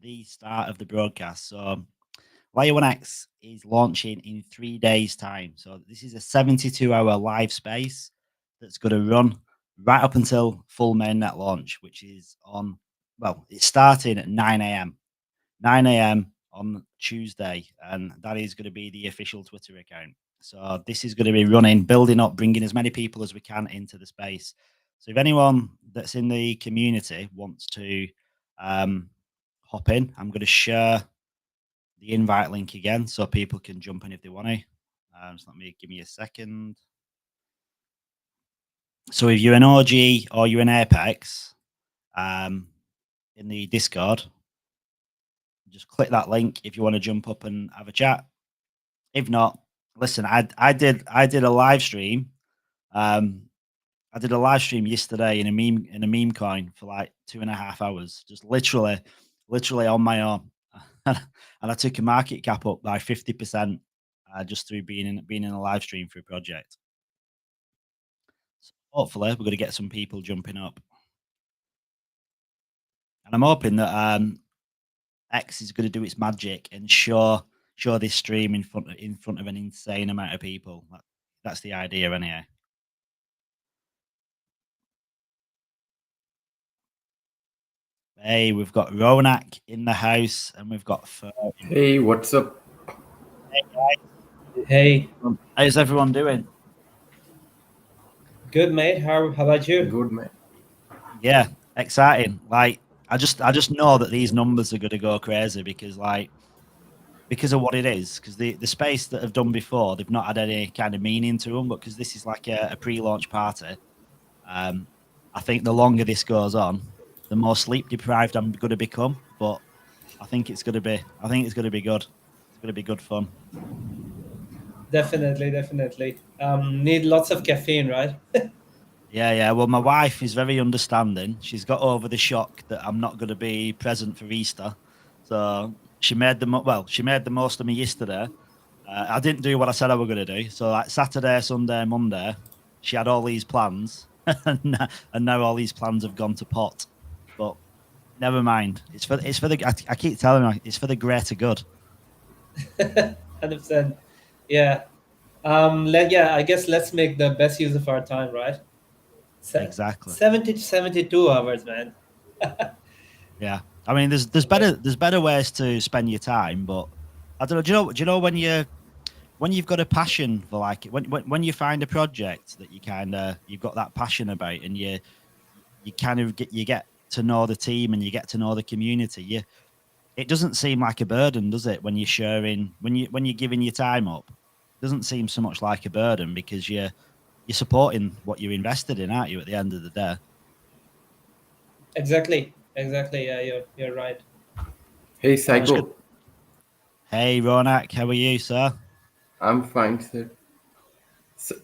the start of the broadcast. So Layer 1X is launching in 3 days' time. So this is a 72-hour live space that's going to run right up until full mainnet launch, which is on, well, it's starting at 9 a.m. 9 a.m. on Tuesday, and that is going to be the official Twitter account. So this is going to be running, building up, bringing as many people as we can into the space. So if anyone that's in the community wants to hop in, I'm going to share the invite link again so people can jump in if they want to. So give me a second. So if you're an OG or you're an Apex in the Discord, just click that link if you want to jump up and have a chat. If not, listen, I did a live stream. I did a live stream yesterday in a meme coin for like 2.5 hours, just literally on my own. And I took a market cap up by 50% just through being in a live stream for a project. So hopefully, we're going to get some people jumping up, and I'm hoping that X is going to do its magic and show this stream in front of an insane amount of people. That's the idea, anyway. Hey, we've got Ronak in the house, and we've got Ferg. Hey, what's up? Hey, guys. Hey. How's everyone doing? Good, mate. How about you? Good, man. Yeah, exciting. Like, I just know that these numbers are going to go crazy because of what it is. Because the space that have done before, they've not had any kind of meaning to them. But because this is like a pre-launch party, I think the longer this goes on, the more sleep deprived I'm going to become. But I think it's going to be good. It's going to be good fun. Definitely. Need lots of caffeine, right? Yeah. Well, my wife is very understanding. She's got over the shock that I'm not going to be present for Easter, so she made the most of me yesterday. I didn't do what I said I was going to do. So like Saturday, Sunday, Monday, she had all these plans, and now all these plans have gone to pot. But never mind. It's for the. I keep telling her it's for the greater good. 100%. Yeah. I guess let's make the best use of our time, right? Exactly. 70 to 72 hours, man. Yeah. I mean, there's better ways to spend your time, but I don't know. Do you know when you've got a passion for, like, when you find a project that you've got that passion about, and you kind of get to know the team and you get to know the community. It doesn't seem like a burden, does it? When you're sharing, when you're giving your time up, it doesn't seem so much like a burden because you're supporting what you're invested in, aren't you? At the end of the day. Exactly. Yeah, you're right. Hey, Psycho. Hey, Ronak. How are you, sir? I'm fine, sir.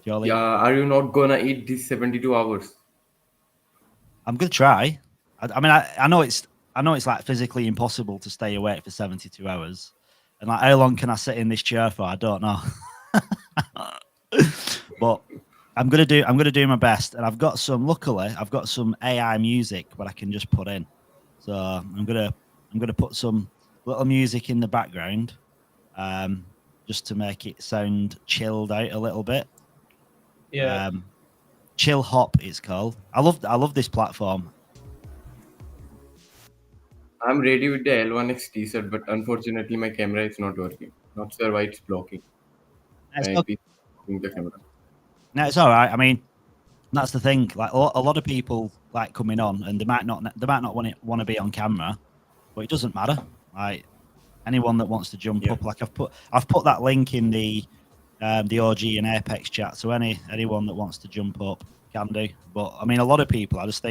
Jolly. Yeah, are you not gonna eat these 72 hours? I'm gonna try. I mean, I know it's like physically impossible to stay awake for 72 hours, and like, how long can I sit in this chair for? I don't know. But I'm gonna do my best, and luckily I've got some AI music what I can just put in. So I'm gonna put some little music in the background, just to make it sound chilled out a little bit. Yeah. Chill Hop, it's called. I love this platform. I'm ready with the L1X t-shirt, but unfortunately my camera is not working. Not sure why it's blocking. The camera. No, it's all right. I mean, that's the thing. Like, a lot of people like coming on, and they might not want to be on camera, but it doesn't matter. Like, anyone that wants to jump up, like I've put that link in the OG and Apex chat, so anyone that wants to jump up can do. But I mean, a lot of people, I just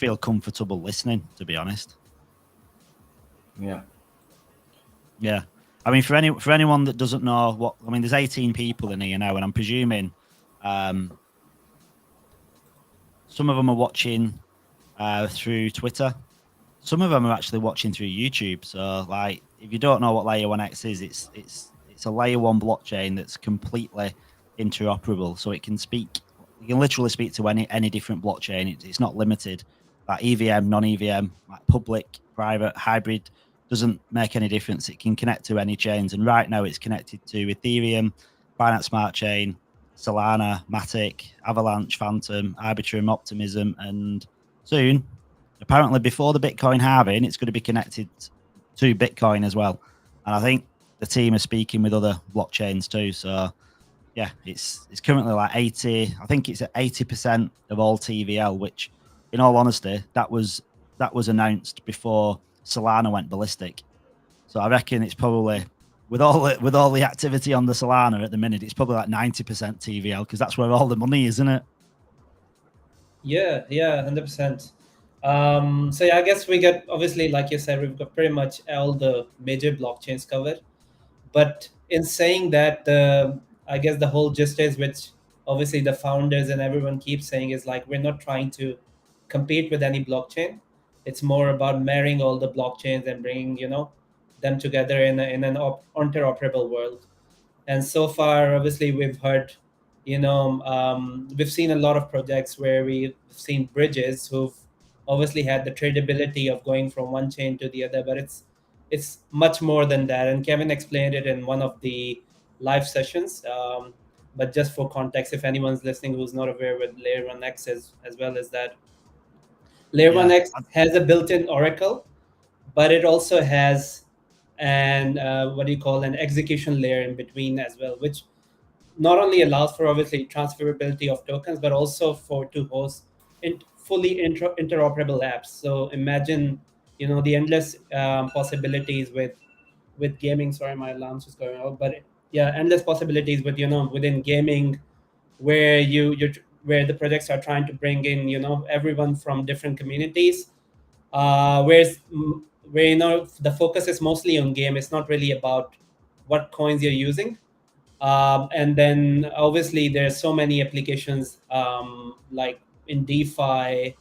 feel comfortable listening, to be honest. Yeah. I mean, for anyone that doesn't know there's 18 people in here now, and I'm presuming some of them are watching through Twitter. Some of them are actually watching through YouTube. So, like, if you don't know what Layer 1X is, it's a Layer 1 blockchain that's completely interoperable. So you can literally speak to any different blockchain. It's not limited like EVM, non-EVM, like public, private, hybrid, doesn't make any difference. It can connect to any chains. And right now it's connected to Ethereum, Binance Smart Chain, Solana, Matic, Avalanche, Fantom, Arbitrum, Optimism, and soon, apparently before the Bitcoin halving, it's going to be connected to Bitcoin as well. And I think the team are speaking with other blockchains too. So yeah, it's currently like 80. I think it's at 80% of all TVL, which, in all honesty, that was announced before Solana went ballistic. So I reckon it's probably with all the activity on the Solana at the minute, it's probably like 90% TVL because that's where all the money is, isn't it? Yeah, 100%. So yeah, I guess we get, obviously, like you said, we've got pretty much all the major blockchains covered. But in saying that, I guess the whole gist is, which obviously the founders and everyone keeps saying, is like, we're not trying to compete with any blockchain. It's more about marrying all the blockchains and bringing, them together in an interoperable world. And so far, obviously, we've heard, we've seen a lot of projects where we've seen bridges who've obviously had the tradability of going from one chain to the other, but it's much more than that. And Kevin explained it in one of the live sessions. But just for context, if anyone's listening who's not aware with Layer 1x, as well as that, Layer Yeah. 1x has a built-in oracle, but it also has an what do you call, an execution layer in between as well, which not only allows for obviously transferability of tokens, but also for to host fully interoperable apps. So imagine, the endless possibilities with gaming. Sorry, my alarm's just going off. But yeah, endless possibilities with, within gaming, where where the projects are trying to bring in, everyone from different communities. Where the focus is mostly on game. It's not really about what coins you're using. And then obviously there's so many applications, like in DeFi,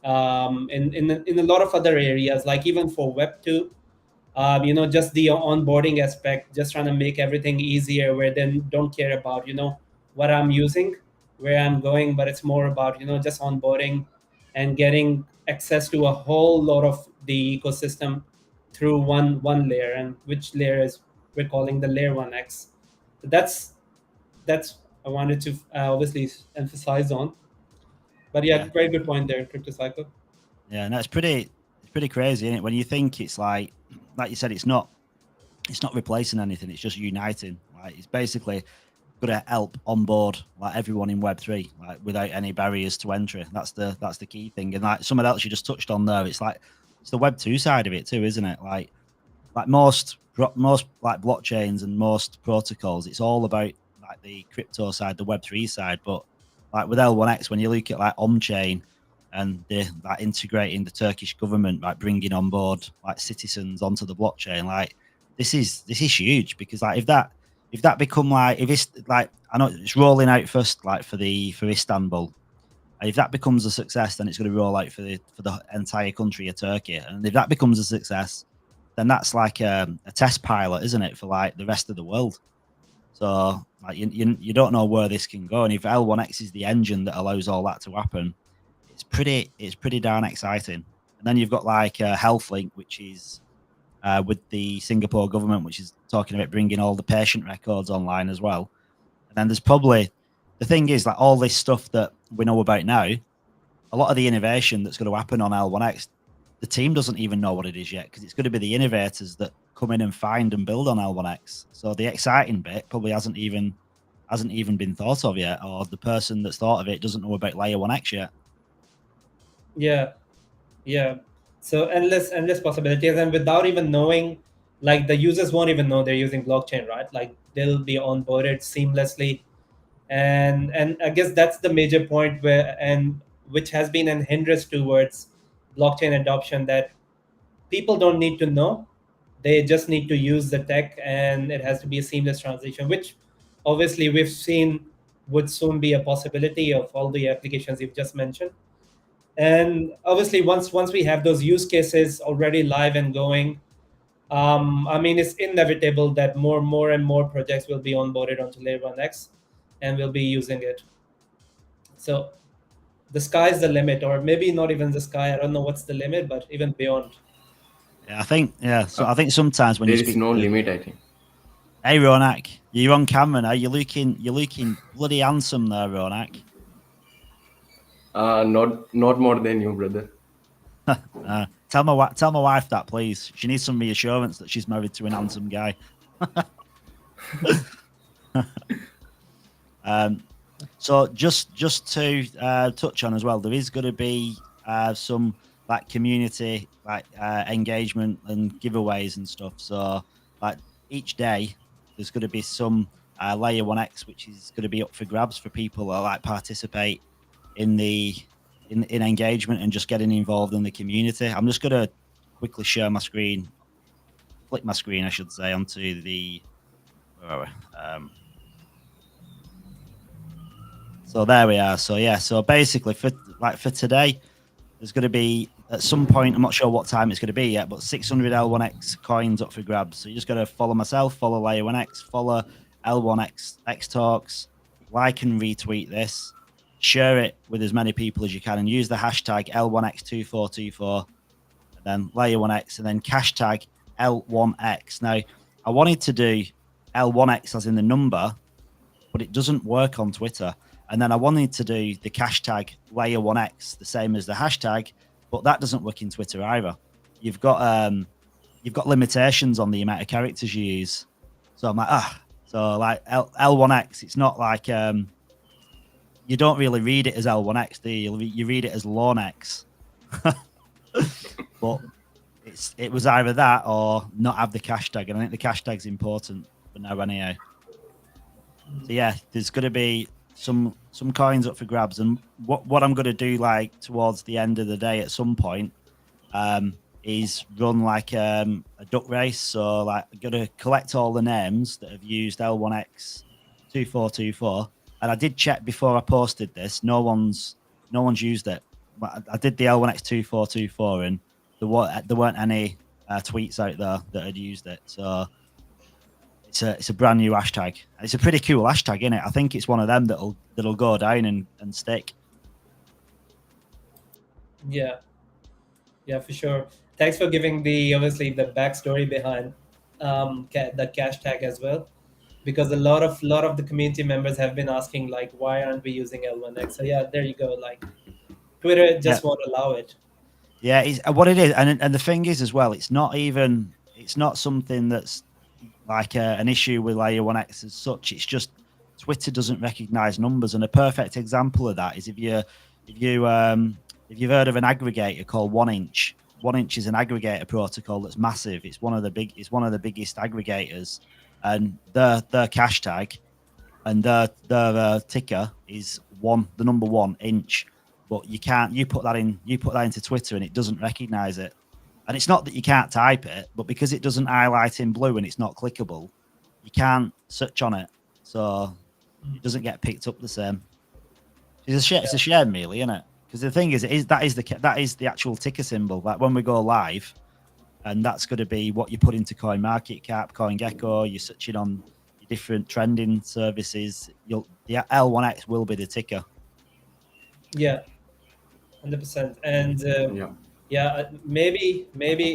in a lot of other areas, like even for Web2, just the onboarding aspect, just trying to make everything easier, where then don't care about, what I'm using, where I'm going, but it's more about, just onboarding and getting access to a whole lot of the ecosystem through one layer, and which layer is we're calling the Layer 1x. So that's I wanted to obviously emphasize on. But yeah, very good point there, Crypto Cycle. Yeah, no, it's pretty crazy, isn't it? When you think it's like you said, it's not replacing anything, it's just uniting. Like it's basically going to help onboard like everyone in Web3, like without any barriers to entry. That's the key thing. And like something else you just touched on there, it's like it's the Web2 side of it too, isn't it? Like most like blockchains and most protocols, it's all about like the crypto side, the Web3 side. But like with L1X, when you look at like on-chain and the like integrating the Turkish government, like bringing on board like citizens onto the blockchain, like this is huge, because like if that become like, if it's like, I know it's rolling out first like for Istanbul. If that becomes a success, then it's going to roll out for the entire country of Turkey. And if that becomes a success, then that's like a test pilot, isn't it, for like the rest of the world? So like you don't know where this can go. And if L1X is the engine that allows all that to happen, it's pretty darn exciting. And then you've got like HealthLink, which is with the Singapore government, which is talking about bringing all the patient records online as well. And then there's probably, the thing is, like all this stuff that we know about now, a lot of the innovation that's going to happen on L1X, the team doesn't even know what it is yet, because it's going to be the innovators that come in and find and build on L1X. So the exciting bit probably hasn't even been thought of yet, or the person that's thought of it doesn't know about Layer 1X yet. Yeah. So endless possibilities, and without even knowing, like the users won't even know they're using blockchain, right? Like they'll be onboarded seamlessly, and I guess that's the major point, and which has been an hindrance towards blockchain adoption, that people don't need to know, they just need to use the tech, and it has to be a seamless transition, which obviously we've seen would soon be a possibility of all the applications you've just mentioned. And obviously once we have those use cases already live and going, I mean, it's inevitable that more and more projects will be onboarded onto Layer 1X and will be using it. So the sky's the limit, or maybe not even the sky. I don't know what's the limit, but even beyond. Yeah, I think So I think sometimes when There you is speak no to, limit, I think. hey Ronak, you're on camera now. You're looking bloody handsome there, Ronak. Not more than you, brother. Tell my wife that, please. She needs some reassurance that she's married to an handsome guy. So just to touch on as well, there is going to be some like community engagement and giveaways and stuff. So like each day, there's going to be some layer 1x, which is going to be up for grabs for people that like participate in the in engagement and just getting involved in the community. I'm just going to quickly share my screen, flick my screen, I should say, onto the. Where are we? So there we are. So yeah, so basically for today, there's going to be at some point, I'm not sure what time it's going to be yet, but 600 L1X coins up for grabs. So you just got to follow myself, follow Layer 1X, follow L1X X Talks, like and retweet this, share it with as many people as you can, and use the hashtag L1X2424, and then Layer 1X, and then hashtag L1X. Now, I wanted to do L1X as in the number, but it doesn't work on Twitter. And then I wanted to do the hashtag layer 1x, the same as the hashtag, but that doesn't work in Twitter either. You've got limitations on the amount of characters you use. So I'm like, so like L1x, it's not like you don't really read it as L1x, do you? You read it as LawnX. But it was either that or not have the hashtag, and I think the hashtag's important for now anyhow. So yeah, there's going to be some coins up for grabs, and what I'm going to do like towards the end of the day at some point is run like a duck race. So like I'm going to collect all the names that have used L1X 2424, and I did check before I posted this. No one's used it. But I did the L1X 2424, and there weren't any tweets out there that had used it. So it's a brand new hashtag. It's a pretty cool hashtag, isn't it? I think it's one of them that'll go down and stick. Yeah, for sure. Thanks for giving obviously the backstory behind the cash tag as well, because a lot of the community members have been asking like, why aren't we using L1X? So yeah, there you go. Like Twitter just won't allow it. Yeah, it's what it is, and the thing is as well, it's not something that's like an issue with layer 1x as such. It's just Twitter doesn't recognize numbers, and a perfect example of that is if you've heard of an aggregator called 1inch. 1inch is an aggregator protocol that's massive. It's one of the biggest aggregators, and their hashtag and their ticker is the number 1inch. But you put that into Twitter and it doesn't recognize it. And it's not that you can't type it, but because it doesn't highlight in blue and it's not clickable, you can't search on it. So it doesn't get picked up the same. It's a shame, really, isn't it? Because the thing is, that is the actual ticker symbol. Like when we go live, and that's going to be what you put into CoinMarketCap, CoinGecko. You're searching on your different trending services. The L1X will be the ticker. Yeah, 100%. And maybe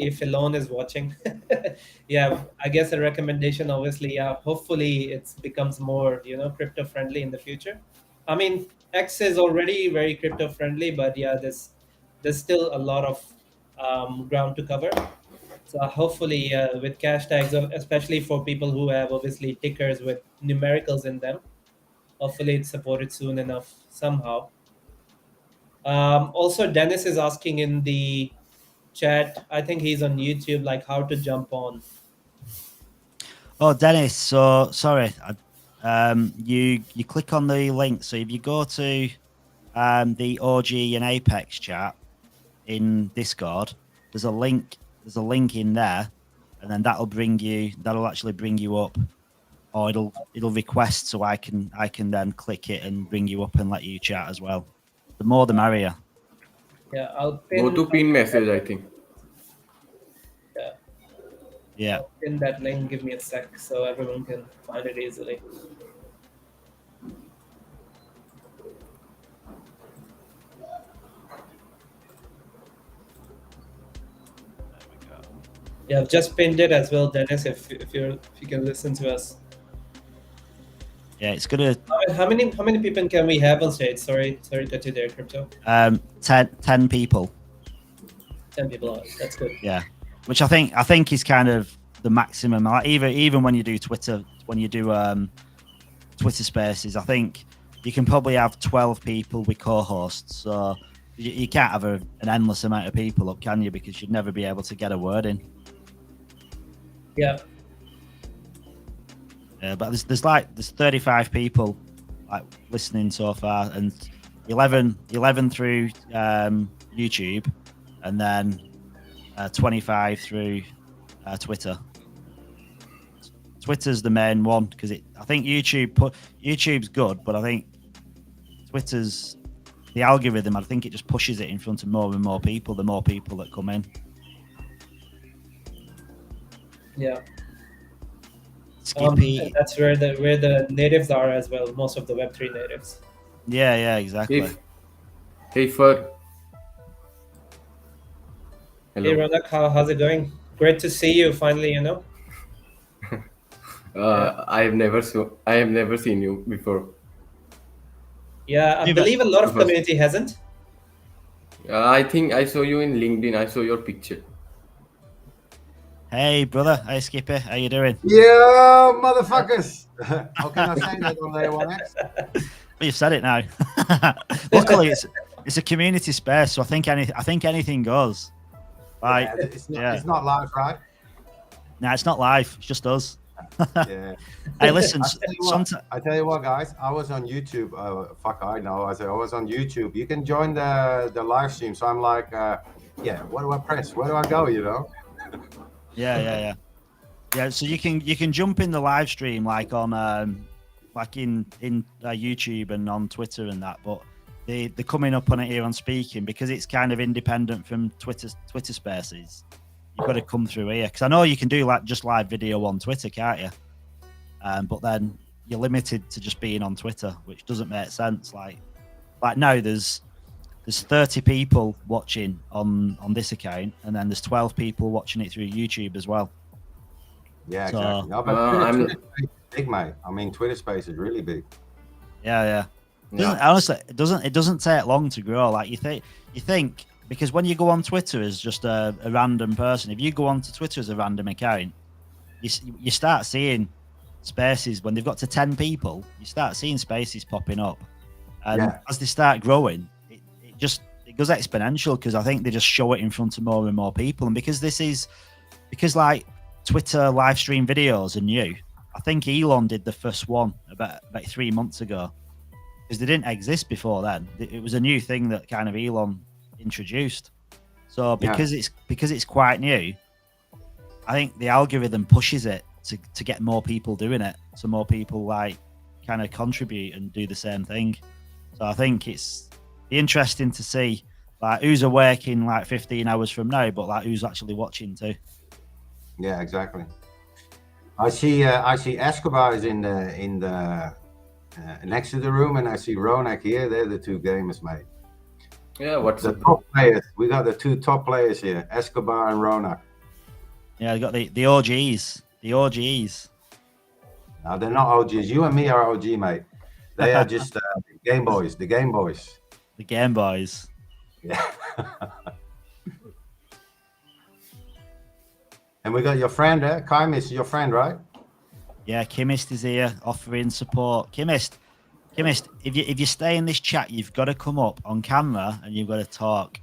if Elon is watching, I guess a recommendation, obviously, hopefully it becomes more crypto friendly in the future. I mean, X is already very crypto friendly, but there's still a lot of ground to cover. So hopefully with cash tags, especially for people who have obviously tickers with numericals in them, hopefully it's supported soon enough somehow. Also, Dennis is asking in the chat, I think he's on YouTube, like how to jump on. Oh, Dennis, so sorry. You click on the link. So if you go to the OG and Apex chat in Discord, there's a link in there, and then that'll actually bring you up, or it'll request so I can then click it and bring you up and let you chat as well. The more the merrier. Yeah, I'll Go to pin message, I think. Yeah. I'll pin that link. Give me a sec so everyone can find it easily. Yeah, I've just pinned it as well, Dennis. If you can listen to us. Yeah, it's gonna How many people can we have on stage? Sorry that you there, Crypto. 10 people. 10 people. That's good. Yeah, which I think is kind of the maximum. Like even when you do Twitter, Twitter Spaces, I think you can probably have 12 people with co-hosts. So you can't have an endless amount of people up, can you? Because you'd never be able to get a word in. Yeah. But there's 35 people like listening so far, and 11 through YouTube, and then 25 through Twitter. Twitter's the main one because I think YouTube's good, but I think Twitter's the algorithm. I think it just pushes it in front of more and more people. The more people that come in. Yeah. Skippy. That's where the natives are as well. Most of the Web3 natives. Yeah, exactly. Hey, Fur. Hello. Hey, Ronak, how's it going? Great to see you finally. I have never seen you before. Yeah, I believe a lot of community hasn't. I think I saw you in LinkedIn. I saw your picture. Hey, brother. Hey, Skippy. How you doing? Yeah, motherfuckers. How can I say that on A1X? Well, you've said it now. Luckily, it's a community space, so I think anything goes. Like, it's not live, right? No, it's not live. It's just us. Yeah. Hey, listen. I tell you what, guys. I was on YouTube. I know. I was on YouTube. You can join the live stream. So I'm like, what do I press? Where do I go? Yeah. So you can jump in the live stream like on like in YouTube and on Twitter and that, but they're coming up on it here on Speaking because it's kind of independent from Twitter Spaces. You've got to come through here because I know you can do like just live video on Twitter, can't you? But then you're limited to just being on Twitter, which doesn't make sense. Like now there's 30 people watching on this account, and then there's 12 people watching it through YouTube as well. Yeah, exactly. No, but Twitter Space is big, mate. I mean, Twitter Space is really big. Yeah. Honestly, it doesn't take long to grow. Like you think because when you go on Twitter as just a random person, if you go onto Twitter as a random account, you start seeing spaces when they've got to 10 people. You start seeing spaces popping up, and as they start growing, it goes exponential because I think they just show it in front of more and more people. And because like Twitter live stream videos are new, I think Elon did the first one about 3 months ago because they didn't exist before then. It was a new thing that kind of Elon introduced. So because it's quite new, I think the algorithm pushes it to get more people doing it, so more people like kind of contribute and do the same thing. So I think it's interesting to see like who's awake in like 15 hours from now, but like who's actually watching too. Yeah, exactly. I see Escobar is in the next to the room, and I see Ronak here. They're the two gamers, mate. Yeah, what's the top players? We got the two top players here, Escobar and Ronak. Yeah, they got the OGs. The OGs. No, they're not OGs. You and me are OG, mate. They are just Game Boys. The Game Boys. The Game Boys. Yeah. And we got your friend there. Chemist is your friend, right? Yeah, Chemist is here offering support. Chemist, if you stay in this chat, you've got to come up on camera and you've got to talk.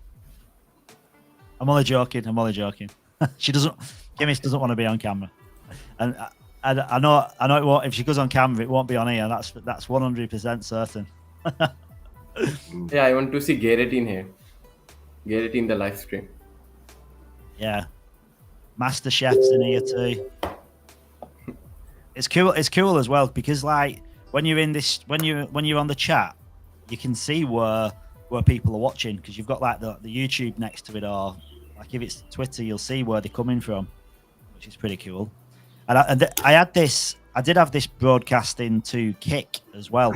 I'm only joking. Chemist doesn't want to be on camera. And I know it won't. If she goes on camera, it won't be on here. That's 100% certain. Yeah, I want to see Garrett in here. Garrett in the live stream. Yeah, Master Chef's in here too. It's cool as well because like when you're in this, when you're on the chat, you can see where people are watching because you've got like the YouTube next to it, or like if it's Twitter, you'll see where they're coming from, which is pretty cool. And I did have this broadcasting to Kick as well,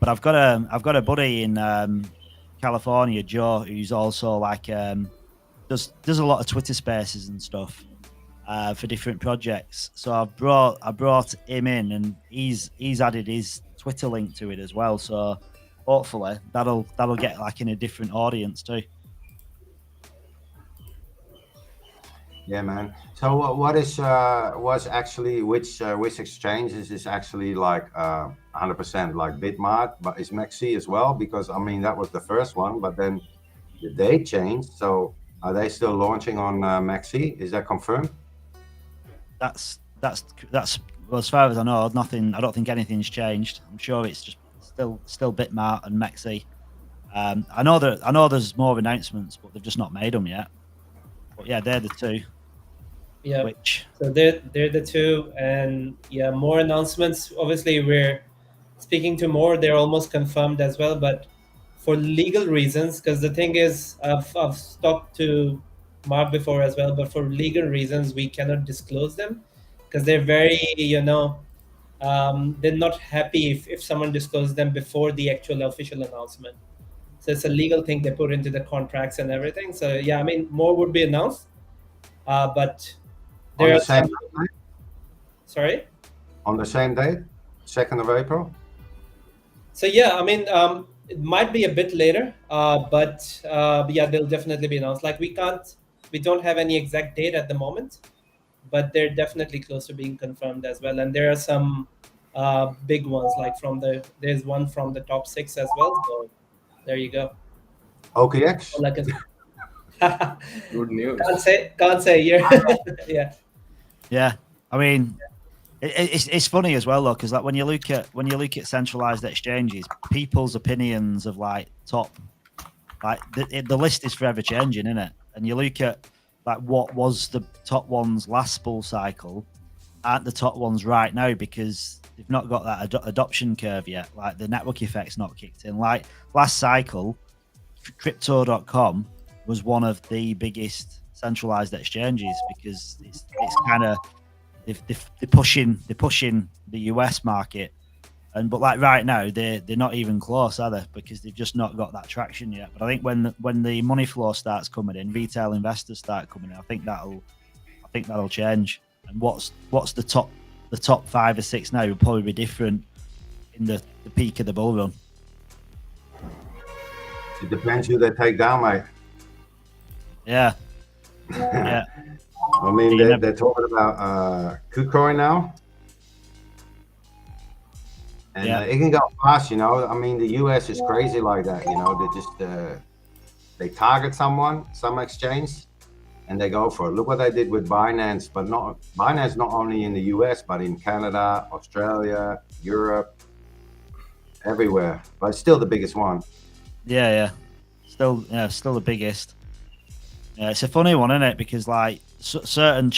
but I've got a buddy in California, Joe, who's also like does a lot of Twitter Spaces and stuff. for different projects. So I brought him in, and he's added his Twitter link to it as well. So hopefully that'll get like in a different audience too. Yeah, man. So what is was actually which exchanges is actually like 100% like Bitmart, but is Maxi as well? Because I mean that was the first one, but then the date changed. So are they still launching on Maxi? Is that confirmed? That's well, as far as I know, nothing. I don't think anything's changed. I'm sure it's just still Bitmart and Maxi. I know there's more announcements, but they've just not made them yet. But yeah, they're the two. Yeah. Which So they're the two, and yeah, more announcements. Obviously, we're speaking to more. They're almost confirmed as well, but for legal reasons, because the thing is, I've talked to Mark before as well, but for legal reasons, we cannot disclose them because they're very, they're not happy if someone discloses them before the actual official announcement. So it's a legal thing they put into the contracts and everything. So yeah, I mean, more would be announced, but On there the are same some. day? Sorry. On the same date, 2nd of April. So yeah, I mean, it might be a bit later, but yeah, they'll definitely be announced. Like we don't have any exact date at the moment, but they're definitely close to being confirmed as well. And there are some big ones, like there's one from the top 6 as well. So there you go. OKX. Like Good news. Can't say yeah. Yeah, I mean, it's funny as well though, because like when you look at centralized exchanges, people's opinions of like top, like the list is forever changing, isn't it? And you look at like what was the top ones last bull cycle, aren't the top ones right now because they've not got that adoption curve yet. Like the network effect's not kicked in. Like last cycle, crypto.com was one of the biggest centralized exchanges because it's kind of they're pushing the US market, but like right now they're not even close, are they? Because they've just not got that traction yet. But I think when the money flow starts coming in, retail investors start coming in, I think that'll change. And what's the top 5 or 6 now will probably be different in the peak of the bull run. It depends who they take down, mate. Yeah. Yeah. I mean, they're talking about KuCoin now. And it can go fast, you know. I mean, the US is crazy like that, you know. They just, they target some exchange, and they go for it. Look what they did with Binance, but Binance not only in the US, but in Canada, Australia, Europe, everywhere. But it's still the biggest one. Yeah. Still the biggest. Yeah, it's a funny one, isn't it? Because like certain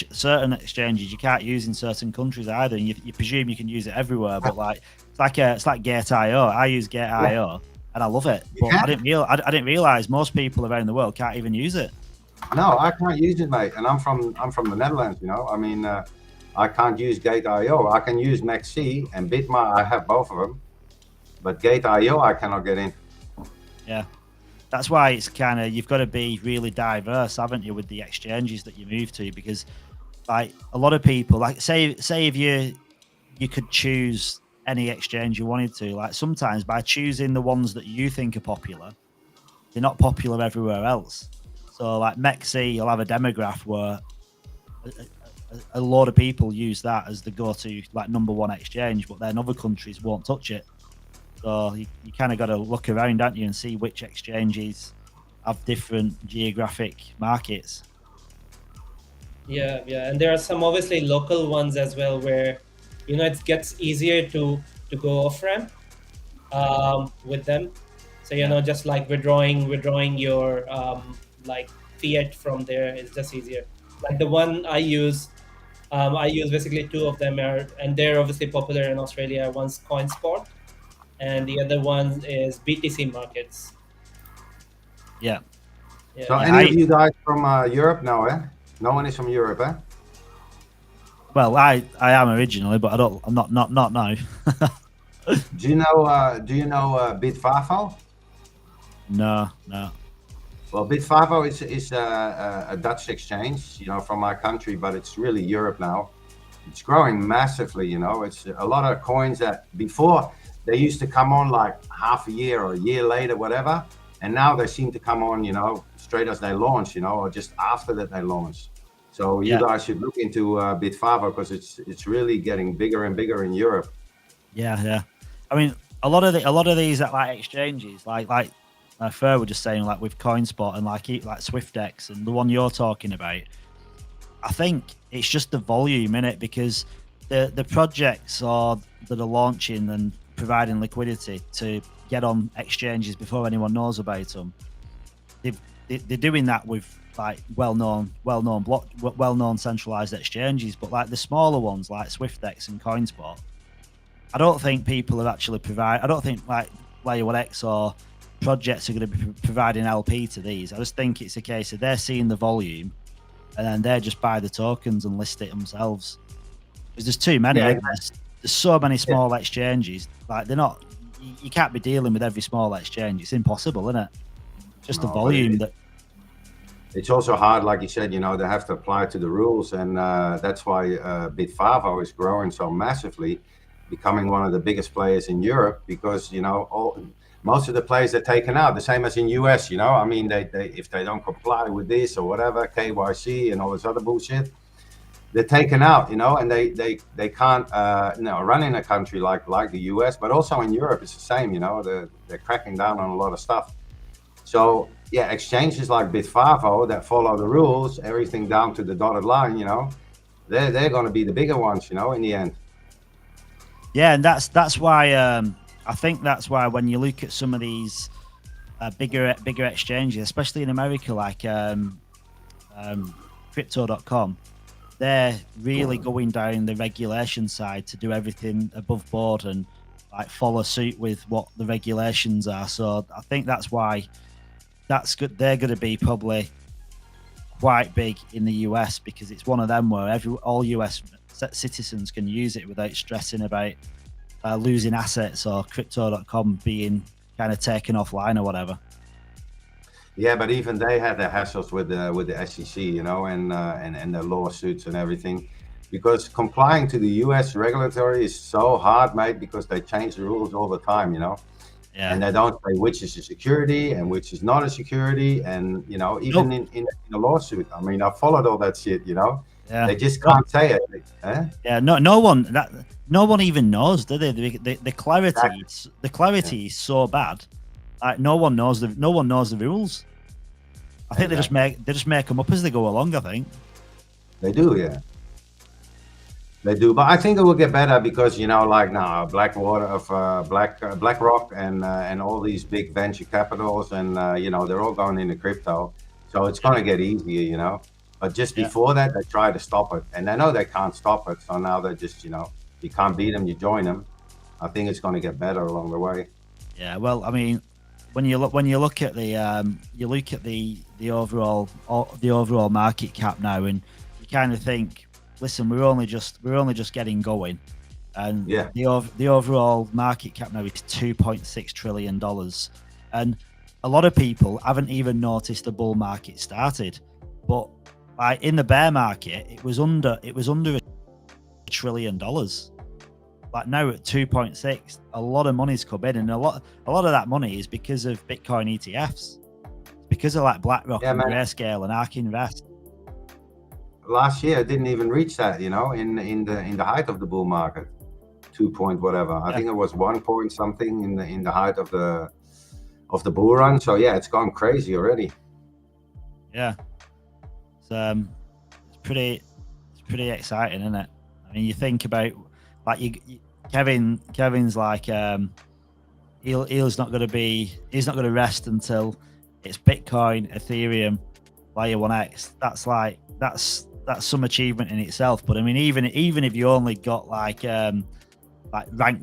exchanges you can't use in certain countries either, and you presume you can use it everywhere. But like it's like Gate.io. I use Gate.io and I love it, but I didn't realize most people around the world can't even use it. No, I can't use it, mate. And I'm from the Netherlands, you know. I mean, I can't use Gate.io. I can use Maxi and Bitmart. I have both of them, but Gate.io I cannot get in. Yeah. That's why it's kind of, you've got to be really diverse, haven't you, with the exchanges that you move to, because like a lot of people, like say if you could choose any exchange you wanted to, like sometimes by choosing the ones that you think are popular, they're not popular everywhere else. So like Maxi, you'll have a demograph where a lot of people use that as the go-to like #1 exchange, but then other countries won't touch it. So you kind of got to look around, don't you, and see which exchanges have different geographic markets. Yeah, and there are some obviously local ones as well where, you know, it gets easier to go off ramp with them. So you know, just like withdrawing your like fiat from there is just easier. Like the one I use basically 2 of them and they're obviously popular in Australia. One's CoinSpot, and the other one is BTC Markets. Yeah. So any of you guys from Europe now, eh? No one is from Europe, eh? Well, I am originally, but I'm not now. Do you know Bitfafo? No. Well, Bitfavo is a Dutch exchange, you know, from our country, but it's really Europe now. It's growing massively, you know. It's a lot of coins that before they used to come on like half a year or a year later, whatever. And now they seem to come on, you know, straight as they launch, you know, or just after that they launch. So you guys should look into Bitfavo because it's really getting bigger and bigger in Europe. Yeah. I mean, a lot of these at like exchanges, like Fer were just saying, like with CoinSpot and like SwiftX and the one you're talking about. I think it's just the volume in it, because the projects that are launching and providing liquidity to get on exchanges before anyone knows about them. They're doing that with like well-known centralized exchanges, but like the smaller ones like SwiftX and CoinSpot, I don't think people are actually I don't think like Layer 1X or projects are going to be providing LP to these. I just think it's a case of they're seeing the volume and then they just buy the tokens and list it themselves. Because there's too many. There's so many small exchanges. Like they're not. You can't be dealing with every small exchange. It's impossible, isn't it? Just the volume that. It's also hard, like you said. You know, they have to apply to the rules, and that's why Bitfavo is growing so massively, becoming one of the biggest players in Europe. Because you know, most of the players are taken out, the same as in US. You know, I mean, they if they don't comply with this or whatever, KYC and all this other bullshit, they're taken out. You know, and they can't run in a country like the US, but also in Europe it's the same. You know, they're cracking down on a lot of stuff. So yeah, exchanges like Bitfavo that follow the rules, everything down to the dotted line. You know, they're going to be the bigger ones. You know, in the end. Yeah, and that's why I think that's why when you look at some of these bigger exchanges, especially in America, like Crypto.com, they're really going down the regulation side to do everything above board and like follow suit with what the regulations are. So I think that's why that's good. They're going to be probably quite big in the US, because it's one of them where all US citizens can use it without stressing about losing assets or Crypto.com being kind of taken offline or whatever. Yeah, but even they had their hassles with the SEC, you know, and the lawsuits and everything, because complying to the US regulatory is so hard, mate, because they change the rules all the time, you know. Yeah. And they don't say which is a security and which is not a security, and you know, even in a lawsuit. I mean, I followed all that shit, you know. Yeah. They just can't say it. Yeah, no one even knows, do they? The clarity, the clarity is so bad. Like no one knows the rules. I think they just make them up as they go along. I think they do. Yeah, they do. But I think it will get better because you know, like now, BlackRock and all these big venture capitals, and you know, they're all going into crypto, so it's going to get easier, you know. But just before that, they try to stop it, and they know they can't stop it. So now they're just, you know, you can't beat them, you join them. I think it's going to get better along the way. Yeah, well, I mean, when you look at the overall market cap now, and you kind of think, listen, we're only just getting going, and the overall market cap now is $2.6 trillion, and a lot of people haven't even noticed the bull market started, but like in the bear market, it was under $1 trillion. Like now at 2.6, a lot of money's come in, and a lot of that money is because of Bitcoin ETFs, because of like BlackRock and Grayscale and ARK Invest. Last year, it didn't even reach that, you know, in the height of the bull market, 2 point whatever. I think it was 1 point something in the height of the bull run. So yeah, it's gone crazy already. Yeah. It's pretty exciting, isn't it? I mean, you think about like Kevin's like he's not going to rest until it's Bitcoin, Ethereum, Layer 1X. That's some achievement in itself. But I mean, even if you only got like rank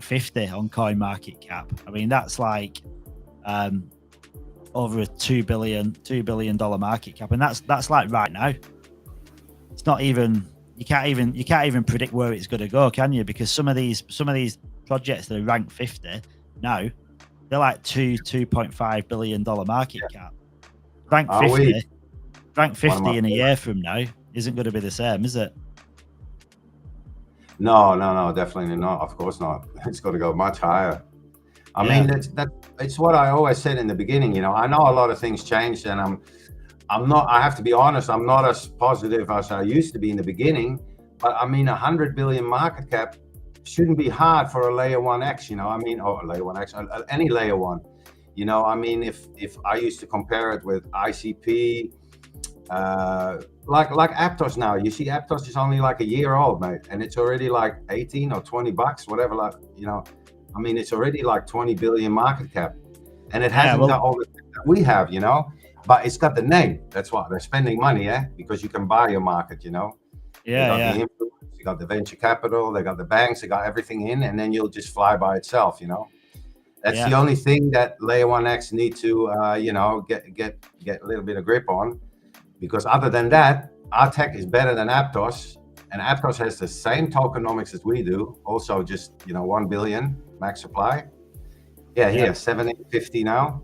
50 on CoinMarketCap, I mean that's like over a $2 billion market cap, and that's like right now. It's not even you can't even predict where it's going to go, can you? Because some of these projects that are ranked 50 now, they're like $2.5 billion market cap. rank Are 50, we? rank 50 my in a year from now isn't going to be the same, is it? No, definitely not. Of course not. It's got to go much higher. I mean, it's what I always said in the beginning. You know, I know a lot of things changed, and I'm not. I have to be honest. I'm not as positive as I used to be in the beginning. But I mean, 100 billion market cap shouldn't be hard for a layer 1x. You know, I mean, or layer 1x, any layer 1. You know, I mean, if I used to compare it with ICP. Like Aptos now, you see Aptos is only like a year old, mate, and it's already like 18 or 20 bucks, whatever, like, you know, I mean, it's already like 20 billion market cap, and it hasn't got all the things that we have, you know, but it's got the name. That's why they're spending money, because you can buy your market, you know. They got the influence, you got the venture capital, they got the banks, they got everything in, and then you'll just fly by itself, you know. That's the only thing that layer 1x need to you know, get a little bit of grip on. Because other than that, our tech is better than Aptos, and Aptos has the same tokenomics as we do. Also, just, you know, 1 billion max supply. Here 750 now.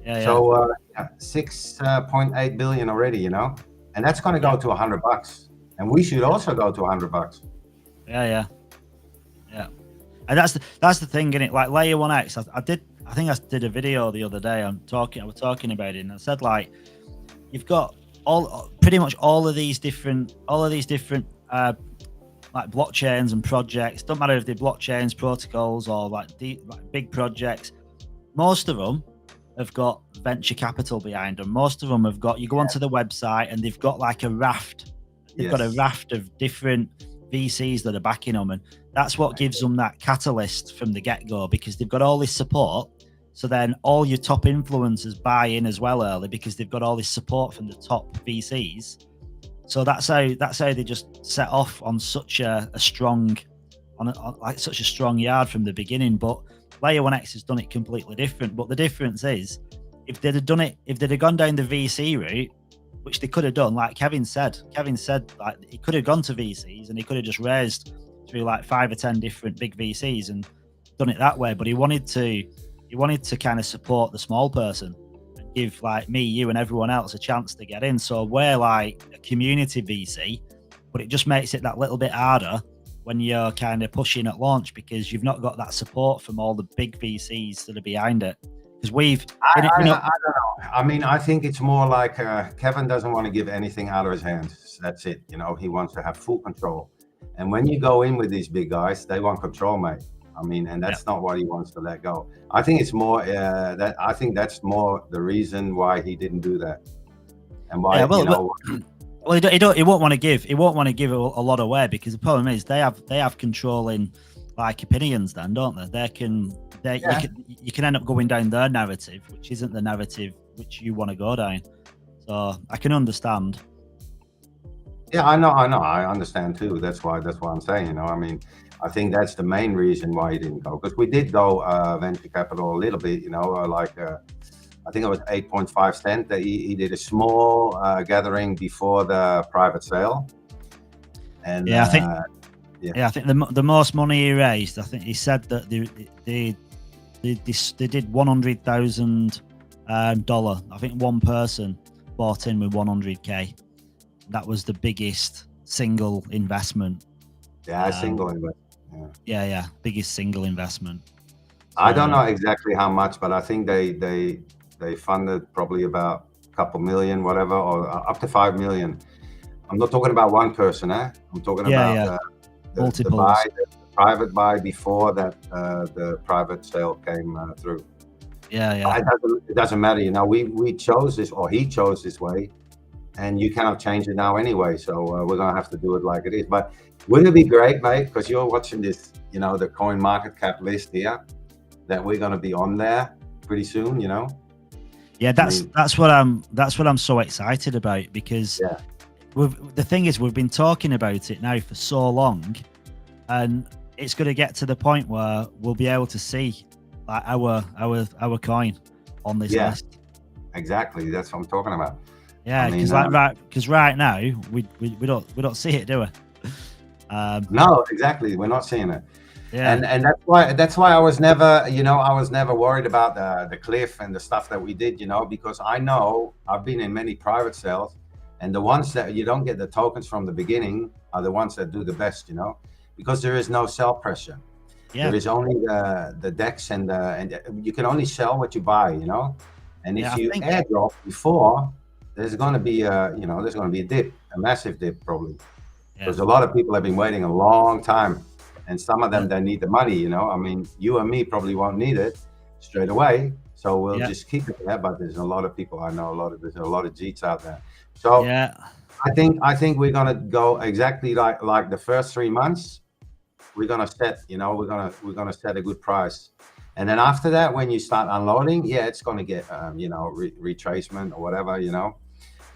So 6.8 billion already, you know, and that's going to go to $100, and we should also go to $100. Yeah. And that's the thing, isn't it? Like layer 1x, I think I did a video the other day. I was talking about it, and I said, like, you've got pretty much all of these different like blockchains and projects. Don't matter if they're blockchains, protocols, or like big projects. Most of them have got venture capital behind them. Most of them have got, you go onto the website and they've got like a raft. They've got a raft of different VCs that are backing them, and that's what gives them that catalyst from the get-go, because they've got all this support. So then all your top influencers buy in as well early, because they've got all this support from the top VCs. So that's how they just set off on such a strong yard from the beginning. But layer 1x has done it completely different. But the difference is, if they'd have gone down the VC route, which they could have done, like Kevin said, like, he could have gone to VCs and he could have just raised through like 5 or 10 different big VCs and done it that way. But he wanted to kind of support the small person and give like me, you, and everyone else a chance to get in. So we're like a community VC, but it just makes it that little bit harder when you're kind of pushing at launch, because you've not got that support from all the big VCs that are behind it. Because I don't know. I mean, I think it's more like Kevin doesn't want to give anything out of his hands. That's it. You know, he wants to have full control. And when you go in with these big guys, they want control, mate. I mean, and that's not what he wants to let go. I think it's more I think that's more the reason why he didn't do that, and why you know. Well, he won't want to give. He won't want to give a lot away, because the problem is they have controlling like opinions, then, don't they? You can end up going down their narrative, which isn't the narrative which you want to go down. So I can understand. Yeah, I know. I understand too. That's why I'm saying, you know, I mean, I think that's the main reason why he didn't go, because we did go venture capital a little bit, you know, like I think it was 8.5 cent that he did a small gathering before the private sale. And I think the most money he raised, I think he said that they did $100,000. I think one person bought in with 100K. That was the biggest single investment. Single investment. Yeah, biggest single investment. I don't know exactly how much, but I think they funded probably about a couple million, whatever, or up to 5 million. I'm not talking about one person, I'm talking about multiples. The private buy before that the private sale came through. It doesn't matter, you know. We chose this, or he chose this way, and you cannot change it now anyway. So we're gonna have to do it like it is. But wouldn't it be great, mate? Because you're watching this, you know, the coin market cap list here, that we're gonna be on there pretty soon, you know. Yeah, that's what I'm so excited about, because the thing is, we've been talking about it now for so long, and it's going to get to the point where we'll be able to see like our coin on this list. Exactly, that's what I'm talking about. Yeah, because right now we don't see it, do we? No, exactly, we're not seeing it. Yeah. And that's why I was never, you know, I was never worried about the cliff and the stuff that we did, you know, because I know I've been in many private sales, and the ones that you don't get the tokens from the beginning are the ones that do the best, you know, because there is no sell pressure. Yeah. There is only the decks and you can only sell what you buy, you know. And if Yeah, I you think- airdrop before, there's going to be you know, there's going to be a dip, a massive dip probably, because a lot of people have been waiting a long time, and some of them they need the money, you know. I mean, you and me probably won't need it straight away, so we'll just keep it there. But there's a lot of people I know, there's a lot of Jeets out there. So yeah, I think we're gonna go exactly like the first 3 months. We're gonna set, you know, we're gonna set a good price, and then after that, when you start unloading, yeah, it's gonna get you know, retracement or whatever, you know,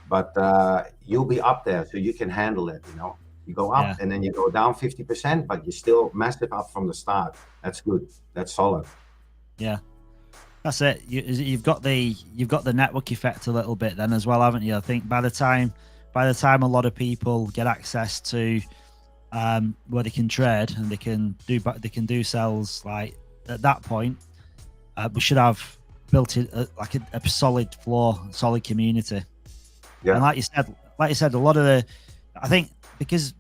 but you'll be up there, so you can handle it, you know. You go up and then you go down 50%, but you're still massive up from the start. That's good. That's solid. Yeah, that's it. You've got the network effect a little bit then as well, haven't you? I think by the time a lot of people get access to where they can trade and they can do sells, like at that point, we should have built it like a solid floor, solid community. Yeah. And like you said, a lot of the, I think because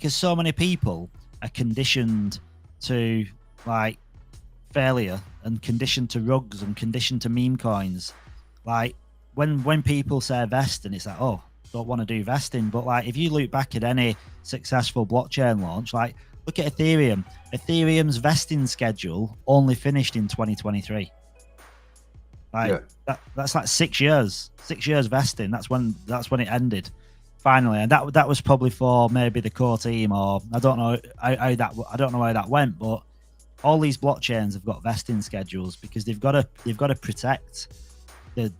so many people are conditioned to like failure and conditioned to rugs and conditioned to meme coins, like when people say vesting, it's like, oh, don't want to do vesting. But like if you look back at any successful blockchain launch, like look at Ethereum's vesting schedule only finished in 2023. Like that's like 6 years vesting. That's when it ended finally, and that was probably for maybe the core team, or I don't know how that went. But all these blockchains have got vesting schedules because they've got to protect the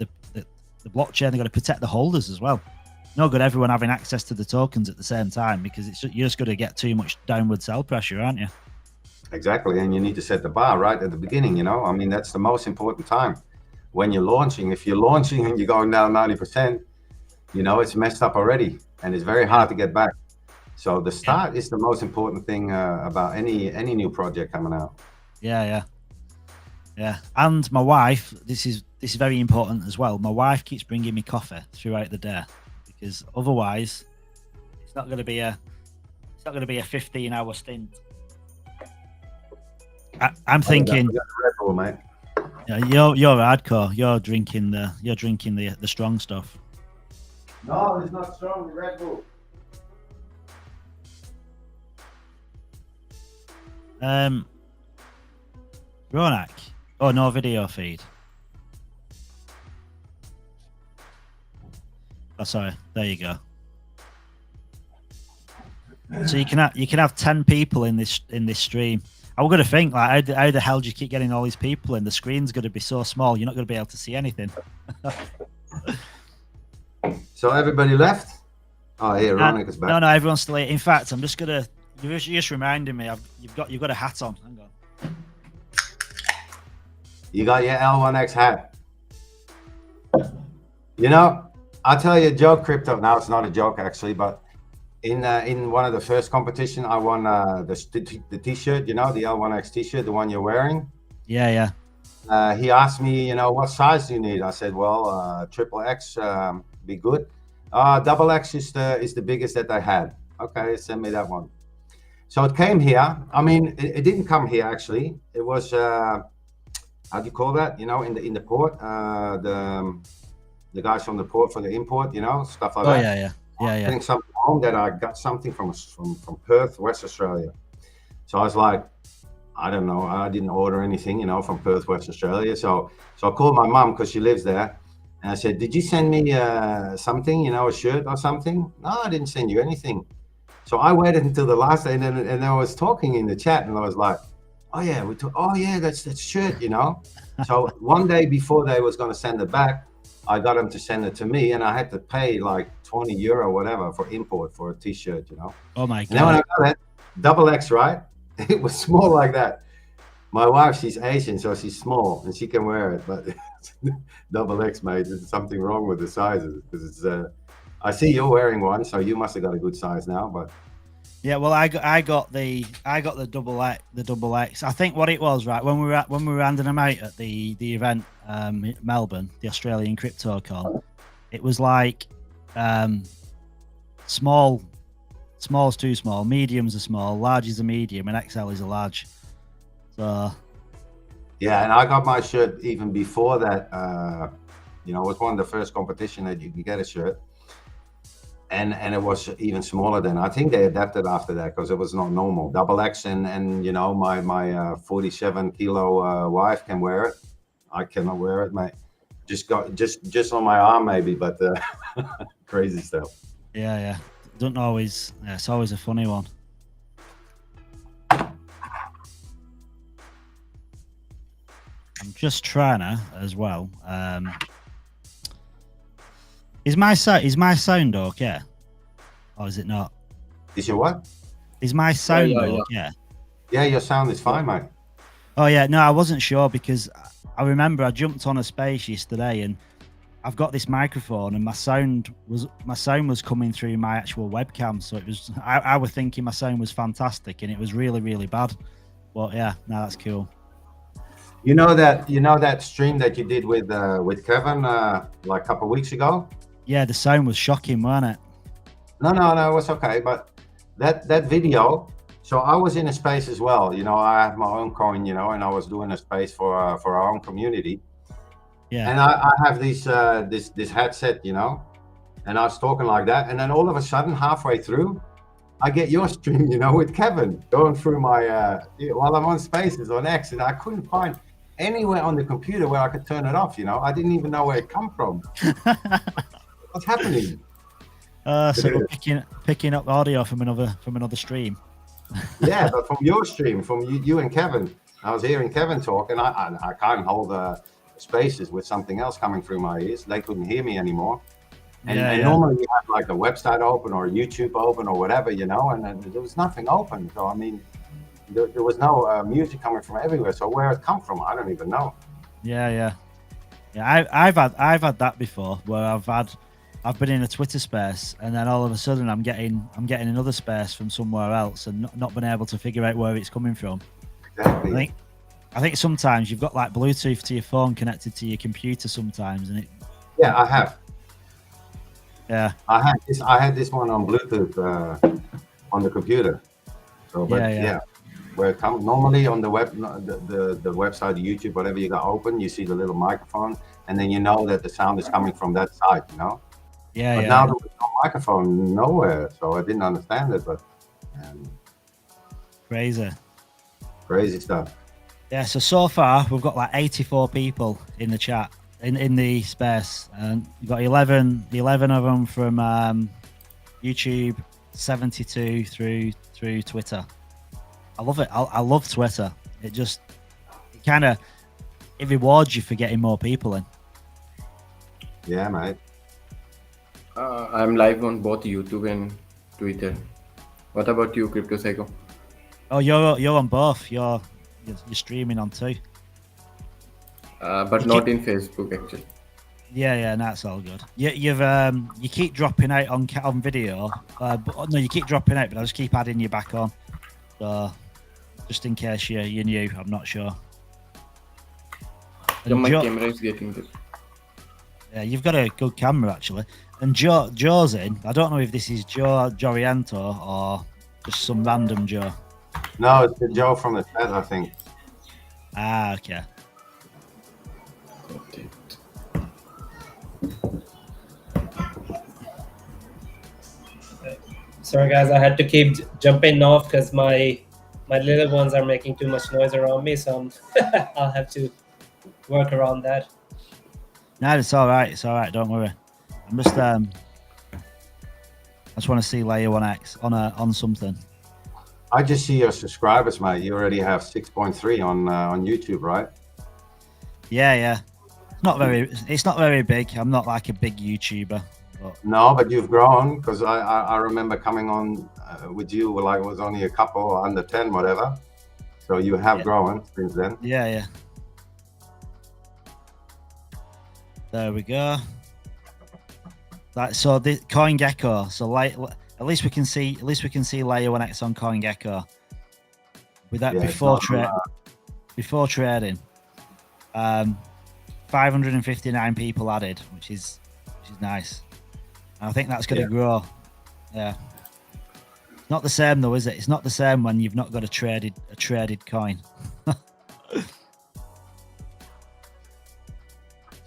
blockchain. They've got to protect the holders as well. No good everyone having access to the tokens at the same time, because you're just going to get too much downward sell pressure, aren't you? Exactly, and you need to set the bar right at the beginning, you know. I mean, that's the most important time when you're launching. If you're launching and you're going down 90%, you know, it's messed up already, and it's very hard to get back. So the start is the most important thing about any new project coming out. Yeah. And my wife, this is very important as well. My wife keeps bringing me coffee throughout the day, because otherwise it's not going to be a 15-hour stint. I'm thinking, Red Bull, mate. You're hardcore. You're drinking the strong stuff. No, it's not strong. The Red Bull. Ronak. Oh, no video feed. Oh, sorry. There you go. So you can have 10 people in this stream. I'm going to think, like, how the hell do you keep getting all these people in? The screen's going to be so small, you're not going to be able to see anything. So everybody left? Oh, here, Ronak is back. No, everyone's still here. In fact, I'm just going to, you're just reminding me, you've got a hat on. Hang on. You got your L1X hat. You know, I'll tell you a joke, Crypto. Now, it's not a joke, actually, but in one of the first competition, I won the t-shirt, you know, the L1X t-shirt, the one you're wearing. Yeah. He asked me, you know, what size do you need? I said, well, XXX be good. XX is the biggest that I had. Okay, send me that one. So it came here. I mean, it didn't come here actually. It was how do you call that? You know, in the port, the guys from the port for the import, you know, stuff like that. Yeah. I think something wrong that I got something from Perth, West Australia. So I was like, I don't know, I didn't order anything, you know, from Perth, West Australia. So I called my mum because she lives there, and I said, did you send me something, you know, a shirt or something? No, I didn't send you anything. So I waited until the last day, and I was talking in the chat, and I was like, oh yeah, that's shirt, you know. So one day before they was going to send it back, I got them to send it to me, and I had to pay like 20 euro, whatever, for import for a t-shirt, you know. Oh my God. And then when I got it, XX, right? It was small like that. My wife, she's Asian, so she's small and she can wear it, but XX, mate, there's something wrong with the sizes, because it's I see you're wearing one, so you must have got a good size now, but Yeah, well, I got the double X. I think what it was, right, when we were handing them out at the event in Melbourne, the Australian CryptoCon, it was like small's too small, mediums are small, large is a medium, and XL is a large. So Yeah, and I got my shirt even before that. You know, it was one of the first competition that you could get a shirt. And it was even smaller than, I think they adapted after that because it was not normal. Double X and you know, my 47 kilo wife can wear it. I cannot wear it, mate. Just on my arm maybe, but crazy stuff. yeah. Don't always. Yeah, it's always a funny one. I'm just trying to as well. Is my sound okay, or is it not? Is your what? Is my sound yeah. okay? Yeah, your sound is fine, mate. Oh yeah, no, I wasn't sure because I remember I jumped on a space yesterday and I've got this microphone and my sound was coming through my actual webcam, so it was I was thinking my sound was fantastic and it was really bad. But yeah, no, that's cool. You know that stream that you did with Kevin like a couple of weeks ago? Yeah, the sound was shocking, wasn't it? No, it was okay. But that video, so I was in a space as well. You know, I have my own coin, you know, and I was doing a space for our own community. Yeah. And I have this headset, you know, and I was talking like that, and then all of a sudden, halfway through, I get your stream, you know, with Kevin going through my while I'm on Spaces on X, and I couldn't find anywhere on the computer where I could turn it off. You know, I didn't even know where it come from. What's happening? So we're picking up audio from another stream. Yeah, but from your stream, from you and Kevin, I was hearing Kevin talk, and I can't hold Spaces with something else coming through my ears. They couldn't hear me anymore. And normally you have like a website open or YouTube open or whatever, you know, and there was nothing open. So I mean, there was no music coming from everywhere. So where it come from, I don't even know. Yeah. I've had that before where I've been in a Twitter space and then all of a sudden I'm getting another space from somewhere else and not been able to figure out where it's coming from. Exactly. I think sometimes you've got like Bluetooth to your phone connected to your computer sometimes, and it. Yeah, I have. Yeah. I had this one on Bluetooth on the computer. So, but yeah. Where it comes normally on the web, the website, YouTube, whatever you got open, you see the little microphone, and then you know that the sound is coming from that side, you know. Yeah. But now there was no microphone nowhere, so I didn't understand it. But crazy stuff. Yeah. So far we've got like 84 people in the chat in the space, and you've got 11 of them from YouTube, 72 through Twitter. I love it. I love Twitter. It rewards you for getting more people in. Yeah, mate. I'm live on both YouTube and Twitter. What about you, Crypto Psycho? Oh, you're on both. You're streaming on too. But not in Facebook actually. Yeah, no, that's all good. You keep dropping out on video, but no, you keep dropping out, but I just keep adding you back on. So just in case you're new, I'm not sure. Yeah, my camera is getting good. Yeah, you've got a good camera actually. And Joe's in. I don't know if this is Joe Jorianto or just some random Joe. No, it's the Joe from the chat, I think. Ah, okay. Sorry guys, I had to keep jumping off because my little ones are making too much noise around me, so I'll have to work around that. No, it's all right. It's all right. Don't worry. I'm just I just want to see Layer 1X on something. I just see your subscribers, mate. You already have 6.3 on YouTube, right? Yeah. It's not very big. I'm not like a big YouTuber. But... No, but you've grown because I remember coming on with you like it was only a couple under 10, whatever. So you have grown since then. Yeah. There we go. So the CoinGecko. So like At least we can see layer 1x on CoinGecko. With that Yeah, before trading. 559 people added, which is nice. And I think that's going to grow. Yeah. It's not the same though, is it? It's not the same when you've not got a traded coin.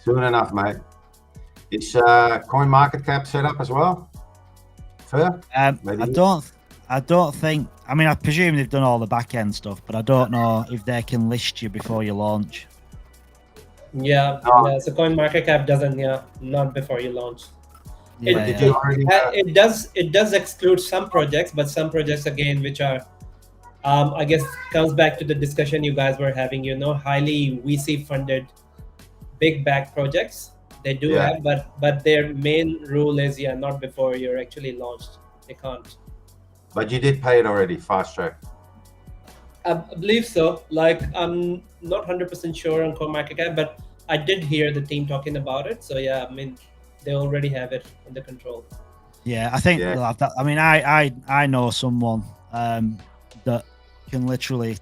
Soon enough, mate. Is CoinMarketCap set up as well? Fair? I don't think. I mean, I presume they've done all the back end stuff, but I don't know if they can list you before you launch. Yeah. So CoinMarketCap doesn't. Yeah, not before you launch. It does exclude some projects, but some projects again, which are, I guess, comes back to the discussion you guys were having. Highly VC funded, big back projects. They do have, but their main rule is not before you're actually launched. They can't. But you did pay it already, fast track. I believe so. Like, I'm not 100% sure on CoinMarketCap, but I did hear the team talking about it. So yeah, I mean, they already have it under control. Yeah, I think. I mean, I know someone that can literally,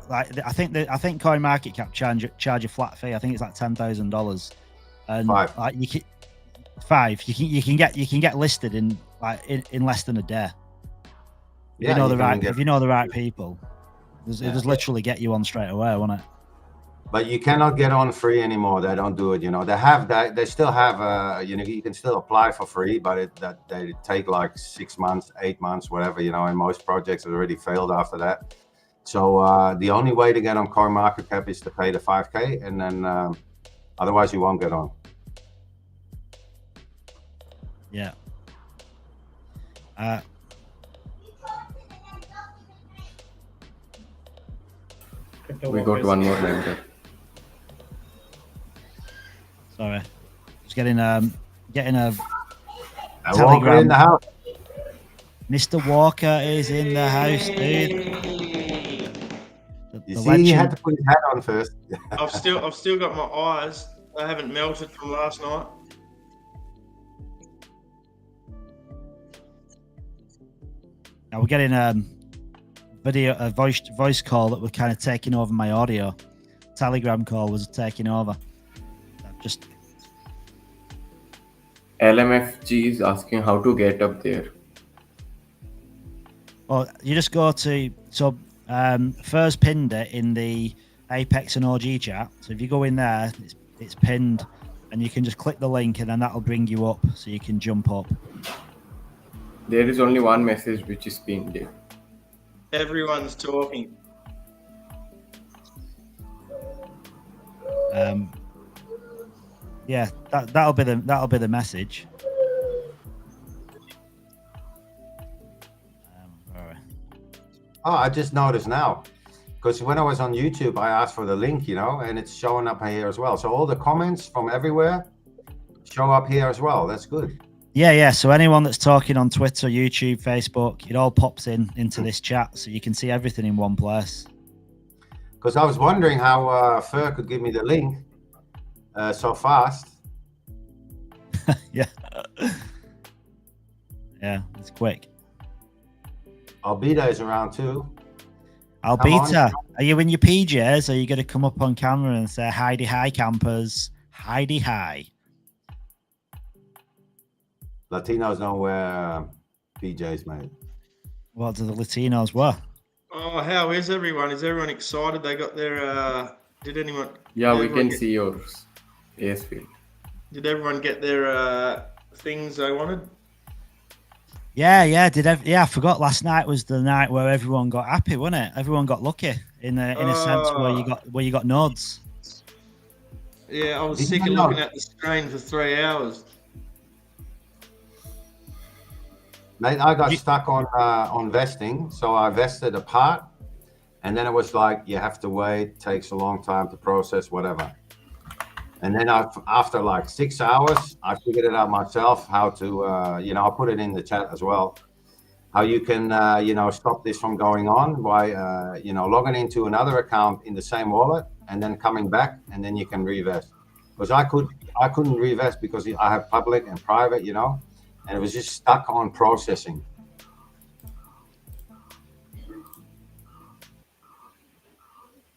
like, I think CoinMarketCap charge a flat fee. I think it's like $10,000, and $5. like you can get listed in less than a day. Yeah, if you know the right people, it just literally get you on straight away, won't it? But you cannot get on free anymore. They don't do it. They still have. You can still apply for free, but they take like 6 months, 8 months, whatever. And most projects have already failed after that. So the only way to get on CoinMarketCap is to pay the 5K, and then otherwise you won't get on. Yeah. We got one more line there. Sorry, just getting a Walker in the house. Mr. Walker is in the house, dude. He had to put his hat on first. I've still got my eyes. They haven't melted from last night. Now we're getting a voice call that was kind of taking over my audio. Telegram call was taking over. Just LMFG is asking how to get up there. Well, you just go to first pinned it in the Apex and OG chat. So if you go in there, it's pinned, and you can just click the link, and then that'll bring you up, so you can jump up. There is only one message which is pinned there. Everyone's talking. Yeah, that'll be the message. I just noticed now, because when I was on YouTube, I asked for the link, and it's showing up here as well. So all the comments from everywhere show up here as well. That's good. Yeah. So anyone that's talking on Twitter, YouTube, Facebook, it all pops into this chat, so you can see everything in one place. Because I was wondering how Fur could give me the link so fast. Yeah, it's quick. Albita is around too. Albita, are you in your PJs? Are you going to come up on camera and say "Heidi hi campers, Heidi hi"? Latinos don't wear PJs, mate. What do the Latinos wear? Oh, how is everyone? Is everyone excited? They got their. Did anyone? Yeah, we can see yours. Yes, Phil. Did everyone get their things they wanted? Yeah. I forgot. Last night was the night where everyone got happy, wasn't it? Everyone got lucky in a sense where you got nods. Yeah, I was sick of looking at the screen for 3 hours. Mate, I got stuck on vesting, so I vested a part, and then it was like, you have to wait, takes a long time to process, whatever. And then after like 6 hours, I figured it out myself how to, I'll put it in the chat as well, how you can, stop this from going on by, logging into another account in the same wallet and then coming back, and then you can revest. Because I couldn't revest because I have public and private, and it was just stuck on processing.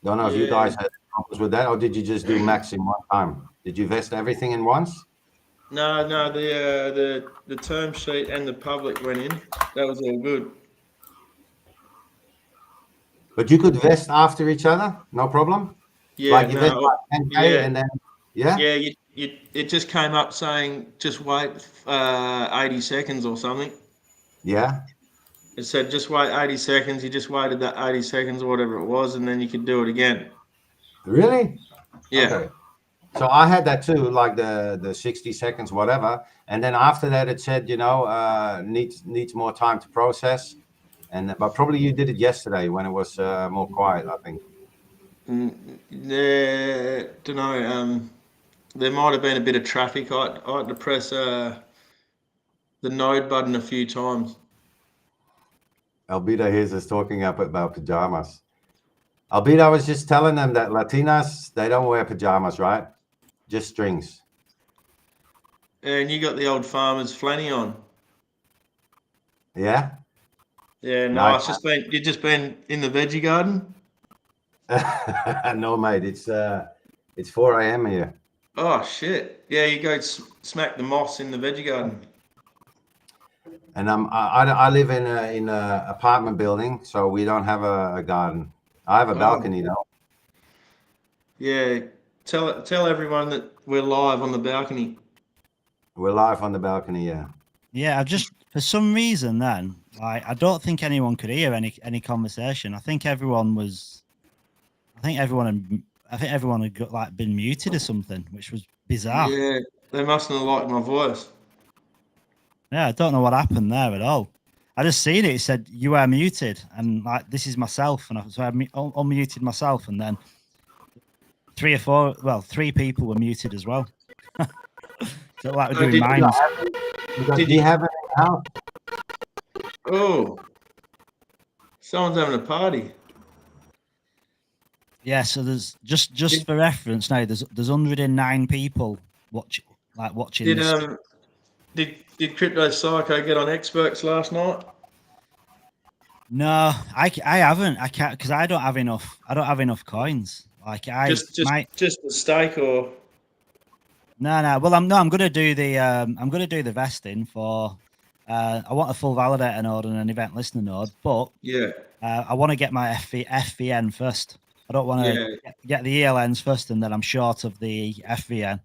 Don't know if you guys had problems with that, or did you just do max in one time? Did you vest everything in once? No, the term sheet and the public went in. That was all good. But you could vest after each other, no problem. Yeah, Like you vest like 10K and then it just came up saying just wait 80 seconds or something. Yeah. It said just wait 80 seconds. You just waited that 80 seconds or whatever it was, and then you could do it again. Really? Yeah. Okay. So I had that too, like the 60 seconds, whatever. And then after that, it said, needs more time to process. But probably you did it yesterday when it was more quiet, I think. Don't know. There might have been a bit of traffic. I had to press the node button a few times. Albedo here's us talking up about pajamas. Albedo was just telling them that Latinas, they don't wear pajamas, right? Just strings. And you got the old farmer's flanny on. Yeah? Yeah, No, you've just been in the veggie garden? No, mate, it's 4 a.m. here. Oh, shit. Yeah, you go smack the moss in the veggie garden. And I live in a apartment building, so we don't have a garden. I have a balcony though. Yeah, tell everyone that we're live on the balcony. We're live on the balcony, yeah. Yeah, I've just for some reason then, like I don't think anyone could hear any conversation. I think everyone had got like been muted or something, which was bizarre. Yeah, they mustn't have liked my voice. Yeah, I don't know what happened there at all. I just seen it. It said you are muted, and like this is myself, and so I unmuted myself, and then 3 people were muted as well. So like we're doing minds. Did you have it out? Oh, someone's having a party. Yeah, so there's just for reference now. There's 109 people watching this. Did Crypto Psycho get on experts last night? No, I haven't. I can't because I don't have enough. I don't have enough coins. Like just a stake or no. Well, I'm gonna do the vesting for. I want a full validator node and an event listener node, but I want to get my FVN first. I don't want to get the ELNs first, and then I'm short of the FVN.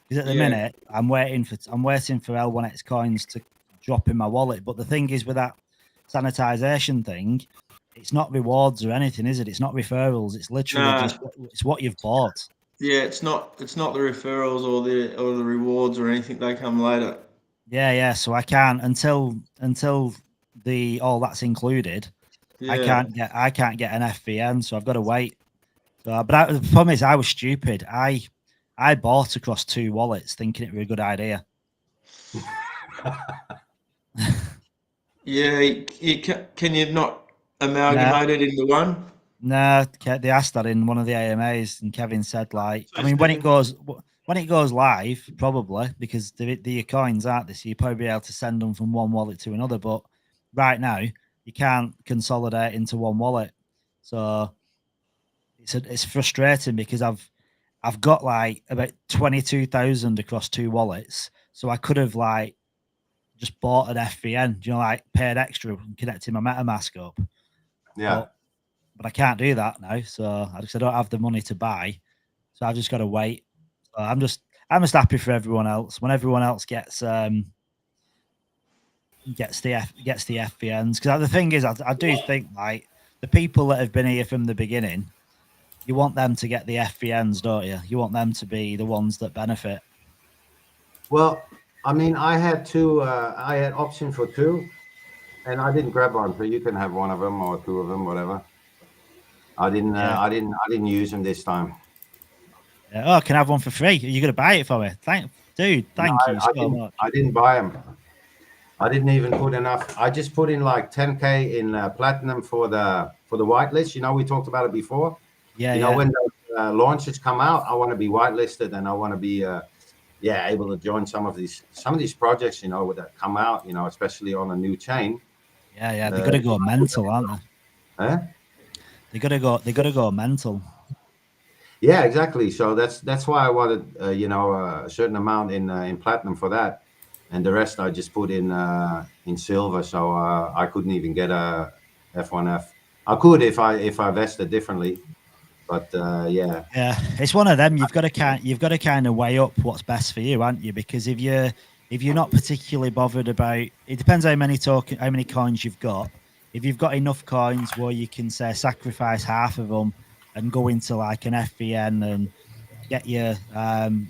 Because at the minute, I'm waiting for L1X coins to drop in my wallet. But the thing is, with that sanitization thing, it's not rewards or anything, is it? It's not referrals. It's literally it's what you've bought. Yeah, it's not the referrals or the rewards or anything. They come later. Yeah. So I can't until the all that's included. Yeah. I can't get an FVN, so I've got to wait. So, but the problem is, I was stupid. I bought across 2 wallets thinking it was a good idea. Yeah, can you not amalgamate it into one? No, they asked that in one of the AMAs, and Kevin said, like, I mean, when it goes live, probably, because the coins aren't they, so you'll probably be able to send them from one wallet to another. But right now, you can't consolidate into one wallet, so it's frustrating because I've got like about 22,000 across 2 wallets, so I could have like just bought an FVN, like paid extra and connected my MetaMask up. Yeah, but I can't do that now, so I don't have the money to buy, so I've just got to wait. So I'm just happy for everyone else when everyone else gets the FVNs, because the thing is, I do think like the people that have been here from the beginning, you want them to get the FVNs, don't you? You want them to be the ones that benefit. Well, I mean, I had I had option for 2, and I didn't grab one. So you can have one of them or 2 of them, whatever. I didn't use them this time. Yeah. Oh, can I have one for free? Are you gonna buy it for me? Thank you so much. I didn't buy them. I didn't even put enough. I just put in like 10K in platinum for the whitelist. We talked about it before. Yeah. When the launches come out, I want to be whitelisted and I want to be yeah, able to join some of these projects, you know, that come out, you know, especially on a new chain. Yeah, they're gonna go mental, aren't they? Huh? They gotta go mental. Yeah, exactly. So that's why I wanted, you know, a certain amount in platinum for that, and the rest I just put in silver. So I couldn't even get a F1F. I could if I vested differently, but yeah. Yeah, it's one of them. You've got to kind of weigh up what's best for you, aren't you? Because if you're not particularly bothered about, it depends how many coins you've got. If you've got enough coins where you can say sacrifice half of them and go into like an FVN and get your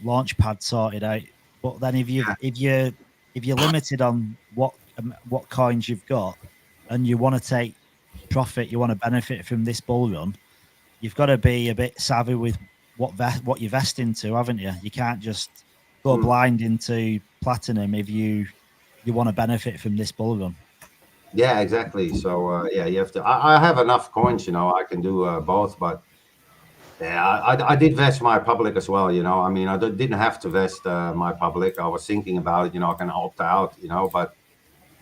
launch pad sorted out. But then if you're limited on what coins you've got and you want to take profit, you want to benefit from this bull run, you've got to be a bit savvy with what you vest into, haven't you? You can't just go blind into platinum if you want to benefit from this bull run. Yeah, exactly. So yeah, you have to. I have enough coins, you know. I can do both, but yeah, I did vest my public as well. You know, I mean, I didn't have to vest my public. I was thinking about it. You know, I can opt out. You know, but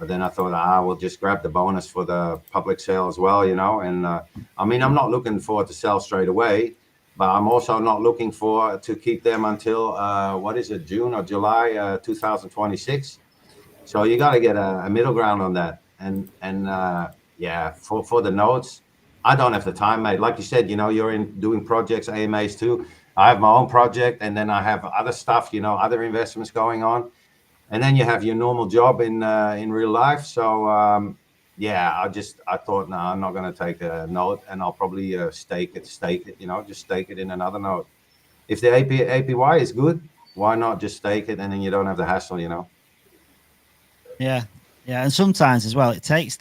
then I thought I will just grab the bonus for the public sale as well. You know, and I mean, I'm not looking for to sell straight away, but I'm also not looking for to keep them until what is it, June or July 2026. So you got to get a middle ground on that. And yeah, for the nodes, I don't have the time, mate. Like you said, you know, you're in doing projects, AMAs too. I have my own project, and then I have other stuff, you know, other investments going on, and then you have your normal job in real life. So yeah, I thought, no, I'm not going to take a node, and I'll probably stake it, you know, just stake it in another node. If the APY is good, why not just stake it, and then you don't have the hassle, you know. Yeah, and sometimes as well, it takes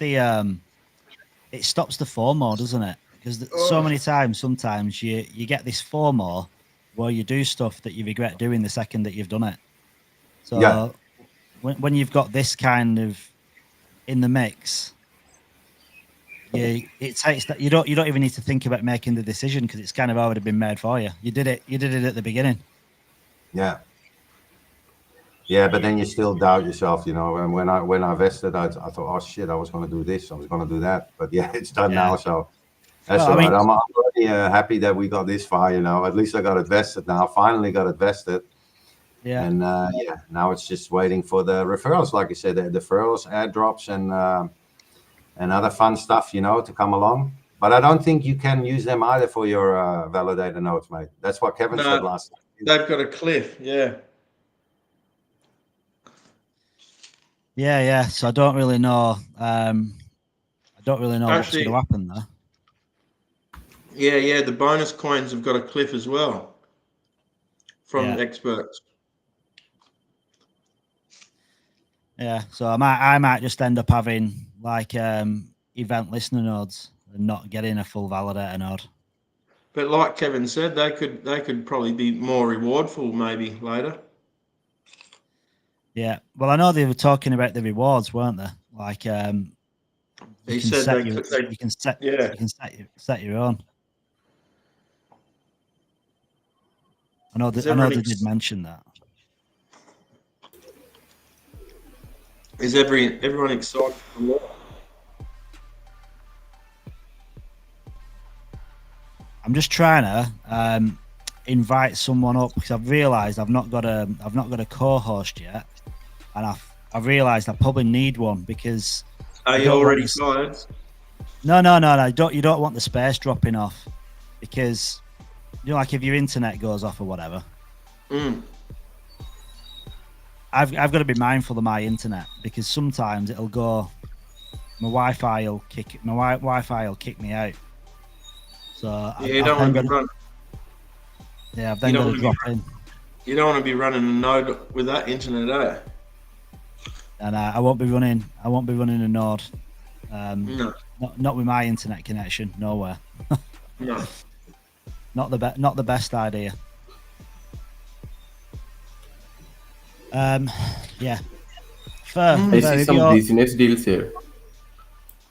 it stops the FOMO, doesn't it? Because so many times, sometimes you get this FOMO where you do stuff that you regret doing the second that you've done it. So Yeah. when you've got this kind of in the mix, it takes that you don't even need to think about making the decision because it's kind of already been made for you. You did it at the beginning. Yeah. Yeah, but then you still doubt yourself, you know. And when I vested, I thought, oh shit, I was going to do this, I was going to do that. But yeah, it's done now, so that's all right. I'm already happy that we got this far, you know. At least I got it vested now. Finally got it vested. Yeah. And yeah, now it's just waiting for the referrals, like you said, the referrals, airdrops, and other fun stuff, you know, to come along. But I don't think you can use them either for your validator nodes, mate. That's what Kevin said last time. They've got a cliff, yeah. Yeah. So I don't really know. What's going to happen there. Yeah. The bonus coins have got a cliff as well from experts. Yeah, so I might just end up having like event listener nodes and not getting a full validator node. But like Kevin said, they could probably be more rewardful maybe later. Yeah, well, I know they were talking about the rewards, weren't they? Like, you He can said set you can set your own. I know they did mention that. Is everyone excited for more? I'm just trying to invite someone up because I've realised I've not got a co-host yet, and I've realised I probably need one because. Are you already tired? No. You don't want the space dropping off because you know, like if your internet goes off or whatever. I've got to be mindful of my internet because sometimes it'll go. My Wi-Fi will kick me out. So yeah, you don't want to be running. Yeah, I've then got to drop in. You don't want to be running a node with that internet, eh? And I won't be running a node. No. Not with my internet connection. Nowhere. No. Not the best idea. Yeah. I see some business deals here.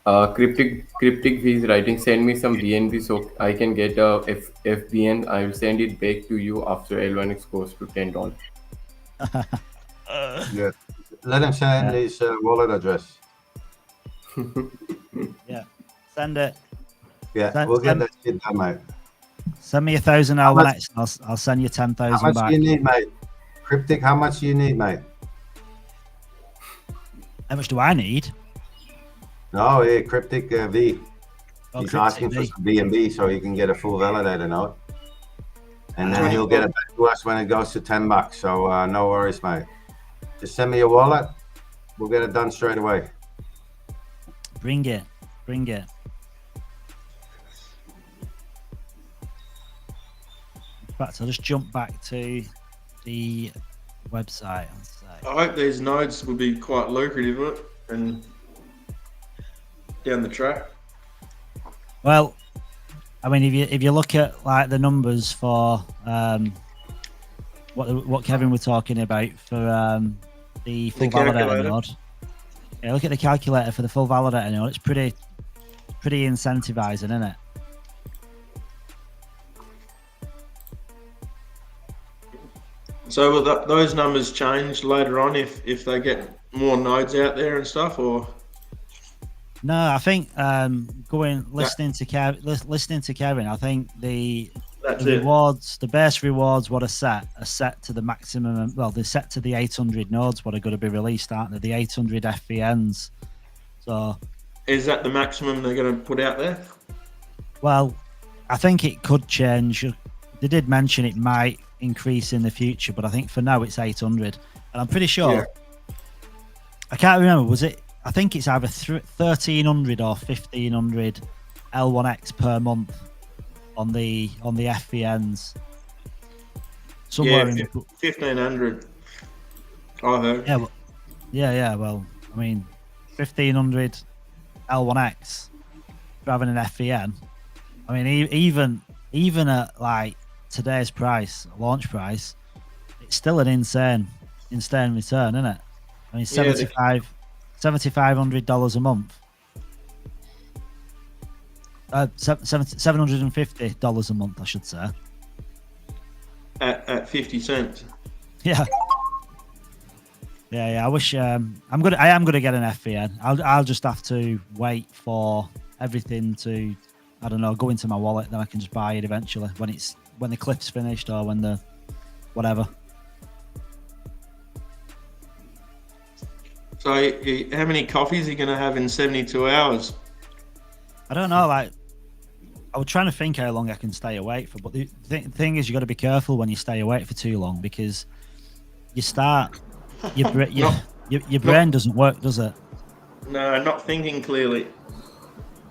Cryptic V is writing, send me some BNB so I can get a FBN. I will send it back to you after L1X goes to $10. Yeah. Let him send his wallet address. Yeah, send it. Yeah, we'll get that shit done, mate. Send me 1,000 L1X. I'll send you 10,000 How much back. do you need, mate? Cryptic, how much do you need, mate? How much do I need? No, yeah, Cryptic V. Oh, He's Cryptic asking for V. some BNB so he can get a full validator node. And then he'll get it back to us when it goes to $10. So no worries, mate. Just send me your wallet. We'll get it done straight away. Bring it. Bring it. In fact, I'll just jump back to the website and say. I hope these nodes will be quite lucrative, won't it? And down the track. Well, I mean, if you look at like the numbers for what Kevin was talking about for the full validator node, yeah, look at the calculator for the full validator node. It's pretty incentivizing, isn't it? So will those numbers change later on if they get more nodes out there and stuff, or? No, I think listening to Kevin, I think the rewards, the base rewards, what are set to the maximum. Well, they're set to the 800 nodes. What are going to be released, aren't they? The 800 FVNs. So, is that the maximum they're going to put out there? Well, I think it could change. They did mention it might increase in the future, but I think for now it's 800, and I'm pretty sure. Yeah. I can't remember. Was it? I think it's either 1,300 or 1,500 L1X per month on the FVNs. Somewhere in 1,500. I heard. Yeah. Yeah. Well, I mean, 1,500 L1X for having an FVN. I mean, even at like today's price, launch price, it's still an insane return, isn't it? I mean, $7,500 a month. $750 a month, I should say. At 50 cents. Yeah. I wish I am gonna get an FVN. I'll just have to wait for everything to, I don't know, go into my wallet, then I can just buy it eventually when the clip's finished or when the whatever. So how many coffees are you going to have in 72 hours? I don't know. Like, I was trying to think how long I can stay awake for, but the thing is, you got to be careful when you stay awake for too long, because you start your brain doesn't work, does it? No, not thinking clearly.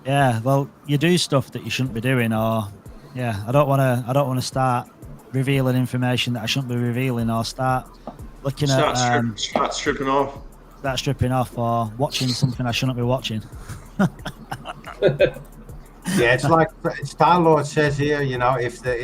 Yeah, well, you do stuff that you shouldn't be doing, or yeah, I don't want to start revealing information that I shouldn't be revealing, or start looking start stripping off. Start stripping off, or watching something I shouldn't be watching. Yeah, it's like Starlord says here. You know, if the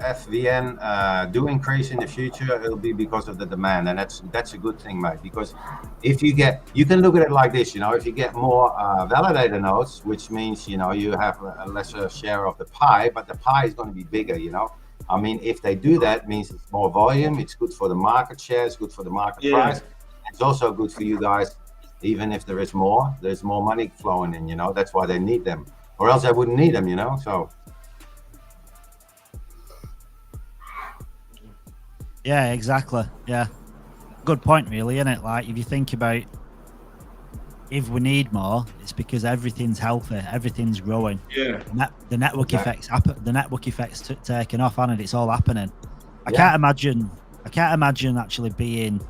FVN do increase in the future, it'll be because of the demand, and that's a good thing, mate. Because if you can look at it like this. You know, if you get more validator nodes, which means you have a lesser share of the pie, but the pie is going to be bigger. You know, I mean, if they do that, means it's more volume. It's good for the market share. It's good for the market price. It's also good for you guys. Even if there's more money flowing in, that's why they need them, or else I wouldn't need them, so. Yeah, exactly. Yeah. Good point, really, isn't it? Like, if you think about if we need more, it's because everything's healthy, everything's growing. Yeah. The network effects happen. The network effects taking off, and it's all happening. I can't imagine actually being,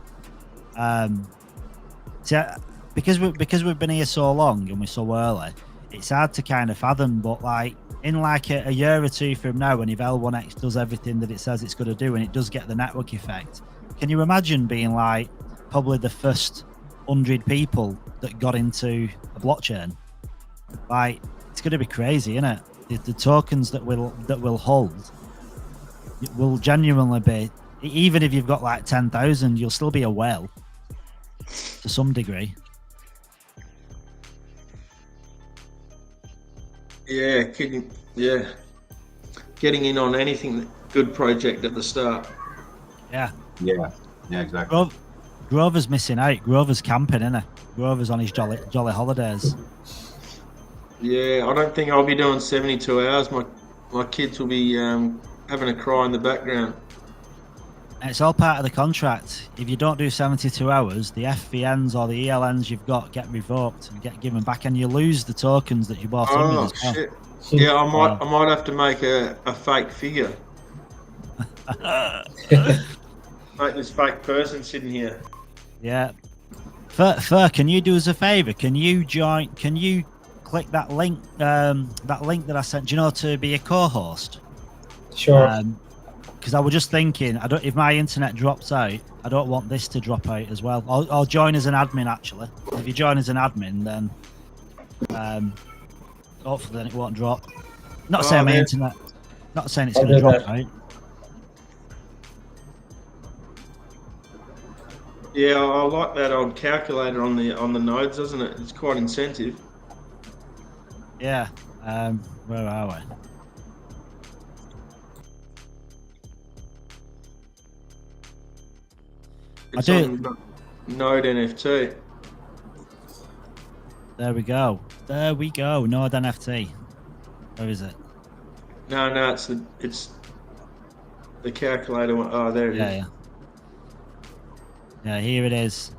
because we've been here so long and we're so early, it's hard to kind of fathom. But like in like a year or two from now, when if L1X does everything that it says it's going to do, and it does get the network effect, can you imagine being like probably the first 100 people that got into a blockchain? Like, it's going to be crazy, isn't it? The tokens that will hold will genuinely be, even if you've got like 10,000, you'll still be a whale to some degree. Yeah, getting in on anything good project at the start. Yeah, Yeah, exactly. Grover's missing out. Grover's camping, isn't he? Grover's on his jolly holidays. Yeah, I don't think I'll be doing 72 hours. My kids will be having a cry in the background. And it's all part of the contract. If you don't do 72 hours, the FVNs or the ELNs you've got get revoked and get given back, and you lose the tokens that you bought in with Oh as well. shit! Yeah, I might have to make a fake figure. Make this fake person sitting here. Yeah. Fur, can you do us a favour? Can you join? Can you click that link? That link that I sent. Do you know, to be a co-host? Sure. Because I was just thinking, if my internet drops out, I don't want this to drop out as well. I'll join as an admin, actually. If you join as an admin, then hopefully then it won't drop. Not saying my internet, not saying it's going to drop out. Yeah, I like that old calculator on the nodes, doesn't it? It's quite incentive. Yeah. Where are we? It's on Node NFT. There we go. There we go. Node NFT. Where is it? No, it's the calculator one. Oh, there it is. Yeah. Yeah, here it is.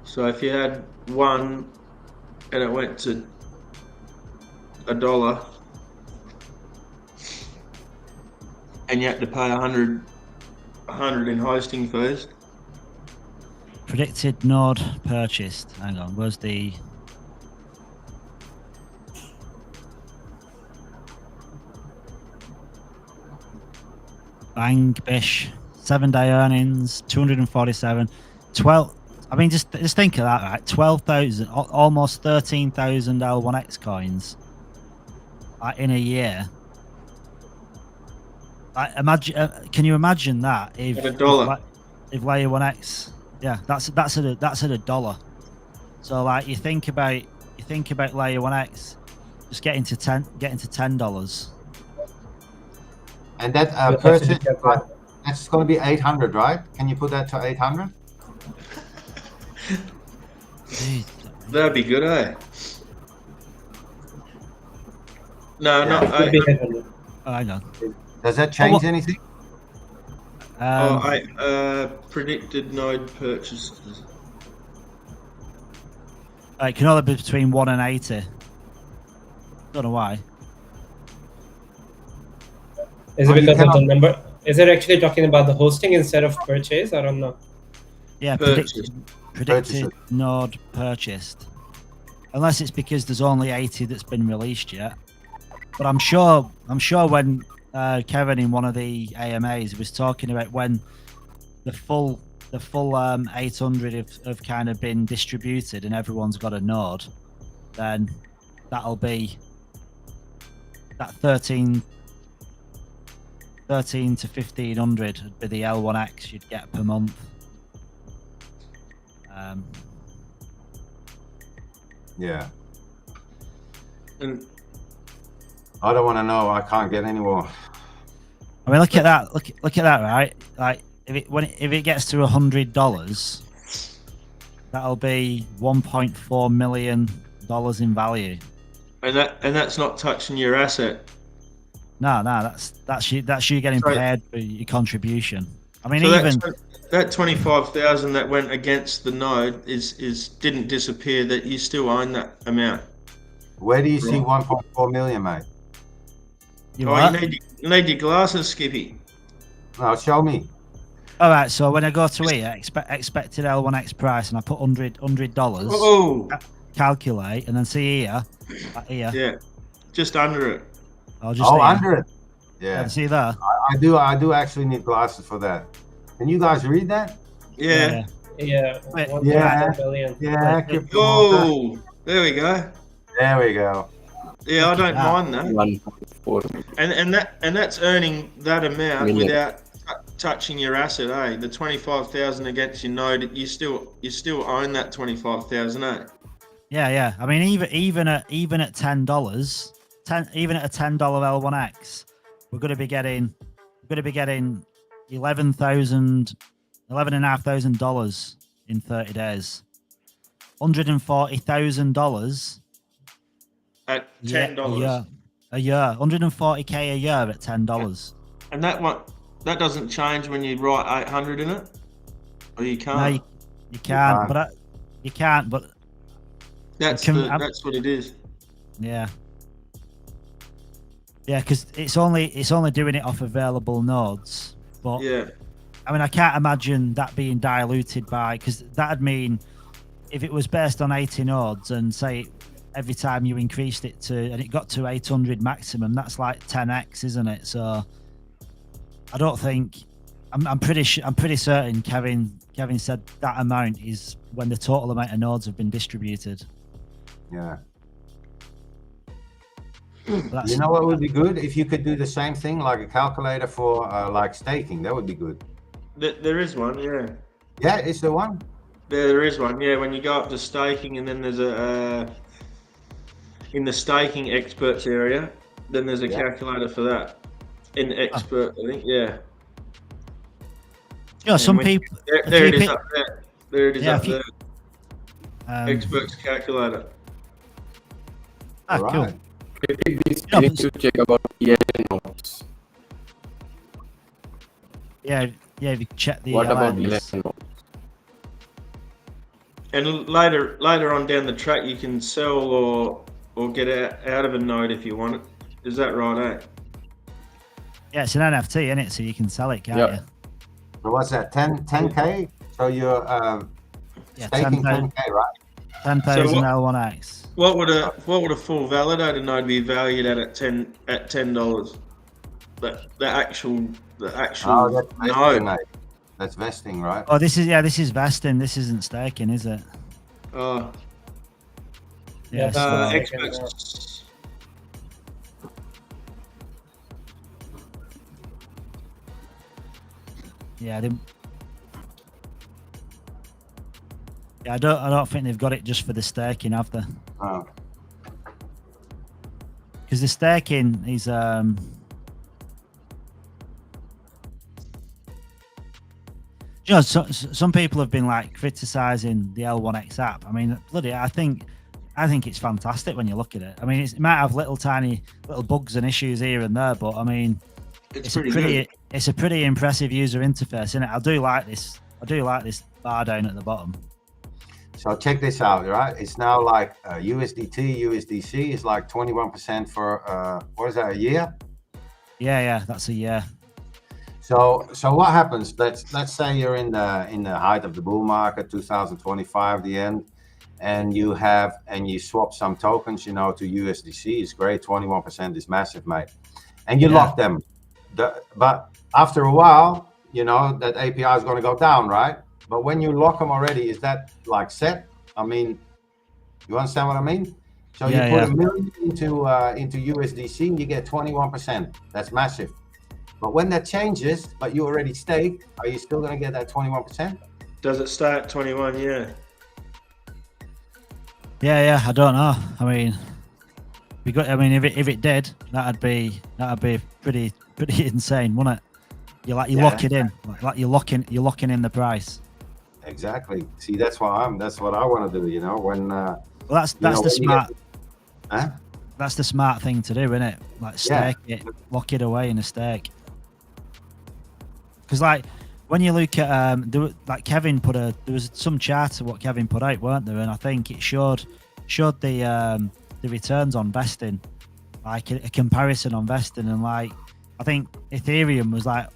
So if you had one and it went to $1 and you had to pay 100 in hosting fees. Predicted node purchased. Hang on, where's the... Bang, bish. 7-day earnings, 247. 12... I mean, just think of that, right? 12,000, almost 13,000 L1X coins in a year. Imagine, can you imagine that if $1? If layer 1X, yeah, that's at $1. So like you think about layer 1X, just getting to $10. And that purchase, that's going to be 800, right? Can you put that to 800? That'd be good, eh? No, Yeah. not 800. Oh, hang on. Does that change anything? Predicted node purchases. It can only be between 1 and 80. Don't know why. Is it because of the number? Is it actually talking about the hosting instead of purchase? I don't know. Yeah, predicted node purchased. Unless it's because there's only 80 that's been released yet. But I'm sure when Kevin in one of the AMAs was talking about when the full 800 have kind of been distributed and everyone's got a node, then that'll be that 13 to 1500 would be the L1X you'd get per month. Yeah. And I don't want to know. I can't get any more. I mean, look at that. Look at that, right? Like if it gets to $100, that'll be $1.4 million in value. and that's not touching your asset. No, that's you getting paid for your contribution. I mean, So even that 25,000 that went against the node didn't disappear. That you still own that amount. Where do you see 1.4 million, mate? you You need your glasses, Skippy. No, show me. all right. So when I go to here, expected L1X price, and I put $100. Oh, Calculate, and then see here. yeah, just under it. I'll just under it. Yeah. See there. I do actually need glasses for that. Can you guys read that? Yeah. Yeah. Wait, 1.4 billion. Yeah. Oh, there we go. There we go. Yeah, I don't mind that. 1.4. And that's earning that amount without touching your asset, eh? The 25,000 against your node, you still own that 25,000, eh? Yeah. I mean, even at $10, even at a $10 L1X, we're going to be getting $11,500 in 30 days. $140,000 at $10. a year. 140K a year at $10. And that doesn't change when you write 800 in it, or you can't. No, you can't. But you can't. But that's what it is. Yeah. Yeah, because it's only doing it off available nodes. But Yeah. I mean, I can't imagine that being diluted by, because that'd mean if it was based on 80 nodes and say every time you increased it and it got to 800 maximum, that's like 10x, isn't it? So I don't think I'm pretty certain Kevin said that amount is when the total amount of nodes have been distributed. Yeah. But You know what would be good? If you could do the same thing, like a calculator for like staking, that would be good. There is one, yeah. Yeah, is there one? There is one, yeah. When you go up to staking, and then there's a in the staking experts area, then there's a calculator for that. In expert, I think, yeah. Yeah, some people. There it is up there. There it is up there. Experts calculator. Cool. Please to check about ELN nodes. Yeah, if you check the. What about LNs. ELN nodes? And later on down the track, you can sell or get out of a node if you want it. Is that right, eh? Yeah, it's an NFT, isn't it? So you can sell it, can't you? So what's that? 10K? So you're staking 10K, right? 10,000 So L1X. What would a full validator node be valued at $10? The actual that's vesting, node. mate. That's vesting, right? Oh, this is vesting. This isn't staking, is it? Oh, Yeah. experts. Yeah, I don't think they've got it just for the staking, have they? Oh. Because the staking is you know, some people have been like criticizing the L1X app. I mean, bloody, I think it's fantastic when you look at it. I mean, it might have little tiny bugs and issues here and there, but I mean, it's a pretty impressive user interface, isn't it? I do like this bar down at the bottom. So check this out, right? It's now like USDT, USDC is like 21% for what is that, a year? Yeah, that's a year. So what happens? Let's say you're in the height of the bull market, 2025, the end, and you swap some tokens, to USDC. It's great. 21% is massive, mate. And you lock them. But after a while, that API is going to go down, right? But when you lock them already, is that like set? I mean, you understand what I mean? So you put $1 million into USDC, and you get 21%. That's massive. But when that changes, but you already staked, are you still going to get that 21%? Does it stay at 21? Yeah. Yeah. I don't know. I mean, if it did, that'd be pretty insane, wouldn't it? You lock it in, like you're locking in the price. Exactly. See, that's what I want to do. When that's the smart. That's the smart thing to do, isn't it? Like stake it, lock it away in a stake. Because like when you look at Kevin there was some chart of what Kevin put out, weren't there? And I think it showed the returns on vesting, like a comparison on vesting, and like I think Ethereum was like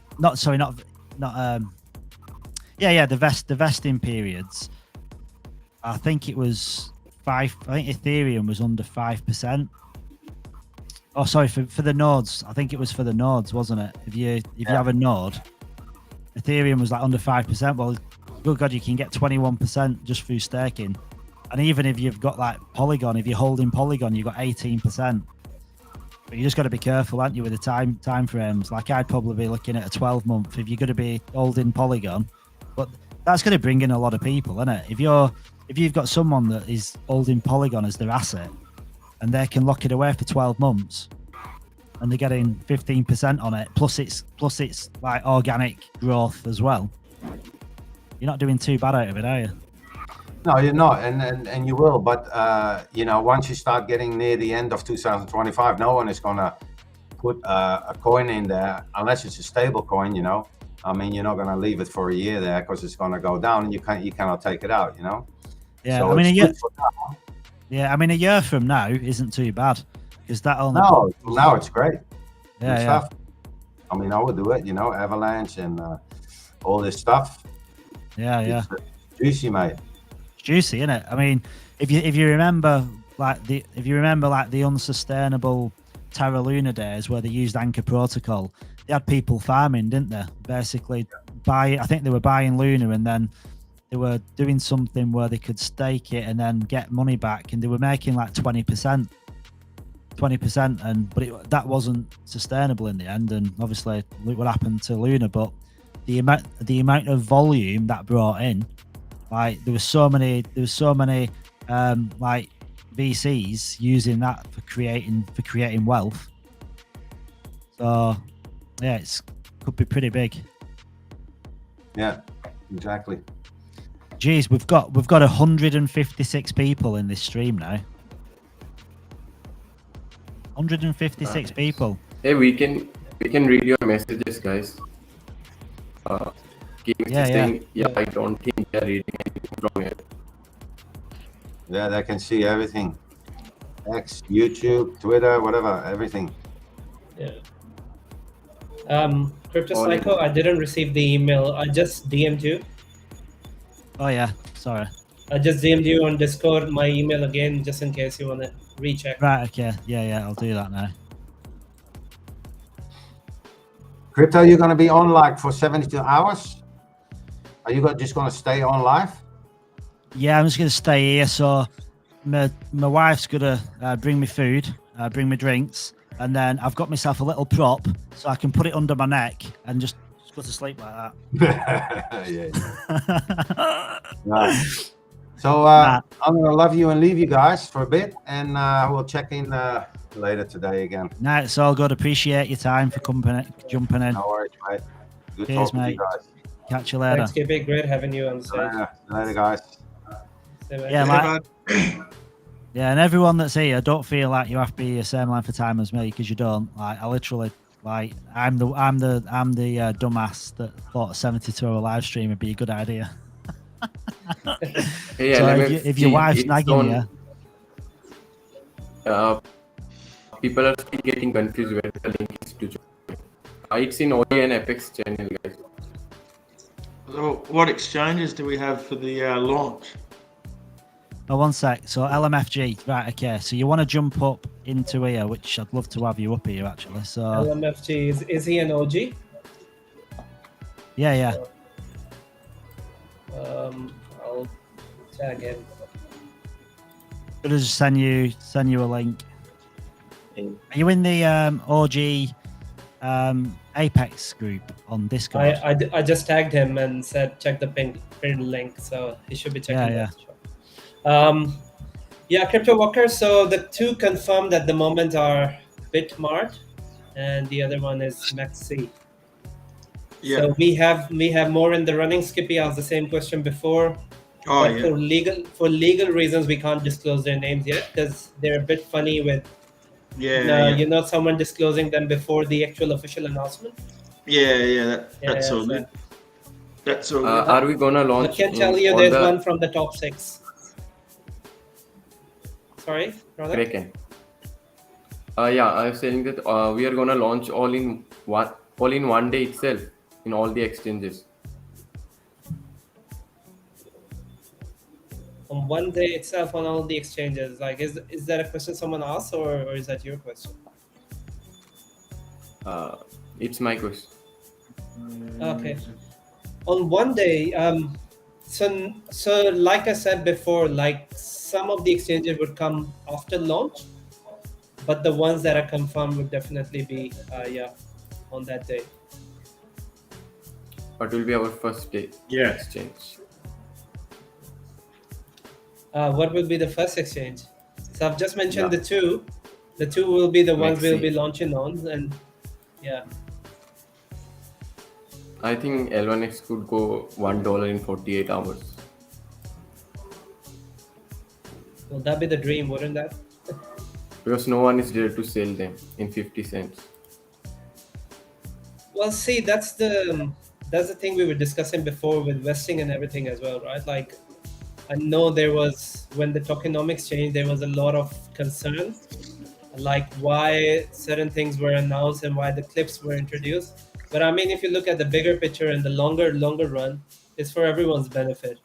the vesting periods. I think it was 5. I think Ethereum was under 5%. Oh, sorry, for the nodes. I think it was for the nodes, wasn't it? If you have a node, Ethereum was like under 5%. Well, good God, you can get 21% just through staking. And even if you've got like Polygon, if you're holding Polygon, you've got 18%. But you just got to be careful, aren't you, with the time frames? Like I'd probably be looking at a 12-month if you're going to be holding Polygon. But that's going to bring in a lot of people, isn't it? If you've got someone that is holding Polygon as their asset, and they can lock it away for 12 months, and they're getting 15% on it. Plus it's like organic growth as well. You're not doing too bad out of it, are you? No, you're not, and you will. But you know, once you start getting near the end of 2025, no one is gonna put a coin in there unless it's a stable coin. You know, I mean, you're not gonna leave it for a year there because it's gonna go down, and you cannot take it out. You know. Yeah, So I mean, it's a year, good for now. yeah, I mean, a year from now isn't too bad because that only. No, now it's great. Yeah, Good yeah. stuff. I mean, I would do it. You know, Avalanche and all this stuff. Yeah, yeah. It's juicy, mate. It's juicy, isn't it? I mean, if you remember the unsustainable Terra Luna days where they used Anchor Protocol, they had people farming, didn't they? Basically, I think they were buying Luna and then they were doing something where they could stake it and then get money back, and they were making like 20%, but that wasn't sustainable in the end. And obviously, look what happened to Luna. But the amount of volume that brought in, like there was so many like VCs using that for creating wealth. So yeah, could be pretty big. Yeah, exactly. Geez, we've got 156 people in this stream now. 156 people. Hey, we can read your messages, guys. Saying, I don't think they're reading anything from here. Yeah, they can see everything. X, YouTube, Twitter, whatever, everything. Yeah. Crypto Psycho, I didn't receive the email. I just DM'd you. Oh yeah, sorry. I just DM'd you on Discord my email again, just in case you want to recheck. Right, okay. Yeah, I'll do that now. Crypto, you're going to be on like for 72 hours? Are you just going to stay on live? Yeah, I'm just going to stay here. So my wife's going to bring me food, bring me drinks, and then I've got myself a little prop so I can put it under my neck and just go to sleep like that. Yeah. Right. So I'm going to love you and leave you guys for a bit, and we'll check in later today again. No, it's all good. Appreciate your time for jumping in. No worries, mate. Good Cheers, talking to mate. you guys. Catch you later. Thanks, KP. Great having you on the stage. Later, guys. Yeah, yeah, and everyone that's here, don't feel like you have to be the same length of time as me, because you don't. Like, I literally, like, I'm the dumbass that thought a 72-hour live stream would be a good idea. Hey, so if your wife's nagging you, people are still getting confused where the link is to join. It's in only an Apex channel, guys. So what exchanges do we have for the launch? Oh, one sec. So LMFG, right? Okay. So you want to jump up into here, which I'd love to have you up here actually. So LMFG is he an OG? Yeah. I'll tag him. I'll just send you a link. Are you in the OG Apex group on Discord? I just tagged him and said check the pinned link, so he should be checking that. Yeah, Crypto Walker. So the two confirmed at the moment are Bitmart, and the other one is Maxi. Yeah. So we have more in the running. Skippy asked the same question before. Oh, but for legal reasons, we can't disclose their names yet because they're a bit funny with someone disclosing them before the actual official announcement. That's all good. That's all good. Are we gonna launch? I can tell you there's one from the top 6. Sorry, brother? Kraken. I was saying that we are gonna launch all in one day itself in all the exchanges. On one day itself on all the exchanges. Like, is that a question someone asked, or is that your question? It's my question. Okay. On one day, so like I said before, like some of the exchanges would come after launch, but the ones that are confirmed would definitely be on that day. What will be our first day exchange? What will be the first exchange? So I've just mentioned the two. The two will be the ones Next we'll be year. launching on, and yeah. I think L1X could go $1 in 48 hours. Will that be the dream, wouldn't that? Because no one is there to sell them in 50 cents. Well, see, that's the thing we were discussing before with vesting and everything as well, right? Like, I know there was, when the tokenomics changed, there was a lot of concern, like why certain things were announced and why the clips were introduced. But I mean, if you look at the bigger picture and the longer run, it's for everyone's benefit.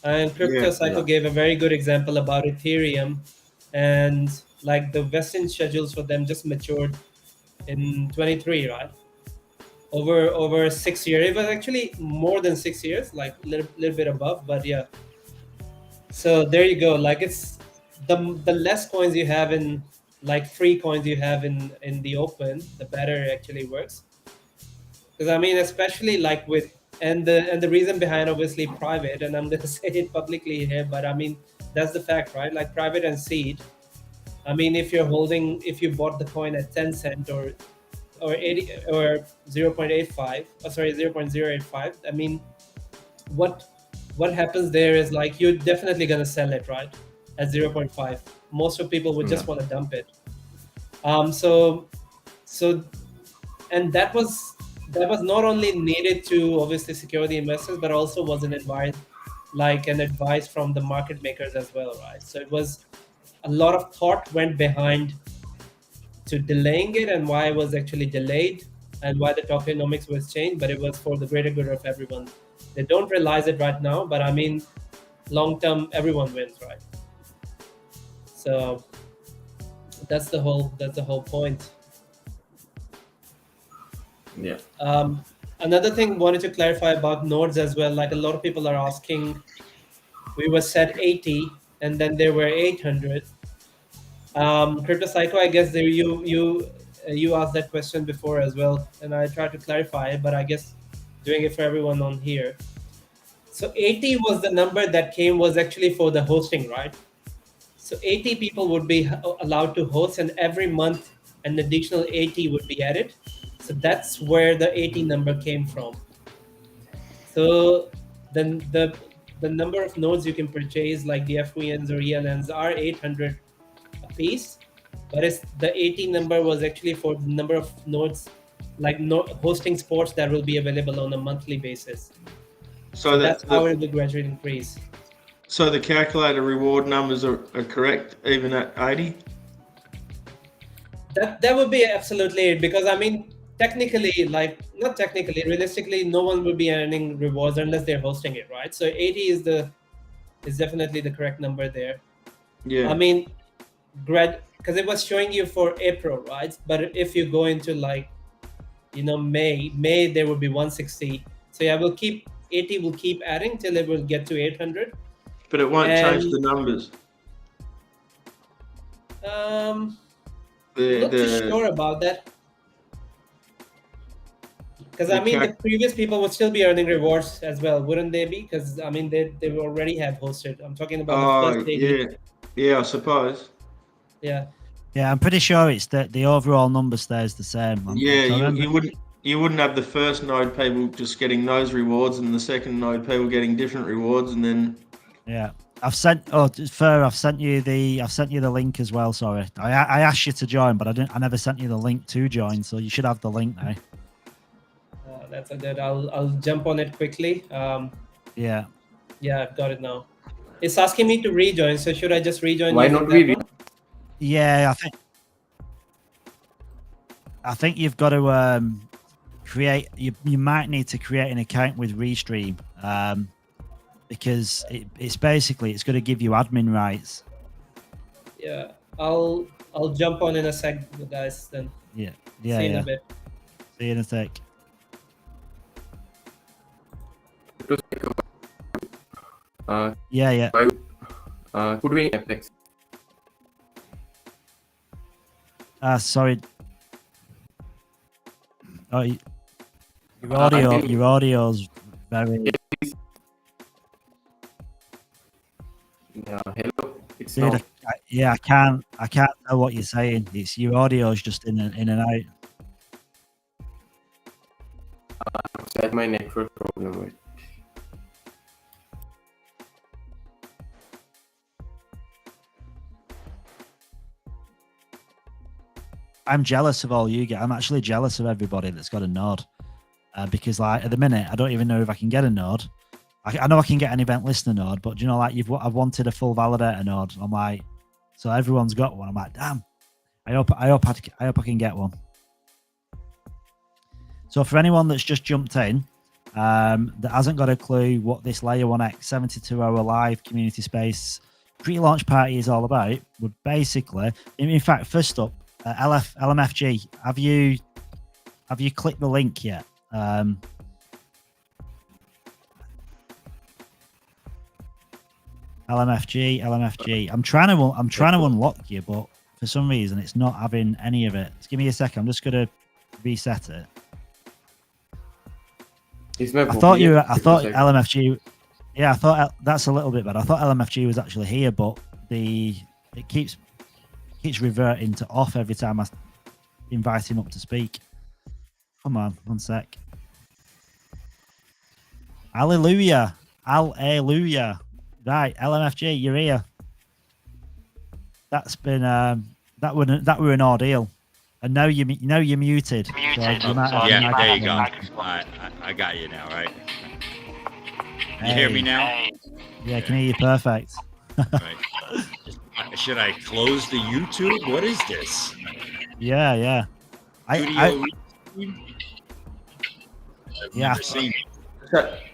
And Crypto Yeah, Cycle yeah. gave a very good example about Ethereum, and like the vesting schedules for them just matured in 23, right? Over 6 years. It was actually more than 6 years, like little bit above, but yeah. So there you go. Like, it's the less coins you have in, like, free coins you have in the open, the better it actually works. Because I mean, especially like with, and the reason behind obviously private, and I'm gonna say it publicly here, but I mean that's the fact, right? Like private and seed. I mean, if you bought the coin at 10 cent or 80 or 0.85, sorry, 0.085. I mean, what happens there is like you're definitely gonna sell it, right, at 0.5. Most of people would just Yeah. want to dump it. So and that was not only needed to obviously secure the investors, but also was an advice from the market makers as well, right? So it was a lot of thought went behind to delaying it and why it was actually delayed and why the tokenomics was changed, but it was for the greater good of everyone. They don't realize it right now, but I mean, long term, everyone wins, right? So that's the whole point. Yeah. Another thing wanted to clarify about nodes as well. Like a lot of people are asking, we were set 80 and then there were 800. Crypto Psycho, I guess there you asked that question before as well, and I tried to clarify it, but I guess doing it for everyone on here. So 80 was the number that was actually for the hosting, right? So 80 people would be allowed to host, and every month an additional 80 would be added. So that's where the 80 number came from. So then the number of nodes you can purchase, like the FVNs or ELNs, are 800 a piece, but it's the 80 number was actually for the number of nodes, like hosting sports that will be available on a monthly basis. So that's how it will gradually increase. So the calculator reward numbers are correct even at 80? That would be absolutely it, because I mean, technically, like not technically, realistically, no one will be earning rewards unless they're hosting it, right? So 80 is definitely the correct number there. Yeah. I mean, because it was showing you for April, right? But if you go into like, May there will be 160. So yeah, 80 will keep adding till it will get to 800. But it won't change the numbers. I'm not too sure about that. Because I mean, the previous people would still be earning rewards as well, wouldn't they be? Because I mean, they already have hosted. I'm talking about the first day. Yeah, I suppose. Yeah. Yeah, I'm pretty sure it's that the overall number stays the same. You wouldn't have the first node people just getting those rewards and the second node people getting different rewards, and then. Yeah, I've sent you the link as well. Sorry, I asked you to join, but I never sent you the link to join, so you should have the link now. That's a good. I'll jump on it quickly. Yeah, I've got it now. It's asking me to rejoin, so should I just rejoin? Why not we? Yeah, I think you've got to create. You might need to create an account with Restream, because it's basically going to give you admin rights. Yeah, I'll jump on in a sec, guys. Then. Yeah. See you in a bit. See you in a sec. Yeah. Could we FX? Sorry. Oh, your audio's very. Hello. It's Dude, Yeah, I can't tell what you're saying. It's your audio's just in and out. That's my network problem. Wait. I'm jealous of all you guys. I'm actually jealous of everybody that's got a node, because like at the minute I don't even know if I can get a node. I know I can get an event listener node, but you know, like I've wanted a full validator node. I'm like, so everyone's got one. I'm like, damn. I hope I can get one. So for anyone that's just jumped in, that hasn't got a clue what this Layer 1X 72-hour live community space pre-launch party is all about, would basically, in fact, first up, LMFG, have you clicked the link yet? LMFG. I'm trying to unlock you, but for some reason it's not having any of it. Just give me a second. I'm just gonna reset it. I thought LMFG. Yeah, I thought that's a little bit better. I thought LMFG was actually here, but it keeps reverting to off every time I invite him up to speak. Come on, one sec. Hallelujah. Right, LMFG, you're here. That's been that were an ordeal, and now you're muted. So there you go. I got you now, right? You hear me now? Yeah, I can hear you perfect. Right. Should I close the YouTube? What is this? Yeah.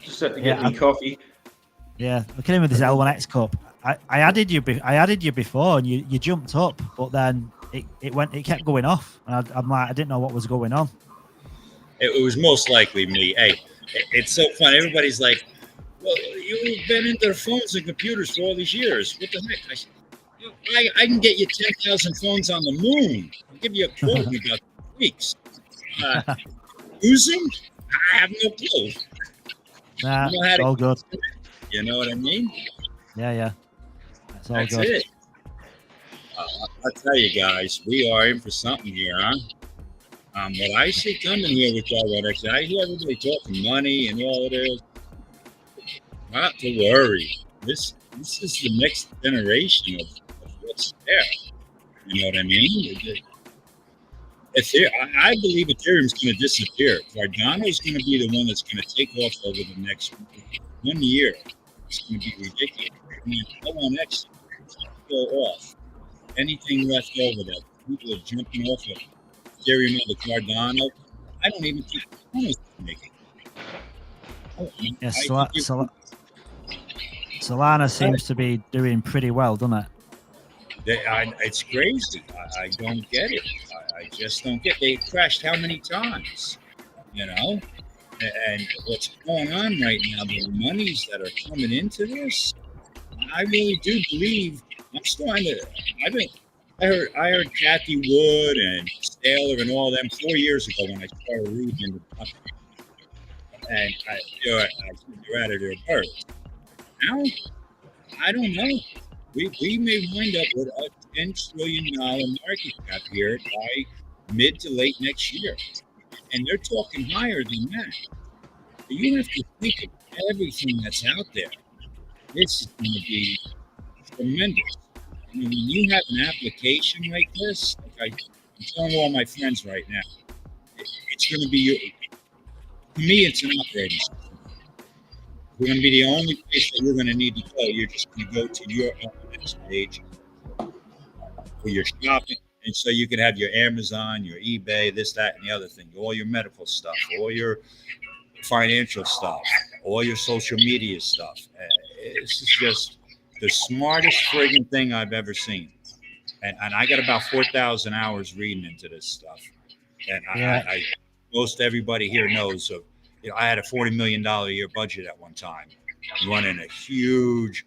Just had to get me coffee. Yeah, look at him with his L1X cup. I added you before, and you jumped up, but then it kept going off, and I'm like, I didn't know what was going on. It was most likely me. Hey, it's so fun. Everybody's like, "Well, you've been into their phones and computers for all these years. What the heck?" I said, I can get you 10,000 phones on the moon. I'll give you a quote in about 2 weeks. Use them? I have no clue. Nah, it's all good. You know what I mean? Yeah. That's all That's good. it. I'll tell you guys, we are in for something here, huh? What I see coming here with y'all, I hear everybody talking money and all it is. Not to worry. This is the next generation of what's there. You know what I mean? I believe Ethereum's going to disappear. Cardano is going to be the one that's going to take off over the next 1 year. It's going to be ridiculous. I mean, L1X go off. Anything left over that people are jumping off of Ethereum or the Cardano, I don't even think Cardano's going to make it. Yeah, Solana seems to be doing pretty well, doesn't it? It's crazy. I don't get it. I just don't get it. They crashed how many times? You know? And what's going on right now, the monies that are coming into this, I really do believe. I heard Kathy Wood and Saylor and all them 4 years ago when I started reading the company, and they're out of their birth. Now, I don't know. We may wind up with a $10 trillion market cap here by mid to late next year, and they're talking higher than that. But you have to think of everything that's out there. This is going to be tremendous. I mean, when you have an application like this, like I'm telling all my friends right now, it's going to be for me, it's an operating system. We're going to be the only place that you're going to need to go. You're just going to go to your next page for your shopping. And so you can have your Amazon, your eBay, this, that, and the other thing, all your medical stuff, all your financial stuff, all your social media stuff. This is just the smartest friggin' thing I've ever seen. And I got about 4,000 hours reading into this stuff. And I most everybody here knows of, I had a $40 million a year budget at one time, running a huge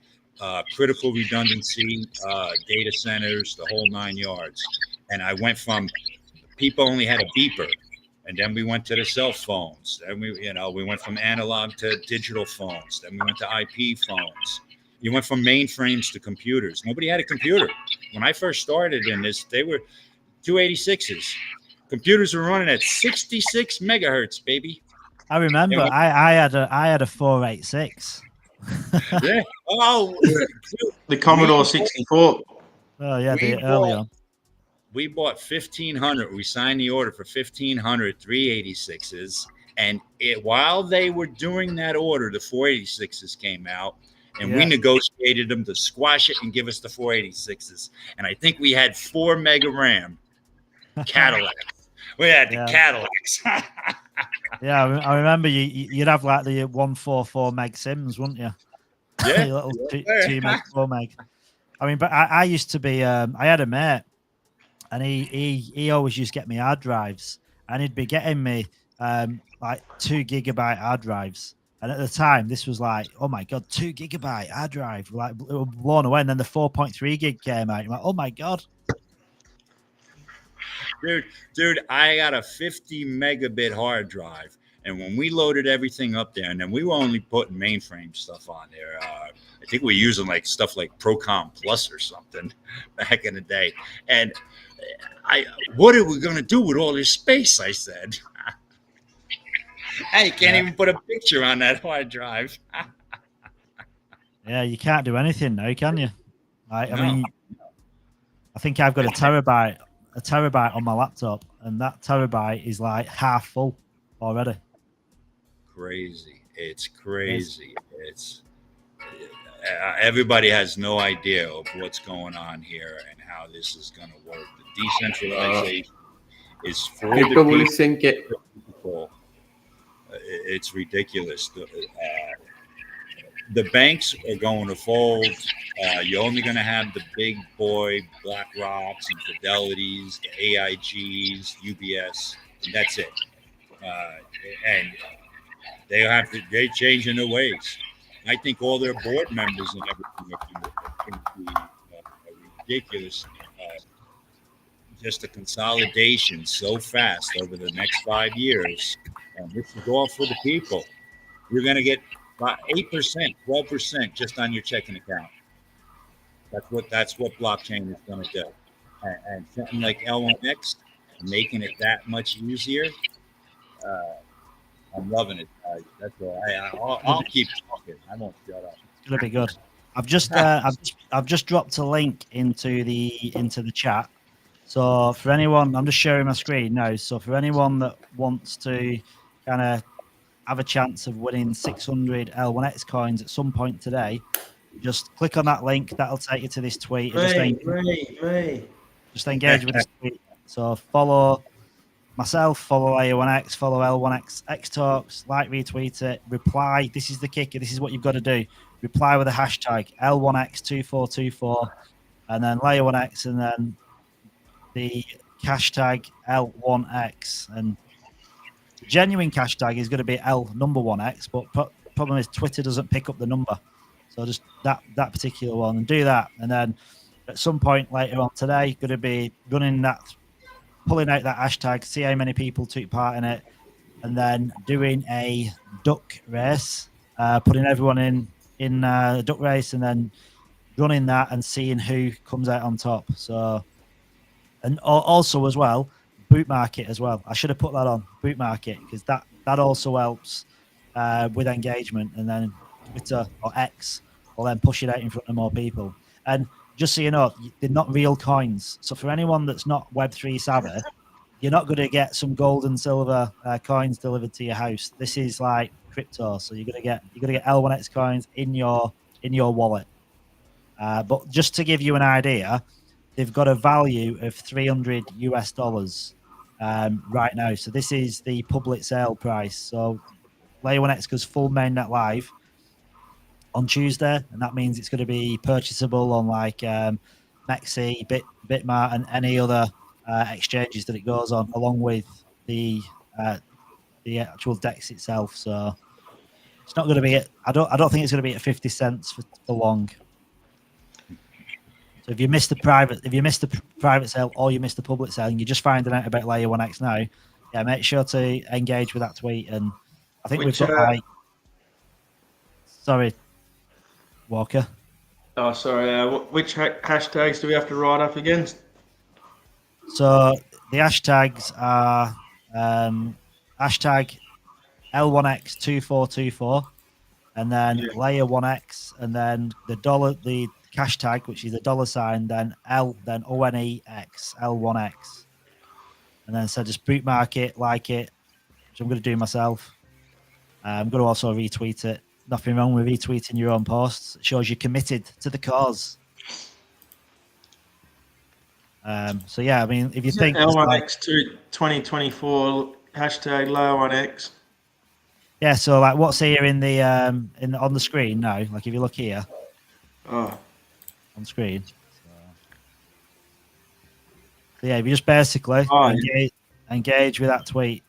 critical redundancy, data centers, the whole 9 yards. And I went from people only had a beeper, and then we went to the cell phones. Then we went from analog to digital phones. Then we went to IP phones. You went from mainframes to computers. Nobody had a computer. when I first started in this, they were 286s. Computers were running at 66 megahertz, baby. I remember And I had a 486. yeah. Oh, The Commodore 64. Oh yeah, We the early on. we bought 1,500. We signed the order for 1,500 386s. And while they were doing that order, the 486s came out, and we Yeah. negotiated them to squash it and give us the 486s. And I think we had 4 mega RAM Cadillacs. We had the Yeah. Cadillacs. Yeah, I remember you'd have like the 144 meg sims, wouldn't you? Yeah. Your little 2 meg, 4 meg. I mean, but I used to be. I had a mate, and he always used to get me hard drives, and he'd be getting me like 2 gigabyte hard drives. And at the time, this was like, oh my god, 2 gigabyte hard drive, like it was blown away. And then the 4.3 gig came out. You're like, oh my god, Dude, I got a 50 megabit hard drive. And when we loaded everything up there, and then we were only putting mainframe stuff on there. I think we were using like stuff like Procom Plus or something back in the day. And what are we going to do with all this space? I said, hey, you can't even put a picture on that hard drive. yeah, you can't do anything now, can you? Like, No. I mean, I think I've got a terabyte on my laptop, and that terabyte is like half full already. Crazy. It's crazy. It's everybody has no idea of what's going on here and how this is going to work. The decentralization is for the Crypto bullies saying people. It's ridiculous. The banks are going to fold. You're only going to have the big boy Black Rocks and Fidelities, the AIGs, UBS, and that's it. And they're changing their ways. I think all their board members and everything are going to be ridiculous. Just a consolidation so fast over the next 5 years. And this is all for the people. You're going to get about 8%, 12% just on your checking account. That's what blockchain is going to do. And something like L1X, making it that much easier. I'm loving it. That's all. I'll keep talking. I won't shut up. It's gonna be good. I've just dropped a link into the chat. So for anyone, I'm just sharing my screen now. So for anyone that wants to kind of have a chance of winning 600 L1X coins at some point today, just click on that link. That'll take you to this tweet. Just engage with this tweet. So follow myself, follow A1X, follow L1X X Talks, like, retweet it, reply. This is the kicker. This is what you've got to do. Reply with a hashtag L1X2424, and then Layer1X, and then the hashtag L1X. And genuine hashtag is going to be L1X, but problem is Twitter doesn't pick up the number. So just that particular one, and do that. And then at some point later on today, going to be pulling out that hashtag, see how many people took part in it, and then doing a duck race, putting everyone in a duck race, and then running that and seeing who comes out on top. So, and also as well, boot market as well. I should have put that on boot market, because that also helps with engagement, and then Twitter or X will then push it out in front of more people. And just so you know, they're not real coins. So for anyone that's not Web3 savvy, you're not going to get some gold and silver coins delivered to your house. This is like crypto, so you're going to get L1X coins in your wallet. But just to give you an idea, they've got a value of $300 US right now. So this is the public sale price. So Layer1X goes full mainnet live on Tuesday, and that means it's going to be purchasable on like Mexi, Bitmart, and any other exchanges that it goes on, along with the actual DEX itself. So it's not going to be I don't think it's going to be at 50 cents for long. So if you missed the private sale, or you missed the public sale, and you're just finding out about Layer1X now, yeah, make sure to engage with that tweet. And I think we've got like, sorry, Walker. Oh, sorry. Which hashtags do we have to write up against? So the hashtags are hashtag L1X2424, and then Yeah. layer 1X, and then the cash tag, which is the $sign, then L, then ONEX, L1X. And then so just bookmark it, like it, which I'm going to do myself. I'm going to also retweet it. Nothing wrong with retweeting your own posts. It shows you're committed to the cause. So yeah, I mean, if you think L1X 2024 hashtag low 1X. yeah, so like what's here in the on the screen now, like if you look here Oh, on screen. So yeah, if you just basically Oh, engage with that tweet,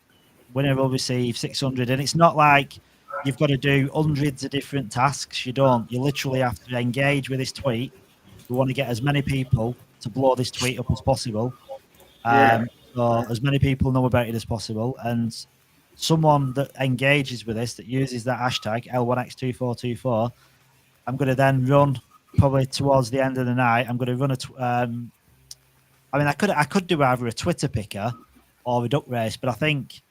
winner will receive 600. And it's not like you've got to do hundreds of different tasks. You don't. You literally have to engage with this tweet. We want to get as many people to blow this tweet up as possible. yeah. So as many people know about it as possible. And someone that engages with this, that uses that hashtag L1X2424, I'm going to then run probably towards the end of the night. I'm going to run I mean, I could do either a Twitter picker or a duck race, but I think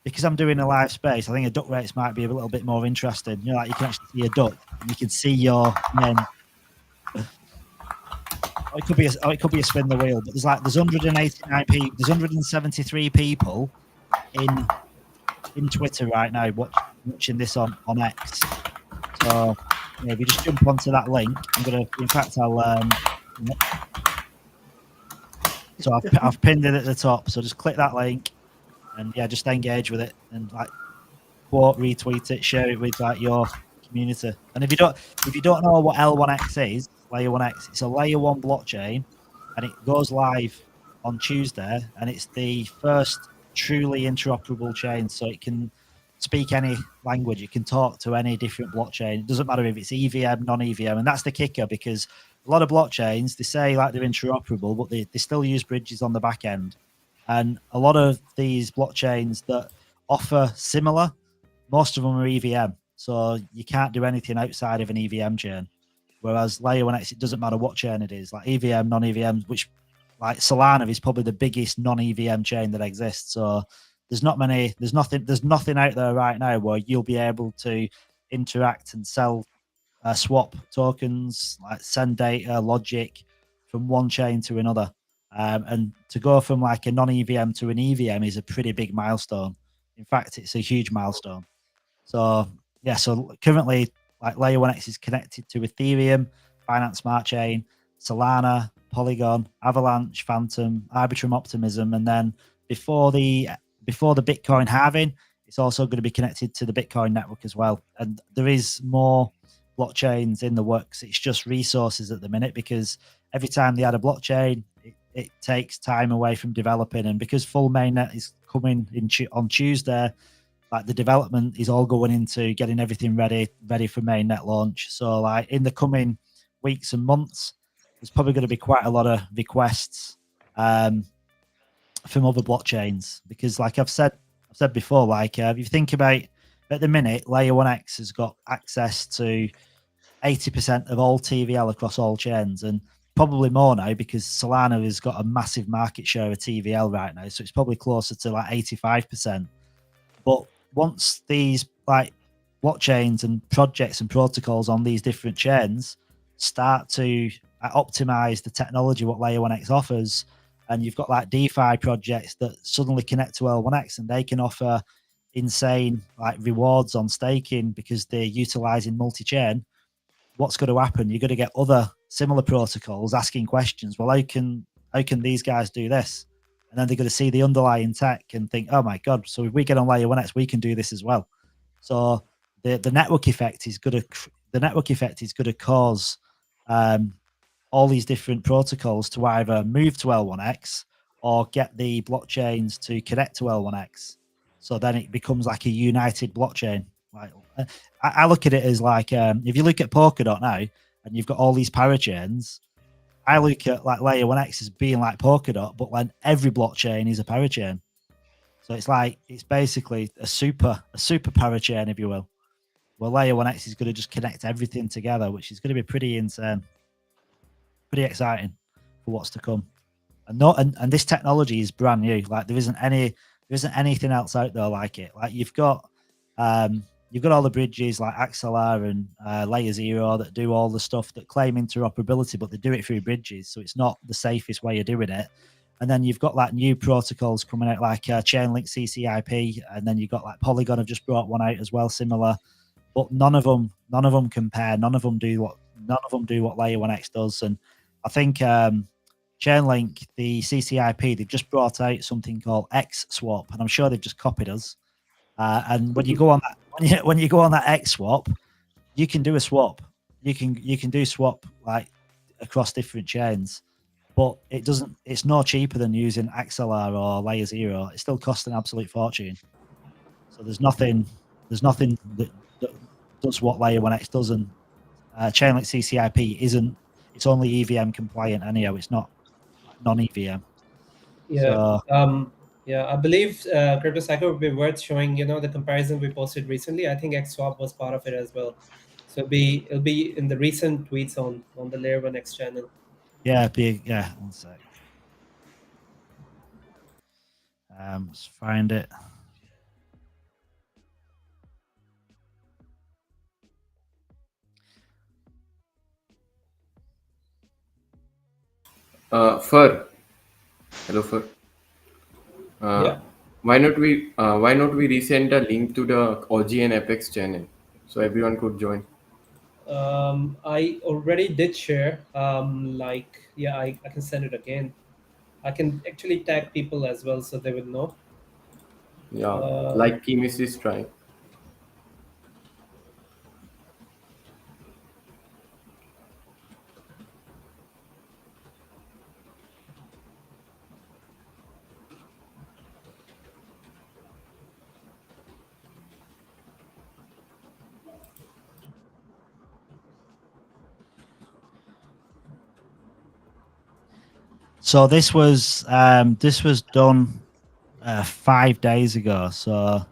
because I'm doing a live space, I think a duck race might be a little bit more interesting. You know, like you can actually see a duck and you can see your name. Or it could be a spin the wheel, but there's 189 people, there's 173 people in Twitter right now watching this on X. So yeah, if you just jump onto that link, so I've pinned it at the top. So just click that link, and yeah, just engage with it and like quote, retweet it, share it with like your community. And if you don't know what L1X is, layer 1X, it's a layer 1 blockchain, and it goes live on Tuesday, and it's the first truly interoperable chain, so it can speak any language. It can talk to any different blockchain. It doesn't matter if it's EVM, non-EVM, and that's the kicker, because a lot of blockchains, they say like they're interoperable, but they still use bridges on the back end. And a lot of these blockchains that offer similar, most of them are EVM. So you can't do anything outside of an EVM chain. Whereas layer 1X, it doesn't matter what chain it is, like EVM, non-EVM, which like Solana is probably the biggest non-EVM chain that exists. So there's nothing out there right now where you'll be able to interact and sell swap tokens, like send data, logic from one chain to another. And to go from like a non-EVM to an EVM is a pretty big milestone. In fact, it's a huge milestone. So yeah, so currently like layer 1X is connected to Ethereum, Binance Smart Chain, Solana, Polygon, Avalanche, Fantom, Arbitrum, Optimism, and then before the Bitcoin halving, it's also going to be connected to the Bitcoin network as well. And there is more blockchains in the works. It's just resources at the minute, because every time they add a blockchain, it takes time away from developing. And because full mainnet is coming on Tuesday, like the development is all going into getting everything ready for mainnet launch. So like in the coming weeks and months, there's probably going to be quite a lot of requests from other blockchains, because like I've said before, like if you think about at the minute, layer 1X has got access to 80% of all TVL across all chains, and probably more now because Solana has got a massive market share of TVL right now. So it's probably closer to like 85%. But once these like blockchains and projects and protocols on these different chains start to optimize the technology what layer 1X offers, and you've got like DeFi projects that suddenly connect to L1X and they can offer insane like rewards on staking because they're utilizing multi-chain, what's going to happen? You're going to get other similar protocols asking questions. Well, how can these guys do this? And then they're going to see the underlying tech and think, oh my god! So if we get on layer 1X, we can do this as well. So the network effect is going to cause all these different protocols to either move to L1X or get the blockchains to connect to L1X. So then it becomes like a united blockchain. Like I look at it as like if you look at Polkadot now and you've got all these parachains, I look at like layer 1X as being like Polkadot, but when every blockchain is a parachain. So it's basically a super parachain, if you will. Well, layer 1X is going to just connect everything together, which is going to be pretty insane. pretty exciting for what's to come. And this technology is brand new. Like there isn't anything else out there like it. Like you've got all the bridges like Axelar and Layer Zero that do all the stuff that claim interoperability, but they do it through bridges, so it's not the safest way of doing it. And then you've got like new protocols coming out like Chainlink CCIP, and then you've got like Polygon have just brought one out as well, similar. But none of them compare. None of them do what Layer 1X does. And I think Chainlink, the CCIP, they've just brought out something called X Swap, and I'm sure they've just copied us. And when you go on that, when you go on that X Swap, you can do a swap. You can do swap like across different chains, but it doesn't. It's no cheaper than using Axelar or Layer Zero. It still costs an absolute fortune. So there's nothing that does what Layer 1X does, and Chainlink CCIP isn't. It's only EVM compliant anyhow. It's not non-EVM. Yeah. Yeah, I believe Crypto Cycle would be worth showing. The comparison we posted recently. I think XSwap was part of it as well. So it'll be in the recent tweets on the Layer 1X channel. Yeah, one sec. Let's find it. Fur. Hello, Fur. Yeah. Why not we resend a link to the OG and Apex channel so everyone could join? I already did share. I can send it again. I can actually tag people as well so they will know. Yeah, like Kimis is trying. So this was done 5 days ago. So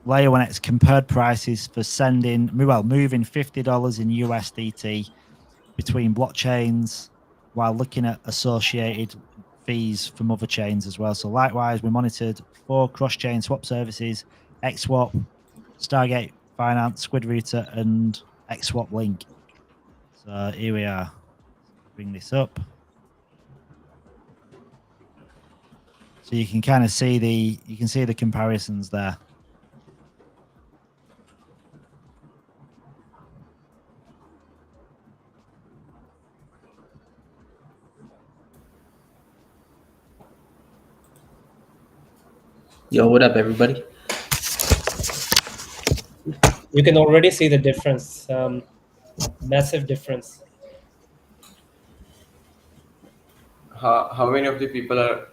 Layer 1X compared prices for moving $50 in USDT between blockchains while looking at associated fees from other chains as well. So likewise, we monitored 4 cross-chain swap services: XSwap, Stargate Finance, Squid Router, and XSwap Link. So here we are. Bring this up. So you can kind of see the comparisons there. Yo, what up, everybody? You can already see the difference, massive difference. How many of the people are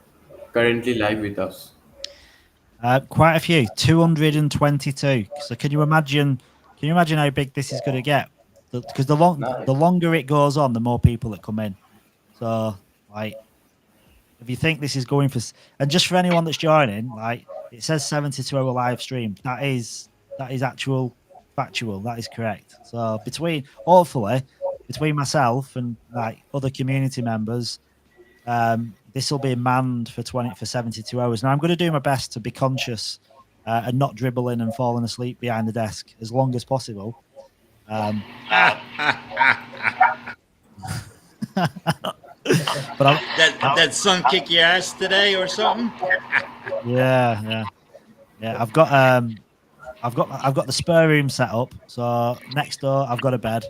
currently live with us? Quite a few, 222. So can you imagine how big this is going to get? Because the longer it goes on, the more people that come in. So like, if you think this is going for, and just for anyone that's joining, like it says 72-hour live stream. That is factual. That is correct. So hopefully between myself and like other community members, this will be manned for 72 hours. Now I'm going to do my best to be conscious and not dribbling and falling asleep behind the desk as long as possible. But that sun kick your ass today or something? Yeah. I've got the spare room set up. So next door I've got a bed,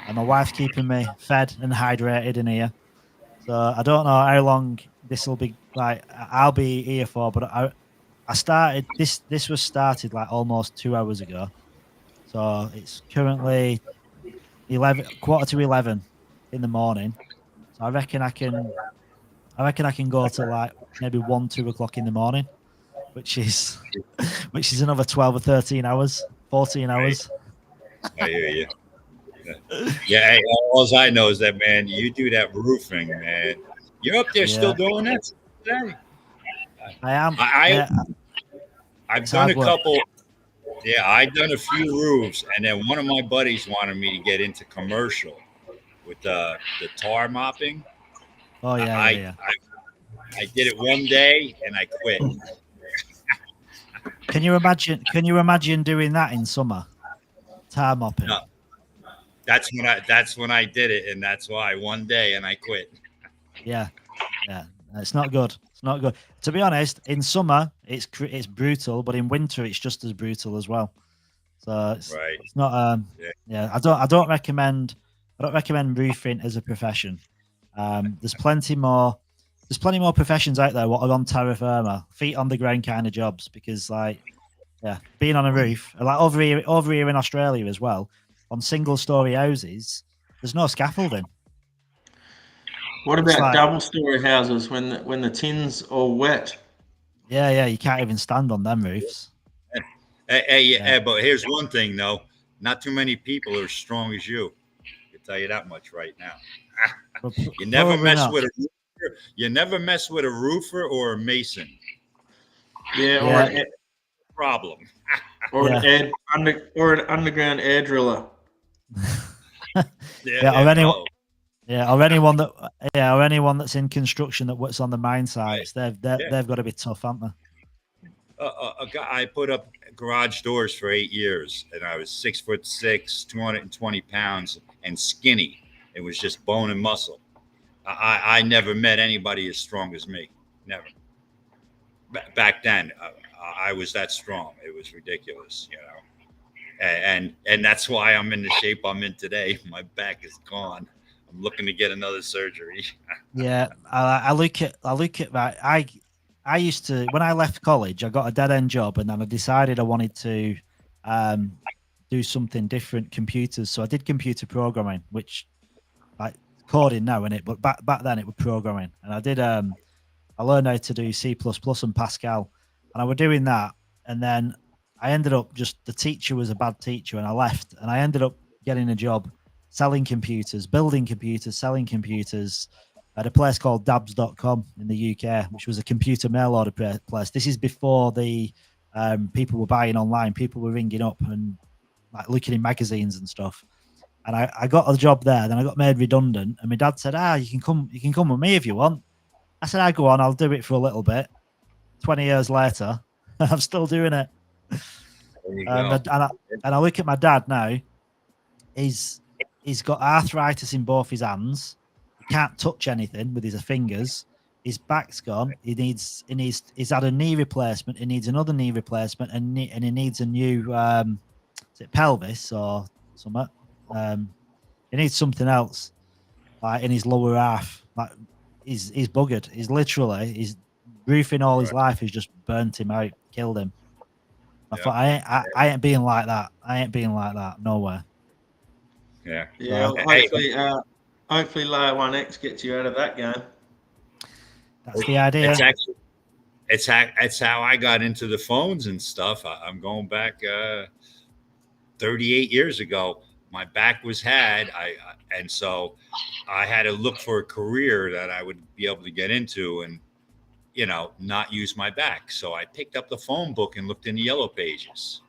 and my wife's keeping me fed and hydrated in here. So I don't know how long this will be. Like I'll be here for, but I started this. This was started like almost 2 hours ago. So it's currently 11:15 in the morning. So I reckon I can go to like maybe 1-2 o'clock in the morning, which is another 12 or 13 hours, 14 hours. I hear you. Yeah, hey, all I know is that, man, you do that roofing, man. You're up there still doing that today? I am. I've done a couple. Yeah, I'd done a few roofs, and then one of my buddies wanted me to get into commercial with the tar mopping. Oh yeah, yeah. I did it one day and I quit. Can you imagine? Can you imagine doing that in summer? Tar mopping. No, that's when I did it, and that's why one day and I quit. Yeah, yeah. It's not good. It's not good. To be honest, in summer it's brutal, but in winter it's just as brutal as well. So it's not. Yeah. I don't recommend roofing as a profession. There's plenty more professions out there what are on terra firma, feet on the ground kind of jobs, because being on a roof, like over here in Australia as well, on single story houses, there's no scaffolding. What about double-story houses when the tin's all wet? Yeah, you can't even stand on them roofs. Hey, but here's one thing though: not too many people are as strong as you. I can tell you that much right now. You never mess with a roofer. You never mess with a roofer or a mason. Yeah, or an problem. Or an underground air driller. Or anyone that's in construction that works on the mine sites. They've got to be tough, haven't they? I put up garage doors for 8 years, and I was 6'6", 220 pounds, and skinny. It was just bone and muscle. I never met anybody as strong as me. Never. Back then, I was that strong. It was ridiculous, you know. And that's why I'm in the shape I'm in today. My back is gone. I'm looking to get another surgery. Yeah, I look at that. I used to, when I left college, I got a dead end job, and then I decided I wanted to do something different, computers. So I did computer programming, which like coding now, innit? But back then it was programming, and I did. I learned how to do C++ and Pascal, and I was doing that, and then I ended up the teacher was a bad teacher, and I left, and I ended up getting a job selling computers, building computers, selling computers at a place called dabs.com in the UK, which was a computer mail order place. This is before the people were buying online. People were ringing up and like looking in magazines and stuff. And I got a job there. Then I got made redundant. And my dad said, you can come with me if you want. I said, go on, I'll do it for a little bit. 20 years later, I'm still doing it. And I look at my dad now. He's got arthritis in both his hands. He can't touch anything with his fingers. His back's gone. He's had a knee replacement. He needs another knee replacement, and he needs a new is it pelvis or something? He needs something else, like in his lower half. Like he's buggered. He's roofing all his life has just burnt him out, killed him. I thought I ain't being like that. I ain't being like that. Nowhere. Yeah. Well, hopefully Layer 1X gets you out of that game. That's the idea. It's how I got into the phones and stuff. I'm going back 38 years ago. My back was and so I had to look for a career that I would be able to get into and, not use my back. So I picked up the phone book and looked in the yellow pages,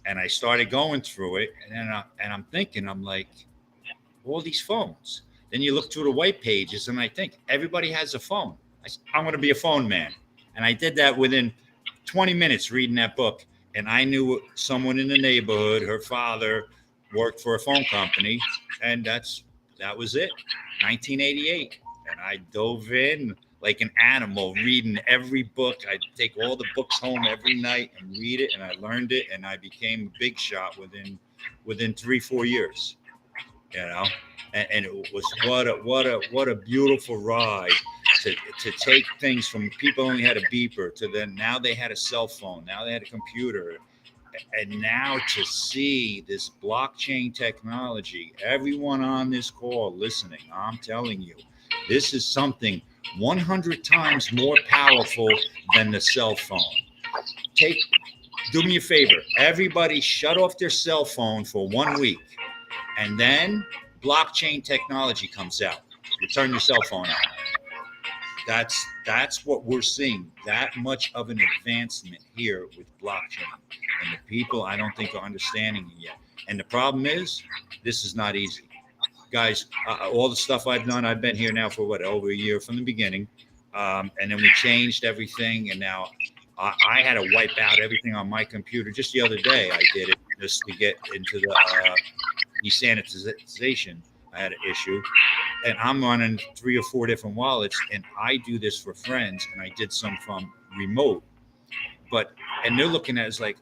and I started going through it. And I'm thinking, I'm like, all these phones. Then you look through the white pages, and I think everybody has a phone. I'm going to be a phone man. And I did that within 20 minutes reading that book. And I knew someone in the neighborhood, her father worked for a phone company. And that was it, 1988. And I dove in like an animal, reading every book. I'd take all the books home every night and read it. And I learned it. And I became a big shot within 3-4 years, And it was what a beautiful ride to take things from people only had a beeper to then now they had a cell phone, now they had a computer, and now to see this blockchain technology. Everyone on this call listening, I'm telling you, this is something 100 times more powerful than the cell phone. Do me a favor, everybody shut off their cell phone for 1 week, and then blockchain technology comes out. You turn your cell phone on. That's what we're seeing. That much of an advancement here with blockchain, and the people I don't think are understanding it yet. And the problem is, this is not easy, guys. All the stuff I've done, I've been here now for over a year from the beginning, and then we changed everything, and now I had to wipe out everything on my computer. Just the other day, I did it just to get into the desanitization. I had an issue, and I'm running 3 or 4 different wallets, and I do this for friends, and I did some from remote, and they're looking at it as like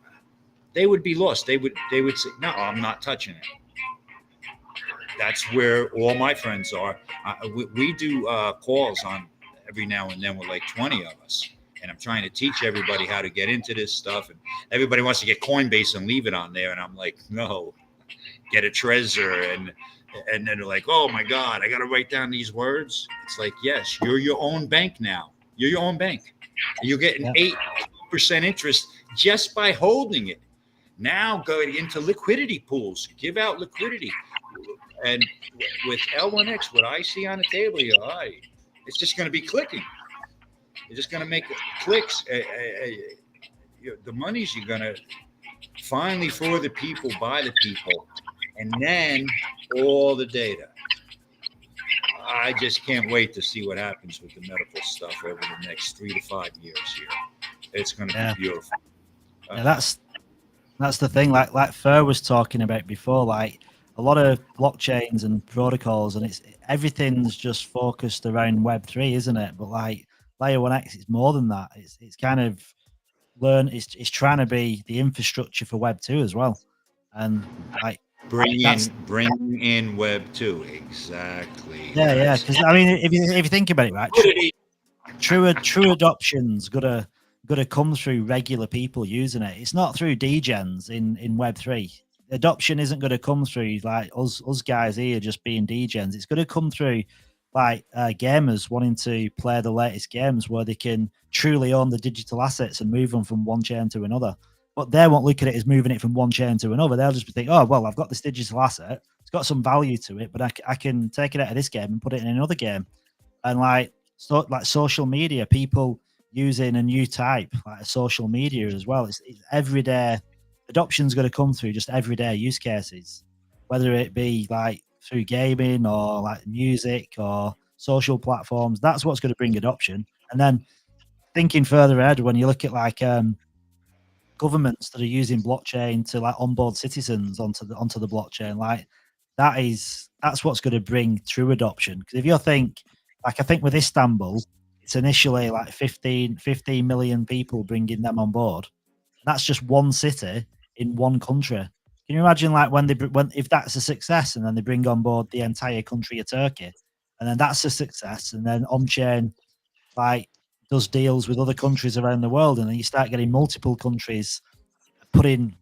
they would be lost. They would say, no, I'm not touching it. That's where all my friends are. We do calls on every now and then with like 20 of us, and I'm trying to teach everybody how to get into this stuff, and everybody wants to get Coinbase and leave it on there, and I'm like, no, get a Trezor, and then they're like, oh my God, I got to write down these words. It's like, yes, you're your own bank now. You're your own bank. You're getting 8% interest just by holding it. Now go into liquidity pools, give out liquidity. And with L1X, what I see on the table here, it's just going to be clicking. You're just going to make clicks. The money's you're going to finally for the people, by the people, and then all the data. I just can't wait to see what happens with the medical stuff over the next 3 to 5 years here. It's going to be beautiful. That's the thing. Like Fer was talking about before, like a lot of blockchains and protocols, and everything's just focused around Web3, isn't it? But like Layer 1X, it's more than that. It's kind of it's trying to be the infrastructure for Web2 as well, and like bring in Web 2, exactly. Yeah. Because I mean, if you think about it, right, true adoption's gotta come through regular people using it. It's not through degens in Web 3. Adoption isn't going to come through like us guys here just being degens. It's going to come through like gamers wanting to play the latest games where they can truly own the digital assets and move them from one chain to another. But they won't look at it as moving it from one chain to another. They'll just think, oh, well, I've got this digital asset. It's got some value to it, but I can take it out of this game and put it in another game. And like social media, people using a new type, like social media as well. It's everyday. Adoption's going to come through just everyday use cases, whether it be like through gaming or like music or social platforms. That's what's going to bring adoption. And then thinking further ahead, when you look at like governments that are using blockchain to like onboard citizens onto the blockchain, like that's what's going to bring true adoption. Because if you think, like I think with Istanbul, it's initially like 15 million people bringing them on board. That's just one city in one country. Can you imagine like if that's a success and then they bring on board the entire country of Turkey, and then that's a success, and then on-chain like does deals with other countries around the world, and then you start getting multiple countries putting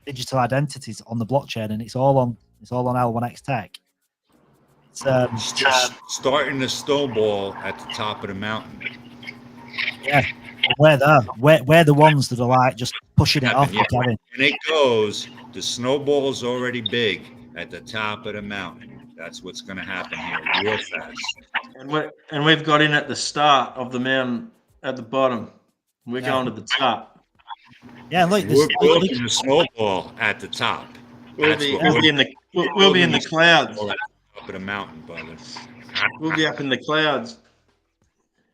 digital identities on the blockchain, and it's all on L1X tech. It's just starting to snowball at the top of the mountain. Yeah. We're the ones that are like just pushing it off. Yeah. When it goes, the snowball's already big at the top of the mountain. That's what's going to happen here real fast. And we've got in at the start of the mountain at the bottom. We're going to the top. Yeah, look, we're building the snowball at the top. We'll be in the clouds. At the top of the mountain, brother. We'll be up in the clouds.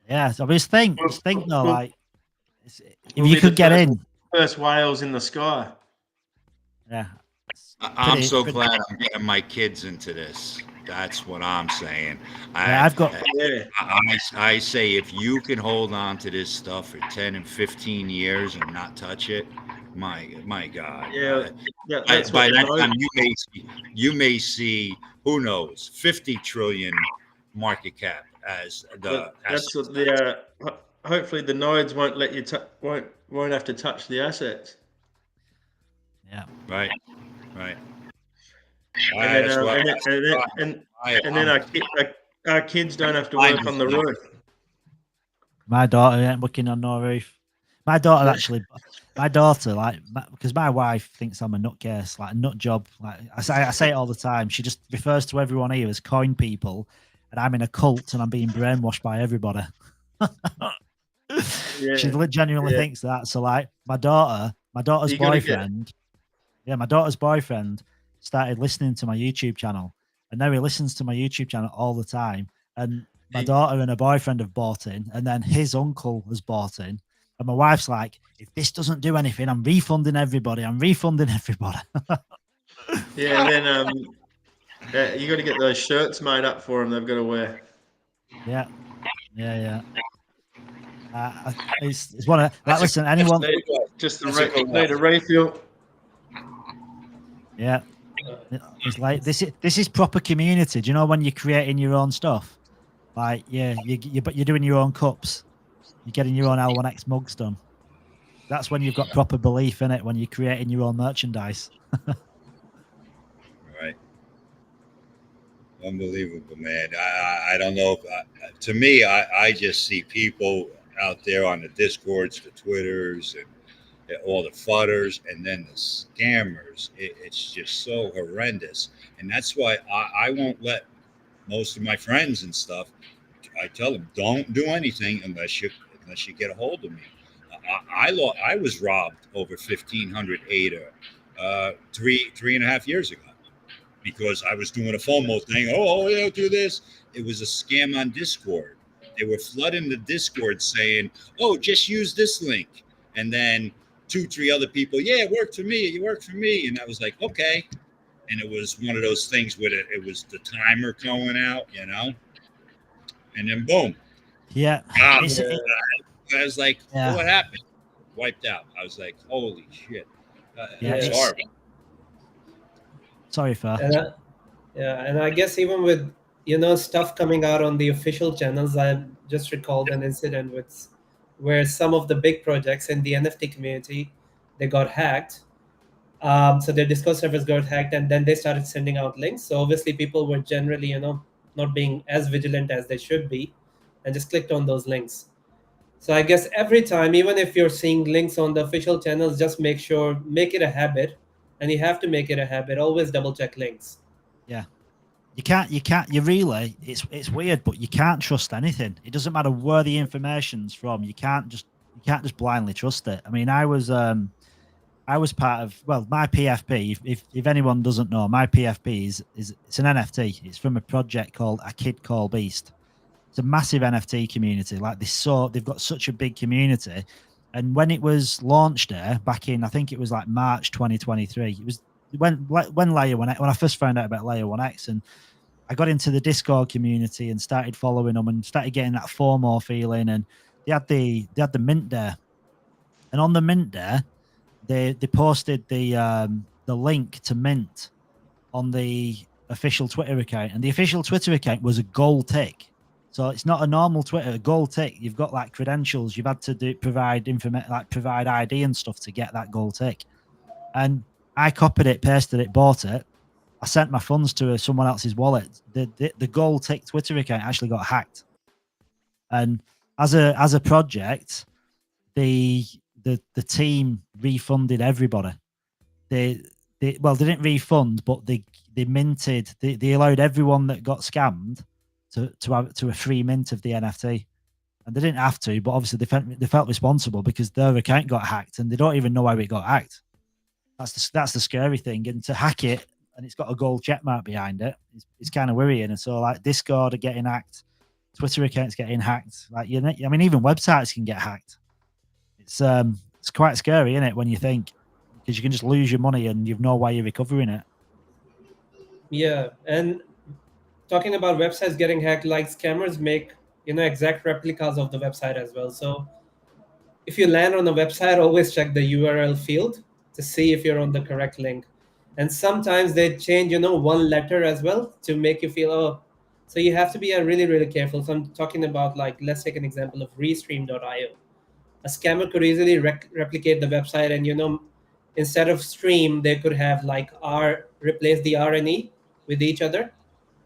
Yeah, so just think though, like if you could get in. First whales in the sky. Yeah. I'm so glad I'm getting my kids into this. That's what I'm saying. I say if you can hold on to this stuff for 10 and 15 years and not touch it, my God. Yeah. By that time, you may see, who knows, 50 trillion market cap as the. That's what the. Hopefully, the nodes won't let you won't have to touch the assets. Yeah. Right. And then our kids don't have to work on the roof. My daughter ain't working on no roof. My daughter, like, because my wife thinks I'm a nutcase, like a nut job. Like I say it all the time. She just refers to everyone here as coin people, and I'm in a cult and I'm being brainwashed by everybody. She genuinely thinks that. So like my daughter's boyfriend, my daughter's boyfriend started listening to my YouTube channel, and now he listens to my YouTube channel all the time. And my daughter and her boyfriend have bought in, and then his uncle has bought in. And my wife's like, if this doesn't do anything, I'm refunding everybody. Yeah, and then you got to get those shirts made up for them. They've got to wear. Yeah. It's one of like. Listen, anyone just need a refill. Yeah, it's like this is proper community. Do you know when you're creating your own stuff? Like, but you're doing your own cups. You're getting your own L1X mugs done. That's when you've got proper belief in it. When you're creating your own merchandise. Right. Unbelievable, man. I don't know if to me, I just see people out there on the Discords, the Twitters, and all the fudders, and then the scammers. It's just so horrendous, and that's why I won't let most of my friends and stuff. I tell them, don't do anything unless you get a hold of me. I was robbed over 1,500 ADA 3.5 years ago because I was doing a FOMO thing. Oh, yeah, do this. It was a scam on Discord. They were flooding the Discord saying, oh, just use this link. And then 2-3 other people, yeah, it worked for me. And I was like, okay. And it was one of those things where it was the timer going out, and then boom. Yeah. I was like, what happened? Wiped out. I was like, holy shit. It's horrible. Sorry, Fer. And I guess even with stuff coming out on the official channels, I just recalled an incident where some of the big projects in the NFT community, they got hacked. So their Discord servers got hacked, and then they started sending out links. So obviously people were generally, not being as vigilant as they should be, and just clicked on those links. So I guess every time, even if you're seeing links on the official channels, just make it a habit, and you have to make it a habit. Always double check links. Yeah. You really, it's weird, but you can't trust anything. It doesn't matter where the information's from. You can't just blindly trust it. I mean, I was part of, my PFP. If anyone doesn't know, my PFP is it's an NFT. It's from a project called A Kid Called Beast. It's a massive NFT community. Like they've got such a big community. And when it was launched there back in, I think it was like March 2023. It was when Layer 1X, when I first found out about Layer 1X, and I got into the Discord community and started following them and started getting that FOMO feeling. And they had the mint there, and on the mint there, they posted the link to mint on the official Twitter account, and the official Twitter account was a gold tick. So it's not a normal Twitter, a gold tick. You've got like credentials. You've had to provide information, like provide ID and stuff to get that gold tick. And I copied it, pasted it, bought it. I sent my funds to someone else's wallet. The gold tick Twitter account actually got hacked. And as a project, the team refunded everybody. They didn't refund, but they minted. They allowed everyone that got scammed to a free mint of the NFT, and they didn't have to, but obviously they felt responsible because their account got hacked and they don't even know how it got hacked. That's the scary thing, and to hack it and it's got a gold check mark behind it, it's kind of worrying. And so like Discord are getting hacked, Twitter accounts getting hacked. Like even websites can get hacked. It's quite scary, isn't it, when you think, because you can just lose your money and you've no way you're recovering it. Yeah, and talking about websites getting hacked, like scammers make exact replicas of the website as well. So if you land on a website, always check the URL field to see if you're on the correct link. And sometimes they change one letter as well to make you feel, so you have to be really, really careful. So I'm talking about, like, let's take an example of restream.io. A scammer could easily replicate the website, and instead of stream, they could have like replace the R and E with each other.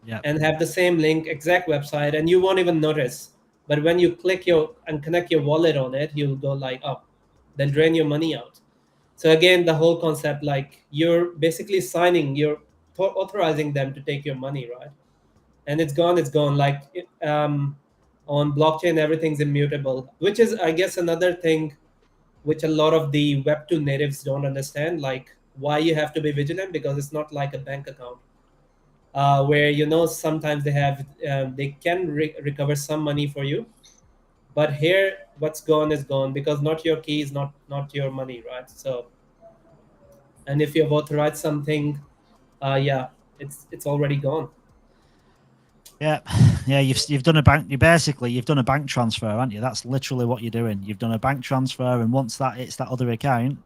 Yeah. And have the same link, exact website, and you won't even notice. But when you click and connect your wallet on it, you'll go like, they'll drain your money out. So again, the whole concept, like you're basically you're authorizing them to take your money, right? and it's gone. It's gone. Like on blockchain, everything's immutable, which is, I guess, another thing which a lot of the Web2 natives don't understand, like why you have to be vigilant, because it's not like a bank account where, you know, sometimes they can recover some money for you, but here what's gone is gone, because not your key is not your money, right? So, and if you've authorized something, yeah, it's already gone. Yeah, yeah. You've done a bank. You've done a bank transfer, haven't you? That's literally what you're doing. You've done a bank transfer, and once that it's that other account,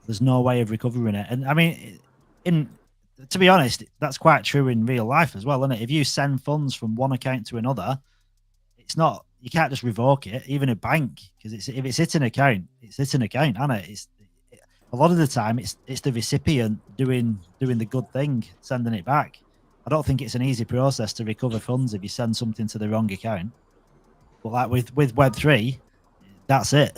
there's no way of recovering it. And I mean, to be honest, that's quite true in real life as well, isn't it? If you send funds from one account to another, it's not, you can't just revoke it, even a bank, because if it's hit an account, it's hit an account, isn't it? It's a lot of the time it's the recipient doing the good thing, sending it back. I don't think it's an easy process to recover funds if you send something to the wrong account. But like with Web3, that's it.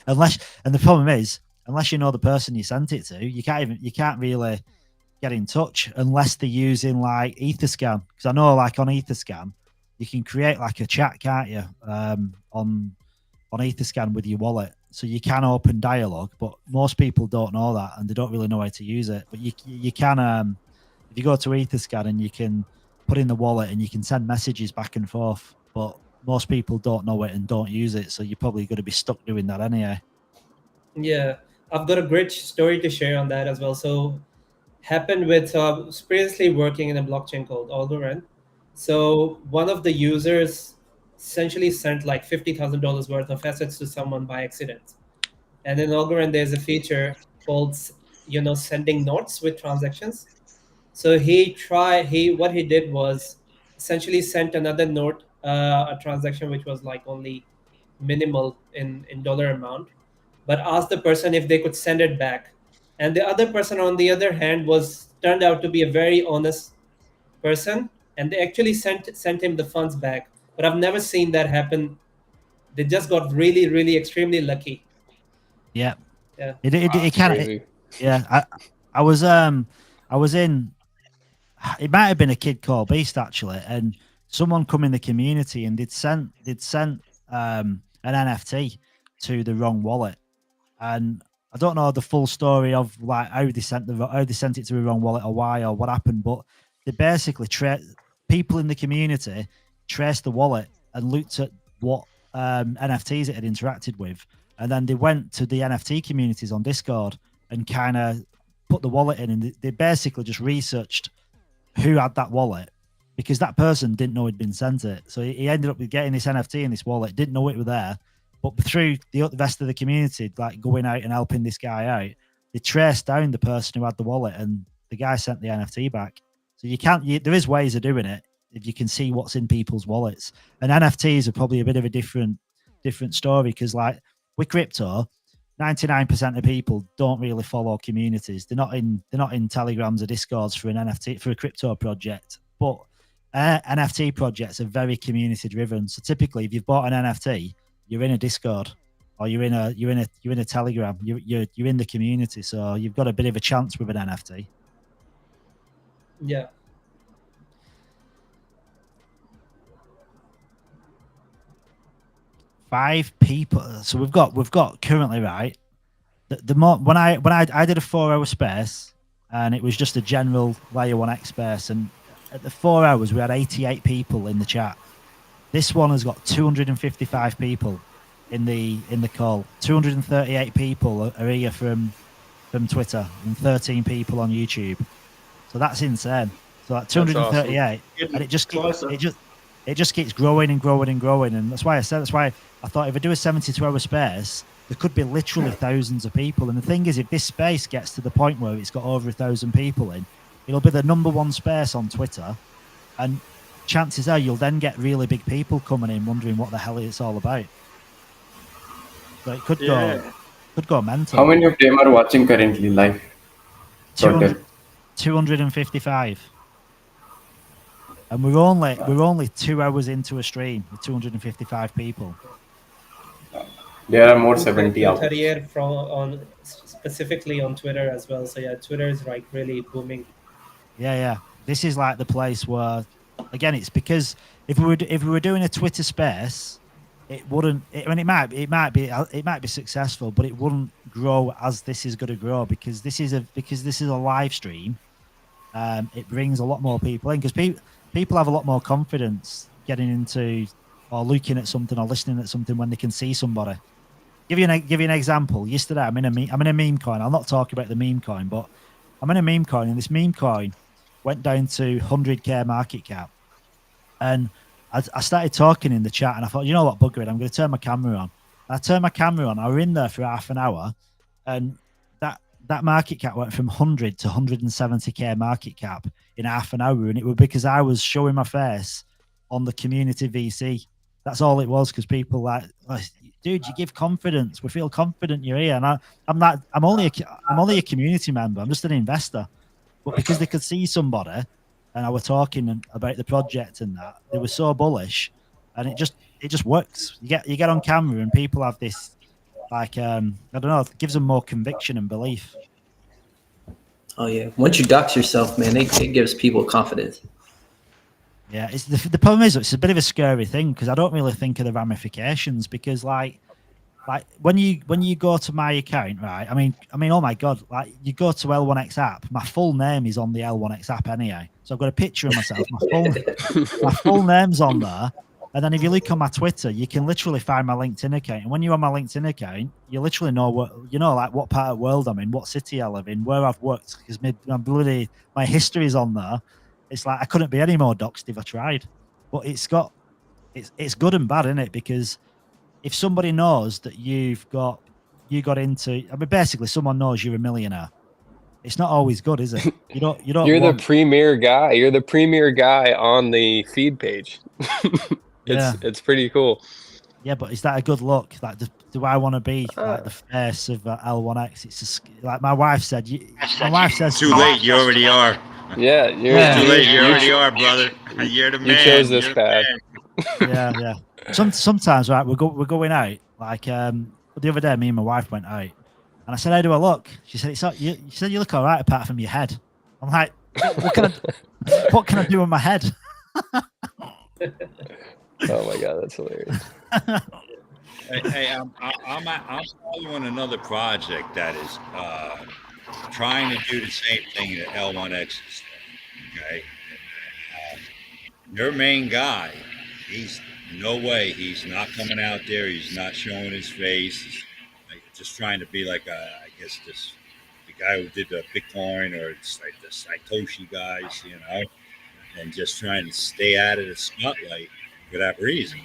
And the problem is, unless you know the person you sent it to, you can't really get in touch unless they're using like Etherscan. Because I know, like on Etherscan, you can create like a chat, can't you? On Etherscan with your wallet, so you can open dialogue. But most people don't know that, and they don't really know how to use it. But you can if you go to Etherscan and you can put in the wallet and you can send messages back and forth. But most people don't know it and don't use it, so you're probably going to be stuck doing that anyway. Yeah, I've got a great story to share on that as well. So, happened with previously working in a blockchain called Algorand. So one of the users essentially sent like $50,000 worth of assets to someone by accident. And in Algorand, there's a feature called, you know, sending notes with transactions. So what he did was essentially sent another note, a transaction which was like only minimal in dollar amount, but asked the person if they could send it back. And the other person, on the other hand, was turned out to be a very honest person, and they actually sent him the funds back. But I've never seen that happen. They just got really, really extremely lucky. Yeah, Yeah. it kind of yeah. I was in. It might have been a kid called Beast actually, and someone come in the community and they'd sent an NFT to the wrong wallet, and I don't know the full story of like how they sent it to the wrong wallet or why or what happened, but they basically people in the community traced the wallet and looked at what NFTs it had interacted with, and then they went to the NFT communities on Discord and kind of put the wallet in, and they basically just researched who had that wallet, because that person didn't know it'd been sent it. So he ended up with getting this NFT in this wallet, didn't know it was there, but through the rest of the community, like going out and helping this guy out, they traced down the person who had the wallet, and the guy sent the NFT back. So there is ways of doing it if you can see what's in people's wallets. And NFTs are probably a bit of a different story, because like with crypto, 99% of people don't really follow communities. They're not in Telegrams or Discords for an NFT, for a crypto project. But NFT projects are very community driven. So typically, if you've bought an NFT, you're in a Discord or you're in a Telegram. You're in the community, so you've got a bit of a chance with an NFT. Yeah. Five people. So we've got currently, right. When I did a 4-hour space, and it was just a general layer 1x space, and at the 4 hours we had 88 people in the chat. This one has got 255 people in the call. 238 people are here from Twitter, and 13 people on YouTube. So that's insane. So that 238, awesome. And it just keeps growing and growing and growing. And that's why I thought if I do a 72-hour space, there could be literally thousands of people. And the thing is, if this space gets to the point where it's got over 1,000 people in, it'll be the #1 space on Twitter. And chances are you'll then get really big people coming in wondering what the hell it's all about. So it could go mental. How many of them are watching currently live? 255. And we're only 2 hours into a stream with 255 people. There are more 70 hours. Specifically on Twitter as well. So yeah, Twitter is like really booming. Yeah. This is like the place where again, it's because if we were doing a Twitter space, it wouldn't. I mean, it might be successful, but it wouldn't grow as this is going to grow because this is a live stream. It brings a lot more people in because people have a lot more confidence getting into or looking at something or listening at something when they can see somebody. Give you an example. Yesterday, I'm in a meme coin. I'll not talk about the meme coin, but I'm in a meme coin, and this meme coin went down to 100k market cap, and I started talking in the chat, and I thought, you know what, bugger it, I'm going to turn my camera on. And I turned my camera on. I were in there for half an hour, and that market cap went from 100 to 170k market cap in half an hour, and it was because I was showing my face on the community VC. That's all it was, because people like, dude, you give confidence. We feel confident you're here, and I'm only a community member. I'm just an investor, but because they could see somebody, and I were talking about the project and that, they were so bullish, and it just works. You get on camera, and people have this. Like, I don't know, it gives them more conviction and belief. Oh yeah, once you dox yourself, man, it gives people confidence. Yeah, it's the problem is it's a bit of a scary thing because I don't really think of the ramifications because like when you go to my account, right? I mean, oh my god, like you go to L1X app, my full name is on the L1X app anyway, so I've got a picture of myself, my full name's on there. And then if you look on my Twitter, you can literally find my LinkedIn account. And when you're on my LinkedIn account, you literally know what part of the world I'm in, what city I live in, where I've worked, because my history is on there. It's like I couldn't be any more doxed if I tried. But it's good and bad, isn't it? Because if somebody knows that you got into, I mean, basically someone knows you're a millionaire. It's not always good, is it? You don't. You're the premier guy. You're the premier guy on the feed page. It's pretty cool. Yeah, but is that a good look? Like, do I want to be like the face of L1X? It's just like my wife said. My wife says too late. You already are. Yeah, too late. You already are, brother. You're the man. You chose this path. Yeah. Sometimes, right? We're going out. Like the other day, me and my wife went out, and I said, "How do I look?" She said, She said, "You look all right apart from your head." I'm like, "What can I do with my head?" Oh my god, that's hilarious. Hey, I'm following another project that is trying to do the same thing that L1X is doing. Okay, your main guy, he's he's not coming out there. He's not showing his face. He's just trying to be like the guy who did the Bitcoin, or it's like the Satoshi guys, and just trying to stay out of the spotlight for that reason.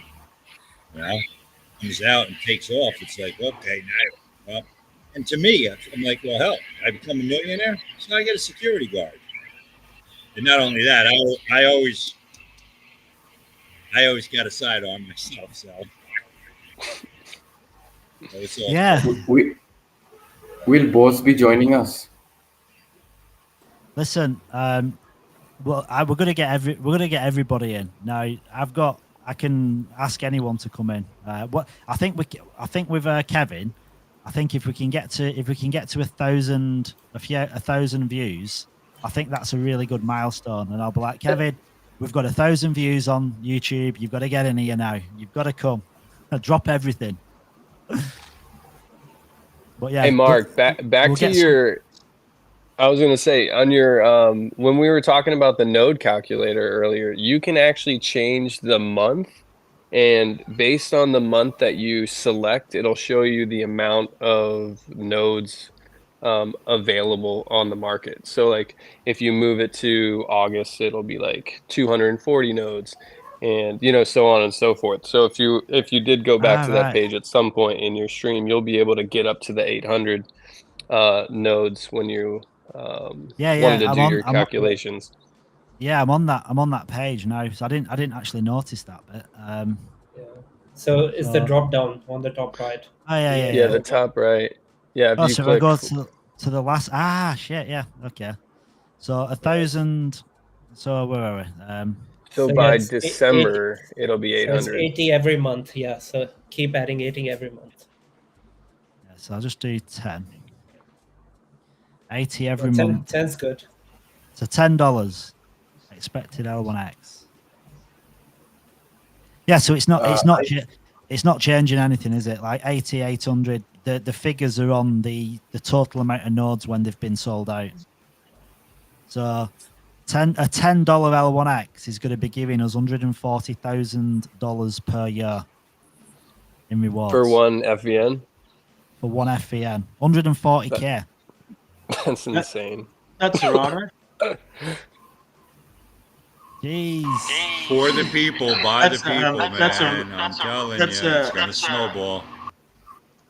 Comes out and takes off. It's like, okay, now, well, and to me, I'm like, well, hell, I become a millionaire, so I get a security guard. And not only that, I always got a sidearm myself. So yeah, will boss be joining us? Listen, well, we're gonna get everybody in now. I can ask anyone to come in. I think with Kevin, I think if we can get to 1,000 views, I think that's a really good milestone. And I'll be like, Kevin, we've got 1,000 views on YouTube. You've got to get in here now. You've got to come. Drop everything. But yeah. Hey Mark, back to your. I was going to say, on your when we were talking about the node calculator earlier, you can actually change the month, and based on the month that you select, it'll show you the amount of nodes available on the market. So like if you move it to August, it'll be like 240 nodes, and so on and so forth. So if you did go back to that page at some point in your stream, you'll be able to get up to the 800 nodes when you wanted to do your calculations. I'm on that page now, so I didn't actually notice that bit. So it's the drop down on the top right. Oh yeah, the top right. Yeah. If you so click, I go to the last. Yeah. Okay. So 1,000. So where are we? So by December, it'll be 800. So it's 80 every month. Yeah. So keep adding 80 every month. Yeah, so I'll just do 10. 80 every month. 10's good. So $10 expected L1X. Yeah, so it's not changing anything, is it? Like 8,800. The figures are on the total amount of nodes when they've been sold out. So a $10 L1X is going to be giving us $140,000 per year in rewards For one FVN. For one FVN, 140k. That's insane. That's Toronto. Jeez. For the people, by the people, man. That's I'm telling you, it's going to snowball.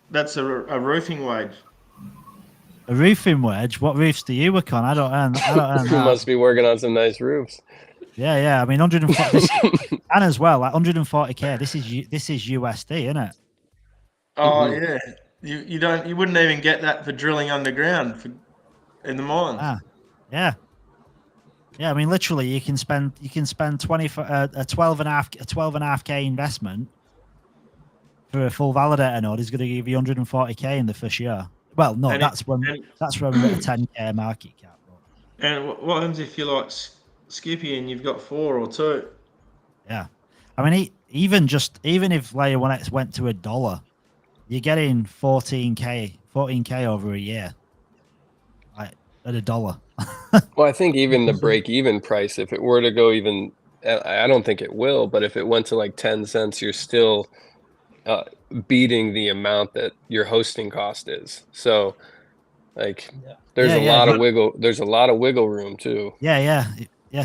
That's a roofing wage. A roofing wedge? What roofs do you work on? I don't earn You that. must be working on some nice roofs. Yeah. I mean, 140, and as well, like 140k. This is USD, isn't it? Oh yeah, you wouldn't even get that for drilling underground in the mines. Yeah. I mean, literally, you can spend 20 for a 12.5k investment for a full validator node is going to give you 140k in the first year. Well, no, that's when we're at a 10k market cap. And what happens if you're like Skippy and you've got 4 or 2? Yeah, I mean, even if layer 1x went to $1, you're getting 14k over a year, like at $1. Well, I think even the break-even price, if it were to go even, I don't think it will, but if it went to like 10 cents, you're still beating the amount that your hosting cost is. So, like, there's a lot of wiggle room too. Yeah.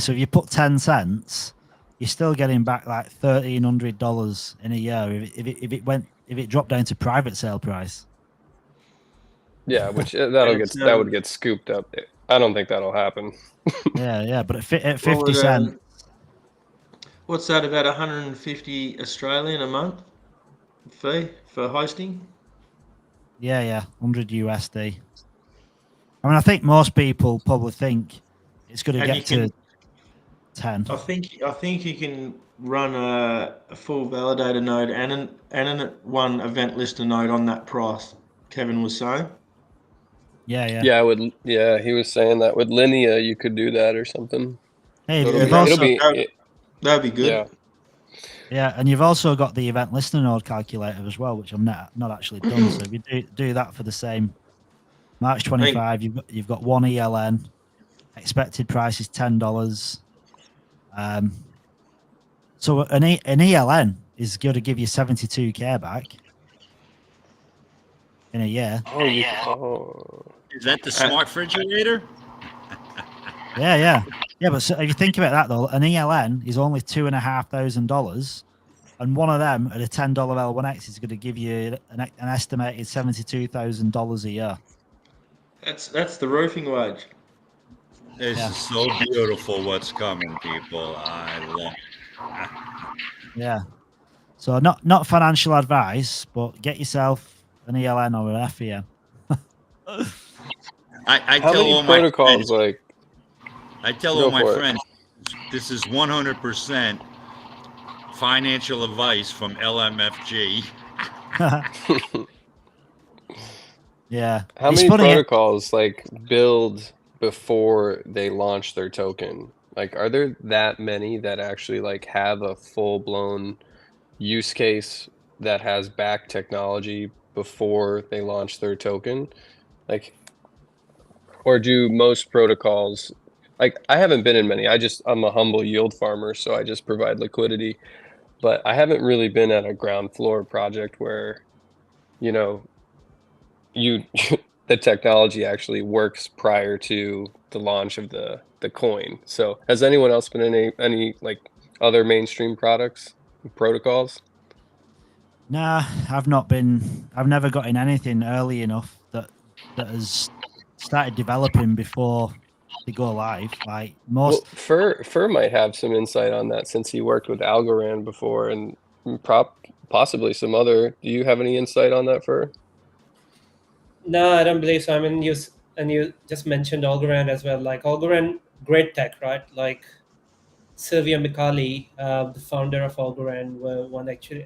So if you put 10 cents, you're still getting back like $1,300 in a year if it dropped down to private sale price. Yeah, which that would get scooped up. I don't think that'll happen. yeah, but at 50 cents. What's that, about 150 Australian a month fee for hosting? Yeah, 100 USD. I mean, I think most people probably think it's going to get to 10. I think you can run a full validator node and one event listener node on that price. Kevin was saying. Yeah. Yeah, he was saying that with Linea you could do that or something. Hey, that'd be good. Yeah, and you've also got the event listener node calculator as well, which I'm not actually done. So if you do that for the same March 25, you've got one ELN. Expected price is $10. So an ELN is going to give you 72k back in a year. Is that the smart refrigerator? Yeah. But so if you think about that though, an ELN is only $2,500, and one of them at a $10 L1X is going to give you an estimated $72,000 a year. That's the roofing wage. This is so beautiful. What's coming, people? I love it. Yeah. So not financial advice, but get yourself an ELN or an FEN. I tell all my friends, this is 100% financial advice from LMFG. Yeah. How many protocols build before they launch their token? Like, are there that many that actually have a full-blown use case that has back technology before they launch their token? Or do most protocols, I haven't been in many. I'm a humble yield farmer, so I just provide liquidity. But I haven't really been at a ground floor project where, the technology actually works prior to the launch of the coin. So has anyone else been in any other mainstream protocols? Nah, I've not been. I've never got in anything early enough that has started developing before they go live. Like most. Well, Fur might have some insight on that since he worked with Algorand before and possibly some other. Do you have any insight on that, Fur? No, I don't believe so. I mean, you just mentioned Algorand as well. Like Algorand, great tech, right? Like Silvio Micali, the founder of Algorand,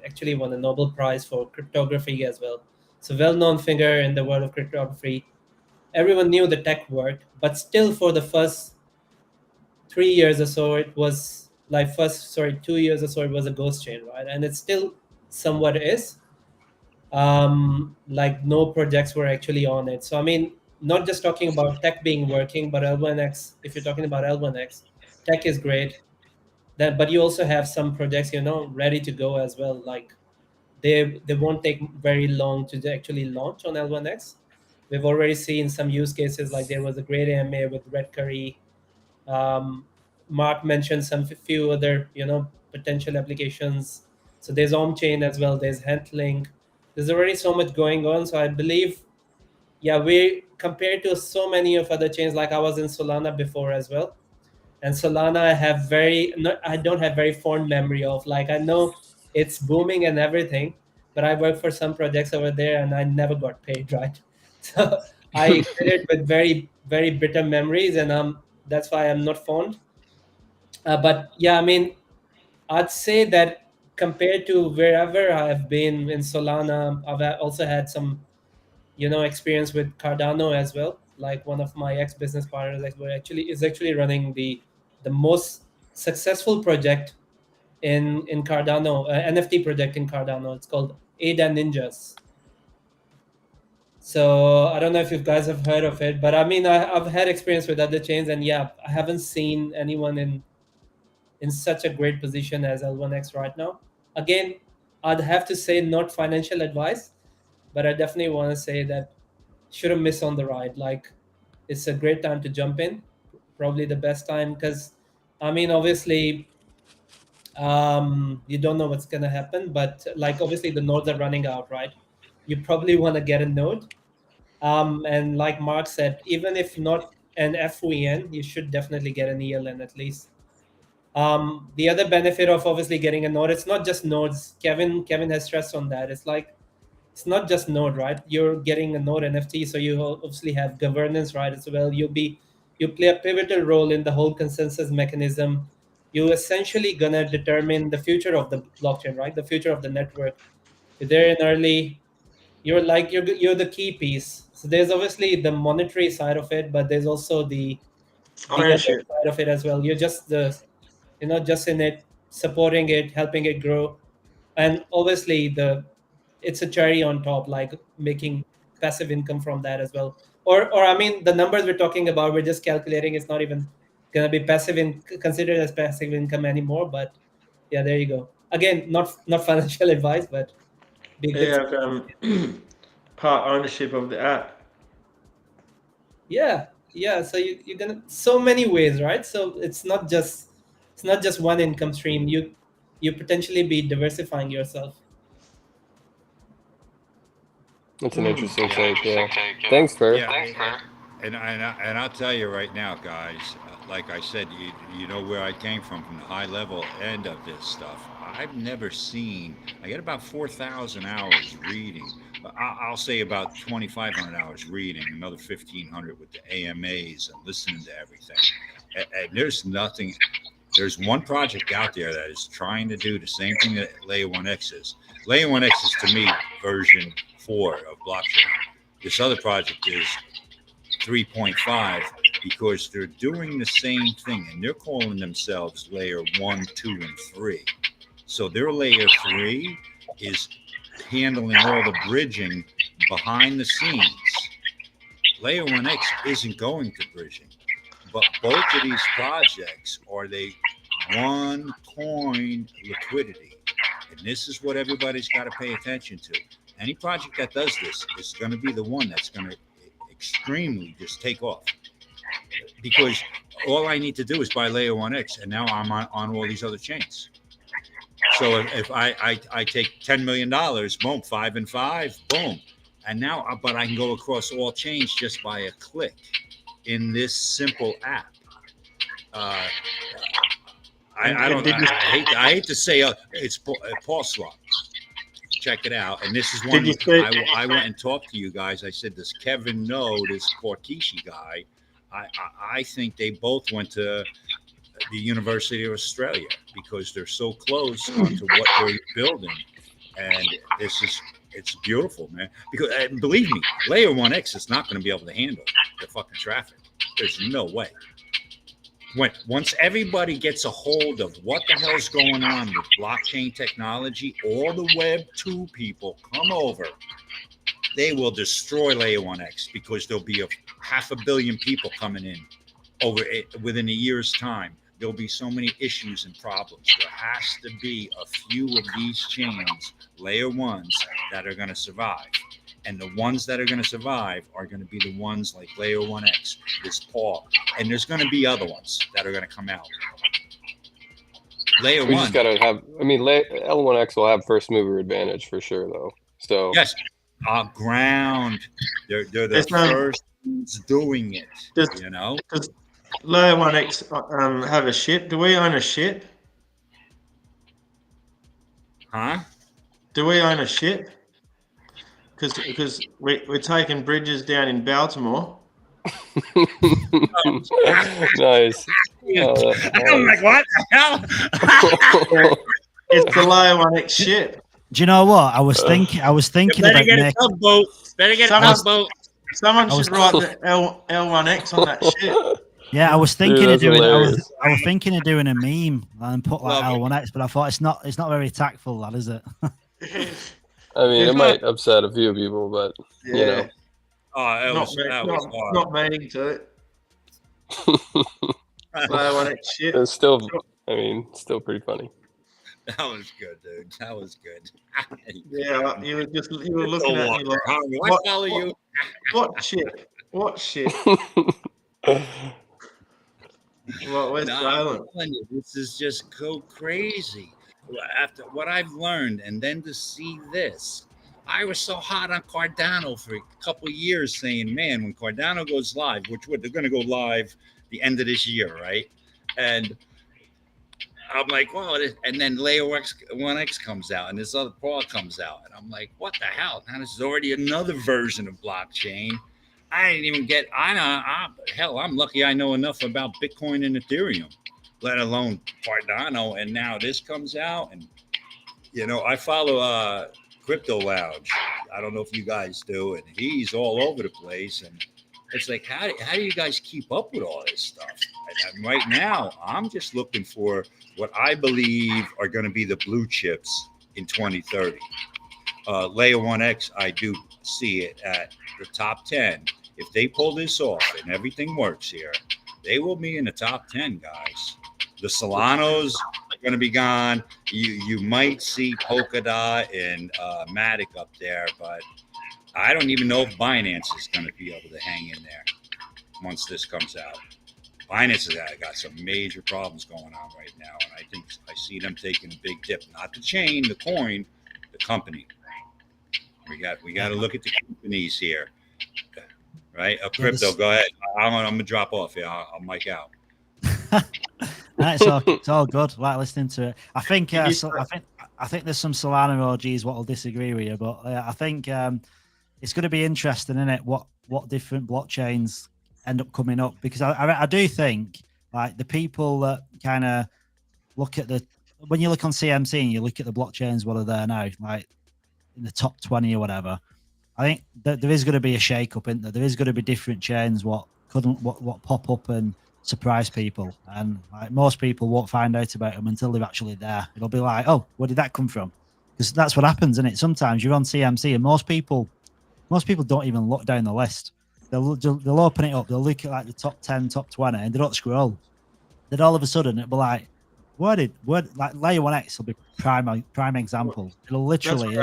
actually won a Nobel Prize for cryptography as well. So well-known figure in the world of cryptography. Everyone knew the tech worked, but still for the first 3 years or so, it was like 2 years or so, it was a ghost chain, right? And it still somewhat is. Like no projects were actually on it. So I mean, not just talking about tech being working, but L1X. If you're talking about L1X, tech is great. That, but you also have some projects, ready to go as well. Like they won't take very long to actually launch on L1X. We've already seen some use cases, like there was a great AMA with Red Curry. Mark mentioned some few other potential applications. So there's chain as well. There's handling. There's already so much going on. So I believe, yeah, we compared to so many of other chains. Like I was in Solana before as well, and Solana I don't have very fond memory of. Like I know it's booming and everything, but I worked for some projects over there and I never got paid, right? So I did it with very, very bitter memories, and that's why I'm not fond. But yeah, I mean, I'd say that compared to wherever I've been in Solana, I've also had some, experience with Cardano as well. Like one of my ex-business partners is actually running the most successful project in Cardano, NFT project in Cardano. It's called Ada Ninjas. So I don't know if you guys have heard of it, but I mean, I've had experience with other chains, and yeah, I haven't seen anyone in such a great position as L1X right now. Again, I'd have to say not financial advice, but I definitely want to say that shouldn't miss on the ride. Like, it's a great time to jump in, probably the best time, because I mean, obviously, you don't know what's going to happen, but like obviously the nodes are running out, right? You probably want to get a node. And like Mark said, even if not an FVN, you should definitely get an ELN at least. The other benefit of obviously getting a node, it's not just nodes. Kevin has stressed on that. It's like, it's not just node, right? You're getting a node NFT, so you obviously have governance, right, as well. You play a pivotal role in the whole consensus mechanism. You essentially gonna determine the future of the blockchain, right? The future of the network. You're there in early. You're the key piece. So there's obviously the monetary side of it, but there's also the other Ownership. side of it as well. You're just just in it, supporting it, helping it grow, and obviously it's a cherry on top, like making passive income from that as well. Or I mean, the numbers we're talking about, we're just calculating. It's not even gonna be considered as passive income anymore. But yeah, there you go. Again, not financial advice, but be They good. have part ownership of the app. Yeah. So you're gonna so many ways, right? So it's not just one income stream. You potentially be diversifying yourself. That's an interesting take. Yeah. Thanks, Fer. Yeah, and I'll tell you right now, guys. Like I said, you know where I came from the high level end of this stuff. I've never seen. I get about 4,000 hours reading. I'll say about 2,500 hours reading, another 1,500 with the AMAs and listening to everything. And there's nothing. There's one project out there that is trying to do the same thing that Layer 1X is. Layer 1X is, to me, version 4 of blockchain. This other project is 3.5 because they're doing the same thing, and they're calling themselves Layer 1, 2, and 3. So their Layer 3 is handling all the bridging behind the scenes. Layer 1X isn't going to bridging. But both of these projects are they one coin liquidity. And this is what everybody's got to pay attention to. Any project that does this is going to be the one that's going to extremely just take off. Because all I need to do is buy Layer 1X, and now I'm on all these other chains. So if I take $10 million, boom, 5 and 5, boom. And now, but I can go across all chains just by a click in this simple app. I hate to say it's Paul Swap. Check it out. And this is one I went and talked to you guys. I said, does Kevin know this Portici guy? I think they both went to the University of Australia because they're so close onto what they're building. And it's beautiful, man. Because believe me, Layer 1X is not going to be able to handle the fucking traffic. There's no way. once everybody gets a hold of what the hell's going on with blockchain technology, all the Web 2 people come over, they will destroy Layer 1X, because there'll be 500 million people coming in over it within a year's time. There'll be so many issues and problems. There has to be a few of these chains, Layer 1s, that are going to survive. And the ones that are going to survive are going to be the ones like Layer 1X, this Paul, and there's going to be other ones that are going to come out. Layer We 1. just got to have, I mean, L1X will have first mover advantage for sure, though. So Yes, ground. They're the first ones doing it, you know? Does Layer 1X have a ship? Do we own a ship? Huh? Do we own a ship? Because we're taking bridges down in Baltimore. Nice. I'm like, what the hell? It's the Layer 1X ship. Do you know what? I was thinking Better about get a making. tugboat. Better get a tugboat. Someone should write the L1X on that ship. Yeah, I was thinking Dude, of that's doing. hilarious. I was thinking of doing a meme and put like Love it. L1X, but I thought it's not very tactful, that is it? I mean, it might upset a few people, but you know. Oh, that was hard. Not meaning to it. Layer 1X ship. It's still, I mean, still pretty funny. That was good, dude. That was good. Yeah, you were looking at me like, I follow you. what ship? What ship? Well, where's No, Silent? I'm telling you, this is just so crazy. After what I've learned, and then to see this, I was so hot on Cardano for a couple of years, saying, "Man, when Cardano goes live, they're going to go live the end of this year, right?" And I'm like, "Well," and then Layer 1X comes out, and this other Paul comes out, and I'm like, "What the hell? Now this is already another version of blockchain." I didn't even get. I'm lucky I know enough about Bitcoin and Ethereum, let alone Cardano. And now this comes out, and you know, I follow Crypto Lounge. I don't know if you guys do, and he's all over the place. And it's like, how do you guys keep up with all this stuff? And right now, I'm just looking for what I believe are going to be the blue chips in 2030. Layer 1X, I do see it at the top 10. If they pull this off and everything works here, they will be in the top 10, guys. The Solanos are going to be gone. You might see Polkadot and Matic up there, but I don't even know if Binance is going to be able to hang in there once this comes out. Binance has got some major problems going on right now, and I think I see them taking a big dip. Not the chain, the coin, the company. We got to look at the companies here, right? Crypto, go ahead. I'm gonna drop off here. I'll mic out. It's all good. Like listening to it. I think there's some Solana OGs what will disagree with you, but I think it's going to be interesting, isn't it? What different blockchains end up coming up, because I do think like the people that kind of look at when you look on CMC and you look at the blockchains what are there now, like in the top 20 or whatever, I think that there is going to be a shake up, isn't there? There is going to be different chains what pop up and surprise people, and like most people won't find out about them until they're actually there. It'll be like, oh, where did that come from? Because that's what happens, isn't it? Sometimes you're on CMC and most people don't even look down the list. They'll open it up, they'll look at like the top 10, top 20, and they don't scroll. Then all of a sudden it'll be like, like Layer 1X will be prime example. It'll literally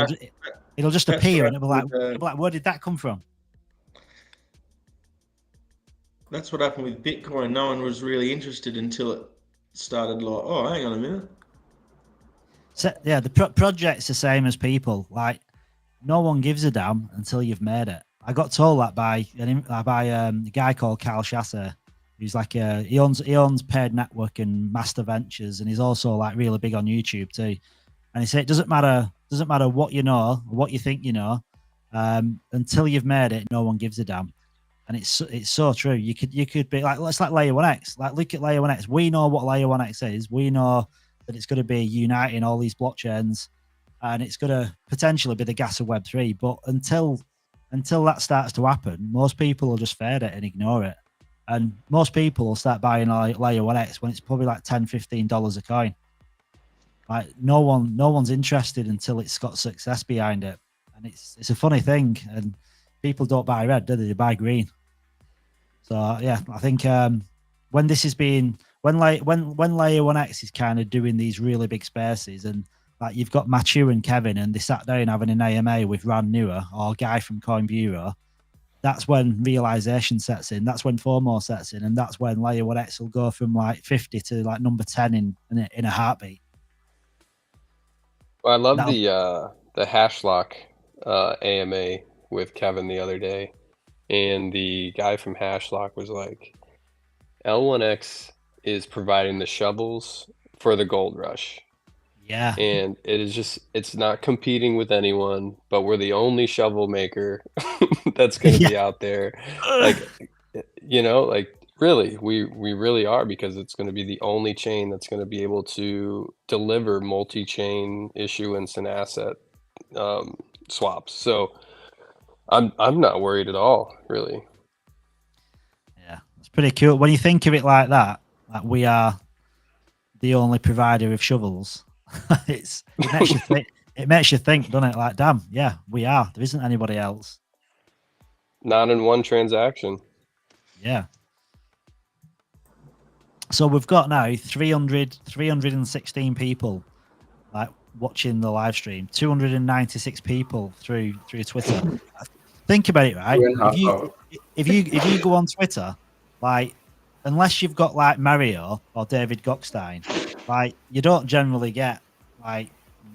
it'll just appear and it'll be like, where did that come from? That's what happened with Bitcoin. No one was really interested until it started like, oh, hang on a minute. So, yeah, the project's the same as people. Like, no one gives a damn until you've made it. I got told that by a guy called Kyle Chasser. He's like he owns Paid Network and Master Ventures, and he's also like really big on YouTube too. And he said it doesn't matter what you know, or what you think you know, until you've made it, no one gives a damn. And it's so true. You could be like, let's like Layer 1X. Like, look at Layer 1X. We know what Layer 1X is. We know that it's going to be uniting all these blockchains, and it's going to potentially be the gas of Web3. But until that starts to happen, most people will just fade it and ignore it. And most people will start buying like layer 1x when it's probably like $10-15 a coin. Like no one's interested until it's got success behind it. And it's a funny thing. And people don't buy red, do they? They buy green. So yeah, I think when this is being when layer 1x is kind of doing these really big spaces, and like you've got Matthew and Kevin, and they sat down having an AMA with Ran Newer or Guy from Coin Bureau, that's when realization sets in. That's when FOMO sets in, and that's when layer 1x will go from like 50 to like number 10 in a heartbeat. Well, I love the Hashlock AMA with Kevin the other day, and the guy from Hashlock was like, L1X is providing the shovels for the gold rush. Yeah. And it's not competing with anyone, but we're the only shovel maker that's going to be out there. Like, like really, we really are, because it's going to be the only chain that's going to be able to deliver multi-chain issuance and asset swaps. So I'm not worried at all, really. Yeah, it's pretty cool when you think of it like that. Like we are the only provider of shovels. it makes you think. It makes you think, doesn't it? Like, damn, yeah, we are. There isn't anybody else. Not in one transaction. Yeah. So we've got now 316 people like watching the live stream. 296 people through Twitter. Think about it, right? If you go on Twitter, like, unless you've got like Mario or David Gockstein, like, you don't generally get like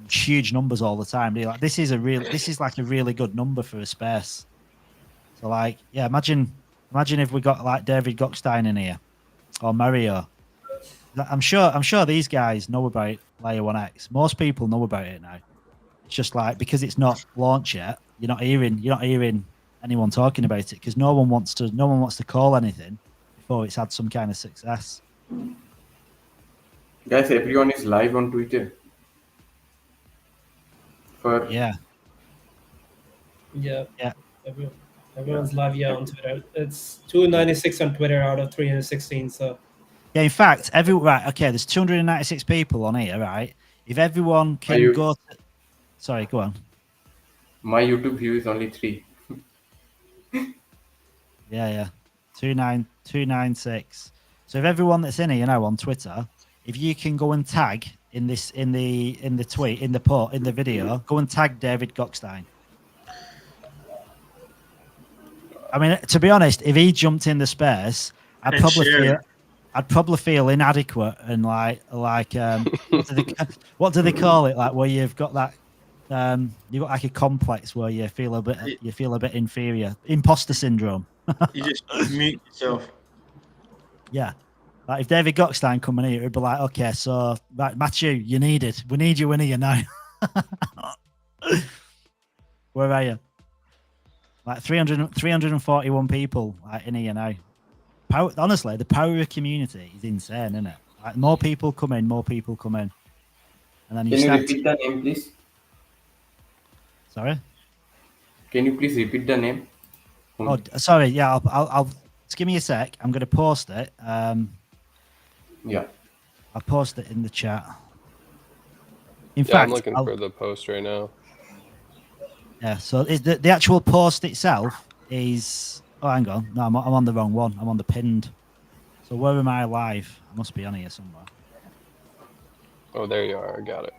huge numbers all the time, do you? Like, this is like a really good number for a space. So like, yeah, imagine if we got like David Gockstein in here or Mario. I'm sure these guys know about layer 1x. Most people know about it now. It's just like, because it's not launched yet, you're not hearing anyone talking about it, because no one wants to call anything before it's had some kind of success. Guys, everyone is live on Twitter. Yeah. Everyone's live on Twitter. It's 296 on Twitter out of 316. So yeah, in fact, there's 296 people on here, right? If everyone can go to... Sorry, go on. My YouTube view is only 3. Yeah. 296. So if everyone that's in here now on Twitter, if you can go and tag in the tweet, in the video, go and tag David Gockstein. I mean, to be honest, if he jumped in the space, I'd probably feel inadequate and like what do they call it? Like, where you've got that you've got like a complex where you feel a bit inferior, imposter syndrome. You just mute yourself. Yeah. Like, if David Gockstein come in here, it'd be like, okay, so right, Matthew, we need you in here now. Where are you? Like 341 people like in here now. Honestly, the power of community is insane, isn't it? Like, more people come in. And then Can you repeat the name, please? Sorry? Can you please repeat the name? Oh, sorry. Yeah, I'll just give me a sec. I'm going to post it. Yeah. I'll post it in the chat. In fact, I'm looking for the post right now. Yeah, so the actual post itself is... Oh, hang on. No, I'm on the wrong one. I'm on the pinned. So where am I live? I must be on here somewhere. Oh, there you are. I got it.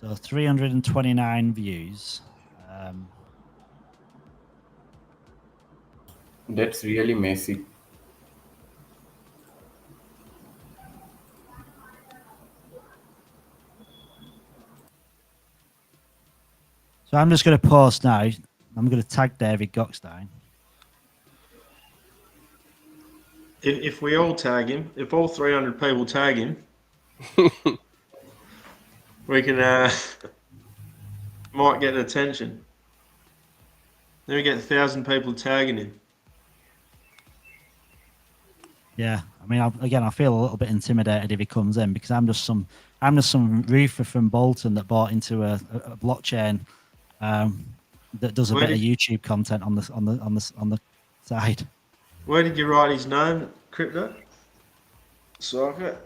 So 329 views. That's really messy. So I'm just going to post now. I'm going to tag David Gockstein. If we all tag him, if all 300 people tag him, we can might get attention. Then we get 1,000 people tagging him. Yeah, I mean, I feel a little bit intimidated if he comes in, because I'm just some roofer from Bolton that bought into a blockchain that does a bit of YouTube content on the side. Where did you write his name, Crypto? Socket?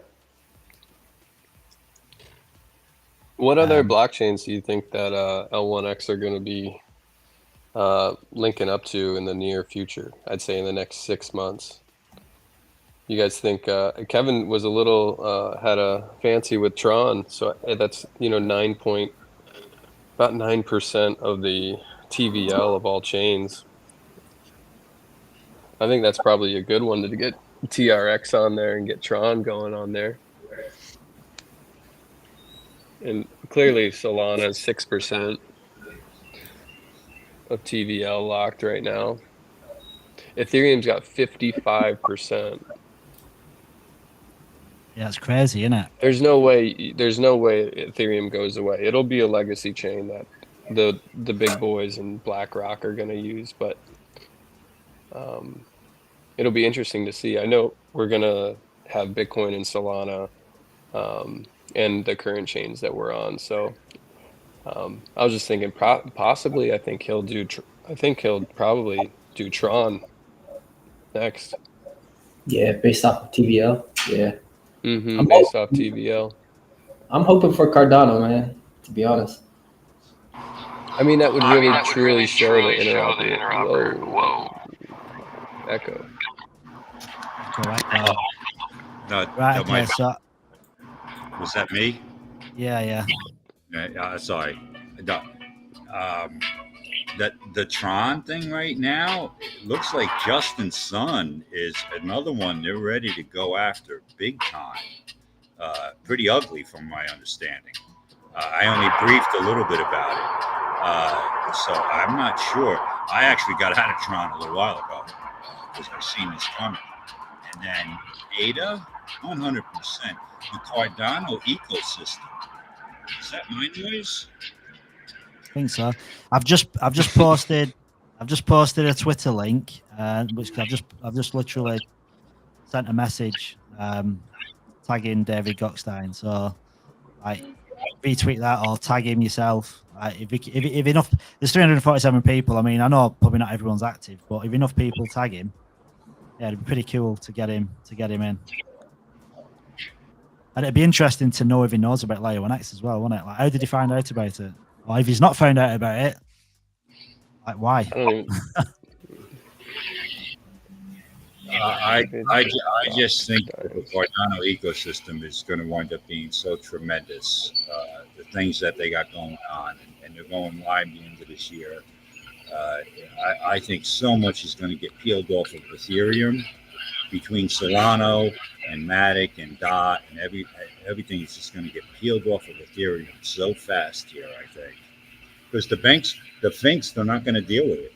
What other blockchains do you think that L1X are going to be linking up to in the near future? I'd say in the next 6 months. You guys think Kevin was a little had a fancy with Tron, so that's about 9% of the TVL of all chains. I think that's probably a good one to get TRX on there and get Tron going on there. And clearly Solana is 6% of TVL locked right now. Ethereum's got 55%. Yeah, it's crazy, isn't it? There's no way Ethereum goes away. It'll be a legacy chain that the big boys and BlackRock are going to use, but it'll be interesting to see. I know we're going to have Bitcoin and Solana and the current chains that we're on. So I was just thinking possibly I think he'll probably do Tron next. Yeah, based off of TVL. Yeah. Based off TVL. I'm hoping for Cardano, man, to be honest. I mean, that would really truly show the interoperable. Whoa. Echo. Correct. No, Right, okay, so... Was that me? Yeah. Sorry. The Tron thing right now, it looks like Justin Sun is another one they're ready to go after big time. Pretty ugly from my understanding. I only briefed a little bit about it. So I'm not sure. I actually got out of Tron a little while ago because I've seen this coming. And then ADA, 100%. The Cardano ecosystem. Is that my noise? I think so. I've just posted a Twitter link, which I've just literally sent a message tagging David Gockstein. So retweet that or tag him yourself. If enough, there's 347 people. I mean, I know probably not everyone's active, but if enough people tag him, yeah, it'd be pretty cool to get him in. And it'd be interesting to know if he knows about Layer 1X as well, wouldn't it? Like, how did he find out about it? Or if he's not found out about it, like, why? I just think the Cardano ecosystem is going to wind up being so tremendous. The things that they got going on, and they're going live the end of this year. I think so much is going to get peeled off of Ethereum between Solana and Matic and DOT and everything is just going to get peeled off of Ethereum so fast here, I think. Because the Finks, they're not going to deal with it.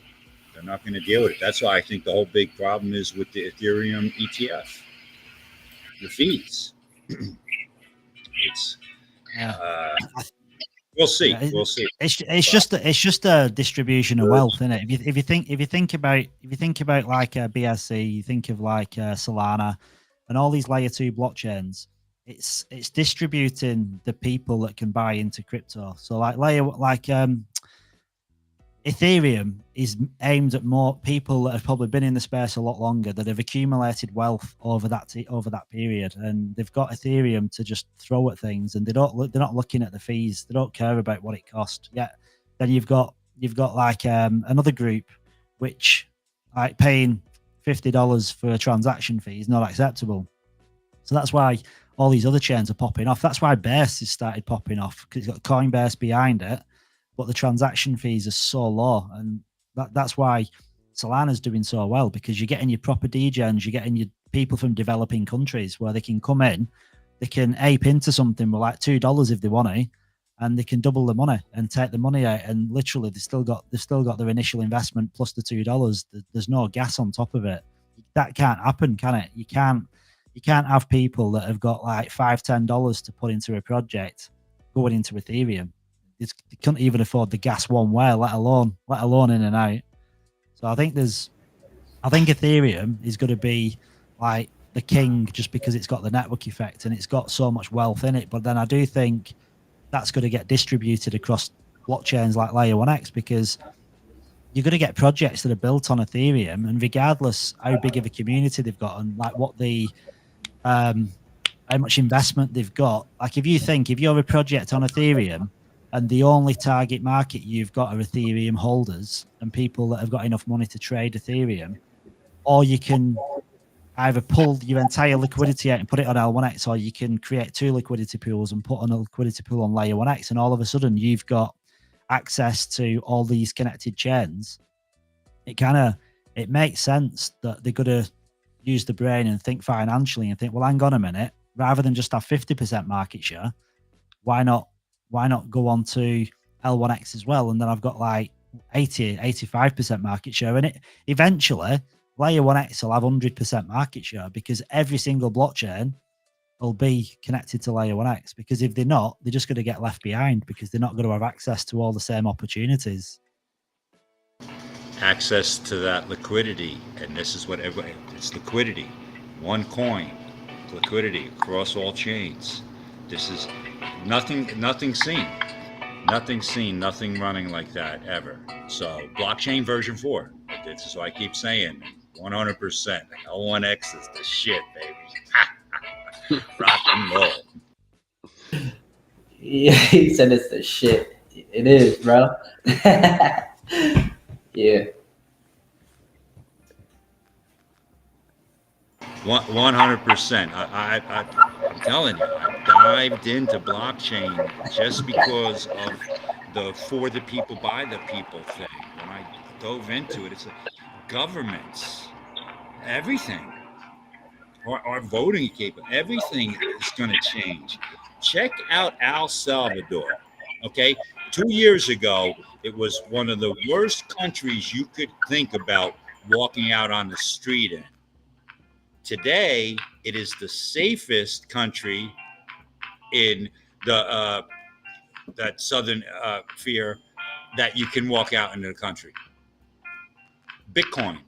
They're not going to deal with it. That's why I think the whole big problem is with the Ethereum ETF. The fees. We'll see. Yeah, we'll see. It's just a distribution of wealth, isn't it? If you think about like BSC, you think of like Solana, and all these layer 2 blockchains. It's distributing the people that can buy into crypto. So Ethereum is aimed at more people that have probably been in the space a lot longer, that have accumulated wealth over that period, and they've got Ethereum to just throw at things, and they're not looking at the fees. They don't care about what it costs. Yeah. Then you've got like another group which like paying $50 for a transaction fee is not acceptable. So that's why all these other chains are popping off. That's why Base has started popping off, because it's got Coinbase behind it. But the transaction fees are so low, and that's why Solana's doing so well, because you're getting your proper degens, you're getting your people from developing countries where they can come in, they can ape into something with like $2 if they want to, and they can double the money and take the money out, and literally they've still got their initial investment plus the $2. There's no gas on top of it. That can't happen, can it? You can't have people that have got like $5-10 to put into a project going into Ethereum. They couldn't even afford the gas one way, let alone in and out. So I think Ethereum is going to be like the king just because it's got the network effect and it's got so much wealth in it. But then I do think that's going to get distributed across blockchains like Layer 1X, because you're going to get projects that are built on Ethereum, and regardless how big of a community they've got and like what the how much investment they've got, like if you're a project on Ethereum and the only target market you've got are Ethereum holders and people that have got enough money to trade Ethereum, or you can either pull your entire liquidity out and put it on L1X, or you can create 2 liquidity pools and put on a liquidity pool on layer 1X, and all of a sudden you've got access to all these connected chains. It makes sense that they're going to use the brain and think financially and think, well, hang on a minute, rather than just have 50% market share, why not go on to L1X as well? And then I've got like 85% market share in it. Eventually, layer 1X will have 100% market share because every single blockchain will be connected to layer 1X, because if they're not, they're just going to get left behind because they're not going to have access to all the same opportunities. Access to that liquidity, and this is what everybody, it's liquidity. One coin, liquidity across all chains. This is nothing seen. Nothing running like that ever. So blockchain version 4. This is what I keep saying. 100%. L1X is the shit, baby. Rock and roll. Yeah, he said it's the shit. It is, bro. Yeah. 100%. I'm telling you, I dived into blockchain just because of the for the people, by the people thing. When I dove into it, it's governments, everything, our voting capability, everything is going to change. Check out El Salvador. Okay, 2 years ago, it was one of the worst countries you could think about walking out on the street in. Today, it is the safest country in the that southern sphere that you can walk out into the country. Bitcoin.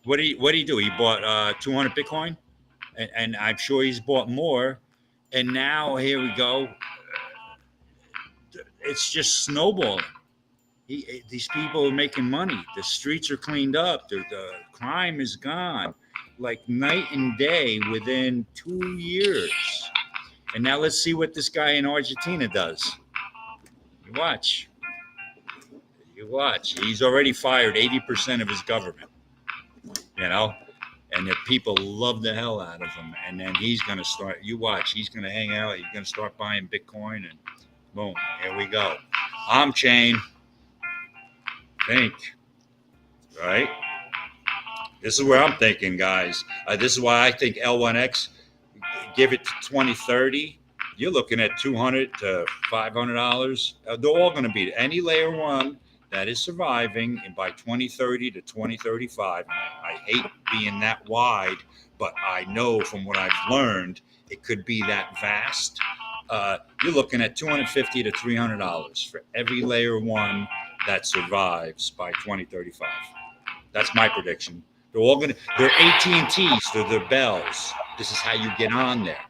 What did he do? He bought 200 Bitcoin, and I'm sure he's bought more. And now here we go. It's just snowballing. These people are making money. The streets are cleaned up. The crime is gone. Like night and day within 2 years. And now let's see what this guy in Argentina does. You watch. He's already fired 80% of his government, you know, and the people love the hell out of him. And then he's going to start, you watch, he's going to hang out. He's going to start buying Bitcoin, and boom, here we go. Chain. Think, right? This is where I'm thinking, guys. This is why I think L1X, give it to 2030. You're looking at $200 to $500. They're all going to be any layer 1 that is surviving, and by 2030 to 2035. I hate being that wide, but I know from what I've learned, it could be that vast. You're looking at $250 to $300 for every layer 1 that survives by 2035. That's my prediction. They're all they're AT&Ts, they're the bells. This is how you get on there.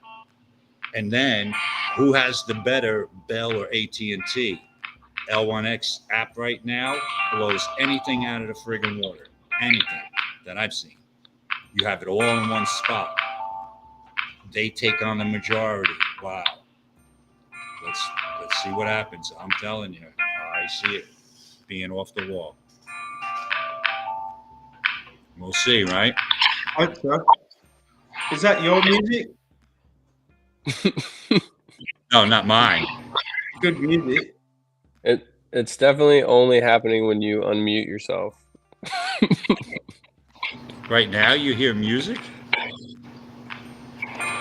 And then who has the better Bell or AT&T? L1X app right now blows anything out of the friggin' water. Anything that I've seen. You have it all in one spot. They take on the majority. Wow. Let's see what happens. I'm telling you, I see it being off the wall. We'll see, right? Okay. Is that your music? No, not mine. Good music. It's definitely only happening when you unmute yourself. Right now, you hear music?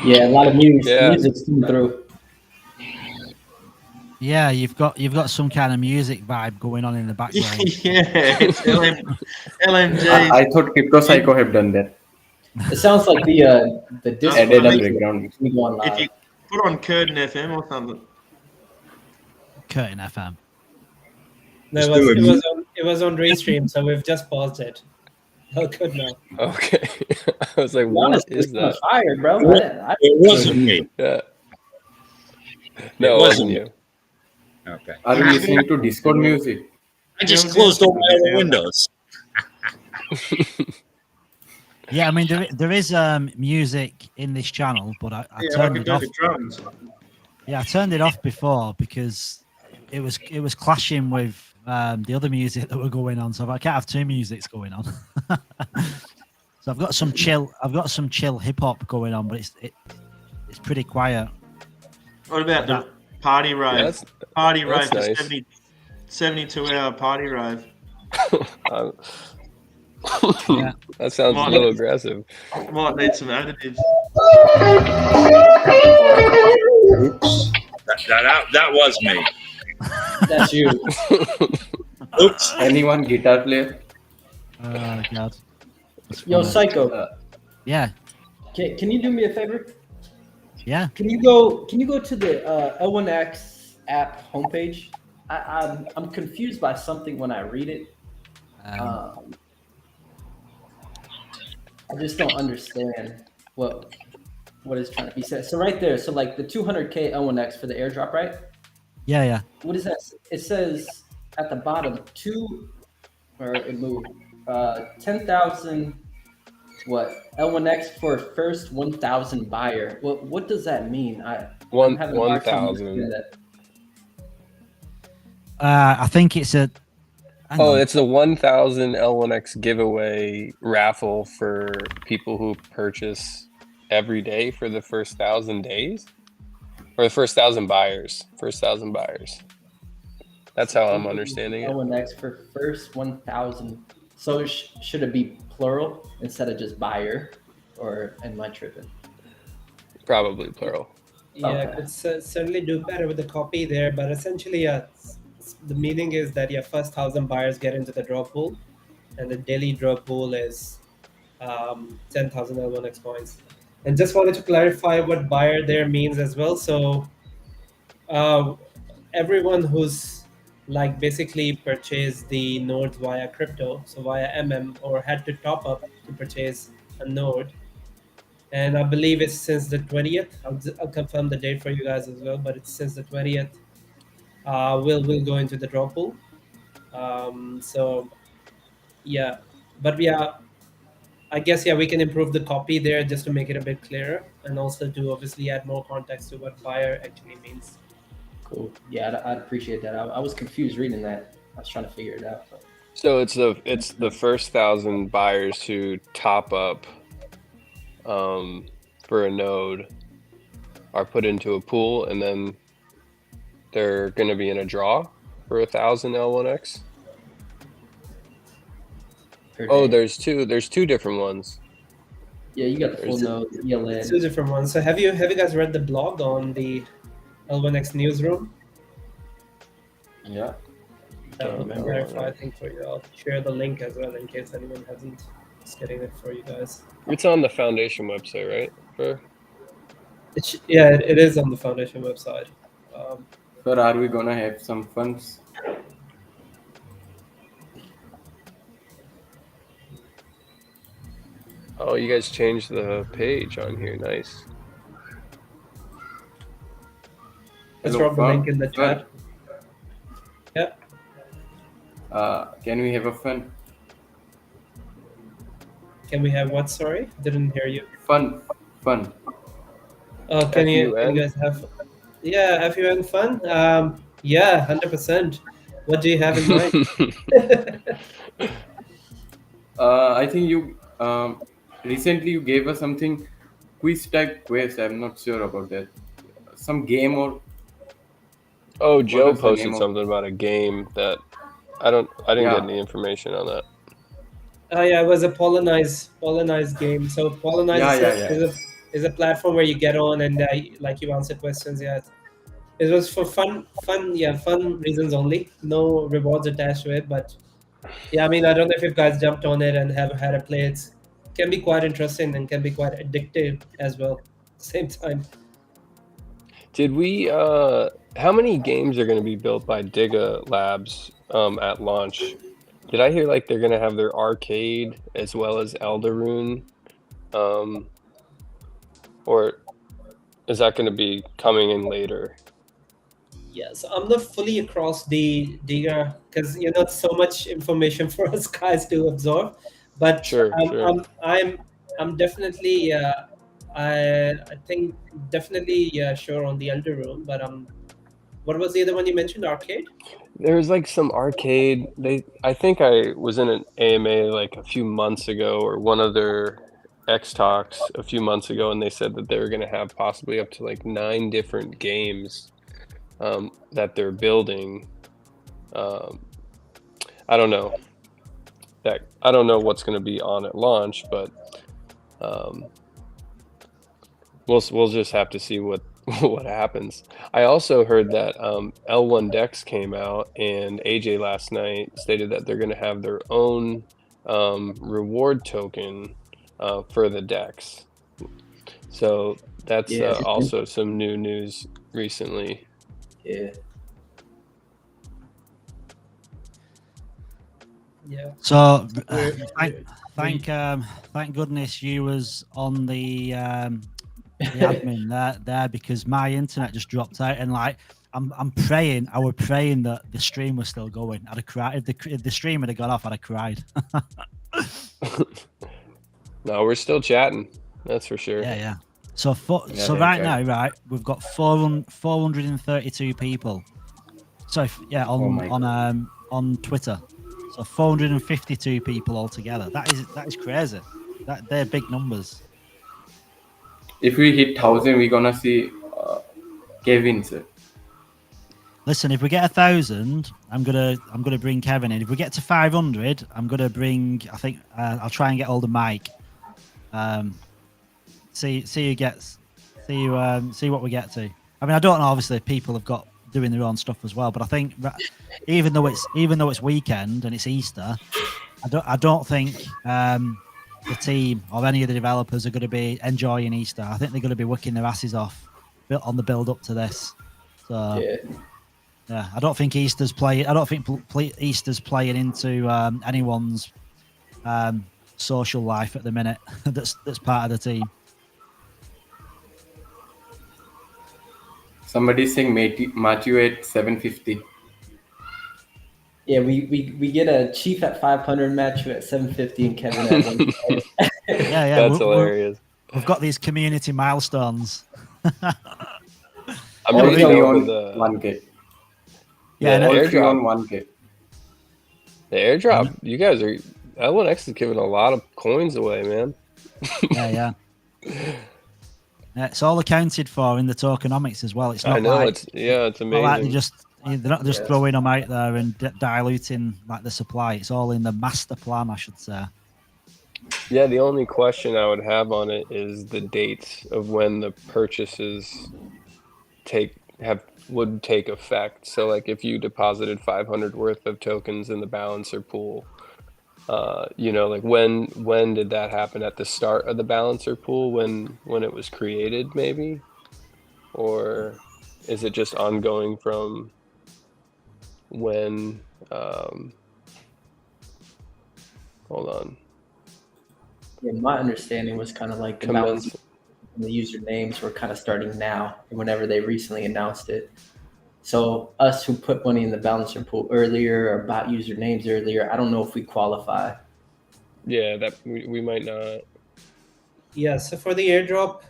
Yeah, a lot of music's coming through. Yeah, you've got some kind of music vibe going on in the background. Yeah, it's LMJ. I thought Crypto Psycho have done that. It sounds like the disc Added a background. If you put on Curtin FM or something. Curtin FM. No, it was on Restream, so we've just paused it. Oh, good now. Okay. I was like, what is that? Fire, bro. It wasn't me. Yeah. No, it wasn't you. Okay. Are you listening to Discord music? I just closed all my other windows. Yeah, I mean there is music in this channel, but I Yeah, I turned could it do off. the drums. Yeah, I turned it off before because it was clashing with the other music that were going on. So I can't have two musics going on. So I've got some chill hip hop going on, but it's pretty quiet. What about the party rave? That's Rave, nice. the 72-hour party rave. Yeah. That sounds a little aggressive. Might need some additives. Oops. That was me. That's you. Oops. Anyone guitar player? Oh God. Yo, Psycho. Yeah. Can you do me a favor? Yeah. Can you go to the L1X app homepage? I'm confused by something when I read it. I just don't understand what is trying to be said. So right there, so like the 200K L1X for the airdrop, right? Yeah. What is that? It says at the bottom 10,000. What L1X for first 1,000 buyer? What does that mean? I'm having a hard time 1,000. understanding that. I think it's a. hang on. It's the 1,000 L1X giveaway raffle for people who purchase every day for the first 1,000 days, or the first 1,000 buyers. That's how I'm understanding it. L1X for first 1,000. So should it be plural instead of just buyer, or am I tripping? Probably plural. Yeah, Okay. could certainly do better with the copy there, but essentially, the meaning is that your first 1,000 buyers get into the draw pool, and the daily draw pool is 10,000 L1X points. And just wanted to clarify what buyer there means as well. So everyone who's like basically purchased the nodes via crypto, so via or had to top up to purchase a node. And I believe it's since the 20th. I'll confirm the date for you guys as well, but it's since the 20th. We'll go into the draw pool. So yeah, but I guess we can improve the copy there just to make it a bit clearer, and also to obviously add more context to what buyer actually means. Cool. Yeah, I'd appreciate that. I was confused reading that. I was trying to figure it out. But... So it's the first 1,000 buyers who top up for a node are put into a pool, and then they're going to be in a draw for 1,000 L1X. Oh, there's two different ones. Yeah, you got the full node. Two different ones. So have you guys read the blog on the L1X newsroom? Yeah. That would be verified, I think, for you. I'll share the link as well in case anyone hasn't. Just getting it for you guys. It's on the foundation website, right? It is on the foundation website. Sir, are we gonna have some funds? Oh, you guys changed the page on here. Nice. Let's drop the link in the chat. Yeah. Can we have a fun? Can we have what? Sorry, didn't hear you. Fun. Can you guys have? Yeah, have you had fun? Yeah, 100%. What do you have in mind? I think you recently you gave us something quiz type quest. I'm not sure about that. Some game or. Oh, Joe posted something about a game that I didn't get any information on that. It was a Polynize game. So Polynize is a platform where you get on and you answer questions. Yeah, it was for fun reasons only. No rewards attached to it, but yeah, I mean, I don't know if you guys jumped on it and have had a play. It can be quite interesting and can be quite addictive as well. At the same time. Did we? How many games are going to be built by Diga Labs at launch? Did I hear like they're going to have their arcade as well as Elderune? Or is that going to be coming in later? Yeah, so I'm not fully across the Diga because it's so much information for us guys to absorb. But Sure. I'm definitely I think definitely sure on the Elder Room. But what was the other one you mentioned? Arcade? There was like some arcade. I think I was in an AMA like a few months ago, or one of their X Talks a few months ago, and they said that they were going to have possibly up to like 9 different games that they're building. I don't know what's going to be on at launch, but we'll just have to see what happens. I also heard that L1 Dex came out, and AJ last night stated that they're going to have their own reward token for the Dex. So that's also some new news recently. Yeah. Yeah. So thank goodness you was on the admin there, because my internet just dropped out, and like I were praying that the stream was still going. I'd have cried if the stream had gone off. I'd have cried. No, we're still chatting. That's for sure. Yeah. So right now, right, we've got 432 people. So yeah, on Twitter. So 452 people altogether. That is crazy. They're big numbers. If we hit 1,000, we're gonna see Kevin, sir. Listen, if we get 1,000, I'm gonna bring Kevin in. If we get to 500, I'm gonna bring. I think I'll try and get hold of Mike. See who gets. See what we get to. I mean, I don't know. Obviously, people have got doing their own stuff as well. But I think even though it's weekend and it's Easter, I don't think the team or any of the developers are going to be enjoying Easter. I think they're going to be working their asses off on the build up to this. So yeah, I don't think Easter's playing. I don't think Easter's playing into anyone's social life at the minute. that's part of the team. Somebody's saying Matthew at 750. Yeah, we get a Chief at 500, Matthew at 750, and Kevin at 1. Yeah, that's hilarious. We've got these community milestones. I'm really on the 1K. Yeah, the airdrop on 1K. The airdrop. You guys are L1X is giving a lot of coins away, man. Yeah. It's all accounted for in the tokenomics as well. It's not. I know. Like, it's amazing. Not like they're not just throwing them out there and diluting like the supply. It's all in the master plan, I should say. Yeah, the only question I would have on it is the dates of when the purchases would take effect. So, like, if you deposited 500 worth of tokens in the balancer pool, like when did that happen? At the start of the balancer pool, when it was created, maybe, or is it just ongoing from when? Hold on. Yeah, my understanding was kind of like the balance and the usernames were kind of starting now, whenever they recently announced it. So us who put money in the balancer pool earlier or bought usernames earlier, I don't know if we qualify. Yeah, that we might not. Yeah, so for the airdrop,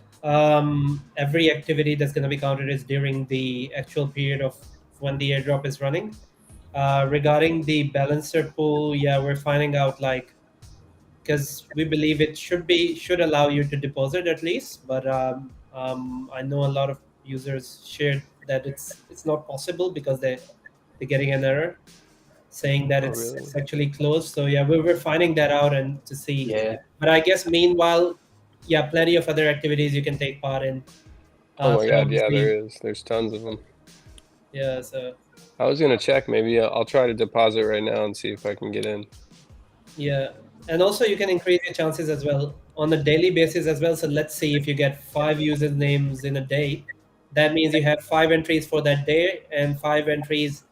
every activity that's going to be counted is during the actual period of when the airdrop is running. Regarding the balancer pool, yeah, we're finding out because we believe it should allow you to deposit at least, but I know a lot of users shared that it's not possible because they're getting an error saying that it's actually closed. So yeah, we're finding that out and to see. Yeah. But I guess meanwhile, yeah, plenty of other activities you can take part in. Oh my god, yeah, there's tons of them. Yeah, so I was gonna check. Maybe I'll try to deposit right now and see if I can get in. Yeah, and also you can increase your chances as well on a daily basis as well. So let's see, if you get 5 usernames in a day, that means you have 5 entries for that day and 5 entries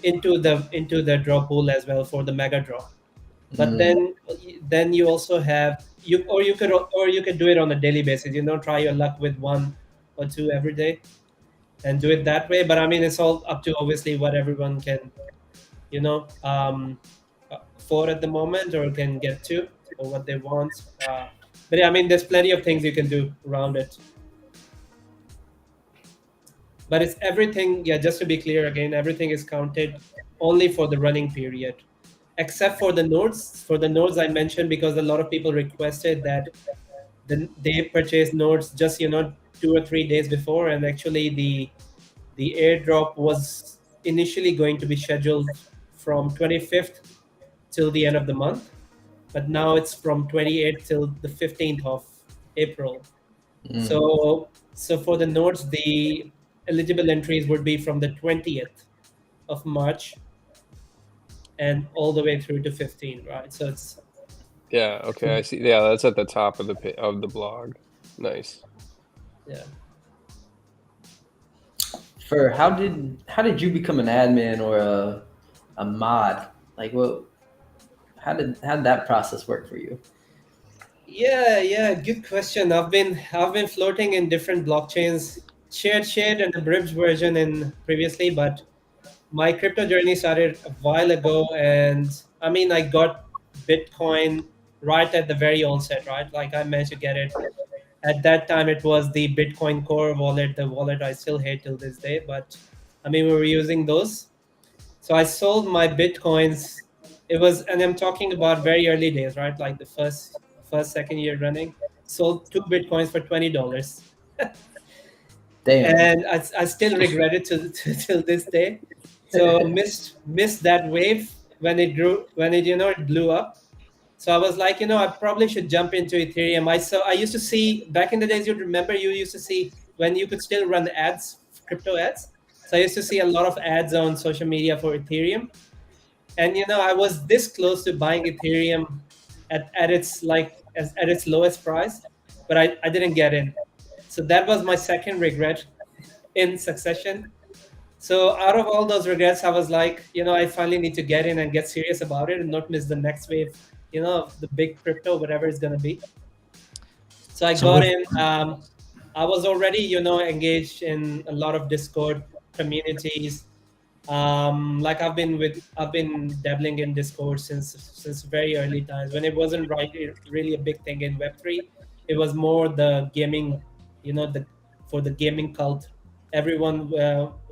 into the draw pool as well for the mega draw. But then you also have you could do it on a daily basis. Try your luck with 1 or 2 every day and do it that way. But I mean, it's all up to obviously what everyone can afford at the moment or can get to. or what they want. But yeah, I mean, there's plenty of things you can do around it. But it's everything, yeah, just to be clear again, everything is counted only for the running period, except for the nodes. For the nodes I mentioned, because a lot of people requested that they purchase nodes just 2 or 3 days before, and actually the airdrop was initially going to be scheduled from 25th till the end of the month, but now it's from 28th till the 15th of April. So for the nodes, the eligible entries would be from the 20th of March and all the way through to 15, right? So it's okay, I see. Yeah, that's at the top of the blog. Nice. Yeah. How did you become an admin or a mod? Like, how did that process work for you? Yeah, good question. I've been floating in different blockchains, shared and the bridge version in previously, but my crypto journey started a while ago, and I mean, I got Bitcoin right at the very onset, right? Like I managed to get it. At that time, it was the Bitcoin Core wallet, the wallet I still hate till this day, but I mean, we were using those. So I sold my Bitcoins. And I'm talking about very early days, right? Like the second year running. Sold 2 Bitcoins for $20. Damn. And I still regret it till this day. So missed that wave when it blew up. So I was like, I probably should jump into Ethereum. I used to see back in the days, you used to see when you could still run ads, crypto ads. So I used to see a lot of ads on social media for Ethereum. And I was this close to buying Ethereum at its lowest price, but I didn't get in. So that was my second regret in succession. So out of all those regrets, I was like, I finally need to get in and get serious about it and not miss the next wave, of the big crypto, whatever it's going to be. So I got in. I was already, engaged in a lot of Discord communities. Like I've been dabbling in Discord since very early times, when it wasn't really a big thing in Web3. It was more the gaming, for the gaming cult. Everyone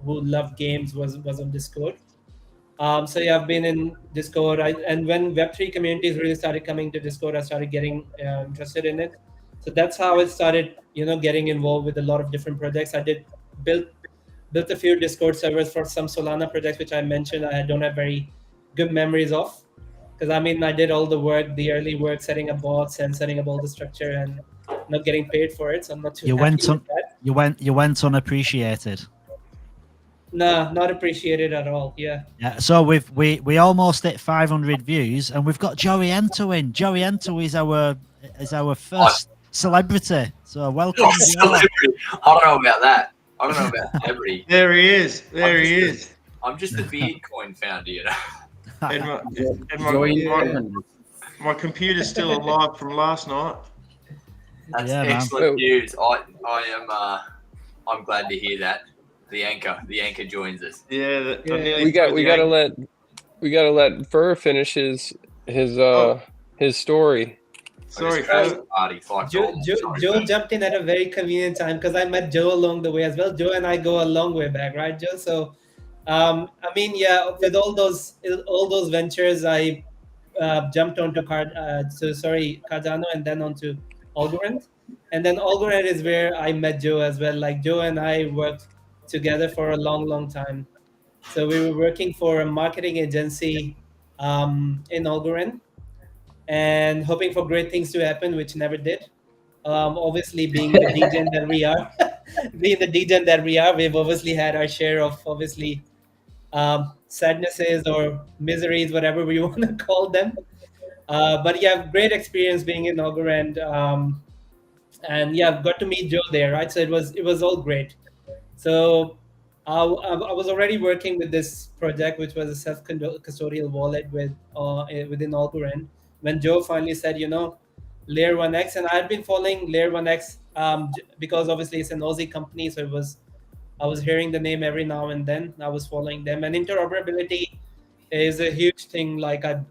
who loved games was on Discord. So yeah, I've been in Discord. And when Web3 communities really started coming to Discord, I started getting interested in it. So that's how it started, getting involved with a lot of different projects. I did built a few Discord servers for some Solana projects, which I mentioned I don't have very good memories of. Because I mean, I did all the work, the early work, setting up bots and setting up all the structure and not getting paid for it. So I'm not too happy with that. You went unappreciated. No, not appreciated at all. Yeah. So we almost hit 500 views, and we've got Joey Ento in. Joey Ento is our first celebrity. So welcome. Celebrity. I don't know about that. I don't know about celebrity. There he is. I'm just a Bitcoin founder, And my computer's still alive from last night. That's excellent news. I'm glad to hear that. The anchor joins us. Yeah, we gotta let Fur finish his story. Sorry, Joe jumped in at a very convenient time because I met Joe along the way as well. Joe and I go a long way back, right, Joe? So, I mean, yeah, with all those ventures, I jumped onto Cardano and then onto Algorand, and then Algorand is where I met Joe as well. Like Joe and I worked together for a long time. So we were working for a marketing agency in Algorand, and hoping for great things to happen, which never did. Obviously, being the degen that we are, we've obviously had our share of sadnesses or miseries, whatever we want to call them. But yeah, great experience being in Algorand, and yeah, I've got to meet Joe there, right? So it was all great. So I was already working with this project, which was a self-custodial wallet within Algorand, when Joe finally said, Layer 1X, and I had been following Layer 1X because obviously it's an Aussie company, so I was hearing the name every now and then. I was following them, and interoperability is a huge thing. Like I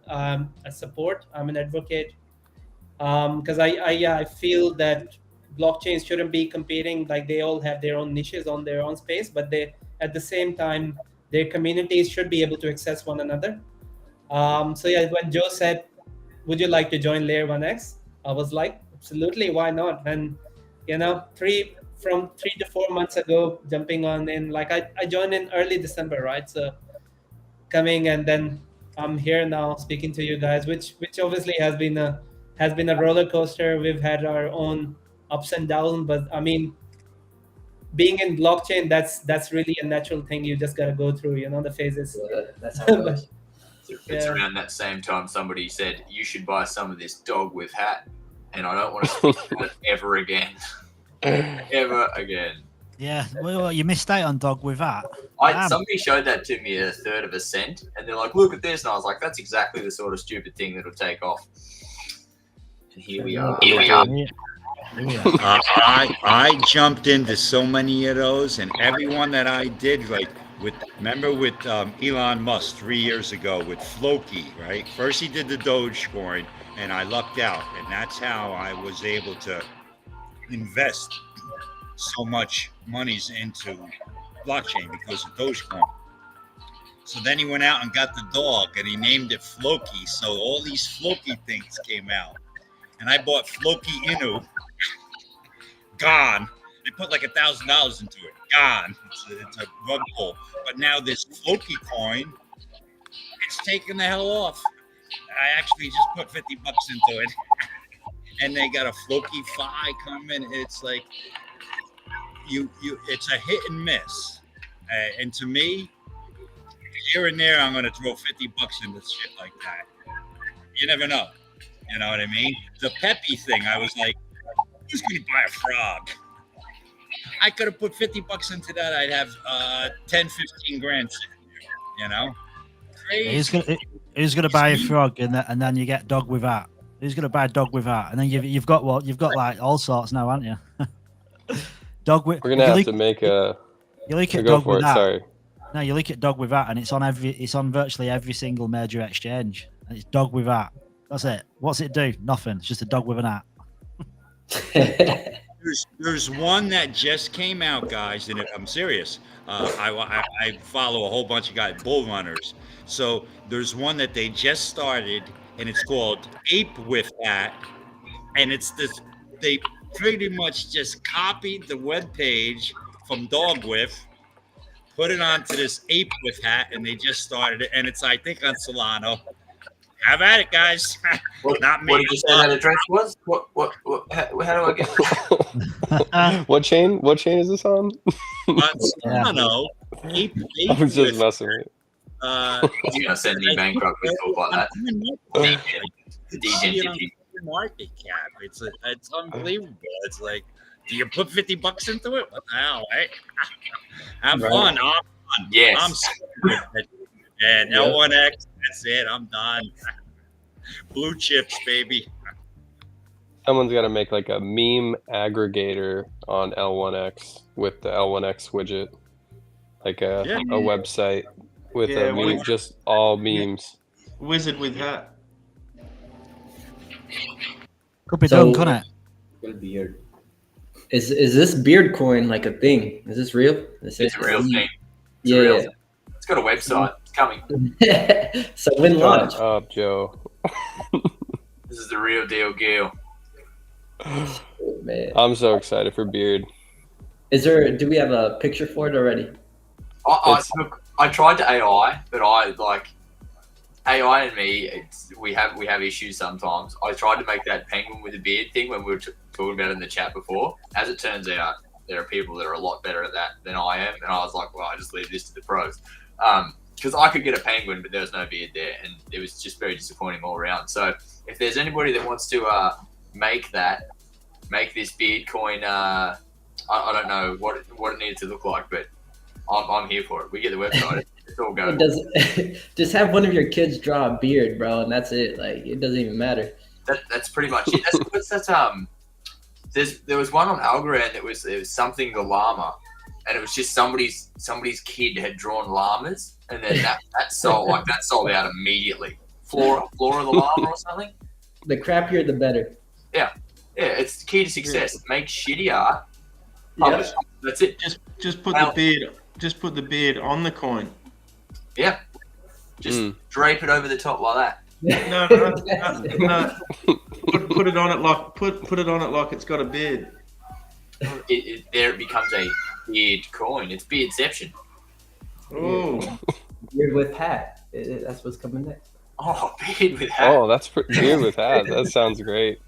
support. I'm an advocate. because I feel that blockchains shouldn't be competing. Like, they all have their own niches on their own space, but they, at the same time, their communities should be able to access one another. So yeah, when Joe said, would you like to join Layer 1X? I was like, absolutely, why not? And, you know, 3 to 4 months ago, jumping on in, like I joined in early December, right? So coming, and then I'm here now speaking to you guys, which obviously has been a roller coaster. We've had our own ups and downs, but I mean, being in blockchain, that's really a natural thing. You just got to go through, you know, the phases. Yeah, that's how it goes. It's around that same time somebody said, you should buy some of this dog with hat. And I don't want to speak about it ever again. Ever again. Yeah, well, you missed out on dog with that. Somebody showed that to me at 1/3 of a cent, and they're like, look at this. And I was like, that's exactly the sort of stupid thing that'll take off. And here we are. I jumped into so many of those, and everyone that I did, like, remember with Elon Musk 3 years ago with Floki, right? First he did the Dogecoin, and I lucked out, and that's how I was able to invest so much monies into blockchain, because of Dogecoin. So then he went out and got the dog, and he named it Floki. So all these Floki things came out, and I bought Floki Inu. Gone. They put like $1,000 into it. Gone. It's a rug pull. But now this Floki coin, it's taking the hell off. I actually just put $50 into it, and they got a Floki Fi coming. It's like it's a hit and miss. And to me, here and there, I'm gonna throw $50 into shit like that. You never know. You know what I mean? The Peppy thing, I was like, who's gonna buy a frog? I could have put $50 into that. I'd have 10, 15 grand. You know, crazy. Who's gonna buy a frog, and then you get dog with that? Who's gonna buy a dog with that? And then you've got like all sorts now, haven't you? Dog with. We're gonna have to make a. You look at dog with that. Sorry. No, you look at dog with that, and it's on virtually every single major exchange. And it's dog with that. That's it. What's it do? Nothing. It's just a dog with an app. There's one that just came out, guys, and I'm serious. I follow a whole bunch of guys, bull runners. So there's one that they just started, and it's called Ape with Hat, and it's this. They pretty much just copied the web page from Dog with, put it onto this Ape with Hat, and they just started it, and it's, I think, on Solana. Have at it, guys. Not me. What did you say that address was? How do I get What chain? What chain is this on? Solana. Ape I was just messing with it. You're gonna send me bankrupt with talk like that. The market cap. It's unbelievable. It's like, do you put $50 into it? What the hell, right? Have fun. I'm fun. Yes. I'm sick of it. And L1X, that's it. I'm done. Blue chips, baby. Someone's got to make like a meme aggregator on L1X with the L1X widget, like a website with a meme, just all memes. Wizard with hat. Could be done, couldn't it? Beard. Is this beard coin like a thing? Is this real? It's a real thing. Yeah. It's got a website. It's coming. So when launch? Shut up, Joe. This is the real deal, Gil. Oh, man. I'm so excited for Beard. Do we have a picture for it already? I tried to AI, but AI and me, we have issues sometimes. I tried to make that penguin with a beard thing when we were talking about it in the chat before. As it turns out, there are people that are a lot better at that than I am, and I was like, well, I just leave this to the pros. Because I could get a penguin, but there was no beard there, and it was just very disappointing all around. So if there's anybody that wants to make this beard coin, I don't know what it needed to look like, but I'm here for it. We get the website. It's all going. Just have one of your kids draw a beard, bro, and that's it. Like, it doesn't even matter. That's pretty much it. There was one on Algorand that was something the llama, and it was just somebody's kid had drawn llamas, and then that sold out immediately. Flora the llama or something. The crappier, the better. Yeah, it's the key to success. Make shitty art. Publish. That's it. Just put the beard. Just put the beard on the coin. Yeah. Just drape it over the top like that. No. Put it on it like put it on it like it's got a beard. There it becomes a beard coin. It's beardception. Oh, beard with hat. That's what's coming next. Oh, beard with hat. Oh, that's beard with hat. That sounds great.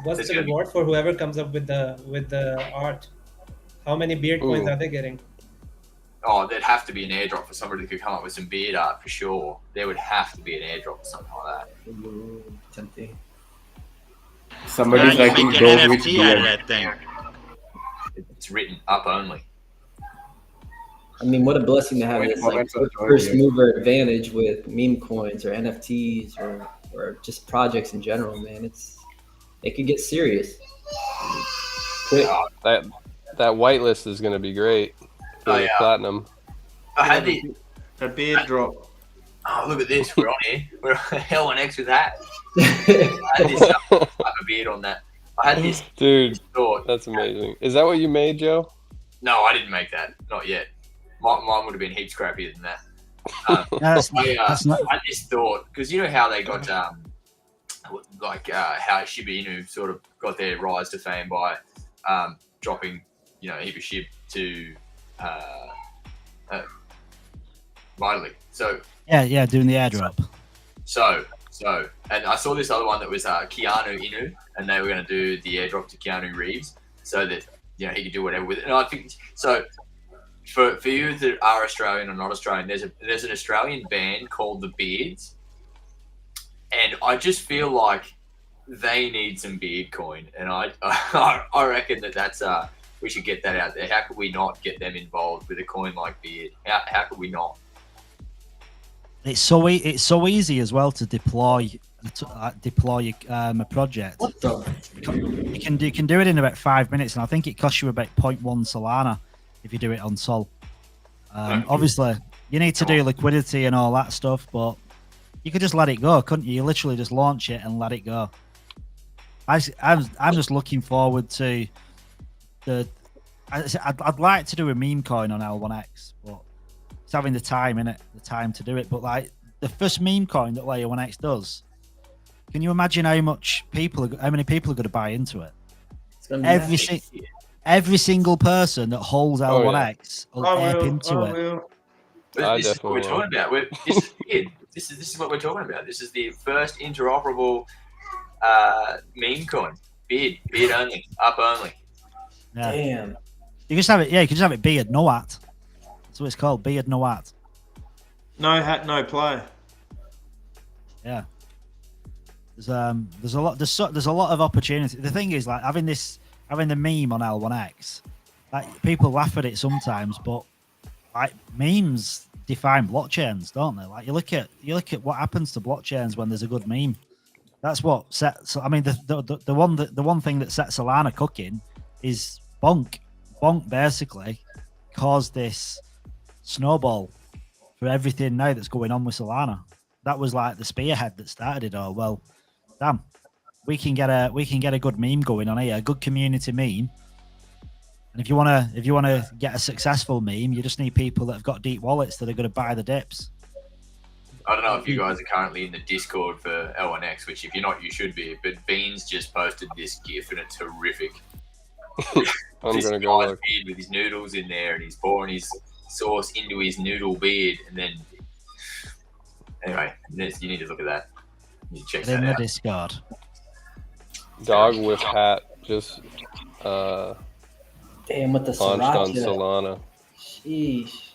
What's the reward for whoever comes up with the art? How many beard coins are they getting? Oh, there'd have to be an airdrop for somebody who could come up with some beard art for sure. There would have to be an airdrop or something like that. Ooh, tempting. Somebody's like make an dog with NFT out of beard. that thing. It's written up only. I mean, what a blessing to have Wait, this well, like that's a story, first yeah. mover advantage with meme coins or NFTs or just projects in general, man. It could get serious. Quick. That whitelist is going to be great for platinum. I had the A beard drop. oh look at this, we're on here. We're on L1X with that. I had this type of beard on that. I had this Dude, thought. that's amazing. Is that what you made, Joe? No, I didn't make that. Not yet. Mine would have been heaps crappier than that. That's not. I had this thought because you know how they got how Shiba Inu sort of got their rise to fame by dropping a heap of shit to Vitally. So Yeah, doing the airdrop. So, and I saw this other one that was Keanu Inu, and they were going to do the airdrop to Keanu Reeves, so that he could do whatever with it. And I think so. For you that are Australian or not Australian, there's an Australian band called the Beards, and I just feel like they need some beard coin, and I reckon that's we should get that out there. How could we not get them involved with a coin like Beard? How could we not? It's so easy as well to deploy a project. What the? You can do it in about 5 minutes, and I think it costs you about 0.1 Solana if you do it on Sol. Obviously, you need to do liquidity and all that stuff, but you could just let it go, couldn't you? You literally just launch it and let it go. I'm just looking forward to I'd like to do a meme coin on L1X, but it's having the time to do it. But like the first meme coin that L1X does, can you imagine how many people are going to buy into it? It's gonna be Every single person that holds L1X will ape into it. This is what we're talking about. This is what we're talking about. This is the first interoperable meme coin. Beard only, up only. Yeah. Damn. You just have it. Yeah, you can just have it beard, no hat. That's what it's called. Beard, no hat. No hat, no play. Yeah. There's a lot of opportunity. The thing is, like having the meme on L1X, like people laugh at it sometimes, but like memes define blockchains, don't they? Like you look at what happens to blockchains when there's a good meme. That's what sets. I mean, the one thing that sets Solana cooking is Bonk. Bonk basically caused this snowball for everything now that's going on with Solana. That was like the spearhead that started it all. Well, damn, we can get a good meme going on here, a good community meme. And if you wanna get a successful meme, you just need people that have got deep wallets that are going to buy the dips. I don't know if you guys are currently in the Discord for L1X, which if you're not, you should be. But Beans just posted this GIF and it's horrific. I'm gonna go look. Beard with his noodles in there, and he's pouring his sauce into his noodle beard, and then anyway, you need to look at that. You need to check Get in that the out. Discord. Dog with hat just Damn, with the launched on sriracha. Solana. Sheesh.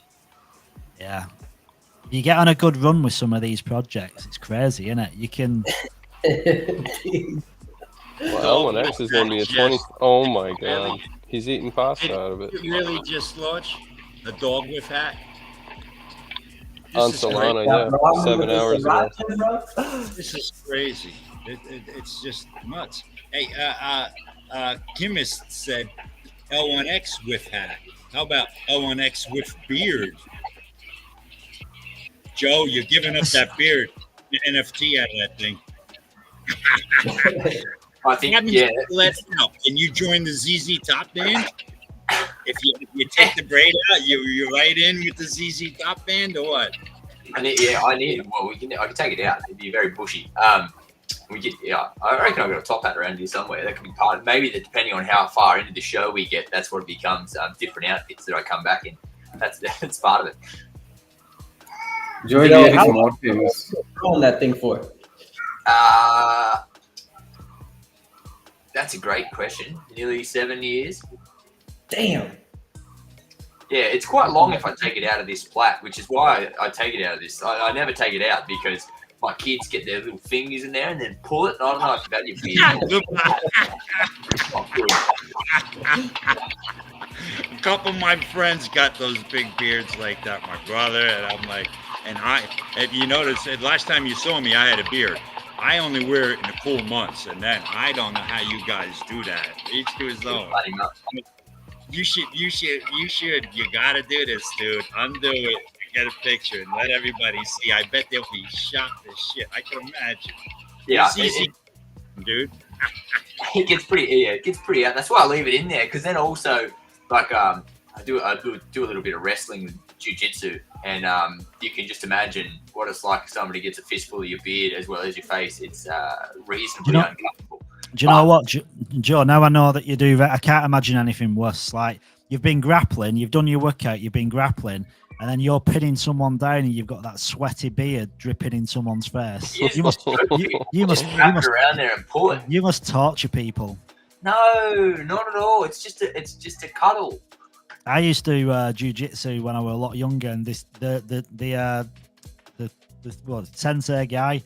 Yeah. You get on a good run with some of these projects. It's crazy, isn't it? You can. Well, L1X is going to be a 20. Oh my god. He's eating pasta out of it. You really just launched a dog with hat? On This is Solana, That wrong yeah. 7 with the hours ago. sriracha, bro? This is crazy. It's just nuts. Hey, Chemist said L1X with hat. How about L1X with beard? Joe, you're giving up that beard. an NFT out of that thing. I think, yeah. Let know. Can you join the ZZ Top band? If you take the braid out, you're right in with the ZZ Top band, or what? Well, I can take it out. It'd be very bushy. I reckon I've got a top hat around here somewhere. That could be part of, maybe depending on how far into the show we get, that's what it becomes, different outfits that I come back in. That's part of it. Joey, there is more things. What on that thing for? That's a great question. Nearly 7 years. Damn. Yeah, it's quite long if I take it out of this flat, which is why I take it out of this. I never take it out because my kids get their little fingers in there and then pull it. And I don't know if that would be A couple of my friends got those big beards like that, my brother, and I'm like, if you notice, last time you saw me, I had a beard. I only wear it in the cool months, and then I don't know how you guys do that. Each to his own. You gotta do this, dude. Undo it, get a picture, and let everybody see. I bet they'll be shocked as shit. I can imagine. Yeah, dude. It gets pretty out. That's why I leave it in there, because then also, like, I do a little bit of wrestling with jiu-jitsu, and you can just imagine what it's like if somebody gets a fistful of your beard as well as your face. It's reasonably uncomfortable. Do you know what, Joe? Now I know that you do that. I can't imagine anything worse. Like, you've been grappling, you've done your workout, you've been grappling, and then you're pinning someone down, and you've got that sweaty beard dripping in someone's face. You must around there and pull it. You must torture people. No, not at all. It's just a cuddle. I used to do jiu-jitsu when I was a lot younger, and the sensei guy,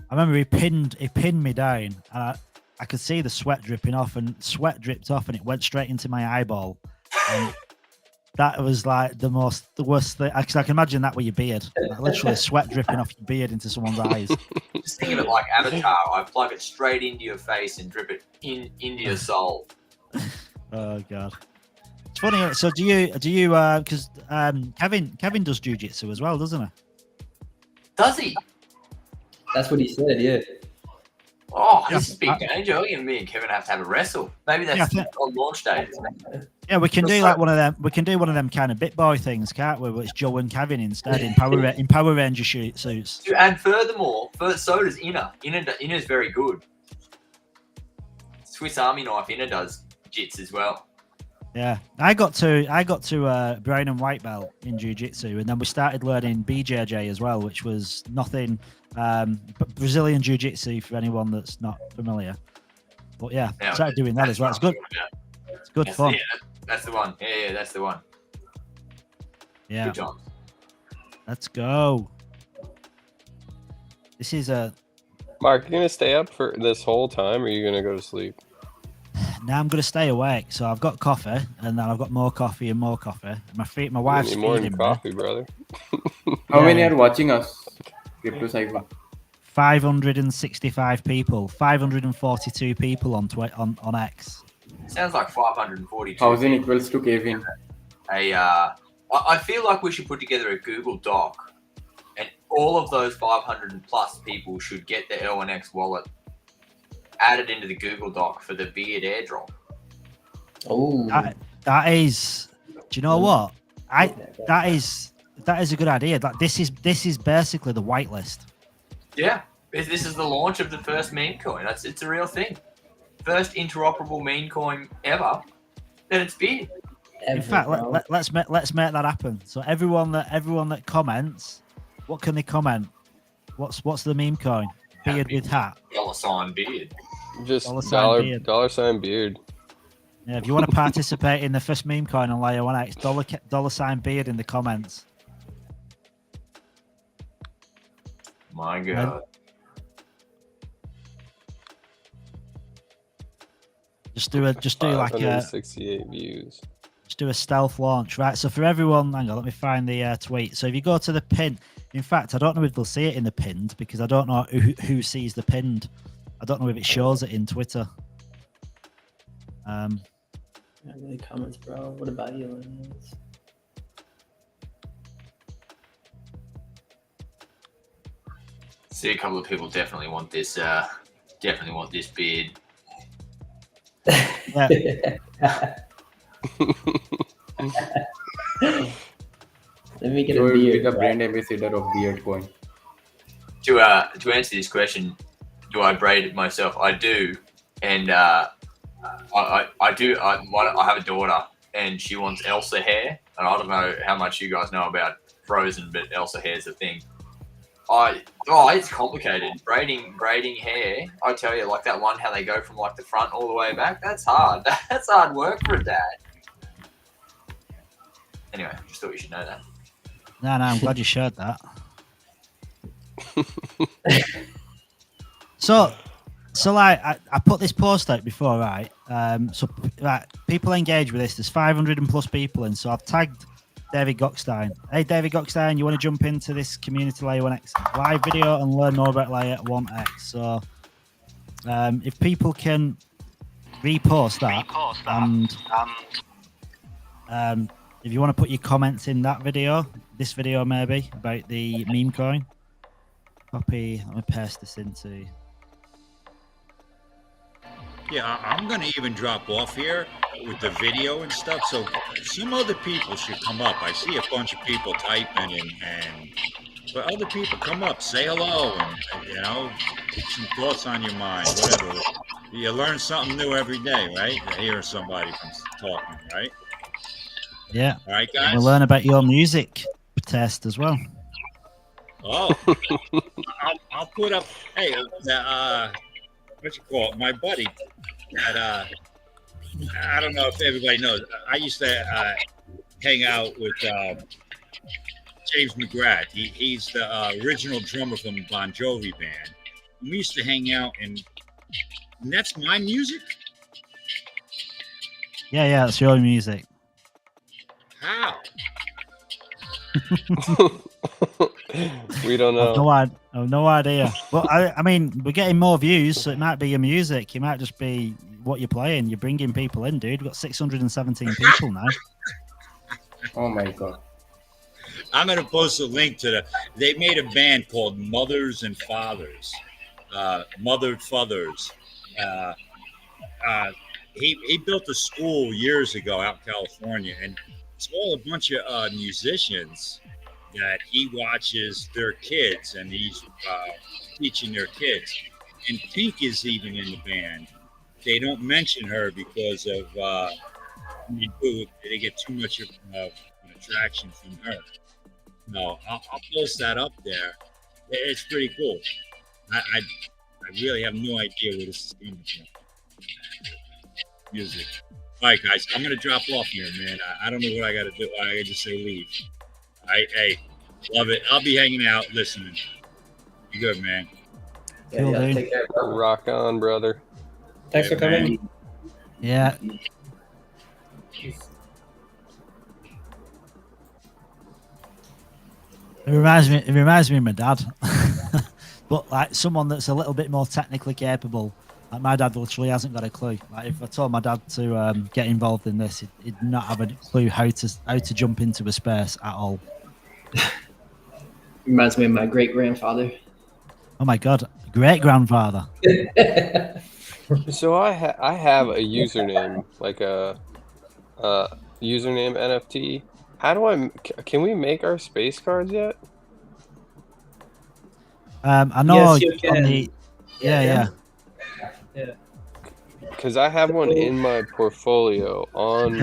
I remember he pinned me down, and I could see the sweat dripping off, and sweat dripped off, and it went straight into my eyeball. And that was like the worst thing. I can imagine that with your beard, like literally sweat dripping off your beard into someone's eyes. Just think of it like Avatar. I plug it straight into your face and drip it into your soul. Oh God, it's funny. So do you? Because Kevin does jiu-jitsu as well, doesn't he? Does he? That's what he said. Yeah. Oh, this is big danger. Me and Kevin have to have a wrestle. Maybe that's on launch day. Yeah, we can do like one of them. We can do one of them kind of bit boy things, can't we? Where it's Joe and Kevin instead in Power Ranger suits. And furthermore, so does Inna. Inna's very good. Swiss Army knife. Inna does jits as well. Yeah, I got to brown and white belt in jiu-jitsu, and then we started learning BJJ as well, which was nothing Brazilian jiu-jitsu for anyone that's not familiar. But yeah, started doing that as well. It's good. It's good fun. Yeah, that's the one. Yeah, that's the one. Yeah. Good job. Let's go. This is a. Mark, you gonna stay up for this whole time, or are you gonna go to sleep? Now I'm going to stay awake. So I've got coffee, and then I've got more coffee and more coffee. My wife's feeding more than coffee, brother. How many are watching us? 565 people, 542 people on X. Sounds like 542. 1,000 equals to Kevin. I feel like we should put together a Google Doc, and all of those 500 plus people should get the L1X wallet added into the Google Doc for the beard airdrop. Oh, that is. Do you know what? That is a good idea. Like this is basically the whitelist. Yeah, this is the launch of the first meme coin. It's a real thing. First interoperable meme coin ever. Then it's beard. In fact, let's make that happen. So everyone that comments, what can they comment? What's the meme coin? Beard with hat. $sign beard. Just $sign beard. Yeah, if you want to participate in the first meme coin on Layer 1X, $sign beard in the comments. My God. Just do like a 68 views. Just do a stealth launch, right? So for everyone, hang on, let me find the tweet. So if you go to the pin, in fact, I don't know if they'll see it in the pinned because I don't know who sees the pinned. I don't know if it shows it in Twitter. Not really comments, bro. What about you? See, a couple of people definitely want this. Definitely want this beard. Yeah. Let me get So a it will be beard. the brand ambassador of Beard Coin. To answer this question, do I braid it myself? I do, and I do. I have a daughter, and she wants Elsa hair, and I don't know how much you guys know about Frozen, but Elsa hair is a thing. It's complicated. Braiding hair. I tell you, like that one, how they go from like the front all the way back. That's hard. That's hard work for a dad. Anyway, just thought you should know that. No, I'm glad you shared that. So like I put this post out before, right? So like, people engage with this. There's 500 and plus people in. So I've tagged David Gockstein. Hey, David Gockstein, you want to jump into this community layer 1x live video and learn more about layer 1x? So if people can repost that, and if you want to put your comments in that video, this video maybe, about the meme coin, copy, let me paste this into... Yeah, I'm going to even drop off here with the video and stuff, so some other people should come up. I see a bunch of people typing, but other people come up, say hello, and you know, some thoughts on your mind, whatever. You learn something new every day, right? You hear somebody talking, right? Yeah. All right, guys. We'll learn about your music test as well. Oh, I'll put up. Hey, what you call it? My buddy. That I don't know if everybody knows. I used to hang out with James McGrath. He's the original drummer from the Bon Jovi band. We used to hang out, and that's my music. Yeah, it's your music. How? We don't know. I've no idea. But I mean, we're getting more views, so it might be your music. It might just be what you're playing. You're bringing people in, dude. We've got 617 people now. Oh my god. I'm going to post a link to they made a band called Mothers and Fathers. Mothered Fathers. He built a school years ago out in California, and it's all a bunch of musicians that he watches their kids, and he's teaching their kids. And Pink is even in the band. They don't mention her because of they get too much of an attraction from her. No, I'll post that up there. It's pretty cool. I really have no idea where this is coming from. Music. All right, guys, I'm gonna drop off here, man. I don't know what I gotta do. I gotta just say leave. All right, hey, love it. I'll be hanging out, listening. You good, man? Yeah, take care, bro. Rock on, brother. Thanks for coming. Man. Yeah. It reminds me of my dad. But like someone that's a little bit more technically capable. Like my dad literally hasn't got a clue. Like if I told my dad to get involved in this, he'd not have a clue how to jump into a space at all. Reminds me of my great grandfather. Oh my god, great grandfather. So I have a username, like a username NFT. How do can we make our space cards yet? I know. Yes, you can. Yeah. Because I have one in my portfolio on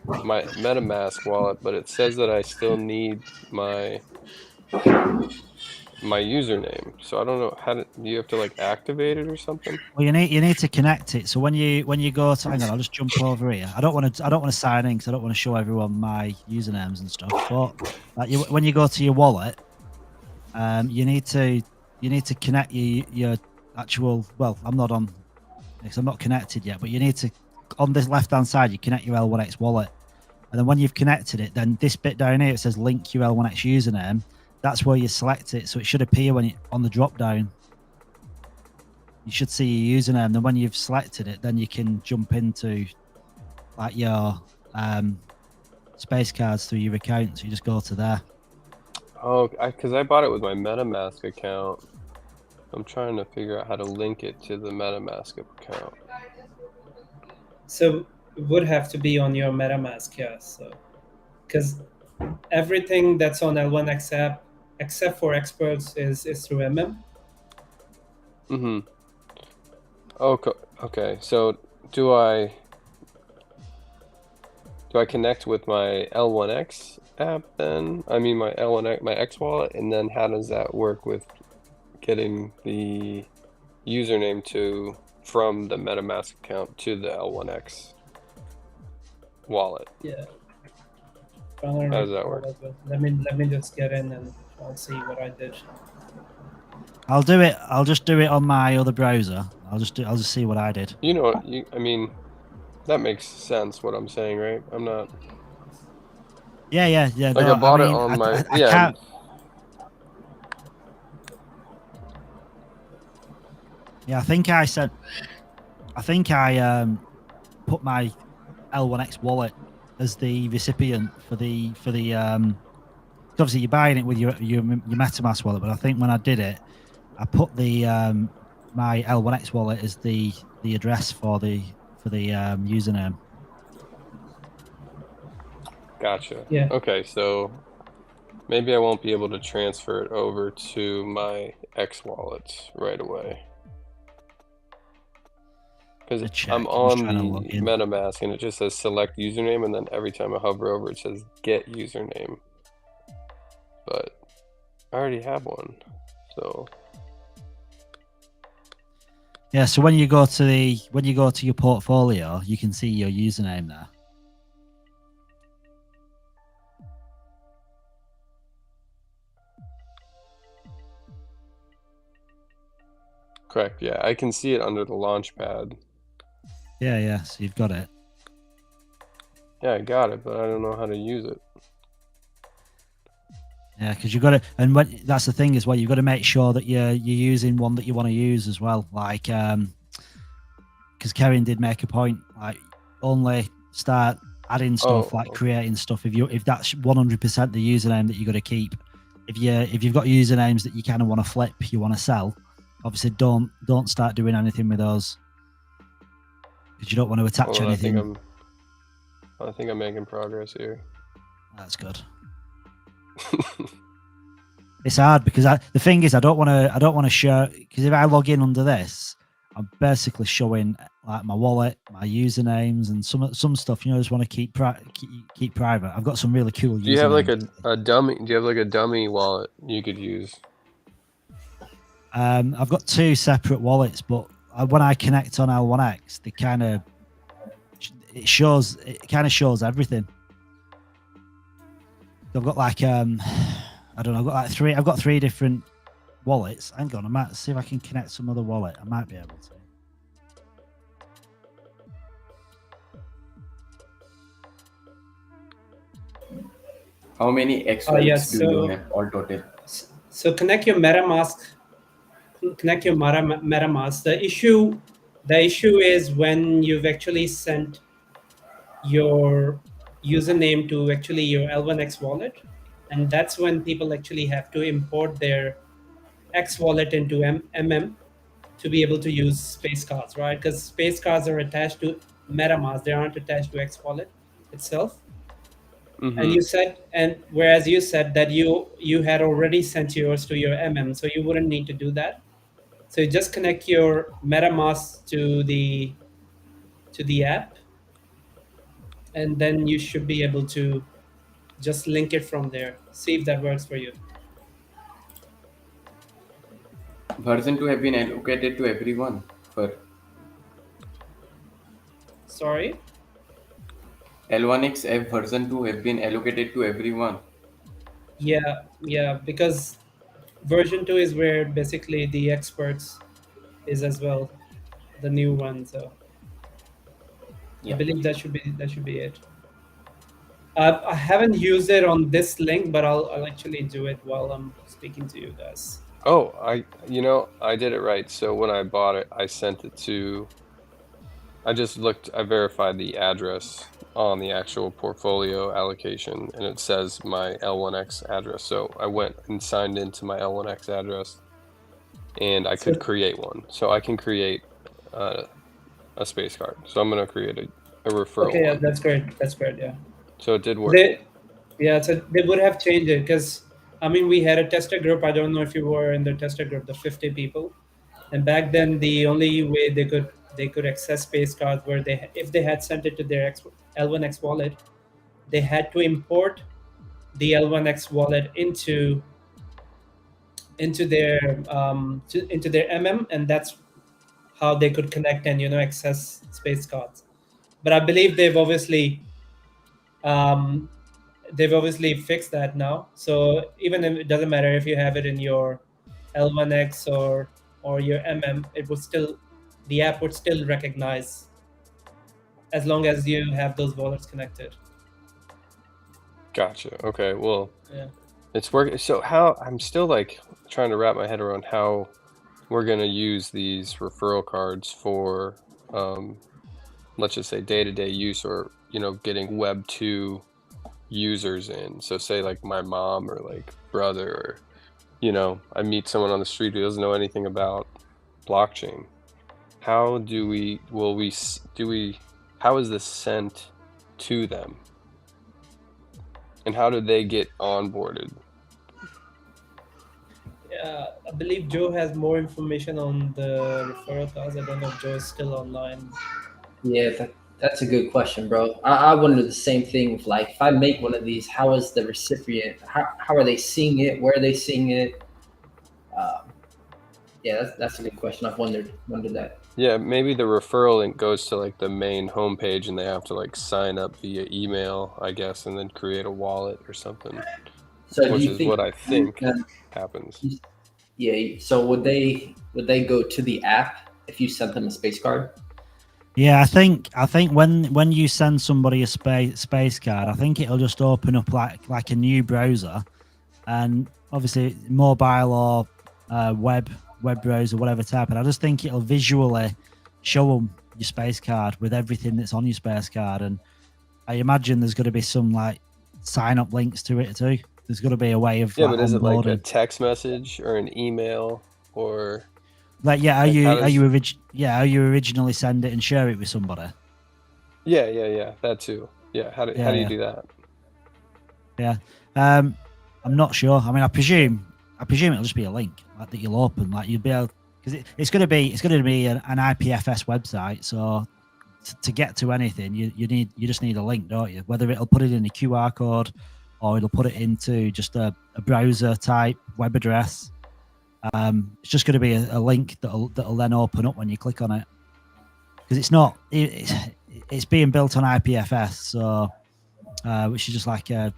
my MetaMask wallet, but it says that I still need my username. So I don't know do you have to like activate it or something? Well, you need to connect it. So when you go to, hang on, I'll just jump over here. I don't want to sign in because I don't want to show everyone my usernames and stuff. But like when you go to your wallet, you need to connect your actual. Well, I'm not on because I'm not connected yet. But you need to on this left hand side, you connect your L1X wallet, and then when you've connected it, then this bit down here it says link your L1X username. That's where you select it, so it should appear when on the drop down. You should see your username. Then when you've selected it, then you can jump into like your space cards through your account. So you just go to there. Oh, because I bought it with my MetaMask account. I'm trying to figure out how to link it to the MetaMask account. So it would have to be on your MetaMask, yeah. So because everything that's on L1X app, except for experts, is through MM. Mm-hmm. Okay. So do I connect with my L1X app then? I mean my L1X, my X wallet, and then how does that work with getting the username from the MetaMask account to the L1X wallet? Yeah. How does that work? Let me just get in and I'll see what I did. I'll do it. I'll just do it on my other browser. I'll just see what I did. You know, I mean, that makes sense what I'm saying, right? I'm not. Yeah. Like no, I bought mean, it on my. I Yeah. can't. Yeah, I think I put my L1X wallet as the recipient for the obviously you're buying it with your MetaMask wallet, but I think when I did it, I put the my L1X wallet as the address for the username. Gotcha. Yeah. Okay, so maybe I won't be able to transfer it over to my X wallet right away. Because I'm on the MetaMask and it just says select username, and then every time I hover over it says get username. But I already have one, so. Yeah, so when you go to your portfolio, you can see your username there. Correct, yeah. I can see it under the launch pad. Yeah, so you've got it. Yeah, I got it, but I don't know how to use it. Yeah, because you've got to, and that's the thing as well. You've got to make sure that you're using one that you want to use as well. Like, because Karen did make a point, like only start adding stuff, like creating stuff if that's 100% the username that you're going to keep. If you've got usernames that you kind of want to flip, you want to sell, obviously don't start doing anything with those because you don't want to attach anything. I think I'm making progress here. That's good. It's hard because the thing is I don't want to show, because if I log in under this, I'm basically showing like my wallet, my usernames, and some stuff. I just want to keep private. I've got some really cool. Do you have like a dummy? Do you have like a dummy wallet you could use? I've got two separate wallets, but when I connect on L1X, it kind of shows everything. I've got like I don't know. I've got three different wallets. Hang on, I might see if I can connect some other wallet. I might be able to. How many X wallets do you have all total? So connect your MetaMask. Connect your MetaMask. The issue is when you've actually sent your username to actually your L1X wallet, and that's when people actually have to import their X wallet into MM to be able to use space cards, right? Because space cards are attached to MetaMask; they aren't attached to X wallet itself. Mm-hmm. And whereas you said that you had already sent yours to your MM, so you wouldn't need to do that. So you just connect your MetaMask to the app, and then you should be able to just link it from there. See if that works for you. Version 2 have been allocated to everyone for. Sorry? L1X F version 2 have been allocated to everyone. Yeah, because version 2 is where basically the experts is as well, the new one. So I believe that should be it. I haven't used it on this link, but I'll actually do it while I'm speaking to you guys. Oh, I did it right. So when I bought it, I I just looked. I verified the address on the actual portfolio allocation, and it says my L1X address. So I went and signed into my L1X address, and I could create one. So I can create a space card. So I'm going to create a referral. Okay, yeah, one. that's great. That's great. Yeah. So it did work. So they would have changed it because, I mean, we had a tester group. I don't know if you were in the tester group, the 50 people. And back then, the only way they could access space cards were if they had sent it to their L1X wallet, they had to import the L1X wallet into their MM, and that's how they could connect and access space cards. But I believe they've obviously fixed that now. So even if it doesn't matter if you have it in your L1X or your MM, the app would still recognize as long as you have those wallets connected. Gotcha. Okay. Well, yeah, it's working. So how I'm still like trying to wrap my head around how we're going to use these referral cards for, let's just say day-to-day use, or, getting Web 2 users in. So say like my mom or like brother, or, I meet someone on the street who doesn't know anything about blockchain. How how is this sent to them? And how do they get onboarded? Yeah, I believe Joe has more information on the referral cards. I don't know if Joe is still online. Yeah, that's a good question, bro. I wonder the same thing. Like, if I make one of these, how is the recipient? How are they seeing it? Where are they seeing it? Yeah, that's a good question. I've wondered that. Yeah, maybe the referral link goes to like the main homepage, and they have to like sign up via email, I guess, and then create a wallet or something. So which is what I think happens. Yeah. So would they go to the app if you sent them a space card? Yeah, I think when you send somebody a space card, I think it'll just open up like a new browser, and obviously mobile or web browser, whatever type. And I just think it'll visually show them your space card with everything that's on your space card. And I imagine there's going to be some like sign up links to it too. There's going to be a way of but is it like a text message or an email or like how you originally send it and share it with somebody? Yeah, that too. Yeah, how do you do that? Yeah, I'm not sure. I mean, I presume it'll just be a link like that you'll open, like you'll be able, because it's going to be an IPFS website. So to get to anything, you just need a link, don't you? Whether it'll put it in a QR code or it'll put it into just a browser type web address. It's just going to be a link that'll then open up when you click on it, because it's being built on IPFS, so which is just like a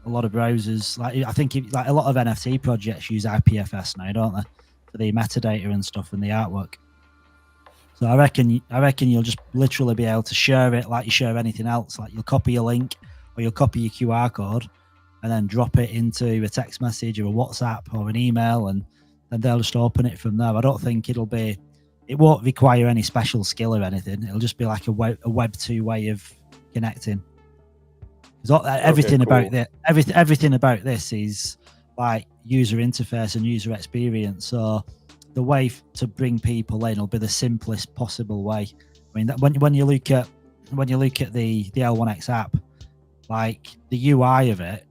lot of browsers. Like I think like a lot of NFT projects use IPFS now, don't they, for the metadata and stuff and the artwork. So I reckon you'll just literally be able to share it like you share anything else. Like you'll copy a link or you'll copy your QR code and then drop it into a text message or a WhatsApp or an email, and they'll just open it from there. I don't think it won't require any special skill or anything. It'll just be like a Web 2 way of connecting. Everything about this is like user interface and user experience. So the way to bring people in will be the simplest possible way. I mean, when you look at the L1X app, like the UI of it,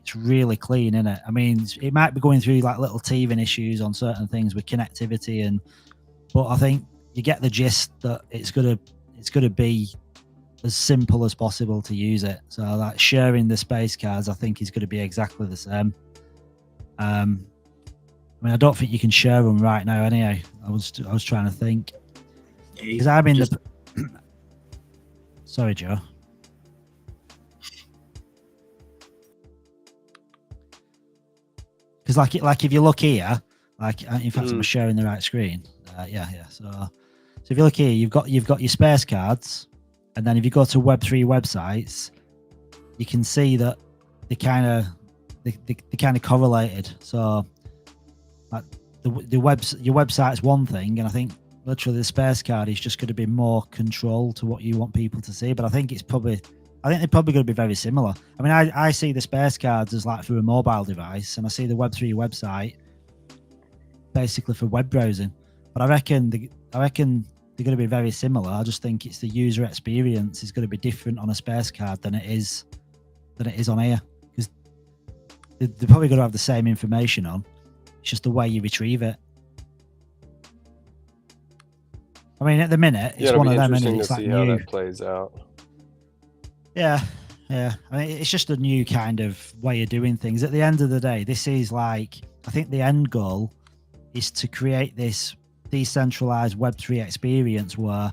it's really clean, isn't it? I mean, it might be going through like little teething issues on certain things with connectivity, but I think you get the gist that it's gonna be as simple as possible to use it. So like sharing the space cards, I think is going to be exactly the same. I mean, I don't think you can share them right now. Anyway, I was trying to think, because I'm in the. Sorry, Joe. Because like if you look here, like in fact I'm sharing the right screen. So if you look here, you've got your space cards. And then if you go to Web3 websites, you can see that they kind of correlated. So like your website's one thing, and I think literally the space card is just going to be more control to what you want people to see. But I think they're probably going to be very similar. I mean, I see the space cards as like for a mobile device, and I see the Web3 website basically for web browsing. But I reckon they're going to be very similar. I just think it's the user experience is going to be different on a space card than it is on here, because they're probably going to have the same information on. It's just the way you retrieve it. I mean, at the minute, it's one of them, and it's like how that plays out. Yeah. I mean, it's just a new kind of way of doing things. At the end of the day, this is like, I think the end goal is to create this decentralized Web3 experience where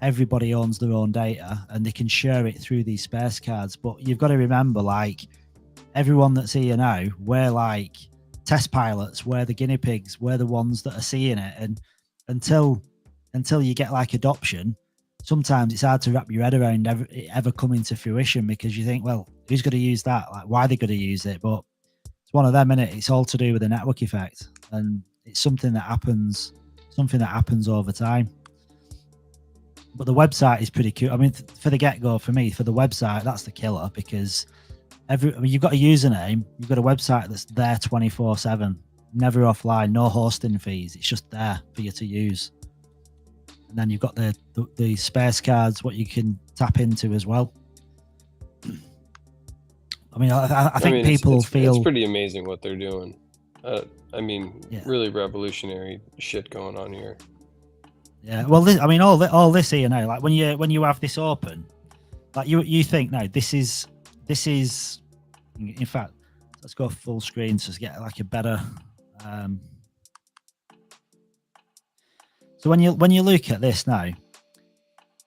everybody owns their own data and they can share it through these space cards. But you've got to remember, like, everyone that's here now, we're like test pilots, we're the guinea pigs, we're the ones that are seeing it. And until you get like adoption, sometimes it's hard to wrap your head around it ever coming to fruition, because you think, well, who's going to use that? Like, why are they going to use it? But it's one of them, innit? It's all to do with the network effect, and it's something that happens over time. But the website is pretty cool. I mean, for the get-go, for me, for the website, that's the killer, because you've got a username, you've got a website that's there 24/7, never offline, no hosting fees. It's just there for you to use. And then you've got the space cards, what you can tap into as well. I mean, I think people feel it's pretty amazing what they're doing. I mean, really revolutionary shit going on here. Yeah, well, all this here now, like when you have this open, like you think, no, this is. In fact, let's go full screen to get like a better. So when you look at this now,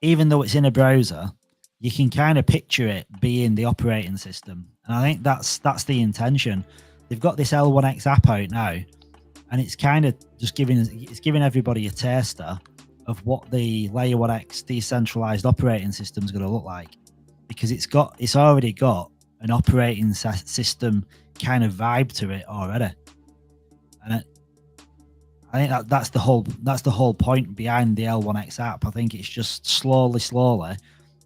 even though it's in a browser, you can kind of picture it being the operating system, and I think that's the intention. They've got this L1X app out now, and it's kind of just giving everybody a taster of what the Layer 1X decentralized operating system is going to look like, because it's already got an operating system kind of vibe to it already, and I think that's the whole point behind the L1X app. I think it's just slowly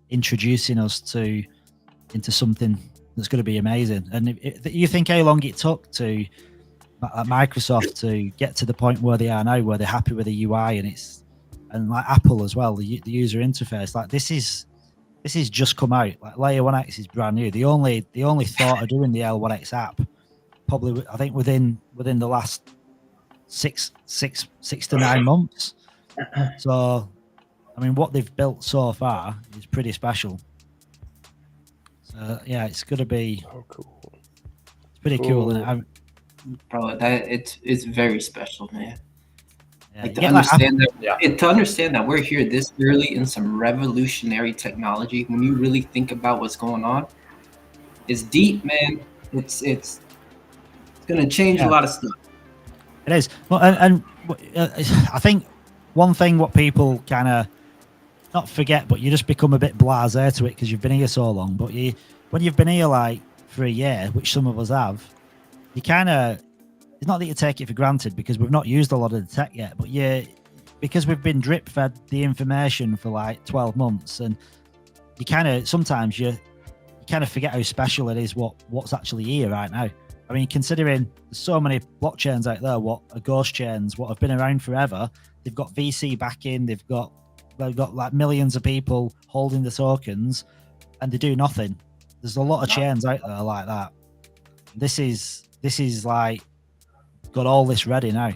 introducing us into something that's going to be amazing. And you think how long it took to Microsoft to get to the point where they are now, where they're happy with the UI and like Apple as well, the user interface. Like this is just come out. Like Layer 1X is brand new. The only thought of doing the L1X app probably, I think, within the last six to 9 months. So I mean, what they've built so far is pretty special. So yeah, it's gonna be cool. It's pretty cool, isn't it? Bro, it's very special, man. Yeah, like to understand that we're here this early in some revolutionary technology, when you really think about what's going on, it's deep, man. It's gonna change a lot of stuff. It is. Well, and I think one thing what people kind of not forget, but you just become a bit blasé to it because you've been here so long. But when you've been here like for a year, which some of us have, you kind of, it's not that you take it for granted because we've not used a lot of the tech yet, but because we've been drip fed the information for like 12 months, and you kind of sometimes you kind of forget how special it is what's actually here right now. I mean, considering there's so many blockchains out there, what are ghost chains, what have been around forever, they've got VC backing, they've got like millions of people holding the tokens, and they do nothing. There's a lot of chains out there like that. This is like got all this ready now.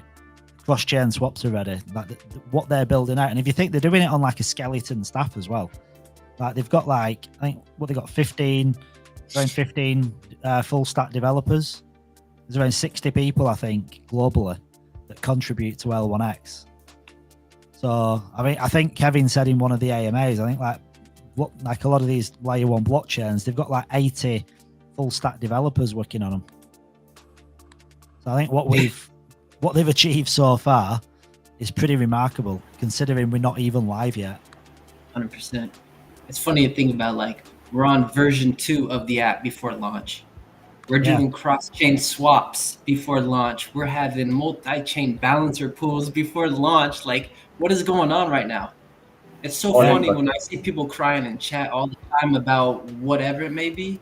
Cross-chain swaps are ready. Like what they're building out, and if you think they're doing it on like a skeleton staff as well, like they've got like I think what they got 15 full stack developers. There's around 60 people I think globally that contribute to L1X. So I think Kevin said in one of the AMAs, I think like a lot of these layer 1 blockchains, they've got like 80 full stack developers working on them. So I think what they've achieved so far is pretty remarkable, considering we're not even live yet. 100%. It's funny to think about, like, we're on version 2 of the app before launch. We're doing cross-chain swaps before launch. We're having multi-chain balancer pools before launch. Like, what is going on right now? It's so funny when I see people crying in chat all the time about whatever it may be,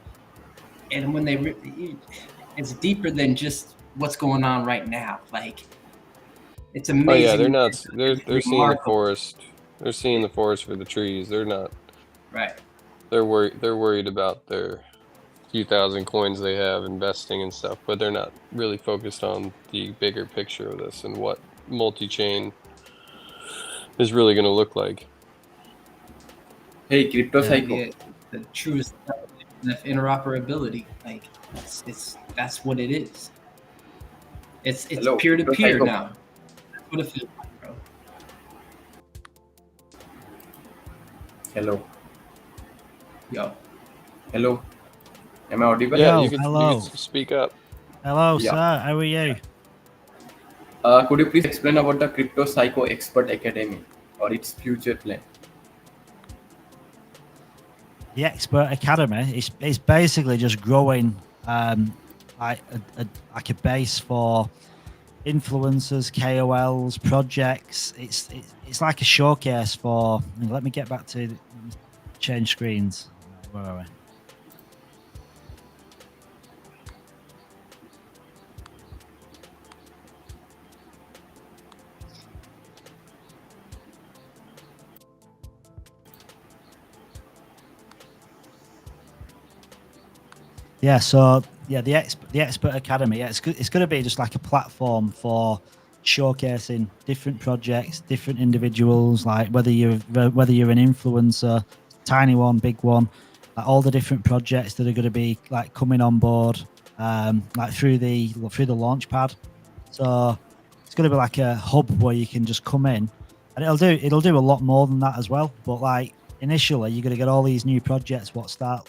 and when it's deeper than just what's going on right now. Like, it's amazing. Oh yeah, they're not. They're seeing the remarkable. forest. They're seeing the forest for the trees. They're not. Right. They're worried about their few thousand coins they have investing and stuff, but they're not really focused on the bigger picture of this and what multi-chain is really going to look like. Hey, Crypto Psycho. The truest interoperability. Like, that's what it is. It's Hello, peer-to-peer Psycho. now. That's what it feels like, bro. Hello. Yo. Hello. Am I audible? Yeah, Yo, you can hello. speak up. Hello, Yeah. sir. How are you? Could you please explain about the Crypto Psycho Expert Academy or its future plan? The Expert Academy is basically just growing like a base for influencers, KOLs, projects. It's like a showcase for. Let me get back to change screens. Where are we? Yeah, so the Expert Academy, it's going to be just like a platform for showcasing different projects, different individuals, like whether you're an influencer, tiny one, big one, like all the different projects that are going to be like coming on board, like through the launch pad. So it's going to be like a hub where you can just come in, and it'll do a lot more than that as well. But like initially, you're going to get all these new projects start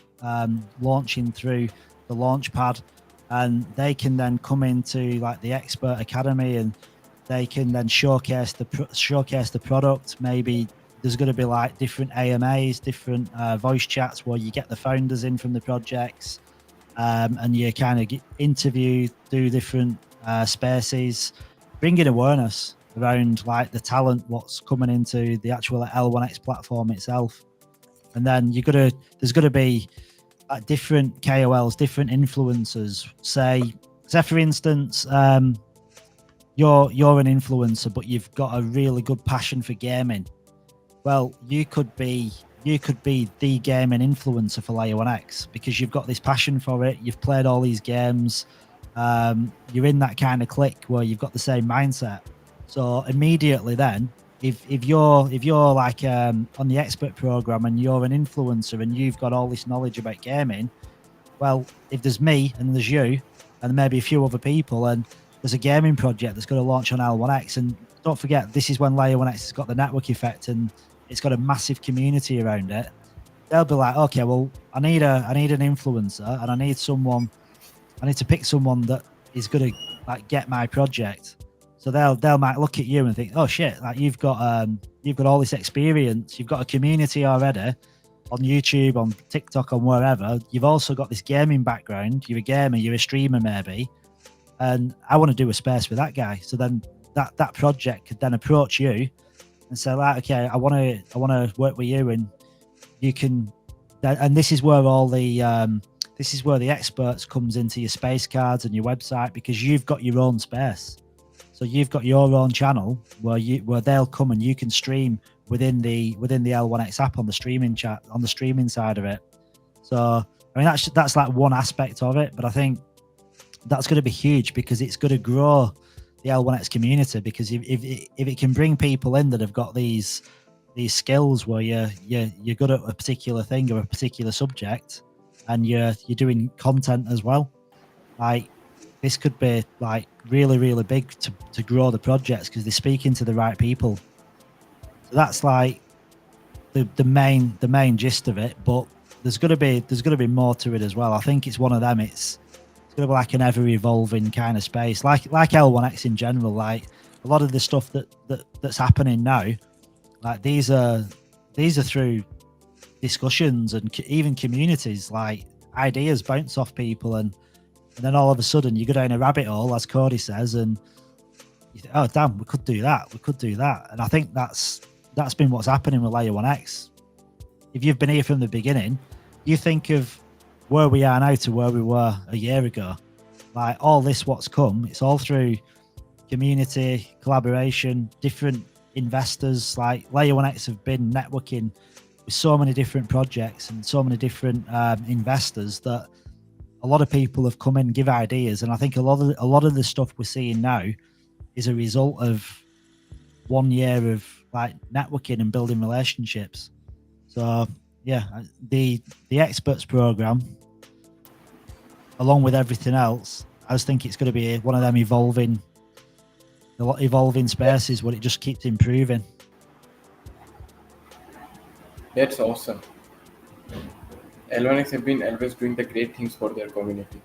launching through the launch pad, and they can then come into like the Expert Academy, and they can then showcase the product. Maybe there's going to be like different AMAs, different voice chats where you get the founders in from the projects, and you kind of interview, do different spaces, bringing awareness around like the talent, what's coming into the actual L1X platform itself. And then there's going to be like different KOLs, different influencers. Say for instance, you're an influencer, but you've got a really good passion for gaming. Well, you could be the gaming influencer for Layer 1X because you've got this passion for it. You've played all these games. You're in that kind of clique where you've got the same mindset. So immediately then, if you're like on the expert program and you're an influencer and you've got all this knowledge about gaming, well, if there's me and there's you and maybe a few other people and there's a gaming project that's going to launch on L1X, and don't forget, this is when Layer 1X has got the network effect and it's got a massive community around it. They'll be like, okay, well, I need an influencer and I need to pick someone that is going to like get my project. So they'll might look at you and think, oh shit, like you've got all this experience, you've got a community already on YouTube, on TikTok, on wherever. You've also got this gaming background. You're a gamer, you're a streamer maybe, and I want to do a space with that guy. So then that project could then approach you and say, like, okay, I want to work with you, and you can. And this is where all the this is where the experts comes into your space cards and your website, because you've got your own space. So you've got your own channel where they'll come and you can stream within the L1X app on the streaming side of it. So I mean that's like one aspect of it, but I think that's going to be huge because it's going to grow the L1X community. Because if it can bring people in that have got these skills where you're good at a particular thing or a particular subject, and you're doing content as well, like this could be like really, really big to grow the projects because they're speaking to the right people. So that's like the main gist of it. But there's gonna be more to it as well. I think it's one of them. It's gonna be like an ever evolving kind of space, like L1X in general. Like a lot of the stuff that's happening now, like these are through discussions and even communities. Like ideas bounce off people, and And then all of a sudden you go down a rabbit hole, as Cody says, and you think, oh damn, we could do that, we could do that. And I think that's been what's happening with Layer 1X. If you've been here from the beginning, you think of where we are now to where we were a year ago. Like all this what's come, it's all through community, collaboration, different investors. Like Layer 1X have been networking with so many different projects and so many different investors that a lot of people have come in and give ideas. And I think a lot of the stuff we're seeing now is a result of 1 year of like networking and building relationships. So yeah, the experts program, along with everything else, I just think it's going to be one of them evolving spaces where it just keeps improving. That's awesome. L1X have been always doing the great things for their community.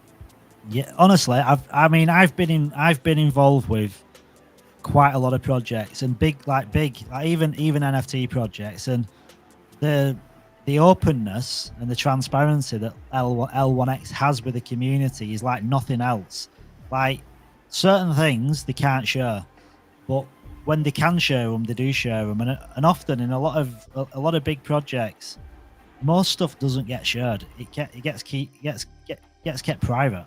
Yeah, honestly, I've been involved with quite a lot of projects and big even NFT projects, and the openness and the transparency that L1X has with the community is like nothing else. Like certain things they can't share, but when they can share them, they do share them, and often in a lot of big projects, most stuff doesn't get shared. It gets kept private.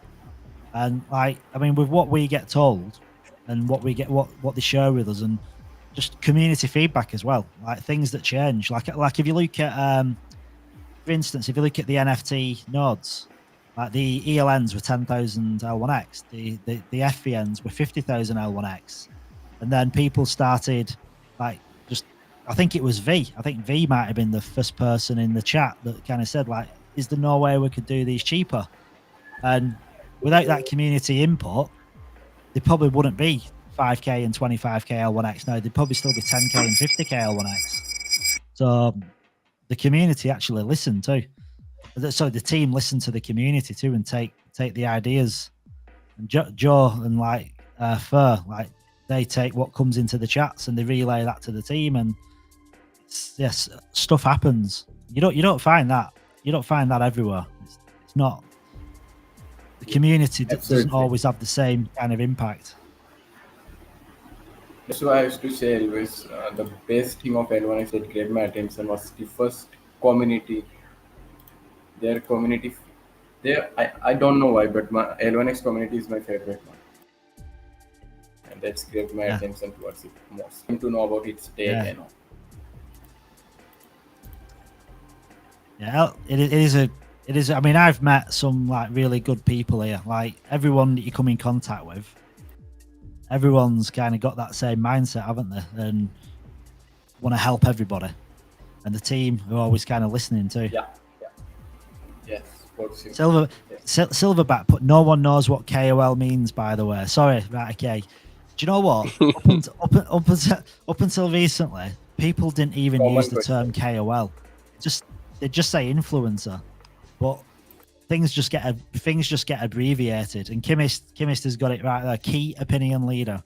And like, I mean, with what we get told and what they share with us, and just community feedback as well, like things that change. Like if you look at, for instance, if you look at the NFT nodes, like the ELNs were 10,000 L1X, the FVNs were 50,000 L1X, and then people started like I think it was V. I think V might have been the first person in the chat that kind of said, like, is there no way we could do these cheaper? And without that community input, they probably wouldn't be 5K and 25K L1X now. They'd probably still be 10K and 50K L1X. So the community actually listened too. So the team listened to the community too and take the ideas. And Joe and like Fur, like they take what comes into the chats and they relay that to the team, and yes, stuff happens. You don't find that. You don't find that everywhere. It's not. The community doesn't always have the same kind of impact. That's why I used to say always the best thing of L1X that grabbed my attention was the first community. Their community, I don't know why, but my L1X community is my favorite one. And that's grabbed my attention towards it most. To know about its tech and all. Yeah, it is. I mean, I've met some like really good people here. Like everyone that you come in contact with, everyone's kind of got that same mindset, haven't they? And want to help everybody. And the team are always kind of listening too. Yeah. Yes. Silverback, but no one knows what KOL means, by the way. Sorry, right, okay. Do you know what? up until recently, people didn't even use the term KOL. They just say influencer, but things just get abbreviated. And Chemist has got it right there. Key opinion leader.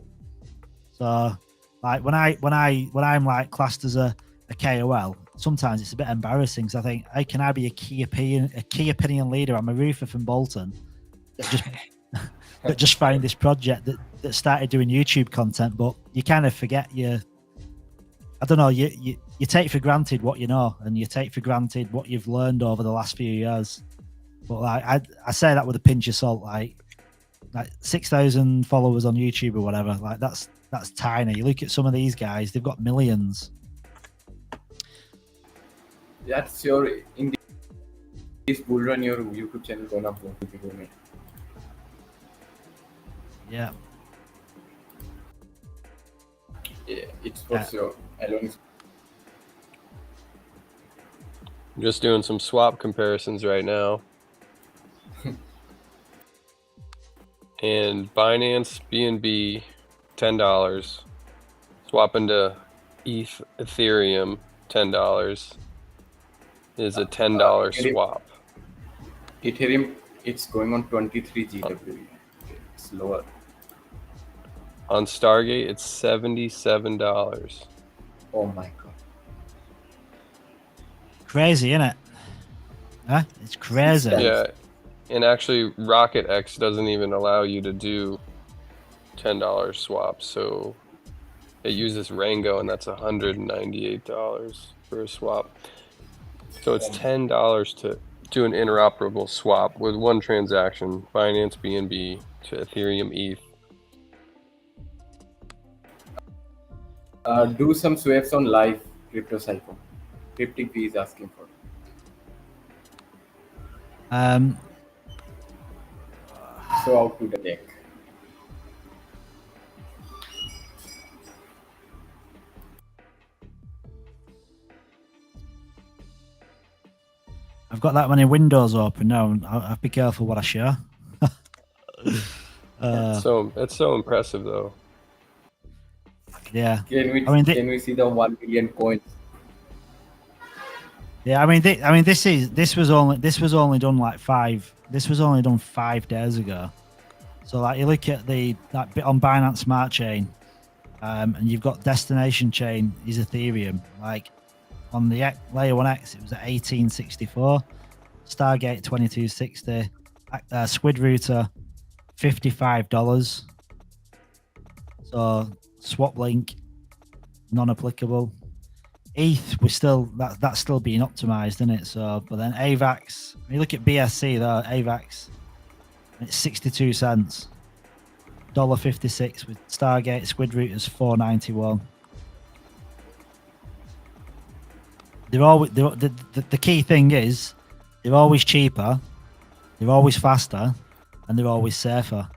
So, like when I'm like classed as a KOL, sometimes it's a bit embarrassing because I think, how can I be a key opinion leader? I'm a roofer from Bolton that just found this project that started doing YouTube content, but you kind of forget I don't know, you take for granted what you know, and you take for granted what you've learned over the last few years. But like I say that with a pinch of salt, like 6,000 followers on YouTube or whatever, like that's tiny. You look at some of these guys, they've got millions. That's in this bull run, your YouTube channel gonna boom. Yeah. Yeah, it's for sure. I'm just doing some swap comparisons right now. And Binance BNB, $10. Swapping to Ethereum, $10. Is a $10 swap. Ethereum, it's going on 23 GW. It's lower. On Stargate, it's $77. Oh my god. Crazy, isn't it? Huh? It's crazy. Yeah. And actually, Rocket X doesn't even allow you to do $10 swaps. So it uses Rango, and that's $198 for a swap. So it's $10 to do an interoperable swap with one transaction, Binance BNB to Ethereum ETH. Do some swaps on live crypto cycle. Cryptic fee is asking for. So out to the deck. I've got that many windows open now. I'll have to be careful what I share. It's so impressive, though. Yeah. Can we see the 1 million coins? Yeah, this was only done like 5 days ago. So like you look at that bit on Binance Smart Chain, and you've got destination chain is Ethereum. Like on the layer 1x, it was at 1864, Stargate 2260, Squid Router $55. So swap link non-applicable. ETH was that's still being optimized, isn't it? So, but then AVAX, when you look at BSC though, AVAX, it's 62 cents, $1.56 with Stargate, Squid Rooters $4.91. The key thing is they're always cheaper, they're always faster, and they're always safer.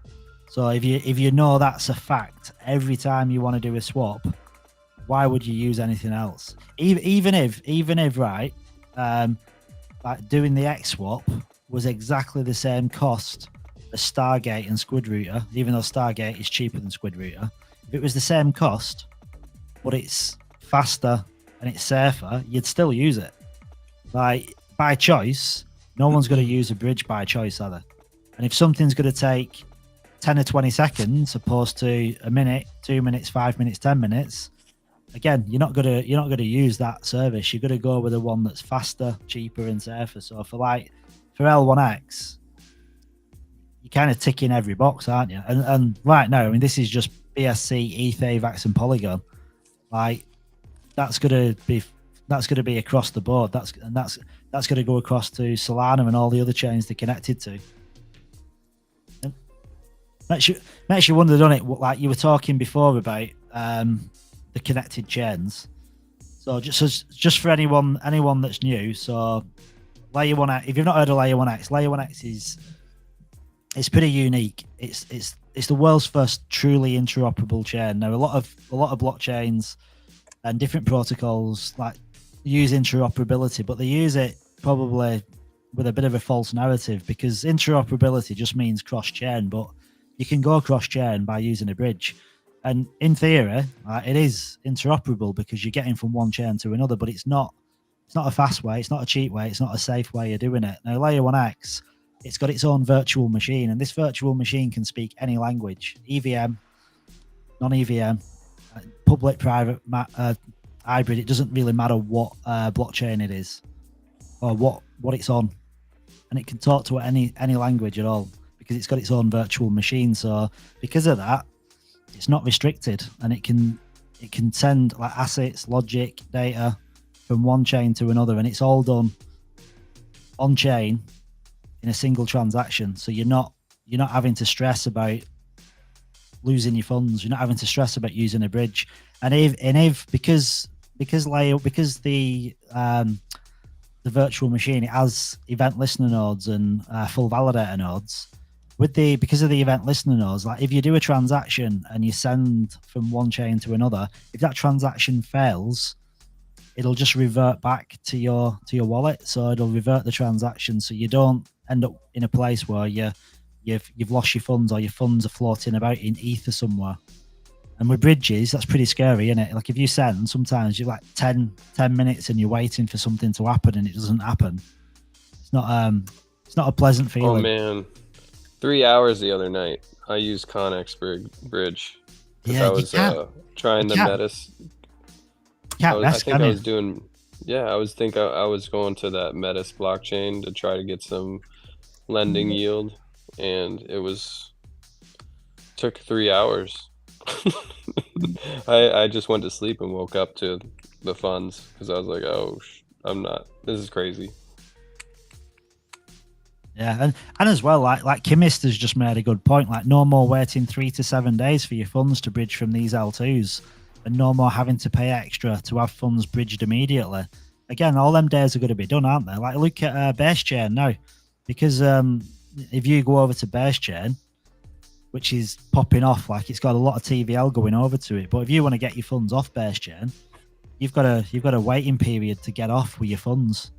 So if you know that's a fact, every time you want to do a swap, why would you use anything else? Even if right, like doing the X swap was exactly the same cost as Stargate and Squid Router, even though Stargate is cheaper than Squid Router. If it was the same cost, but it's faster and it's safer, you'd still use it. Like by choice, no one's going to use a bridge by choice, are they? And if something's going to take 10 or 20 seconds opposed to a minute, 2 minutes, 5 minutes, 10 minutes, again, you're not gonna use that service. You're gonna go with the one that's faster, cheaper, and safer. So for L1X, you're kind of ticking every box, aren't you? And right now, I mean, this is just BSC, ETH, AVAX, and Polygon. Like that's gonna be across the board. That's gonna go across to Solana and all the other chains they're connected to. And makes you wonder, doesn't it? Like you were talking before about the connected chains. So just for anyone that's new, so layer 1x, if you've not heard of layer 1x is it's pretty unique. It's the world's first truly interoperable chain. Now a lot of blockchains and different protocols like use interoperability, but they use it probably with a bit of a false narrative, because interoperability just means cross-chain, but you can go cross-chain by using a bridge. And in theory, it is interoperable because you're getting from one chain to another, but it's not a fast way, it's not a cheap way, it's not a safe way of doing it. Now, Layer 1x, it's got its own virtual machine, and this virtual machine can speak any language, EVM, non-EVM, public, private, hybrid. It doesn't really matter what blockchain it is or what it's on, and it can talk to any language at all because it's got its own virtual machine. So because of that, it's not restricted, and it can send like assets, logic, data from one chain to another, and it's all done on chain in a single transaction. So you're not having to stress about losing your funds. You're not having to stress about using a bridge. And if because the virtual machine, it has event listener nodes and full validator nodes. Because of the event listener nodes, like if you do a transaction and you send from one chain to another, if that transaction fails, it'll just revert back to your wallet. So it'll revert the transaction, so you don't end up in a place where you've lost your funds, or your funds are floating about in ether somewhere. And with bridges, that's pretty scary, isn't it? Like if you send, sometimes you're like 10 minutes and you're waiting for something to happen and it doesn't happen. It's not a pleasant feeling. Oh man. 3 hours the other night, I used Connex Bridge because I was trying the Metis. I was going to that Metis blockchain to try to get some lending yield, and took 3 hours. I just went to sleep and woke up to the funds because I was like, oh, this is crazy. Yeah, and as well, like Chemist has just made a good point. Like, no more waiting 3 to 7 days for your funds to bridge from these L2s, and no more having to pay extra to have funds bridged immediately. Again, all them days are going to be done, aren't they? Like, look at Base Chain now, because if you go over to Base Chain, which is popping off, like it's got a lot of TVL going over to it. But if you want to get your funds off Base Chain, you've got a waiting period to get off with your funds.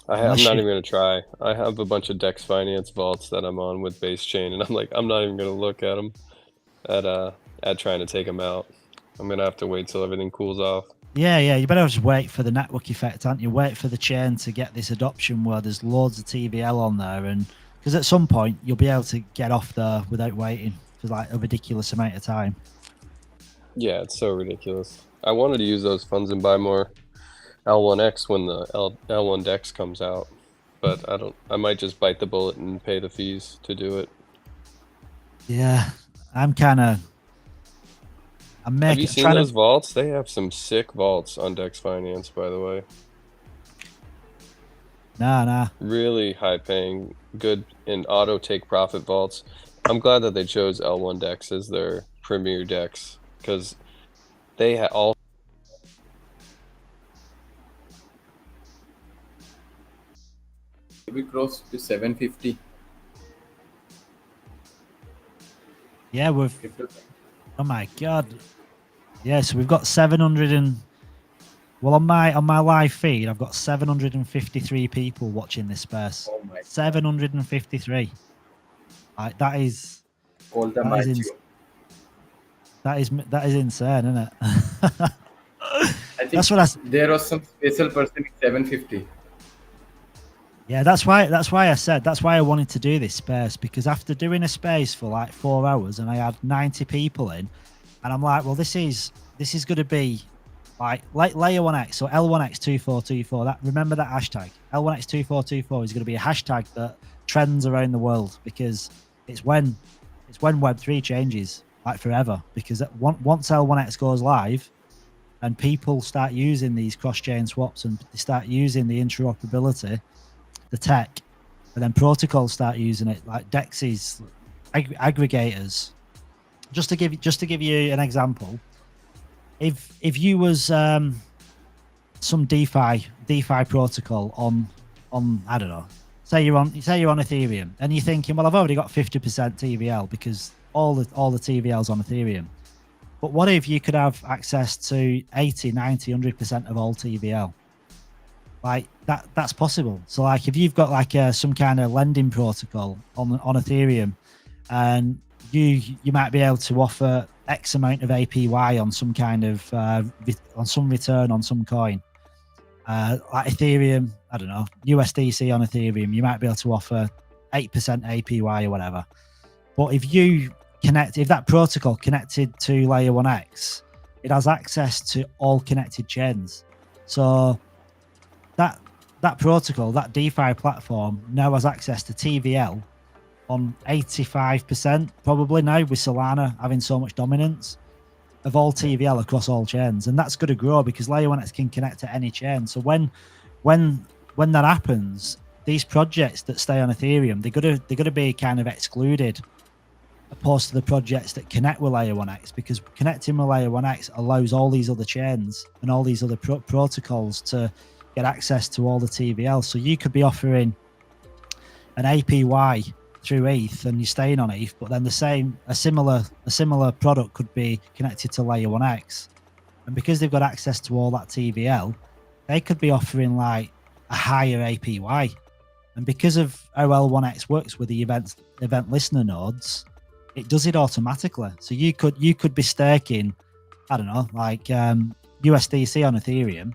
I'm not even going to try. I have a bunch of Dex Finance vaults that I'm on with Base Chain, and I'm not even going to look at them at trying to take them out. I'm going to have to wait till everything cools off. Yeah, you better just wait for the network effect, aren't you? Wait for the chain to get this adoption where there's loads of TVL on there, and because at some point you'll be able to get off there without waiting for like a ridiculous amount of time. Yeah, it's so ridiculous. I wanted to use those funds and buy more L1X when the L1 Dex comes out, but I might just bite the bullet and pay the fees to do it. Yeah, have you seen those vaults? They have some sick vaults on Dex Finance, by the way. Nah. Really high paying, good and auto take profit vaults. I'm glad that they chose L1 Dex as their premier Dex, because they all. We crossed to 750. Yeah, oh my god. Yeah, so we've got 700 and well, on my live feed, I've got 753 people watching this space. Oh my 753. Like, that is insane, isn't it? I think there was some special person at 750. Yeah, that's why I wanted to do this space, because after doing a space for like 4 hours and I had 90 people in, and I'm like, well, this is going to be like layer 1x, so L1x2424. Remember that hashtag L1x2424 is going to be a hashtag that trends around the world, because it's when Web3 changes like forever. Because once L1x goes live and people start using these cross-chain swaps and they start using the interoperability, the tech, and then protocols start using it, like DEXs, aggregators. Just to give you an example, if you was some DeFi protocol on I don't know, say you're on Ethereum, and you're thinking, well, I've already got 50% TVL because all the TVL's on Ethereum. But what if you could have access to 80, 90, 100% of all TVL? Like that's possible. So like if you've got like some kind of lending protocol on Ethereum, and you might be able to offer X amount of APY on some kind of on some return on some coin, like Ethereum, I don't know, USDC on Ethereum, you might be able to offer 8% APY or whatever. But if that protocol connected to layer 1x, it has access to all connected chains. So that protocol, that DeFi platform, now has access to TVL on 85%, probably now, with Solana having so much dominance of all TVL across all chains. And that's going to grow because layer 1x can connect to any chain. So when that happens, these projects that stay on Ethereum, they're going to be kind of excluded, opposed to the projects that connect with layer 1x, because connecting with layer 1x allows all these other chains and all these other protocols to get access to all the TVL. So you could be offering an APY through ETH and you're staying on ETH, but then a similar product could be connected to layer 1x, and because they've got access to all that TVL, they could be offering like a higher APY. And because of how L1x works with the event listener nodes, it does it automatically. So you could be staking, I don't know, like USDC on Ethereum,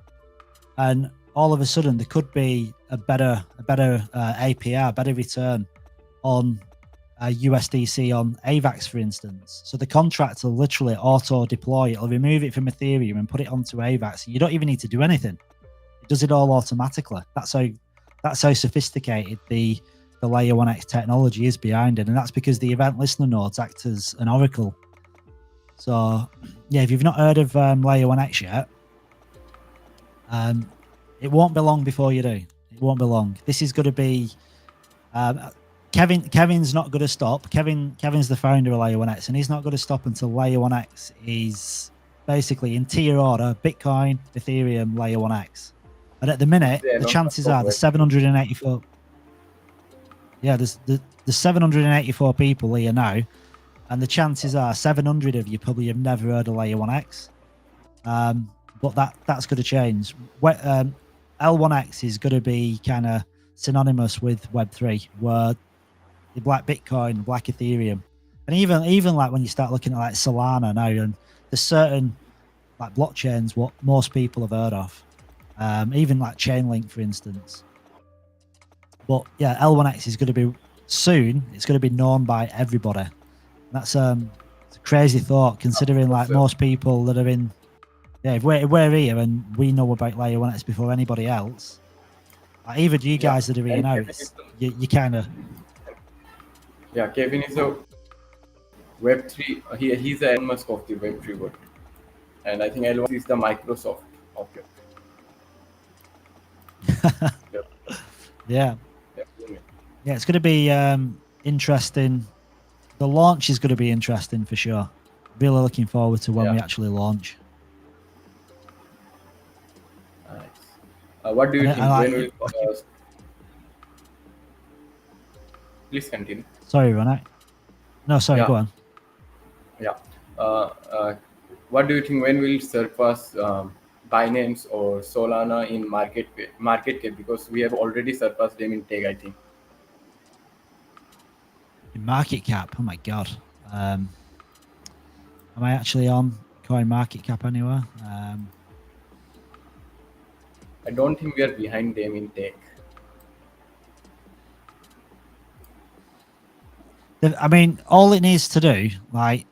and all of a sudden there could be a better APR, better return on USDC on AVAX, for instance. So the contract will literally auto deploy. It'll remove it from Ethereum and put it onto AVAX. You don't even need to do anything. It does it all automatically. That's how sophisticated the the Layer 1X technology is behind it, and that's because the event listener nodes act as an oracle. So, yeah, if you've not heard of Layer 1X yet, it won't be long before you do. It won't be long. This is going to be... Kevin's not going to stop. Kevin's the founder of Layer 1X, and he's not going to stop until Layer 1X is basically in tier order: Bitcoin, Ethereum, Layer 1X. And at the minute, the chances are the 784... Yeah, there's 784 people here now, and the chances are 700 of you probably have never heard of Layer 1X. But that's going to change. L1X is going to be kind of synonymous with Web3, where the Black Bitcoin, Black Ethereum, and even like when you start looking at like Solana now, and there's certain like blockchains what most people have heard of, even like Chainlink, for instance. But yeah, L1X is going to be soon. It's going to be known by everybody. That's it's a crazy thought, considering like most people that are in. Yeah, if we're here and we know about Layer 1X before anybody else, like even you guys that are here now, you kind of... Yeah, Kevin is a Web3. He's the Elon Musk of the Web3 world, and I think L1 is the Microsoft of it. Yeah, it's going to be interesting. The launch is going to be interesting for sure. Really looking forward to when we actually launch. What do you think? Please continue. Sorry, Ronnie. No, sorry, go on. Yeah. What do you think? When will surpass Binance or Solana in market cap? Because we have already surpassed them in tech, I think. In market cap? Oh my god. Am I actually on Coin Market Cap anywhere? I don't think we are behind them in tech. I mean, all it needs to do, like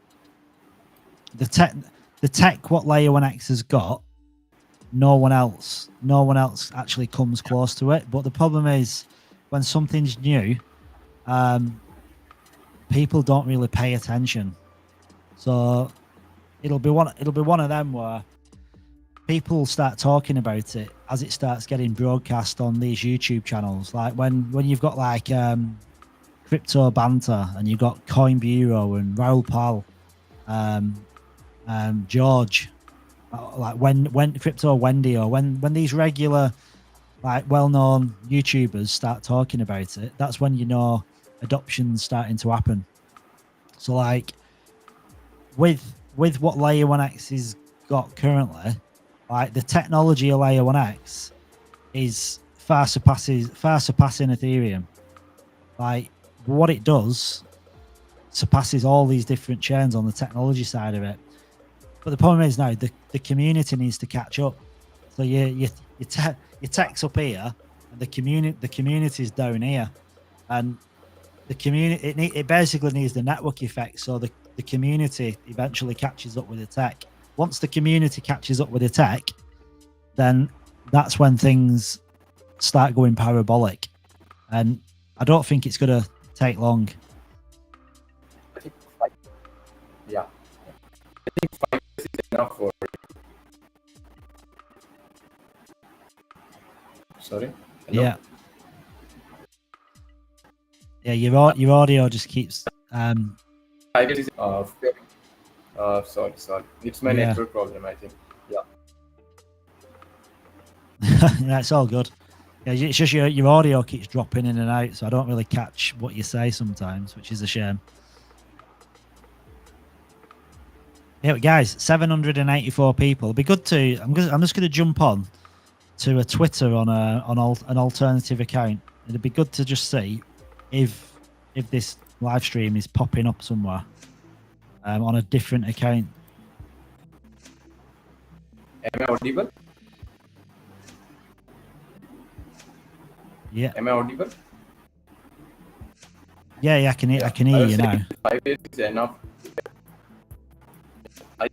the tech what Layer 1X has got, no one else actually comes close to it. But the problem is, when something's new, people don't really pay attention. So it'll be one of them where people start talking about it as it starts getting broadcast on these YouTube channels. Like when you've got like Crypto Banter, and you've got Coin Bureau and Raoul Pal, George, like when Crypto Wendy, or when these regular like well-known YouTubers start talking about it, that's when you know adoption's starting to happen. So like with what Layer 1X has got currently, like the technology of Layer 1X is far surpassing Ethereum. Like what it does surpasses all these different chains on the technology side of it. But the problem is now the community needs to catch up. So your tech's up here, and the community is down here, and the community it basically needs the network effect. So the community eventually catches up with the tech. Once the community catches up with the tech, then that's when things start going parabolic. And I don't think it's going to take long. I think 5 years is enough for it. Sorry? Hello? Yeah, your audio just keeps 5 years is sorry. It's my network problem, I think. Yeah. Yeah, it's all good. Yeah, it's just your audio keeps dropping in and out, so I don't really catch what you say sometimes, which is a shame. Yeah, but guys, 784 people. It'd be good to. I'm just going to jump on to a Twitter on an alternative account. It'd be good to just see if this live stream is popping up somewhere on a different account. Am I audible? Yeah. Am I audible? Yeah, I can hear you now. 5 years is enough. I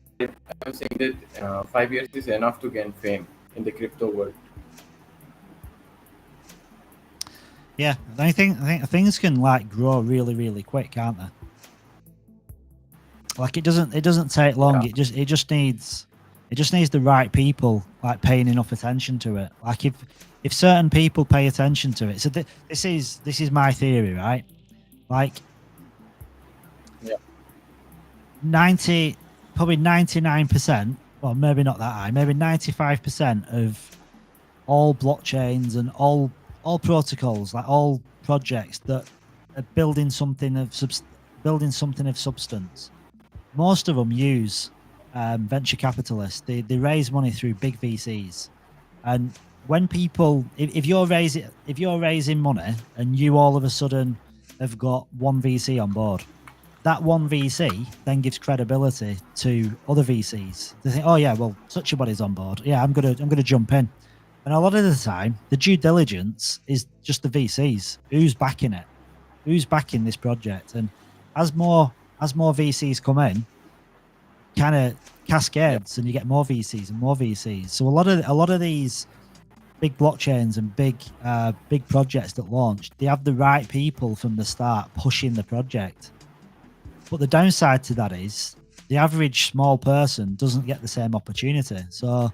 was saying that 5 years is enough to gain fame in the crypto world. Yeah, I think things can like grow really, really quick, can't they? Like it doesn't take long. Yeah. It just needs the right people like paying enough attention to it. Like if certain people pay attention to it. So this is my theory, right? Like 99%, well maybe not that high, maybe 95% of all blockchains and all protocols, like all projects that are building something of substance. Most of them use venture capitalists. They raise money through big VCs, and when people, if you're raising money and you all of a sudden have got one VC on board, that one VC then gives credibility to other VCs. They think, oh yeah, well, such a body's on board. Yeah, I'm gonna jump in. And a lot of the time, the due diligence is just the VCs. Who's backing it? Who's backing this project? And as more VCs come in, kind of cascades, and you get more VCs and more VCs. So a lot of these big blockchains and big projects that launch, they have the right people from the start pushing the project. But the downside to that is the average small person doesn't get the same opportunity. So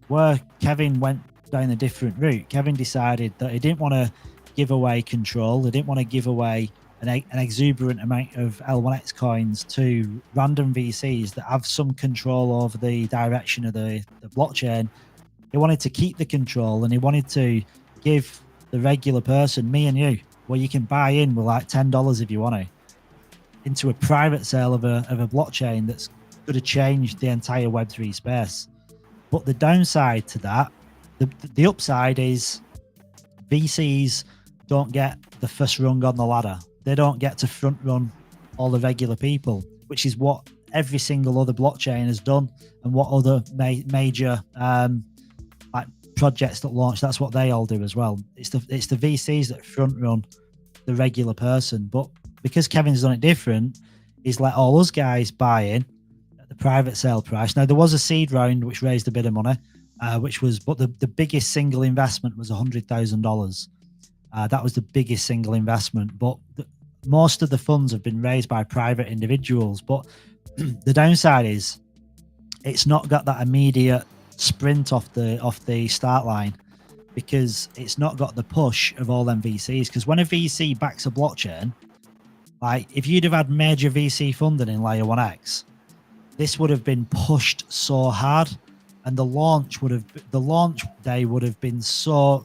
where Kevin went down a different route, Kevin decided that he didn't want to give away control. He didn't want to give away an exuberant amount of L1X coins to random VCs that have some control over the direction of the blockchain. He wanted to keep the control, and he wanted to give the regular person, me and you, where you can buy in with like $10 if you want to, into a private sale of a blockchain that's going to change the entire Web3 space. But the downside to that, the upside is VCs don't get the first rung on the ladder. They don't get to front run all the regular people, which is what every single other blockchain has done, and what other major like projects that launch, that's what they all do as well. It's the VCs that front run the regular person. But because Kevin's done it different, he's let all us guys buy in at the private sale price. Now there was a seed round which raised a bit of money, but the biggest single investment was $100,000. That was the biggest single investment, but most of the funds have been raised by private individuals. But the downside is it's not got that immediate sprint off the start line, because it's not got the push of all them VCs. Because when a VC backs a blockchain, like if you'd have had major VC funding in Layer 1X, this would have been pushed so hard, and the launch day would have been so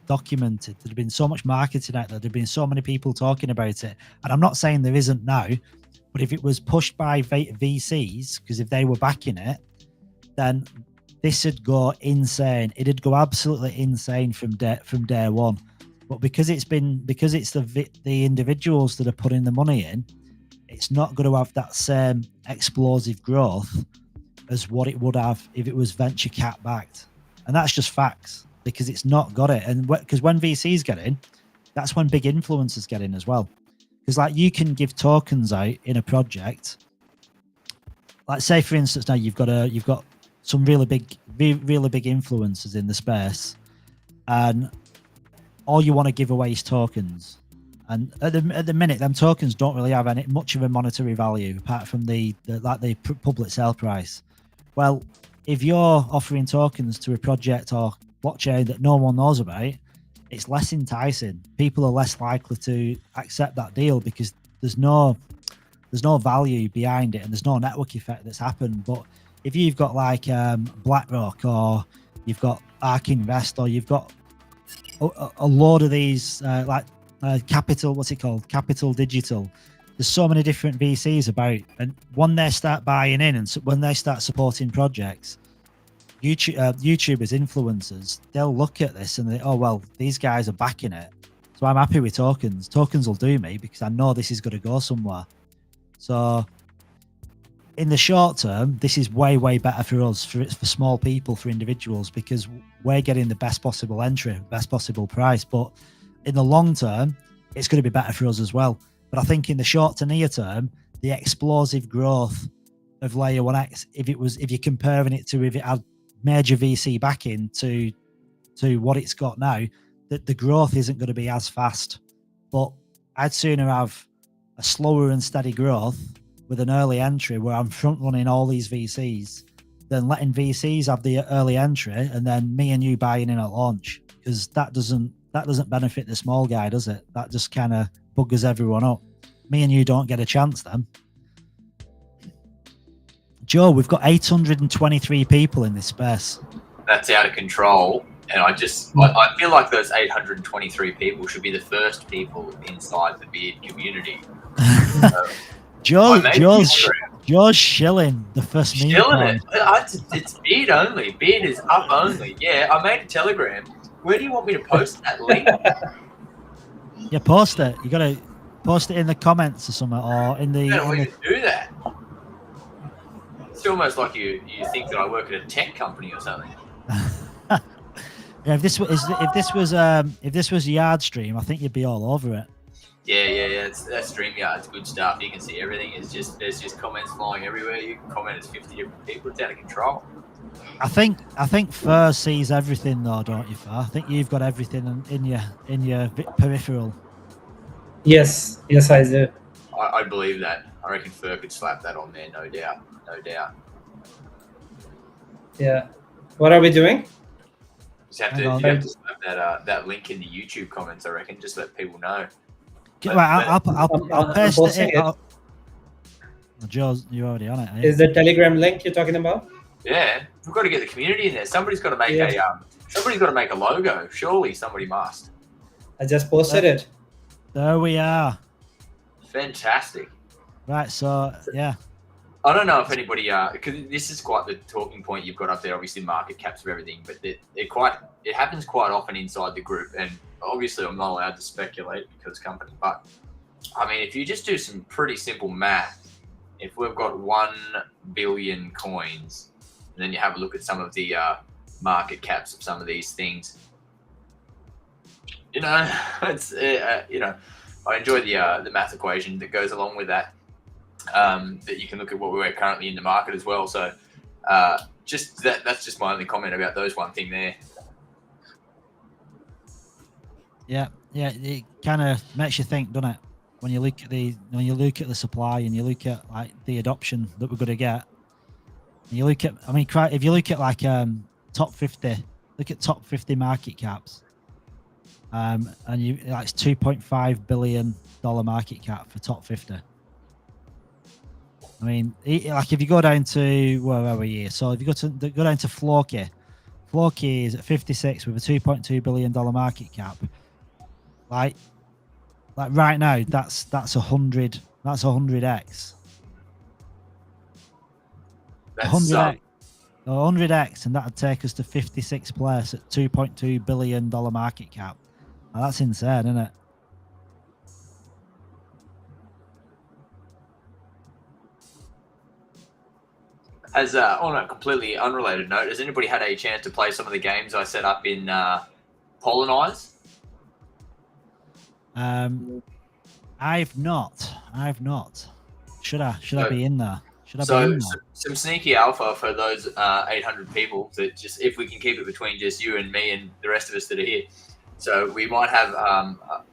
documented. There'd have been so much marketing out there. There'd been so many people talking about it. And I'm not saying there isn't now, but if it was pushed by VCs, because if they were backing it, then this would go insane. It'd go absolutely insane from day one. But because it's the individuals that are putting the money in, it's not going to have that same explosive growth as what it would have if it was venture cap backed. And that's just facts, because it's not got it. And because when VCs get in, that's when big influencers get in as well. Because like you can give tokens out in a project. Like say for instance, now you've got some really big influencers in the space, and all you want to give away is tokens. And at the minute, them tokens don't really have much of a monetary value apart from the public sale price. Well, if you're offering tokens to a project or blockchain that no one knows about, it's less enticing. People are less likely to accept that deal because there's no value behind it, and there's no network effect that's happened. But if you've got like BlackRock, or you've got ARK Invest, or you've got a load of these Capital Digital, there's so many different VCs about, and when they start buying in and when they start supporting projects, YouTubers, influencers, they'll look at this and oh well, these guys are backing it, so I'm happy with tokens. Tokens will do me because I know this is going to go somewhere. So in the short term, this is way better for us, for small people, for individuals, because we're getting the best possible entry, best possible price. But in the long term, it's going to be better for us as well. But I think in the short to near term, the explosive growth of Layer 1X, if you're comparing it to if it had major VC backing to what it's got now, that the growth isn't going to be as fast. But I'd sooner have a slower and steady growth with an early entry where I'm front running all these VCs than letting VCs have the early entry and then me and you buying in at launch, because that doesn't benefit the small guy, does it? That just kind of buggers everyone up. Me and you don't get a chance then. Joe, we've got 823 people in this space. That's out of control. And I feel like those 823 people should be the first people inside the beard community. Joe's shilling the first meeting. Shilling it. It's beard only. Beard is up only. Yeah, I made a Telegram. Where do you want me to post that link? Yeah, post it. You got to post it in the comments or something, or in the. We can do that. It's almost like you think that I work at a tech company or something. Yeah, if this was Yard Stream, I think you'd be all over it. Yeah. That StreamYard's good stuff. You can see everything. There's just comments flying everywhere. You can comment as 50 different people. It's out of control. I think Fur sees everything though, don't you, Fur? I think you've got everything in your peripheral. Yes, I do. I believe that. I reckon Fur could slap that on there, no doubt. Yeah. What are we doing? You have to slap that link in the YouTube comments, I reckon. Just let people know. I'll paste it. Joe, you're already on it. Is the Telegram link you're talking about? Yeah, we've got to get the community in there. Somebody's got to make a logo. Surely somebody must. I just posted it. There we are. Fantastic. Right, so yeah. I don't know if anybody, because this is quite the talking point you've got up there. Obviously, market caps of everything, but it happens quite often inside the group. And obviously, I'm not allowed to speculate because company. But I mean, if you just do some pretty simple math, if we've got 1 billion coins, and then you have a look at some of the market caps of some of these things, it's I enjoy the math equation that goes along with that. That you can look at what we're currently in the market as well. So that's just my only comment about those one thing there. Yeah, it kind of makes you think, doesn't it? When you look at the supply and you look at like the adoption that we're going to get. And you look at, if you look at like top 50, look at top 50 market caps. And it's $2.5 billion market cap for top 50. I mean, like if you go down to where are we here? So if you go down to Floki is at 56 with a $2.2 billion market cap. Like right now, that's 100. That's 100x. That's 100x, and that would take us to 56th place at $2.2 billion market cap. Now, that's insane, isn't it? As on a completely unrelated note, has anybody had a chance to play some of the games I set up in Polonize? I've not. Should I be in there? Some sneaky alpha for those 800 people that just, if we can keep it between just you and me and the rest of us that are here. So we might have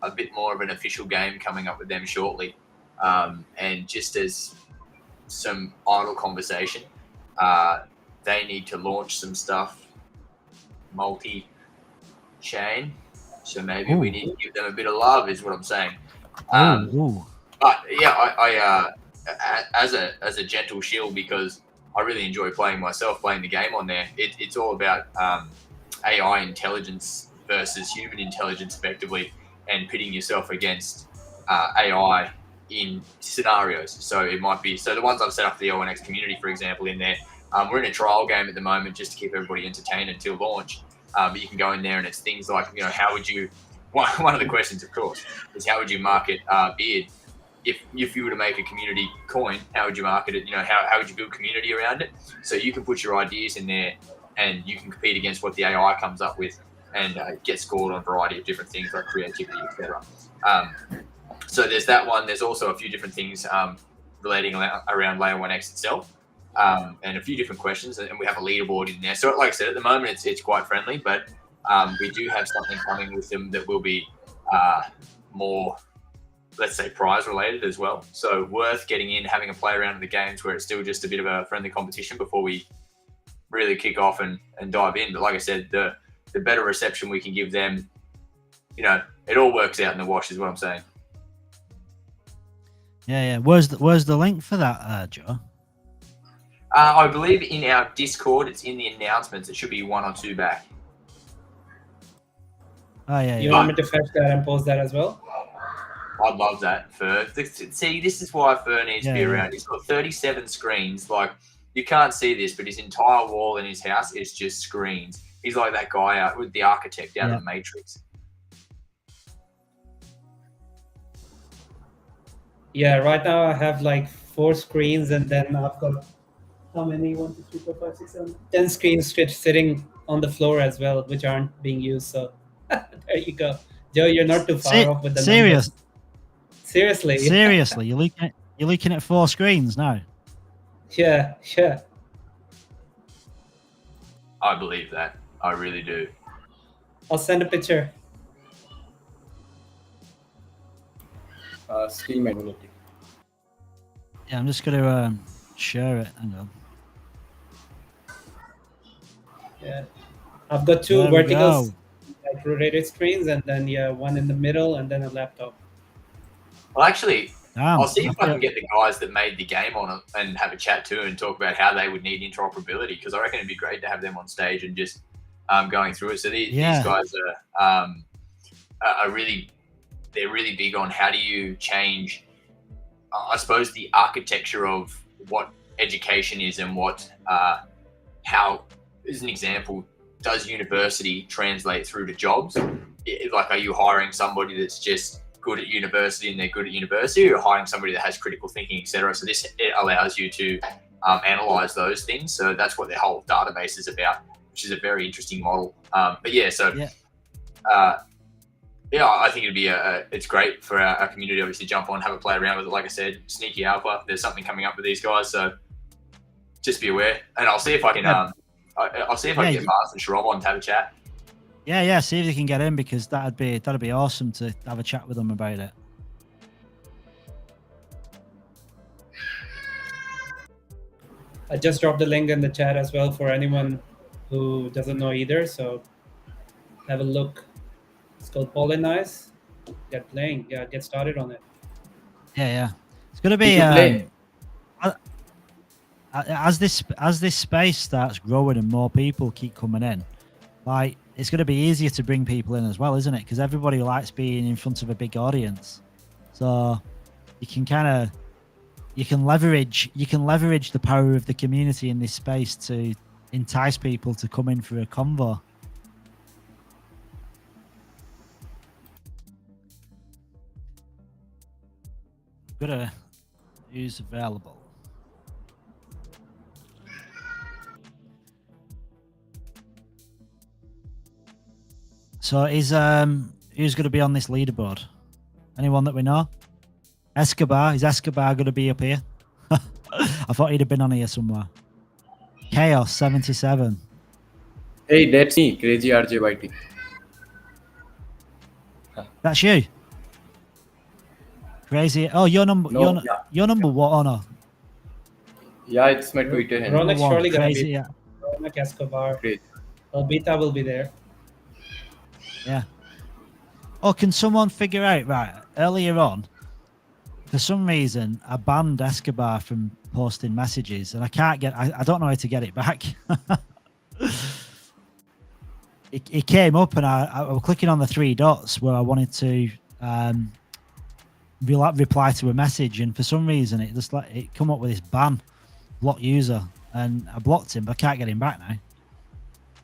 a bit more of an official game coming up with them shortly. And just as some idle conversation, they need to launch some stuff multi-chain. So maybe we need to give them a bit of love, is what I'm saying. But yeah, I as a gentle shield, because I really enjoy playing the game on there. It's all about AI intelligence versus human intelligence, effectively, and pitting yourself against AI in scenarios. So it might be, so the ones I've set up for the ONX community, for example, in there, we're in a trial game at the moment just to keep everybody entertained until launch. But you can go in there and it's things like, how would you, one of the questions, of course, is how would you market Beard? If you were to make a community coin, how would you market it? How would you build community around it? So you can put your ideas in there and you can compete against what the AI comes up with and get scored on a variety of different things like creativity, etc. So there's that one. There's also a few different things relating around Layer 1X itself, and a few different questions. And we have a leaderboard in there. So like I said, at the moment, it's quite friendly. But we do have something coming with them that will be more, let's say, prize related as well. So worth getting in, having a play around in the games where it's still just a bit of a friendly competition before we really kick off and dive in. But like I said, the better reception we can give them, you know, it all works out in the wash is what I'm saying. Yeah. Where's the link for that, Joe? I believe in our Discord, it's in the announcements. It should be 1 or 2 back. Oh yeah. You want me to fetch that and post that as well? I'd love that. See, this is why Fur needs to be around. Yeah. He's got 37 screens. Like, you can't see this, but his entire wall in his house is just screens. He's like that guy out with the architect out of the Matrix. Yeah, right now I have like 4 screens, and then I've got how many? 1, 2, 3, 4, 5, 6, 7, 10 screens sitting on the floor as well, which aren't being used. So there you go, Joe. You're not too far off with the numbers. Seriously, you're looking at 4 screens now. Yeah. I believe that. I really do. I'll send a picture. Steam Magnetic. Yeah, I'm just gonna share it. Hang on. Yeah, I've got 2 vertical like rotated screens, and then 1 in the middle, and then a laptop. Well, actually, I'll see if I can get the guys that made the game on it and have a chat too and talk about how they would need interoperability, because I reckon it'd be great to have them on stage and just going through it. So these guys are really, they're really big on how do you change, I suppose, the architecture of what education is and what, how, as an example, does university translate through to jobs? Like, are you hiring somebody that's just good at university and they're good at university, or you're hiring somebody that has critical thinking, etc.? So this allows you to analyze those things. So that's what their whole database is about, which is a very interesting model. I think it'd be it's great for our community, obviously, jump on, have a play around with it. Like I said, sneaky alpha. There's something coming up with these guys, so just be aware. And I'll see if I can. I'll see if I can get Mars and Sharob on to have a chat. Yeah. See if you can get in, because that'd be awesome to have a chat with them about it. I just dropped the link in the chat as well for anyone who doesn't know either. So have a look. It's called Polynize. Get playing. Yeah, get started on it. Yeah. It's gonna be as this space starts growing and more people keep coming in, like, it's going to be easier to bring people in as well, isn't it? Because everybody likes being in front of a big audience, so you can leverage the power of the community in this space to entice people to come in for a convo. Gotta who's available. So who's going to be on this leaderboard? Anyone that we know? Escobar. Is Escobar going to be up here? I thought he'd have been on here somewhere. Chaos 77. Hey, that's me, Crazy RJYT. That's you. Crazy. Oh, your number. No, your number. What honor? Yeah, it's my Twitter handle. Ronak surely gonna Crazy, be yeah. Ronak Escobar. Great. Albita will be there. Yeah. Oh, can someone figure out, right, earlier on, for some reason, I banned Escobar from posting messages, and I can't get, I don't know how to get it back. It came up, and I was clicking on the 3 dots where I wanted to reply to a message, and for some reason, it just like it come up with this ban, block user, and I blocked him, but I can't get him back now. I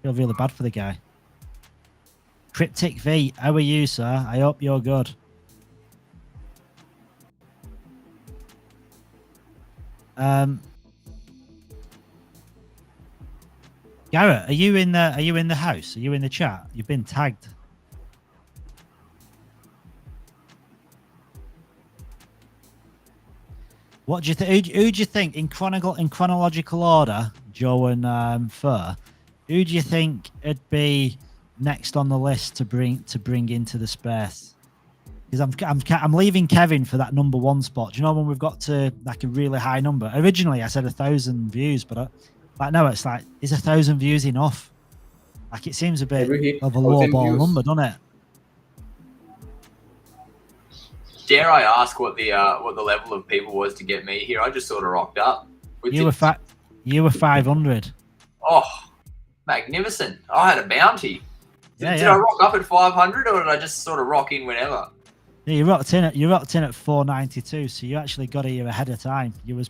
feel really bad for the guy. Cryptic V, how are you, sir? I hope you're good. Garrett, are you in the house? Are you in the chat? You've been tagged. What do you think? Who do you think in chronological order, Joe and Fur? Who do you think it'd be next on the list to bring into the space. Because I'm leaving Kevin for that number 1 spot. Do you know when we've got to like a really high number? Originally, I said 1,000 views, but no, it's like, is 1,000 views enough? Like, it seems a bit of a low ball number, doesn't it? Dare I ask what the level of people was to get me here? I just sort of rocked up. You were 500. Oh, magnificent! I had a bounty. Did I rock up at 500, or did I just sort of rock in whenever? Yeah, you rocked in at 492, so you actually got here ahead of time. You was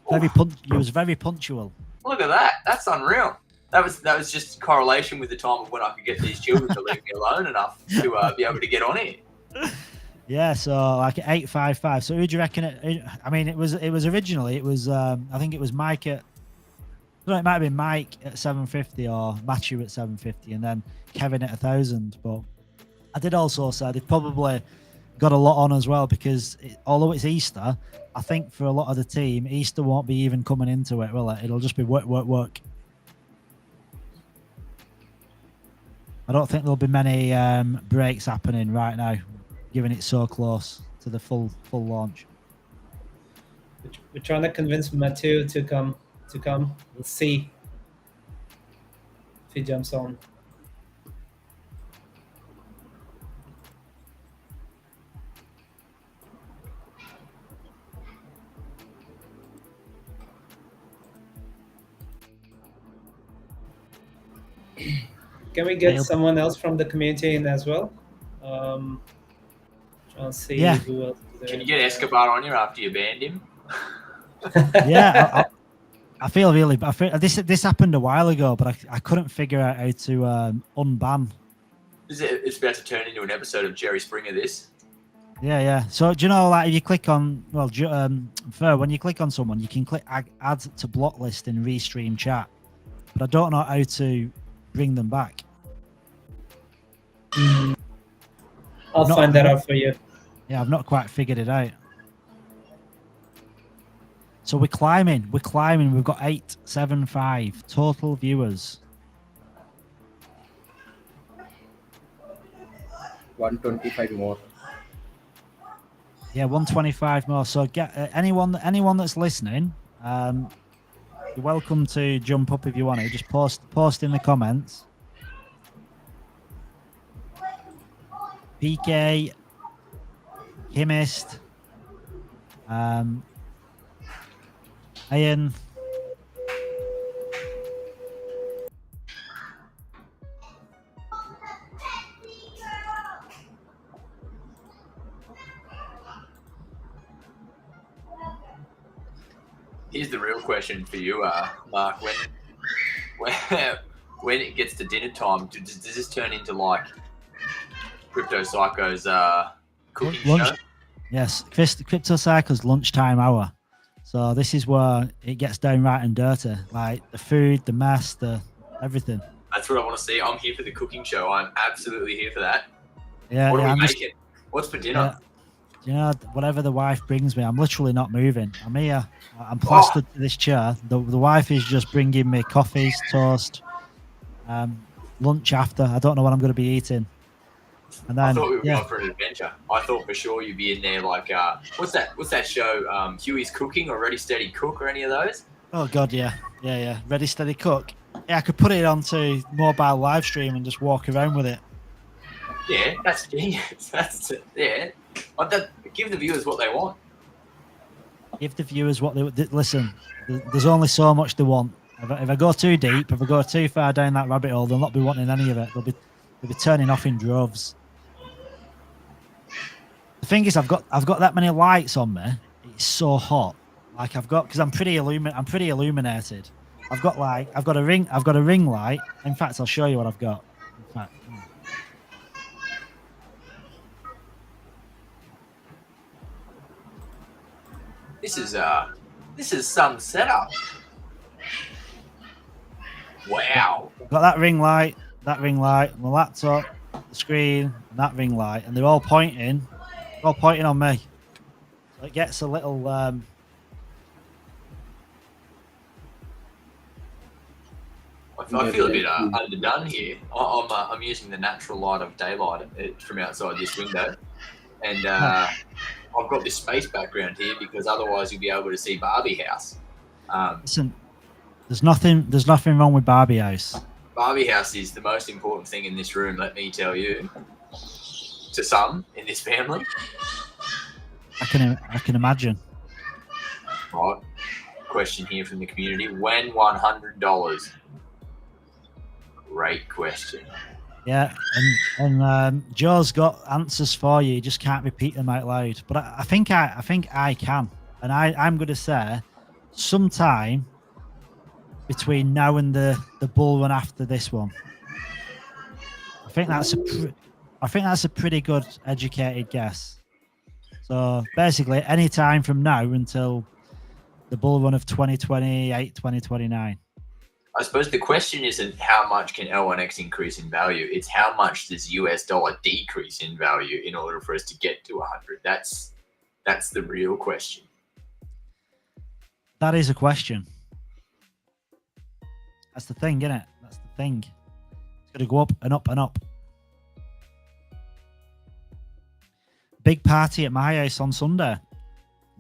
very punctual. Look at that! That's unreal. That was just correlation with the time of when I could get these children to leave me alone enough to be able to get on here. Yeah, so like 855. So who do you reckon? I mean, it was originally I think it was Mike at. No, it might have been Mike at 750 or Matthew at 750, and then Kevin at 1,000. But I did also say they've probably got a lot on as well, because although it's Easter, I think for a lot of the team, Easter won't be even coming into it, will it? It'll just be work. I don't think there'll be many breaks happening right now, given it's so close to the full launch. We're trying to convince Matthew to come. We'll see if he jumps on. Can we get someone else from the community in as well? Trying to see who else is there. Can you get Escobar on here after you banned him? Yeah, I feel this happened a while ago, but I couldn't figure out how to unban. It's about to turn into an episode of Jerry Springer. This. Yeah. So do you know, like, if you click on when you click on someone, you can click add to block list and restream chat, but I don't know how to bring them back. I'll find that out for you. Yeah, I've not quite figured it out. So we're climbing. We've got 875 total viewers. 125 more. Yeah, 125 more. So get anyone that's listening, you're welcome to jump up if you want to. Just post in the comments. PK, Chemist, Ian. Here's the real question for you, Mark. When it gets to dinner time, does this turn into like Crypto Psycho's cooking show? Yes, Crypto Psycho's lunchtime hour. So this is where it gets downright and dirty, like the food, the mess, the everything. That's what I want to see. I'm here for the cooking show. I'm absolutely here for that. Yeah. What are we making? What's for dinner? You know, whatever the wife brings me, I'm literally not moving. I'm here. I'm plastered to this chair. The wife is just bringing me coffees, toast, lunch after. I don't know what I'm going to be eating. And then, I thought we were going for an adventure. I thought for sure you'd be in there like, what's that show? Huey's Cooking or Ready Steady Cook or any of those? Oh God, yeah. Ready Steady Cook. Yeah, I could put it onto mobile live stream and just walk around with it. Yeah, that's genius. Give the viewers what they want. Give the viewers what they listen. There's only so much they want. If I go too deep, if I go too far down that rabbit hole, they'll not be wanting any of it. They'll be turning off in droves. The thing is, I've got that many lights on me. It's so hot. Like because I'm pretty illuminated. I've got a ring light. In fact, I'll show you what I've got. In fact. This is some setup. Wow. I've got that ring light, my laptop, the screen, and that ring light, and they're all pointing on me. So it gets a little I I feel a bit underdone here. I'm using the natural light of daylight from outside this window, and I've got this space background here because otherwise you'll be able to see Barbie House. Listen, there's nothing wrong with Barbie House. Barbie House is the most important thing in this room, let me tell you. To some in this family. I can imagine. Right. Question here from the community. When $100? Great question. Yeah, and Joe's got answers for you. You just can't repeat them out loud. But I think I can, and I'm going to say sometime between now and the bull run after this one. I think that's a pretty good educated guess. So basically, any time from now until the bull run of 2028, 2029. I suppose the question isn't how much can L1X increase in value. It's how much does US dollar decrease in value in order for us to get to 100. That's the real question. That is a question. That's the thing, isn't it? That's the thing. It's going to go up and up and up. Big party at my house on Sunday.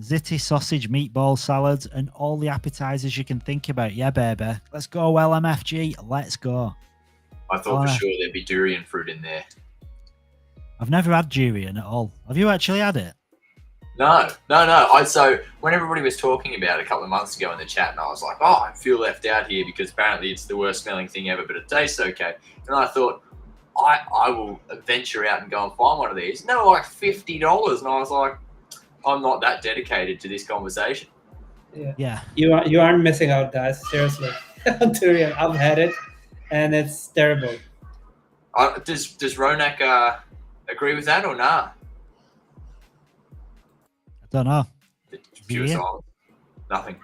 Ziti sausage, meatball salads, and all the appetizers you can think about. Yeah, baby. Let's go, LMFG. Let's go. I thought for sure there'd be durian fruit in there. I've never had durian at all. Have you actually had it? No. So when everybody was talking about it a couple of months ago in the chat, and I was like, oh, I feel left out here because apparently it's the worst smelling thing ever, but it tastes okay. And I thought, I will venture out and go and find one of these. And they were like $50. And I was like, I'm not that dedicated to this conversation. Yeah. You aren't missing out, guys. Seriously. Durian, I've had it, and it's terrible. Does Ronak agree with that or nah? I don't know. Pure silence. Nothing.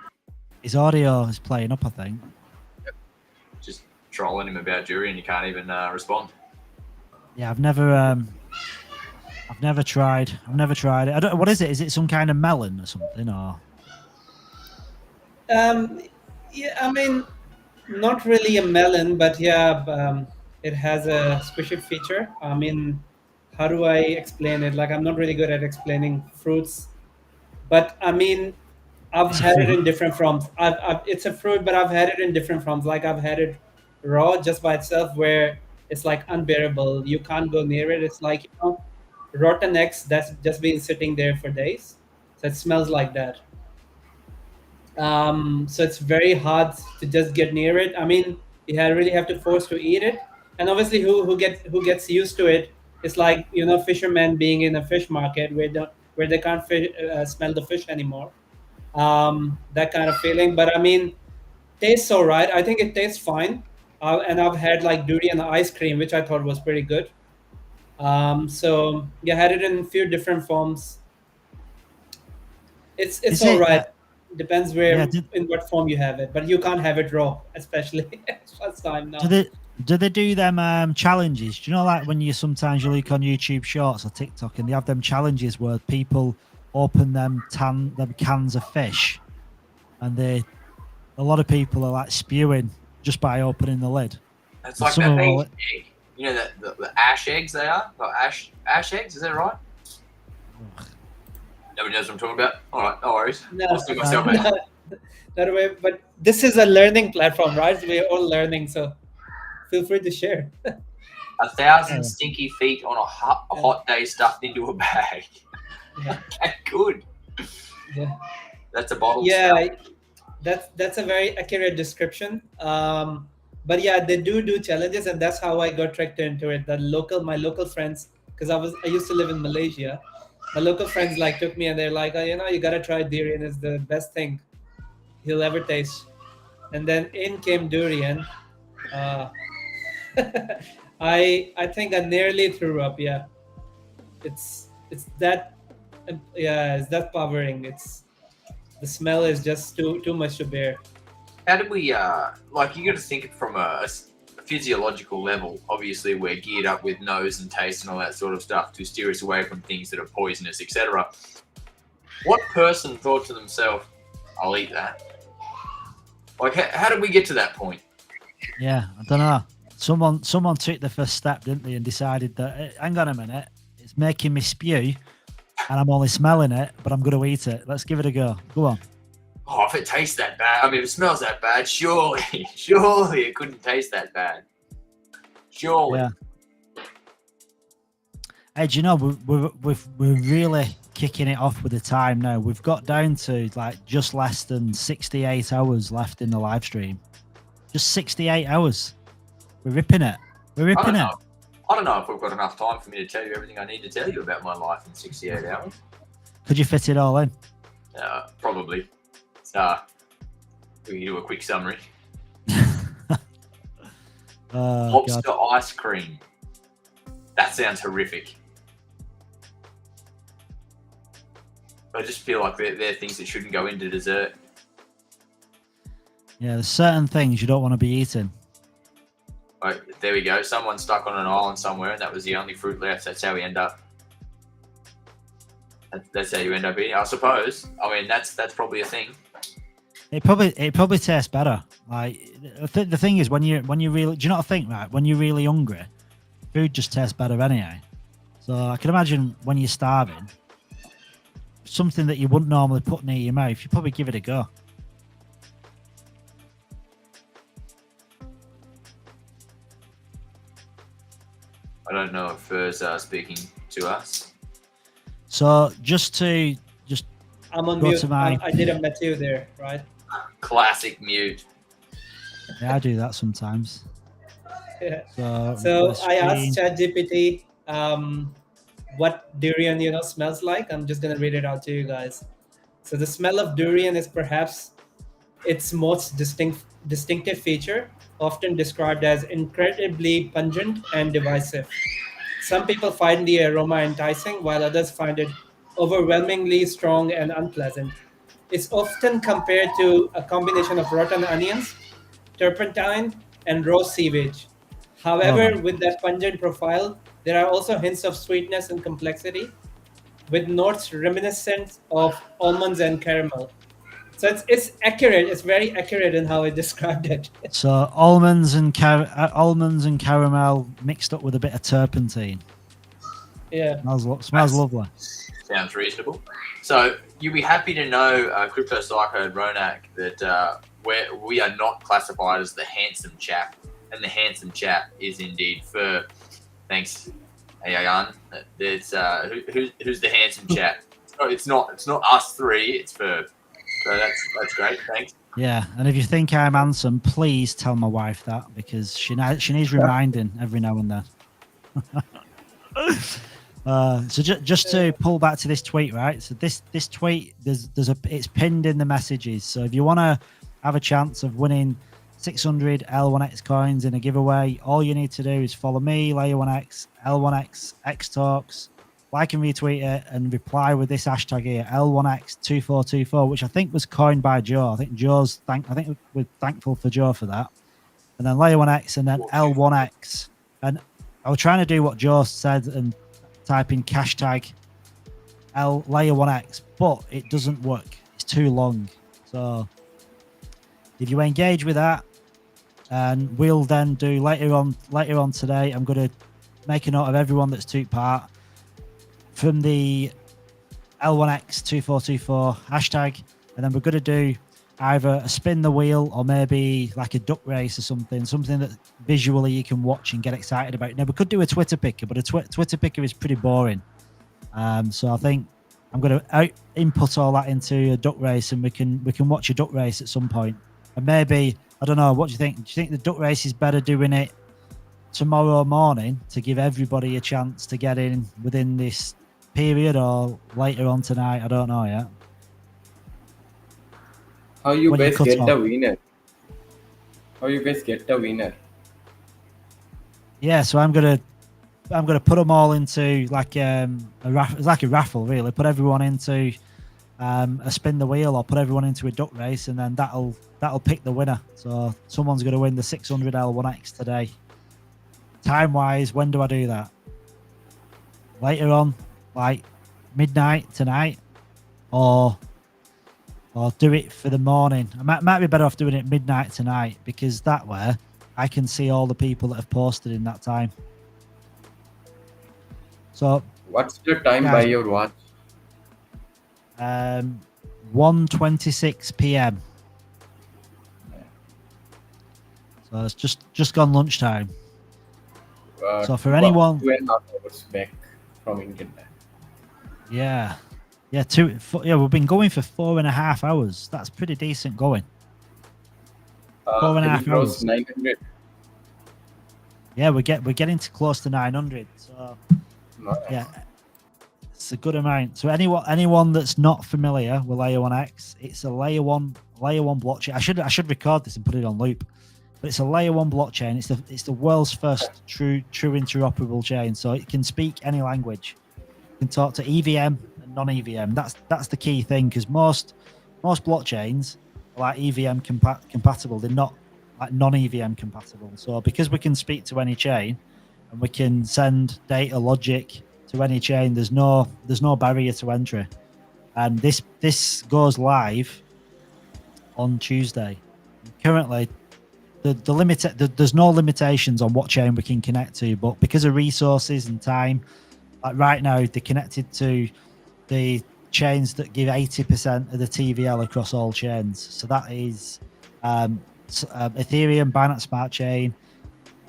His audio is playing up, I think. Yep. Just trolling him about durian. You can't even respond. Yeah, I've never tried. I've never tried it. I don't. What is it? Is it some kind of melon or something? Or yeah, I mean, not really a melon, but yeah, it has a special feature. I mean, how do I explain it? Like, I'm not really good at explaining fruits, but I mean, I've had it in different forms. It's a fruit, but I've had it in different forms. Like, I've had it raw, just by itself, where it's like unbearable. You can't go near it. It's like, rotten eggs that's just been sitting there for days. So it smells like that. So it's very hard to just get near it. I mean, you really have to force to eat it. And obviously, who gets used to it, it's like, fishermen being in a fish market where they can't smell the fish anymore. That kind of feeling. But I mean, tastes all right. I think it tastes fine. And I've had like durian ice cream, which I thought was pretty good. So you had it in a few different forms. It's all right. Depends in what form you have it, but you can't have it raw, especially first time now. Do they do them challenges? Do you know, like when you look on YouTube Shorts or TikTok, and they have them challenges where people open them cans of fish, and a lot of people are like spewing just by opening the lid. It's like that egg. You know the ash eggs they are? Like ash eggs, is that right? Nobody knows what I'm talking about? All right, no worries. No, I'll stick myself out. That way, but this is a learning platform, right? We're all learning, so feel free to share. 1,000 stinky feet on a hot day stuffed into a bag. Yeah. Okay, good. Yeah. That's a bottle. Yeah, that's a very accurate description. But yeah, they do challenges, and that's how I got tricked into it. My local friends, because I used to live in Malaysia. My local friends took me, and they're like, you gotta try durian. It's the best thing he'll ever taste. And then in came durian. I think I nearly threw up. Yeah, it's that powering. The smell is just too much to bear. How did we, you got to think it from a physiological level. Obviously, we're geared up with nose and taste and all that sort of stuff to steer us away from things that are poisonous, etc. What person thought to themselves, I'll eat that? Like, how did we get to that point? Yeah, I don't know. Someone took the first step, didn't they, and decided that, hang on a minute, it's making me spew, and I'm only smelling it, but I'm going to eat it. Let's give it a go. Go on. Oh, if it tastes that bad, I mean, if it smells that bad, surely it couldn't taste that bad. Surely. Yeah. Hey, do you know, we're really kicking it off with the time now. We've got down to like just less than 68 hours left in the live stream. Just 68 hours. We're ripping it. We're ripping it. I don't know if we've got enough time for me to tell you everything I need to tell you about my life in 68 hours. Could you fit it all in? Probably. We can do a quick summary. Lobster ice cream. That sounds horrific. I just feel like they're things that shouldn't go into dessert. Yeah, there's certain things you don't want to be eating. Right, there we go. Someone stuck on an island somewhere, and that was the only fruit left. That's how we end up. That's how you end up eating. I suppose. I mean, that's probably a thing. It probably tastes better. Like the thing is, when you really, do you not think, right? When you're really hungry, food just tastes better anyway. So I can imagine when you're starving, something that you wouldn't normally put near your mouth, you probably give it a go. I don't know if Fur's speaking to us. So I'm on go mute. to my. I did a Matthew there, right? Classic mute. Yeah, I do that sometimes. Yeah. So I asked ChatGPT what durian smells like. I'm just gonna read it out to you guys. So the smell of durian is perhaps its most distinctive feature, often described as incredibly pungent and divisive. Some people find the aroma enticing, while others find it overwhelmingly strong and unpleasant. It's often compared to a combination of rotten onions, turpentine, and raw sewage. However, with that pungent profile, there are also hints of sweetness and complexity, with notes reminiscent of almonds and caramel. So it's accurate. It's very accurate in how it described it. So almonds and caramel mixed up with a bit of turpentine. Yeah, smells lovely. Sounds reasonable. So you'll be happy to know, Crypto Psycho and Ronak, that we are not classified as the handsome chap, and the handsome chap is indeed Fur. Thanks, Ayan. There's who's the handsome chap? It's not us three. It's Fur. So that's great. Thanks. Yeah, and if you think I'm handsome, please tell my wife that, because she needs reminding every now and then. So just to pull back to this tweet, right? So this tweet, it's pinned in the messages. So if you want to have a chance of winning 600 L1X coins in a giveaway, all you need to do is follow me, Layer1X, L1X, X Talks, like and retweet it, and reply with this hashtag here, L1X2424, which I think was coined by Joe. I think we're thankful for Joe for that. And then Layer1X and then L1X. And I was trying to do what Joe said and type in hashtag Layer1X, but it doesn't work. It's too long. So if you engage with that, and we'll then do later on today, I'm going to make a note of everyone that's took part from the L1X2424 hashtag, and then we're going to do either a spin the wheel or maybe like a duck race or something that visually you can watch and get excited about. Now, we could do a Twitter picker, but a Twitter picker is pretty boring. So I think I'm going to input all that into a duck race, and we can watch a duck race at some point. And maybe, I don't know, what do you think? Do you think the duck race is better doing it tomorrow morning to give everybody a chance to get in within this period, or later on tonight? I don't know yet. How you guys get the winner? How you guys get the winner? Yeah, so I'm gonna put them all into like a raffle, really. Put everyone into a spin the wheel, or put everyone into a duck race, and then that'll pick the winner. So someone's going to win the 600 L1X today. Time wise, when do I do that? Later on, like midnight tonight, or do it for the morning? I might be better off doing it midnight tonight, because that way I can see all the people that have posted in that time. So What's the time guys, by your watch? 1:26 p.m. So it's just gone lunchtime. So for anyone, 2.5 hours back from Indian time. yeah, we've been going for 4.5 hours. That's pretty decent going. 4.5 hours. 900. Yeah, we're getting to close to 900. So Nice. yeah, it's a good amount. So anyone that's not familiar with Layer 1X, it's a Layer 1 blockchain. I should record this and put it on loop. But it's a Layer 1 blockchain. It's the world's first true interoperable chain. So it can speak any language. It can talk to EVM and non-EVM. That's the key thing, because most blockchains are like EVM compatible. They're not like non-EVM compatible. So because we can speak to any chain and we can send data logic to any chain, there's no barrier to entry. And this goes live on Tuesday. Currently, there's no limitations on what chain we can connect to, but because of resources and time, like right now, they're connected to the chains that give 80% of the TVL across all chains. So that is Ethereum, Binance Smart Chain,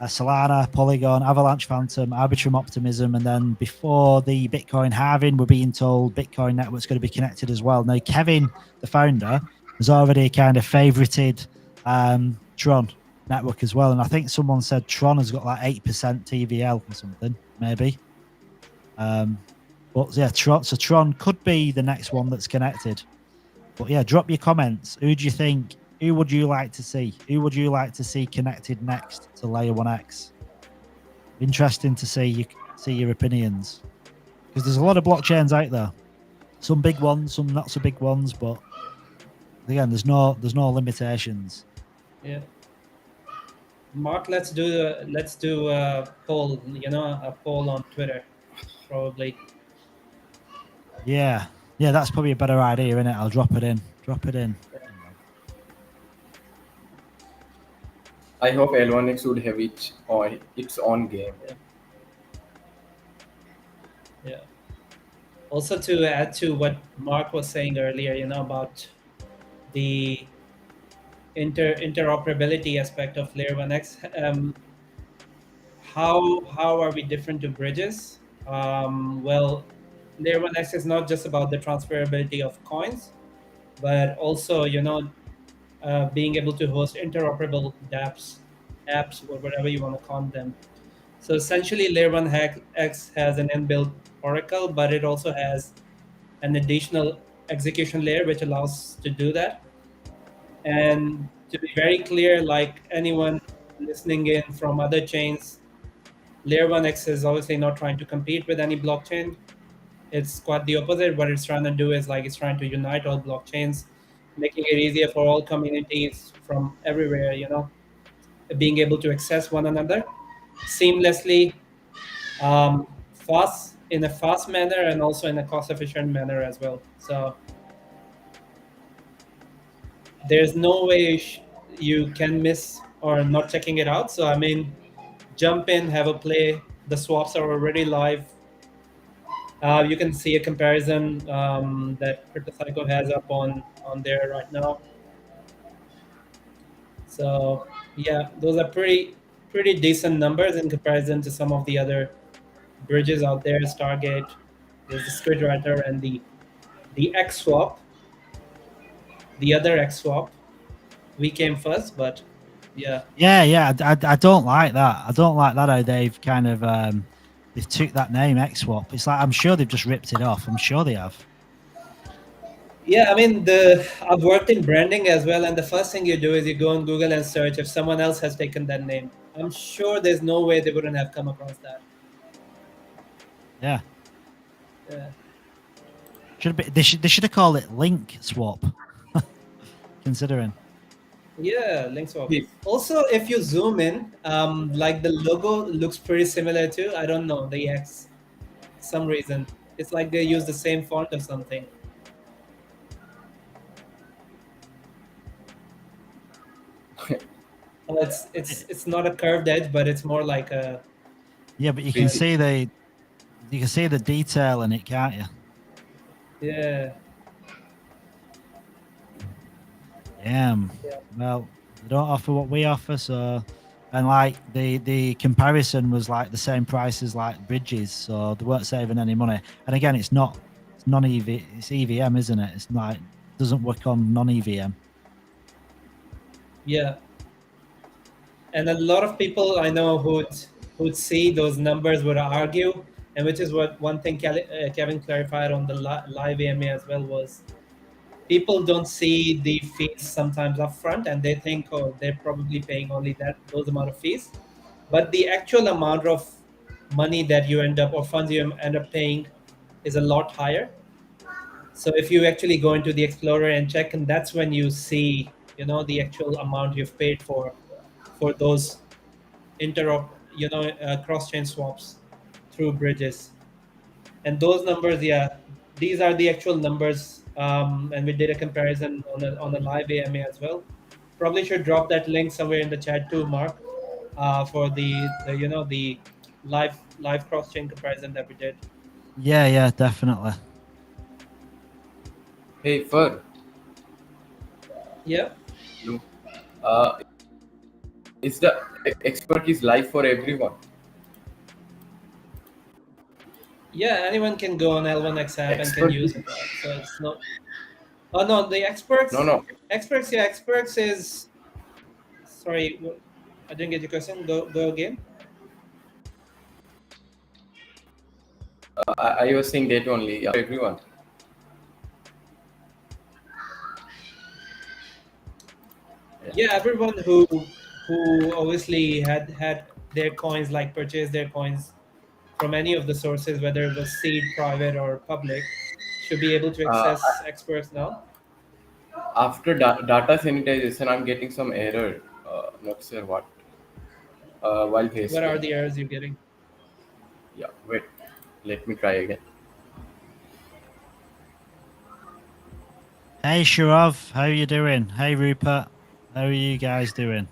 Solana, Polygon, Avalanche, Fantom, Arbitrum, Optimism, and then before the Bitcoin halving, we're being told Bitcoin Network's going to be connected as well. Now, Kevin, the founder, has already kind of favorited Tron network as well, and I think someone said Tron has got like 8% TVL or something, maybe. But yeah, Tron could be the next one that's connected. But yeah, drop your comments. Who do you think? Who would you like to see? Who would you like to see connected next to Layer 1X? Interesting to see your opinions, because there's a lot of blockchains out there. Some big ones, some not so big ones, but again, there's no limitations. Yeah. Mark, let's do a poll. A poll on Twitter, probably. Yeah, that's probably a better idea, isn't it? I'll drop it in. I hope L1X would have its own game. Yeah. Also, to add to what Mark was saying earlier, about the interoperability aspect of Layer 1X, how are we different to bridges? Well, Layer 1X is not just about the transferability of coins, but also, being able to host interoperable dApps, apps, or whatever you want to call them. So essentially, Layer 1X has an inbuilt oracle, but it also has an additional execution layer which allows to do that. And to be very clear, like anyone listening in from other chains, Layer 1X is obviously not trying to compete with any blockchain. It's quite the opposite. What it's trying to do is it's trying to unite all blockchains, making it easier for all communities from everywhere, being able to access one another seamlessly, in a fast manner, and also in a cost-efficient manner as well. So there's no way you can miss or not checking it out. So jump in, have a play. The swaps are already live. You can see a comparison that CryptoPsycho has up on there right now. So yeah, those are pretty decent numbers in comparison to some of the other bridges out there. Stargate, there's the Squidwriter, and the XSwap. The other XSwap. We came first, but yeah. I don't like that. I don't like that how they've kind of they've took that name XSwap. It's like, I'm sure they've just ripped it off. I'm sure they have. Yeah, I've worked in branding as well, and the first thing you do is you go on Google and search if someone else has taken that name. I'm sure there's no way they wouldn't have come across that. Yeah. Yeah. They should have called it Link Swap. Considering. Yeah, link swap. Also, if you zoom in, like the logo looks pretty similar to, I don't know, the X. For some reason, it's like they use the same font or something. Well, it's not a curved edge, but it's more like a Yeah, but you can see the detail in it, can't you? yeah. Yeah. Well, they don't offer what we offer, so and like the comparison was like the same price as like bridges, so they weren't saving any money. And again, it's non-EV, it's EVM, isn't it? It's like doesn't work on non-EVM. Yeah, and a lot of people I know who'd see those numbers would argue, and which is what one thing Kevin clarified on the live AMA as well was people don't see the fees sometimes upfront, and they think, oh, they're probably paying only those amount of fees, but the actual amount of money that you end up or funds you end up paying is a lot higher. So if you actually go into the Explorer and check, and that's when you see, the actual amount you've paid for those cross-chain swaps through bridges. And those numbers, yeah, these are the actual numbers. And we did a comparison on a live AMA as well. Probably should drop that link somewhere in the chat too, Mark, for the live cross-chain comparison that we did. Yeah, definitely. Hey, Fur. Yeah. Is the expert is live for everyone? Yeah, anyone can go on L1X app and can use it. So it's not. Oh no, the experts. No. Experts, yeah, experts is. Sorry, I didn't get your question. Go again. I was saying that only. Everyone. Yeah, everyone who obviously had their coins, like purchased their coins from any of the sources, whether it was seed, private, or public, should be able to access experts now. After data sanitization, I'm getting some error. Not sure what. While pasting. What are the errors you're getting? Yeah, wait. Let me try again. Hey Sharav, how are you doing? Hey Rupert, how are you guys doing?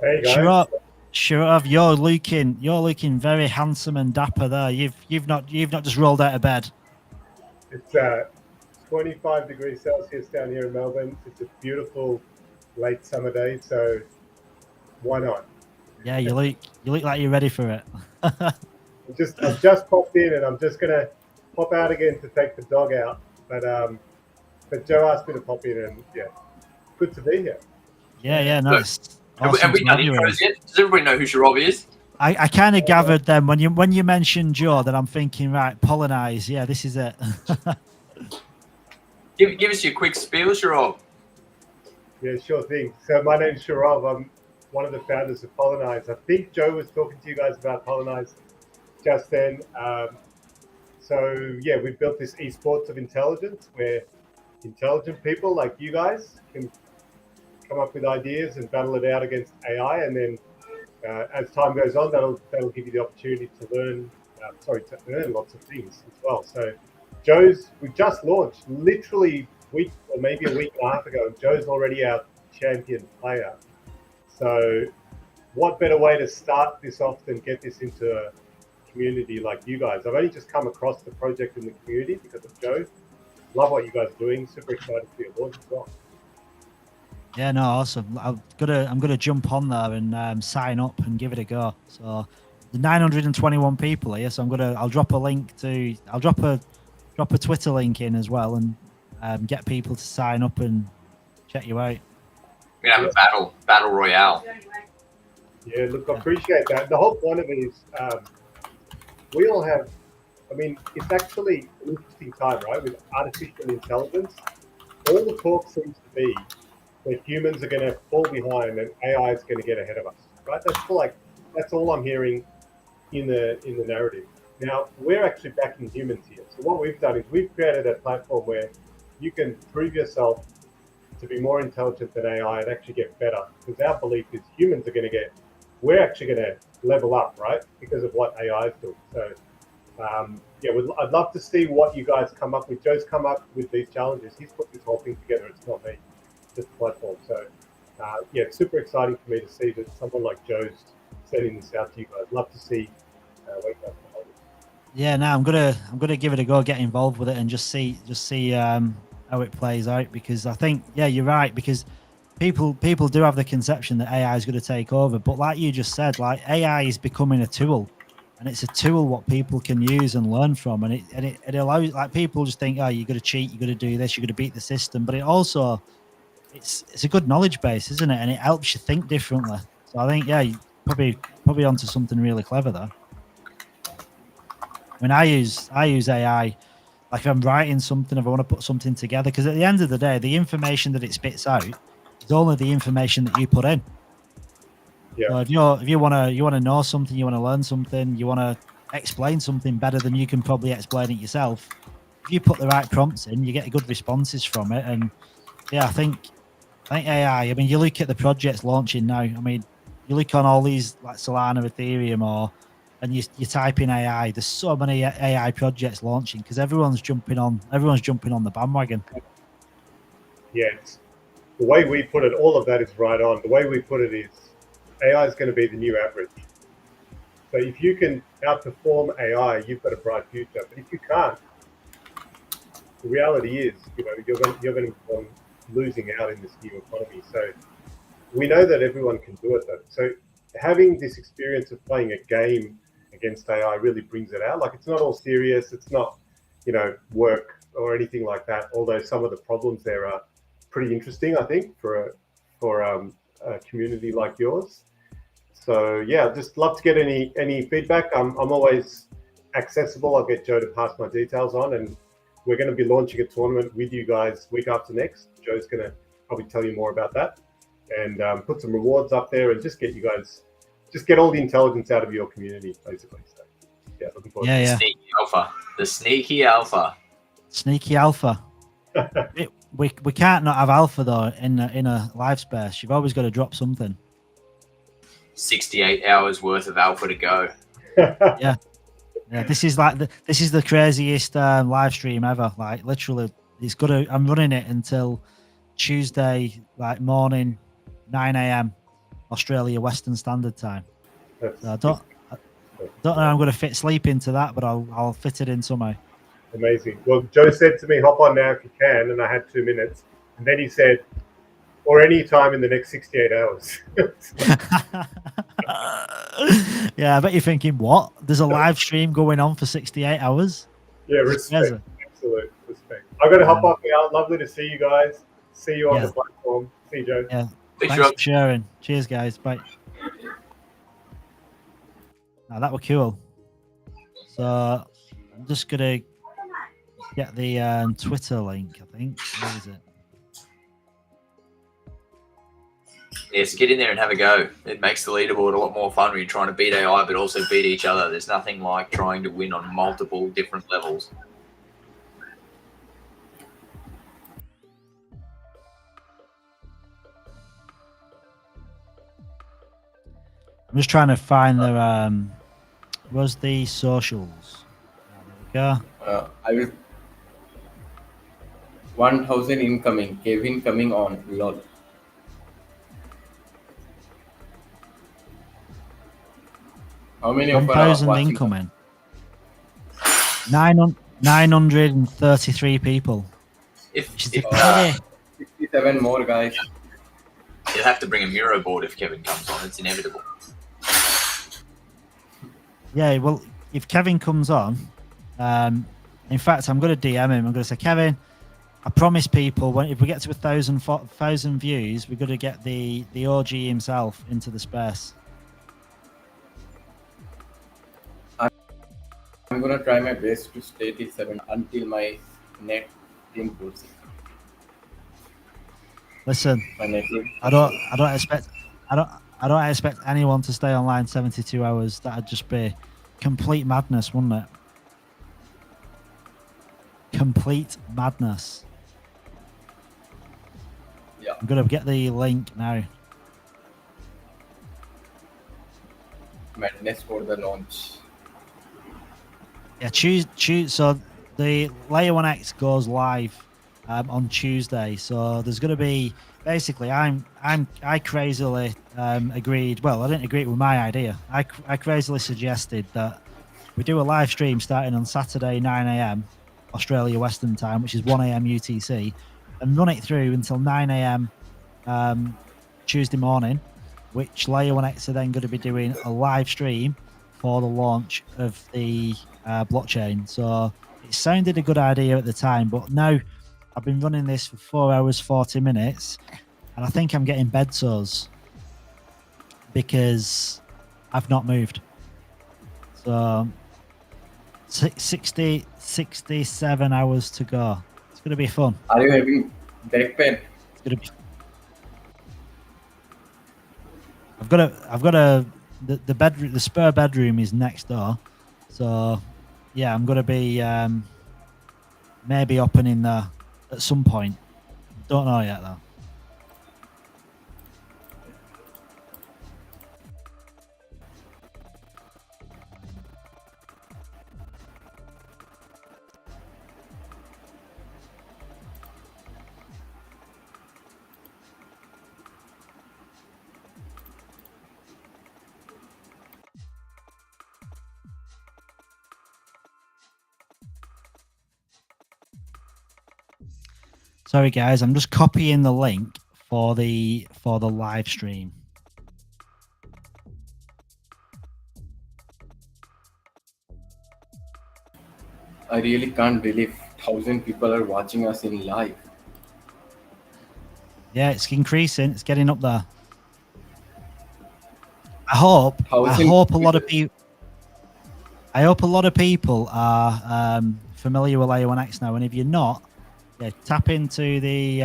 Hey guys. Sharav, you're looking very handsome and dapper there. You've not just rolled out of bed. It's 25 degrees Celsius down here in Melbourne. It's a beautiful late summer day, so why not? Yeah, you look like you're ready for it. I've just popped in, and I'm just gonna pop out again to take the dog out. But Joe asked me to pop in, and yeah, good to be here. Yeah, nice. Awesome Have we done intros yet? Does everybody know who Sharav is? I kind of gathered then when you mentioned Joe that I'm thinking, right, Polynize. Yeah, this is it. Give us your quick spiel, Sharav. Yeah, sure thing. So my name's Sharav. I'm one of the founders of Polynize. I think Joe was talking to you guys about Polynize just then. So yeah, we built this esports of intelligence where intelligent people like you guys can come up with ideas and battle it out against AI, and then as time goes on, that'll give you the opportunity to earn lots of things as well. So we just launched literally maybe a week and a half ago. Joe's already our champion player. So what better way to start this off than get this into a community like you guys? I've only just come across the project in the community because of Joe. Love what you guys are doing. Super excited for your launch as well. Yeah, no, awesome. I'm gonna jump on there and sign up and give it a go. So the 921 people here, so I'll drop a Twitter link in as well and get people to sign up and check you out. We're gonna have a battle royale. Yeah, look, I appreciate that. The whole point of it is we all have. I mean, it's actually an interesting time, right? With artificial intelligence, all the talk seems to be that humans are going to fall behind and AI is going to get ahead of us, right? That's all I'm hearing in the narrative. Now, we're actually backing humans here. So what we've done is we've created a platform where you can prove yourself to be more intelligent than AI and actually get better. Because our belief is humans are going to we're actually going to level up, right? Because of what AI is doing. So, I'd love to see what you guys come up with. Joe's come up with these challenges. He's put this whole thing together. It's not me, just the platform. So yeah, it's super exciting for me to see that someone like Joe's sending this out to you guys. Love to see what you guys can hold. Yeah, no, I'm gonna give it a go, get involved with it, and just see how it plays out. Because I think, yeah, you're right. Because people do have the conception that AI is going to take over, but like you just said, like AI is becoming a tool, and it's a tool what people can use and learn from, and it allows, like, people just think, oh, you got to cheat, you got to do this, you got to beat the system, but it also it's a good knowledge base, isn't it? And it helps you think differently. So I think, yeah, you probably onto something really clever there. I mean, I use AI, like if I'm writing something, if I want to put something together, because at the end of the day, the information that it spits out is only the information that you put in. Yeah. So if you want to know something, you want to learn something, you want to explain something better than you can probably explain it yourself, if you put the right prompts in, you get good responses from it. And yeah, I think AI. I mean, you look at the projects launching now. I mean, you look on all these like Solana, Ethereum, and you type in AI. There's so many AI projects launching because everyone's jumping on the bandwagon. Yeah, the way we put it, all of that is right on. The way we put it is AI is going to be the new average. So if you can outperform AI, you've got a bright future. But if you can't, the reality is, you're going to be losing out in this new economy. So we know that everyone can do it, though. So having this experience of playing a game against AI really brings it out. Like, it's not all serious. It's not, work or anything like that. Although some of the problems there are pretty interesting, I think, for a community like yours. So yeah, just love to get any feedback. I'm always accessible. I'll get Joe to pass my details on, and we're going to be launching a tournament with you guys week after next. Joe's going to probably tell you more about that, and put some rewards up there, and just get you guys, get all the intelligence out of your community, basically. So yeah, looking forward. Yeah, yeah. The sneaky alpha. Sneaky alpha. We can't not have alpha though in a live space. You've always got to drop something. 68 hours worth of alpha to go. Yeah. This is the craziest live stream ever. Like, literally, I'm running it until Tuesday, like morning, 9 a.m. Australia Western Standard Time. So I don't know how I'm going to fit sleep into that, but I'll fit it in somehow. Amazing. Well, Joe said to me, hop on now if you can, and I had 2 minutes. And then he said, or any time in the next 68 hours. Yeah, I bet you're thinking, what? There's a live stream going on for 68 hours? Yeah, respect. Absolute respect. I've got to hop off now. Lovely to see you guys. See you on the platform. See you, Joe. Yeah. Thanks for sharing. Cheers, guys. Bye. Now, that were cool. So I'm just going to get the Twitter link, I think. Where is it? Yes, get in there and have a go. It makes the leaderboard a lot more fun when you're trying to beat AI, but also beat each other. There's nothing like trying to win on multiple different levels. I'm just trying to find the where's the socials? There we go. I will. 1,000 incoming. Kevin coming on. Lol. How many of 1,000 incoming. 933 people. 67 more, guys. You'll have to bring a Miro board if Kevin comes on. It's inevitable. Yeah, well, if Kevin comes on, in fact, I'm going to DM him. I'm going to say, Kevin, I promise people, if we get to 1,000 views, we're going to get the OG himself into the space. I'm gonna try my best to stay till 7 until my net improves. Listen, I don't expect anyone to stay online 72 hours. That'd just be complete madness, wouldn't it? Complete madness. Yeah. I'm gonna get the link now. Madness for the launch. Yeah, so the Layer 1X goes live on Tuesday. So there's going to be basically, I crazily agreed. Well, I didn't agree with my idea. I crazily suggested that we do a live stream starting on Saturday 9 a.m. Australia Western Time, which is 1 a.m. UTC, and run it through until 9 a.m. Tuesday morning, which Layer 1X are then going to be doing a live stream for the launch of the blockchain. So it sounded a good idea at the time, but now I've been running this for 4 hours 40 minutes, and I think I'm getting bed sores because I've not moved. So 67 hours to go. It's going to be fun. Are you having back pain? It's going to be. The spare bedroom is next door, so yeah, I'm going to be maybe opening there at some point. Don't know yet though. Sorry guys, I'm just copying the link for the live stream. I really can't believe 1,000 people are watching us in live. Yeah, it's increasing. It's getting up there. I hope a lot of people. I hope a lot of people are familiar with Layer 1X now, and if you're not, yeah, tap into the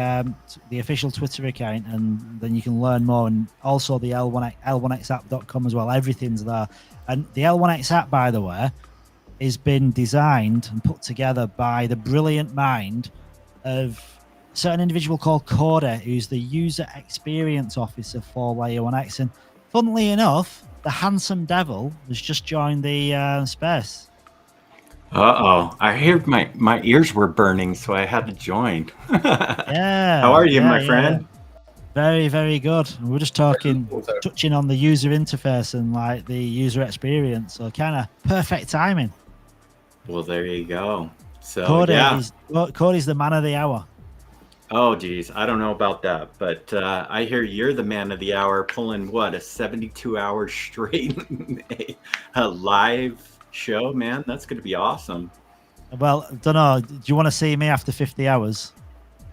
official Twitter account, and then you can learn more. And also the L1Xapp.com as well. Everything's there. And the L1X app, by the way, has been designed and put together by the brilliant mind of a certain individual called Corda, who's the user experience officer for Layer 1X. And funnily enough, the handsome devil has just joined the space. Uh-oh. I heard my ears were burning, so I had to join. Yeah. How are you, my friend? Very, very good. We're just touching on the user interface and like the user experience. So kind of perfect timing. Well, there you go. So Cody's the man of the hour. Oh, geez. I don't know about that, but I hear you're the man of the hour pulling what, a 72-hour straight a live show, man. That's going to be awesome. Well, I don't know. Do you want to see me after 50 hours?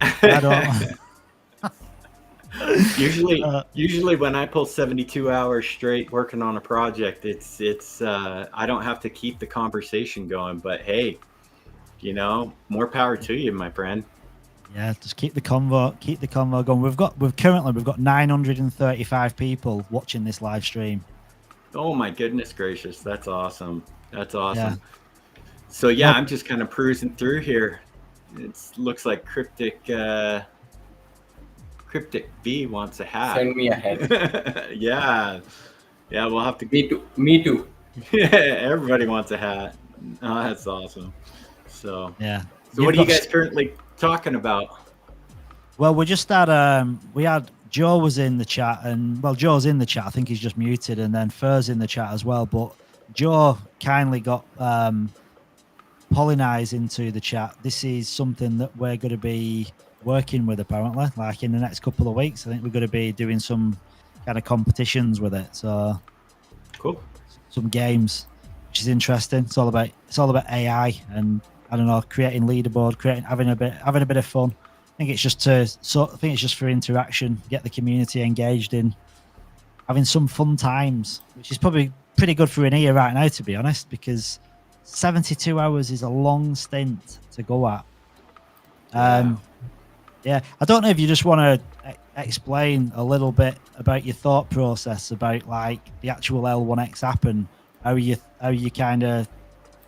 I don't. Usually when I pull 72 hours straight working on a project, it's I don't have to keep the conversation going, but hey, you know, more power to you, my friend. Yeah, just keep the convo going. We've got 935 people watching this live stream. Oh my goodness gracious, that's awesome. That's awesome. Yeah. So yeah, I'm just kind of cruising through here. It looks like Cryptic V wants a hat. Send me a hat. Yeah, we'll have to. Me too. Yeah, everybody wants a hat. Oh, that's awesome. So yeah. So what are you guys currently talking about? Well, we just had Joe was in the chat, and well, Joe's in the chat. I think he's just muted, and then Fur's in the chat as well. But Joe kindly got Polynize into the chat. This is something that we're going to be working with apparently, like in the next couple of weeks. I think we're going to be doing some kind of competitions with it. So cool. Some games, which is interesting. It's all about AI and I don't know, creating leaderboard, having a bit of fun. I think it's just for interaction, get the community engaged in having some fun times, which is probably pretty good for an year right now, to be honest, because 72 hours is a long stint to go at. Yeah, I don't know if you just want to explain a little bit about your thought process about like the actual L1X app and how you kind of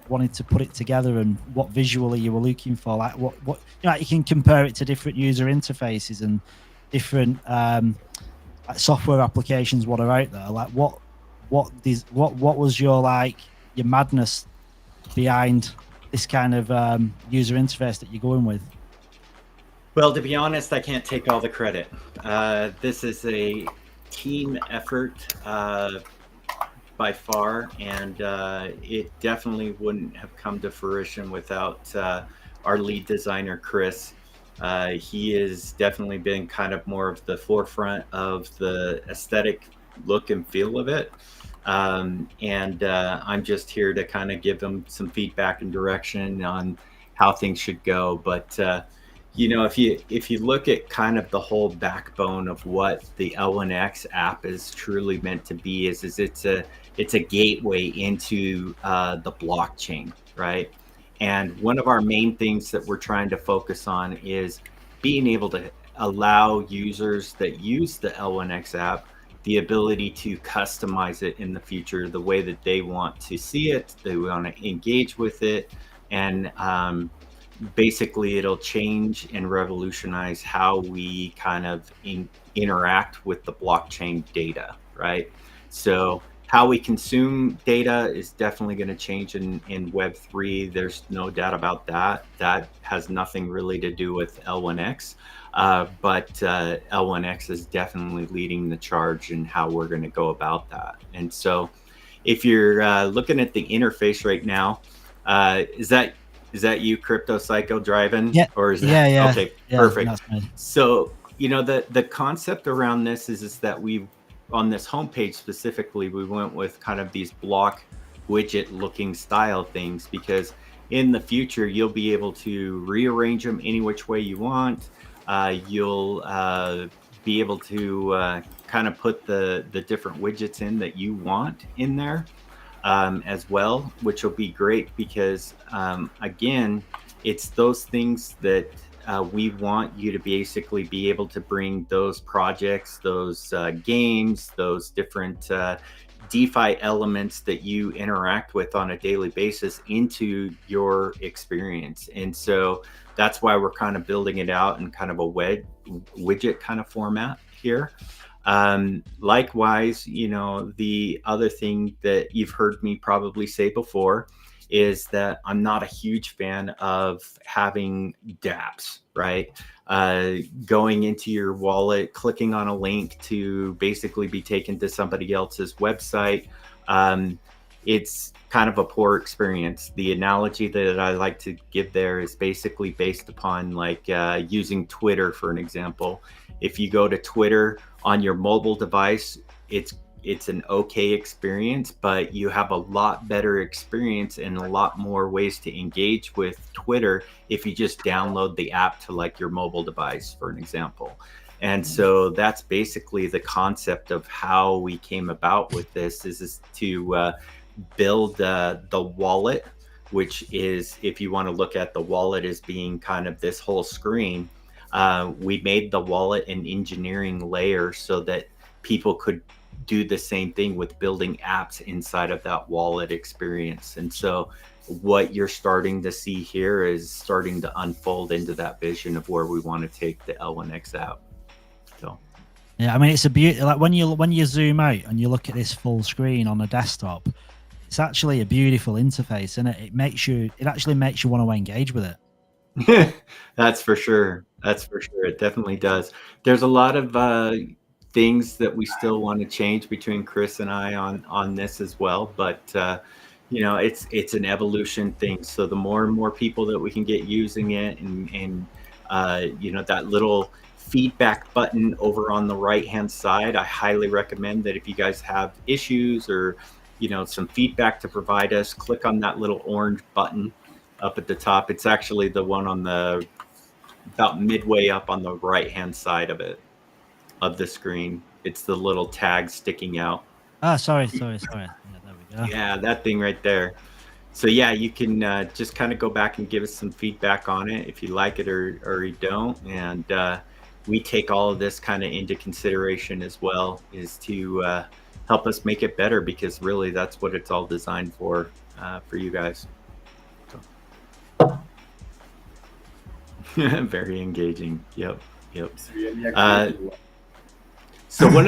wanted to put it together and what visually you were looking for, like what you know, you can compare it to different user interfaces and different like software applications what are out there. Like what was your madness behind this kind of user interface that you're going with? Well, to be honest, I can't take all the credit. This is a team effort by far, and it definitely wouldn't have come to fruition without our lead designer, Chris. He has definitely been kind of more of the forefront of the aesthetic look and feel of it. And I'm just here to kind of give them some feedback and direction on how things should go. But you know, if you look at kind of the whole backbone of what the L1X app is truly meant to be, is it's a gateway into the blockchain, right? And one of our main things that we're trying to focus on is being able to allow users that use the L1X app the ability to customize it in the future the way that they want to see it, they want to engage with it, and basically it'll change and revolutionize how we kind of interact with the blockchain data, right? So how we consume data is definitely going to change in Web3. There's no doubt about that. That has nothing really to do with L1X. But L1X is definitely leading the charge in how we're going to go about that. And so if you're looking at the interface right now, is that you, Crypto Psycho, driving? Yeah. Or is that yeah. Okay, yeah, perfect. that's So, you know, the concept around this is that we, on this homepage specifically, we went with kind of these block widget looking style things, because in the future, you'll be able to rearrange them any which way you want. You'll be able to kind of put the different widgets in that you want in there as well, which will be great because, again, it's those things that we want you to basically be able to bring those projects, those games, those different DeFi elements that you interact with on a daily basis into your experience. And so that's why we're kind of building it out in kind of a widget kind of format here. Likewise, you know, the other thing that you've heard me probably say before is that I'm not a huge fan of having dApps, right? Going into your wallet, clicking on a link to basically be taken to somebody else's website. It's kind of a poor experience. The analogy that I like to give there is basically based upon like using Twitter, for an example. If you go to Twitter on your mobile device, it's an okay experience, but you have a lot better experience and a lot more ways to engage with Twitter if you just download the app to like your mobile device, for an example. And so that's basically the concept of how we came about with this, is to build the wallet, which is, if you want to look at the wallet as being kind of this whole screen, we made the wallet an engineering layer so that people could do the same thing with building apps inside of that wallet experience. And so what you're starting to see here is starting to unfold into that vision of where we want to take the L1X app. So yeah, I mean, it's a beauty. Like when you zoom out and you look at this full screen on a desktop, it's actually a beautiful interface, and it actually makes you want to engage with it. That's for sure. That's for sure. It definitely does. There's a lot of things that we still want to change between Chris and I on this as well, but you know, it's an evolution thing. So the more and more people that we can get using it, and you know, that little feedback button over on the right hand side, I highly recommend that if you guys have issues or, you know, some feedback to provide us, click on that little orange button up at the top. It's actually the one on the about midway up on the right hand side of the screen. It's the little tag sticking out. Ah, sorry. Yeah, there we go. Yeah, that thing right there. So yeah, you can just kind of go back and give us some feedback on it if you like it or you don't. And we take all of this kind of into consideration as well, is to help us make it better, because really that's what it's all designed for you guys. So. Very engaging. Yep. So one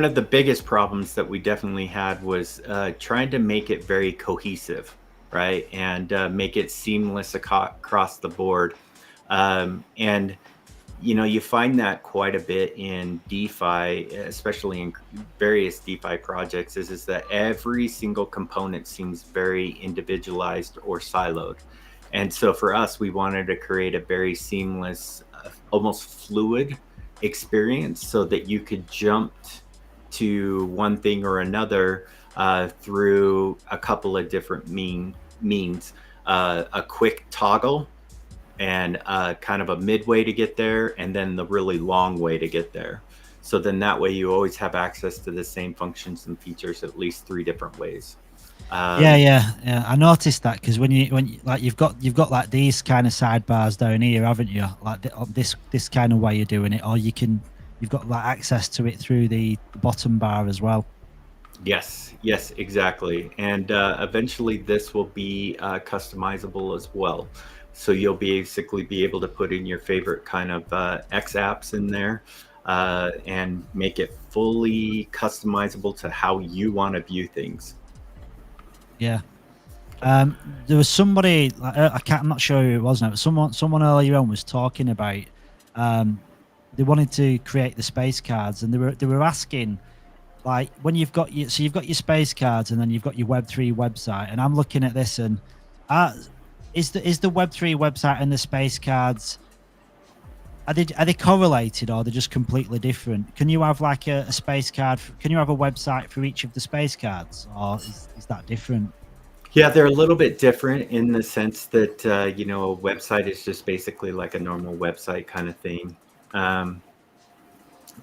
of the biggest problems that we definitely had was trying to make it very cohesive, right, and make it seamless across the board. And you find that quite a bit in DeFi, especially in various DeFi projects, is that every single component seems very individualized or siloed. And so for us, we wanted to create a very seamless, almost fluid experience so that you could jump to one thing or another through a couple of different means. A quick toggle, and kind of a midway to get there, and then the really long way to get there. So then that way you always have access to the same functions and features at least 3 different ways. Yeah. I noticed that because when you like you've got like these kind of sidebars down here, haven't you? Like this kind of way you're doing it, or you've got like access to it through the bottom bar as well. Yes, exactly. And eventually this will be customizable as well. So you'll basically be able to put in your favorite kind of X apps in there and make it fully customizable to how you want to view things. Yeah. There was somebody, I'm not sure who it was now, but someone earlier on was talking about they wanted to create the space cards, and they were asking, like, when you've got your space cards and then you've got your Web3 website, and I'm looking at this, and is the Web3 website and the space cards, are they correlated, or are they just completely different? Can you have like a space card? Can you have a website for each of the space cards, or is that different? Yeah, they're a little bit different in the sense that a website is just basically like a normal website kind of thing.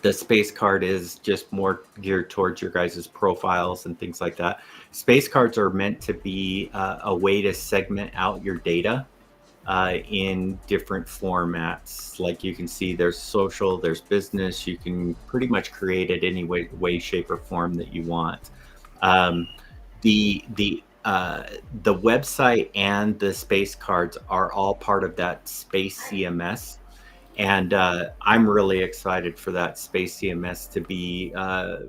The space card is just more geared towards your guys' profiles and things like that. Space cards are meant to be a way to segment out your data in different formats. Like you can see there's social, there's business. You can pretty much create it any way, shape, or form that you want. The website and the space cards are all part of that space CMS. And I'm really excited for that space CMS to be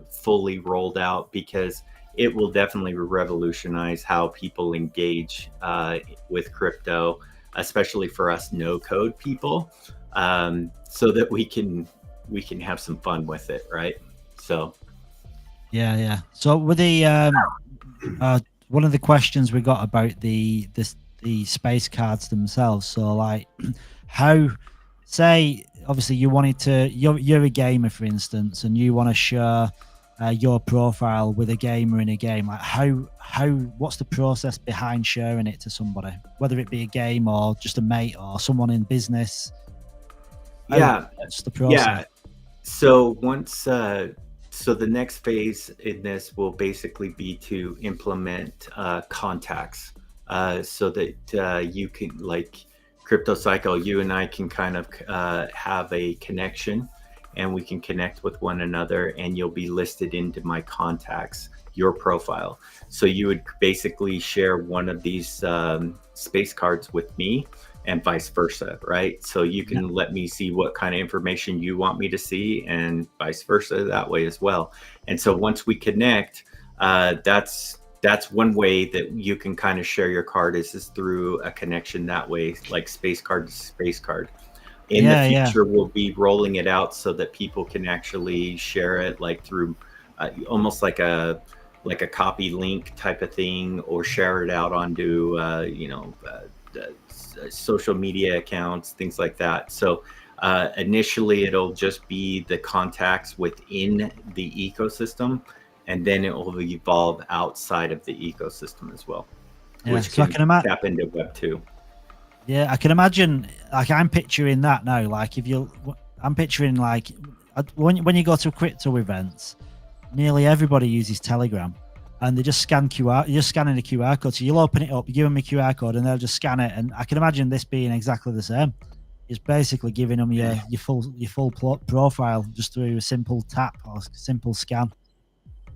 fully rolled out, because it will definitely revolutionize how people engage with crypto, especially for us no-code people, so that we can have some fun with it, right? So, yeah. So with the one of the questions we got about the space cards themselves. So like, how? Say, obviously, you wanted to. You're a gamer, for instance, and you want to share your profile with a gamer in a game. Like, what's the process behind sharing it to somebody, whether it be a game or just a mate or someone in business? What's the process? Yeah. So once, so the next phase in this will basically be to implement contacts, so that you can, like, Crypto Cycle, you and I can kind of have a connection, and we can connect with one another, and you'll be listed into my contacts, your profile. So you would basically share one of these space cards with me, and vice versa, right? So you can let me see what kind of information you want me to see, and vice versa that way as well. And so once we connect, that's one way that you can kind of share your card, is through a connection that way, like space card to space card. In the future, we'll be rolling it out so that people can actually share it, like through almost like a copy link type of thing, or share it out onto social media accounts, things like that. So initially it'll just be the contacts within the ecosystem, and then it will evolve outside of the ecosystem as well, which so can tap into Web 2. Yeah, I can imagine. Like, I'm picturing that now. Like, I'm picturing, like, when you go to crypto events, nearly everybody uses Telegram, and they just scan QR. You're just scanning a QR code, so you'll open it up, you give them a QR code, and they'll just scan it. And I can imagine this being exactly the same. It's basically giving them your full profile just through a simple tap or simple scan.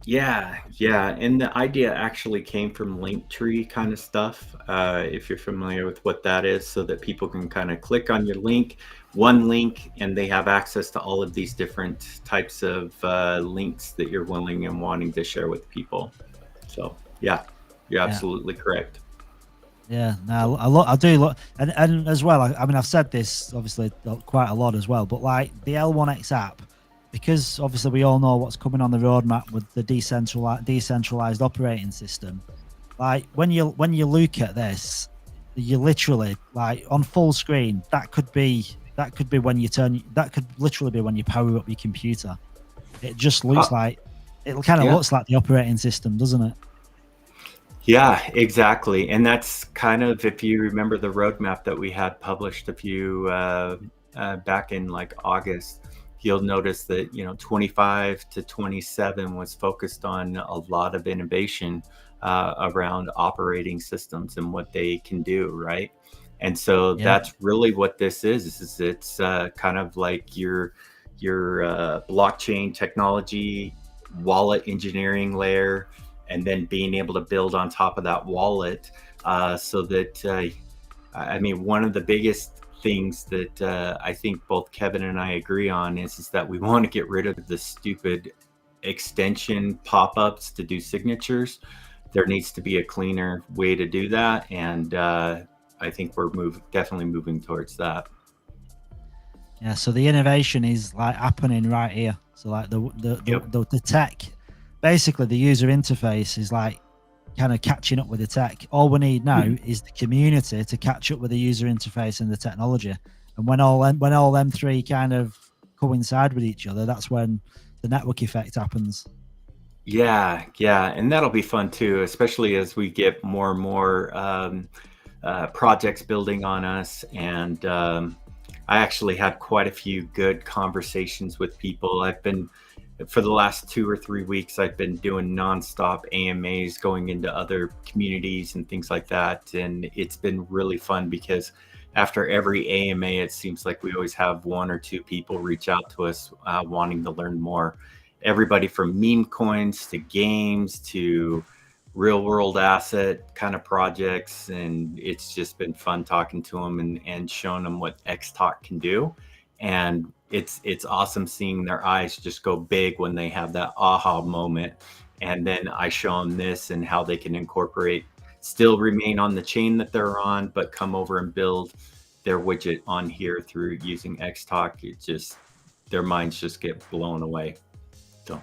Yeah, and the idea actually came from Linktree kind of stuff, if you're familiar with what that is, so that people can kind of click on your one link, and they have access to all of these different types of links that you're willing and wanting to share with people. So yeah, you're absolutely correct. Yeah, no, I do look, and as well. I mean, I've said this obviously quite a lot as well, but like the L1X app, because obviously we all know what's coming on the roadmap with the decentralized operating system. Like when you look at this, you literally like on full screen. That could be when you turn. That could literally be when you power up your computer. It just looks like it kind of looks like the operating system, doesn't it? Yeah, exactly. And that's kind of, if you remember the roadmap that we had published a few back in like August, you'll notice that 25 to 27 was focused on a lot of innovation around operating systems and what they can do, right? And so that's really what this is it's kind of like your blockchain technology, wallet engineering layer, and then being able to build on top of that wallet so that, I mean, one of the biggest things that I think both Kevin and I agree on is that we want to get rid of the stupid extension pop-ups to do signatures. There needs to be a cleaner way to do that. And I think we're definitely moving towards that. Yeah, so the innovation is like happening right here. So like the tech, basically the user interface is like kind of catching up with the tech. All we need now is the community to catch up with the user interface and the technology. And when all them three kind of coincide with each other, that's when the network effect happens. Yeah, and that'll be fun too, especially as we get more and more projects building on us. And I actually had quite a few good conversations with people. For the last 2 or 3 weeks, I've been doing nonstop AMAs, going into other communities and things like that. And it's been really fun because after every AMA, it seems like we always have 1 or 2 people reach out to us wanting to learn more. Everybody from meme coins to games to real world asset kind of projects. And it's just been fun talking to them and showing them what XTalk can do. And it's awesome seeing their eyes just go big when they have that aha moment. And then I show them this and how they can still remain on the chain that they're on, but come over and build their widget on here through using XTalk. Their minds just get blown away. So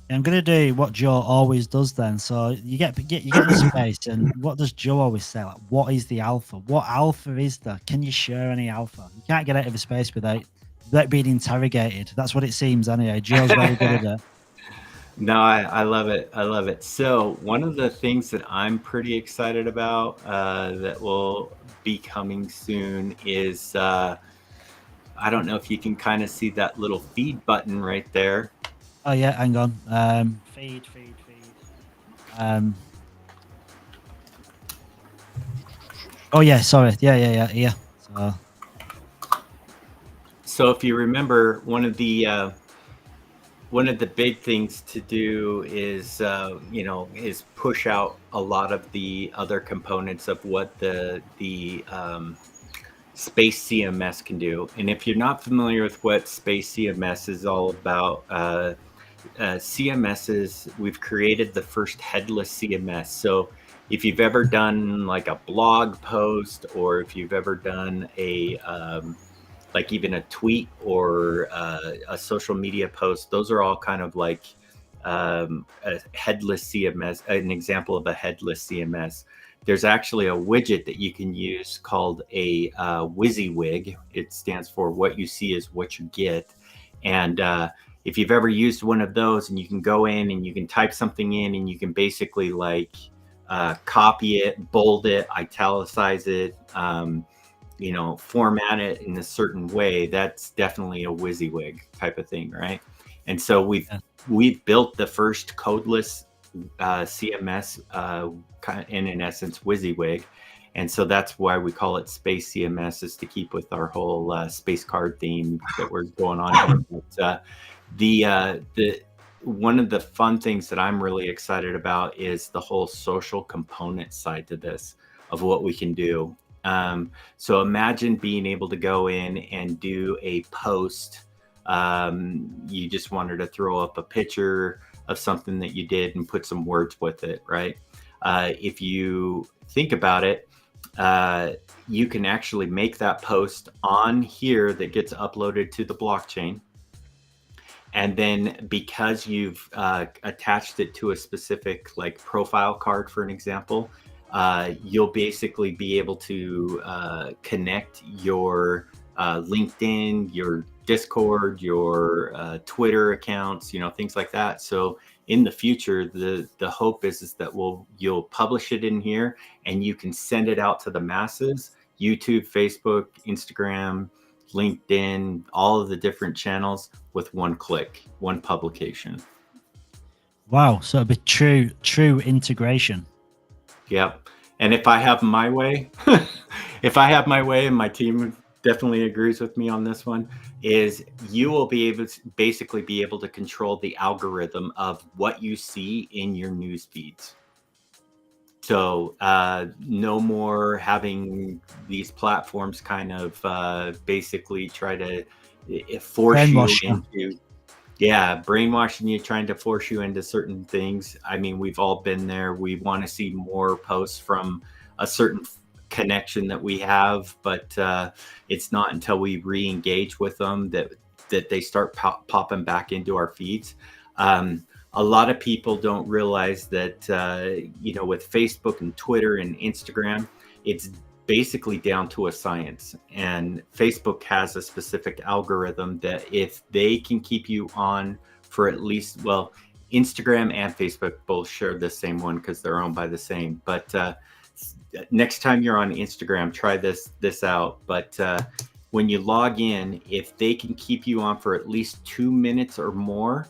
I'm gonna do what Joe always does then. So you get the space, and what does Joe always say? Like, what is the alpha? What alpha is there? Can you share any alpha? You can't get out of a space without being interrogated. That's what it seems anyway. Joe's very good at it. No, I love it. I love it. So one of the things that I'm pretty excited about that will be coming soon is I don't know if you can kind of see that little feed button right there. Oh yeah, hang on. Feed. Oh yeah, sorry. Yeah. So if you remember, one of the big things to do is is push out a lot of the other components of what the Space CMS can do. And if you're not familiar with what Space CMS is all about, CMSs, we've created the first headless CMS. So if you've ever done like a blog post, or if you've ever done a like even a tweet or a social media post, those are all kind of like a headless CMS, an example of a headless CMS. There's actually a widget that you can use called a WYSIWYG. It stands for what you see is what you get. And if you've ever used one of those, and you can go in and you can type something in and you can basically like copy it, bold it, italicize it, format it in a certain way, that's definitely a WYSIWYG type of thing, right? And so we've built the first codeless CMS, in essence, WYSIWYG. And so that's why we call it Space CMS, is to keep with our whole space card theme that we're going on here. But, the one of the fun things that I'm really excited about is the whole social component side to this, of what we can do. So imagine being able to go in and do a post. You just wanted to throw up a picture of something that you did and put some words with it, right? If you think about it, you can actually make that post on here that gets uploaded to the blockchain. And then because you've attached it to a specific like profile card, for an example, you'll basically be able to connect your LinkedIn, your Discord, your Twitter accounts, things like that. So in the future, the hope is that you'll publish it in here and you can send it out to the masses, YouTube, Facebook, Instagram, LinkedIn, all of the different channels with one click, one publication. Wow. So it'd be true integration. Yep. And if I have my way, and my team definitely agrees with me on this one, is you will be able to basically be able to control the algorithm of what you see in your news feeds. So no more having these platforms kind of basically try to force you into, brainwashing you, trying to force you into certain things. I mean, we've all been there. We want to see more posts from a certain connection that we have, but it's not until we re-engage with them that they start popping back into our feeds. A lot of people don't realize that, with Facebook and Twitter and Instagram, it's basically down to a science. And Facebook has a specific algorithm that if they can keep you on for at least, well, Instagram and Facebook both share the same one because they're owned by the same. But next time you're on Instagram, try this out. But when you log in, if they can keep you on for at least 2 minutes or more,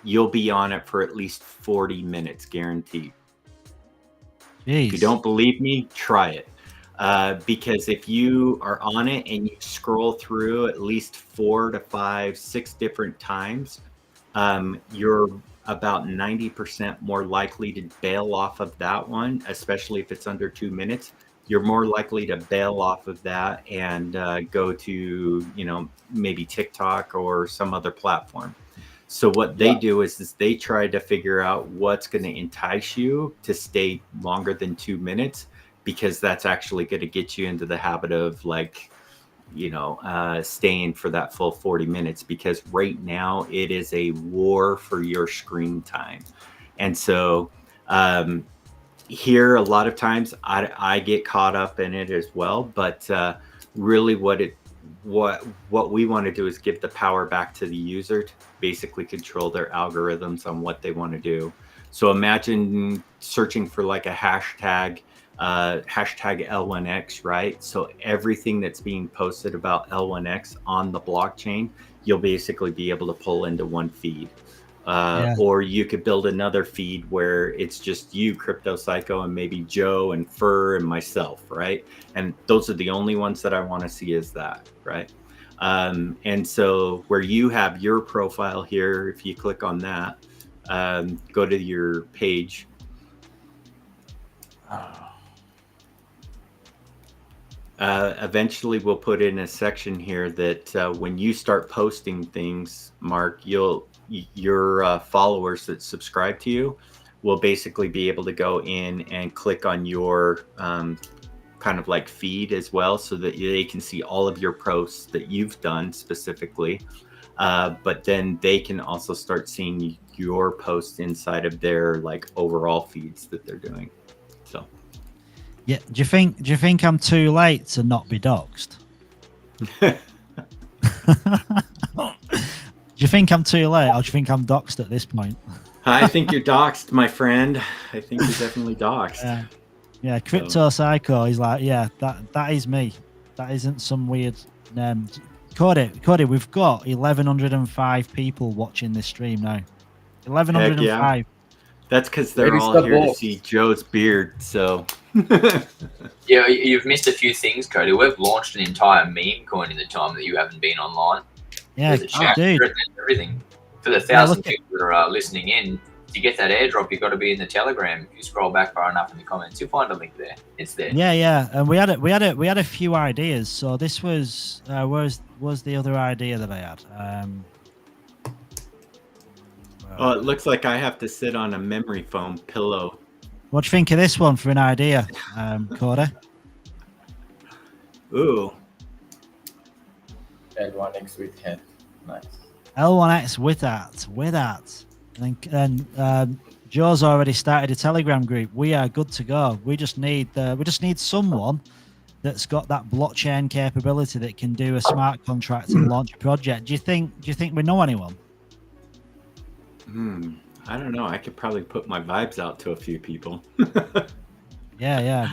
you'll be on it for at least 40 minutes, guaranteed. Jeez. If you don't believe me, try it. Because if you are on it and you scroll through at least 4 to 5, 6 different times, you're about 90% more likely to bail off of that one, especially if it's under 2 minutes. You're more likely to bail off of that and go to, maybe TikTok or some other platform. So what they do is they try to figure out what's going to entice you to stay longer than 2 minutes, because that's actually going to get you into the habit of staying for that full 40 minutes, because right now it is a war for your screen time. And so here, a lot of times I get caught up in it as well, but really what we want to do is give the power back to the user to basically control their algorithms on what they want to do. So imagine searching for like a hashtag L1X, right? So everything that's being posted about L1X on the blockchain, you'll basically be able to pull into one feed. Or you could build another feed where it's just you, Crypto Psycho, and maybe Joe and Fur and myself, right? And those are the only ones that I want to see is that, right? And so where you have your profile here, if you click on that, go to your page. Eventually we'll put in a section here that when you start posting things, Mark, your followers that subscribe to you will basically be able to go in and click on your kind of like feed as well, so that they can see all of your posts that you've done specifically. But then they can also start seeing your posts inside of their like overall feeds that they're doing. So yeah, do you think I'm too late to not be doxxed? Do you think I'm too late, or do you think I'm doxxed at this point? I think you're doxxed, my friend. I think you're definitely doxxed. Yeah, Crypto Psycho is like, yeah, that is me. That isn't some weird name. Cody, we've got 1,105 people watching this stream now. 1,105. Yeah. That's because they're all here to see Joe's beard. So yeah, you've missed a few things, Cody. We've launched an entire meme coin in the time that you haven't been online. Yeah, dude. Everything for the 1,000 people that are listening in. To get that airdrop, you've got to be in the Telegram. If you scroll back far enough in the comments, you'll find a link there. It's there. Yeah, and we had a few ideas. So this was was the other idea that I had. Oh, it looks like I have to sit on a memory foam pillow. What do you think of this one for an idea, Cody? Ooh. L1X with health. Nice. L1X with that. And Joe's already started a Telegram group. We are good to go. We just need someone that's got that blockchain capability that can do a smart contract and launch a project. Do you think we know anyone? I don't know. I could probably put my vibes out to a few people. Yeah.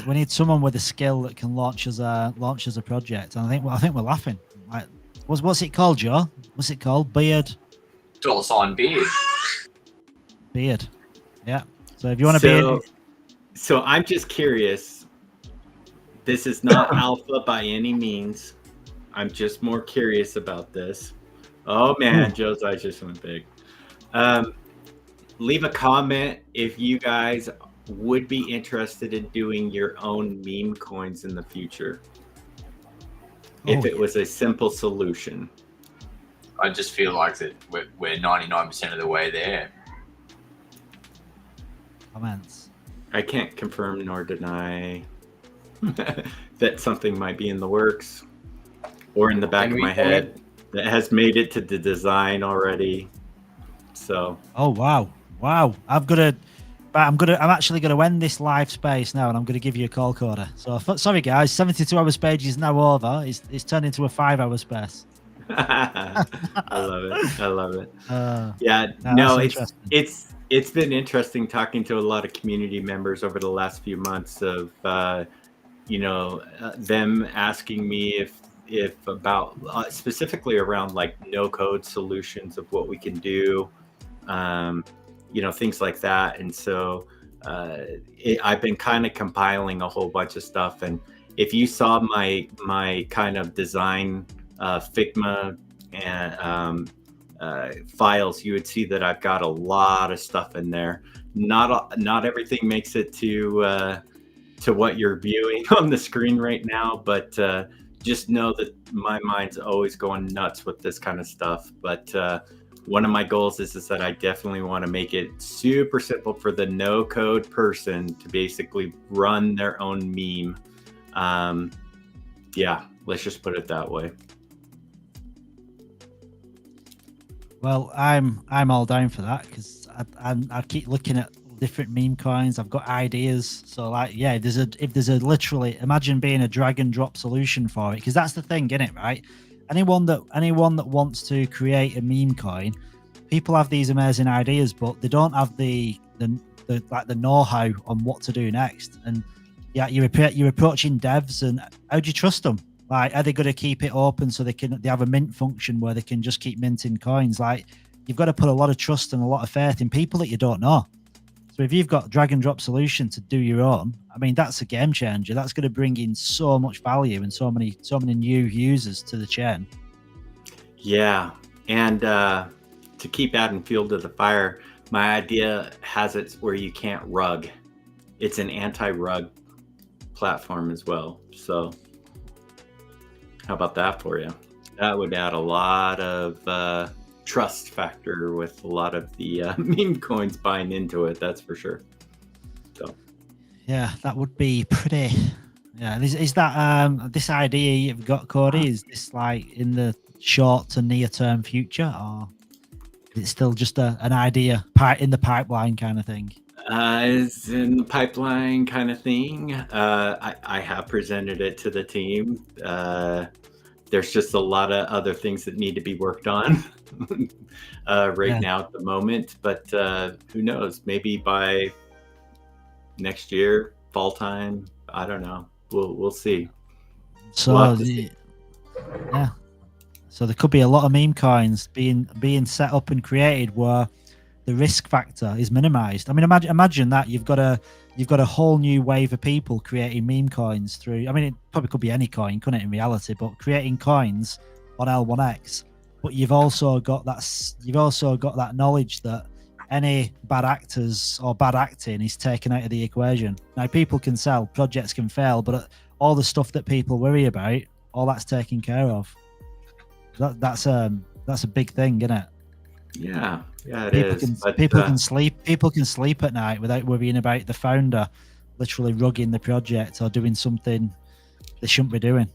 We need someone with a skill that can launch as a project. And I think we're laughing. Like, what's it called, Joe? What's it called? Beard. $beard. Beard. Yeah. So if you want to be. So I'm just curious. This is not alpha by any means. I'm just more curious about this. Oh man, Joe's eyes just went big. Leave a comment if you guys would be interested in doing your own meme coins in the future. If it was a simple solution. I just feel like that we're 99% of the way there. Comments. I can't confirm nor deny that something might be in the works or in the back of my head that has made it to the design already. So. Oh wow! I'm actually gonna end this live space now, and I'm gonna give you a call, Coda. So sorry guys, 72-hour space is now over. It's turned into a 5-hour space. I love it. It's been interesting talking to a lot of community members over the last few months of them asking me if about specifically around like no code solutions of what we can do, things like that. And so I've been kind of compiling a whole bunch of stuff, and if you saw my kind of design Figma and files, you would see that I've got a lot of stuff in there. Not everything makes it to what you're viewing on the screen right now, but just know that my mind's always going nuts with this kind of stuff. But one of my goals is that I definitely want to make it super simple for the no code person to basically run their own meme. Let's just put it that way. Well, I'm all down for that, because I keep looking at different meme coins. I've got ideas. So like, yeah, if there's a literally, imagine being a drag and drop solution for it, because that's the thing, isn't it? Right? Anyone that wants to create a meme coin, people have these amazing ideas, but they don't have the know-how on what to do next. And yeah, you're approaching devs, and how do you trust them? Like, are they going to keep it open so they have a mint function where they can just keep minting coins? Like, you've got to put a lot of trust and a lot of faith in people that you don't know. So if you've got drag and drop solution to do your own, I mean, that's a game changer. That's going to bring in so much value and so many new users to the chain. Yeah, and to keep adding fuel to the fire, my idea has it where you can't rug. It's an anti-rug platform as well. So how about that for you? That would add a lot of trust factor with a lot of the meme coins buying into it. That's for sure. So yeah, that would be pretty. Yeah, is that this idea you've got, Cody? Is this like in the short to near term future, or is it still just an idea in the pipeline kind of thing? It's in the pipeline kind of thing. I have presented it to the team. There's just a lot of other things that need to be worked on now at the moment. But who knows? Maybe by next year, fall time. I don't know. We'll see. So so there could be a lot of meme coins being set up and created where the risk factor is minimized. I mean, imagine that you've got a whole new wave of people creating meme coins through. I mean, it probably could be any coin, couldn't it, in reality? But creating coins on L1X. But you've also got that knowledge that any bad actors or bad acting is taken out of the equation. Now, people can sell, projects can fail, but all the stuff that people worry about, all that's taken care of. That's a big thing, isn't it? Yeah, it is. People can sleep. People can sleep at night without worrying about the founder literally rugging the project or doing something they shouldn't be doing.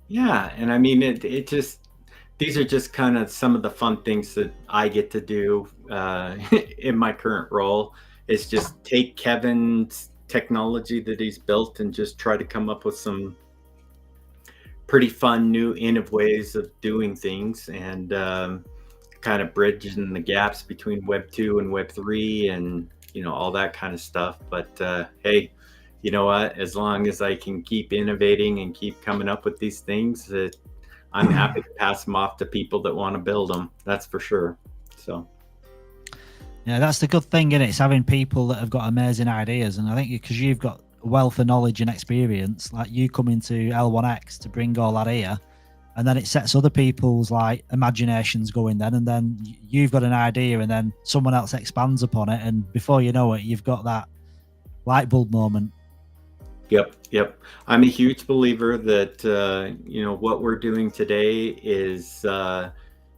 Yeah, and I mean, it just, these are just kind of some of the fun things that I get to do in my current role, is just take Kevin's technology that he's built and just try to come up with some pretty fun, new, innovative ways of doing things, and kind of bridging the gaps between Web 2 and Web 3 and, you know, all that kind of stuff. But hey, you know what? As long as I can keep innovating and keep coming up with these things, I'm happy to pass them off to people that want to build them. That's for sure. So. Yeah, that's the good thing, isn't it? It's having people that have got amazing ideas. And I think because you've got a wealth of knowledge and experience, like you come into L1X to bring all that here, and then it sets other people's like imaginations going then, and then you've got an idea and then someone else expands upon it, and before you know it, you've got that light bulb moment. Yep. I'm a huge believer that, you know, what we're doing today is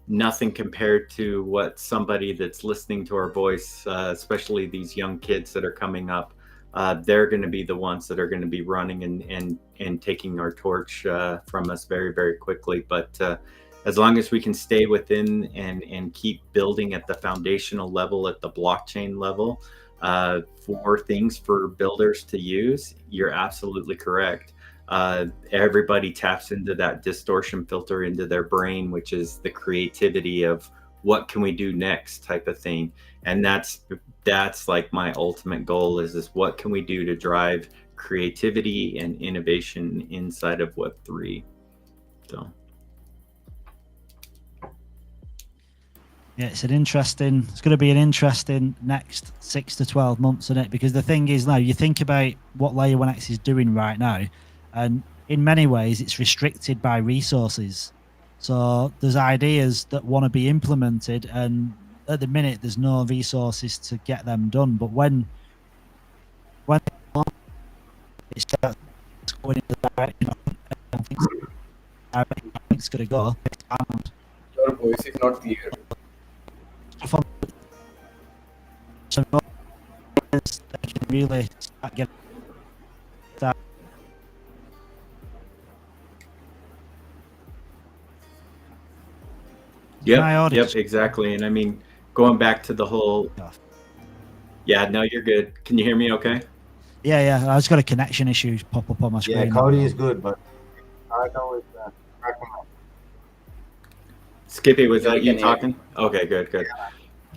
nothing compared to what somebody that's listening to our voice, especially these young kids that are coming up, they're going to be the ones that are going to be running and taking our torch from us very, very quickly. But as long as we can stay within and keep building at the foundational level, at the blockchain level, for things for builders to use, you're absolutely correct. Everybody taps into that distortion filter into their brain, which is the creativity of what can we do next type of thing. And that's like my ultimate goal is what can we do to drive creativity and innovation inside of Web3. So. Yeah, it's going to be an interesting next 6 to 12 months, isn't it? Because the thing is now, you think about what Layer 1X is doing right now, and in many ways it's restricted by resources. So there's ideas that want to be implemented, and at the minute there's no resources to get them done. But when it starts going in the direction it's going to go, and Your voice is not clear. So they can really start getting that. Yep, exactly. And I mean, going back to the whole, no, you're good. Can you hear me okay? Yeah, I just got a connection issue pop up on my screen. Yeah, Cody is good, but I know it's cracking up. Skippy, was that you talking? Okay, good.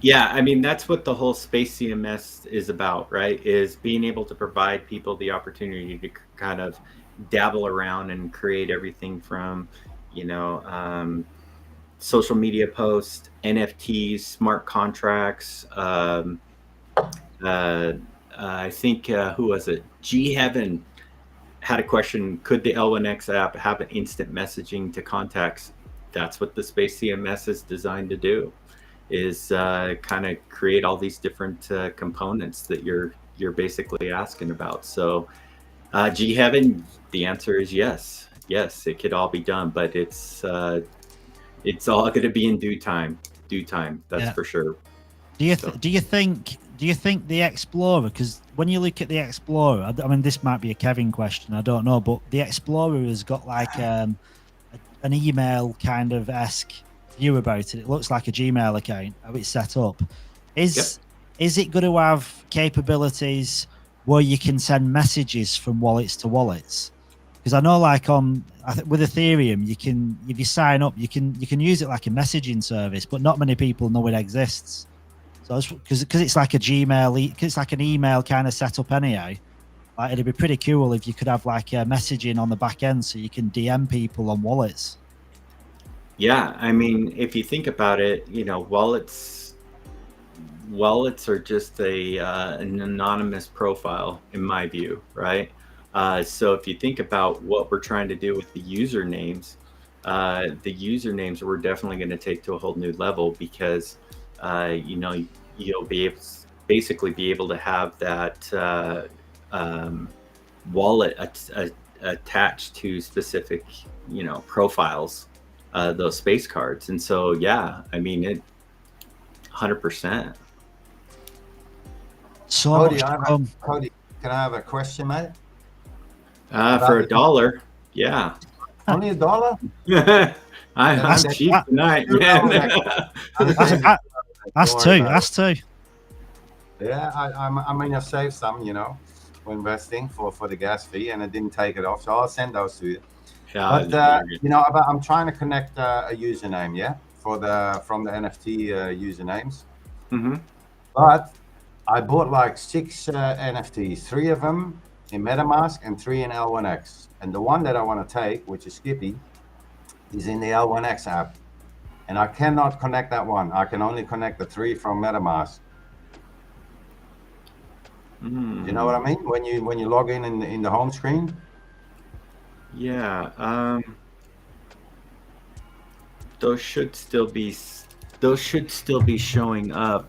Yeah, I mean, that's what the whole space CMS is about, right? Is being able to provide people the opportunity to kind of dabble around and create everything from, you know, social media posts, NFTs, smart contracts. I think, who was it? G Heaven had a question, could the L1X app have an instant messaging to contacts? That's what the space CMS is designed to do, is kind of create all these different components that you're basically asking about. So G Heaven, the answer is yes, it could all be done, but it's all going to be in due time. That's for sure. Do you think the Explorer, because when you look at the Explorer, I mean, this might be a Kevin question, I don't know, but the Explorer has got like an email kind of esque view about it. It looks like a Gmail account, how it's set up. Is it going to have capabilities where you can send messages from wallets to wallets? Because I know, like with Ethereum, you can, if you sign up, you can use it like a messaging service, but not many people know it exists. So because it's like a Gmail, it's like an email kind of setup anyhow. Like, it'd be pretty cool if you could have like a messaging on the back end, so you can DM people on wallets. Yeah, I mean, if you think about it, you know, wallets are just an anonymous profile, in my view, right? So if you think about what we're trying to do with the usernames we're definitely going to take to a whole new level, because you know, you'll be able to have that wallet attached to specific, you know, profiles, those space cards. And so, yeah, I mean, it 100%. So Cody, can I have a question, mate? For $1. Yeah. Only $1? I'm cheap tonight, man. That's two. That's two. Yeah, I mean, I saved some, you know, for investing for the gas fee, and I didn't take it off, so I'll send those to you. Yeah, But you know, I'm trying to connect a username, yeah, from the NFT usernames. Mm-hmm. But I bought like 6 NFTs, 3 of them in MetaMask and 3 in L1X. And the one that I want to take, which is Skippy, is in the L1X app. And I cannot connect that one. I can only connect the 3 from MetaMask. Mm. You know what I mean? When you log in the home screen? Yeah. Those should still be showing up.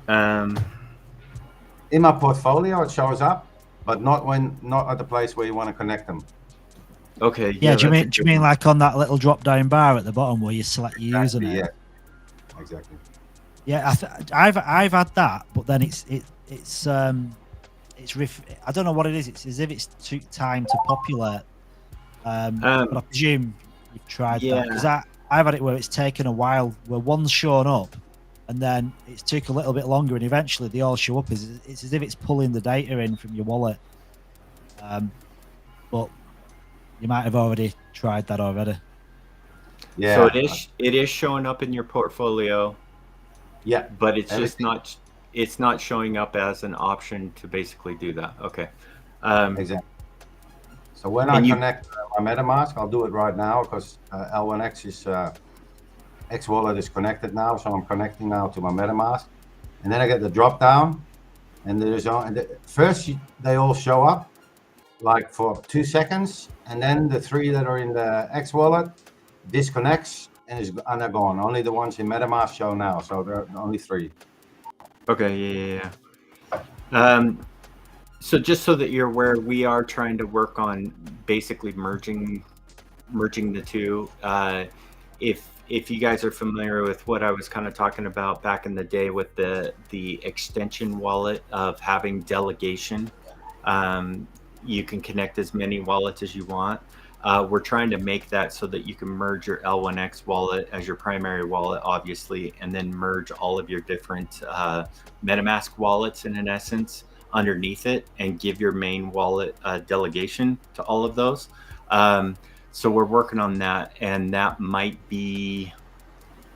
In my portfolio, it shows up, but not at the place where you want to connect them. Okay. Yeah. Do you mean like on that little drop down bar at the bottom where you select your username? Yeah. Exactly. Yeah, I've had that, but then I don't know what it is. It's as if it's took time to populate. But I presume you've tried that, because I've had it where it's taken a while, where one's shown up, and then it's took a little bit longer, and eventually they all show up. It's as if it's pulling the data in from your wallet. But you might have already tried that already. Yeah. So it is showing up in your portfolio. Yeah. But it's just not. It's not showing up as an option to basically do that. Okay. Exactly. So when I connect my MetaMask, I'll do it right now, because L1X is X wallet is connected now. So I'm connecting now to my MetaMask, and then I get the drop down, and first they all show up like for 2 seconds, and then the 3 that are in the X wallet disconnects and they're gone. Only the ones in MetaMask show now. So there are only 3. Okay, yeah. So just so that you're aware, we are trying to work on basically merging the two. If you guys are familiar with what I was kind of talking about back in the day with the extension wallet of having delegation, you can connect as many wallets as you want. We're trying to make that so that you can merge your L1X wallet as your primary wallet, obviously, and then merge all of your different MetaMask wallets in essence underneath it, and give your main wallet delegation to all of those. So we're working on that, and that might be,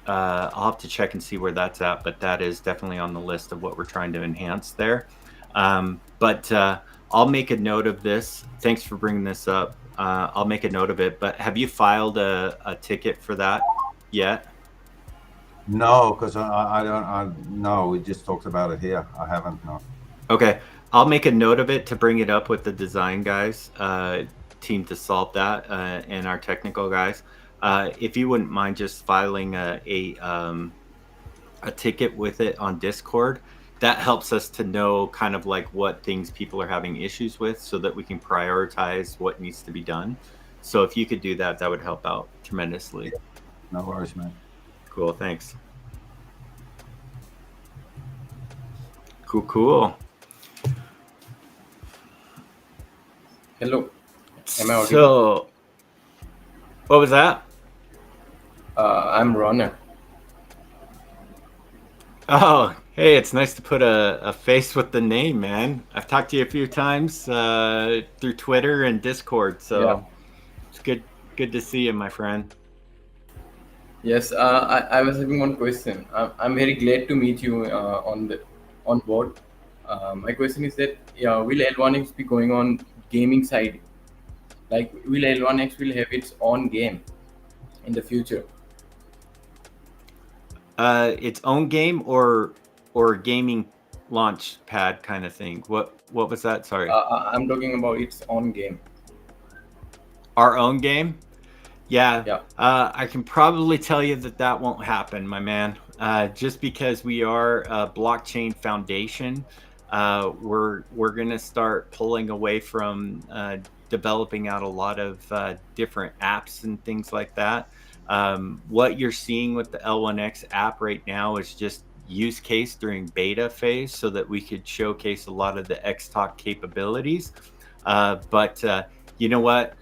I'll have to check and see where that's at, but that is definitely on the list of what we're trying to enhance there. But I'll make a note of this. Thanks for bringing this up. I'll make a note of it, but have you filed a ticket for that yet? No, because I don't. No, we just talked about it here. I haven't. No. Okay, I'll make a note of it to bring it up with the design guys team to solve that, and our technical guys. If you wouldn't mind just filing a ticket with it on Discord. That helps us to know kind of like what things people are having issues with, so that we can prioritize what needs to be done. So if you could do that, that would help out tremendously. No worries, man. Cool, thanks. Cool. Hello. Am I audible? So, what was that? I'm Ronner. Oh, hey, it's nice to put a face with the name, man. I've talked to you a few times through Twitter and Discord, so it's good to see you, my friend. Yes, I was having one question. I'm very glad to meet you on board. My question is that will L1X be going on gaming side? Like, will L1X will have its own game in the future? Its own game or gaming launch pad kind of thing. What was that? Sorry. I'm talking about its own game. Our own game? Yeah. I can probably tell you that won't happen, my man. Just because we are a blockchain foundation, we're gonna start pulling away from developing out a lot of different apps and things like that. What you're seeing with the L1X app right now is just use case during beta phase, so that we could showcase a lot of the XTalk capabilities. But you know what?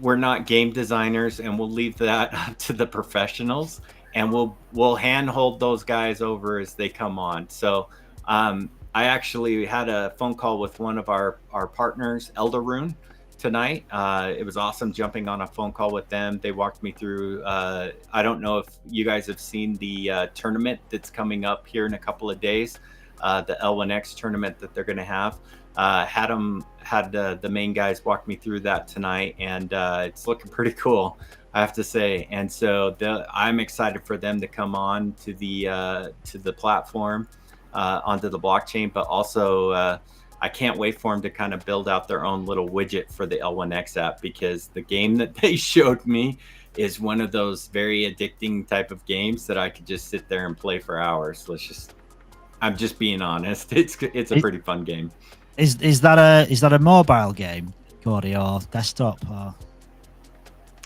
we're not game designers, and we'll leave that up to the professionals, and we'll handhold those guys over as they come on. So I actually had a phone call with one of our partners, Elderune, tonight. It was awesome jumping on a phone call with them. They walked me through, I don't know if you guys have seen the tournament that's coming up here in a couple of days, the L1X tournament that they're going to have. Had the main guys walk me through that tonight, and it's looking pretty cool, I have to say. And so I'm excited for them to come on to the platform, onto the blockchain, but also I can't wait for them to kind of build out their own little widget for the L1X app, because the game that they showed me is one of those very addicting type of games that I could just sit there and play for hours. I'm just being honest. It's a pretty fun game. Is that a mobile game, Cody, or desktop? Or?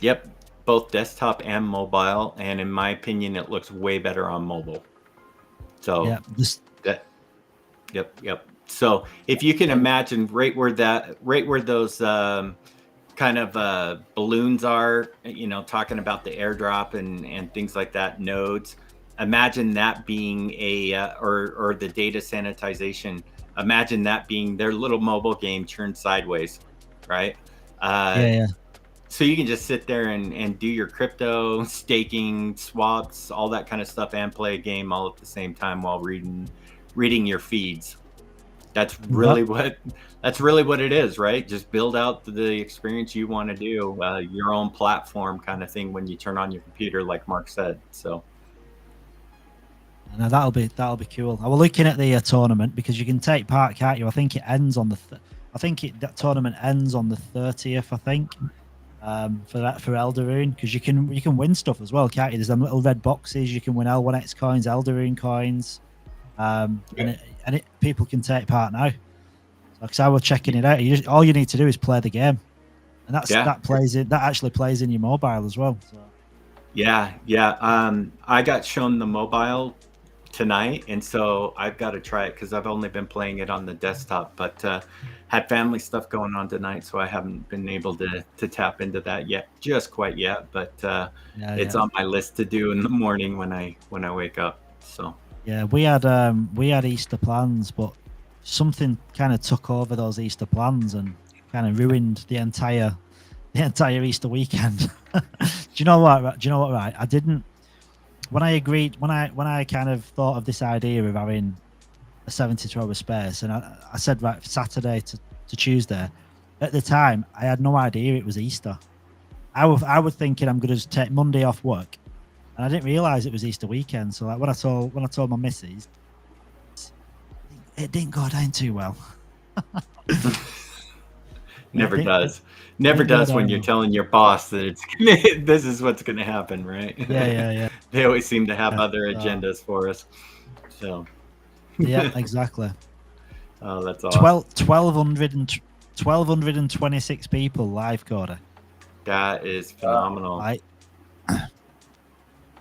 Yep, both desktop and mobile, and in my opinion, it looks way better on mobile. So yeah, yep. So if you can imagine right where those kind of balloons are, talking about the airdrop and things like that, nodes. Imagine that being or the data sanitization. Imagine that being their little mobile game turned sideways, right? Yeah. So you can just sit there and do your crypto staking, swaps, all that kind of stuff, and play a game all at the same time while reading your feeds. That's really what it is, right? Just build out the experience you want to do, your own platform kind of thing when you turn on your computer, like Mark said. So. No, that'll be cool. I was looking at the tournament, because you can take part, can't you? I think it ends on that tournament ends on the 30th. I think for Elderune, because you can win stuff as well, can't you? There's them little red boxes. You can win L1X coins, Elderune coins, and people can take part now. Because I was checking it out. All you need to do is play the game, and that actually plays in your mobile as well. So. Yeah. I got shown the mobile tonight, and so I've got to try it, because I've only been playing it on the desktop, but had family stuff going on tonight, so I haven't been able to tap into that just quite yet, but it's on my list to do in the morning when I wake up. So yeah, we had Easter plans, but something kind of took over those Easter plans and kind of ruined the entire Easter weekend. Do you know what? Right, I didn't. When I kind of thought of this idea of having a 72-hour space, and I said, right, Saturday to Tuesday. At the time, I had no idea it was Easter. I was thinking I'm going to just take Monday off work, and I didn't realize it was Easter weekend. So like when I told my missus, it didn't go down too well. Never does when you're telling your boss that this is what's going to happen, right? Yeah. They always seem to have other agendas for us. So. Yeah, exactly. Oh, that's awesome. 1,226 people live, Coda. That is phenomenal.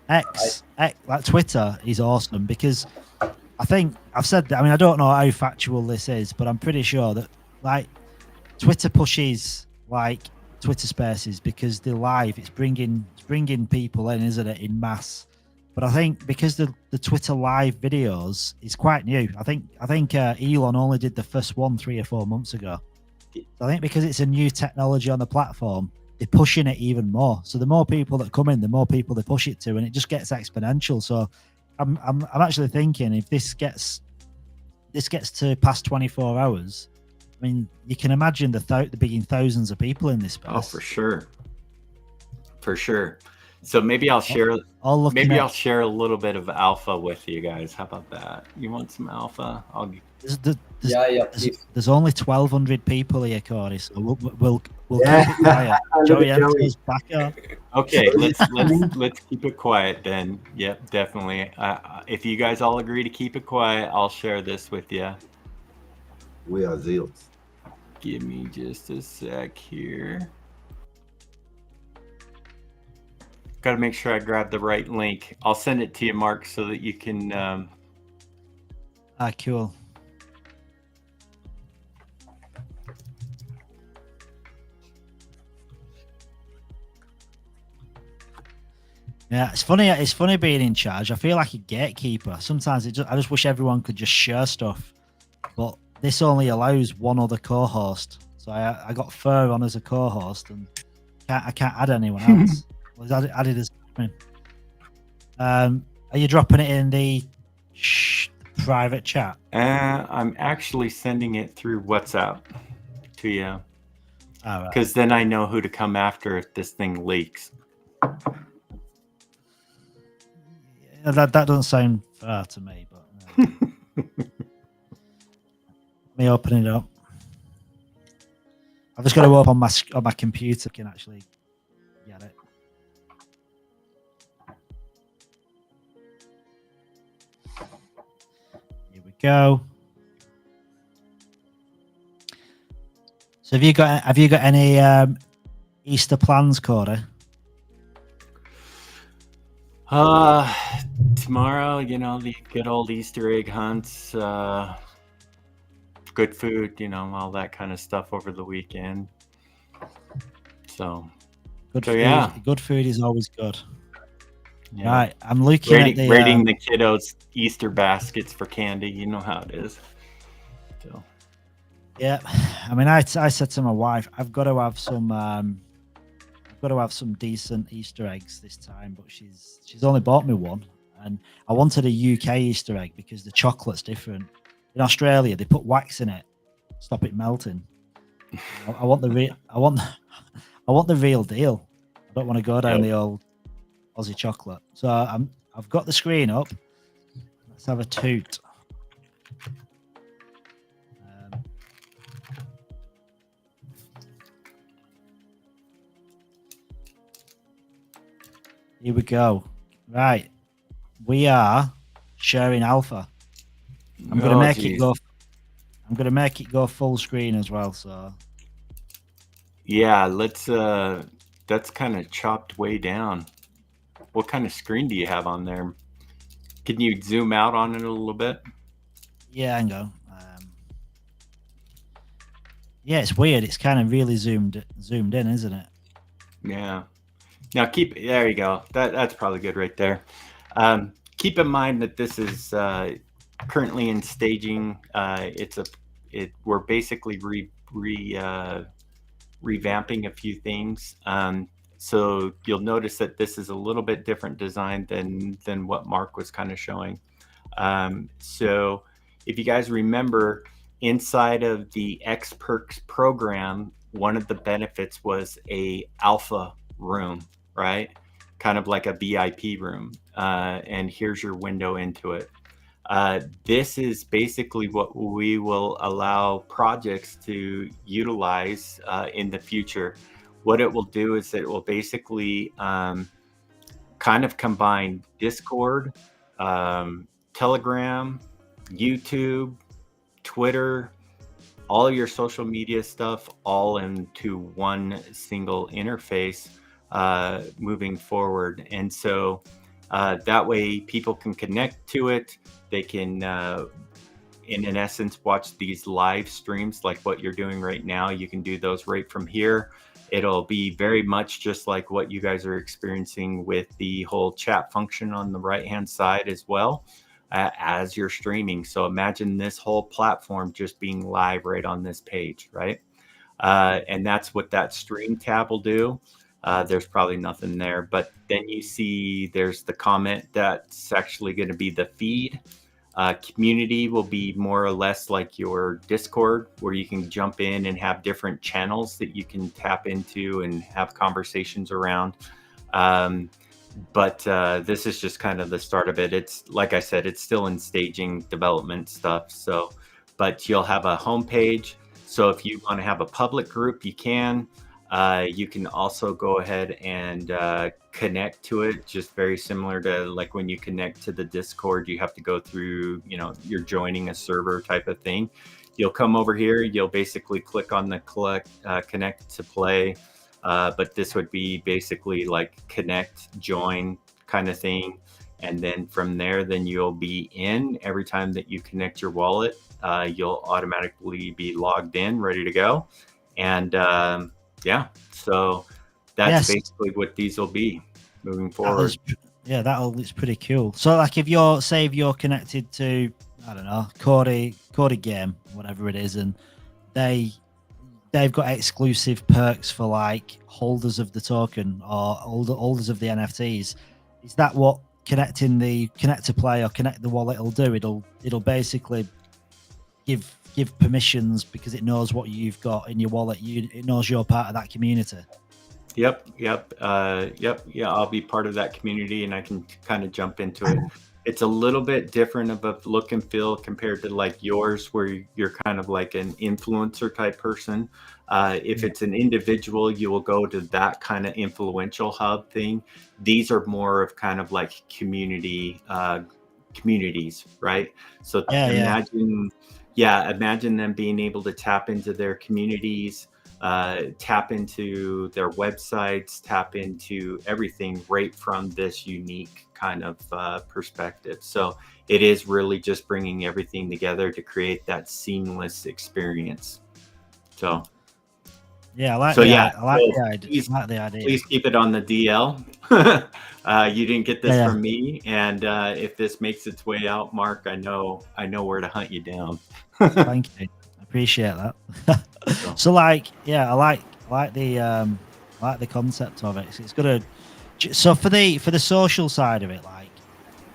X, like Twitter is awesome, because I think I've said that. I mean, I don't know how factual this is, but I'm pretty sure that like Twitter pushes like Twitter Spaces because they're live. It's bringing people in, isn't it, in mass? But I think because the Twitter live videos is quite new. I think Elon only did the first one 3 or 4 months ago. So I think because it's a new technology on the platform, they're pushing it even more. So the more people that come in, the more people they push it to, and it just gets exponential. So I'm actually thinking if this gets to past 24 hours, I mean, you can imagine the being thousands of people in this space. Oh, for sure. So maybe I'll share. I'll share a little bit of alpha with you guys. How about that? You want some alpha? There's only 1,200 people here, Corey. So we'll keep it quiet. Joey Enter's back up. Okay, let's keep it quiet then. Yep, definitely. If you guys all agree to keep it quiet, I'll share this with you. We are zealots. Give me just a sec here. Got to make sure I grab the right link. I'll send it to you, Mark, so that you can. Cool. Yeah, it's funny. It's funny being in charge. I feel like a gatekeeper. Sometimes I just wish everyone could just share stuff, but this only allows one other co-host. So I got Fur on as a co-host, and I can't add anyone else. Was added as are you dropping it in the private chat? I'm actually sending it through WhatsApp to you, All because then I know who to come after if this thing leaks. Yeah, that doesn't sound fair to me, but let me open it up. I've just got to open on my computer. Can actually get it. Here we go. So have you got any Easter plans, Cody? Tomorrow, the good old Easter egg hunts, good food, all that kind of stuff over the weekend. So good food. Yeah, good food is always good. Yeah. Right, I'm looking at rating the kiddos' Easter baskets for candy. You know how it is. So yeah, I mean, I said to my wife, I've got to have some decent Easter eggs this time, but she's only bought me one, and I wanted a UK Easter egg because the chocolate's different. In Australia, they put wax in it, stop it melting. I want the real deal. I don't want to go down the old Aussie chocolate. So I've got the screen up. Let's have a toot. Here we go. Right. We are sharing alpha. I'm gonna make it go. I'm gonna make it go full screen as well. So yeah, let's. That's kind of chopped way down. What kind of screen do you have on there? Can you zoom out on it a little bit? Yeah, hang on. Yeah, it's weird. It's kind of really zoomed in, isn't it? Yeah. Now there you go. That's probably good right there. Keep in mind that this is currently in staging. We're basically revamping a few things. So you'll notice that this is a little bit different design than what Mark was kind of showing. So if you guys remember, inside of the X Perks program, one of the benefits was a alpha room, right? Kind of like a VIP room. And here's your window into it. This is basically what we will allow projects to utilize in the future. What it will do is it will basically kind of combine Discord, Telegram, YouTube, Twitter, all your social media stuff, all into one single interface moving forward. And so that way people can connect to it. They can, in essence, watch these live streams like what you're doing right now. You can do those right from here. It'll be very much just like what you guys are experiencing with the whole chat function on the right-hand side as well as you're streaming. So imagine this whole platform just being live right on this page, right? And that's what that stream tab will do. There's probably nothing there, but then you see there's the comment that's actually going to be the feed. Community will be more or less like your Discord, where you can jump in and have different channels that you can tap into and have conversations around. But this is just kind of the start of it. It's like I said, it's still in staging development stuff. So, but you'll have a homepage. So if you want to have a public group, you can. You can also go ahead and connect to it, just very similar to like when you connect to the Discord, you have to go through, you're joining a server type of thing. You'll come over here, you'll basically click on the connect to play. But this would be basically like connect, join kind of thing. And then from there, then you'll be in every time that you connect your wallet, you'll automatically be logged in, ready to go. And yeah, so that's basically what these will be. moving forward. It's pretty cool. So like if you're connected to, I don't know, Cordy game, whatever it is, and they've got exclusive perks for like holders of the token or holders of the NFTs. Is that what connect to play or connect the wallet will do? It'll basically give permissions because it knows what you've got in your wallet. It knows you're part of that community. Yep. Yeah, I'll be part of that community, and I can kind of jump into it. It's a little bit different of a look and feel compared to like yours, where you're kind of like an influencer type person. If it's an individual, you will go to that kind of influential hub thing. These are more of kind of like communities, right? So imagine them being able to tap into their communities, tap into their websites, tap into everything right from this unique kind of perspective. So it is really just bringing everything together to create that seamless experience. So I like the idea. Please keep it on the DL. You didn't get this from me, and if this makes its way out, Mark, I know where to hunt you down. Thank you. I appreciate that. So I like the concept of it. It's gonna. So for the social side of it, like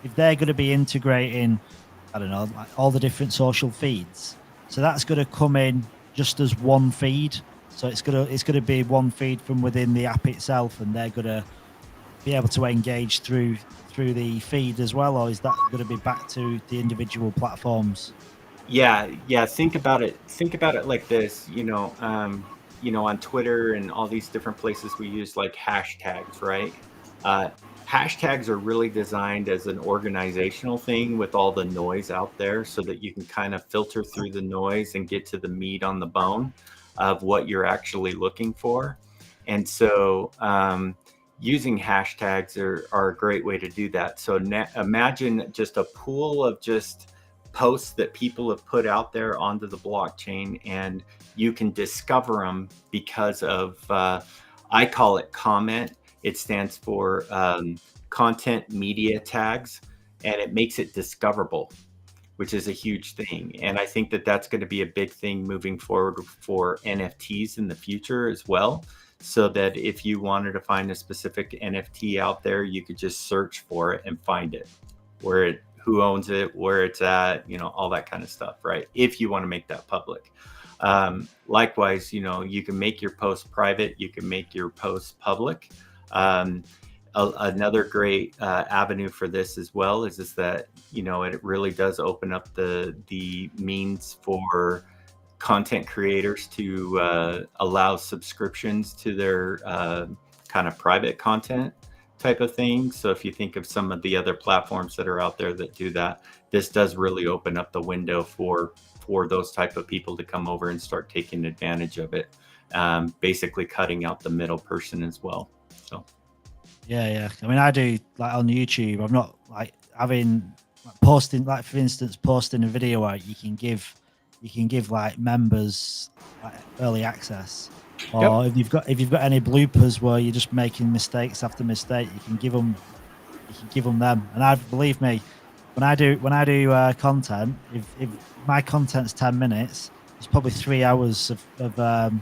if they're going to be integrating, I don't know, like all the different social feeds, so that's going to come in just as one feed. So it's gonna be one feed from within the app itself, and they're gonna be able to engage through the feed as well, or is that going to be back to the individual platforms? Yeah. Think about it like this. On Twitter and all these different places, we use like hashtags, right? Hashtags are really designed as an organizational thing with all the noise out there, so that you can kind of filter through the noise and get to the meat on the bone of what you're actually looking for. And so using hashtags are a great way to do that. So imagine just a pool of just posts that people have put out there onto the blockchain, and you can discover them because of, I call it comment. It stands for content media tags, and it makes it discoverable, which is a huge thing. And I think that that's going to be a big thing moving forward for NFTs in the future as well. So that if you wanted to find a specific NFT out there, you could just search for it and find it, who owns it, where it's at, all that kind of stuff, right? If you want to make that public. Likewise, you can make your post private, you can make your post public. Another great avenue for this as well is that it really does open up the means for content creators to allow subscriptions to their kind of private content type of thing. So if you think of some of the other platforms that are out there that do that, this does really open up the window for those type of people to come over and start taking advantage of it, basically cutting out the middle person as well. So I mean, I do like on YouTube, I'm not like having posting, like for instance, posting a video out, you can give like members like early access, or if you've got any bloopers where you're just making mistakes after mistake, you can give them them. And believe me, when I do content, if my content's 10 minutes, there's probably 3 hours of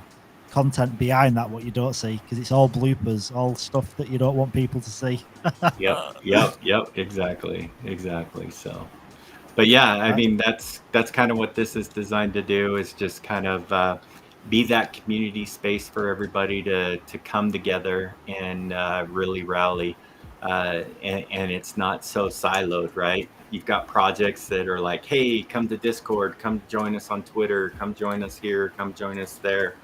content behind that what you don't see, because it's all bloopers, all stuff that you don't want people to see. Yep, exactly. So, but yeah, I mean, that's kind of what this is designed to do, is just kind of be that community space for everybody to come together and really rally, and it's not so siloed, right? You've got projects that are like, hey, come to Discord, come join us on Twitter, come join us here, come join us there.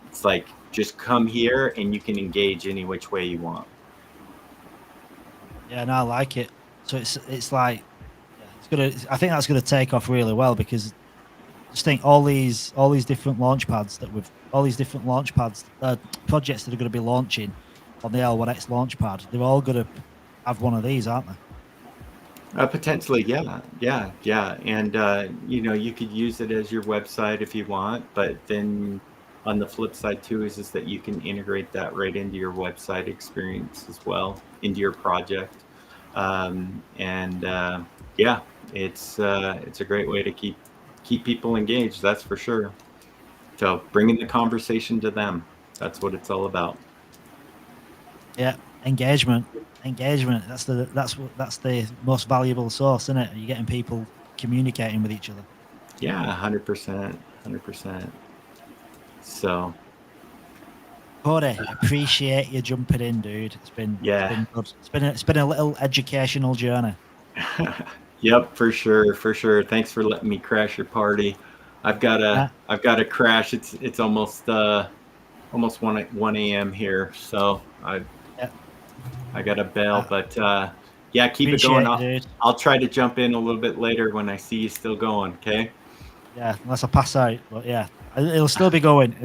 It's like, just come here and you can engage any which way you want. Yeah, no, I like it. So it's like, I think that's gonna take off really well, because just think all these different launch pads projects that are going to be launching on the L1X launchpad, they're all going to have one of these, aren't they? Potentially, yeah. And you could use it as your website if you want, but then on the flip side too is that you can integrate that right into your website experience as well, into your project. Yeah, it's a great way to keep people engaged, that's for sure. So bringing the conversation to them, that's what it's all about. Yeah, engagement. That's the most valuable source, isn't it? You're getting people communicating with each other. Yeah, 100%. So, Cody, appreciate you jumping in, dude. It's been good. It's been a little educational journey. Yep, for sure. Thanks for letting me crash your party. I've got to crash. It's almost 1 a.m. here, so I got to bail. But yeah, keep it going. I'll try to jump in a little bit later when I see you still going. Okay. Yeah, unless I pass out, but yeah, it'll still be going.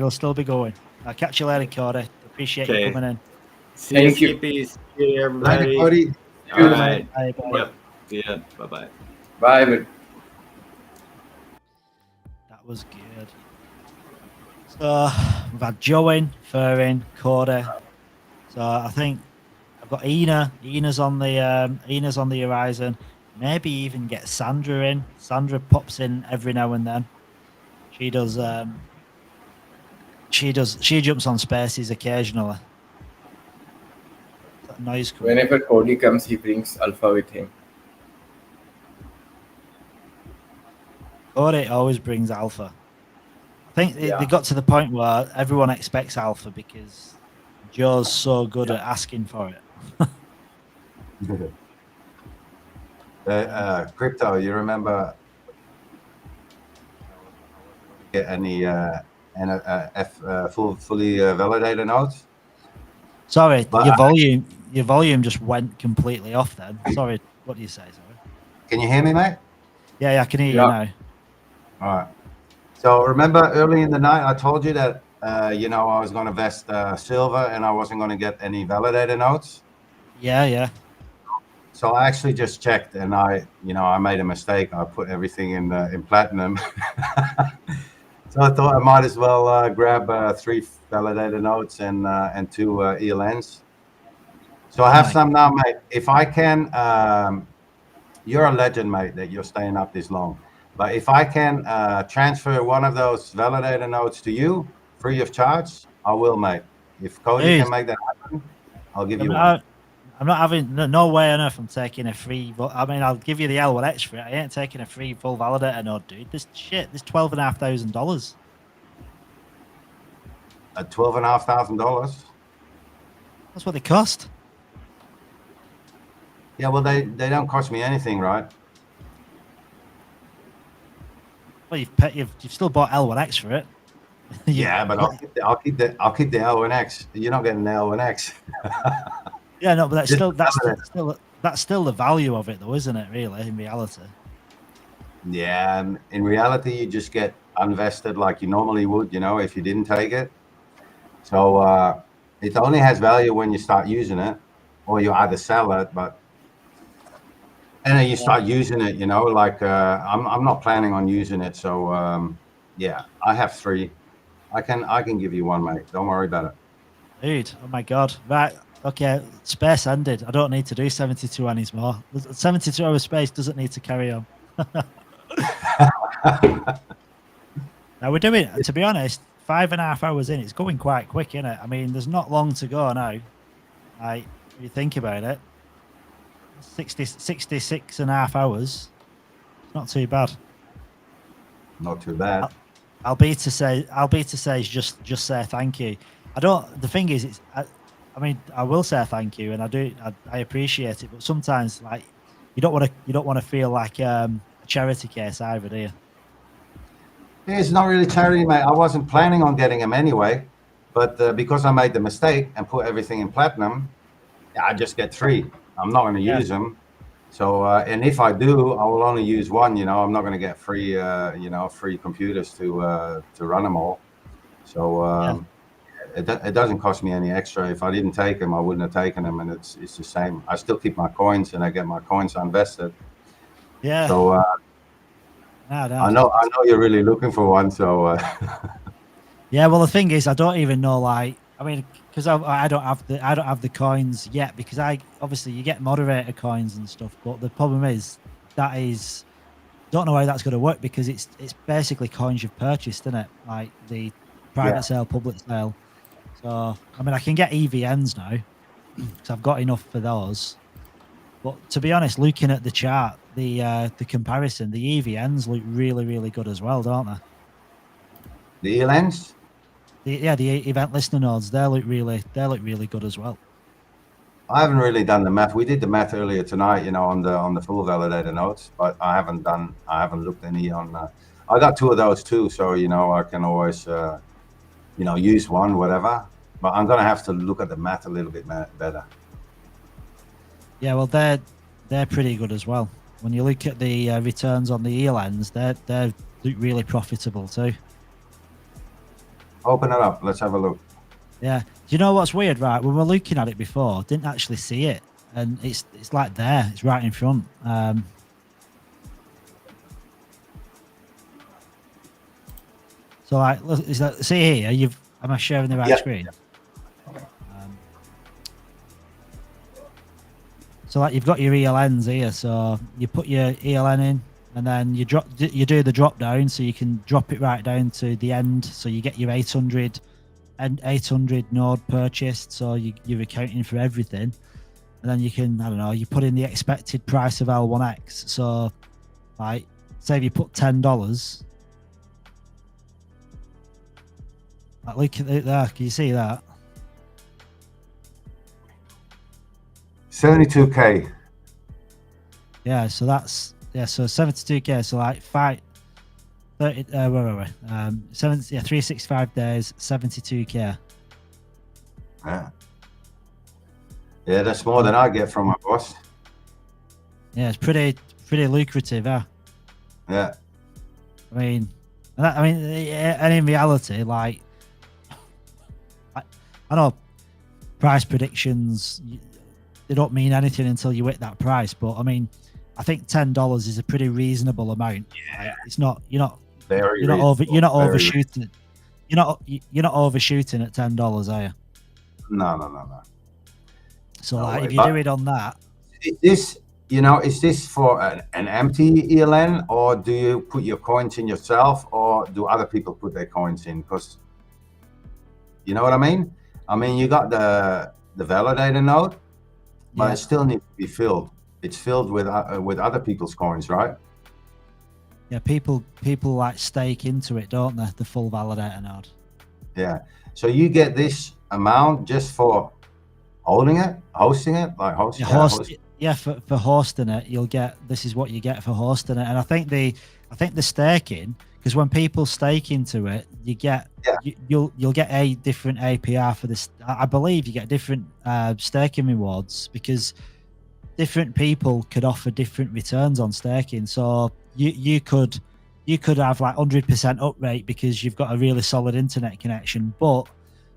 I'll catch you later, Cody. Appreciate you coming in. Thank you. See you, everybody. Cody. All right. Bye. Yep. Yeah. Bye. Bye. That was good. So we've had Joe in, Fer in, Cody. So I think I've got Ina. Ina's on the horizon. Maybe even get Sandra in. Sandra pops in every now and then. She does. She jumps on spaces occasionally. That noise coming. Whenever Cody comes, he brings Alpha with him. Cody always brings Alpha. I think they got to the point where everyone expects Alpha because Joe's so good at asking for it. Crypto, you remember get any fully validated nodes? Sorry, your volume just went completely off then. Sorry, what do you say? Sorry. Can you hear me, mate? Yeah, I can hear you now. All right. So remember early in the night, I told you that I was going to vest silver and I wasn't going to get any validated nodes. Yeah. So I actually just checked, and I made a mistake. I put everything in platinum. So I thought I might as well grab 3 validated nodes and 2 ELNs. So I have some now, mate. If I can, you're a legend, mate, that you're staying up this long. But if I can transfer one of those validated nodes to you free of charge, I will, mate. If Cody can make that happen, I'll give you one. I'm not having no way on earth I'm taking a free. I mean, I'll give you the L1X for it. I ain't taking a free full validator node, dude. This $12,500. At $12,500. That's what they cost. Yeah, well, they don't cost me anything, right? Well, you've still bought L1X for it. Yeah, but I'll keep the L1X. You're not getting the L1X. Yeah, no, but that's still the value of it, though, isn't it? Really, in reality. Yeah, in reality, you just get unvested like you normally would, if you didn't take it. So it only has value when you start using it, or you either sell it, and then you start using it. Like I'm not planning on using it. So yeah, I have 3. I can give you one, mate. Don't worry about it. Dude, oh my God, right. Okay, space ended. I don't need to do 72 anymore. 72 hour space doesn't need to carry on. Now we're doing, to be honest, 5.5 hours in. It's going quite quick, isn't it? I mean, there's not long to go now. If you think about it, 66.5 hours. Not too bad. Not too bad. I'll be to say just say thank you. The thing is, I mean, I will say thank you, and I appreciate it. But sometimes, like, you don't want to feel like a charity case either, do you? It's not really charity, mate. I wasn't planning on getting them anyway, but because I made the mistake and put everything in platinum, I just get 3. I'm not going to use them. So, and if I do, I will only use one. I'm not going to get free computers to run them all. So. It doesn't cost me any extra. If I didn't take them, I wouldn't have taken them, and it's the same. I still keep my coins, and I get my coins invested. Yeah. So I know you're really looking for one. So Yeah, well, the thing is, I don't even know. Like, I mean, because I don't have the coins yet. Because obviously you get moderator coins and stuff. But the problem is don't know how that's going to work because it's basically coins you've purchased, isn't it? Like the private sale, public sale. So I mean, I can get EVNs now because I've got enough for those. But to be honest, looking at the chart, the comparison, the EVNs look really, really good as well, don't they? The ELNs? The event listener nodes, they look really good as well. I haven't really done the math. We did the math earlier tonight, you know, on the full validator nodes, but I haven't looked any on. I got 2 of those too, so you know I can always, you know, use one, whatever. But I'm gonna have to look at the math a little bit better. Yeah, well, they're pretty good as well. When you look at the returns on the ELNs, they look really profitable too. Open it up. Let's have a look. Yeah. Do you know what's weird, right? When we're looking at it before, didn't actually see it, and it's like there, it's right in front. So like, is that see here? Am I sharing the right screen? So like you've got your ELNs here, so you put your ELN in, and then you do the drop down, so you can drop it right down to the end, so you get your 800 node purchased, so you're accounting for everything, and then you can, I don't know, you put in the expected price of L1X. So like, say if you put $10, like look at it there, can you see that? 72K. Yeah, so that's so 72K. So like 365 days, 72K. Yeah, that's more than I get from my boss. Yeah, it's pretty lucrative, huh? Yeah. I mean, and in reality, like, I know price predictions, they don't mean anything until you hit that price. But I mean, I think $10 is a pretty reasonable amount. Yeah. Like, it's not, you're not overshooting. You're not overshooting at $10, are you? No. So like, if you do it on that, is this for an empty ELN, or do you put your coins in yourself, or do other people put their coins in? Because you know what I mean. I mean, you got the validator node, but it still needs to be filled. It's filled with other people's coins, right? Yeah, people like stake into it, don't they? The full validator node. Yeah. So you get this amount just for hosting it, like hosting. For hosting it, you'll get, this is what you get for hosting it. And I think the staking, because when people stake into it, you get you'll get a different APR for this. I believe you get different staking rewards because different people could offer different returns on staking. So you could have like 100% up rate because you've got a really solid internet connection, but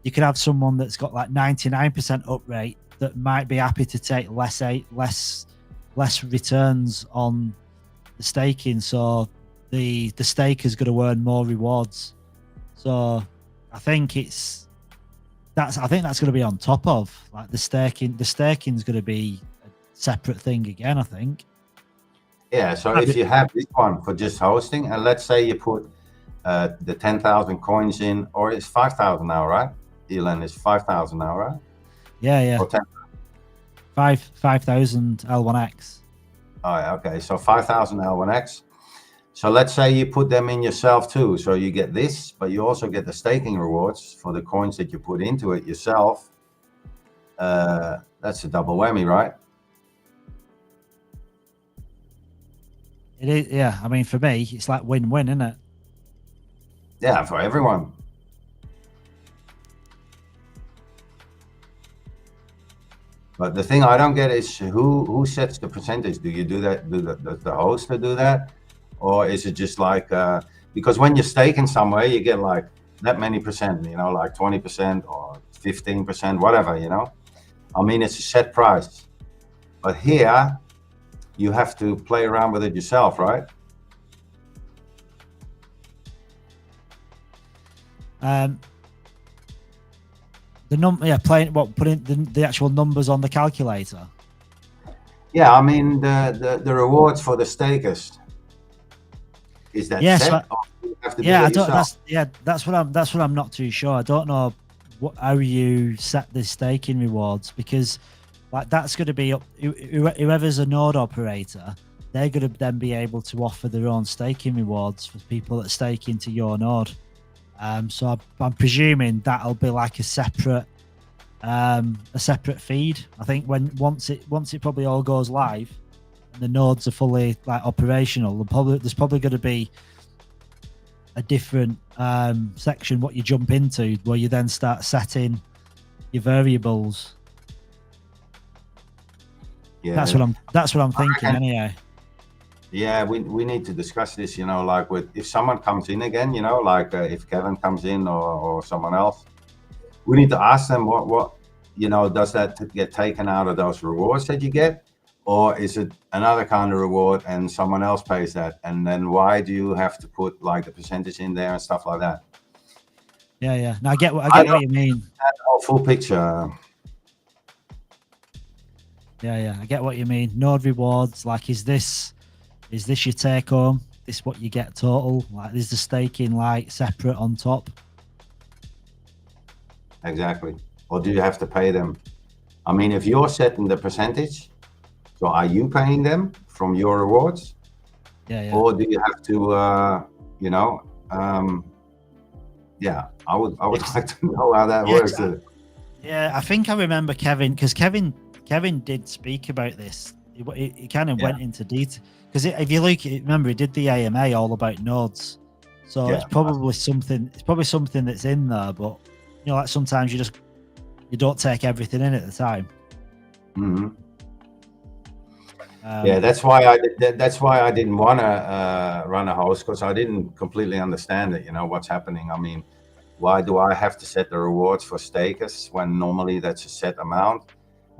you could have someone that's got like 99% up rate that might be happy to take less returns on the staking. So the staker's going to earn more rewards. So I think that's going to be on top of like the staking. The staking's going to be a separate thing again, I think. Yeah. So if you have this one for just hosting, and let's say you put the 10,000 coins in, or it's 5,000 now, right? ELN is 5,000 now, right? Yeah. Or 5,000 L1X. Oh, yeah, okay. So 5,000 L1X. So let's say you put them in yourself too. So you get this, but you also get the staking rewards for the coins that you put into it yourself. That's a double whammy, right? It is, yeah. I mean, for me, it's like win-win, isn't it? Yeah, for everyone. But the thing I don't get is who sets the percentage? Do you do that? Does the hoster do that? Or is it just like, because when you're staking somewhere, you get like that many percent, you know, like 20% or 15%, whatever, you know? I mean, it's a set price. But here, you have to play around with it yourself, right? Putting the actual numbers on the calculator. Yeah, I mean the rewards for the stakers. Is that set? So, or do you have to yeah, do I it don't. yourself? That's what I'm not too sure. I don't know how you set the staking rewards, because like that's going to be up. Whoever's a node operator, they're going to then be able to offer their own staking rewards for people that stake into your node. So I'm presuming that'll be like a separate feed. I think once it probably all goes live and the nodes are fully like operational, there's probably going to be a different section what you jump into where you then start setting your variables. Yeah, that's what I'm thinking anyway. Yeah, we need to discuss this, like if someone comes in again, like if Kevin comes in or someone else, we need to ask them what does that get taken out of those rewards that you get, or is it another kind of reward and someone else pays that? And then why do you have to put like the percentage in there and stuff like that? Yeah. No, I get what you mean. Full picture. Yeah, I get what you mean. Node rewards, like, is this your take home? Is what you get total? Like, is the staking like separate on top? Exactly. Or do you have to pay them? I mean, if you're setting the percentage, so are you paying them from your rewards? Yeah. Or do you have to, yeah, I would like to know how that works. Yeah, I think I remember Kevin, because Kevin did speak about this. He kind of went into detail, because if you look, remember he did the AMA all about nodes, so it's probably something. It's probably something that's in there, but like sometimes you don't take everything in at the time. Mm-hmm. Yeah, that's why I didn't want to run a host, because I didn't completely understand it. What's happening. I mean, why do I have to set the rewards for stakers when normally that's a set amount?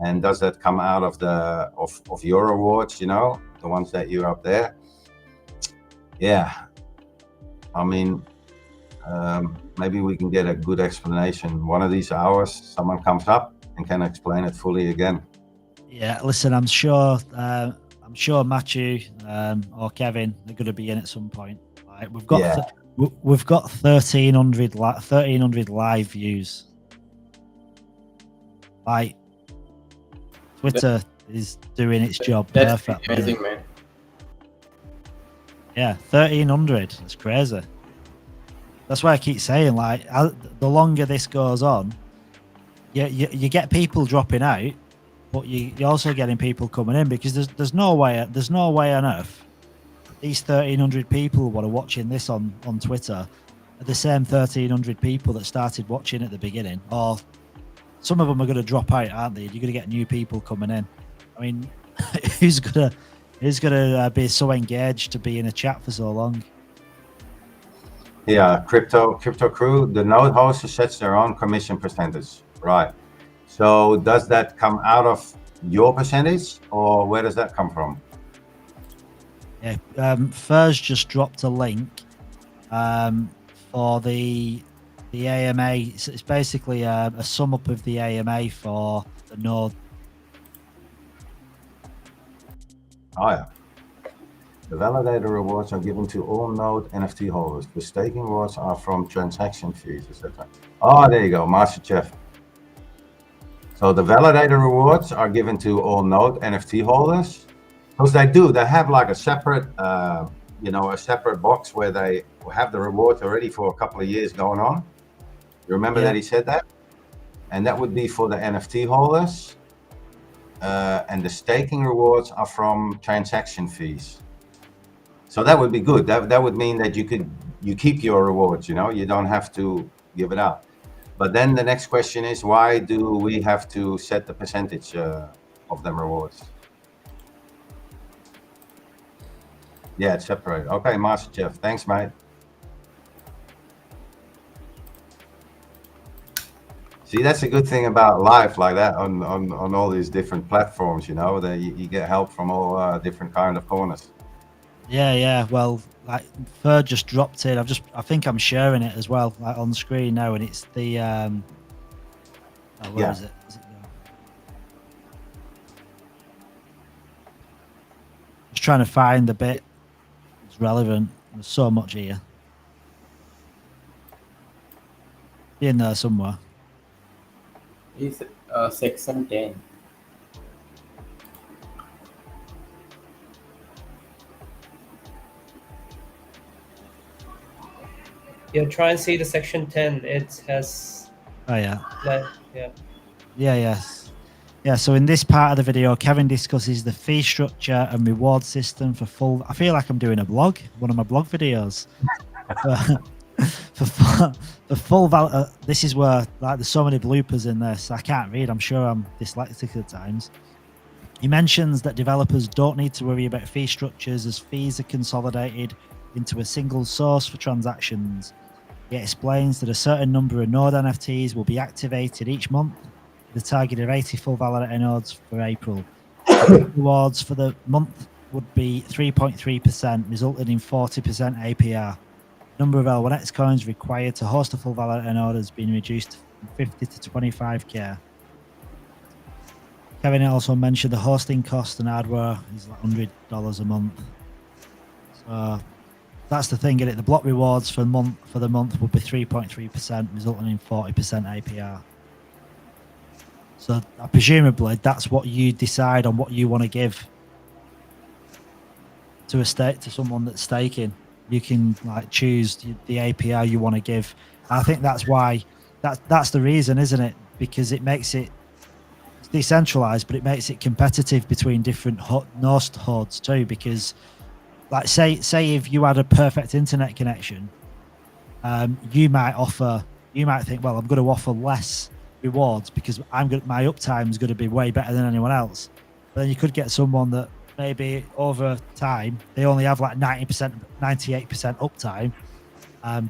And does that come out of of your rewards? The ones that you're up there. Yeah, I mean, maybe we can get a good explanation. One of these hours, someone comes up and can explain it fully again. Yeah, listen, I'm sure Matthew or Kevin are going to be in at some point. Like, we've got 1,300 live views. Like, Twitter is doing its job perfectly. Amazing, man. Yeah, 1,300. That's crazy. That's why I keep saying, like, the longer this goes on, you get people dropping out, but you're also getting people coming in, because there's no way on earth these 1,300 people what are watching this on Twitter are the same 1,300 people that started watching at the beginning, or some of them are going to drop out, aren't they? You're going to get new people coming in. I mean, who's gonna be so engaged to be in a chat for so long? Yeah, crypto crew, the node host sets their own commission percentage, right? So does that come out of your percentage, or where does that come from? Yeah, Furs just dropped a link for the AMA. It's basically a sum up of the AMA for the node. Oh yeah. The validator rewards are given to all node NFT holders. The staking rewards are from transaction fees, etc. Oh, there you go, Master Chef. So the validator rewards are given to all node NFT holders, because they have like a separate, a separate box where they have the rewards already for a couple of years going on. You remember that he said that? And that would be for the NFT holders. And the staking rewards are from transaction fees. So that would be good. That would mean that you keep your rewards, you don't have to give it out. But then the next question is, why do we have to set the percentage of them rewards? Yeah, it's separated. Okay, Master Chef. Thanks, mate. See, that's a good thing about life like that on all these different platforms, that you get help from all different kind of corners. Yeah. Well, like Third just dropped in. I think I'm sharing it as well, like on screen now, and it's the where is it? Is it just trying to find the bit that's relevant. There's so much here. Be in there somewhere. Is section 10. Yeah, try and see the section 10. It has. Oh yeah. Yeah. Yes. Yeah, so in this part of the video, Kevin discusses the fee structure and reward system for full. I feel like I'm doing a blog, one of my blog videos. for full value. This is where like there's so many bloopers in this. I can't read. I'm sure I'm dyslexic at times. He mentions that developers don't need to worry about fee structures as fees are consolidated into a single source for transactions. He explains that a certain number of node NFTs will be activated each month with a target of 80 full validator nodes for April. Rewards for the month would be 3.3%, resulting in 40% APR. Number of L1X coins required to host a full validator node has been reduced from 50 to 25k. Kevin also mentioned the hosting cost and hardware is like $100 a month. So that's the thing, the block rewards for the month would be 3.3%, resulting in 40% APR. So presumably that's what you decide on what you want to give to someone that's staking. You can like choose the APR you want to give. I think that's why that's the reason, isn't it? Because it makes it's decentralized, but it makes it competitive between different node hosts too. Because like say if you had a perfect internet connection, you might think, well, I'm going to offer less rewards because my uptime is going to be way better than anyone else. But then you could get someone that maybe over time they only have like 90%, 98% uptime,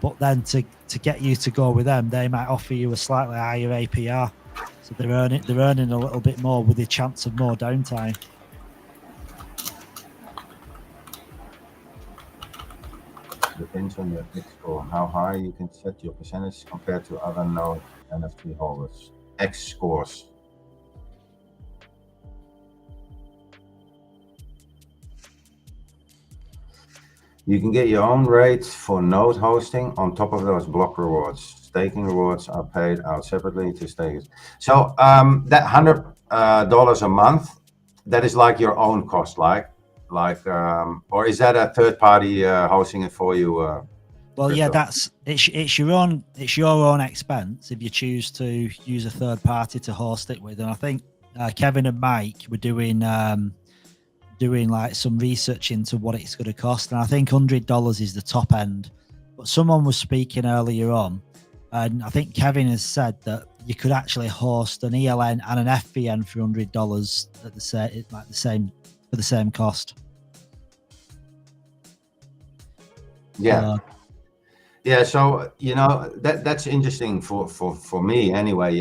but then to get you to go with them, they might offer you a slightly higher APR, so they're earning a little bit more with the chance of more downtime. Depends on your X score, how high you can set your percentage compared to other node NFT holders. X scores. You can get your own rates for node hosting on top of those block rewards. Staking rewards are paid out separately to stakers. So that $100 a month, that is like your own cost, or is that a third party hosting it for you? Well, yeah, it's your own expense if you choose to use a third party to host it with. And I think Kevin and Mike were doing like some research into what it's going to cost, and I think $100 is the top end. But someone was speaking earlier on, and I think Kevin has said that you could actually host an ELN and an FVN for $100 at the same cost. Yeah. Yeah, so that's interesting for me anyway.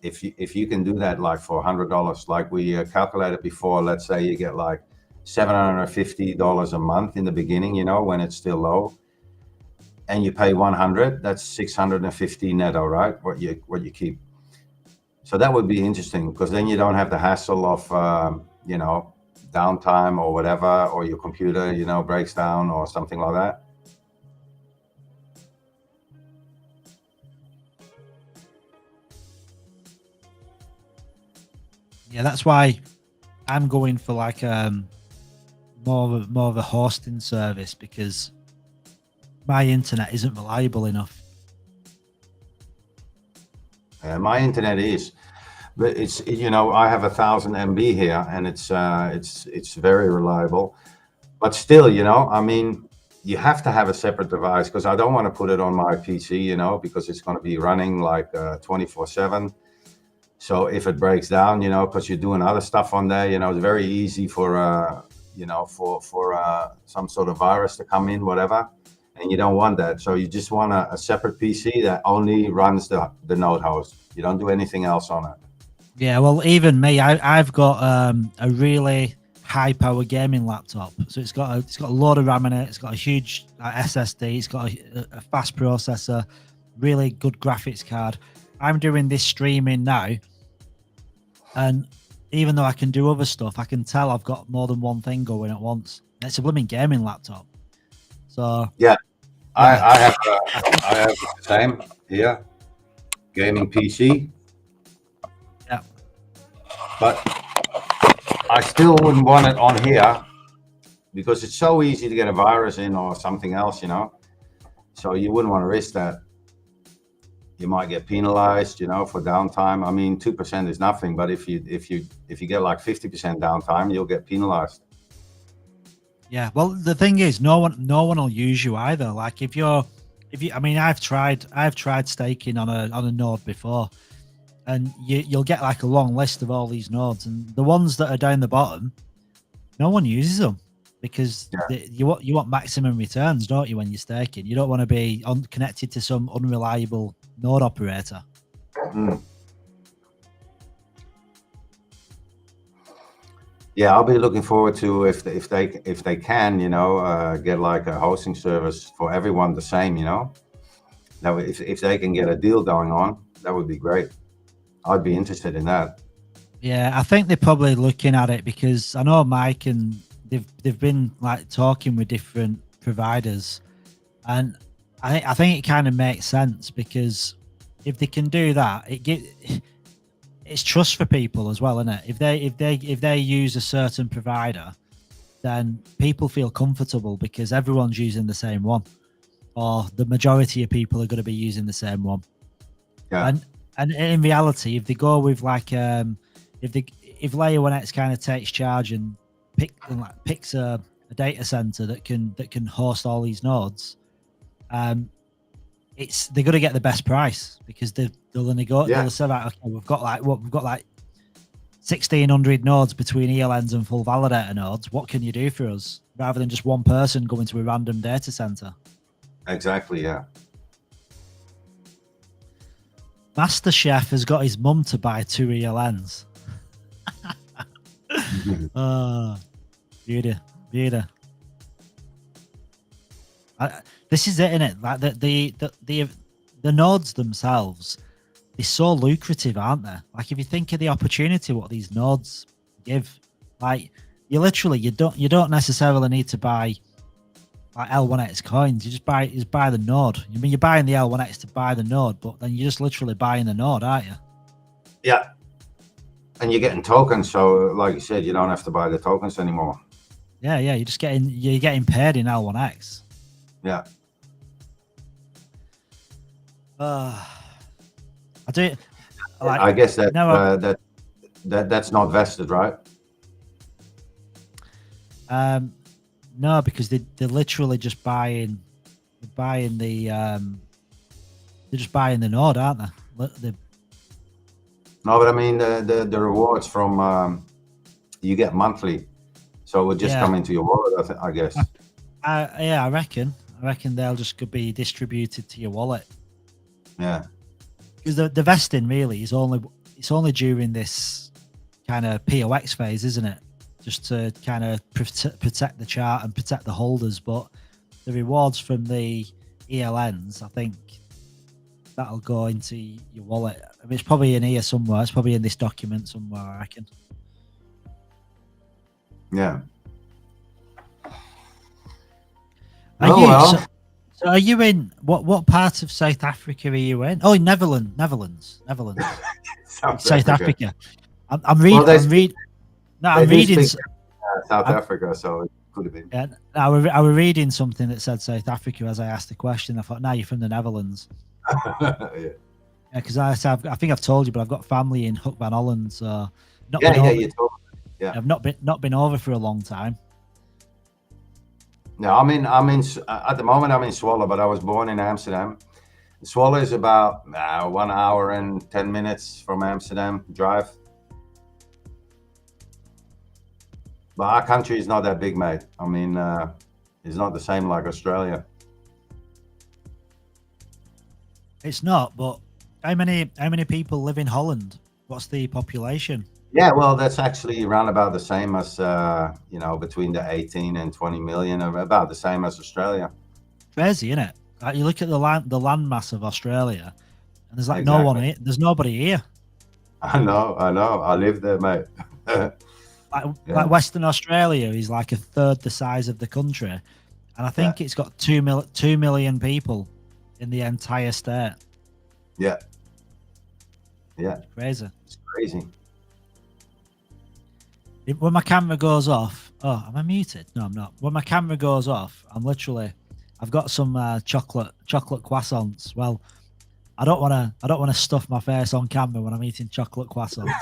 If you can do that like for $100, like we calculated before, let's say you get like $750 a month in the beginning, when it's still low, and you pay 100, that's 650 netto, right? What you keep. So that would be interesting because then you don't have the hassle of downtime or whatever, or your computer breaks down or something like that. Yeah, that's why I'm going for like more of a hosting service, because my internet isn't reliable enough. My internet is, but it's I have 1,000 MB here, and it's very reliable. But still, I mean, you have to have a separate device because I don't want to put it on my PC, because it's going to be running like 24/7. So if it breaks down, because you're doing other stuff on there, it's very easy for some sort of virus to come in, whatever, and you don't want that. So you just want a separate PC that only runs the node host. You don't do anything else on it. Yeah, well, even me, I've got a really high power gaming laptop. So it's got a load of RAM in it. It's got a huge SSD. It's got a fast processor, really good graphics card. I'm doing this streaming now, and even though I can do other stuff, I can tell I've got more than one thing going at once. It's a blooming gaming laptop. So yeah, I have the same here, gaming PC. Yeah, but I still wouldn't want it on here because it's so easy to get a virus in or something else, you know. So you wouldn't want to risk that. You might get penalized, you know, for downtime. I mean, 2% is nothing, but if you get like 50% downtime, you'll get penalized. Yeah, well, the thing is, no one will use you either. Like if you, I mean, I've tried staking on a node before, and you'll get like a long list of all these nodes, and the ones that are down the bottom, no one uses them because you want maximum returns, don't you? When you're staking, you don't want to be connected to some unreliable node operator. Mm. Yeah, I'll be looking forward to if they can, you know, get like a hosting service for everyone the same, you know. Now, if they can get a deal going on, that would be great. I'd be interested in that. Yeah, I think they're probably looking at it because I know Mike and they've been like talking with different providers, and I think it kind of makes sense because if they can do that, it's trust for people as well, isn't it? If they use a certain provider, then people feel comfortable because everyone's using the same one, or the majority of people are going to be using the same one. Yeah. And in reality, if they go with like if Layer 1x kind of takes charge and picks a data center that can host all these nodes, they're going to get the best price because they'll say that, okay, we've got like 1,600 nodes between ELNs and full validator nodes. What can you do for us? Rather than just one person going to a random data center. Exactly. Yeah. Master Chef has got his mum to buy 2 ELNs. Beauty. This is it, isn't it? Like the nodes themselves, they're so lucrative, aren't they? Like if you think of the opportunity what these nodes give, like you don't necessarily need to buy like L1X coins. You just buy the node. I mean, you're buying the L1X to buy the node, but then you're just literally buying the node, aren't you? Yeah. And you're getting tokens, so like you said, you don't have to buy the tokens anymore. Yeah, you're getting paid in L1X. Yeah. I do. Like, I guess that that's not vested, right? No, because they're literally just buying the node, aren't they? No, but I mean the rewards from you get monthly, so it would just come into your wallet, I guess. Yeah, I reckon they'll just be distributed to your wallet. Yeah, because the vesting really is only during this kind of POX phase, isn't it? Just to kind of protect the chart and protect the holders, but the rewards from the ELNs, I think that'll go into your wallet. I mean, it's probably in here somewhere. It's probably in this document somewhere, I reckon. Yeah. So are you in what part of South Africa are you in? Oh, in Netherlands. South Africa. I'm reading. I'm reading South Africa, so it could have been. Yeah, I was reading something that said South Africa as I asked the question. I thought, no, you're from the Netherlands. Yeah, because I think I've told you, but I've got family in Hoek van Holland, so you told me. Yeah, I've not been over for a long time. No, I'm in at the moment I'm in Zwolle, but I was born in Amsterdam. Zwolle is about 1 hour and 10 minutes from Amsterdam drive. But our country is not that big, mate. I mean, it's not the same like Australia. It's not, but how many people live in Holland? What's the population? Yeah, well, that's actually around about the same as you know, between the 18 and 20 million, about the same as Australia. Crazy, isn't it? Like you look at the land mass of Australia, and there's like no Exactly. one here. There's nobody here. I know. I live there, mate. Like Western Australia is like a third the size of the country, and I think it's got 2 million people in the entire state. Yeah. Yeah. Crazy. It's crazy. When my camera goes off, oh, am I muted? No, I'm not. When my camera goes off, I've got some chocolate croissants. Well, I don't want to stuff my face on camera when I'm eating chocolate croissants.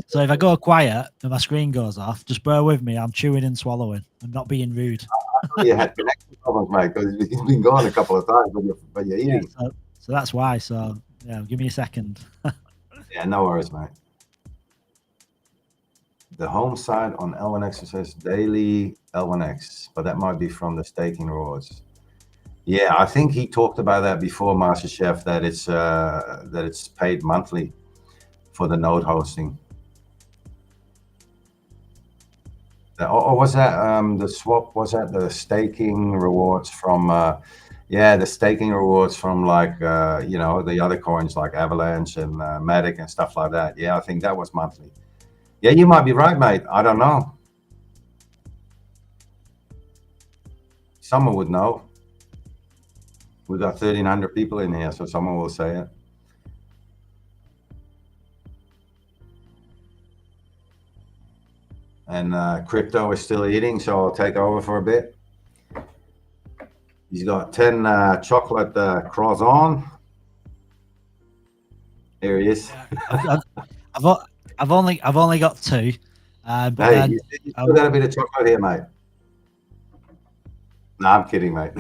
So if I go quiet and my screen goes off, just bear with me. I'm chewing and swallowing and not being rude. You had connection problems, mate, because he's been gone a couple of times when you're eating. Yeah, so that's why. So yeah, give me a second. Yeah, no worries, mate. The home side on L1X says daily L1X, but that might be from the staking rewards. Yeah, I think he talked about that before, MasterChef, that it's paid monthly for the node hosting. Or was that the swap? Was that the staking rewards from? Yeah, the staking rewards from like you know, the other coins like Avalanche and Matic and stuff like that. Yeah, I think that was monthly. Yeah, you might be right, mate. I don't know. Someone would know. We've got 1,300 people in here, so someone will say it. And crypto is still eating, so I'll take over for a bit. He's got 10 chocolate croissants. Here he is. I've only got 2. But hey, then, you still got a bit of chocolate here, mate. No, I'm kidding, mate.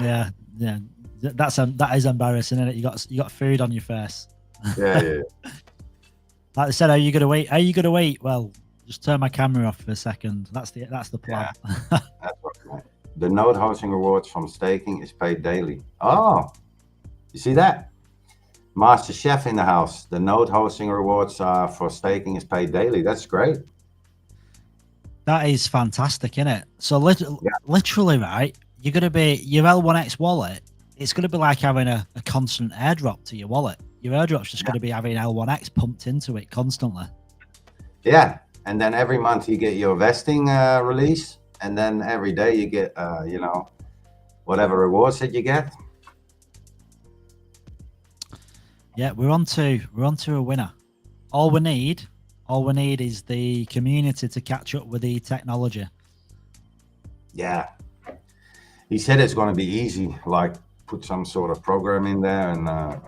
yeah. That is embarrassing, isn't it? You got food on your face. Yeah. Like they said, are you gonna wait? Well, just turn my camera off for a second. That's the plan. Yeah. That's right. The node hosting rewards from staking is paid daily. Oh, you see that? Master Chef in the house. The node hosting rewards for staking is paid daily. That's great. That is fantastic, isn't it? So literally, right? You're gonna be your L1X wallet. It's gonna be like having a constant airdrop to your wallet. Your airdrop's just gonna be having L1X pumped into it constantly. Yeah, and then every month you get your vesting release, and then every day you get you know, whatever rewards that you get. Yeah, we're on to a winner. All we need is the community to catch up with the technology. Yeah, he said it's going to be easy, like put some sort of program in there, and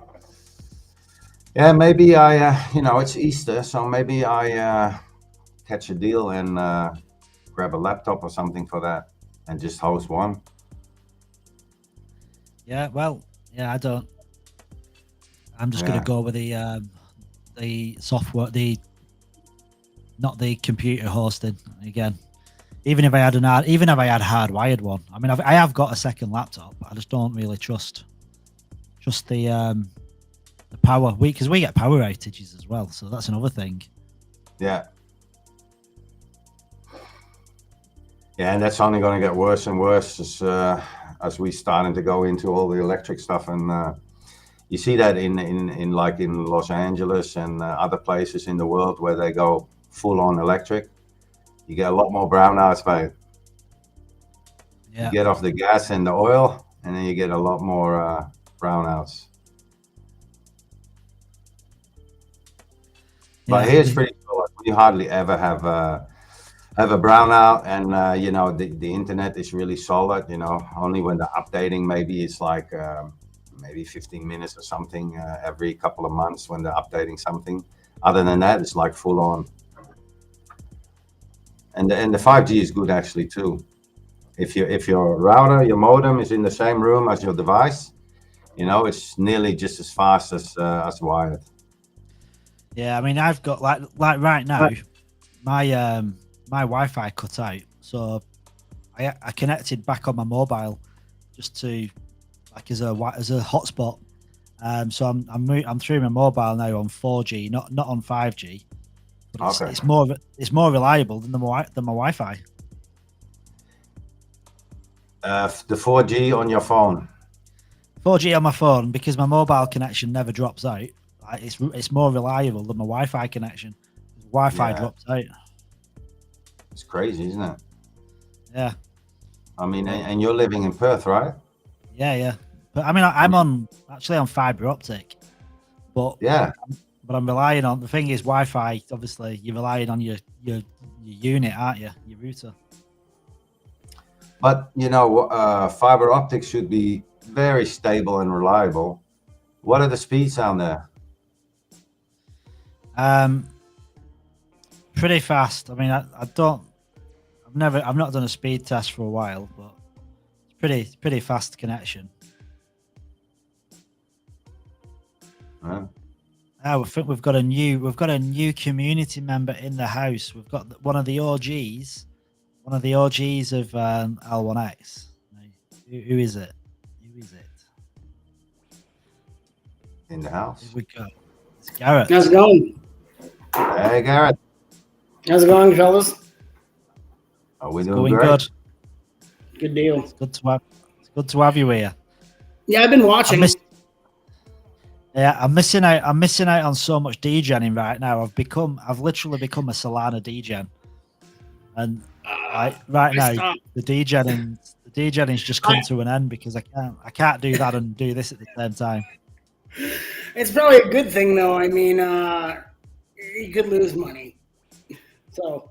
yeah, maybe I you know, it's Easter, so maybe I catch a deal and grab a laptop or something for that and just host one. Yeah, well, yeah, I'm just gonna go with the software, not the computer hosting again. Even if I had hardwired one. I mean, I have got a second laptop. I just don't really trust the power. Because we get power outages as well, so that's another thing. Yeah. Yeah, and that's only going to get worse and worse as we starting to go into all the electric stuff, and you see that in like in Los Angeles and other places in the world where they go full on electric. You get a lot more brownouts, mate. Yeah. You get off the gas and the oil, and then you get a lot more brownouts. But here's pretty cool. We hardly ever have a brownout, and you know, the internet is really solid. You know, only when the updating, maybe it's like maybe 15 minutes or something every couple of months when they're updating something. Other than that, it's like full on. And the 5G is good actually too. If your router, your modem is in the same room as your device, you know, it's nearly just as fast as wired. Yeah, I mean, I've got like right now, my Wi-Fi cut out, so I connected back on my mobile just to like as a hotspot, So I'm through my mobile now on 4G, not on 5G. But Okay. it's more reliable than my Wi-Fi. The 4G on your phone. 4G on my phone, because my mobile connection never drops out. Like, it's more reliable than my Wi-Fi connection. Wi-Fi drops out. It's crazy, isn't it? Yeah. I mean, and you're living in Perth, right? Yeah. But I mean, I'm actually on fiber optic. But yeah. But I'm relying on, the thing is, Wi-Fi. Obviously, you're relying on your unit, aren't you? Your router. But you know, fiber optic should be very stable and reliable. What are the speeds down there? Pretty fast. I mean, I've not done a speed test for a while, but it's pretty fast connection. I think we've got a new community member in the house. We've got one of the OGs of L1X. Who is it? In the house. Here we go. It's Garrett. How's it going? Hey, Garrett. How's it going, fellas? Are we doing great? Good. Good deal. It's good to have you here. Yeah, I've been watching. I'm missing out. I'm missing out on so much degening right now. I've literally become a Solana degen, and right now the degening's just come to an end because I can't do that and do this at the same time. It's probably a good thing, though. I mean, you could lose money, so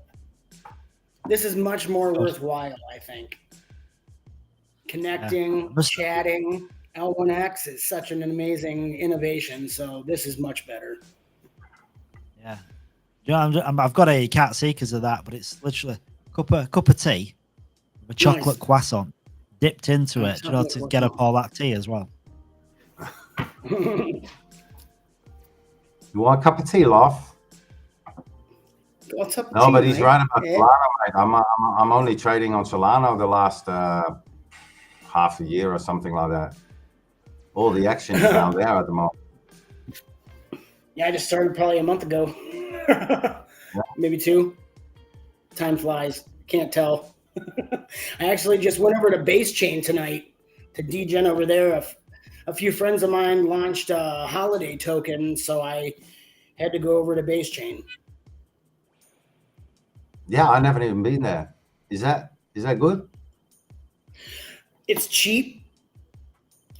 this is much more worthwhile, I think. Connecting, chatting. L1X is such an amazing innovation, so this is much better. Yeah, I've got a can't see because of that, but it's literally a cup of tea with a chocolate croissant dipped into it, to get up all that tea as well. You want a cup of tea, Loft? What's up? No, but he's right about Solana, mate. I'm only trading on Solana the last half a year or something like that. All the action is down there at the moment. Yeah, I just started probably a month ago. Maybe 2. Time flies. Can't tell. I actually just went over to Base Chain tonight to degen over there. A few friends of mine launched a holiday token, so I had to go over to Base Chain. Yeah, I never even been there. Is that good? It's cheap.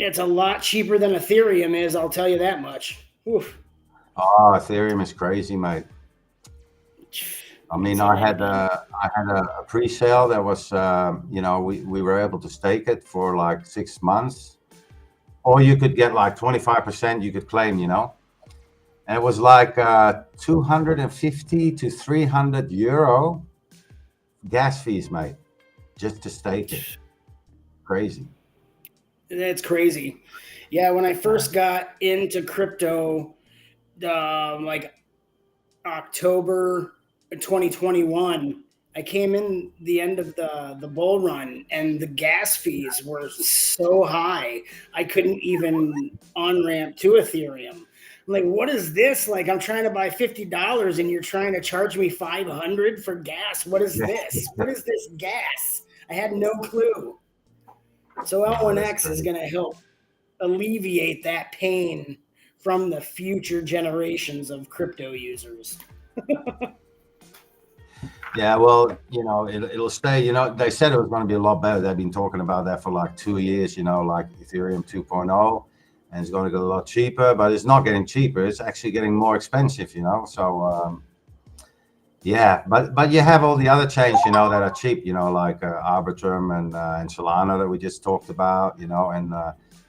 It's a lot cheaper than Ethereum is, I'll tell you that much. Oof. Oh, Ethereum is crazy, mate. I mean, I had a pre-sale that was, we were able to stake it for like 6 months, or you could get like 25%. You could claim, and it was like 250 to 300 euro gas fees, mate, just to stake it. Crazy. That's crazy. Yeah, when I first got into crypto, like October 2021, I came in the end of the bull run, and the gas fees were so high I couldn't even on-ramp to Ethereum. I'm like, what is this? Like, I'm trying to buy $50 and you're trying to charge me $500 for gas. What is this? What is this gas? I had no clue. So L1X is going to help alleviate that pain from the future generations of crypto users. Yeah, well, it'll stay. They said it was going to be a lot better. They've been talking about that for like 2 years, like Ethereum 2.0, and it's going to get a lot cheaper, but it's not getting cheaper. It's actually getting more expensive, So, yeah, but you have all the other chains, that are cheap, like Arbitrum and Solana that we just talked about, and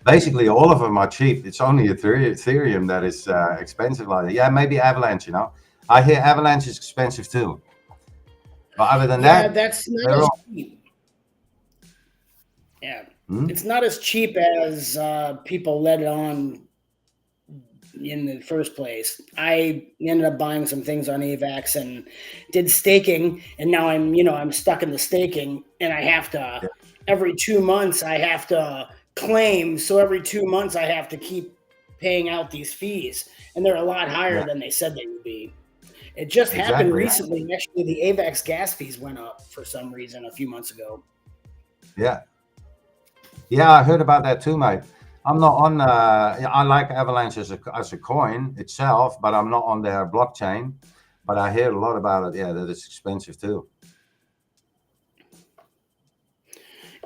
basically all of them are cheap. It's only Ethereum that is expensive like that. Yeah, maybe Avalanche, I hear Avalanche is expensive too. But other than that, that's not as cheap. Yeah, it's not as cheap as people let it on in the first place. I ended up buying some things on AVAX and did staking, and now I'm stuck in the staking, and I have to every 2 months I have to claim. So every 2 months I have to keep paying out these fees, and they're a lot higher than they said they would be. It just happened recently. Actually, the AVAX gas fees went up for some reason a few months ago. Yeah, I heard about that too, mate. I'm not on. I like Avalanche as a coin itself, but I'm not on their blockchain. But I hear a lot about it. Yeah, that it's expensive too.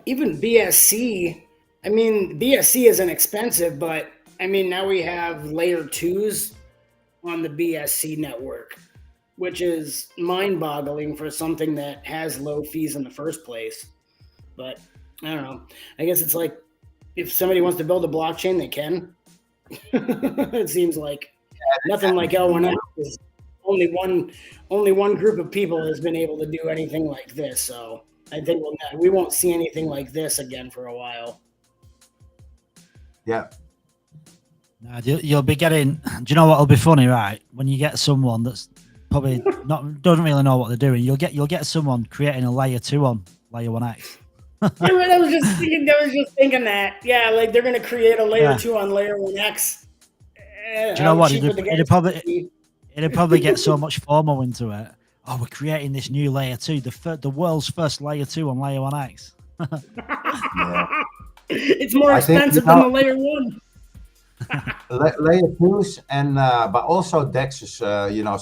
Even BSC. I mean, BSC isn't expensive, but I mean now we have layer 2s on the BSC network, which is mind-boggling for something that has low fees in the first place. But I don't know. I guess it's like if somebody wants to build a blockchain, they can. It seems like nothing like L1X. Only one group of people has been able to do anything like this. So I think we won't see anything like this again for a while. Yeah. No, you'll be getting. Do you know what'll be funny, right? When you get someone that's probably doesn't really know what they're doing, you'll get someone creating a layer 2 on layer 1x. Yeah, I was just thinking that. Yeah, like they're gonna create a layer 2 on layer 1x. Do you know what? It'd probably get so much FOMO into it. Oh, we're creating this new layer 2, the world's first layer 2 on layer 1x. It's more expensive than the layer 1. Layer 2s and but also dexes,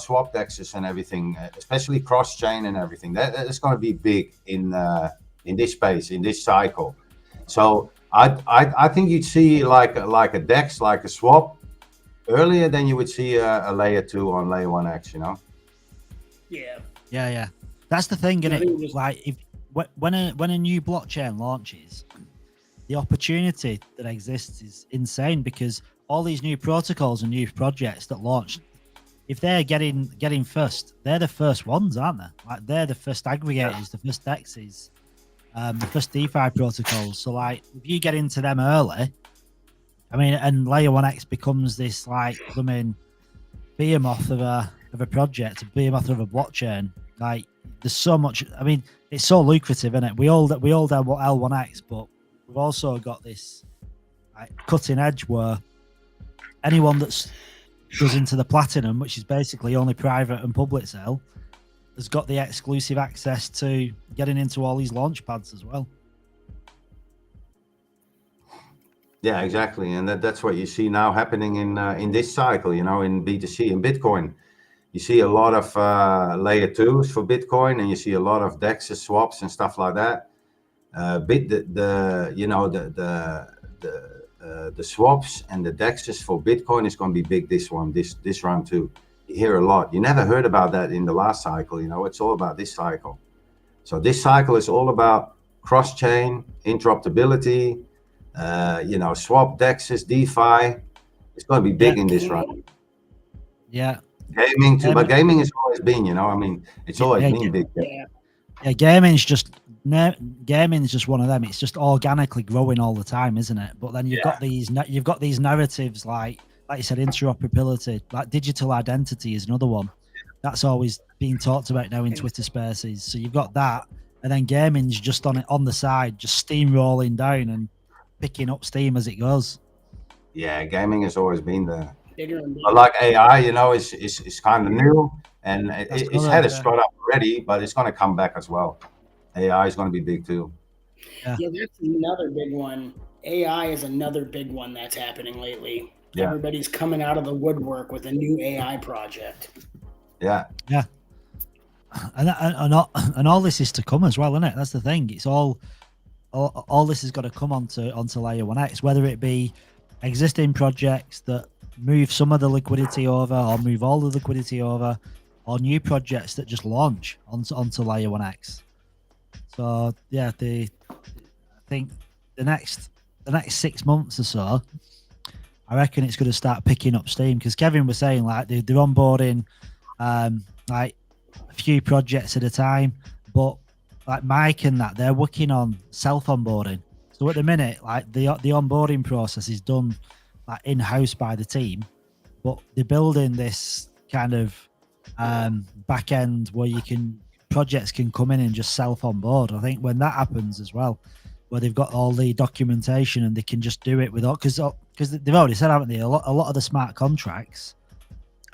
swap dexes and everything, especially cross chain and everything. That's going to be big in this space, in this cycle. So I think you'd see like a dex, like a swap, earlier than you would see a layer 2 on layer 1x. Yeah. That's the thing, isn't it? Like when a new blockchain launches, the opportunity that exists is insane because all these new protocols and new projects that launch, if they're getting first, they're the first ones, aren't they? Like they're the first aggregators, the first DEXs, the first DeFi protocols. So like if you get into them early, I mean, and layer 1x becomes this like behemoth of a project, a behemoth of a blockchain. Like there's so much. I mean, it's so lucrative, isn't it? We all know what L1x, but we've also got this like cutting edge where anyone that goes into the platinum, which is basically only private and public sale, has got the exclusive access to getting into all these launch pads as well. Yeah, exactly, and that's what you see now happening in this cycle. In B2C and Bitcoin, you see a lot of layer 2s for Bitcoin, and you see a lot of DEX swaps and stuff like that. The swaps and the DEXs for Bitcoin is going to be big this round too. You hear a lot. You never heard about that in the last cycle. It's all about this cycle. So this cycle is all about cross-chain interoperability. Swap DEXs, DeFi. It's going to be big in this round. Yeah. Gaming too, but gaming has always been. It's always been big. Yeah, gaming's just one of them. It's just organically growing all the time, isn't it? But then you've got these narratives like you said, interoperability, like digital identity is another one. That's always being talked about now in Twitter Spaces. So you've got that, and then gaming's just on the side, just steamrolling down and picking up steam as it goes. Yeah, gaming has always been there. But like AI, is kind of new, and it's had a start up already, but it's going to come back as well. AI is going to be big too. Yeah, that's another big one. AI is another big one that's happening lately. Yeah. Everybody's coming out of the woodwork with a new AI project. Yeah. And all this is to come as well, isn't it? That's the thing. It's all this has got to come onto layer 1x, whether it be existing projects that move some of the liquidity over or move all the liquidity over, or new projects that just launch onto layer 1x. So yeah, I think the next 6 months or so, I reckon it's going to start picking up steam, because Kevin was saying like they're onboarding like a few projects at a time, but like Mike and that, they're working on self-onboarding. So at the minute, like the onboarding process is done like in-house by the team, but they're building this kind of back end where projects can come in and just self-onboard. I think when that happens as well, where they've got all the documentation and they can just do it without, because they've already said, haven't they, a lot of the smart contracts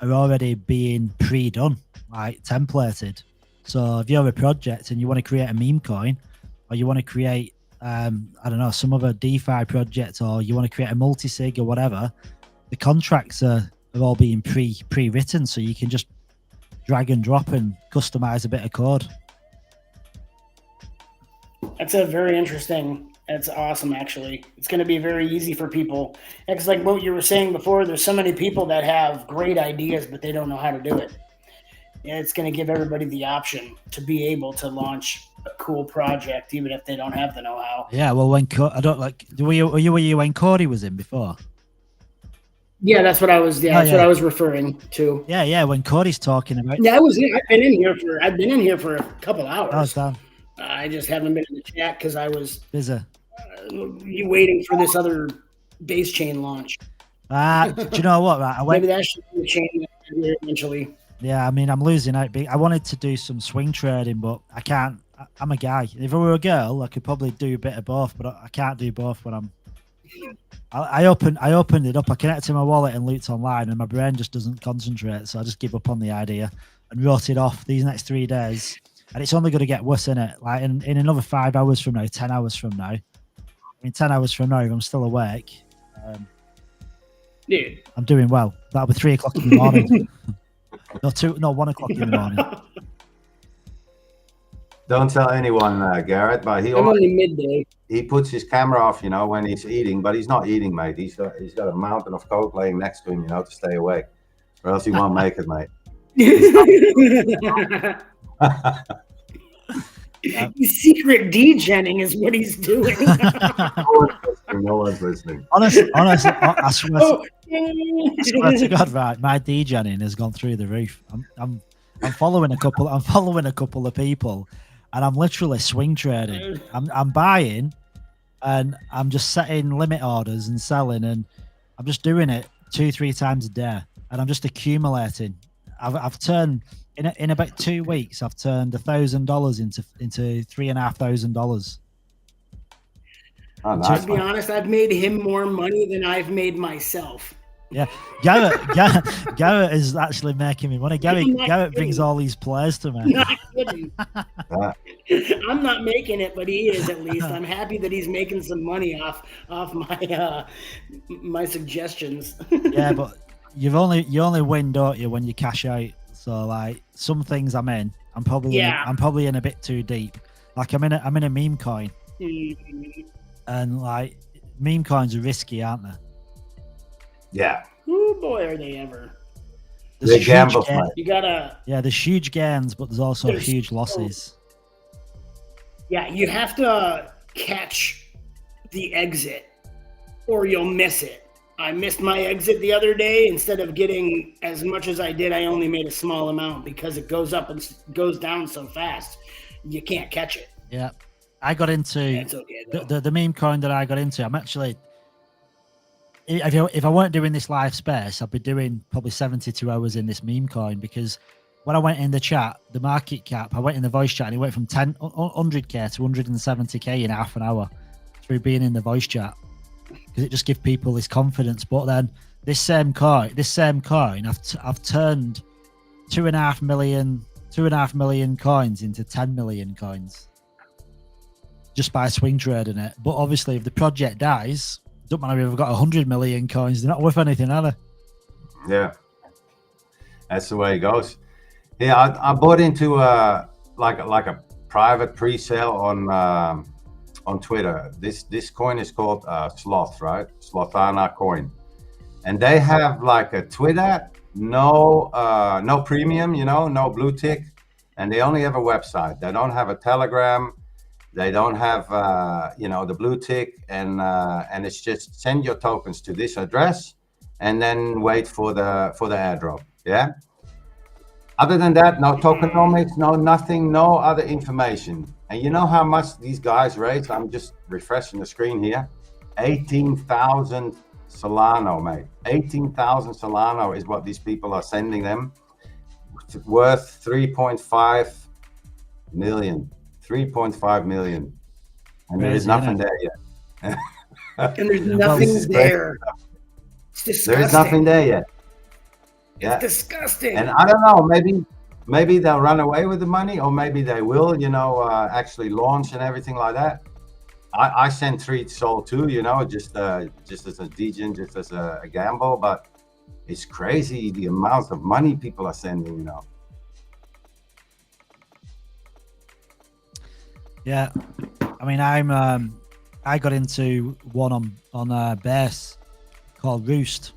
are already being pre-done, like templated. So if you have a project and you want to create a meme coin, or you want to create I don't know, some other DeFi project, or you want to create a multi-sig or whatever, the contracts are all being pre-written, so you can just drag and drop and customize a bit of code. That's a very interesting. That's awesome, actually. It's going to be very easy for people. It's like what you were saying before. There's so many people that have great ideas, but they don't know how to do it. And it's going to give everybody the option to be able to launch a cool project, even if they don't have the know-how. Yeah, well, when I don't like, were you when Cody was in before? Yeah, that's what I was. Yeah, that's what I was referring to. Yeah. When Cody's talking about. Yeah, I've been in here for a couple hours. Oh, it's done. I just haven't been in the chat because I was busy. Waiting for this other base chain launch. Do you know what? Right, maybe that should be a chain eventually. Yeah, I mean, I'm losing out. I wanted to do some swing trading, but I can't. I'm a guy. If I were a girl, I could probably do a bit of both, but I can't do both when I'm. I opened it up. I connected my wallet and looked online, and my brain just doesn't concentrate. So I just give up on the idea and wrote it off these next 3 days. And it's only going to get worse, innit? Like in another 5 hours from now, 10 hours from now. I mean, 10 hours from now, if I'm still awake, dude, I'm doing well. That'll be 3 o'clock in the morning. No, 1 o'clock in the morning. Don't tell anyone, Garrett, but I'm only midday. He puts his camera off, when he's eating, but he's not eating, mate. He's got a mountain of coke laying next to him, to stay awake, or else he won't make it, mate. Secret degenning is what he's doing. No one's listening. Honestly, I swear to God, right? My degenning has gone through the roof. I'm following a couple. I'm following a couple of people, and I'm literally swing trading. I'm buying, and I'm just setting limit orders and selling, and I'm just doing it 2-3 times a day, and I'm just accumulating. I've turned in about 2 weeks. I've turned $1,000 into $3,500. Oh, nice. To be honest, I've made him more money than I've made myself. Yeah, Garrett is actually making me money. Garrett brings all these players to me. Not kidding. I'm not making it, but he is at least. I'm happy that he's making some money off my my suggestions. Yeah, but you only win, don't you, when you cash out? So like some things I'm in, I'm probably in a bit too deep. Like I'm in a meme coin, and like meme coins are risky, aren't they? Yeah. Oh boy, are they ever! They gamble. You gotta. Yeah, there's huge gains, but there's also huge losses. Yeah, you have to catch the exit, or you'll miss it. I missed my exit the other day. Instead of getting as much as I did, I only made a small amount because it goes up and goes down so fast. You can't catch it. Yeah, I got into the meme coin that I got into. I'm actually, if I weren't doing this live space, I'd be doing probably 72 hours in this meme coin, because when I went in the chat, the market cap, I went in the voice chat and it went from 100k to 170k in half an hour through being in the voice chat. Because it just gives people this confidence. But then this same coin, I've turned 2.5 million coins into 10 million coins just by swing trading it. But obviously, if the project dies, it doesn't matter if I've got 100 million coins; they're not worth anything, are they? Yeah, that's the way it goes. Yeah, I bought into like a private pre-sale on Twitter. This coin is called Sloth, right? Slothana coin, and they have like a Twitter, no premium, no blue tick, and they only have a website. They don't have a Telegram. They don't have the blue tick, and it's just send your tokens to this address, and then wait for the airdrop. Yeah. Other than that, no tokenomics, no nothing, no other information. And you know how much these guys raise? I'm just refreshing the screen here. 18,000 Solana, mate. 18,000 Solana is what these people are sending them. Worth 3.5 million. 3.5 million. And there is nothing there yet. And there's nothing there. It's disgusting. There is nothing there yet. Yeah. It's disgusting. And I don't know, maybe they'll run away with the money, or maybe they will, actually launch and everything like that. I sent 3 Sol too, just as a degen, just as a gamble, but it's crazy the amount of money people are sending, Yeah, I mean, I got into one on Base called Roost,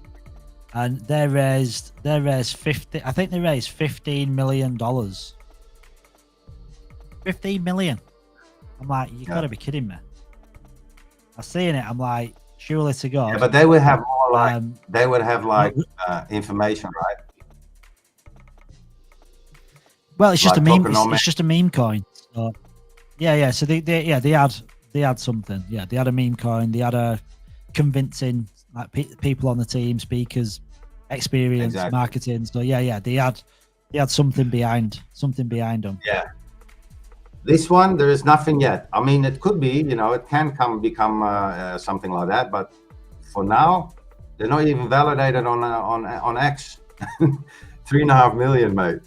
and they raised 50. I think they raised $15 million. 15 million. I'm like, you gotta be kidding me. I seen it. I'm like, surely to God. Yeah, but they would have more like information, right? Well, it's just like a meme. It's just a meme coin. So, yeah. So they had something. Yeah, they had a meme coin. They had a convincing like people on the team, speakers, experience, marketing. So yeah, they had something behind them. Yeah. This one, there is nothing yet. I mean, it could be, it can become something like that. But for now, they're not even validated on X. 3.5 million, mate.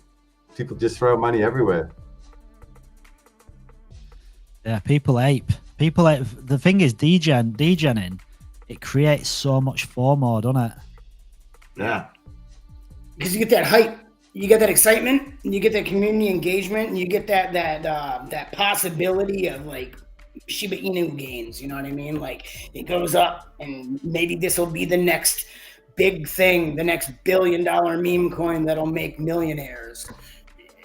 People just throw money everywhere. Yeah, people ape. The thing is, degening, it creates so much FOMO, doesn't it? Yeah. Because you get that hype. You get that excitement, and you get that community engagement, and you get that possibility of like Shiba Inu gains. You know what I mean? Like it goes up, and maybe this will be the next big thing, the next $1 billion meme coin that'll make millionaires,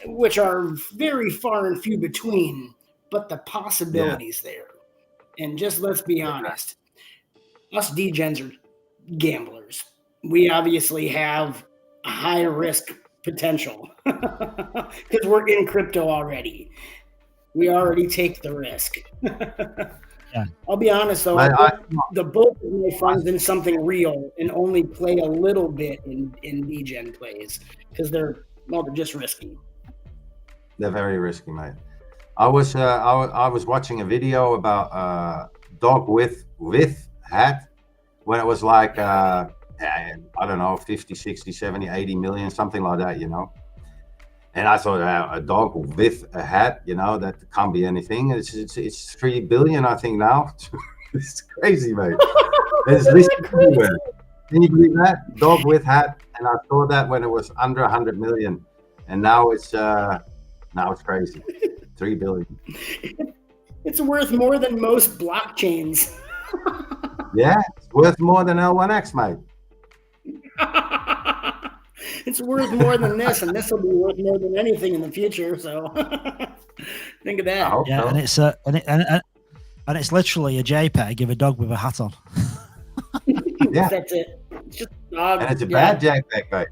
which are very far and few between. But the possibilities there, and just let's be honest, us degens are gamblers. We obviously have a high risk potential because we're in crypto already. We already take the risk. I'll be honest though, the bulk of my funds in something real and only play a little bit in degen plays because they're just risky. They're very risky, mate. I was watching a video about dog with hat when it was like I don't know, 50, 60, 70, 80 million, something like that, And I thought a dog with a hat, that can't be anything. It's 3 billion, I think now. It's crazy, mate. There's this everywhere. Can you believe that? Dog with hat, and I saw that when it was under 100 million, and now it's crazy. 3 billion. It's worth more than most blockchains. Yeah, it's worth more than L1X, mate. It's worth more than this, and this will be worth more than anything in the future. So think of that. Yeah, so. and it's literally a JPEG of a dog with a hat on. Yeah, that's it. It's just a dog. And it's a bad JPEG, mate.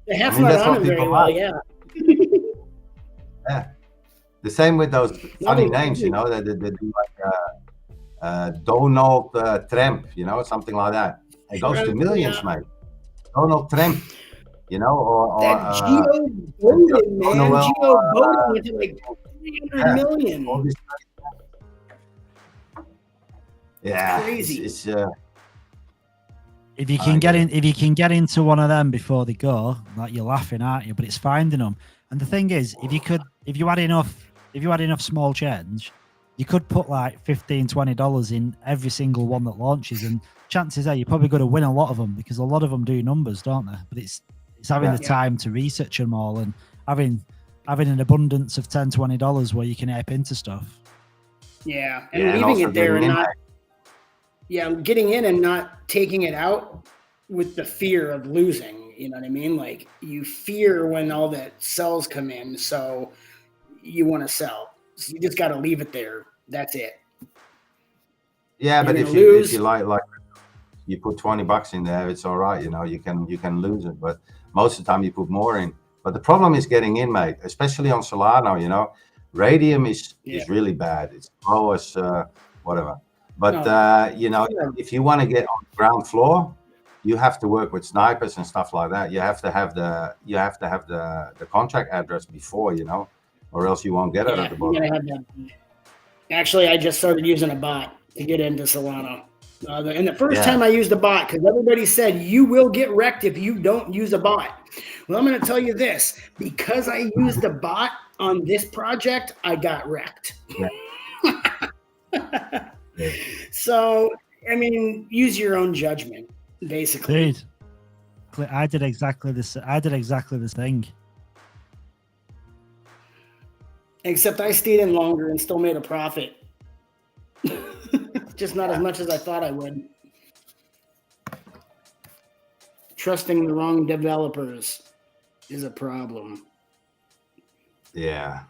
The hat's not on very well. Yeah. Yeah. The same with those funny names, they do like Donald Trump, something like that. It goes to millions, mate. Donald Trump, or that Geo Biden, man. Geo Biden went to like 300 million. Yeah, crazy. It's if you can get into one of them before they go, like you're laughing, aren't you? But it's finding them. And the thing is, if you had enough small change, you could put like $15, $20 in every single one that launches, and chances are you're probably going to win a lot of them because a lot of them do numbers, don't they? But it's having the time to research them all and having an abundance of $10, $20 where you can ape into stuff. Yeah, and leaving it there and not. Yeah, getting in and not taking it out with the fear of losing. You know what I mean? Like you fear when all that sells come in, so you want to sell. So you just got to leave it there. That's it. Yeah, but if you like you put $20 in there, it's all right. You can lose it, but most of the time you put more in. But the problem is getting in, mate. Especially on Solana. Radium is really bad. It's low as whatever. But if you want to get on the ground floor, you have to work with snipers and stuff like that. You have to have the contract address before, or else you won't get it at the bottom. Actually, I just started using a bot to get into Solana. And the first Yeah. time I used a bot, because everybody said you will get wrecked if you don't use a bot. Well, I'm going to tell you this: because I used a bot on this project, I got wrecked. Yeah. So, I mean, use your own judgment, basically. Dude, I did exactly this. I did exactly this thing. Except I stayed in longer and still made a profit. Just not as much as I thought I would. Trusting the wrong developers is a problem. Yeah.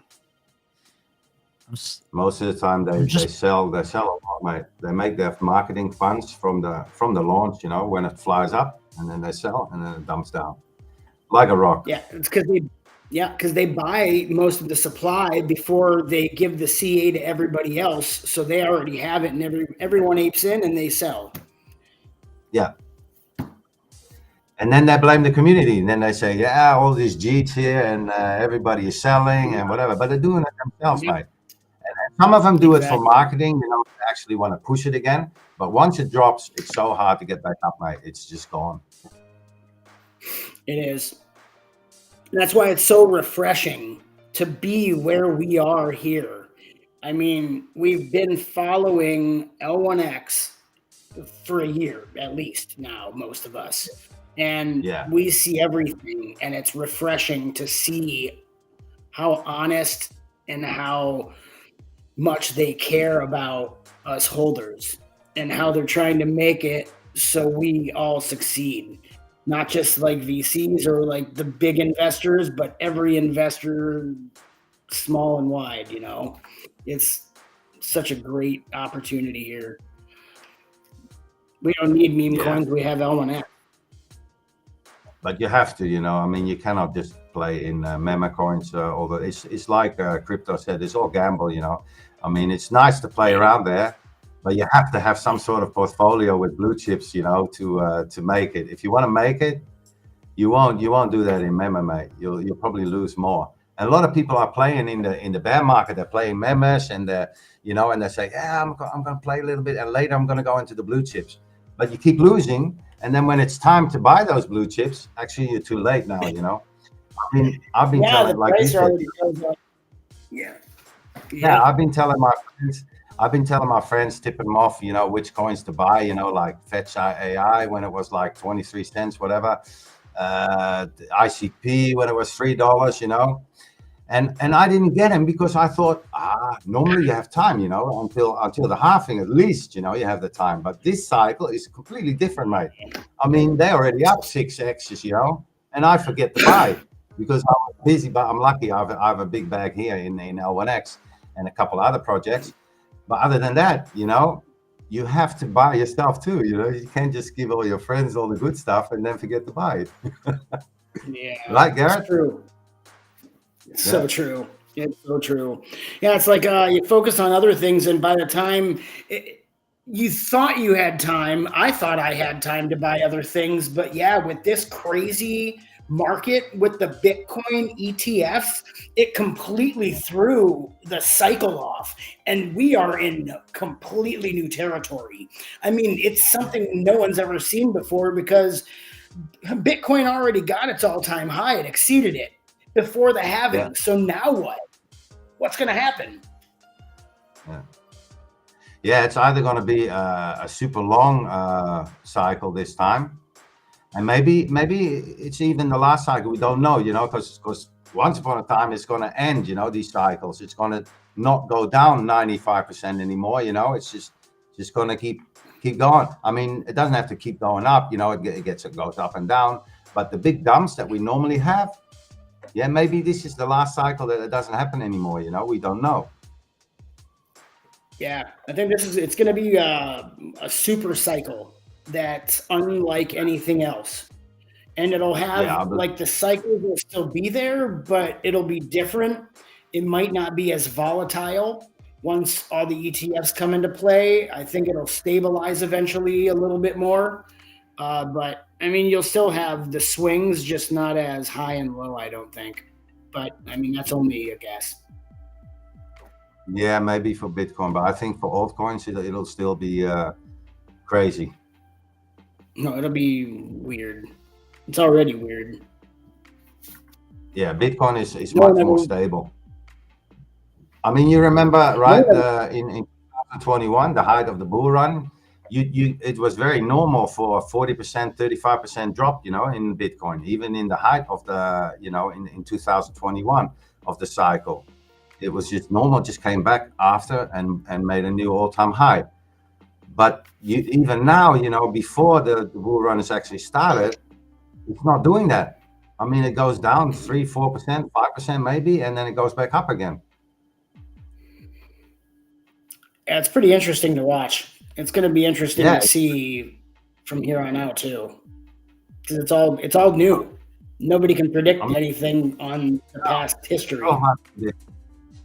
Most of the time they sell a lot, mate. They make their marketing funds from the launch, you know, when it flies up, and then they sell and then it dumps down like a rock. Yeah, it's because they buy most of the supply before they give the CA to everybody else, so they already have it, and everyone apes in and they sell. Yeah. And then they blame the community, and then they say, "Yeah, all these G's here, and everybody is selling and whatever." But they're doing it themselves, mate. And some of them do it for marketing, you know, they actually want to push it again. But once it drops, it's so hard to get back up, mate. It's just gone. It is. That's why it's so refreshing to be where we are here. I mean, we've been following L1X for a year at least now, most of us. And we see everything, and it's refreshing to see how honest and how much they care about us holders and how they're trying to make it so we all succeed. Not just like VCs or like the big investors, but every investor, small and wide, you know. It's such a great opportunity here. We don't need meme coins, we have L1X. But you have to, you know, I mean, you cannot just play in meme coins. Although it's like crypto said, it's all gamble, you know. I mean, it's nice to play around there, but you have to have some sort of portfolio with blue chips, you know, to make it. If you want to make it, you won't do that in meme, mate. You'll probably lose more. And a lot of people are playing in the bear market. They're playing memes, and you know, and they say, yeah, I'm going to play a little bit, and later I'm going to go into the blue chips. But you keep losing, and then when it's time to buy those blue chips, actually you're too late now. You know, I've been telling, like you said, I've been telling my friends, tipping them off, you know, which coins to buy, you know, like Fetch AI when it was like 23 cents, whatever. ICP when it was $3, you know. And I didn't get them because I thought, normally you have time, you know, until the halving at least, you know, you have the time. But this cycle is completely different, mate. I mean, they're already up 6x's, you know, and I forget to buy because I'm busy, but I'm lucky. I have a big bag here in L1X and a couple other projects. But other than that, you know, you have to buy yourself too. You know, you can't just give all your friends all the good stuff and then forget to buy it. Yeah, right, Garrett? It's true. It's so true. It's so true. Yeah, it's like you focus on other things, and by the time you thought you had time, I thought I had time to buy other things. But yeah, with this crazy market with the Bitcoin ETFs, it completely threw the cycle off, and we are in completely new territory. I mean, it's something no one's ever seen before because Bitcoin already got its all-time high. It exceeded it before the halving. Yeah. So now what? What's going to happen? Yeah, it's either going to be a super long cycle this time, and maybe it's even the last cycle. We don't know, you know, because once upon a time it's going to end. You know, these cycles. It's going to not go down 95% anymore. You know, it's just going to keep going. I mean, it doesn't have to keep going up. You know, it goes up and down. But the big dumps that we normally have. Yeah, maybe this is the last cycle that it doesn't happen anymore. You know, we don't know. Yeah, I think it's going to be a super cycle that's unlike anything else. And it'll have, like, the cycle will still be there, but it'll be different. It might not be as volatile once all the ETFs come into play. I think it'll stabilize eventually a little bit more. But I mean, you'll still have the swings, just not as high and low, I don't think. But I mean, that's only a guess. Yeah, maybe for Bitcoin, but I think for altcoins, it'll still be crazy. No, it'll be weird. It's already weird. Yeah, Bitcoin is much more stable. I mean, you remember, right? In 2021, the height of the bull run, it was very normal for a 40%, 35% drop, you know, in Bitcoin, even in the height of the, you know, in 2021 of the cycle. It was just normal, just came back after and made a new all-time high. But even now, you know, before the bull run has actually started, it's not doing that. I mean, it goes down 3%, 4%, 5% maybe, and then it goes back up again. Yeah, it's pretty interesting to watch. It's going to be interesting to see from here on out too, because it's all new. Nobody can predict anything on the past history.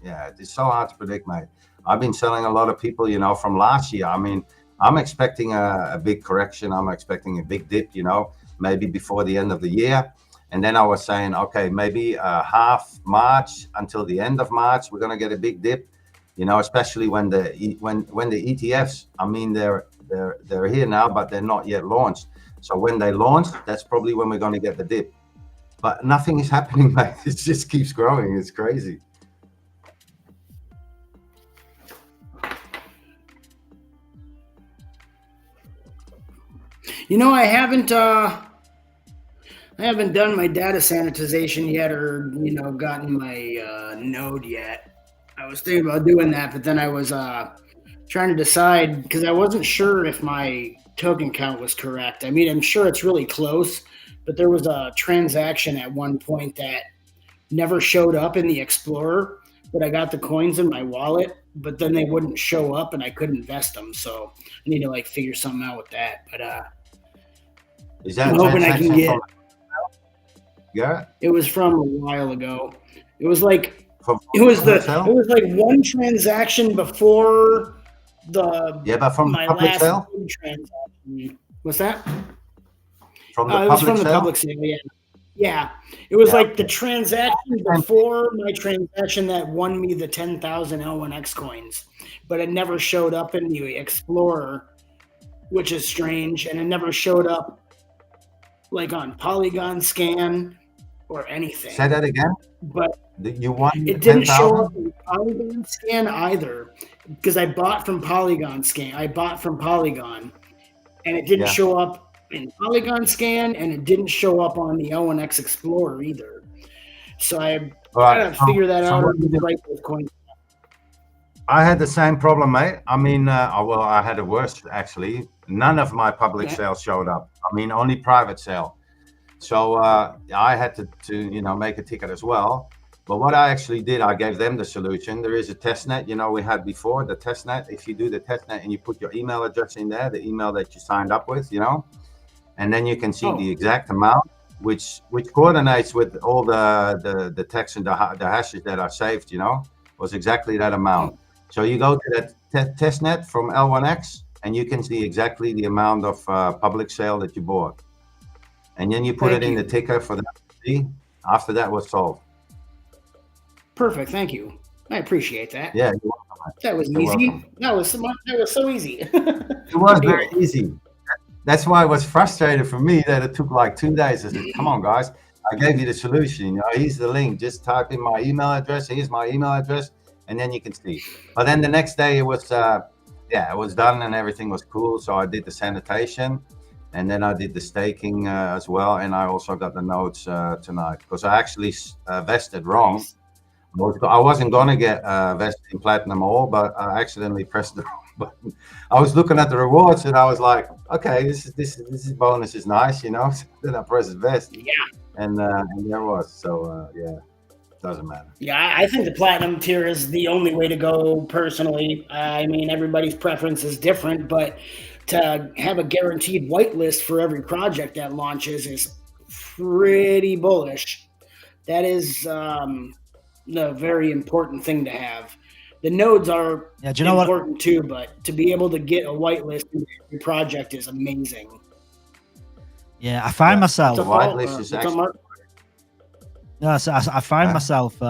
Yeah, it's so hard to predict, mate. I've been telling a lot of people, you know, from last year. I mean, I'm expecting a big correction. I'm expecting a big dip, you know, maybe before the end of the year. And then I was saying, okay, maybe half March until the end of March, we're going to get a big dip, you know, especially when the ETFs, I mean, they're here now, but they're not yet launched. So when they launch, that's probably when we're going to get the dip. But nothing is happening, mate. It just keeps growing. It's crazy. You know, I haven't done my data sanitization yet, or, you know, gotten my node yet. I was thinking about doing that, but then I was trying to decide, because I wasn't sure if my token count was correct. I mean, I'm sure it's really close, but there was a transaction at one point that never showed up in the Explorer, but I got the coins in my wallet, but then they wouldn't show up and I couldn't invest them. So I need to like figure something out with that. But is that I'm hoping I can get. Yeah, it was from a while ago. It was like it was like one transaction before the but from my the public last sale? transaction. What's that? From the it was public from the sale? public sale. Yeah. It was like the transaction before my transaction that won me the 10,000 L1X coins, but it never showed up in the Explorer, which is strange, and it never showed up like on Polygon scan or anything. Say that again. But you won. It didn't show up in Polygon scan either, because I bought from Polygon scan. I bought from Polygon, and it didn't show up in Polygon scan, and it didn't show up on the L1X Explorer either. So I gotta figure that out. Right with coins. I had the same problem, mate. I mean, well, I had it worse actually. None of my public sales showed up. I mean, only private sale. So I had to you know, make a ticket as well. But what I actually did, I gave them the solution. There is a testnet, you know, we had before the testnet. If you do the testnet and you put your email address in there, the email that you signed up with, you know, and then you can see the exact amount, which coordinates with all the text and the hashes that are saved, you know, was exactly that amount. So you go to that testnet from L1X, and you can see exactly the amount of public sale that you bought. And then you put it in the ticker for that to see. After that was solved. Perfect. Thank you. I appreciate that. Yeah, you're welcome. That was easy. That was so easy. It was very easy. That's why it was frustrated for me that it took like 2 days. I said, come on, guys. I gave you the solution. You know, here's the link. Just type in my email address. Here's my email address. And then you can see. But then the next day it was, it was done and everything was cool. So I did the sanitation, and then I did the staking as well. And I also got the nodes tonight, because I actually vested wrong. I wasn't going to get vested in platinum all, but I accidentally pressed the wrong button. I was looking at the rewards and I was like, okay, this bonus is nice, you know. So then I pressed vest. Yeah. And there it was. So doesn't matter. Yeah, I think the platinum tier is the only way to go personally. I mean, everybody's preference is different, but to have a guaranteed whitelist for every project that launches is pretty bullish. That is a very important thing to have. The nodes are important too, but to be able to get a whitelist in every project is amazing. Yeah, I find myself. The whitelist is actually. No, so I find myself. So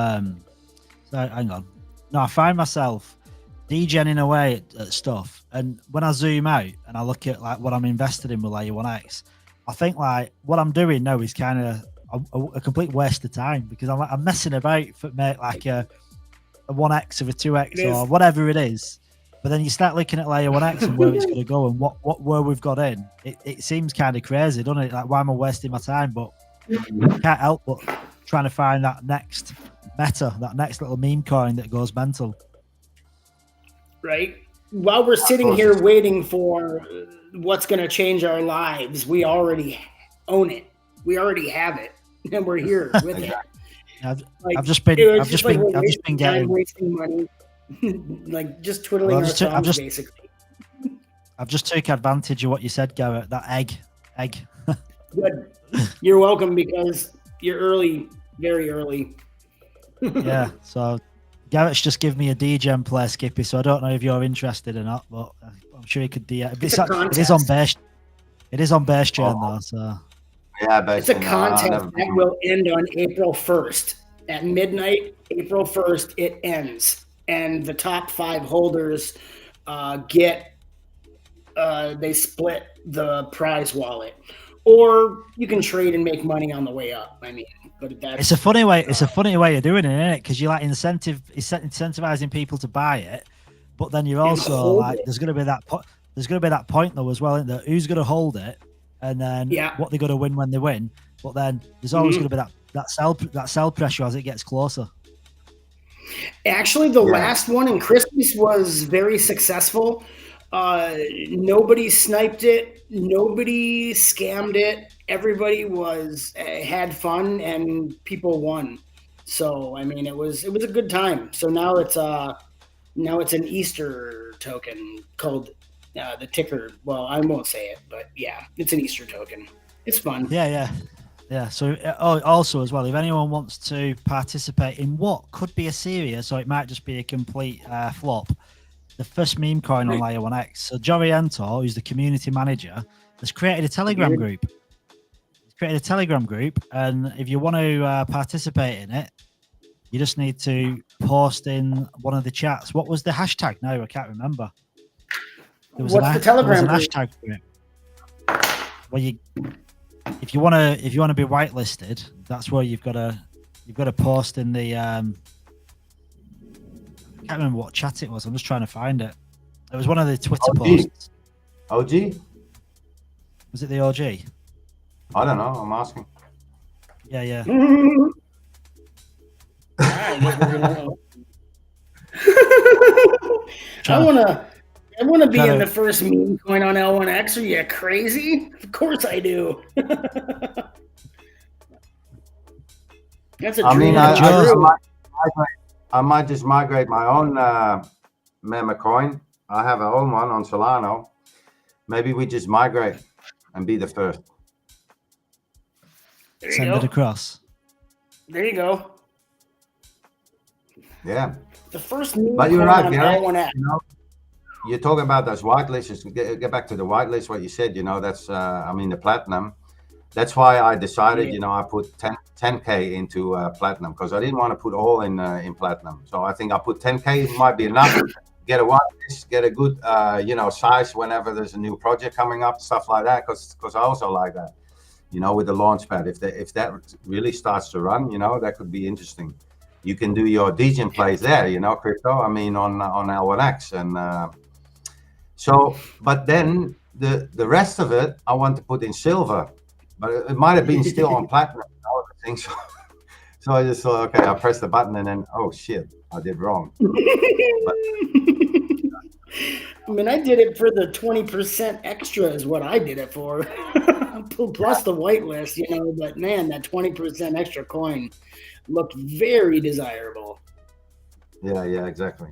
hang on. No, I find myself degenning away at stuff, and when I zoom out and I look at like what I'm invested in with Layer 1X, I think like what I'm doing now is kind of a complete waste of time, because I'm messing about for make like a 1X of a 2X or whatever it is. But then you start looking at Layer 1X and where it's going to go and where we've got in. It seems kind of crazy, doesn't it? Like, why am I wasting my time? But can't help but trying to find that next meta, that next little meme coin that goes mental. Right? While we're sitting here waiting for what's going to change our lives, we already own it. We already have it, and we're here with it. I've just been getting wasting money, like just twiddling our thumbs, basically. I've just took advantage of what you said, Garrett. That egg. Good. You're welcome, because you're early, very early. Yeah. So Garrett's just give me a degen play, Skippy. So I don't know if you're interested or not, but I'm sure he could. It is on base. It is on base chain though. So. Yeah, it's a contest that will end on April 1st. At midnight, April 1st, it ends. And the top 5 holders they split the prize wallet. Or you can trade and make money on the way up. I mean, but it's a funny way. It's a funny way of doing it, isn't it? Because you're like incentivizing people to buy it, but then you're also like, there's going to be that point though as well, isn't there? Who's going to hold it? And then what they're going to win when they win. But then there's always going to be that sell pressure as it gets closer. Actually, the last one in Christmas was very successful. Nobody sniped it. Nobody scammed it. Everybody had fun, and people won. So I mean, it was a good time. So now it's an Easter token called. The ticker, well, I won't say it, but yeah, it's an Easter token. It's fun. Yeah. So also as well, if anyone wants to participate in what could be a serious, or it might just be a complete flop, the first meme coin on Layer 1X. So Jory Entor, who's the community manager, has created a Telegram group. He's created a Telegram group, and if you want to participate in it, you just need to post in one of the chats. What was the hashtag? No, I can't remember. What's the Telegram group? Hashtag for it. Well, if you want to be whitelisted, that's where you've got to post in the. I can't remember what chat it was. I'm just trying to find it. It was one of the Twitter posts. OG? Was it the OG? I don't know. I'm asking. Yeah. I want to be in the first meme coin on L1X. Are you crazy? Of course I do. That's a dream. I might just migrate my own meme coin. I have our own one on Solana. Maybe we just migrate and be the first. Send it across. There you go. Yeah. The first meme coin on L1X. You're talking about those whitelists. Get back to the whitelist. What you said, that's the platinum. That's why I decided, I put 10K into platinum, because I didn't want to put all in platinum. So I think I put 10K might be enough. Get a whitelist, get a good size whenever there's a new project coming up, stuff like that. Because I also like that, with the launchpad. If that really starts to run, that could be interesting. You can do your degen plays there, crypto. on L1X and. So, but then the rest of it, I want to put in silver, but it might have been still on platinum. I think so. So I just thought, okay, I pressed the button and then, oh shit, I did wrong. I did it for the 20% extra is what I did it for. Plus the whitelist, but man, that 20% extra coin looked very desirable. Yeah, exactly.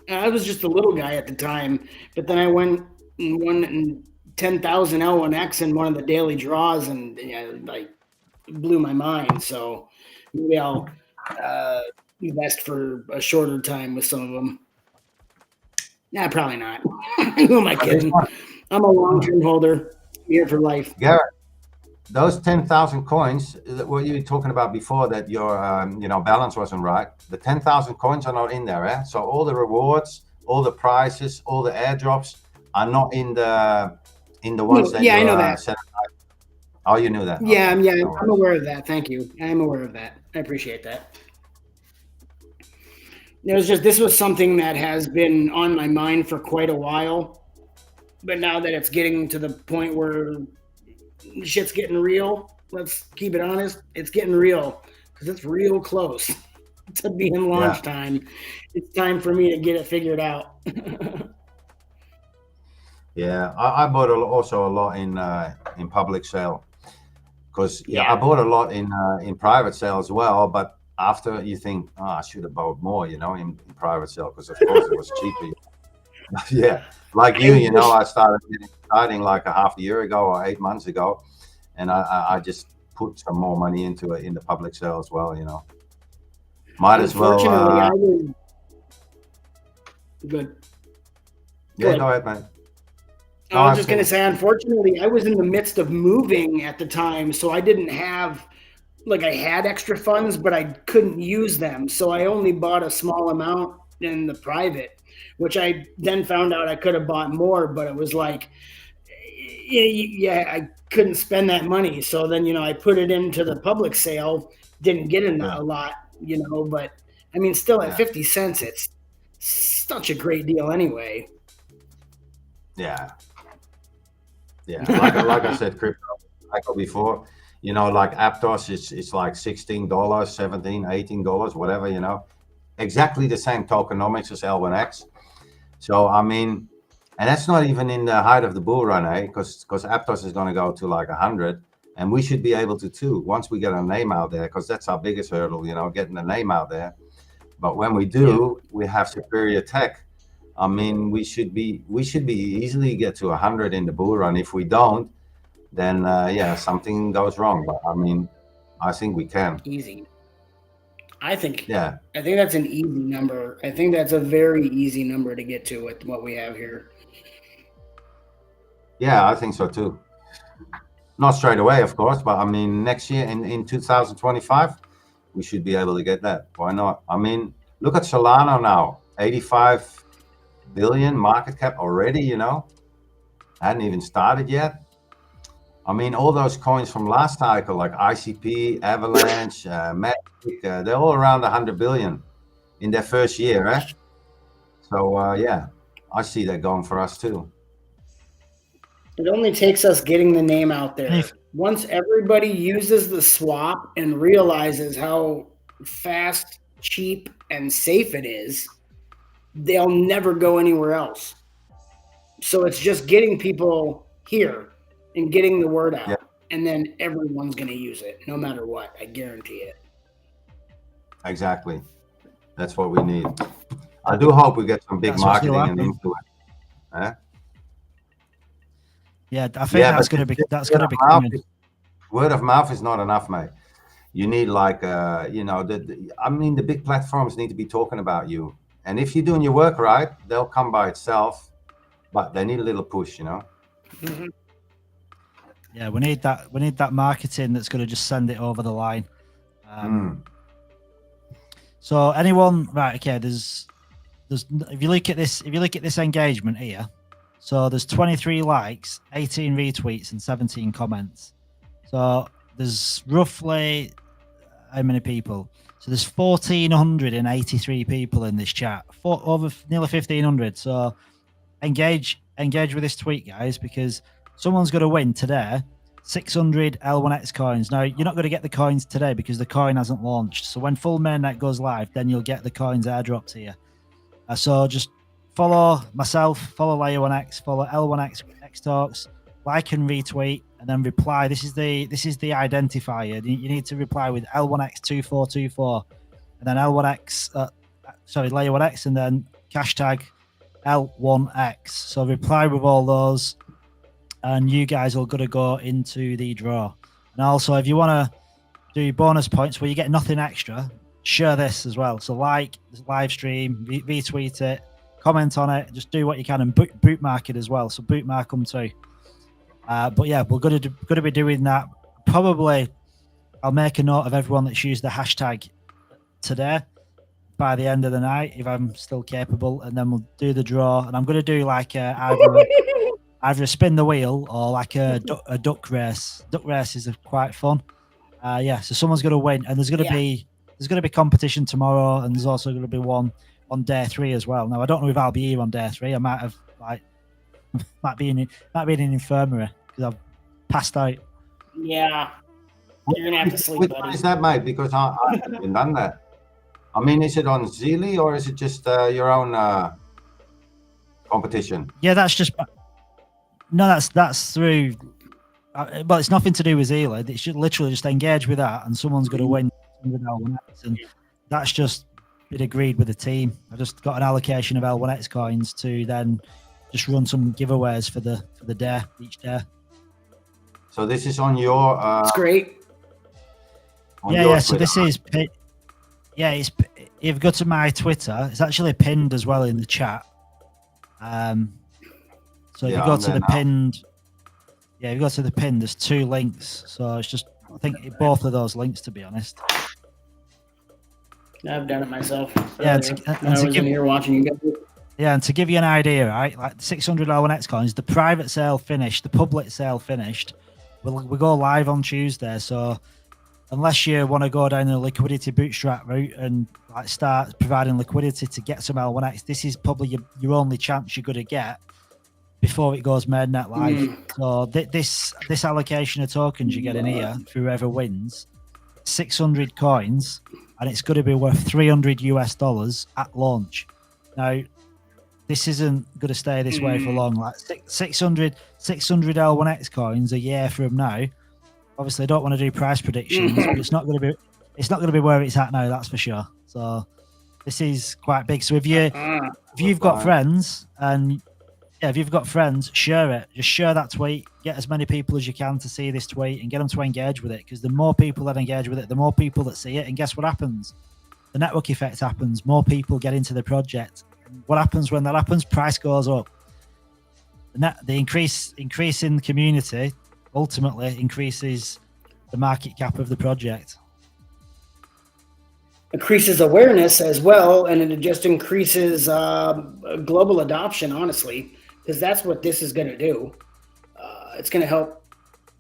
I was just a little guy at the time, but then I went and won 10,000 L1X in one of the daily draws, and blew my mind. So maybe I'll invest for a shorter time with some of them. Nah, probably not. Who am I kidding? I'm a long-term holder. I'm here for life. Garrett, those 10,000 coins, what you were talking about before, that your balance wasn't right. The 10,000 coins are not in there, eh? So all the rewards, all the prizes, all the airdrops are not in the ones that I know that. Oh, you knew that? Yeah, okay. no I'm aware of that. Thank you. I'm aware of that. I appreciate that. This was something that has been on my mind for quite a while, but now that it's getting to the point where shit's getting real, let's keep it honest, it's getting real because it's real close to being launch time. It's time for me to get it figured out. Yeah, I bought also a lot in public sale, because I bought a lot in private sale as well. But after you think, I should have bought more, in private sale, because of course it was cheaper. Yeah, like I started starting like a half a year ago or 8 months ago, and I just put some more money into it in the public sale as well. Might as well. Good. Yeah, go ahead, man. I was just going to say, unfortunately, I was in the midst of moving at the time, so I didn't have, I had extra funds, but I couldn't use them. So I only bought a small amount in the private, which I then found out I could have bought more, but it was I couldn't spend that money. So then, I put it into the public sale, didn't get a lot, but I mean, still at 50 cents, it's such a great deal anyway. Yeah. Like I said, crypto before, like Aptos, it's like $16, $17, $18, whatever, exactly the same tokenomics as L1X. So I mean, and that's not even in the height of the bull run, because Aptos is going to go to like 100, and we should be able to too once we get our name out there, because that's our biggest hurdle, getting the name out there. But when we do, we have superior tech. I mean, we should be easily get to 100 in the bull run. If we don't, then something goes wrong. But I mean, I think we can. Easy. I think that's an easy number. I think that's a very easy number to get to with what we have here. Yeah, I think so too. Not straight away, of course, but I mean, next year in 2025, we should be able to get that. Why not? I mean, look at Solana now, 85 billion market cap already, hadn't even started yet. I mean, all those coins from last cycle, like ICP, Avalanche, Magic, they're all around 100 billion in their first year, eh? So I see that going for us too. It only takes us getting the name out there. Once everybody uses the swap and realizes how fast, cheap, and safe it is, they'll never go anywhere else. So it's just getting people here and getting the word out, and then everyone's going to use it no matter what. I guarantee it. Exactly. That's what we need. I do hope we get some big marketing and influence. Yeah, I think that's going to be coming. Word of mouth is not enough, mate. You need the big platforms need to be talking about you. And if you're doing your work right, they'll come by itself, but they need a little push, Mm-hmm. Yeah, we need that marketing that's going to just send it over the line. So anyone, right? Okay, there's if you look at this engagement here, so there's 23 likes, 18 retweets, and 17 comments. So there's roughly how many people? So there's 1,483 people in this chat, over nearly 1,500. So engage with this tweet, guys, because someone's going to win today 600 L1X coins. Now, you're not going to get the coins today because the coin hasn't launched. So when full mainnet goes live, then you'll get the coins airdropped here. So just follow myself, follow Layer1X, follow L1X Talks, like and retweet, and then reply. This is the identifier. You need to reply with L1X2424, and then Layer1X, and then hashtag L1X. So reply with all those, and you guys are going to go into the draw. And also, if you want to do bonus points where you get nothing extra, share this as well. So like live stream, retweet it, comment on it, just do what you can, and bootmark it as well. So bootmark them too. But yeah, we're going to be doing that I'll make a note of everyone that's used the hashtag today by the end of the night if I'm still capable, and then we'll do the draw. And I'm going to do like either a spin the wheel or like a duck race. Duck race is quite fun. So someone's going to win, and there's going to be competition tomorrow, and there's also going to be one on day 3 as well. Now I don't know if I'll be here on day 3. I might have might be in an infirmary because I've passed out. Yeah, you're gonna have to sleep, Which buddy. one is that, mate? Because I haven't done that. I mean, is it on Zealy or is it just your own competition? Yeah, that's through. Well, it's nothing to do with Zealy. It's literally just engage with that, and someone's going to win with L1X, and that's just been agreed with the team. I just got an allocation of L1X coins to then just run some giveaways for the day each day. So this is on your. It's great. Yeah. So this is. It's if you go to my Twitter, it's actually pinned as well in the chat. So if you go to the pinned, if you go to the pin, there's 2 links. So it's just, I think both of those links, to be honest. I've done it myself. Yeah, I was in here watching you guys. Yeah, and to give you an idea, right, like 600 L1X coins, the private sale finished, the public sale finished. We go live on Tuesday, so unless you want to go down the liquidity bootstrap route and like start providing liquidity to get some L1X, this is probably your only chance you're going to get before it goes mainnet live. So this allocation of tokens you get in here for whoever wins, 600 coins, and it's going to be worth $300 at launch. Now, this isn't going to stay this way for long. Like 600 L1X coins a year from now. Obviously, I don't want to do price predictions, but it's not going to be where it's at now. That's for sure. So this is quite big. So if you've got friends and if you've got friends, share it. Just share that tweet. Get as many people as you can to see this tweet and get them to engage with it. Because the more people that engage with it, the more people that see it. And guess what happens? The network effect happens. More people get into the project. What happens when that happens? Price goes up. The increase in the community ultimately increases the market cap of the project. Increases awareness as well, and it just increases global adoption, honestly, because that's what this is going to do. It's going to help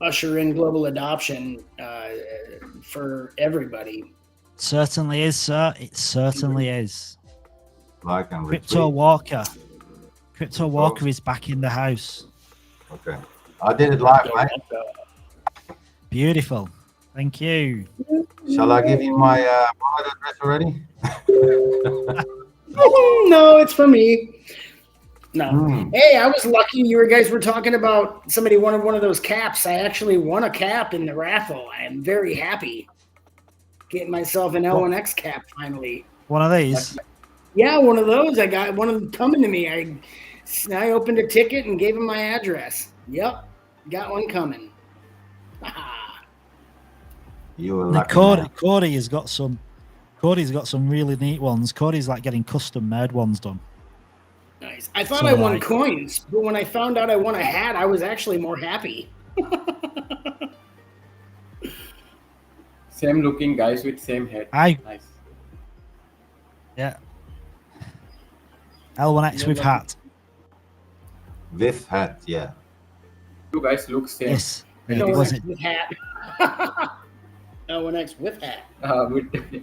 usher in global adoption for everybody. Certainly is, sir. It certainly is. Like and Crypto Walker is back in the house. Okay, I did it live, mate. Beautiful. Thank you. Shall I give you my wallet address already? No, it's for me. No. Hey, I was lucky. You guys were talking about somebody wanted one of those caps. I actually won a cap in the raffle. I am very happy. Getting myself an L1X cap finally. One of these? Yeah, one of those. I got one of them coming to me. I opened a ticket and gave him my address. Yep, got one coming. You were lucky. Cody's got some really neat ones. Cody's like getting custom made ones done. Nice. I thought I won coins, but when I found out I won a hat, I was actually more happy. Same looking guys with same head. Nice. Yeah. L1X with hat. With hat, yeah. You guys look same. Yes. L1X with hat. L1X with hat.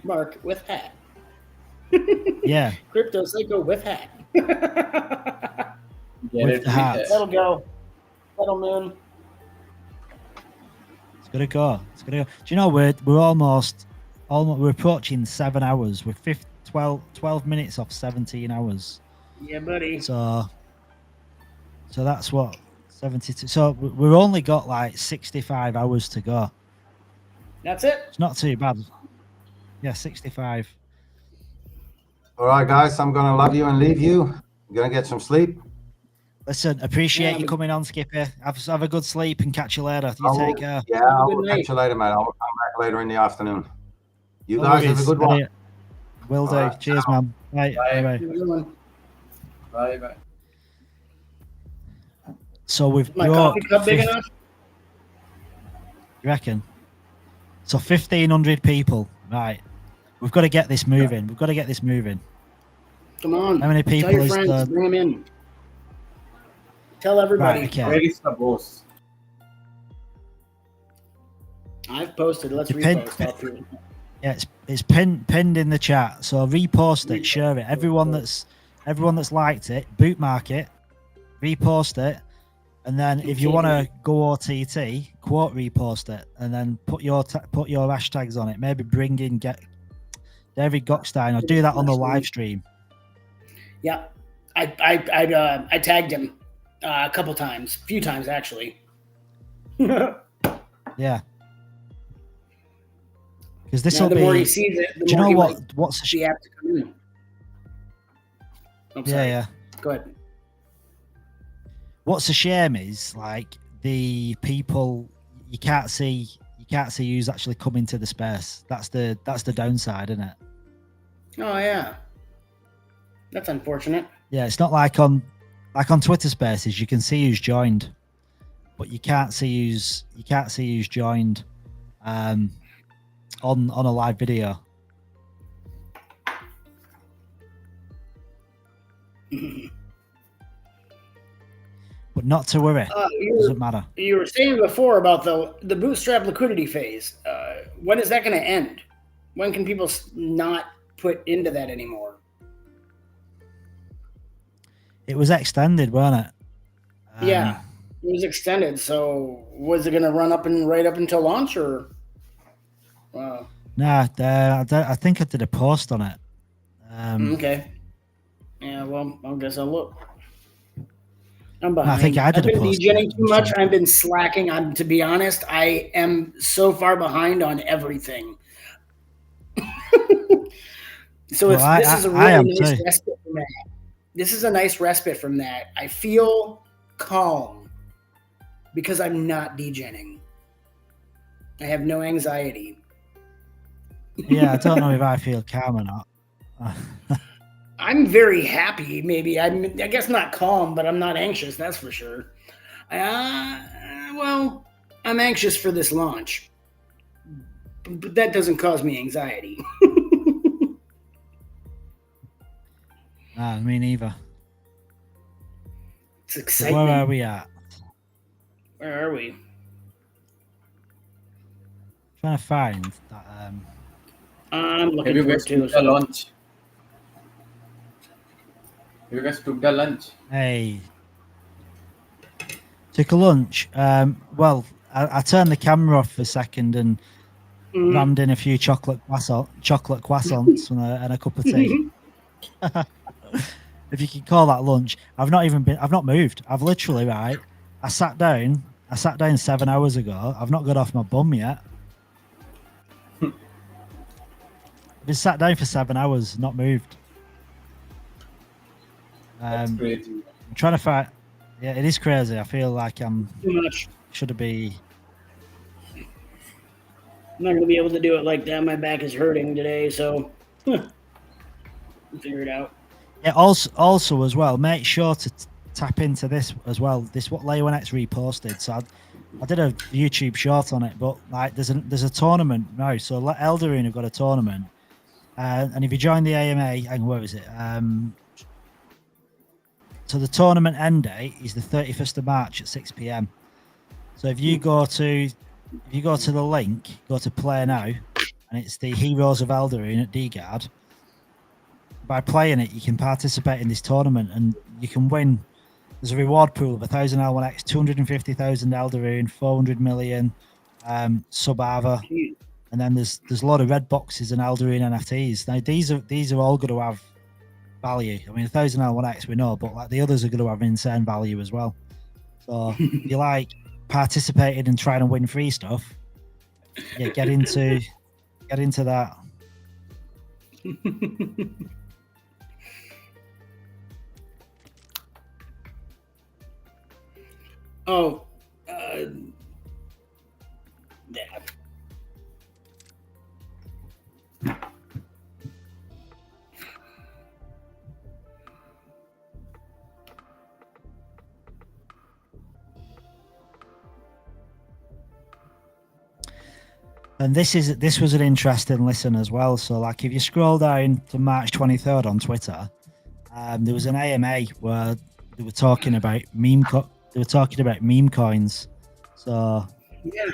Mark with hat. Yeah. Crypto Psycho with hat. With the hat. That'll go. That'll moon. It's gonna go. Do you know we're almost we're approaching 7 hours. We're 12 minutes off 17 hours. Yeah, buddy. So that's what 72. So we've only got like 65 hours to go. That's it. It's not too bad. Yeah, 65. All right, guys, I'm gonna love you and leave you. I'm gonna get some sleep. Listen, appreciate you coming on, Skippy. Have a good sleep and catch you later. Take care. Yeah, I'll catch you later, mate. I'll come back later in the afternoon. You guys have a good one. Will do. Right. Cheers, man. Bye. Bye. Bye. So we've my coffee cup big enough? You reckon? So 1,500 people. Right. We've got to get this moving. We've got to get this moving. Come on. How many people Tell your is friends. the... Bring them in. Tell everybody. Right, okay. Where is the boss? I've posted. Let's Pin- repost. Yeah, it's pinned in the chat. So repost it, share it. Everyone that's liked it, bookmark it, repost it, and then if you want to go OTT, quote repost it, and then put your hashtags on it. Maybe bring in David Gockstein or do that on the live stream. Yeah, I tagged him a couple times, a few times actually. Yeah. Because this Now, will the be. more he sees it, the do you more know he what? might What's be apt to come in. I'm sorry. yeah. Go ahead. What's a shame is like the people you can't see who's actually coming to the space. That's the downside, isn't it? Oh yeah, that's unfortunate. Yeah, it's not like on Twitter Spaces. You can see who's joined, but you can't see who's joined on a live video. But not to worry. Doesn't matter. You were saying before about the bootstrap liquidity phase. When is that going to end? When can people not put into that anymore? It was extended, wasn't it? Yeah, it was extended. So was it going to run right up until launch, or? Nah, I think I did a post on it. Okay. Yeah, well, I guess I'll look. I'm behind. I think I did I've been a post. degenerating too much. I've been slacking. To be honest, I am so far behind on everything. So this is a really nice respite from that. This is a nice respite from that. I feel calm because I'm not degenerating. I have no anxiety. Yeah, I don't know if I feel calm or not. I'm very happy. Maybe I guess not calm, but I'm not anxious. That's for sure. Well, I'm anxious for this launch, but that doesn't cause me anxiety. Me neither. It's exciting. So where are we at? Where are we? Trying to find that. I'm looking Have you forward guys to took the lunch? You guys took the lunch? Hey. Took a lunch. Well, I turned the camera off for a second and rammed in a few chocolate croissants and a cup of tea. If you can call that lunch. I've not moved. I've literally, right, I sat down 7 hours ago. I've not got off my bum yet. I've been sat down for 7 hours, not moved. That's crazy. I'm trying to find. Yeah, it is crazy. I feel like I'm too much. Should be. I'm not going to be able to do it like that. My back is hurting today, so we'll figure it out. Yeah. Also as well, make sure to tap into this as well. This what Leo1x reposted. So I did a YouTube short on it, but like there's a tournament now. So Elderine have got a tournament, and if you join the AMA, and where is it? So the tournament end date is the 31st of March at 6 p.m. So if you go to the link, go to play now, and it's the Heroes of Elderine at DGuard. By playing it, you can participate in this tournament, and you can win. There's a reward pool of 1,000 L1X, 250,000 Elderine, 400 million Sub-Ava, and then there's a lot of red boxes and Elderine NFTs. Now these are all going to have value. I mean, 1,000 L1X we know, but like the others are going to have insane value as well. So if you like participating and trying to win free stuff, yeah, get into that. Oh, yeah. And this was an interesting listen as well. So, like, if you scroll down to March 23rd on Twitter, there was an AMA where they were talking about meme coins. So yeah,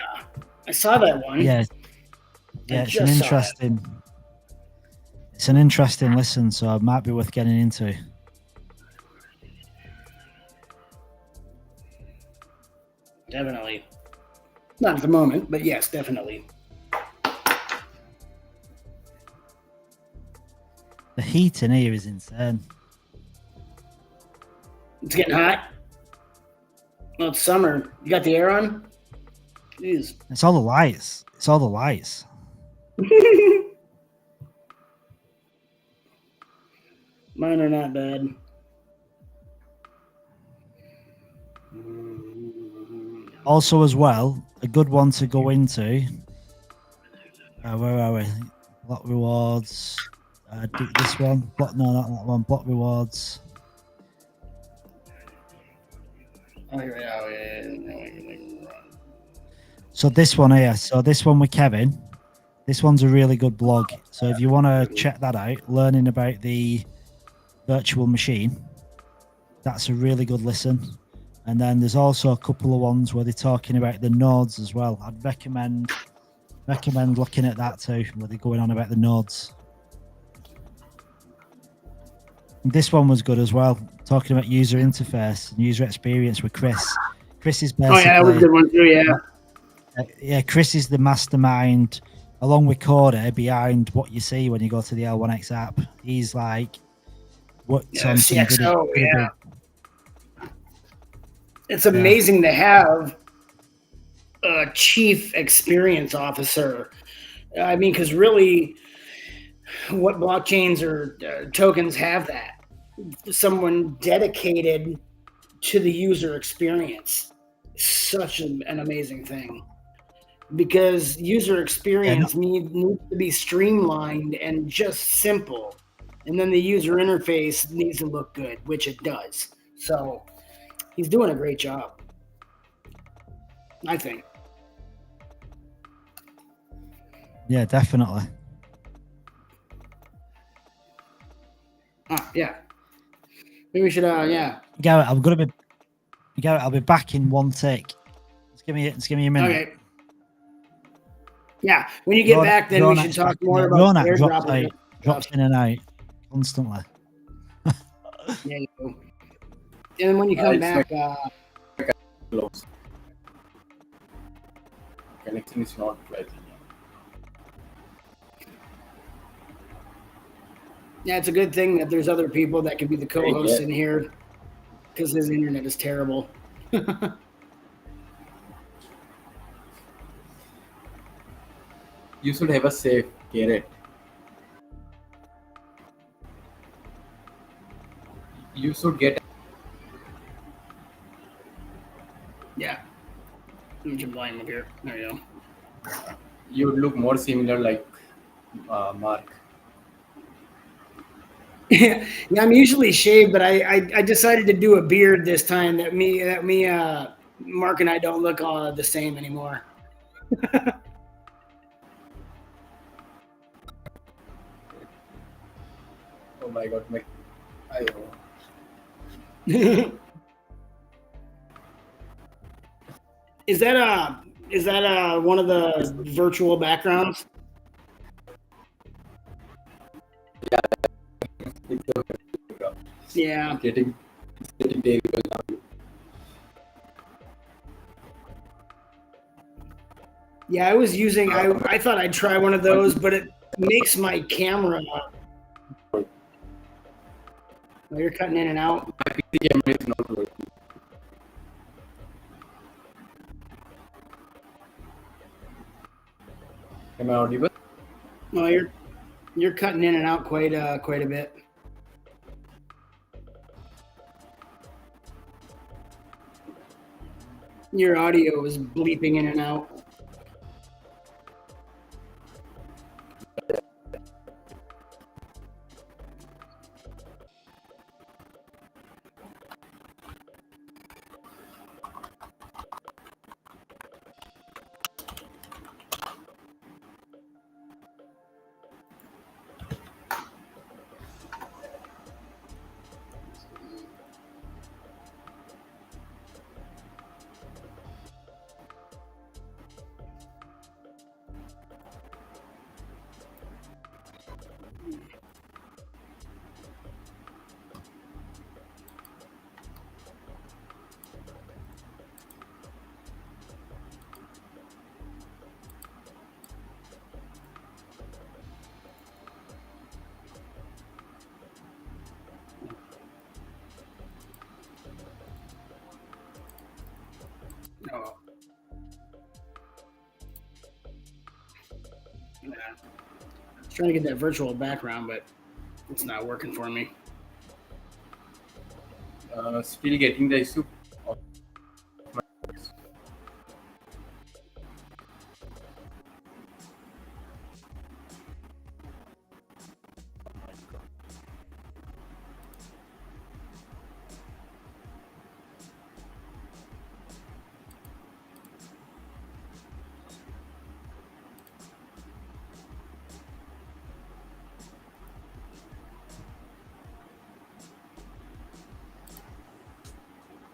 I saw that one. yeah, it's an interesting listen. So it might be worth getting into. Definitely. Not at the moment, but yes, definitely. The heat in here is insane. It's getting hot. Well, it's summer. You got the air on? Jeez. It's all the lights. Mine are not bad. Also, as well, a good one to go into. Where are we? Block rewards. This one. Not that one. Block rewards. So this one here. So this one with Kevin. This one's a really good blog. So if you want to check that out, learning about the virtual machine, that's a really good listen. And then there's also a couple of ones where they're talking about the nodes as well. I'd recommend looking at that too, where they're going on about the nodes. And this one was good as well, talking about user interface and user experience with Chris. Chris is basically... Oh, yeah, that was a good one too, yeah. Yeah, Chris is the mastermind, along with Corda, behind what you see when you go to the L1X app. He's like... what's on some CXO, yeah. It's amazing to have a chief experience officer. I mean, because really, what blockchains or tokens have that? Someone dedicated to the user experience. Such an amazing thing. Because user experience needs to be streamlined and just simple. And then the user interface needs to look good, which it does. So he's doing a great job, I think. Yeah, definitely. Yeah. Maybe we should, yeah. Garrett, I'll be back in one tick. Just give me a minute. Okay. Yeah, when you get back, then we should talk more about airdrop. Drops in and out constantly. Yeah, you go. And then when you come back, connection is not right. Yeah, it's a good thing that there's other people that could be the co-hosts in here, because his internet is terrible. You should have a safe Garrett. You should get. Yeah. Let me jump line up here. There you go. You would look more similar like Mark. Yeah, I'm usually shaved, but I decided to do a beard this time. That Mark and I don't look all the same anymore. Oh my God, Is that one of the virtual backgrounds? Yeah. Getting terrible now. Yeah, I was using. I thought I'd try one of those, but it makes my camera. Oh, you're cutting in and out. My PC camera is not working. Am I audible? No, you're cutting in and out quite a bit. Your audio is bleeping in and out. Oh. Yeah. I was trying to get that virtual background, but it's not working for me. Still getting the issue.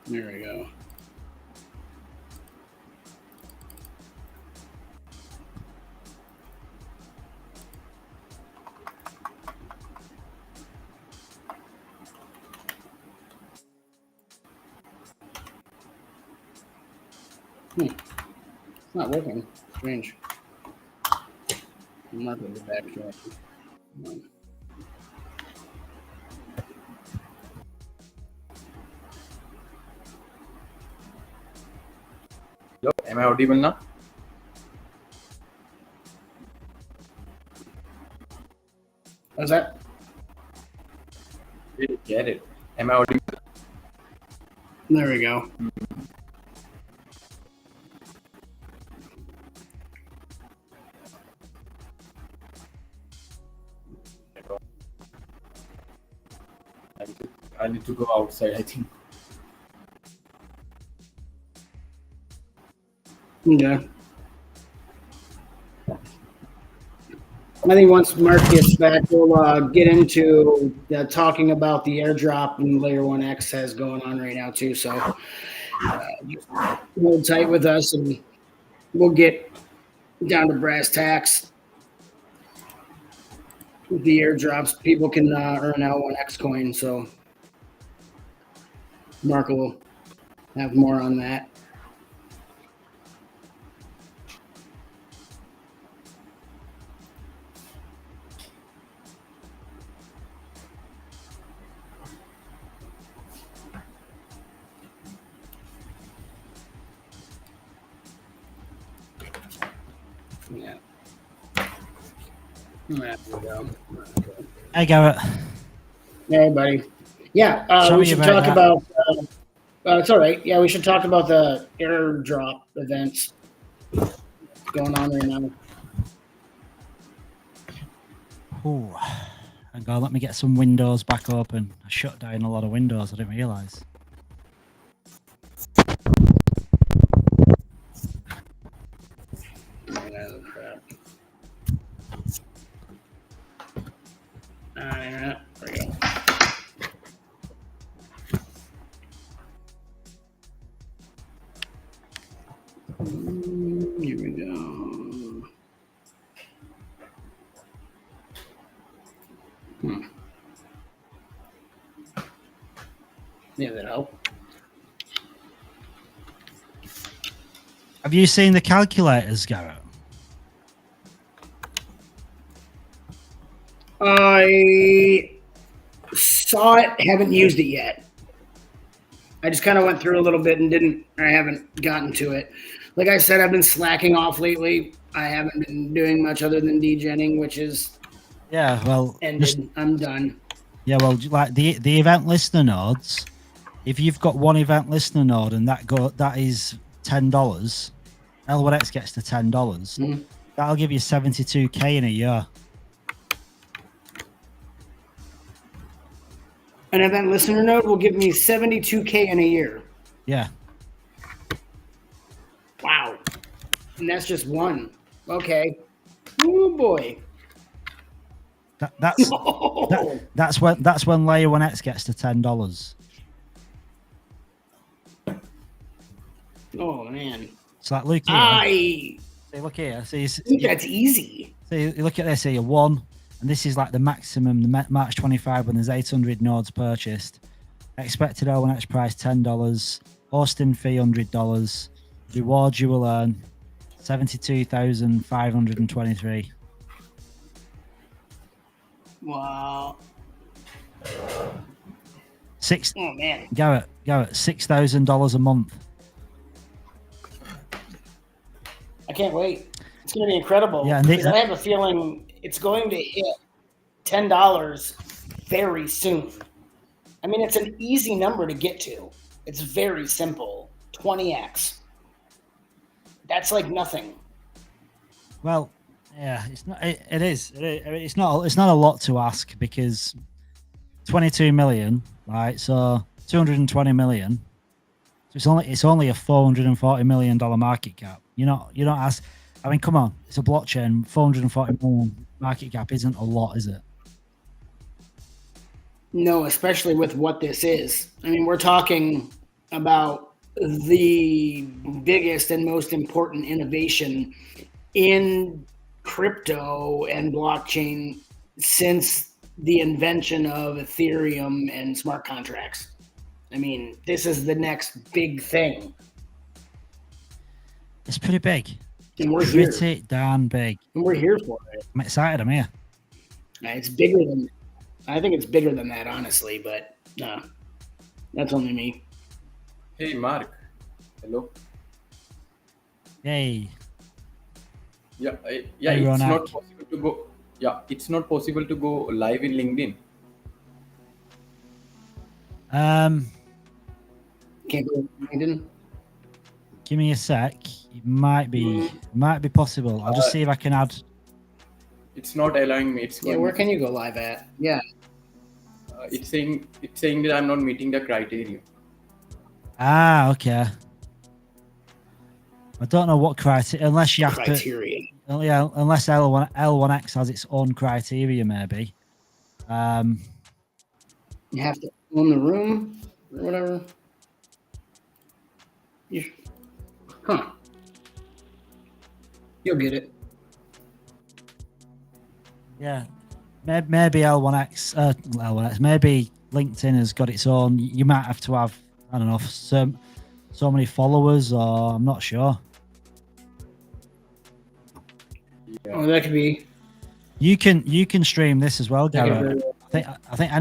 There we go. It's not working. Strange. I'm not going to be back to it. Hello, am I audible now? What's that? Didn't get it. Am I audible? There we go. I need to go outside, I think. Okay. I think once Mark gets back, we'll get into talking about the airdrop and Layer 1X has going on right now too. So just hold tight with us and we'll get down to brass tacks. With the airdrops, people can earn L1X coin. So Mark will have more on that. Yeah. There we go. Hey, Garrett. Hey, buddy. Yeah, Tell we me should about talk that. about. It's all right. Yeah, we should talk about the airdrop events going on right now. Ooh. Hang on, let me get some windows back open. I shut down a lot of windows, I didn't realise. There we go. Here we go. Yeah, that help. Have you seen the calculators, Garrett? I saw it, haven't used it yet. I just kind of went through a little bit and I haven't gotten to it. Like I said, I've been slacking off lately. I haven't been doing much other than degenning, which is ended. I'm done. Yeah, well, like the event listener nodes, if you've got one event listener node and that is $10, L1X gets to $10. That'll give you 72K in a year. An event listener node will give me 72K in a year. Yeah. Wow. And that's just one. Okay. Oh boy. That's when Layer 1X gets to $10. Oh man. So like, look here. See, look here. See, that's easy. So you look at this here, 1, and this is like the maximum, the March 25 when there's 800 nodes purchased. Expected L1X price $10. Hosting fee $100. Rewards you will earn 72,523. Wow. Oh man. Garrett, $6,000 a month. I can't wait. It's going to be incredible. Yeah, because I have a feeling it's going to hit $10 very soon. I mean, it's an easy number to get to. It's very simple. 20x. That's like nothing. Well, yeah, it's not. It is. It's not. It's not a lot to ask because 22 million, right? So 220 million. So it's only a $440 million market cap. You don't ask. I mean, come on, it's a blockchain. 440 million market cap isn't a lot, is it? No, especially with what this is. I mean, we're talking about the biggest and most important innovation in crypto and blockchain since the invention of Ethereum and smart contracts. I mean, this is the next big thing. It's pretty big. And we're pretty here. Damn big. And we're here for it. I'm excited. I'm here. It's bigger than. I think it's bigger than that, honestly, but that's only me. Hey, Mark. Hello. Hey. Yeah, Hey, it's Ronak. not possible to go. Yeah, it's not possible to go live in LinkedIn. Can't go LinkedIn. Give me a sec. It might be possible. I'll just see if I can add. It's not allowing me. Yeah, where can you go live at? Yeah. It's saying that I'm not meeting the criteria. Ah, okay. I don't know what criteria, unless you have Criteria. to. Yeah, unless L1X has its own criteria, maybe. You have to own the room or whatever. You'll get it. Yeah, maybe L1X, L1X. Maybe LinkedIn has got its own. You might have to have, I don't know, so many followers, or I'm not sure. Yeah. Oh, that could be. You can stream this as well, Garrett. I think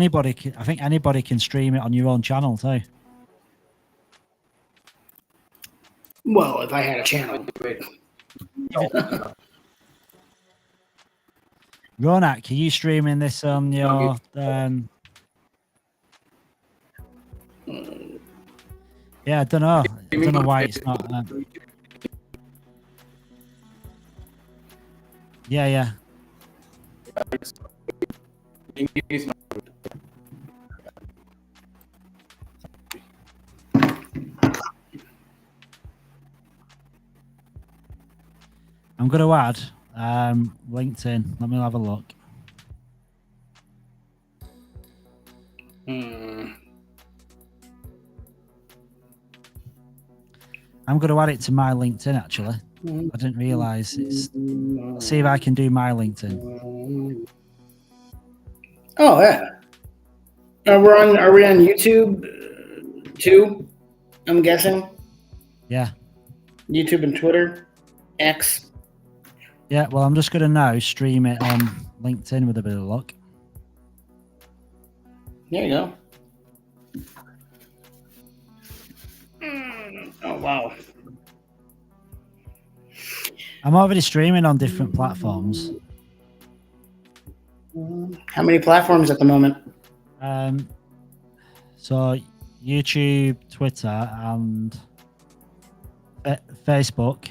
anybody can stream it on your own channel too. Well, if I had a channel. Ronak, are you streaming this on your? Yeah, I don't know. I don't know why it's not. Yeah. I'm going to add LinkedIn. Let me have a look. I'm going to add it to my LinkedIn, actually. I didn't realize it's. Let's see if I can do my LinkedIn. Oh yeah. Are we on YouTube too? I'm guessing. Yeah. YouTube and Twitter, X. Yeah. Well, I'm just going to now stream it on LinkedIn with a bit of luck. There you go. Oh wow. I'm already streaming on different platforms. How many platforms at the moment? So YouTube, Twitter, and Facebook.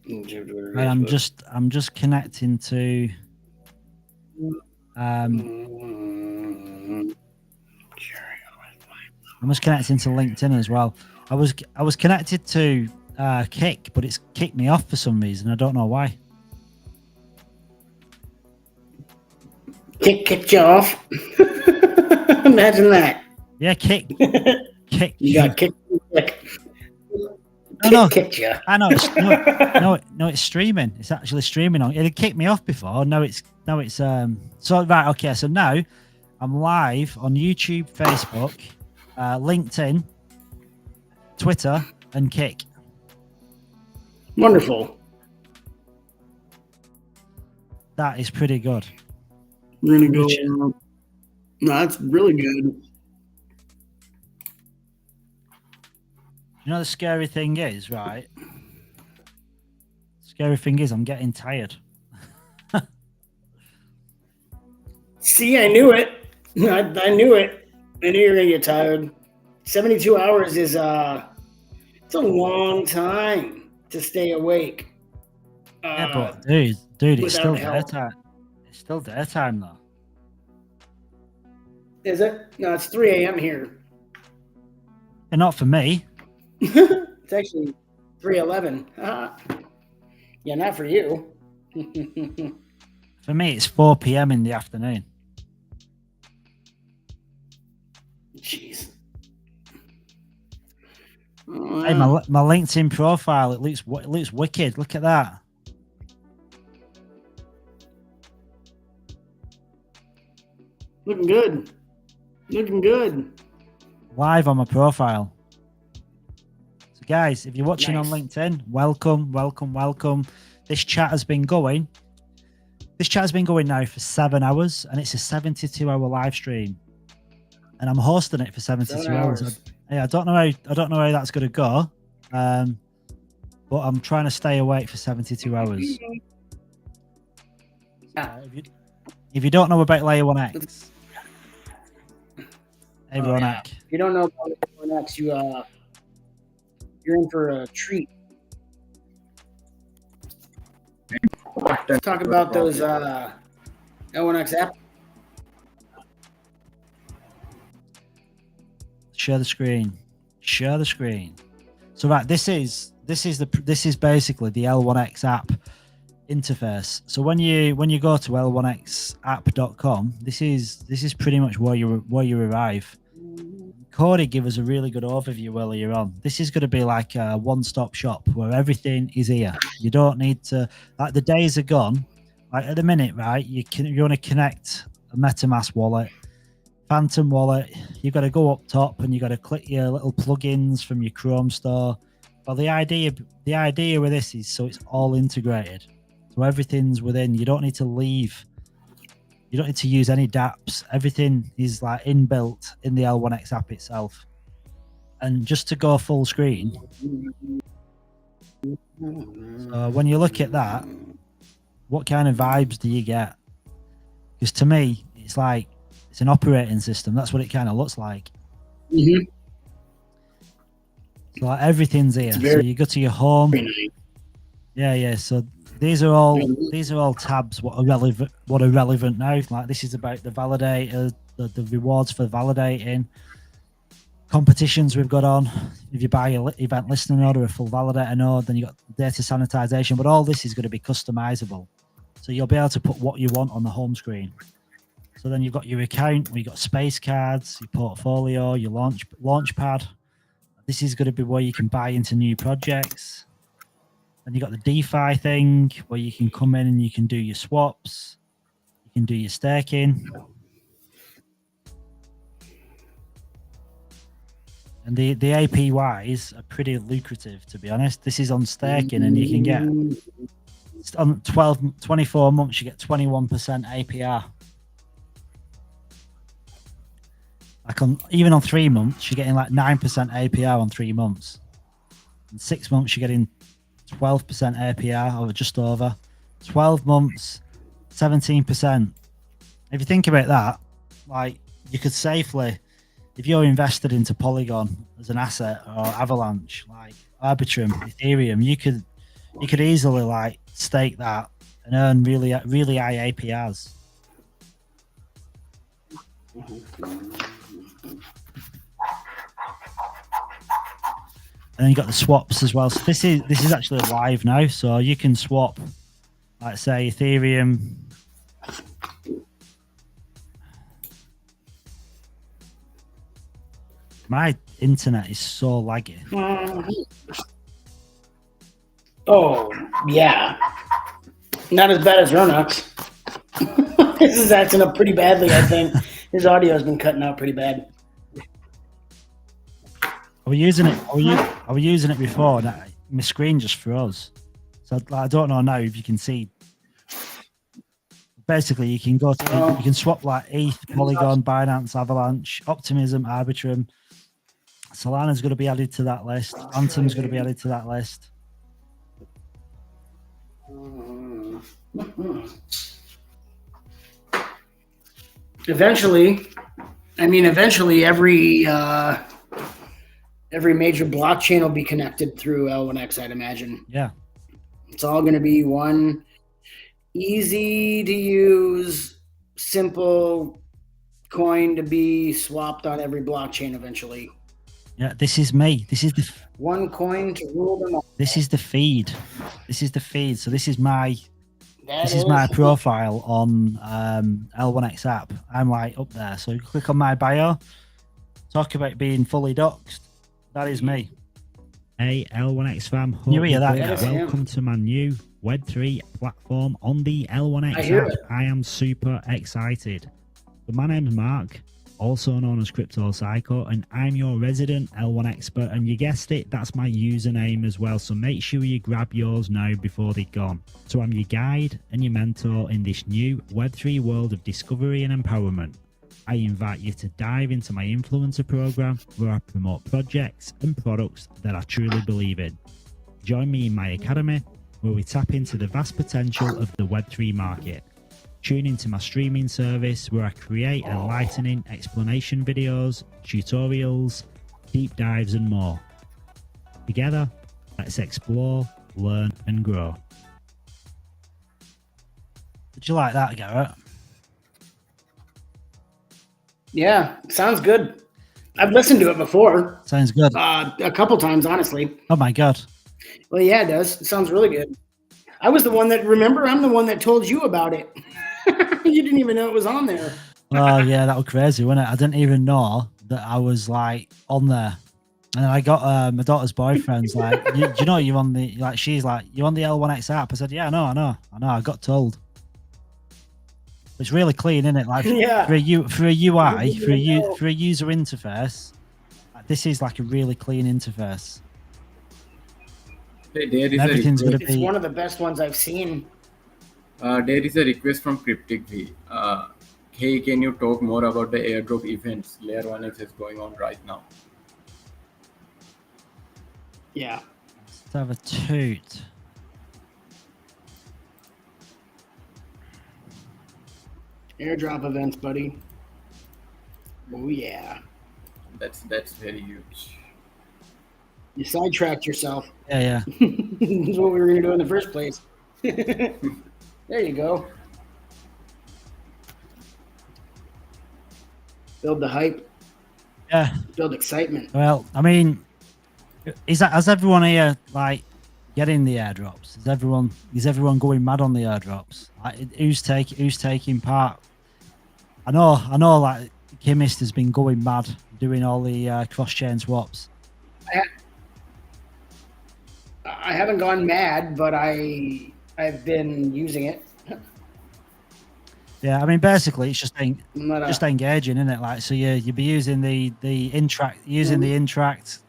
And I'm just connecting to. I'm just connecting to LinkedIn as well. I was connected to Kick, but it's kicked me off for some reason. I don't know why. Kick kicked you off. Imagine that. Yeah, Kick. You got kicked. Kicked you. I know. It's streaming. It's actually streaming on. It had kicked me off before. No, it's so right. Okay, so now I'm live on YouTube, Facebook, LinkedIn, Twitter, and Kick. Wonderful. That is pretty good. We're gonna go. No, that's really good. You know the scary thing is, right? Scary thing is, I'm getting tired. See, I knew it. I knew it. I knew you were gonna get tired. 72 hours is it's a long time to stay awake. Yeah, but dude, it's without still help. daytime. It's still daytime though. Is it? No, it's 3 a.m. here. And not for me. It's actually 3:11. Yeah, not for you. For me, it's 4 p.m. in the afternoon. Jeez. Hey, my LinkedIn profile, it looks wicked. Look at that. Looking good. Looking good. Live on my profile. So guys, if you're watching Nice. on LinkedIn, welcome. This chat has been going. This chat has been going now for 7 hours, and it's a 72-hour live stream. And I'm hosting it for 72 hours. I don't know how that's going to go, but I'm trying to stay awake for 72 hours. If you don't know about Layer 1X, hey, Ronak. If you don't know about Layer 1X, you're in for a treat. Let's talk about those L1X app. Share the screen. So right, this is basically the L1X app interface. So when you go to l1xapp.com, this is pretty much where you arrive. Cody gave us a really good overview earlier on. This is going to be like a one-stop shop where everything is here. You don't need to, like, the days are gone. Like at the minute, right? You want to connect a MetaMask wallet, Fantom wallet. You've got to go up top and you got to click your little plugins from your Chrome store. But the idea with this is so it's all integrated. So everything's within. You don't need to leave. You don't need to use any dApps. Everything is like inbuilt in the L1X app itself. And just to go full screen, so when you look at that, what kind of vibes do you get? Because to me, it's like it's an operating system. That's what it kind of looks like. Mm-hmm. So like everything's here. So you go to your home. Yeah. So these are all tabs. What are relevant now? Like this is about the validator, the rewards for validating, competitions we've got on. If you buy an event listening node or a full validator node, then you got data sanitization. But all this is going to be customizable, so you'll be able to put what you want on the home screen. So then you've got your account, where you've got space cards, your portfolio, your launch pad. This is going to be where you can buy into new projects. Then you got the DeFi thing where you can come in and you can do your swaps, you can do your staking. And the APYs are pretty lucrative, to be honest. This is on staking, and you can get on 24 months, you get 21% APR. Like even on 3 months, you're getting like 9% APR on 3 months. In 6 months, you're getting 12% APR, or just over. 12 months, 17%. If you think about that, like you could safely, if you're invested into Polygon as an asset, or Avalanche, like Arbitrum, Ethereum, you could easily like stake that and earn really high APRs. And then you got the swaps as well. So this is actually live now. So you can swap, like say Ethereum. My internet is so laggy. Oh yeah, not as bad as Ronux. This is acting up pretty badly. I think his audio has been cutting out pretty bad. I was using it before, and my screen just froze. So I don't know now if you can see. Basically, you can go to you can swap like ETH, Polygon, Binance, Avalanche, Optimism, Arbitrum, Solana's going to be added to that list. Fantom's going to be added to that list. Eventually, every major blockchain will be connected through L1X, I'd imagine. Yeah. It's all going to be one easy to use, simple coin to be swapped on every blockchain eventually. Yeah, this is me. This is the one coin to rule them all. This is the feed. This is the feed. So this is my That my profile on L1X app. I'm like up there. So you click on my bio. Talk about being fully doxed. That is me. Hey, L1X fam. You hear that? Welcome to my new Web3 platform on the L1X app. I am super excited. So my name's Mark, also known as Crypto Psycho, and I'm your resident L1 expert. And you guessed it, that's my username as well. So make sure you grab yours now before they're gone. So I'm your guide and your mentor in this new Web3 world of discovery and empowerment. I invite you to dive into my influencer program where I promote projects and products that I truly believe in. Join me in my academy where we tap into the vast potential of the Web3 market. Tune into my streaming service where I create enlightening explanation videos, tutorials, deep dives and more. Together, let's explore, learn and grow. Did you like that, Garrett? Yeah, sounds good. I've listened to it before. Sounds good. A couple times, honestly. Oh my God. Well, yeah, it does. It sounds really good. I was the one that, remember, I'm the one that told you about it. You didn't even know it was on there. Oh yeah, that was crazy, wasn't it? I didn't even know that I was like on there. And I got my daughter's boyfriend's like, do you know you're on the, like, she's like, you on the L1X app? I said, yeah, I know. I got told. It's really clean, isn't it? Like yeah. for a UI, for a user interface, this is like a really clean interface. Hey, there is everything's going to It's be one of the best ones I've seen. There is a request from Cryptic V. Hey, can you talk more about the airdrop events Layer 1X is going on right now? Yeah. Let's have a toot. Airdrop events, buddy. Oh yeah. That's very huge. You sidetracked yourself. Yeah. This is what we were gonna do in the first place. There you go. Build the hype. Yeah. Build excitement. Well, I mean, has everyone here like getting the airdrops? Is everyone going mad on the airdrops? Like, who's taking part? I know. Like Chemist has been going mad doing all the cross-chain swaps. I haven't gone mad, but I've been using it. Yeah, I mean, basically, it's just engaging, isn't it? Like, so you'd be using the interact,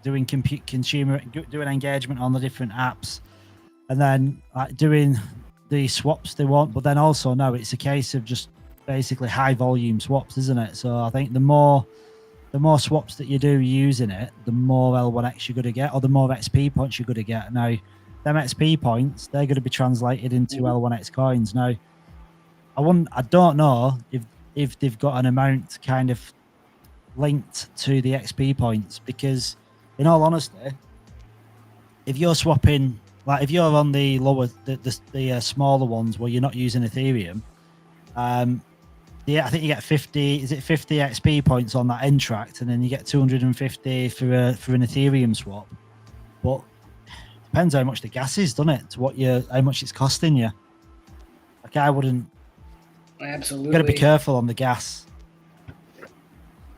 doing doing engagement on the different apps, and then like doing the swaps they want. But then also, no, it's a case of just basically high volume swaps, isn't it? So I think the more swaps that you do using it, the more L1X you're going to get, or the more XP points you're going to get. Now, them XP points, they're going to be translated into L1X coins. Now, I don't know if they've got an amount kind of linked to the XP points, because in all honesty, if you're swapping, like if you're on the lower, the smaller ones where you're not using Ethereum, I think you get 50 XP points on that Interact, and then you get 250 for an Ethereum swap. But depends how much the gas is, doesn't it? To how much it's costing you. Like I wouldn't. Absolutely. You got to be careful on the gas.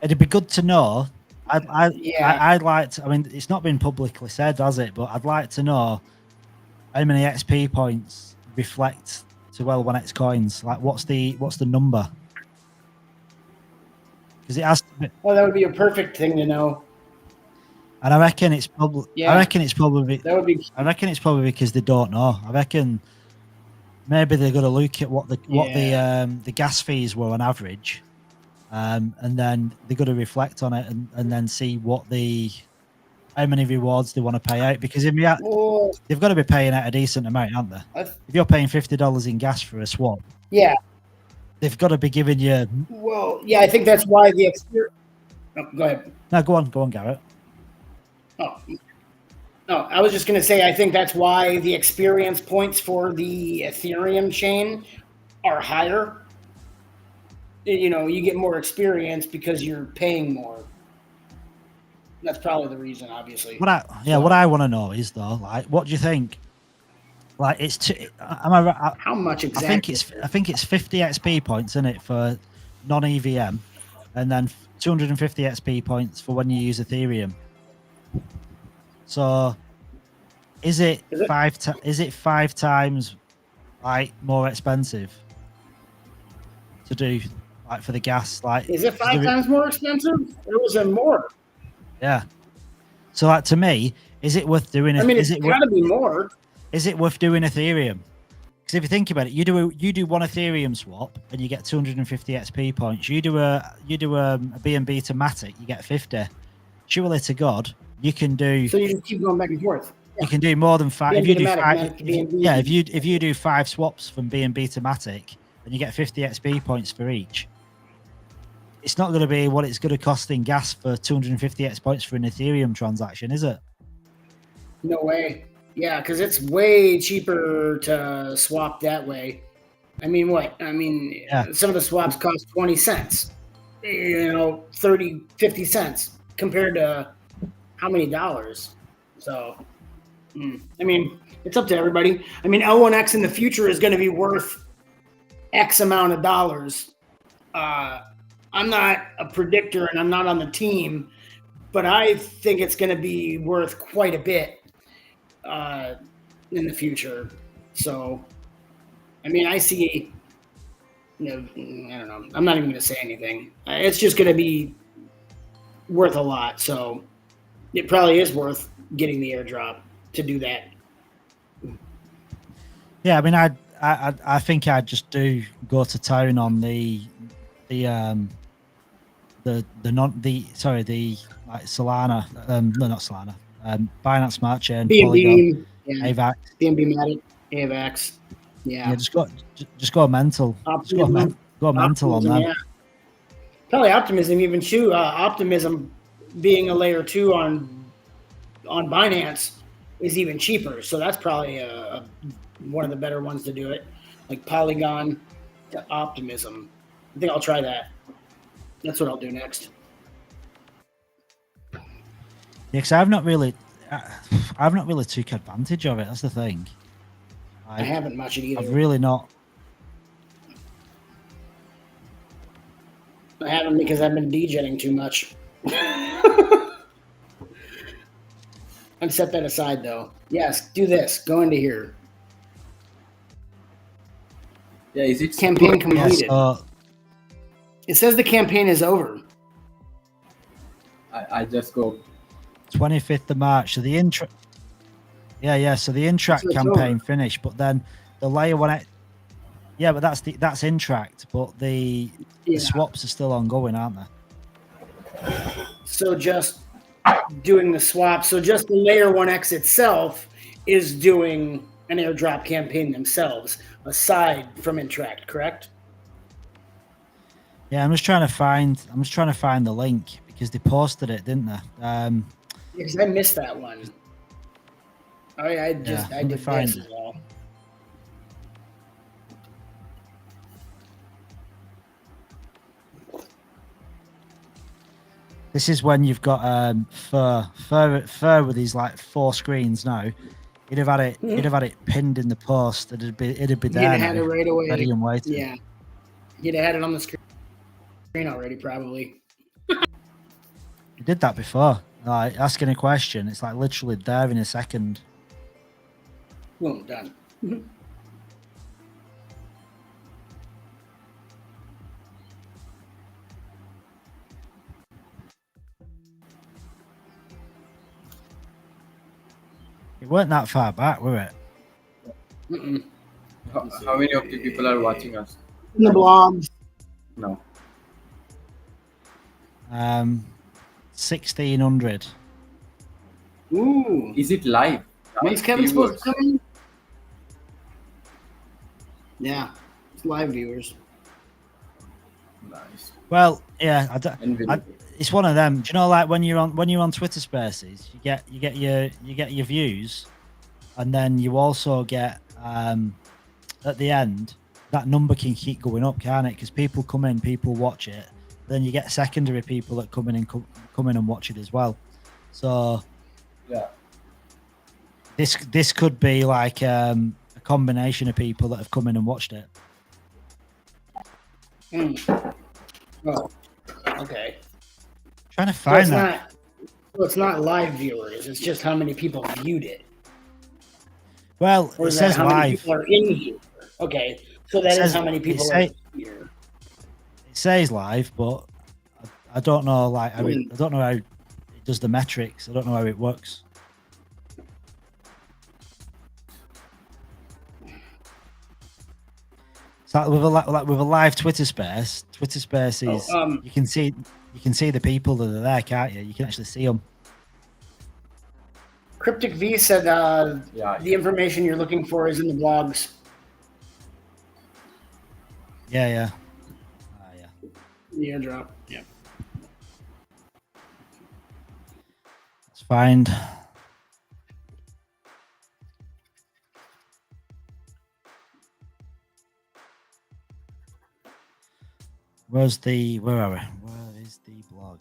It'd be good to know. I'd like to. I mean, it's not been publicly said, has it? But I'd like to know how many XP points reflect to L1X coins. Like, what's the number? Because it has to be. Oh, that would be a perfect thing to know. And I reckon it's probably. Yeah. I reckon it's probably. That would be. I reckon it's probably because they don't know. I reckon maybe they're going to look at what the gas fees were on average, and then they're going to reflect on it and then see what the how many rewards they want to pay out, because in reality, they've got to be paying out a decent amount, aren't they? If you're paying $50 in gas for a swap, Yeah. they've got to be giving you. Well, yeah, I think that's why the experience. Oh, go ahead. No, go on, Garrett. Oh, no, I was just going to say, I think that's why the experience points for the Ethereum chain are higher. You know, you get more experience because you're paying more. That's probably the reason, obviously. What I want to know is though, like, what do you think? Like, am I right? How much exactly? I think it's 50 XP points, isn't it, for non-EVM, and then 250 XP points for when you use Ethereum. So, is it 5 times like more expensive to do, like, for the gas? Like, is it 5 times more expensive? Or was it more? Yeah. So, like, to me, is it worth doing? I mean, it's got to be more. Is it worth doing Ethereum? Because if you think about it, you do one Ethereum swap and you get 250 XP points. You do a BNB to Matic, you get 50. Surely to God, you can do. So you just keep going back and forth. You can do more than 5. If you do 5, yeah. If you do 5 swaps from BNB to Matic, and you get 50 XP points for each, it's not going to be what it's going to cost in gas for 250 X points for an Ethereum transaction, is it? No way. Yeah, because it's way cheaper to swap that way. I mean, what? I mean, some of the swaps cost 20 cents, 30, 50 cents compared to how many dollars? So, I mean, it's up to everybody. I mean, L1X in the future is going to be worth X amount of dollars. I'm not a predictor and I'm not on the team, but I think it's going to be worth quite a bit in the future. So, I mean, I see, I don't know. I'm not even going to say anything. It's just going to be worth a lot. So it probably is worth getting the airdrop to do that. Yeah, I mean, I think I'd just go to town on the Solana, no, not Solana, Binance Smart Chain, Polygon, AVAX, BNB Matic, AVAX. Yeah, just go mental. Optimism, go mental on that. Yeah. Probably Optimism even too. Optimism being a layer 2 on Binance is even cheaper. So that's probably one of the better ones to do it. Like Polygon to Optimism. I think I'll try that. That's what I'll do next. Yeah, because I've not really took advantage of it. That's the thing. I haven't much either. I've really not. I haven't because I've been degenning too much. I've set that aside though. Yes, do this. Go into here. Yeah, is it campaign completed? It says the campaign is over. I just go 25th of March. So the intro. Yeah. So the Intract campaign finished, but then the layer 1. Yeah, but that's Intract, but the swaps are still ongoing, aren't they? So just doing the swap. So just the layer 1X itself is doing an airdrop campaign themselves, aside from Intract, correct? Yeah, I'm just trying to find the link because they posted it, didn't they? Because I missed that one. I did find it. Well. This is when you've got Fur with these like 4 screens now. He'd have had it pinned in the post. It'd be there. You'd have had it right away. Ready and waiting. Yeah. You'd have had it on the screen already, probably. You did that before. Like asking a question, it's like literally there in a second. Well done. It weren't that far back, were it? How many of the people are watching us? In the blogs. No. 1600. Ooh. Is it live? When's Kevin supposed to Viewers. come in? Yeah, it's live viewers. Nice. Well, yeah, And it's one of them. Do you know, like when you're on Twitter Spaces, you get your views, and then you also get at the end that number can keep going up, can't it? Because people come in, people watch it, then you get secondary people that come in and watch it as well. So yeah, this could be like a combination of people that have come in and watched it. Oh, okay. Trying to find that. It's not live viewers. It's just how many people viewed it. Well, Or it is says that how many live. people are in here? Okay, so that is how many people are here. It says live, but I don't know. Like, I don't know how it does the metrics. I don't know how it works. It's like with a live Twitter space. Twitter Spaces, you can see the people that are there, can't you? You can actually see them. Cryptic V said the information you're looking for is in the blogs. Yeah. The airdrop. Yeah. Let's find. Where are we? Where is the blog?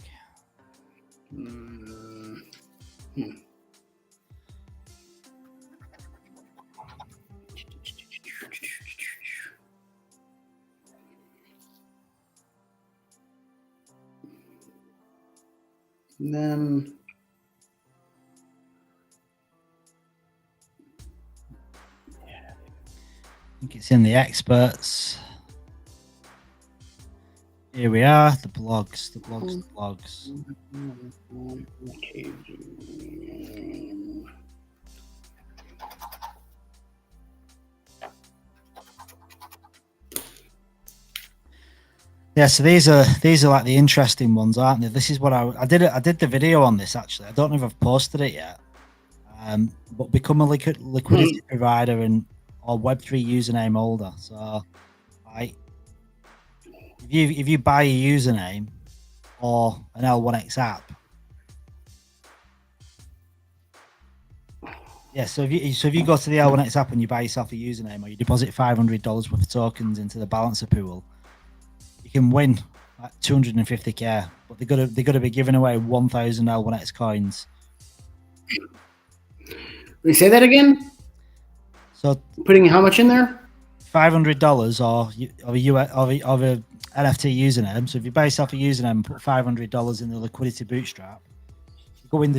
And then I think it's in the experts. Here we are, the blogs. Yeah, so these are like the interesting ones, aren't they? This is what I did the video on this actually. I don't know if I've posted it yet. But become a liquidity provider or Web3 username holder. So, if you buy a username or an L1X app, yeah. So if you go to the L1X app and you buy yourself a username or you deposit $500 worth of tokens into the balancer pool, you can win like 250k. But they're gonna be giving away 1,000 L1X coins. Will you say that again? So putting how much in there? $500 of a NFT username. So if you buy yourself a username and put $500 in the liquidity bootstrap, you go in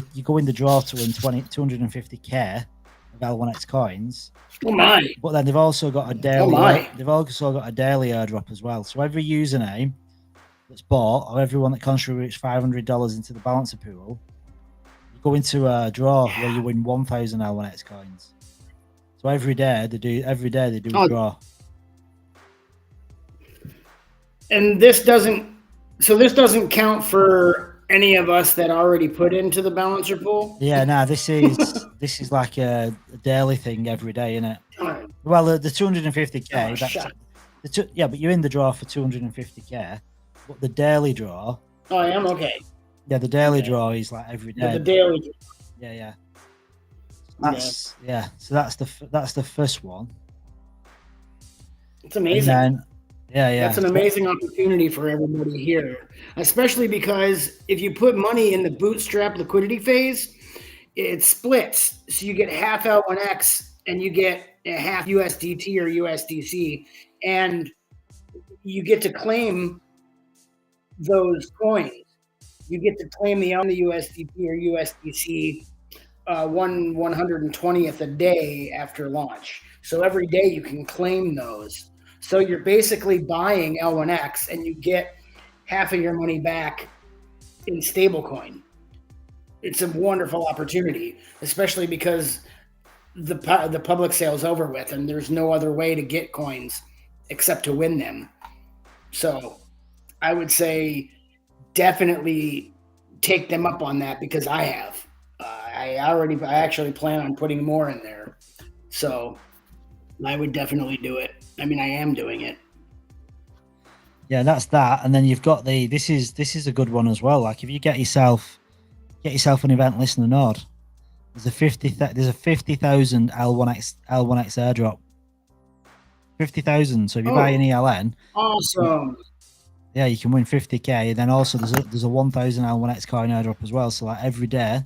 the draw to win 250k of L1X coins. Oh my! But then they've also got a daily. Oh my. They've also got a daily airdrop as well. So every username that's bought or everyone that contributes $500 into the balancer pool, you go into a draw where you win 1,000 L1X coins. So every day they do a draw. And this doesn't count for any of us that already put into the balancer pool. Yeah, no, this is like a daily thing every day, isn't it? Well, the 250k. But you're in the draw for 250k. But the daily draw. Oh, I am okay. Yeah, the daily draw is like every day. Yeah, the daily. Yeah. So that's the first one. It's amazing. And then, That's an amazing opportunity for everybody here, especially because if you put money in the bootstrap liquidity phase, it splits. So you get half L1X and you get half USDT or USDC, and you get to claim those coins. You get to claim the USDT or USDC 1/120th a day after launch. So every day you can claim those. So you're basically buying L1X and you get half of your money back in stablecoin. It's a wonderful opportunity, especially because the public sale's over with and there's no other way to get coins except to win them. So I would say definitely take them up on that because I have. I actually plan on putting more in there. So I would definitely do it. I mean, I am doing it. Yeah, that's that. And then you've got this is a good one as well. Like if you get yourself an event listener node, there's a 50,000 L1X airdrop. 50,000. So if you buy an ELN, awesome. Yeah, you can win 50k. Then also there's a 1,000 L1X coin airdrop as well. So like every day,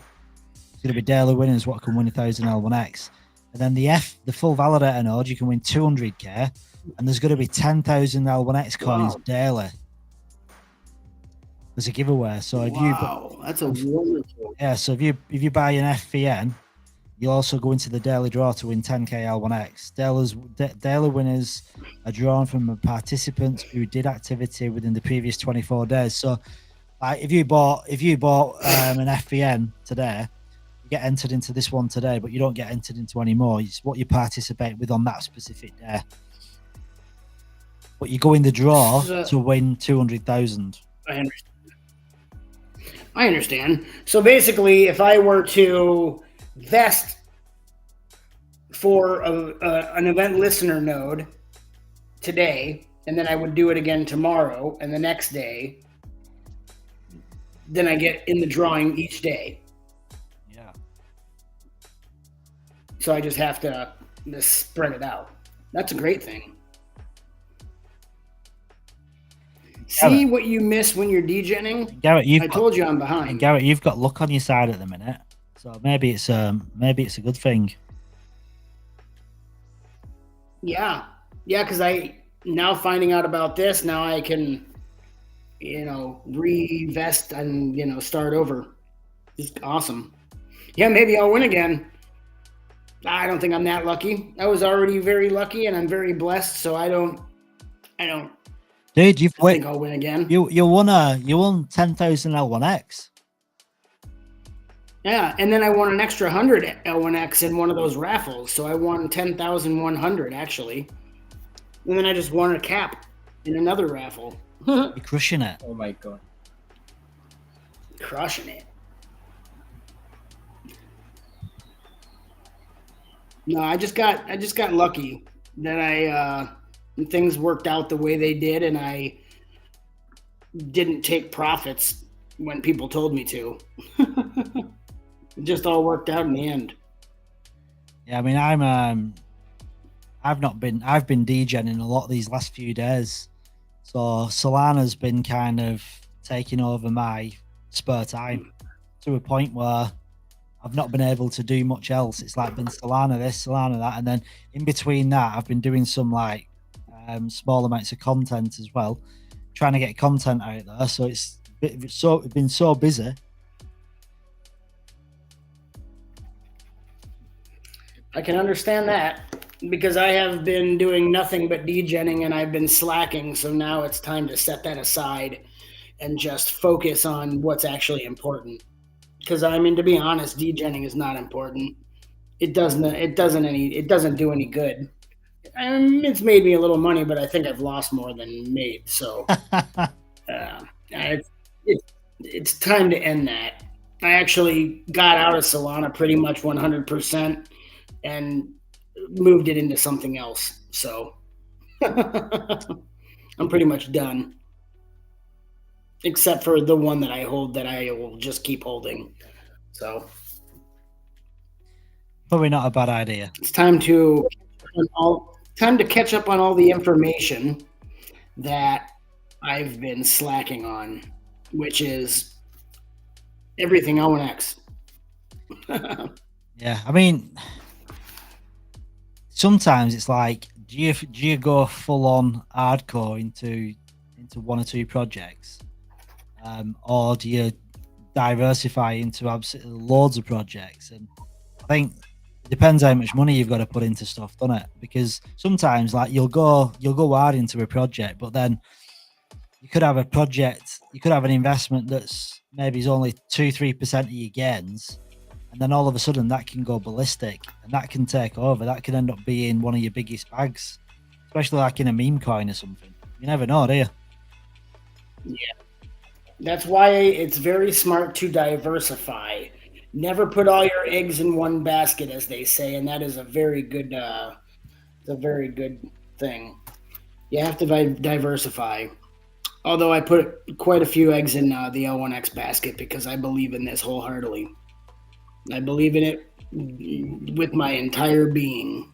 it's going to be daily winners what can win 1,000 L1X. And then the full validator node, you can win 200k, and there's going to be 10,000 L1X coins daily. There's a giveaway. So if that's a wonderful. Yeah, so if you buy an FVN, you'll also go into the daily draw to win 10k L1X. Daily winners are drawn from participants who did activity within the previous 24 days. So, like, if you bought an FVN today, you get entered into this one today, but you don't get entered into any more. It's what you participate with on that specific day. But you go in the draw to win 200,000. I understand. So basically, if I were to vest for an event listener node today, and then I would do it again tomorrow and the next day, then I get in the drawing each day. Yeah. So I just have to spread it out. That's a great thing. See what you miss when you're degenning? Garrett, I told you I'm behind. Garrett, you've got luck on your side at the minute. So maybe it's a good thing. Yeah, because now finding out about this, now I can, revest and start over. It's awesome. Yeah, maybe I'll win again. I don't think I'm that lucky. I was already very lucky, and I'm very blessed. So I don't. Dude, I think I'll win again. You won 10,000 L1X. Yeah, and then I won an extra 100 L1X in one of those raffles. So I won 10,100 actually. And then I just won a cap in another raffle. You're crushing it. Oh my god. Crushing it. No, I just got lucky that things worked out the way they did, and I didn't take profits when people told me to. It just all worked out in the end. Yeah, I mean, I've been degenning a lot these last few days, so Solana's been kind of taking over my spare time to a point where I've not been able to do much else. It's like been Solana this, Solana that, and then in between that, I've been doing some like small amounts of content as well, trying to get content out there. So it's been so busy. I can understand that because I have been doing nothing but degenning and I've been slacking. So now it's time to set that aside and just focus on what's actually important. Because I mean, to be honest, degenning is not important. It doesn't do any good. It's made me a little money, but I think I've lost more than made. So it's time to end that. I actually got out of Solana pretty much 100% and moved it into something else. So I'm pretty much done. Except for the one that I hold that I will just keep holding. So probably not a bad idea. It's time to catch up on all the information that I've been slacking on, which is everything L1X. Yeah, I mean, sometimes it's like, do you go full on hardcore into one or two projects, or do you diversify into absolutely loads of projects? And I think it depends how much money you've got to put into stuff, doesn't it? Because sometimes, like, you'll go hard into a project, but then you could have an investment that's maybe is only 2-3% of your gains, and then all of a sudden that can go ballistic and that can take over. That can end up being one of your biggest bags, especially like in a meme coin or something. You never know, do you? Yeah. That's why it's very smart to diversify Never put all your eggs in one basket, as they say, and that is a very good thing. You have to diversify. Although I put quite a few eggs in the L1X basket because I believe in this wholeheartedly. I believe in it with my entire being.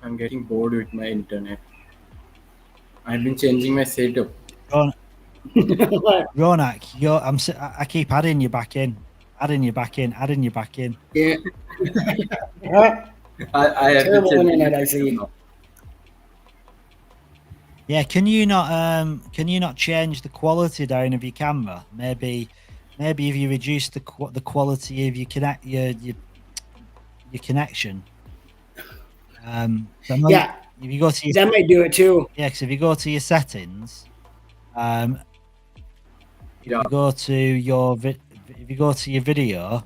I'm getting bored with my internet. I've been changing my setup. Ronak, I keep adding you back in. Yeah. I have Terrible to internet, I see. Yeah, can you not change the quality down of your camera? Maybe if you reduce the quality of your connection. Yeah, if you go to that might do it too. Yeah, because if you go to your settings, you go to your video,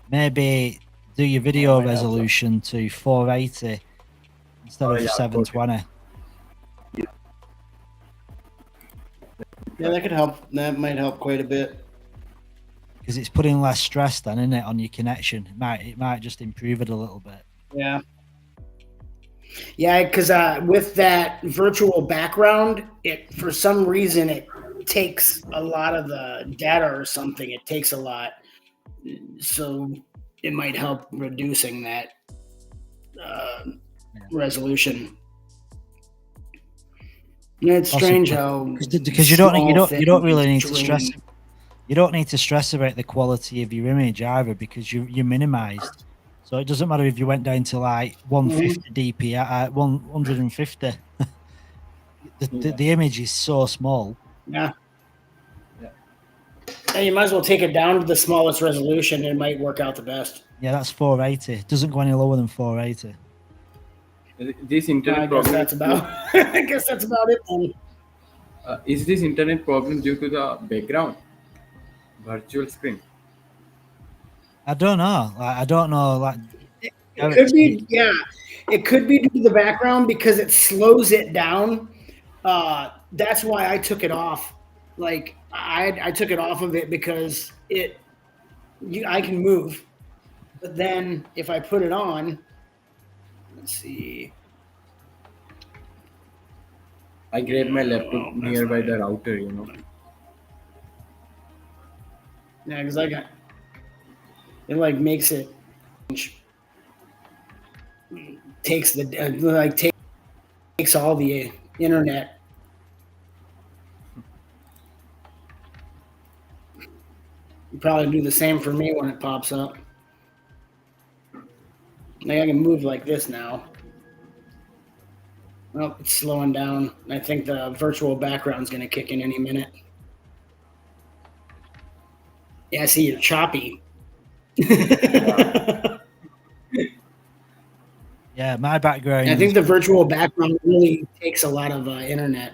maybe do your video resolution to 480 instead of 720. Yeah, that could help. That might help quite a bit. Because it's putting less stress then, isn't it, on your connection? It might just improve it a little bit. Yeah. Yeah, because with that virtual background, for some reason it takes a lot of the data or something. It takes a lot, so it might help reducing that resolution. And it's strange how because you don't really need to stress. You don't need to stress about the quality of your image either because you're minimized. So it doesn't matter if you went down to like 150 DPI, 150. The image is so small. Yeah. And you might as well take it down to the smallest resolution. It might work out the best. Yeah, that's 480. It doesn't go any lower than 480. This internet problem. I guess that's about it then. Is this internet problem due to the background? Virtual screen? I don't know. It could be, yeah. It could be due to the background because it slows it down. That's why I took it off. Like I took it off of it because I can move, but then if I put it on, let's see. I grabbed my laptop nearby the router, Yeah, because it like makes it takes all the internet. You probably do the same for me when it pops up. Like I can move like this now. Well, it's slowing down. I think the virtual background's going to kick in any minute. Yeah, I see you're choppy. Yeah, my background. I think the virtual background really takes a lot of internet.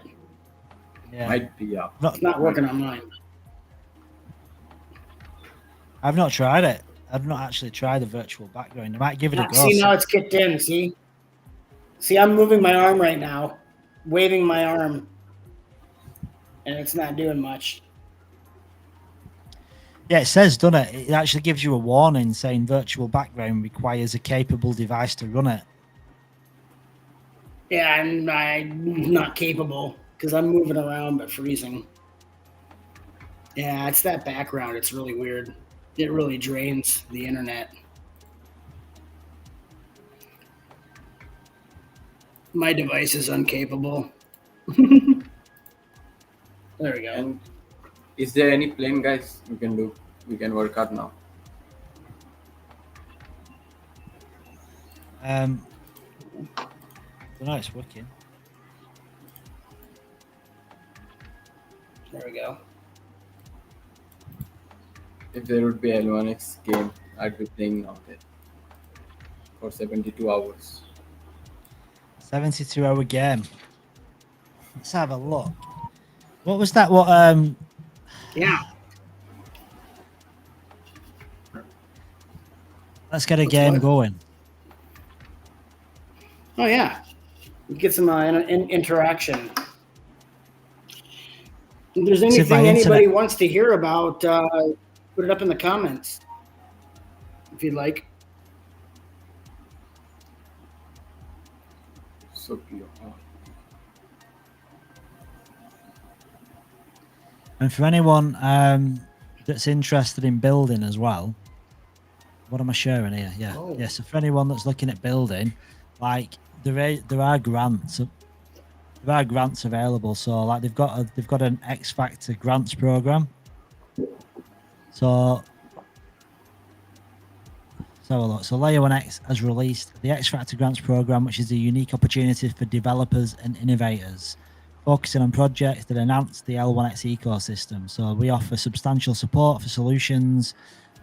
Yeah, might be. Yeah, it's not working on mine. I've not tried it. I've not actually tried the virtual background. I might give it a go. See, now it's kicked in. See, I'm moving my arm right now, waving my arm, and it's not doing much. Yeah, it says, doesn't it? It actually gives you a warning saying virtual background requires a capable device to run it. Yeah, and I'm not capable because I'm moving around but freezing. Yeah, it's that background. It's really weird. It really drains the internet. My device is incapable. There we go. And is there any plan, guys, we can do? We can work out now. I don't know, it's working. There we go. If there would be L1X game, I'd be playing now there for 72 hours. 72-hour game. Let's have a look. What was that? Yeah. Let's get a game going. Oh yeah, get some interaction. If there's anything anybody wants to hear about, put it up in the comments if you'd like. So clear. And for anyone that's interested in building as well, what am I sharing here? Yeah, yeah. So for anyone that's looking at building, like there are grants. There are grants available. So like they've got an X Factor grants program. So have a look. So Layer 1X has released the X Factor grants program, which is a unique opportunity for developers and innovators, focusing on projects that enhance the L1X ecosystem. So we offer substantial support for solutions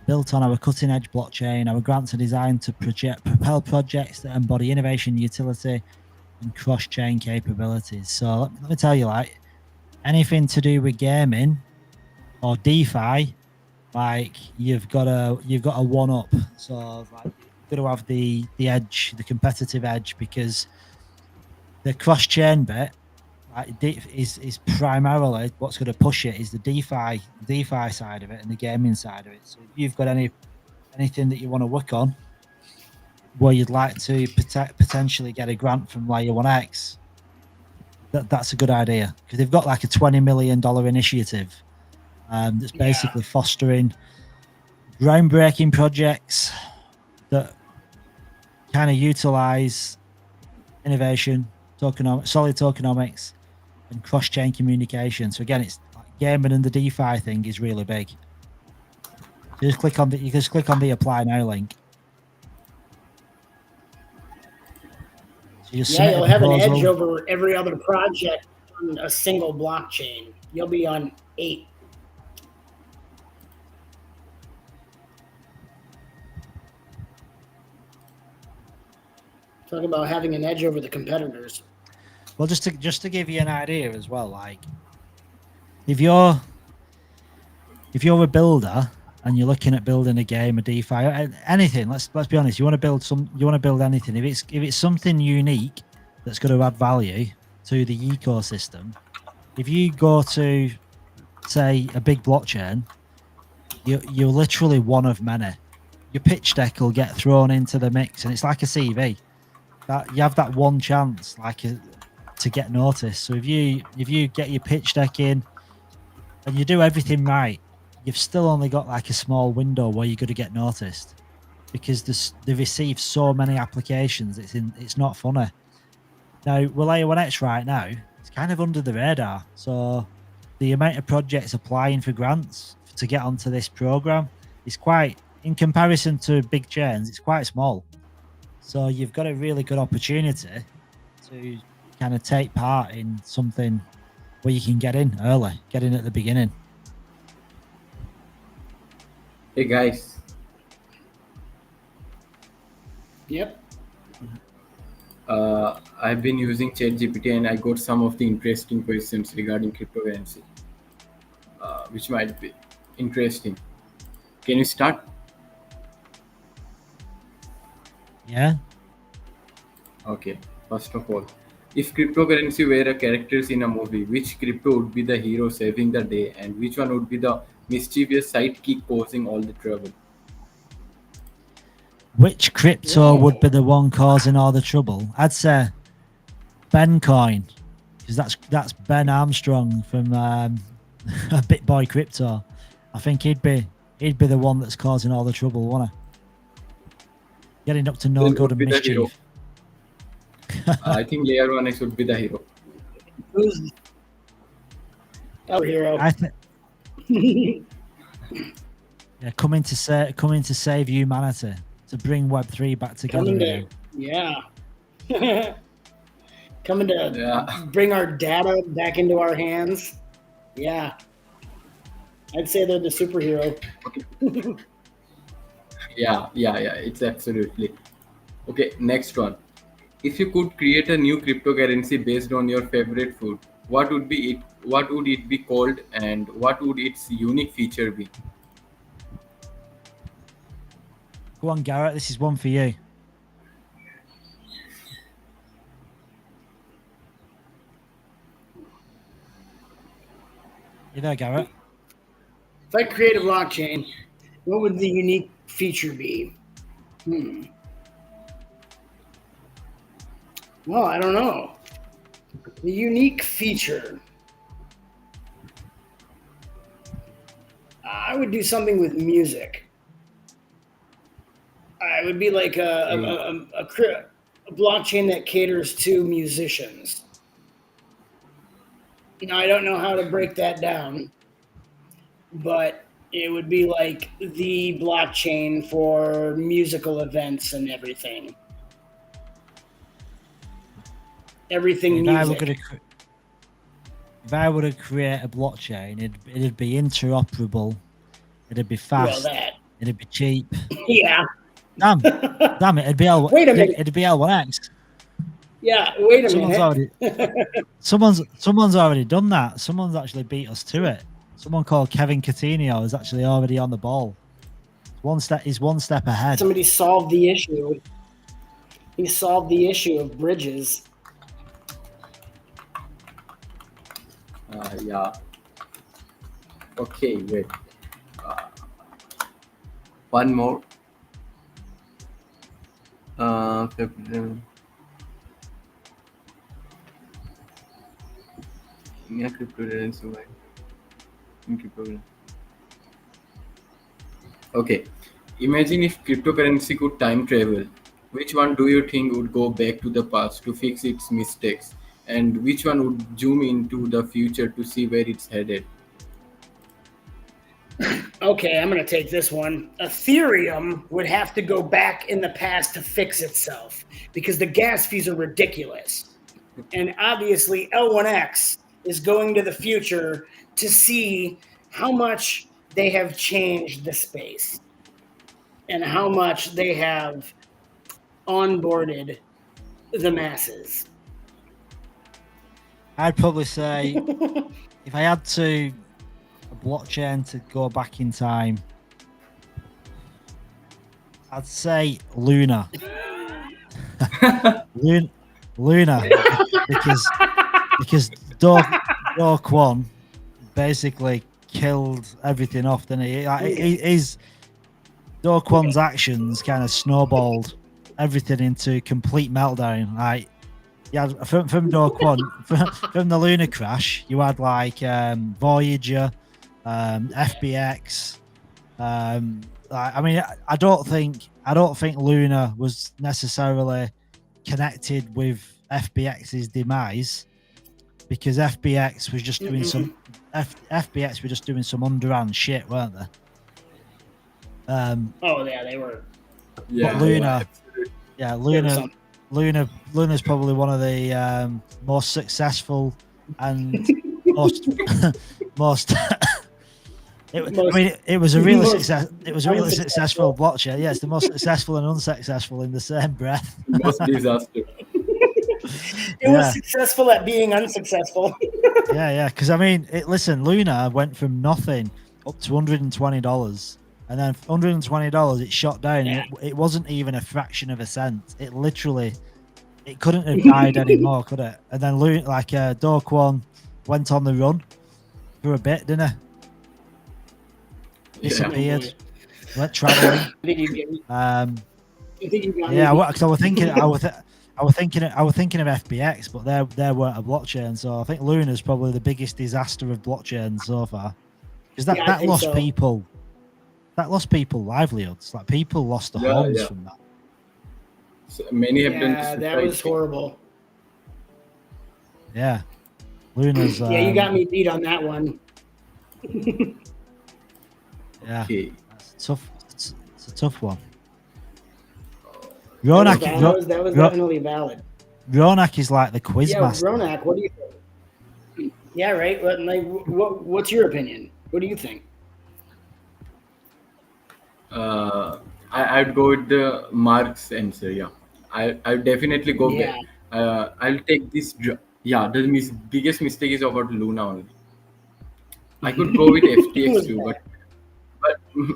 built on our cutting-edge blockchain. Our grants are designed to propel projects that embody innovation, utility, and cross-chain capabilities. So let me tell you, like anything to do with gaming or DeFi, like you've got a one up. So like you've got to have the edge, the competitive edge, because the cross-chain bit is primarily what's going to push it is the DeFi side of it and the gaming side of it. So if you've got anything that you want to work on where you'd like to potentially get a grant from Layer 1X, that's a good idea, because they've got like a $20 million initiative that's basically fostering groundbreaking projects that kind of utilize innovation, solid tokenomics, and cross-chain communication. So again, it's like gaming, and the DeFi thing is really big. You just click on the apply now link. So you'll have an edge over every other project on a single blockchain. You'll be on 8. Talk about having an edge over the competitors. Well, just to give you an idea as well, like if you're a builder and you're looking at building a game, a DeFi, anything, let's be honest, you want to build anything. If it's something unique that's going to add value to the ecosystem, if you go to say a big blockchain, you're literally one of many. Your pitch deck will get thrown into the mix, and it's like a CV. That you have that one chance, to get noticed. So if you get your pitch deck in and you do everything right, you've still only got like a small window where you're going to get noticed, because they receive so many applications. It's not funny. Now with Layer 1X right now, it's kind of under the radar. So the amount of projects applying for grants to get onto this program is quite, in comparison to big chains, it's quite small. So you've got a really good opportunity to kind of take part in something where you can get in early, get in at the beginning. Hey guys. Yep. I've been using ChatGPT and I got some of the interesting questions regarding cryptocurrency, which might be interesting. Can you start? Yeah. Okay. First of all, if cryptocurrency were a characters in a movie, which crypto would be the hero saving the day, and which one would be the mischievous sidekick causing all the trouble? Which crypto would be the one causing all the trouble? I'd say Bencoin, because that's Ben Armstrong from BitBoy Crypto. I think he'd be the one that's causing all the trouble, wouldn't he? Getting up to no good and mischief. I think Layer 1X would be the hero. Who's our hero? Yeah, coming to save humanity, to bring Web3 back together again. Coming to bring our data back into our hands. Yeah, I'd say they're the superhero. Yeah, it's absolutely. Okay, next one. If you could create a new cryptocurrency based on your favorite food, what would be it? What would it be called, and what would its unique feature be? Go on, Garrett. This is one for you. You there, Garrett? If I create a blockchain, what would the unique feature be? Well, I don't know. The unique feature. I would do something with music. I would be like a blockchain that caters to musicians. I don't know how to break that down, but it would be like the blockchain for musical events and everything. Everything music. If I were to create a blockchain, it'd be interoperable. It'd be fast. Well, that. It'd be cheap. Yeah. Damn it! It'd be Wait a minute. It'd be L1X. Yeah. Wait a minute. Someone's already done that. Someone's actually beat us to it. Someone called Kevin Coutinho is actually already on the ball. He's one step ahead. Somebody solved the issue. He solved the issue of bridges. Yeah. Okay, wait. One more. Okay. Imagine if cryptocurrency could time travel. Which one do you think would go back to the past to fix its mistakes? And which one would zoom into the future to see where it's headed? Okay, I'm going to take this one. Ethereum would have to go back in the past to fix itself because the gas fees are ridiculous. And obviously, L1X is going to the future to see how much they have changed the space and how much they have onboarded the masses. I'd probably say if I had a blockchain to go back in time, I'd say Luna. Luna, because Do Kwon basically killed everything off, didn't he? Do Kwon's actions kind of snowballed everything into complete meltdown. Like, yeah, from Do Kwon, from the Luna crash, you had like Voyager, FBX. I mean, I don't think Luna was necessarily connected with FBX's demise because FBX was just doing FBX were just doing some underhand shit, weren't they? Oh yeah, they were. Yeah, Luna's probably one of the most successful and most. It was a really success. It was a really successful blockchain. Yeah, it's the most successful and unsuccessful in the same breath. Most disaster. It was successful at being unsuccessful. Yeah. Because I mean, listen, Luna went from nothing up to $120, and then $120 it shot down. Yeah. It wasn't even a fraction of a cent. It couldn't have died anymore, could it? And then Do Kwon went on the run for a bit, didn't he? Disappeared. Went traveling. I think you get me. Yeah, because I was thinking of FBX, but they weren't a blockchain. So I think Luna's probably the biggest disaster of blockchains so far, because that lost people. That lost people livelihoods. Like people lost their homes from that. So many have done. Yeah, that was horrible. Yeah, Luna's. Yeah, you got me beat on that one. Yeah, okay. It's a tough one. Ronak, that was definitely valid. Ronak is like the quiz master. Ronak, what do you think? Yeah, right. What's your opinion? What do you think? I'd go with the Mark's answer. Yeah, I'll definitely go back. I'll take this. Yeah, the biggest mistake is about Luna only. I could go with FTX too,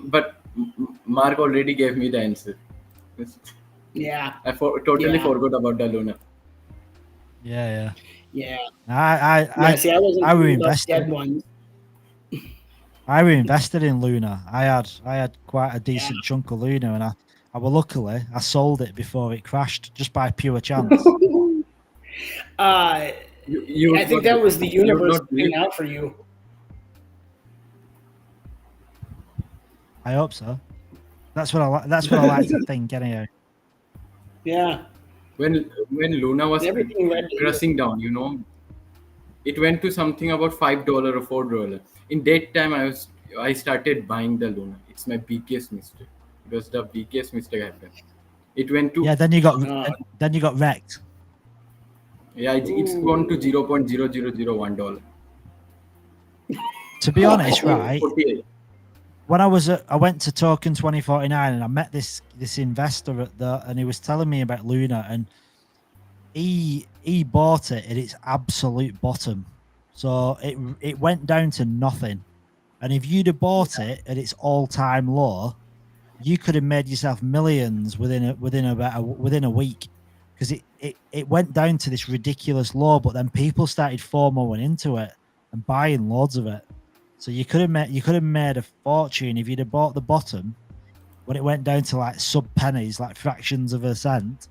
but Mark already gave me the answer. Yeah. I totally Yeah. forgot about the Luna. Yeah. Yeah. I See, I wasn't were thinking about invested. dead ones. I were invested in Luna. I had quite a decent chunk of Luna, and luckily I sold it before it crashed just by pure chance. I think that was the universe looking out for you. I hope so. That's what I like to think, anyway. Yeah. When Luna was crashing down, it went to something about $5 or $4. In that time, I started buying the Luna. It's my biggest mistake. It was the biggest mistake happened. It went to Then you got wrecked. Yeah, it's gone to $0.0001. To be honest, right? 48. When I went to Token 2049 and I met this investor and he was telling me about Luna, and he bought it at its absolute bottom, so it went down to nothing. And if you'd have bought it at its all-time low, you could have made yourself millions within a week, because it went down to this ridiculous low. But then people started FOMOing into it and buying loads of it. So you could have made a fortune if you'd have bought the bottom when it went down to like sub pennies, like fractions of a cent.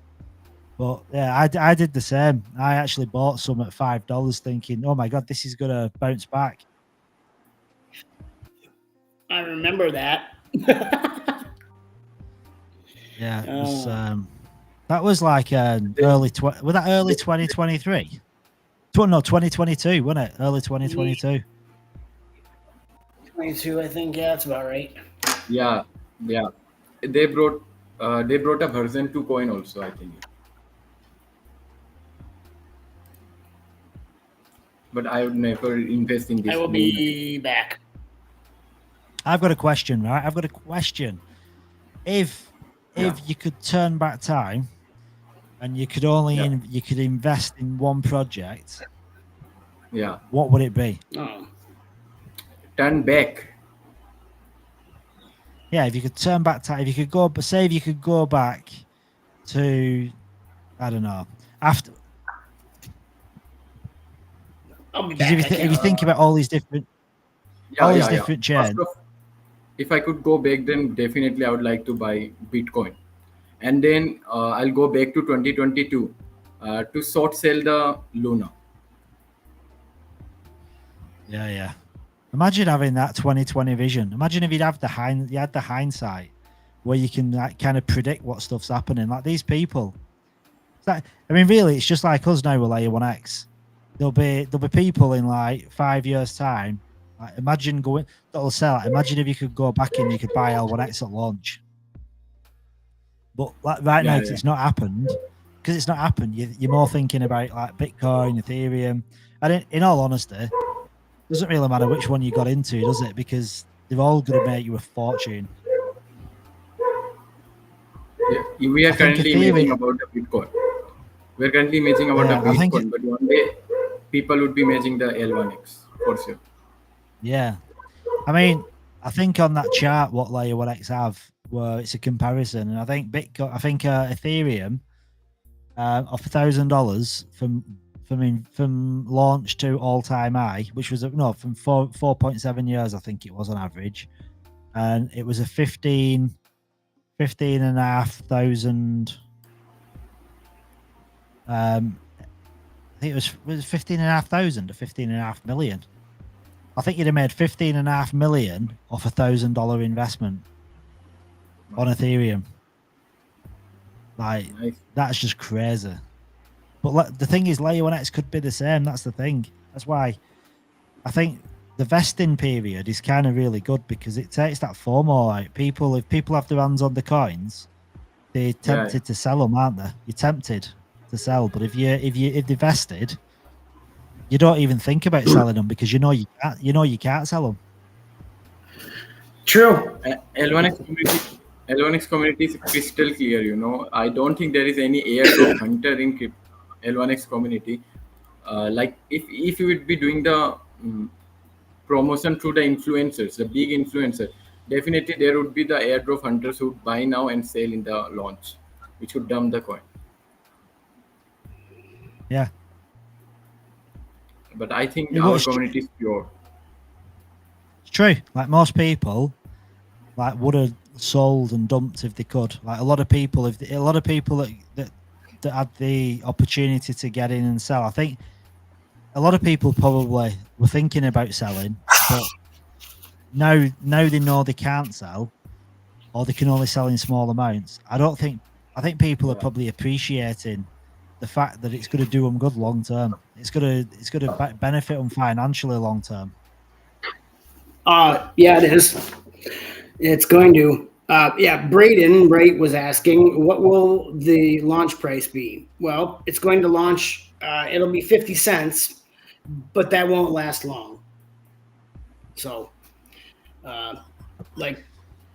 But yeah, I did the same. I actually bought some at $5, thinking, "Oh my god, this is gonna bounce back." I remember that. Yeah, it was, that was like early 2023? No, 2022, wasn't it? Early 2022. 22, I think. Yeah, that's about right. Yeah. They brought a version 2 coin also, I think. But I would never invest in this. I will be back. I've got a question, right? I've got a question. If you could turn back time and you could only you could invest in one project, what would it be? Turn back. Yeah, if you could turn back time, if you could go back to, I don't know, after. I'll be back. If you think about all these different, different chains. If I could go back, then definitely I would like to buy Bitcoin, and then I'll go back to 2022 to short sell the Luna. Yeah. Imagine having that 2020 vision. Imagine if you had the hindsight where you can like, kind of predict what stuff's happening. Like these people. Really, it's just like us now with Layer 1X. There'll be people in like 5 years' time. Like, imagine that'll sell. Imagine if you could go back and you could buy L1X at launch. But like, now, it's not happened. Because it's not happened, you're more thinking about like Bitcoin, Ethereum. And in all honesty, it doesn't really matter which one you got into, does it? Because they're all going to make you a fortune. Yeah, we are currently imaging about the Bitcoin. We're currently imaging about the Bitcoin, but one day people would be imaging the L1X for sure. Yeah. I think on that chart what Layer 1X have, where it's a comparison, and I think Ethereum off $1,000 from launch to all-time high, which was from 4.7 years, I think it was on average, and it was a 15,500. I think it was 15,500 or 15.5 million. I think you'd have made 15.5 million off $1,000 investment on Ethereum. Like, that's just crazy. But the thing is, Layer 1X could be the same. That's the thing. That's why I think the vesting period is kind of really good, because it takes that FOMO. Like if people have their hands on the coins, they're tempted to sell them, aren't they? You're tempted to sell, but if they're vested, you don't even think about selling them, because you know you can't sell them. True. L1X community is crystal clear. I don't think there is any airdrop hunter in L1X community. Like if you would be doing the promotion through the influencers, the big influencers, definitely there would be the airdrop hunters who would buy now and sell in the launch, which would dump the coin. Yeah. But I think Yeah, our it's community is pure. true. Like most people, like would have sold and dumped if they could. Like a lot of people, a lot of people that had the opportunity to get in and sell. I think a lot of people probably were thinking about selling, but now they know they can't sell, or they can only sell in small amounts. I think people are probably appreciating the fact that it's going to do them good long term. It's going to benefit them financially long term. Yeah, it is. It's going to. Yeah, Braden Wright was asking, what will the launch price be? Well, it's going to launch. It'll be 50 cents, but that won't last long. So, like,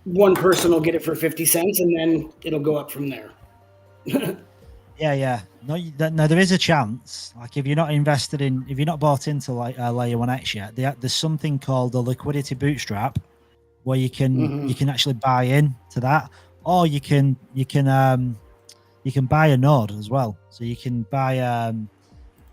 one person will get it for 50 cents, and then it'll go up from there. Yeah. No, there is a chance. Like if you're not bought into like Layer 1X yet, there's something called a liquidity bootstrap, where you can actually buy in to that, or you can buy a node as well. So you can buy an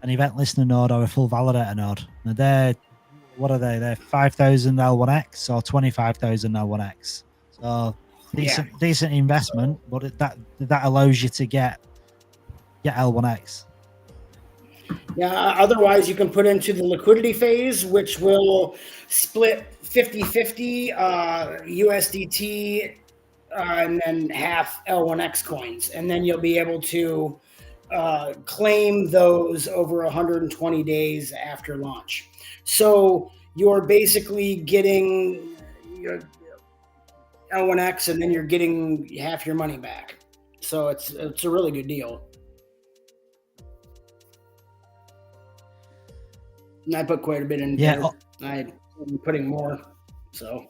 event listener node or a full validator node. Now they're 5,000 L1X or 25,000 L1X. So decent investment, but that allows you to get L1X. Yeah, otherwise you can put into the liquidity phase, which will split 50-50 USDT and then half L1X coins. And then you'll be able to claim those over 120 days after launch. So you're basically getting your L1X and then you're getting half your money back. So it's a really good deal. And I put quite a bit in there. I'm putting more. So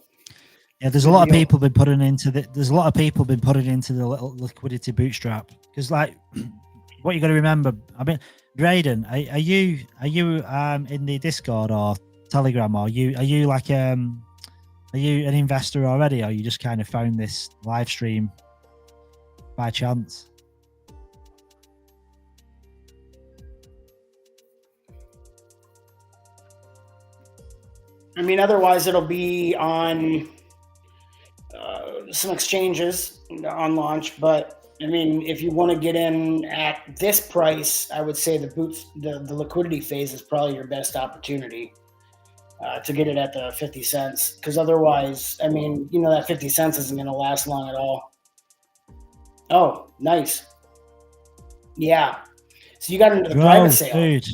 yeah, there's a lot of people been putting into the little liquidity bootstrap, because like what you got to remember. I mean, Braden, are you in the Discord or Telegram, or are you like are you an investor already, or you just kind of found this live stream by chance? I mean, otherwise it'll be on some exchanges on launch. But I mean, if you want to get in at this price, I would say the liquidity phase is probably your best opportunity to get it at the 50 cents. Because otherwise, I mean, that 50 cents isn't going to last long at all. Oh, nice. Yeah. So you got into the private sale. Dude.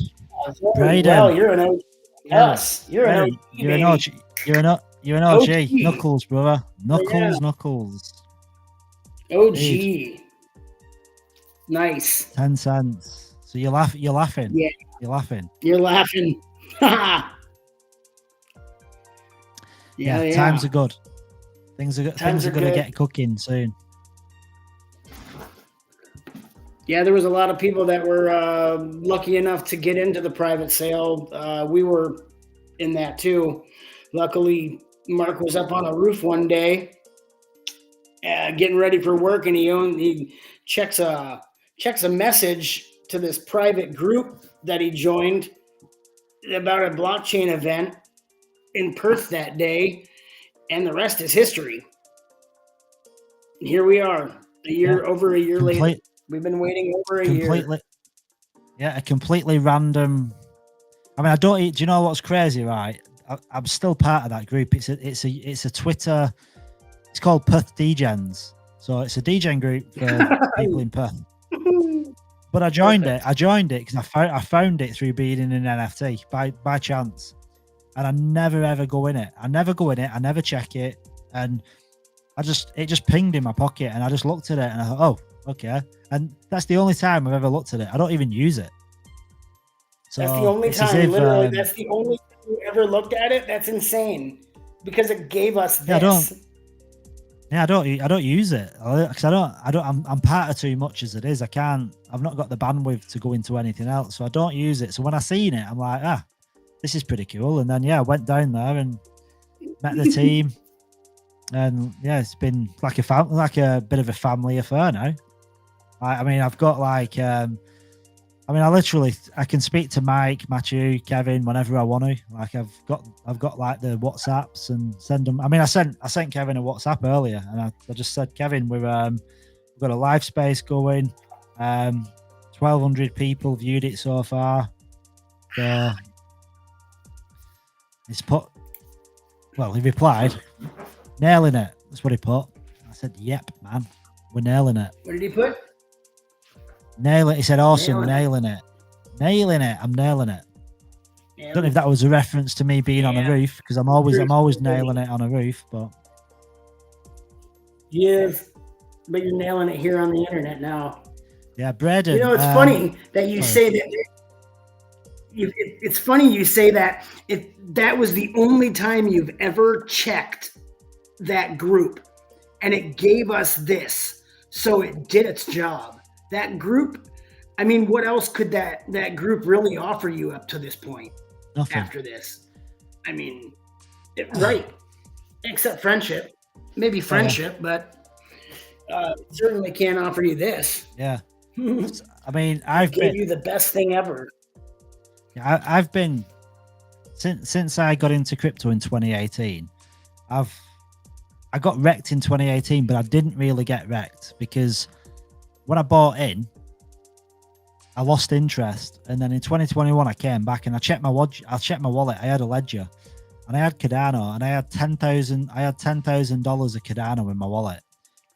Well, you're an OG. Yes, you're an OG. You're an OG. Knuckles, brother. Knuckles. OG. Dude. Nice. 10 cents. So you're laughing. Yeah. You're laughing. You're laughing. Yeah. Times are good. Things are going to get cooking soon. Yeah, there was a lot of people that were lucky enough to get into the private sale. We were in that too. Luckily, Mark was up on a roof one day, getting ready for work, and he checks a message to this private group that he joined about a blockchain event in Perth that day, and the rest is history. Here we are, over a year later. We've been waiting over a year. Yeah, a completely random. I mean, do you know what's crazy, right? I'm still part of that group. It's a Twitter. It's called Perth Degens. So it's a degen group for people in Perth. But I joined it because I found it through being in an NFT by chance, and I never ever go in it. I never check it, and it just pinged in my pocket, and I just looked at it, and I thought, oh. Okay, and that's the only time I've ever looked at it. I don't even use it. So that's the only time, literally. That's the only time you ever looked at it. That's insane, because it gave us this. I don't use it because I'm part of too much as it is. I've not got the bandwidth to go into anything else, so I don't use it. So when I seen it, I'm like, this is pretty cool. And then I went down there and met the team. And yeah, it's been like a bit of a family affair now. I mean, I've got like, I can speak to Mike, Matthew, Kevin whenever I want to. Like I've got like the WhatsApps and send them. I mean, I sent Kevin a WhatsApp earlier, and I just said, Kevin, we've got a live space going. 1,200 people viewed it so far. So he's put. Well, he replied, nailing it. That's what he put. I said, yep, man, we're nailing it. What did he put? Nail it. He said, awesome, nailing it. Nailing it. I'm nailing it. I don't know if that was a reference to me being on a roof, because I'm always nailing it on a roof, but yes, but you're nailing it here on the internet now. Yeah, Braden. You know, it's funny that you say that. It's funny you say that. That was the only time you've ever checked that group, and it gave us this, so it did its job. That group, I mean, what else could that group really offer you up to this point? Nothing. After this, I mean, right? Except friendship, maybe friendship, but certainly can't offer you this. Yeah, I mean, I've gave you the best thing ever. I've been since I got into crypto in 2018. I got wrecked in 2018, but I didn't really get wrecked because when I bought in, I lost interest, and then in 2021 I came back and I checked my wallet. I had a ledger, and I had Cardano, and I had $10,000 of Cardano in my wallet.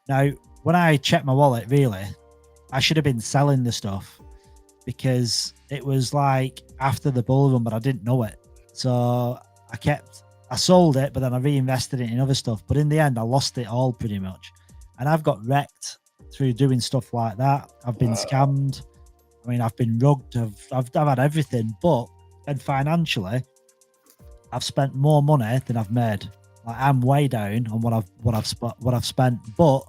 Now, when I checked my wallet, really, I should have been selling the stuff because it was like after the bull run, but I didn't know it. So I sold it, but then I reinvested it in other stuff. But in the end, I lost it all pretty much, and I've got wrecked through doing stuff like that. I've been scammed. I mean, I've been rugged. I've had everything, and financially, I've spent more money than I've made. Like I'm way down on what I've spent, but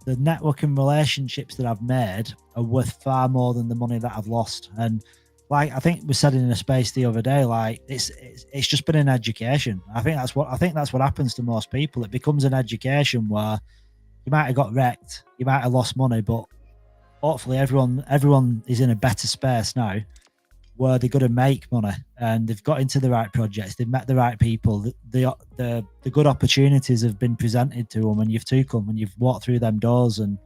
the network and relationships that I've made are worth far more than the money that I've lost. And like I think we said in a space the other day, like it's just been an education. I think that's what happens to most people. It becomes an education where you might have got wrecked, you might have lost money, but hopefully everyone is in a better space now where they're going to make money and they've got into the right projects, they've met the right people, the good opportunities have been presented to them, and you've took them and you've walked through them doors. And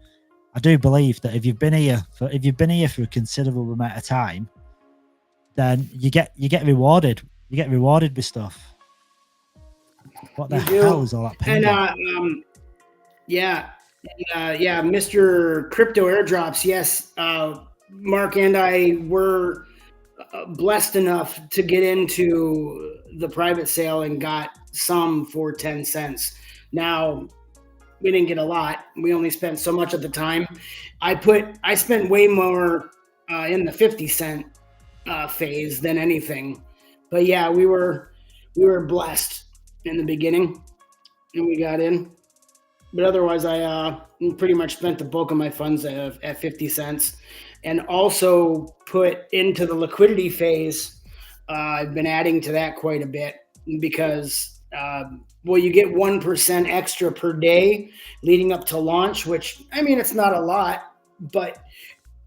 I do believe that if you've been here for a considerable amount of time, then you get rewarded. You get rewarded with stuff. What the hell is all that pinging? And Mr. Crypto Airdrops. Yes, Mark and I were blessed enough to get into the private sale and got some for 10 cents. Now, we didn't get a lot. We only spent so much at the time. I spent way more in the 50 cent phase than anything. But yeah, we were blessed in the beginning and we got in. But otherwise, I pretty much spent the bulk of my funds at 50 cents. And also put into the liquidity phase. I've been adding to that quite a bit because, you get 1% extra per day leading up to launch, which, I mean, it's not a lot, but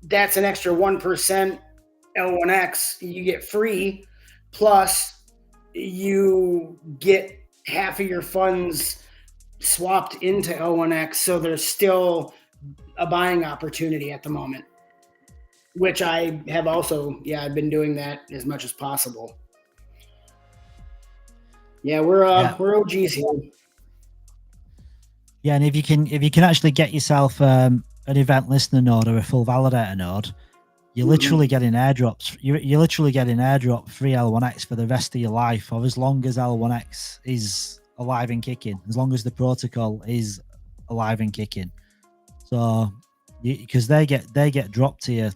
that's an extra 1% L1X you get free. Plus, you get half of your funds swapped into L1X. So there's still a buying opportunity at the moment. Which I have also, I've been doing that as much as possible. Yeah, we're OGs here. Yeah, and if you can actually get yourself an event listener node or a full validator node, you're literally getting airdrops. You're literally getting airdrop free L1X for the rest of your life, or as long as L1X is alive and kicking, as long as the protocol is alive and kicking. So, because they get dropped to you.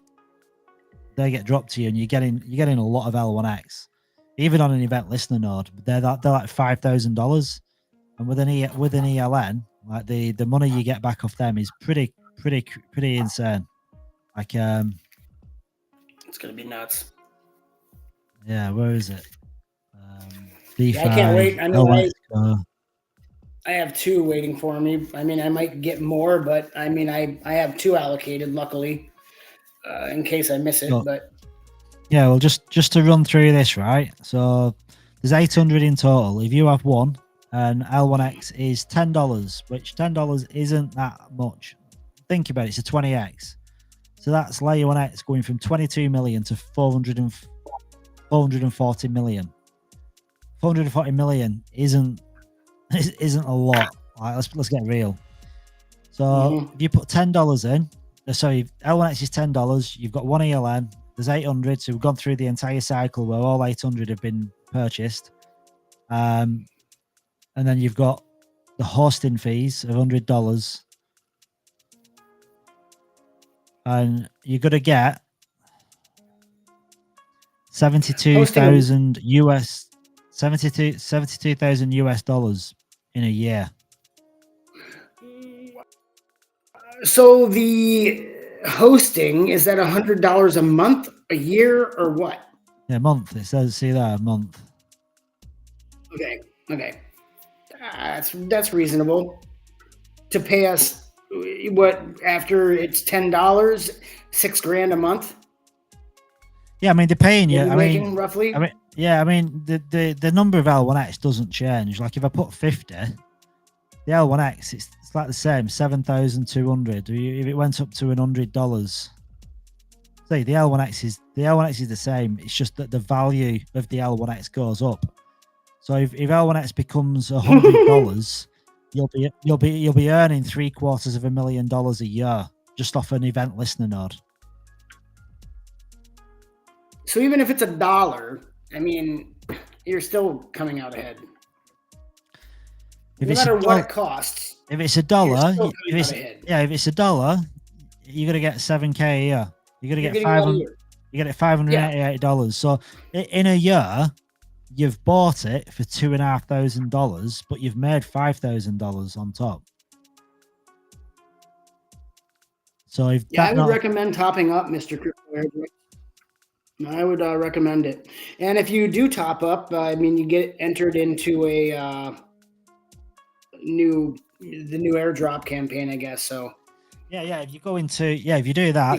They get dropped to you, and you're getting a lot of L1X, even on an event listener node. They're like $5,000, and with an ELN, like the money you get back off them is pretty insane. Like it's gonna be nuts. Yeah, where is it? DeFi, I can't wait. I I have 2 waiting for me. I mean, I might get more, but I mean, I have 2 allocated, luckily, in case I miss it. Well, But yeah, well, just to run through this, right? So there's 800 in total. If you have one, and L1X is $10, which $10 isn't that much. Think about it, it's a 20x. So that's layer 1X going from 22 million to 440 million. 440 million isn't a lot. Like, let's get real. So if you put $10 in, sorry, L1X is $10. You've got one ELN. There's 800. So we've gone through the entire cycle where all 800 have been purchased. And then you've got the hosting fees of $100. And you're going to get 72,000 US, 72,000 US dollars in a year. so the hosting, is that $100 a month, a year, or what? Yeah, a month. It says, see there, a month. Okay. That's reasonable to pay us. What, after it's $10, $6,000 a month? Yeah, I mean they're paying you. Roughly. I mean, yeah, I mean the number of L1X doesn't change. Like if I put 50, the L1X it's like the same, 7,200. If it went up to $100, say the L1X is the same. It's just that the value of the L1X goes up. So if L1X becomes $100, you'll be earning $750,000 a year just off an event listener node. So even if it's $1, I mean, you're still coming out ahead. No matter what it costs. If it's $1, if it's $1, you're gonna get $7,000 a year. You're gonna get $588. So in a year, you've bought it for $2,500, but you've made $5,000 on top. So if I would recommend topping up, Mr. Crypto Airdrop. I would recommend it. And if you do top up, I mean, you get entered into a new airdrop campaign, I guess. So yeah. If you go into if you do that,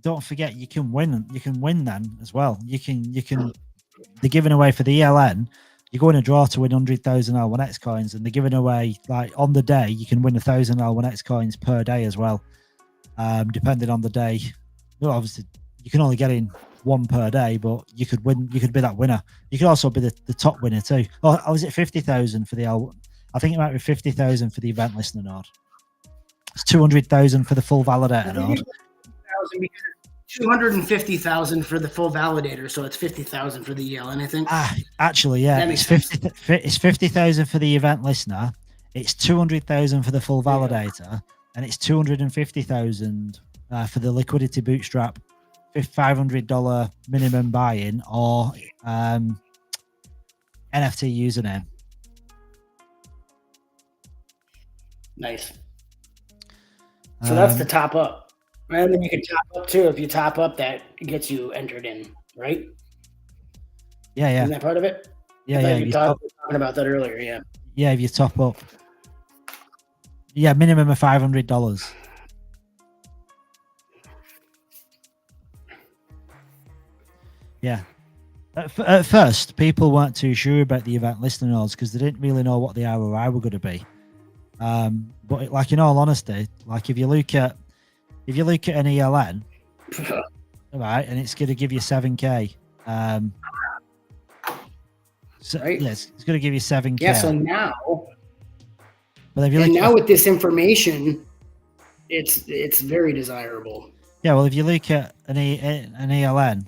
don't forget you can win. You can win then as well. You can. They're giving away for the ELN. You go in a draw to win 100,000 L1X coins, and they're giving away like on the day you can win 1,000 L1X coins per day as well, depending on the day. Well, obviously you can only get in one per day, but you could win. You could be that winner. You could also be the top winner too. Oh, was it 50,000 for the L? I think it might be 50,000 for the event listener node. It's 200,000 for the full validator node. 250,000 for the full validator, so it's 50,000 for the ELN, I think. Actually, yeah, it's 50,000 for the event listener. It's 200,000 for the full validator, and it's 250,000 for the liquidity bootstrap. $500 minimum buy-in or NFT username. Nice. So that's the top up. And then you can top up too. If you top up, that gets you entered in, right? Yeah. Isn't that part of it? Yeah. You were talking about that earlier, yeah. Yeah, if you top up. Yeah, minimum of $500. Yeah. At first, people weren't too sure about the event listener nodes because they didn't really know what the ROI were going to be. But like in all honesty, like if you look at an ELN, right, and it's going to give you $7,000. Yes, it's going to give you $7,000. Yeah. So now, but if you look with this information, it's very desirable. Yeah. Well, if you look at an ELN.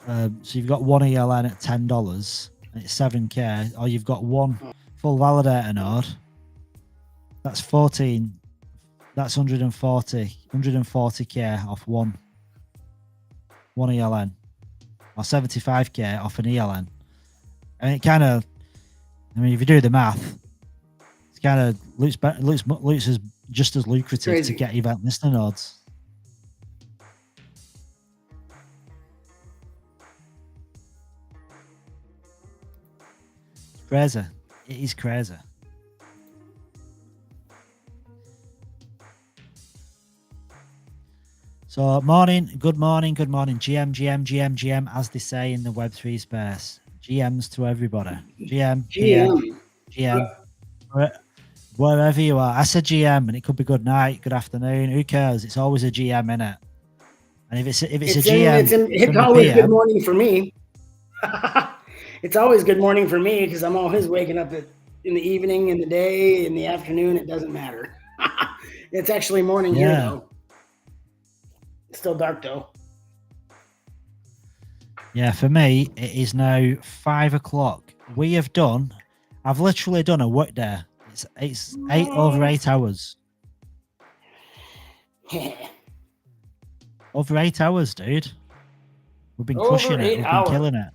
So you've got one ELN at $10 and it's $7,000, or you've got one full validator node. That's 14. That's 140K off one ELN, or 75K off an ELN. And it kind of, I mean, if you do the math, it's kind of looks as just as lucrative to get event listener nodes. Crazy. It is crazy. So good morning, GM, as they say in the Web3 space. GMs to everybody. GM, wherever you are. I said GM, and it could be good night, good afternoon. Who cares? It's always a GM, innit? And if it's a GM, it's always good morning for me. It's always good morning for me because I'm always waking up in the evening, in the day, in the afternoon. It doesn't matter. It's actually morning here though. It's still dark though. Yeah, for me, it is now 5 o'clock. I've literally done a work day. It's over 8 hours. Over 8 hours, dude. We've been crushing it. We've been killing it.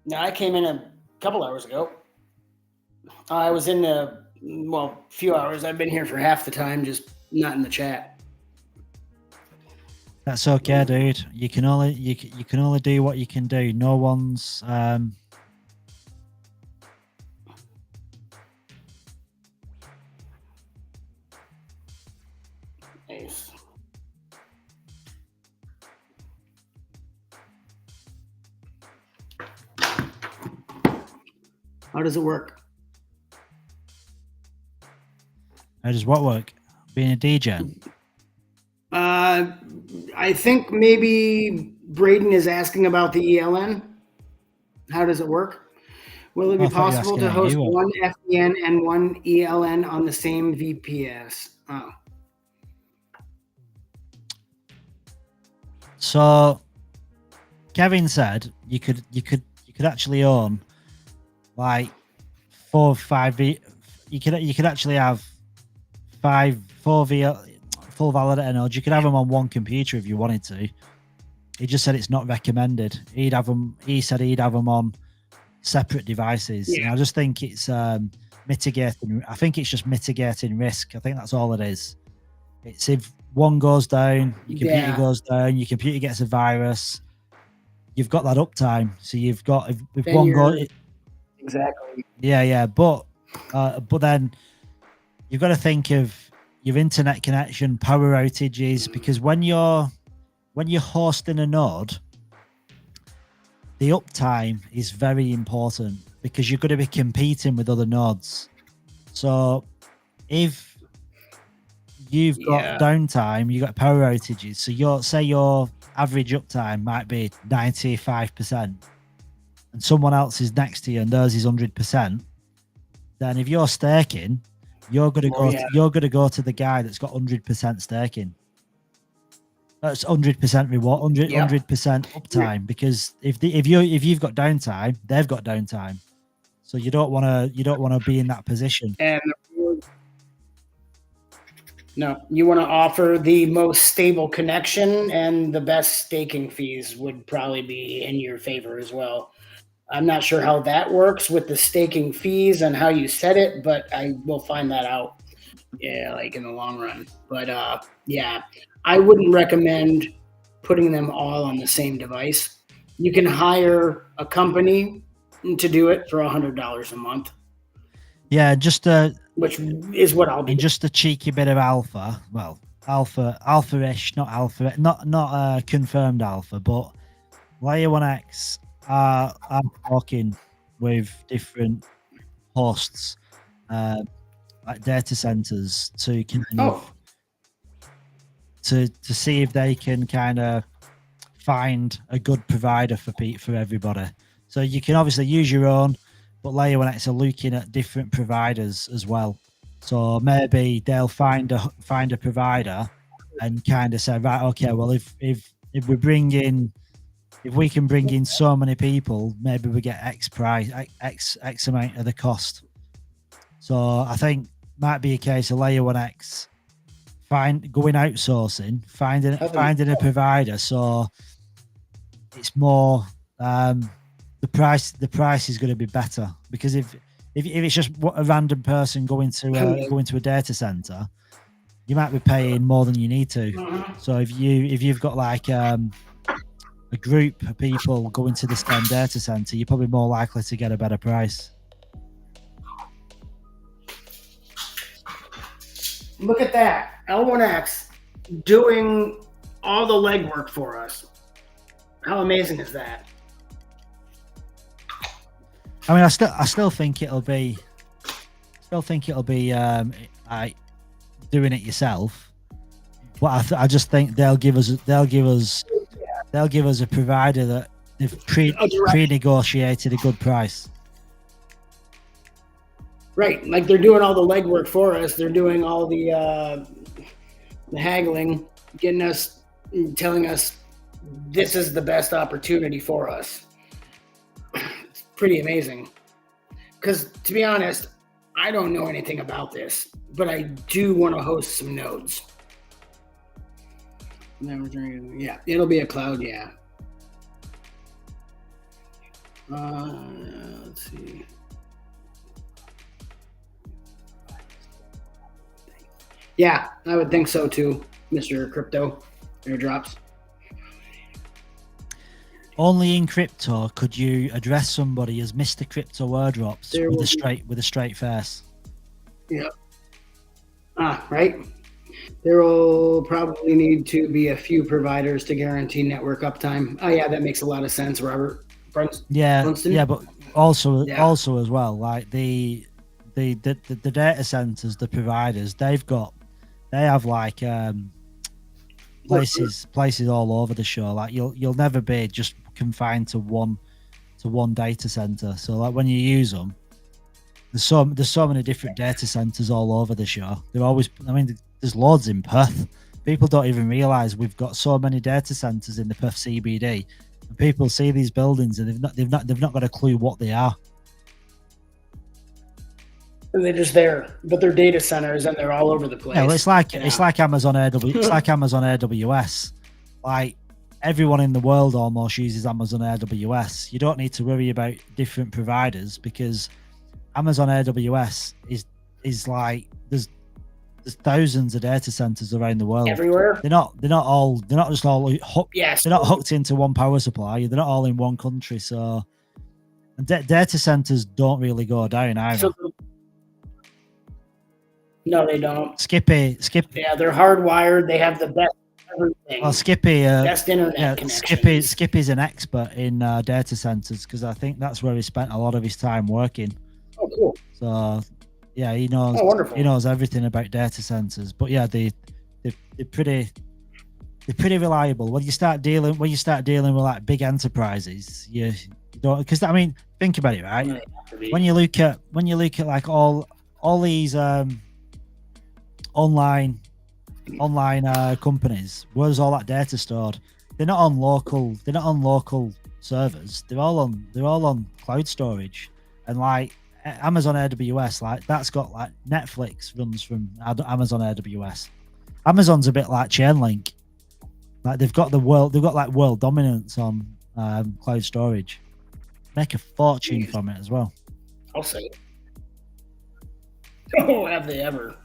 No, I came in a couple hours ago. I was in a few hours. I've been here for half the time, just not in the chat. That's okay, dude. You can only do what you can do. No one's Nice. How does it work? How does what work? Being a DJ? I think maybe Braden is asking about the ELN. How does it work? Will it be possible to host one FEN and one ELN on the same VPS? Oh. So Kevin said you could actually own like 4 or 5 you could actually have 4 full validator nodes. You could have them on one computer if you wanted to. He just said it's not recommended. He said he'd have them on separate devices. Yeah. And I just think it's mitigating. I think it's just mitigating risk. I think that's all it is. It's if one goes down, your computer goes down, your computer gets a virus, you've got that uptime. So you've got if one goes exactly. Yeah. But then you've got to think of your internet connection, power outages, because when you're hosting a node, the uptime is very important because you're going to be competing with other nodes. So if you've got downtime, you've got power outages. So your average uptime might be 95%, and someone else is next to you and theirs is 100%. Then if you're staking, you're going to go to the guy that's got 100% staking. That's 100% reward, 100% uptime. Because if you've got downtime, they've got downtime. So you don't want to be in that position. And no, you want to offer the most stable connection, and the best staking fees would probably be in your favor as well. I'm not sure how that works with the staking fees and how you set it, but I will find that out. Yeah, like in the long run. But I wouldn't recommend putting them all on the same device. You can hire a company to do it for $100 a month. Yeah, just which is what I'll be. And just a cheeky bit of alpha. Well, alpha-ish, not alpha, not confirmed alpha, but Layer 1X I'm talking with different hosts, like data centers, to kind of to see if they can kind of find a good provider for everybody. So you can obviously use your own, but Layer 1X are looking at different providers as well. So maybe they'll find a provider and kind of say, right, okay, well, if we bring in, if we can bring in so many people, maybe we get X price, X amount of the cost. So I think might be a case of Layer 1X going outsourcing, finding a provider. So it's more the price is going to be better, because if it's just a random person going to a data center, you might be paying more than you need to. So if you've got like a group of people going to the same data center, you're probably more likely to get a better price. Look at that. L1X doing all the legwork for us. How amazing is that? I mean, I still think it'll be doing it yourself, but I just think they'll give us a provider that they've pre-negotiated a good price. Right, like they're doing all the legwork for us. They're doing all the haggling, getting us, telling us this is the best opportunity for us. It's pretty amazing. Because to be honest, I don't know anything about this, but I do want to host some nodes. Yeah, it'll be a cloud, yeah. Let's see. Yeah, I would think so too, Mr. Crypto Airdrops. Only in crypto could you address somebody as Mr. Crypto Airdrops with a straight face. Yeah. Right. There will probably need to be a few providers to guarantee network uptime. Oh yeah, that makes a lot of sense, Robert. Yeah, but also as well, like the data centers, the providers, they have like places all over the show. Like you'll never be just confined to one data center. So like when you use them, there's so many different data centers all over the show. There's loads in Perth. People don't even realize we've got so many data centers in the Perth CBD. And people see these buildings and they've not got a clue what they are. They're just there, but they're data centers and they're all over the place. Yeah, well, it's like Amazon AWS. It's like Amazon AWS. Like everyone in the world almost uses Amazon AWS. You don't need to worry about different providers because Amazon AWS is like there's thousands of data centers around the world. Everywhere. They're not just all hooked. Yes. They're not hooked into one power supply. They're not all in one country. So data centers don't really go down either. No, they don't. Skippy. Yeah, they're hardwired. They have the best everything. Well, Skippy. Best internet connection. Skippy's an expert in data centers because I think that's where he spent a lot of his time working. Oh, cool. So, yeah, he knows. Oh, wonderful. He knows everything about data centers. But yeah, they're pretty reliable. When you start dealing with like big enterprises, you don't, because I mean, think about it, right? When you look at like all these online companies, where's all that data stored? They're not on local servers. They're all on cloud storage. And like Amazon AWS, like that's got like Netflix runs from Amazon AWS. Amazon's a bit like Chainlink. Like they've got like world dominance on cloud storage. Make a fortune from it as well. I'll say it. Oh, have they ever?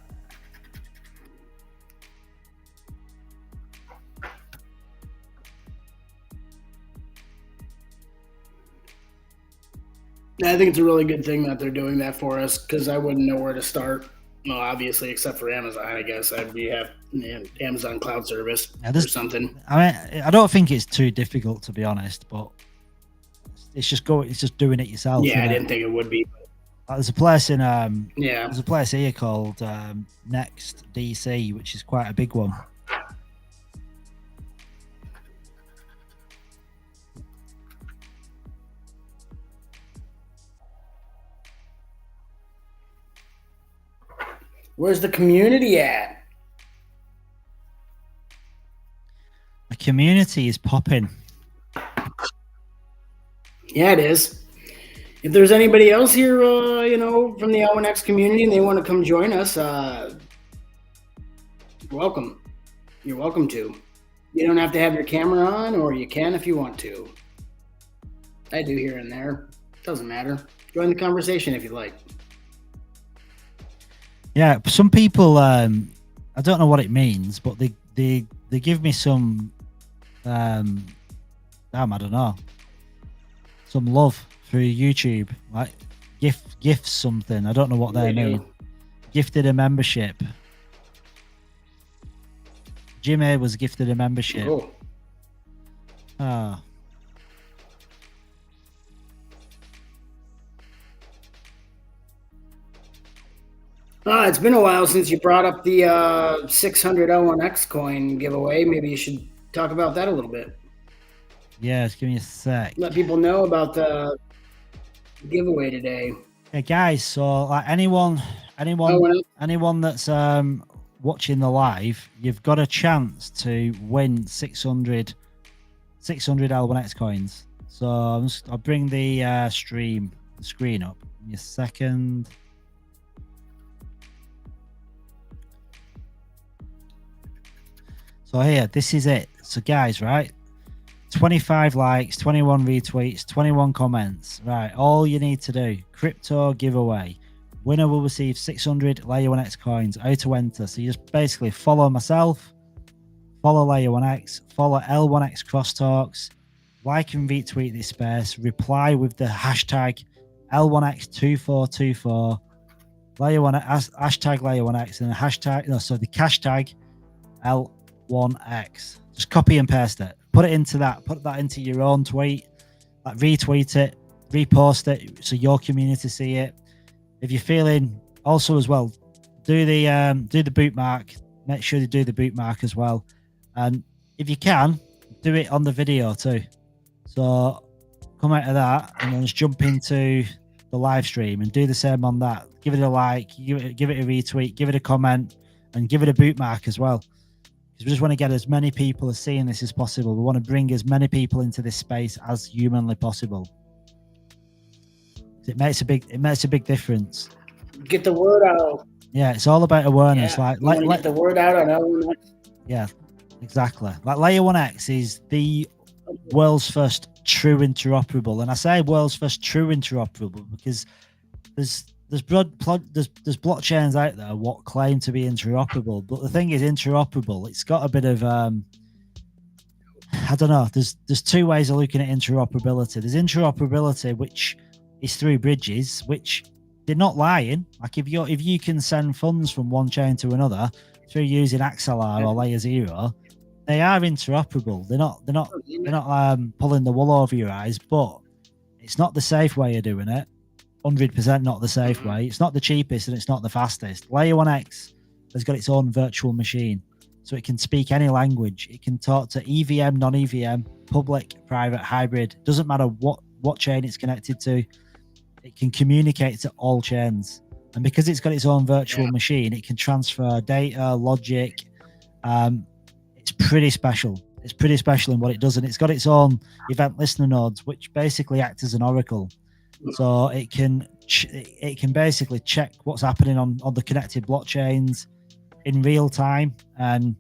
I think it's a really good thing that they're doing that for us because I wouldn't know where to start. Well, obviously, except for Amazon, I guess have Amazon Cloud Service or something. I mean, I don't think it's too difficult to be honest, but it's just doing it yourself. Yeah, I didn't think it would be. There's a place in there's a place here called Next DC, which is quite a big one. Where's the community at? The community is popping. Yeah, it is. If there's anybody else here, from the L1X community and they want to come join us, welcome. You're welcome to. You don't have to have your camera on, or you can if you want to. I do here and there. Doesn't matter. Join the conversation if you like. Yeah, some people, I don't know what it means, but they give me some, I don't know, some love through YouTube, like gifts something. I don't know what they mean. Gifted a membership. Jimmy was gifted a membership. Cool. Oh. It's been a while since you brought up the 600 L1X coin giveaway. Maybe you should talk about that a little bit. Yeah, just give me a sec. Let people know about the giveaway today. Yeah, guys. So, like anyone that's watching the live, you've got a chance to win 600 L1X coins. So I'll bring the screen up. Give me a second. So here, this is it. So guys, right? 25 likes, 21 retweets, 21 comments. Right, all you need to do, crypto giveaway. Winner will receive 600 Layer 1X coins. How to enter? So you just basically follow myself, follow Layer 1X, follow L1X Crosstalks, like and retweet this space, reply with the hashtag L1X2424, Layer 1 hashtag Layer 1X, and the hashtag L1X. Just copy and paste it. Put that into your own tweet, like retweet it, repost it so your community see it. If you're feeling also as well, do the boot mark. Make sure you do the boot mark as well. And if you can, do it on the video too. So come out of that and then just jump into the live stream and do the same on that. Give it a like, give it a retweet, give it a comment, and give it a boot mark as well. Because we just want to get as many people as seeing this as possible. We want to bring as many people into this space as humanly possible. It makes a big difference. Get the word out. Yeah, it's all about awareness. Yeah, like get the word out on L1X. Yeah, exactly. Like Layer 1X is the world's first true interoperable, and I say world's first true interoperable because there's blockchains out there what claim to be interoperable, but the thing is interoperable. It's got a bit of I don't know. There's two ways of looking at interoperability. There's interoperability which is through bridges, which they're not lying. Like if you can send funds from one chain to another through using Axelar or Layer 0, they are interoperable. They're not pulling the wool over your eyes, but it's not the safe way of doing it. 100% not the safe way. It's not the cheapest and it's not the fastest. Layer 1X has got its own virtual machine, so it can speak any language. It can talk to EVM, non-EVM, public, private, hybrid. Doesn't matter what chain it's connected to. It can communicate to all chains, and because it's got its own virtual machine, it can transfer data, logic. It's pretty special. It's pretty special in what it does, and it's got its own event listener nodes, which basically act as an oracle. So it can basically check what's happening on the connected blockchains in real time, and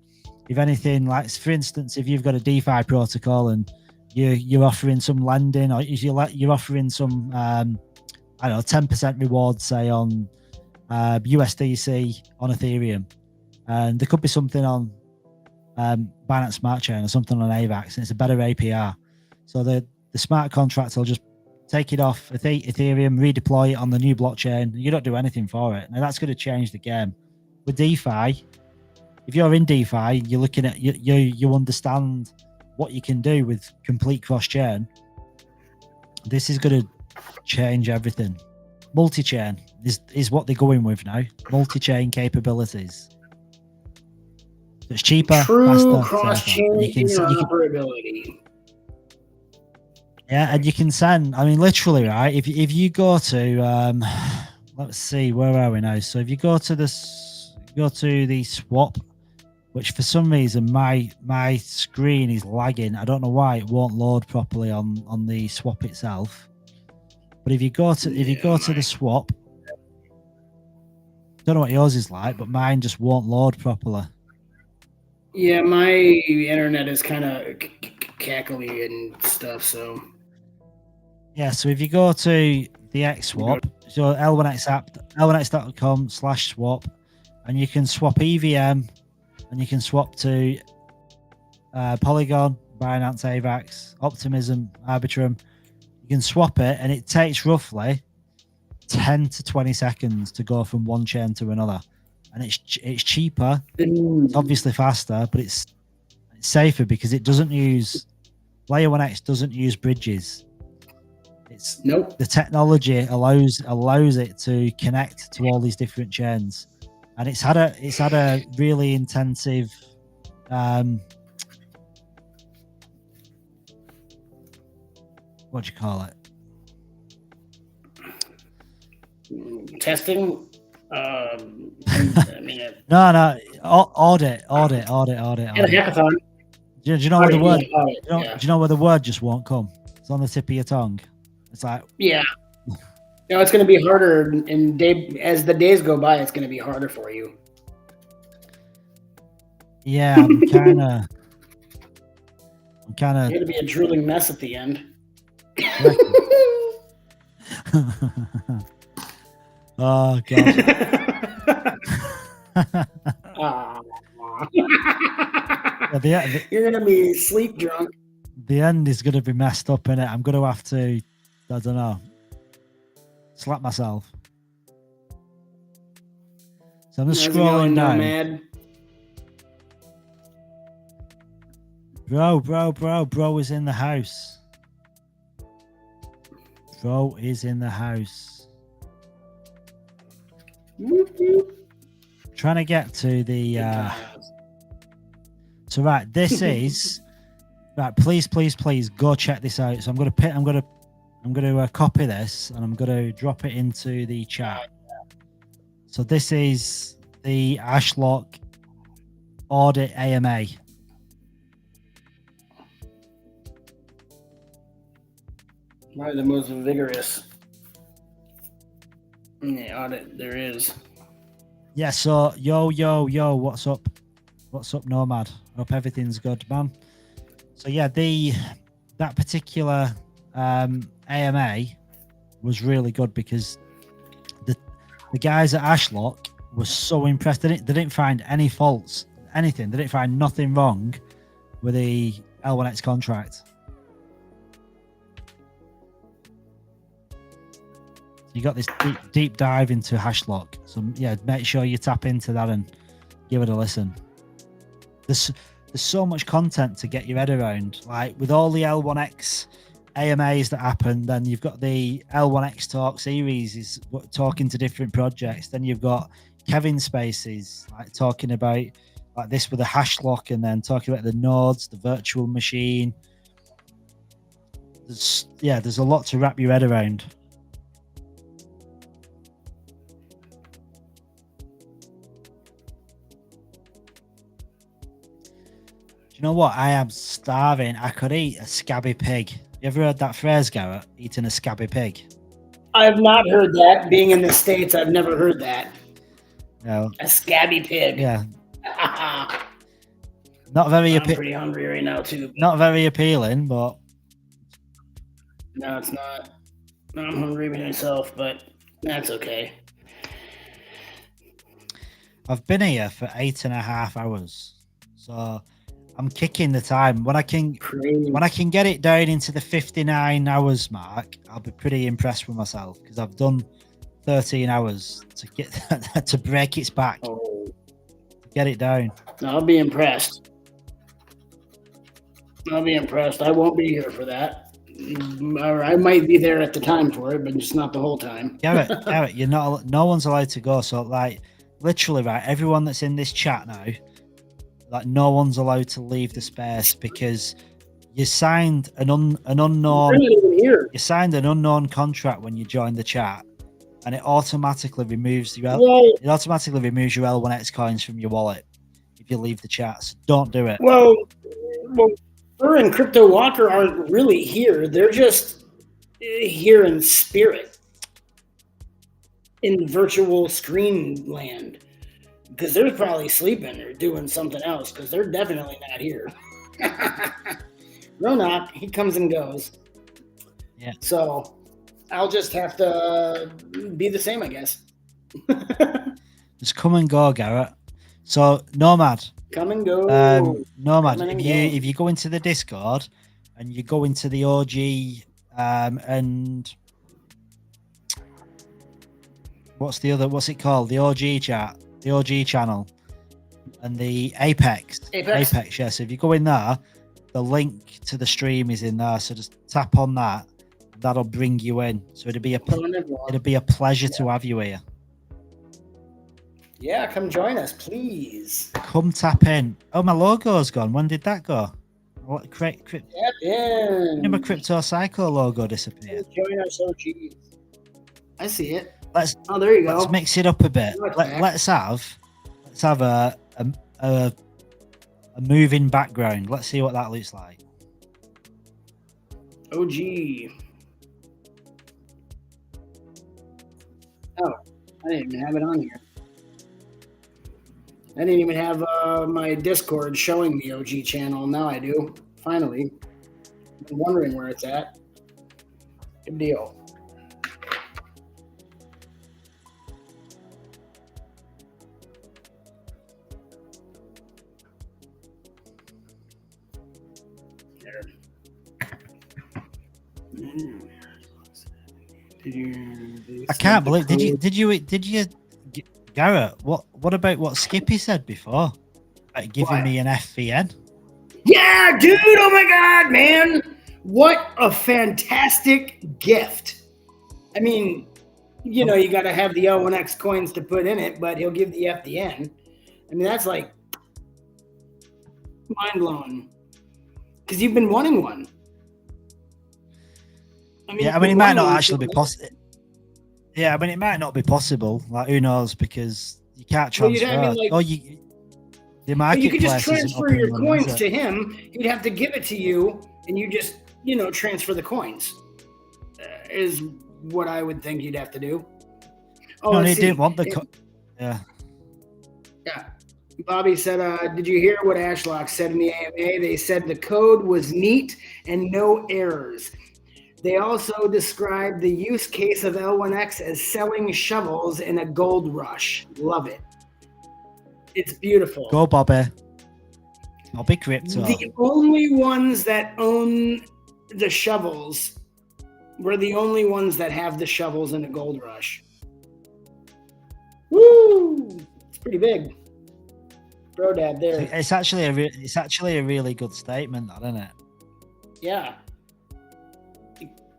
if anything, like for instance, if you've got a DeFi protocol and you're offering some lending, or you're offering some 10% reward, say on USDC on Ethereum, and there could be something on Binance Smart Chain or something on AVAX, and it's a better APR. So the smart contract will just take it off Ethereum, redeploy it on the new blockchain. You don't do anything for it. Now that's going to change the game. With DeFi, if you're in DeFi, you're looking at you understand what you can do with complete cross-chain. This is going to change everything. Multi-chain is what they're going with now. Multi-chain capabilities. So it's cheaper, True faster, cross-chain interoperability. Yeah, and you can send. I mean, literally, right? If you go to, let's see, where are we now? So if you go to the swap, which for some reason my screen is lagging. I don't know why it won't load properly on the swap itself. But if you go to the swap, don't know what yours is like, but mine just won't load properly. Yeah, my internet is kind of cackly and stuff. So yeah, so if you go to the X swap, so L1X app, L1X.com/swap, and you can swap EVM, and you can swap to Polygon, Binance, AVAX, Optimism, Arbitrum. You can swap it, and it takes roughly 10 to 20 seconds to go from one chain to another. and it's cheaper. It's obviously faster, but it's safer because it doesn't use Layer 1X doesn't use bridges. It's the technology allows it to connect to all these different chains, and it's had a really intensive what do you call it? Testing. I mean, no, audit. And a hackathon. Do you know where the word? Audit, Do you know where the word just won't come? It's on the tip of your tongue. It's like it's going to be harder, and as the days go by, it's going to be harder for you. Yeah, I'm kind of. It's going to be a drooling mess at the end. Oh god. You're gonna be sleep drunk. The end is gonna be messed up in it. I'm gonna have to, I don't know, slap myself. So I'm just scrolling down. Bro is in the house. Bro is in the house. Trying to get to the so right, this is right. Please go check this out. So I'm gonna copy this and I'm gonna drop it into the chat. So this is the Ashlock audit AMA. Probably the most vigorous audit there is. Yeah, so yo, what's up? What's up, Nomad? Hope everything's good, man. So yeah, that particular AMA was really good because the guys at Ashlock were so impressed. They didn't find any faults, anything. They didn't find nothing wrong with the L1X contract. You got this deep dive into Ashlock, so yeah, make sure you tap into that and give it a listen. There's so much content to get your head around. Like with all the L1X AMAs that happen, then you've got the L1X Talk series is talking to different projects. Then you've got Kevin Spaces, like talking about like this with the Ashlock, and then talking about the nodes, the virtual machine. There's a lot to wrap your head around. You know what? I am starving. I could eat a scabby pig. You ever heard that phrase, Garrett? Eating a scabby pig? I've not heard that. Being in the States, I've never heard that. No. A scabby pig. Yeah. Not very I'm pretty hungry right now, too. Not very appealing, but... No, it's not. I'm hungry myself, but that's okay. I've been here for 8.5 hours. So... I'm kicking the time. When I can get it down into the 59 hours mark, I'll be pretty impressed with myself because I've done 13 hours to get to break its back. To get it down. I'll be impressed. I won't be here for that. I might be there at the time for it, but it's not the whole time. Garrett, you're not. No one's allowed to go. So like, literally, right? Everyone that's in this chat now. Like no one's allowed to leave the space because you signed an unknown. You signed an unknown contract when you joined the chat, and it automatically removes your L1X coins from your wallet if you leave the chat. So don't do it. Well, her and Crypto Walker aren't really here. They're just here in spirit, in virtual screen land. Because they're probably sleeping or doing something else because they're definitely not here. Ronok, he comes and goes. Yeah. So I'll just have to be the same, I guess. Just come and go, Garrett. So Nomad. Come and go. Nomad, if you go into the Discord and you go into the OG and what's it called? The OG chat. the OG channel, and the Apex. Apex? Yeah. So if you go in there, the link to the stream is in there. So just tap on that. That'll bring you in. So it'd be a pleasure to have you here. Yeah, come join us, please. Come tap in. Oh, my logo's gone. When did that go? What? Tap in. My Crypto Psycho logo disappeared. Join us, OGs. I see it. Oh, there you go. Let's mix it up a bit. Let's have a moving background. Let's see what that looks like. OG. Oh, I didn't even have it on here. I didn't even have my Discord showing the OG channel. Now I do. Finally. I've been wondering where it's at. Good deal. I can't believe. Did you, Garrett? What about what Skippy said before? Like giving me an FVN. Yeah, dude! Oh my god, man! What a fantastic gift! I mean, you know, you got to have the L1X coins to put in it, but he'll give the FDN. I mean, that's like mind blowing. Because you've been wanting one. I mean, it might not actually be possible. Yeah, I mean, it might not be possible. Like, who knows? Because you can't transfer. The marketplace. You could just transfer your coins to him. He'd have to give it to you, and you just, transfer the coins. Is what I would think you'd have to do. Oh, no, he didn't want the. Yeah. Yeah. Bobby said, did you hear what Ashlock said in the AMA? They said the code was neat and no errors. They also described the use case of L1X as selling shovels in a gold rush. Love it. It's beautiful. Go, Bobby. Bobby Crypto. The only ones that own the shovels were the only ones that have the shovels in a gold rush. Woo! It's pretty big. Bro dad there. It's actually a really good statement, that, isn't it? Yeah.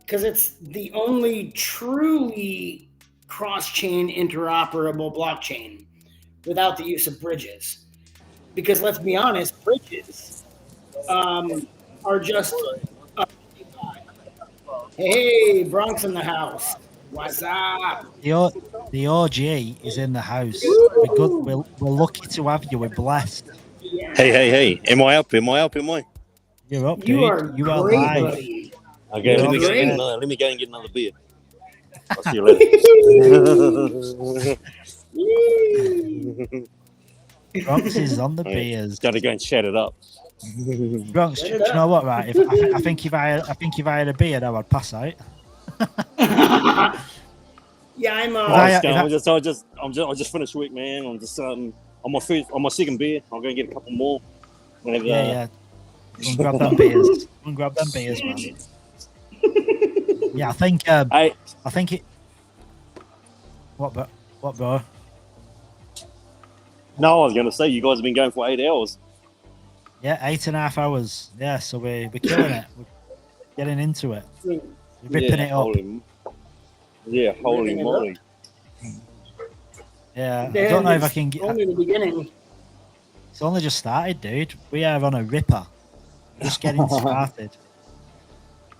Because it's the only truly cross-chain interoperable blockchain without the use of bridges. Because let's be honest, bridges are just... Hey, Bronx in the house. What's up? The OG is in the house. We're good. We're lucky to have you. We're blessed. Yeah. Hey. Am I up? You're up, dude. You are great, live. Buddy. Okay, let me go and get another beer. I'll see you later. Bronx is on the beers. Got to go and chat it up. Bronx, do you know what? Right, I think if I had a beer, now I'd pass out. Yeah, I'm. I just finished work, man. I'm just on my second beer. I'm going to get a couple more. Yeah. Grab them beers, man. Yeah, I think it. What, bro? No, I was going to say you guys have been going for 8 hours. Yeah, 8.5 hours. Yeah, so we're killing it. We're getting into it. We're ripping it up. Holy moly. Yeah, I don't know if I can get. Only the beginning. It's only just started, dude. We are on a ripper. Just getting started.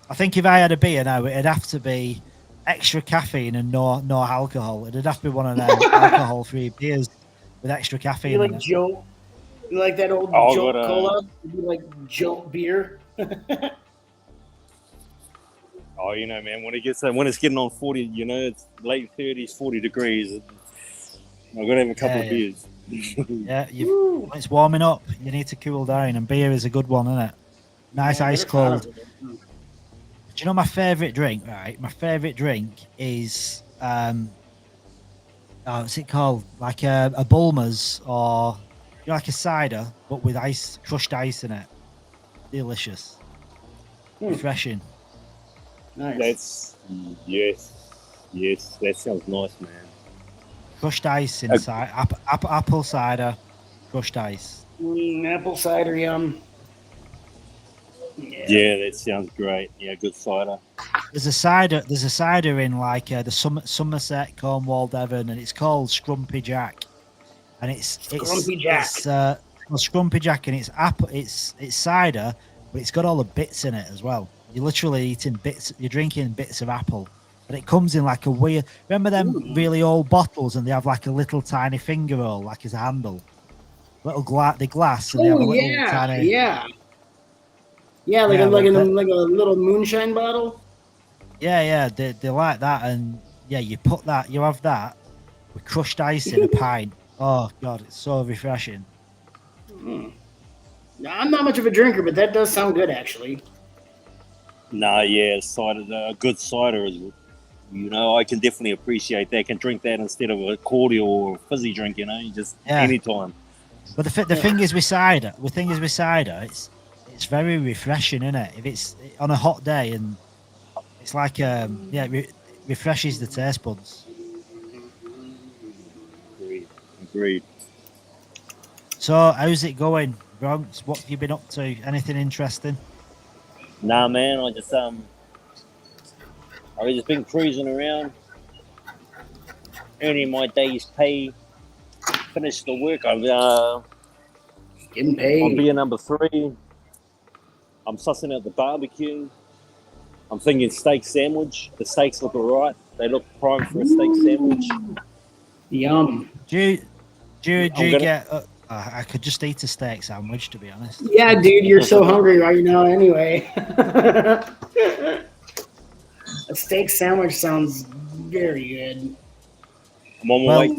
I think if I had a beer now, it'd have to be extra caffeine and no alcohol. It'd have to be one of them alcohol-free beers with extra caffeine. You like Jolt? You like that old Jolt Cola? You like Jolt beer? Oh, man, when it's getting on 40, it's late 30s, 40 degrees. I've got to have a couple of beers. Yeah, when it's warming up, you need to cool down, and beer is a good one, isn't it? Nice ice cold. Do you know my favourite drink, right? My favourite drink is, what's it called? Like a Bulmers, or like a cider, but with ice, crushed ice in it. Delicious. Refreshing. Nice. Yes, that sounds nice, man. Crushed ice inside. Apple cider, crushed ice. Apple cider, yum. Yeah, that sounds great. Yeah, good cider. There's a cider in like the Somerset, Cornwall, Devon, and it's called Scrumpy Jack. And it's Scrumpy Jack, and it's cider, but it's got all the bits in it as well. You're literally eating bits. You're drinking bits of apple, but it comes in like a weird. Remember them really old bottles, and they have like a little tiny finger hole, like as a handle. Little glass, and they have a little tiny. Yeah, like a little moonshine bottle. Yeah, they like that, and yeah, you have that with crushed ice in a pint. Oh god, it's so refreshing. I'm not much of a drinker, but that does sound good, actually. Nah, yeah, cider, a good cider is, I can definitely appreciate that. I can drink that instead of a cordial or a fizzy drink, just anytime. But the thing is with cider, it's very refreshing, isn't it? If it's on a hot day, and it's like refreshes the taste buds. Agreed. So how's it going, Bronx? What have you been up to? Anything interesting? Nah, man, I've just been cruising around, earning my day's pay. Finished the work. I'm getting paid. I'm beer number 3. I'm sussing out the barbecue. I'm thinking steak sandwich. The steaks look alright. They look prime for a steak sandwich. Yum. Do you get? I could just eat a steak sandwich, to be honest. Yeah, dude, you're so hungry right now. Anyway, a steak sandwich sounds very good. I'm on my way.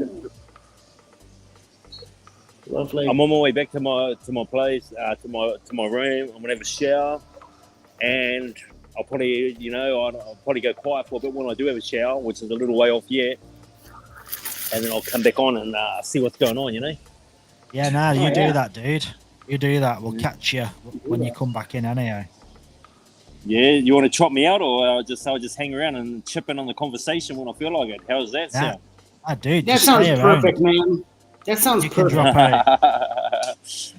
Lovely. I'm on my way back to my place, to my room. I'm gonna have a shower, and I'll probably, I'll probably go quiet for a bit when I do have a shower, which is a little way off yet, and then I'll come back on and see what's going on. Yeah, do that, dude. You do that. We'll catch you when you come back in, anyway. Yeah, you want to chop me out, or I'll just hang around and chip in on the conversation when I feel like it. How's that sound? Dude, that sounds perfect, man. That sounds perfect.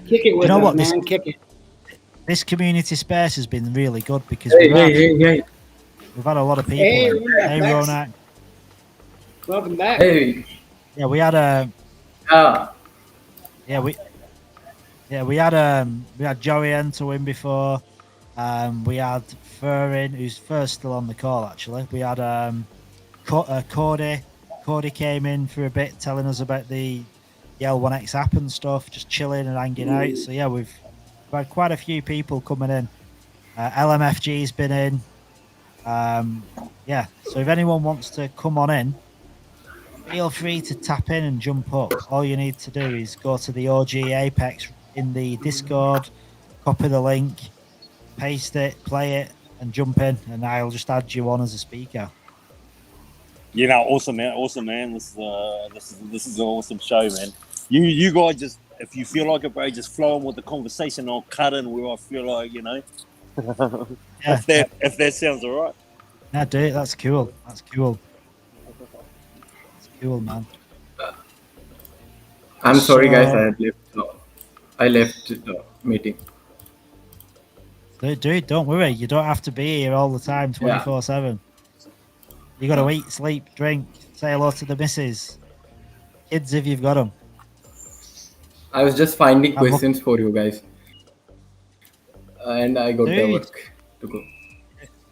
Kick it with us, man. Kick it. This community space has been really good because we've had a lot of people. Hey, Ronak. Welcome back. Hey. Yeah, we had a. we had Joey Ento in before. We had Furin, who's first still on the call actually. We had Cody. Cody came in for a bit, telling us about the L1X app and stuff, just chilling and hanging out. So yeah, we've had quite a few people coming in. LMFG's been in. So if anyone wants to come on in, feel free to tap in and jump up. All you need to do is go to the OG Apex in the Discord, copy the link, paste it, play it, and jump in, and I'll just add you on as a speaker. Awesome, man. This is an awesome show, man. You guys just, if you feel like it, bro, just flow on with the conversation. I'll cut in where I feel like, if that sounds all right. Yeah, dude, that's cool. That's cool. Cool, man. I'm sorry, guys. I left the meeting. Dude, don't worry. You don't have to be here all the time, 24/7. You got to eat, sleep, drink, say hello to the missus, kids if you've got them. I was just finding questions for you guys, and I got the work to go.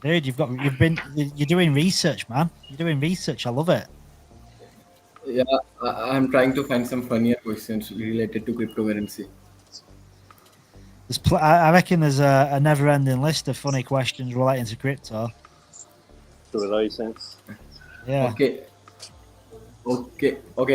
Dude, you're doing research, man. You're doing research. I love it. Yeah, I'm trying to find some funnier questions related to cryptocurrency. I reckon there's a never-ending list of funny questions relating to crypto. To those sense. Yeah. Okay.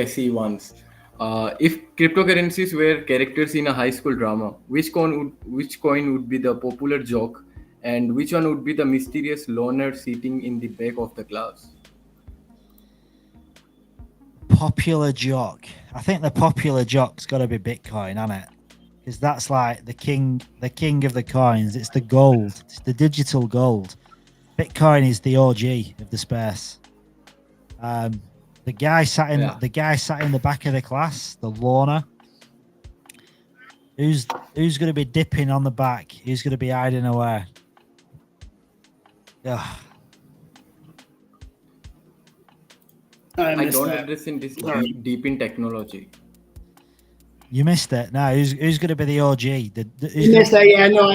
See once. If cryptocurrencies were characters in a high school drama, which coin would be the popular joke, and which one would be the mysterious loner sitting in the back of the class? Popular joke. I think the popular joke's got to be Bitcoin, hasn't it? Because that's like the king of the coins. It's the gold. It's the digital gold. Bitcoin is the OG of the space. The guy sat in the back of the class, the loner. Who's going to be dipping on the back? Who's going to be hiding away? Ugh. I don't understand this deep in technology. You missed it. No, who's going to be the OG? You missed that? Yeah, no.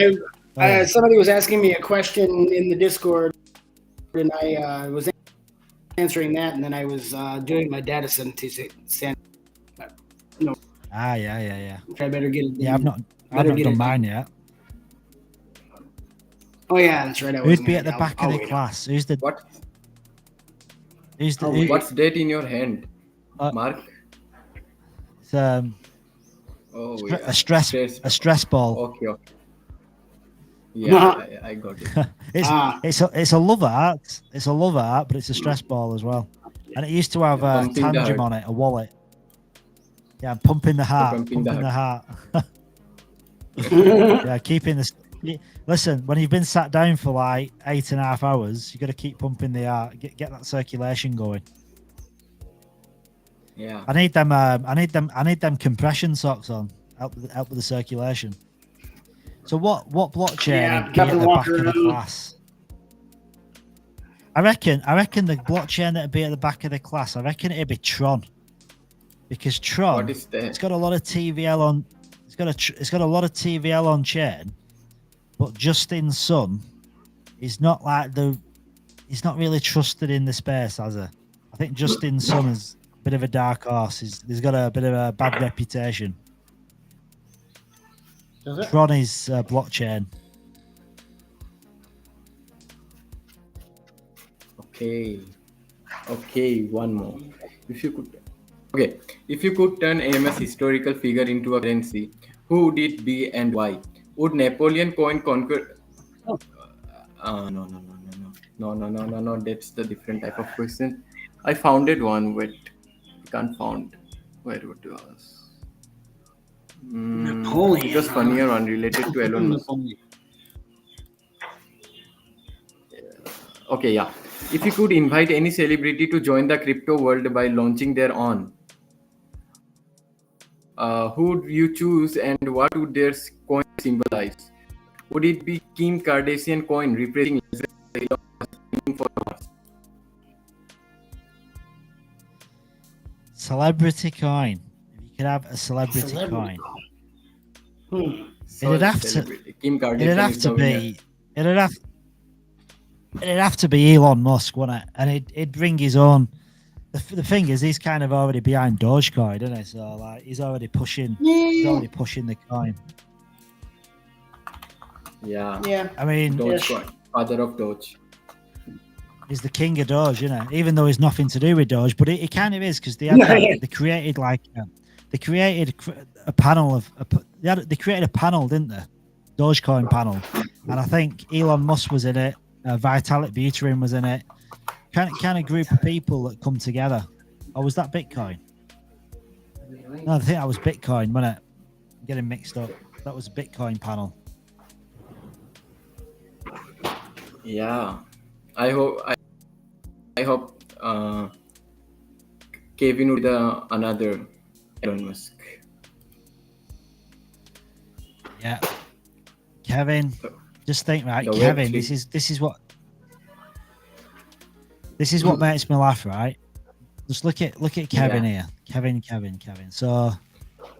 Somebody was asking me a question in the Discord, and I was answering that, and then I was doing my data center. No. Ah, yeah. I better get it. Yeah, I've not done mine yet. Oh yeah, that's right. Who'd be at the back of the class? Who's the what? Who's what's date in your hand, Mark? It's a stress ball. Okay. Yeah, I got it. It's a love art. It's a love art, but it's a stress ball as well. And it used to have a tantrum on it, a wallet. Yeah, pumping the heart. Pumping the heart. Yeah, keeping this. Listen, when you've been sat down for like 8.5 hours, you got to keep pumping the heart. Get that circulation going. Yeah. I need them compression socks on. Help with the circulation. So what blockchain would be at the back of the class? I reckon the blockchain that would be at the back of the class, I reckon it'd be Tron. Because Tron, what is that? It's got a lot of TVL on. It's got a lot of TVL on chain, but Justin Sun is not like he's not really trusted in the space, has he? I think Justin Sun is a bit of a dark horse. He's got a bit of a bad reputation. Tron is blockchain. Okay, one more. If you could turn AMS historical figure into a currency, who would it be and why? Would Napoleon coin conquer? No. That's the different type of question. I founded one, but can't found. Where would you ask? Napoleon. It was funnier one related to Elon Musk. Okay, yeah. If you could invite any celebrity to join the crypto world by launching their own, who would you choose and what would their coin symbolize? Would it be Kim Kardashian coin representing Celebrity coin? If you could have a celebrity coin. It'd have to be Elon Musk, wouldn't it? And he'd bring his own. The thing is, he's kind of already behind Dogecoin, isn't he? So like, he's already pushing the coin. Yeah. I mean, Dogecoin, father of Doge. He's the king of Doge, you know. Even though he's nothing to do with Doge, but he kind of is because they created a panel they created a panel, didn't they? Dogecoin panel, and I think Elon Musk was in it. Vitalik Buterin was in it. Kind of group of people that come together. Or was that Bitcoin? No, I think that was Bitcoin, wasn't it? I'm getting mixed up. That was a Bitcoin panel. Yeah, I hope Kevin would be another Elon Musk. Yeah, Kevin. Just think, right, The Kevin. Web3. This is what makes me laugh, right? Just look at Kevin here. Kevin. So,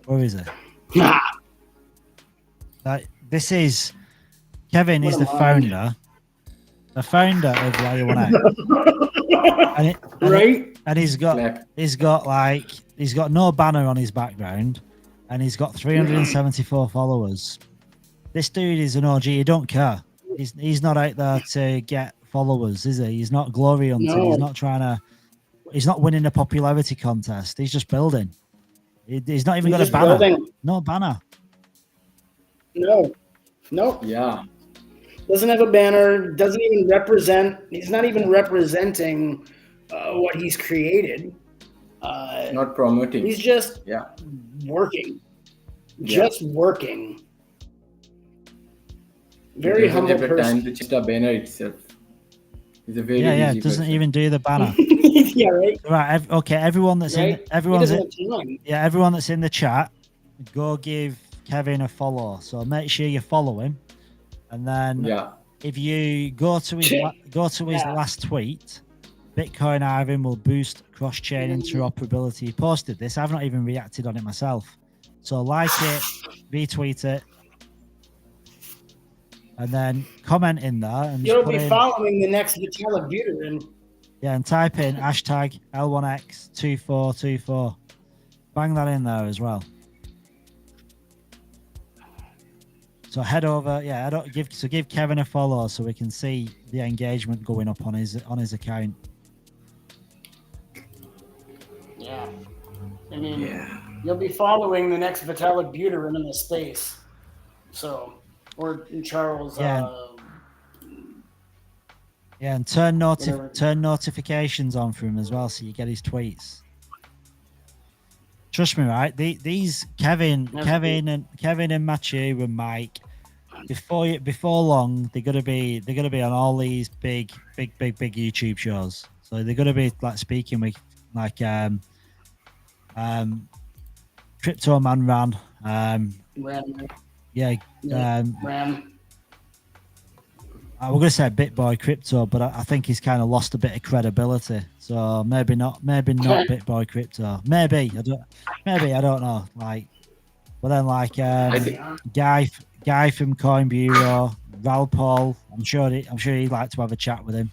where is it? This is Kevin. Is the founder of Layer 1X. And he's got no banner on his background, and he's got 374 followers. This dude is an OG. He don't care. He's not out there to get followers, is he? He's not glory hunting. No. He's not winning a popularity contest. He's just building. He's not even got a banner. Building. No banner. No. Yeah. Doesn't have a banner. Doesn't even represent. He's not even representing what he's created. Not promoting. He's just working. Just working. Very humble He doesn't have the person. time to change the banner itself. It's a very Yeah, busy it doesn't person. even do the banner. Yeah, right. Right. Okay. Everyone that's in. Right? Everyone's He in, doesn't have time. yeah. Everyone that's in the chat, go give Kevin a follow. So make sure you follow him, and then Yeah. if you go to his his Yeah. last tweet, Bitcoin Ivan will boost cross-chain interoperability. He posted this. I've not even reacted on it myself. So like it, retweet it, and then comment in there and just You'll put be in, following the next Vitalik Buterin. yeah, and type in hashtag L1X2424. Bang that in there as well. So head over, give Kevin a follow so we can see the engagement going up on his account. Yeah. I mean, you'll be following the next Vitalik Buterin in the space. So, or Charles. Yeah. Yeah, and turn notifications on for him as well, so you get his tweets. Trust me, right? These Kevin and Matthew and Mike, before long, they're gonna be on all these big YouTube shows. So they're gonna be like speaking with like Crypto Man Ran. Ram. Yeah. Ram. We're going to say BitBoy Crypto, but I think he's kind of lost a bit of credibility. So maybe not BitBoy Crypto. Maybe I don't know. Like, but then like guy from Coin Bureau, Val Paul. I'm sure he'd like to have a chat with him.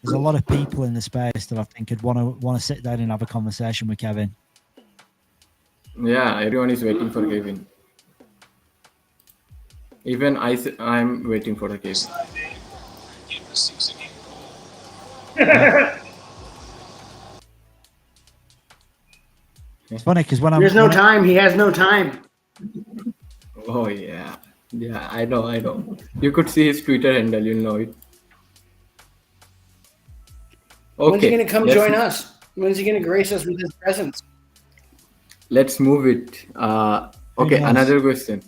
There's a lot of people in the space that I think would want to sit down and have a conversation with Kevin. Yeah, everyone is waiting for Kevin. Even I'm waiting for the Kevin. It's funny because when There's no time. He has no time. Oh yeah, I know. You could see his Twitter handle. You'll know it. Okay. When's he gonna come join us? When's he gonna grace us with his presence? Let's move it. Okay, another question.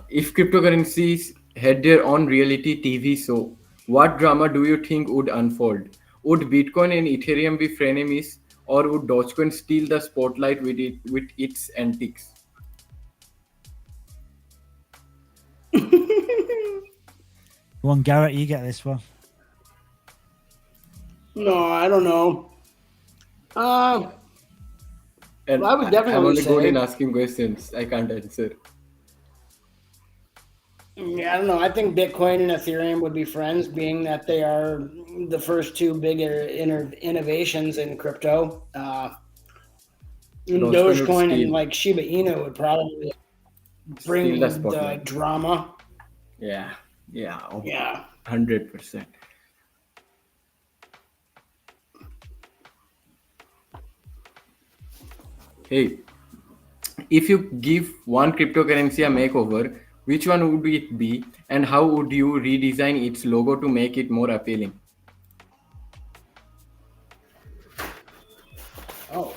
If cryptocurrencies had their own reality TV show, what drama do you think would unfold? Would Bitcoin and Ethereum be frenemies, or would Dogecoin steal the spotlight with its antics? Go on, Garrett, you get this one. No, I don't know. And I would definitely I'm only good say- in asking questions. I can't answer. Yeah, I don't know. I think Bitcoin and Ethereum would be friends, being that they are the first two bigger innovations in crypto. Dogecoin and like Shiba Inu would probably bring Steal the the spotlight. drama. Yeah, Yeah. 100%. Hey, if you give one cryptocurrency a makeover, which one would it be, and how would you redesign its logo to make it more appealing? Oh.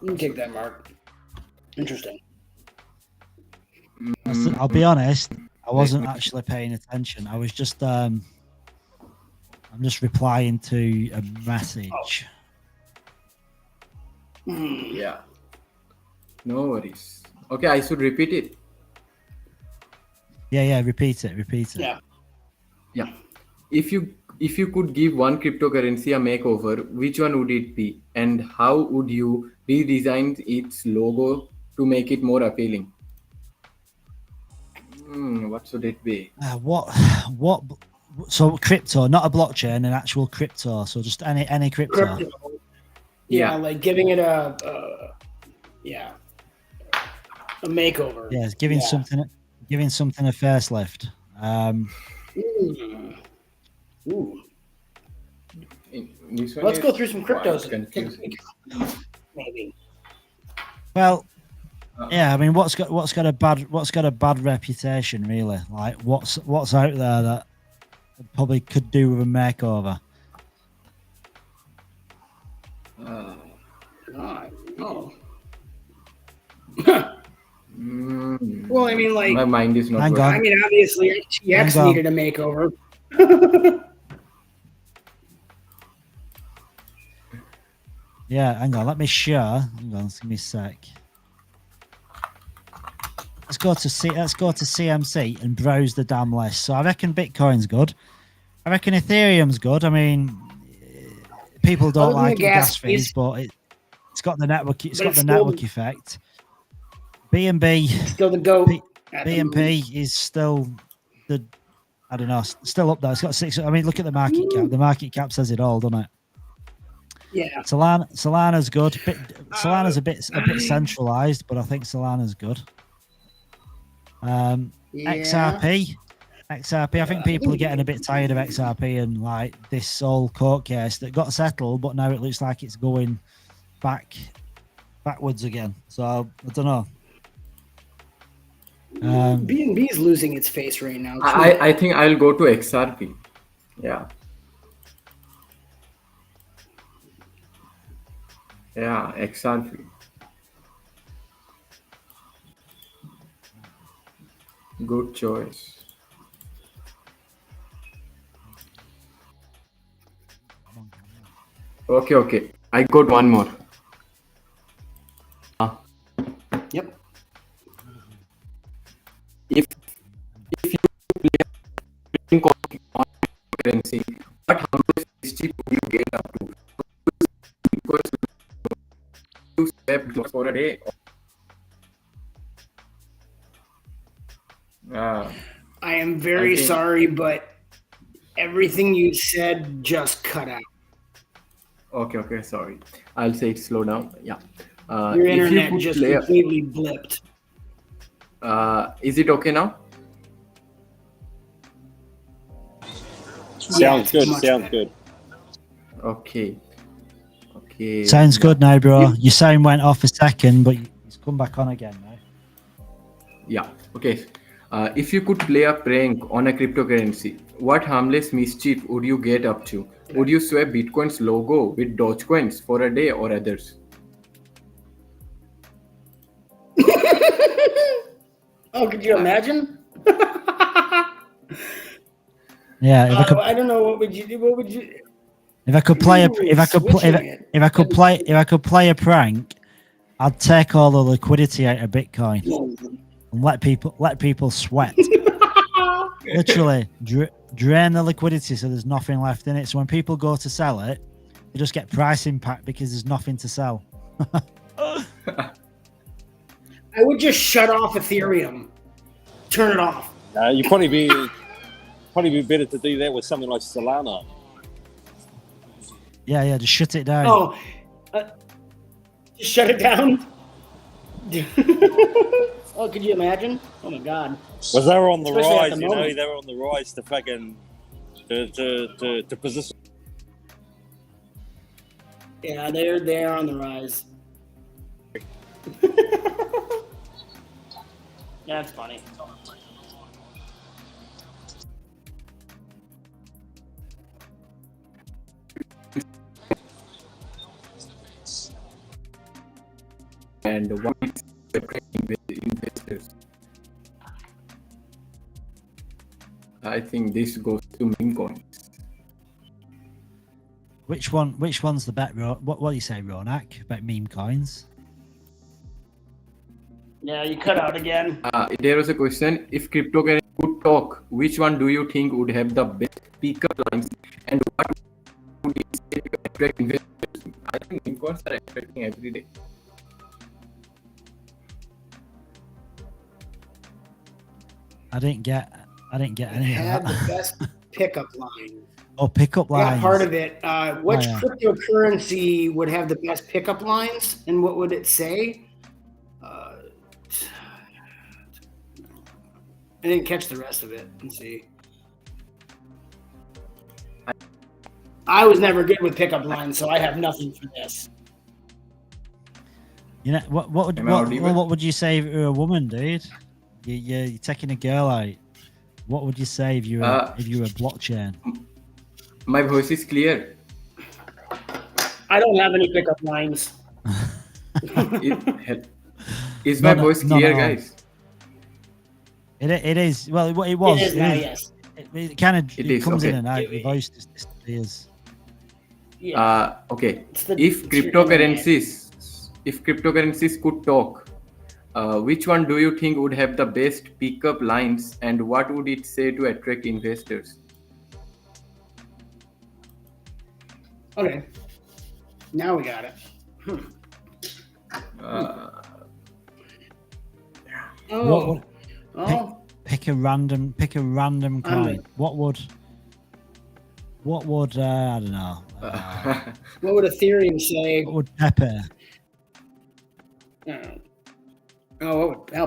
You can take that, Mark. Interesting. I'll be honest, I wasn't actually paying attention. I was just I'm just replying to a message. Yeah. No worries. Okay, I should repeat it. Yeah, repeat it. Yeah. If you could give one cryptocurrency a makeover, which one would it be, and how would you redesign its logo to make it more appealing? What should it be? What? So crypto, not a blockchain, an actual crypto. So just any crypto. Yeah, like giving it a makeover. Yeah, it's giving something a facelift. Ooh. This one Let's is go through some quite cryptos. confusing. Maybe. Well, yeah. I mean, what's got a bad reputation, really? Like, what's out there that probably could do with a makeover? Oh. Well, I mean, like, My mind is not Hang working. on. I mean, obviously, FTX Hang on. needed a makeover. Yeah, hang on. Let me share. Hang on, give me a sec. Let's go to CMC and browse the damn list. So I reckon Bitcoin's good. I reckon Ethereum's good. I mean, people don't Other than like the it, gas gas fees, fees. but it's got the network. It's But got it's the still- network effect. BNB. Still the GOAT. at the moment. BNP is still the. I don't know. Still up there. It's got 6. I mean, look at the market cap. The market cap says it all, doesn't it? Yeah. Solana's good. Solana's a bit centralized, but I think Solana's good. XRP. I think people are getting a bit tired of XRP and like this whole court case that got settled, but now it looks like it's going backwards again. So I don't know. BNB is losing its face right now. Too. I think I'll go to XRP. Yeah. Yeah, XRP. Good choice. Okay. I got one more. Yep. If you play on currency, what how much mischief would you get up to? Because you swap for a day. I am very sorry, but everything you said just cut out. Okay, sorry. I'll say it slow down. Yeah. Your if you internet could just play completely blipped. Is it okay now? Sounds good. Sounds good. Okay. Sounds good now, bro. Your sound went off a second, but it's come back on again now. Yeah. Okay. If you could play a prank on a cryptocurrency, what harmless mischief would you get up to? Would you swap Bitcoin's logo with Dogecoins for a day or others? Oh, could you imagine? Yeah, if I could, I don't know. What would you do? What would you? if I could play a prank, I'd take all the liquidity out of Bitcoin and let people sweat. Literally drain the liquidity so there's nothing left in it. So when people go to sell it, they just get price impact because there's nothing to sell. I would just shut off Ethereum, turn it off. You'd probably be better to do that with something like Solana. Yeah, just shut it down. Oh, just shut it down. Oh, could you imagine? Oh my God. Well, they were on the Especially at rise, the moment. they were on the rise to fucking to position. Yeah, they're on the rise. Yeah, that's funny. And one is separating with investors. I think this goes to meme coins. Which one's the bet? What do you say, Ronak? About meme coins? Yeah, you cut out again. There was a question: if cryptocurrency could talk, which one do you think would have the best pickup lines, and what would it say to attract investors? I think meme coins are attracting every day. I didn't get any Had of the that. best pickup line. Oh, pickup Yeah, lines. part of it. Which yeah. cryptocurrency would have the best pickup lines, and what would it say? I didn't catch the rest of it. Let's see. I was never good with pickup lines, so I have nothing for this. You know what would you say if you're a woman, dude? You're taking a girl out. What would you say if you're a blockchain? My voice is clear. I don't have any pickup lines. Is my voice clear, guys? It is. Well, it was. It is now, yes. It kind of It is, comes in okay. and out. Your voice just disappears. Yeah. Okay. It's If it's your internet. cryptocurrencies could talk, which one do you think would have the best pickup lines, and what would it say to attract investors? Okay. Now we got it. Oh. Pick a random coin. What would I don't know. What would Ethereum say? What would Pepe?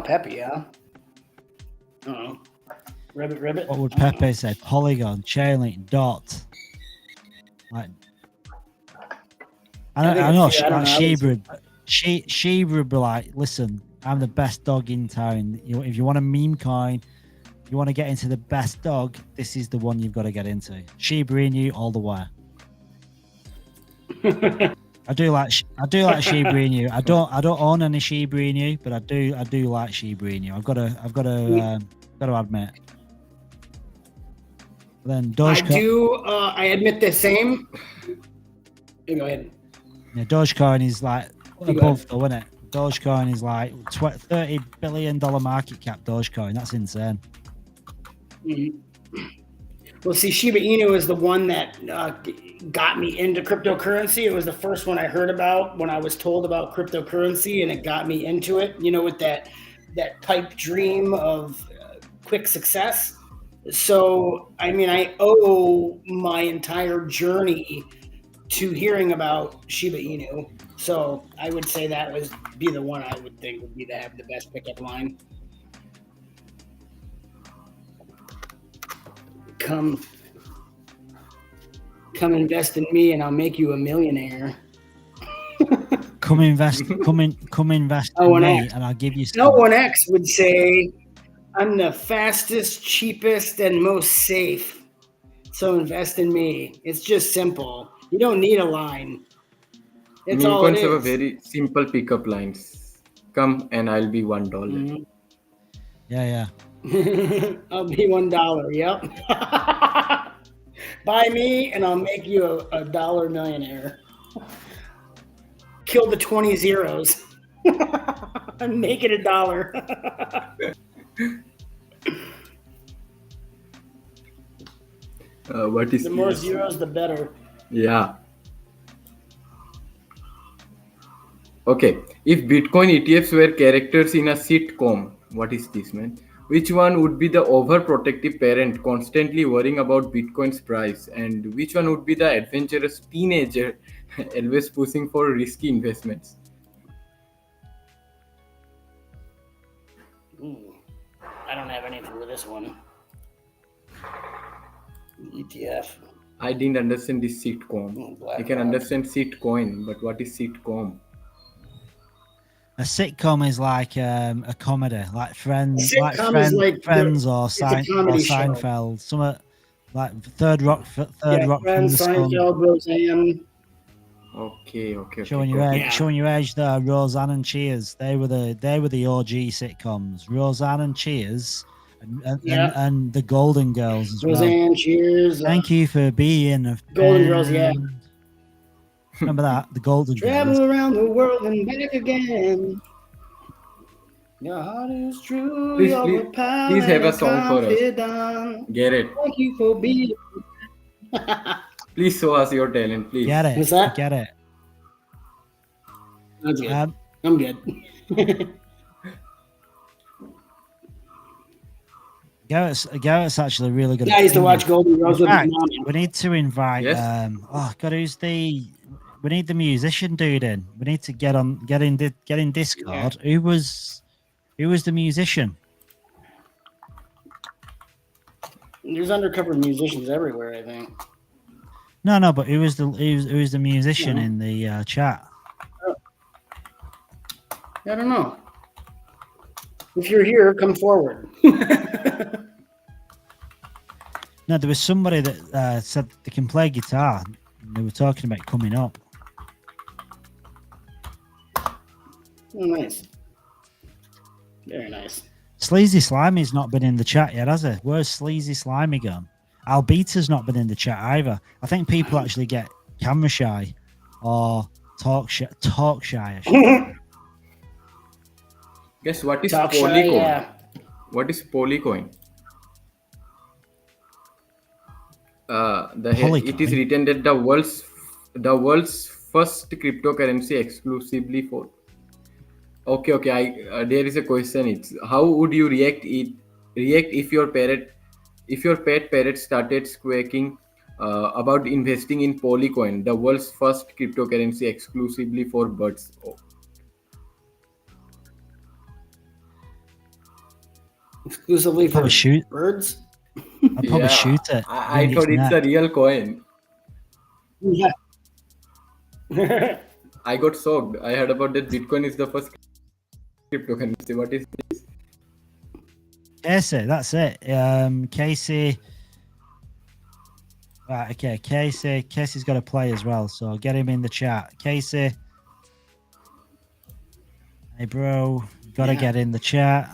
Pepe, yeah. Oh. Ribbit. What would Pepe say? Polygon, Chainlink, Dot. Like, I know Sheba would be like, listen, I'm the best dog in town. If you want a meme coin, you want to get into the best dog, this is the one you've got to get into. Shiba Inu all the way. I do like Shiba Inu. I don't own any Shiba Inu, but I do like Shiba Inu. I've got to admit. Then Dogecoin. I admit the same. Go ahead. Yeah, Dogecoin is like above though, isn't it? Dogecoin is like $30 billion market cap. Dogecoin, that's insane. Mm-hmm. Well, see, Shiba Inu is the one that got me into cryptocurrency. It was the first one I heard about when I was told about cryptocurrency, and it got me into it. With that pipe dream of quick success. So, I mean, I owe my entire journey to hearing about Shiba Inu. So I would say that would be the one I would think would be to have the best pickup line. Come invest in me and I'll make you a millionaire. Come invest in me and I'll give you some. No one X would say, I'm the fastest, cheapest, and most safe. So invest in me. It's just simple. You don't need a line. It's Meme all coins it have a is. very simple pickup lines. Come and I'll be $1. Mm-hmm. Yeah. I'll be $1. Yep. Buy me and I'll make you a dollar millionaire. Kill the 20 zeros. And make it $1. What is the more zeros, the better. Yeah. Okay. If Bitcoin ETFs were characters in a sitcom, what is this, man? Which one would be the overprotective parent constantly worrying about Bitcoin's price? And which one would be the adventurous teenager always pushing for risky investments? I don't have anything with this one. ETF. I didn't understand this sitcom. I can understand sitcoin, but what is sitcom? A sitcom is like a comedy, like Friends, or Seinfeld. Some like Third Rock from Friends, the Sun. Seinfeld, Roseanne. Okay. Showing your age there. Roseanne and Cheers. They were the OG sitcoms. Roseanne and Cheers, and the Golden Girls as Roseanne, well. Cheers. Thank you for being a Golden Girls, yeah. Remember that? The Golden Travel Girls. around the world and back again. Your heart is true. Please have a song for us. Get it. Thank you for being. Please show us your talent, please. Get it. What's that? Get it. That's good. I'm good. Garrett's actually really good. Yeah, I used to watch Golden Girls with his mom. We need to invite. Yes. We need the musician dude in. We need to get in Discord. Yeah. Who was the musician? There's undercover musicians everywhere, I think. No, but who was the musician in the chat? I don't know. If you're here, come forward. No, there was somebody that said they can play guitar. They were talking about coming up. Oh, nice. Very nice. Sleazy Slimy's not been in the chat yet, has he? Where's Sleazy Slimy gone? Albita's not been in the chat either. I think people actually get camera shy or talk shy. I should say. Guess what is Talk shy, Polygon? yeah. What is Polygon? It is written that the world's first cryptocurrency exclusively for. Okay. There is a question. It's how would you react if your pet parrot started squawking about investing in Polygon, the world's first cryptocurrency exclusively for birds? Oh. Exclusively for birds? I'd probably shoot it. I thought it's a real coin. Yeah. I got shocked. I heard about that Bitcoin is the first cryptocurrency. What is this? Casey, that's it. Casey. Right, okay. Casey's got to play as well, so get him in the chat. Casey. Hey, bro. Got to get in the chat.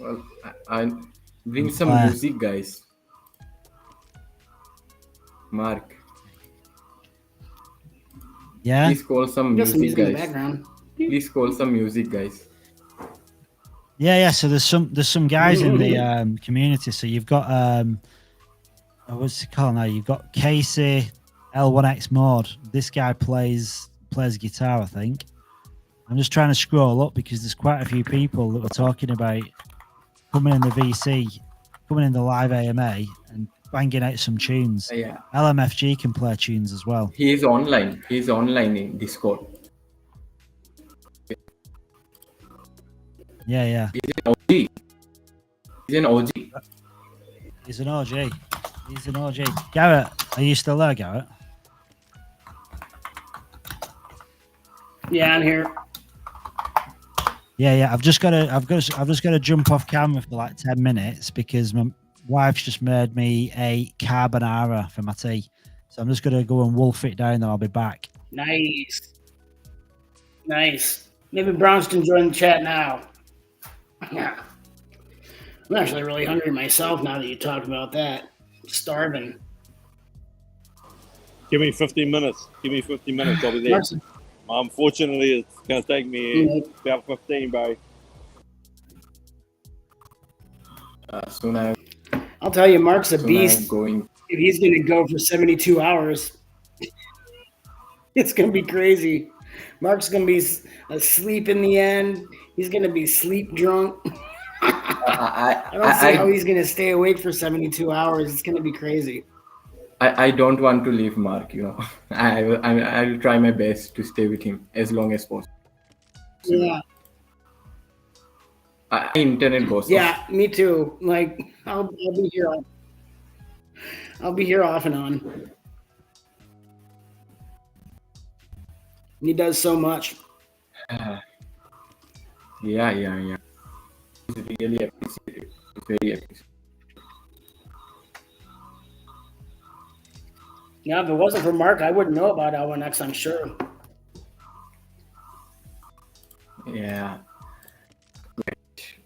Well, I bring some music, guys. Mark. Yeah. Please call some music, in the guys. background. Please call some music, guys. Yeah. So there's some guys in the community. So you've got what's it called now? You've got Casey, L1X Mod. This guy plays guitar, I think. I'm just trying to scroll up because there's quite a few people that were talking about coming in the VC, coming in the live AMA and banging out some tunes. Yeah. LMFG can play tunes as well. He is online. He's online in Discord. Yeah. He's an OG. He's an OG. Garrett, are you still there, Garrett? Yeah, I'm here. Yeah. I've just got to jump off camera for like 10 minutes because my wife's just made me a carbonara for my tea. So I'm just going to go and wolf it down, then I'll be back. Nice. Maybe Browns can join the chat now. Yeah. I'm actually really hungry myself now that you talked about that. Starving. Give me 15 minutes. I'll be there. Unfortunately, it's going to take me about 15, bro. I'll tell you, Mark's a beast. If he's going to go for 72 hours, it's going to be crazy. Mark's going to be asleep in the end. He's going to be sleep drunk. I don't see how he's going to stay awake for 72 hours. It's going to be crazy. I don't want to leave Mark, I will try my best to stay with him as long as possible. Yeah. Internet goes off. Me too. Like I'll be here. I'll be here off and on. He does so much. Yeah. It's really appreciated. It's very appreciated. Yeah, if it wasn't for Mark, I wouldn't know about L1X, I'm sure. Yeah.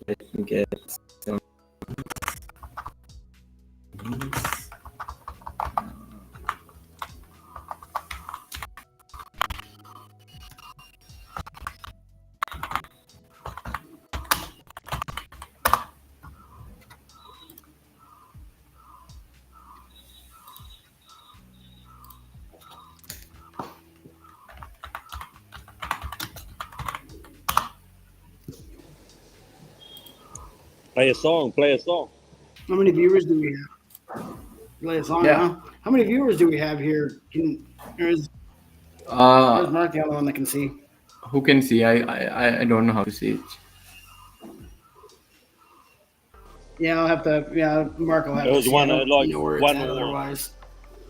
Let me get some. Play a song. How many viewers do we have? Play a song, huh? How many viewers do we have here? Is Mark the only one that can see? Who can see? I don't know how to see it. Yeah, I'll have to. Yeah, Mark will have to. It was see. one I don't like know where it's one at otherwise.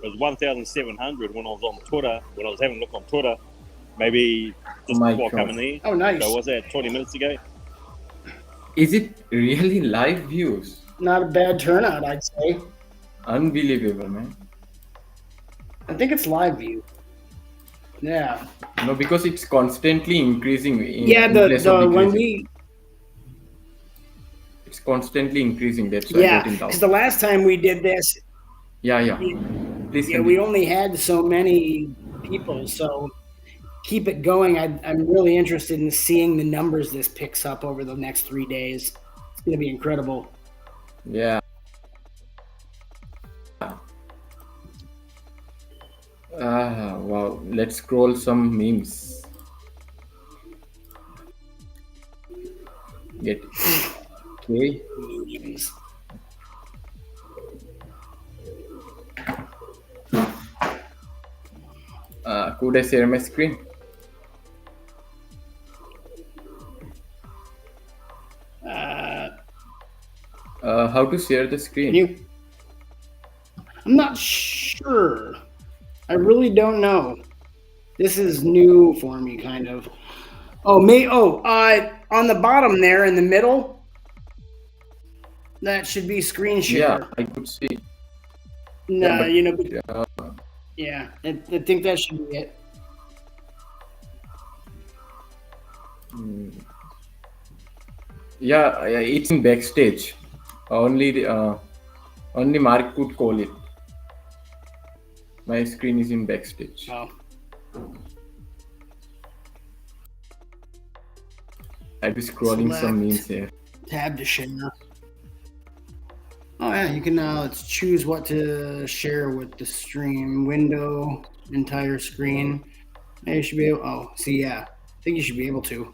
It was 1,700 when I was on Twitter. When I was having a look on Twitter, maybe just before coming here. Oh, nice. So was that 20 minutes ago? Is it really live views? Not a bad turnout, I'd say. Unbelievable, man. I think it's live view. Yeah. No, because it's constantly increasing. Yeah, it's constantly increasing. That's why I yeah, got in doubt. because the last time we did this, Yeah. Please yeah, continue. we only had so many people, so keep it going. I'm really interested in seeing the numbers this picks up over the next 3 days. It's going to be incredible. Yeah. Wow. Let's scroll some memes. Get it. Okay. Could I share my screen? How to share the screen? I'm not sure. I really don't know. This is new for me, kind of. On the bottom there in the middle, that should be screen share. Yeah, I could see. No, yeah, yeah, I think that should be it. Yeah, it's in backstage. Only Mark could call it. My screen is in backstage. Oh. I'll be scrolling some memes here. Tab to share. Oh yeah, you can let's choose what to share with the stream window, entire screen. Yeah, you should be able. Oh, see, yeah, I think you should be able to.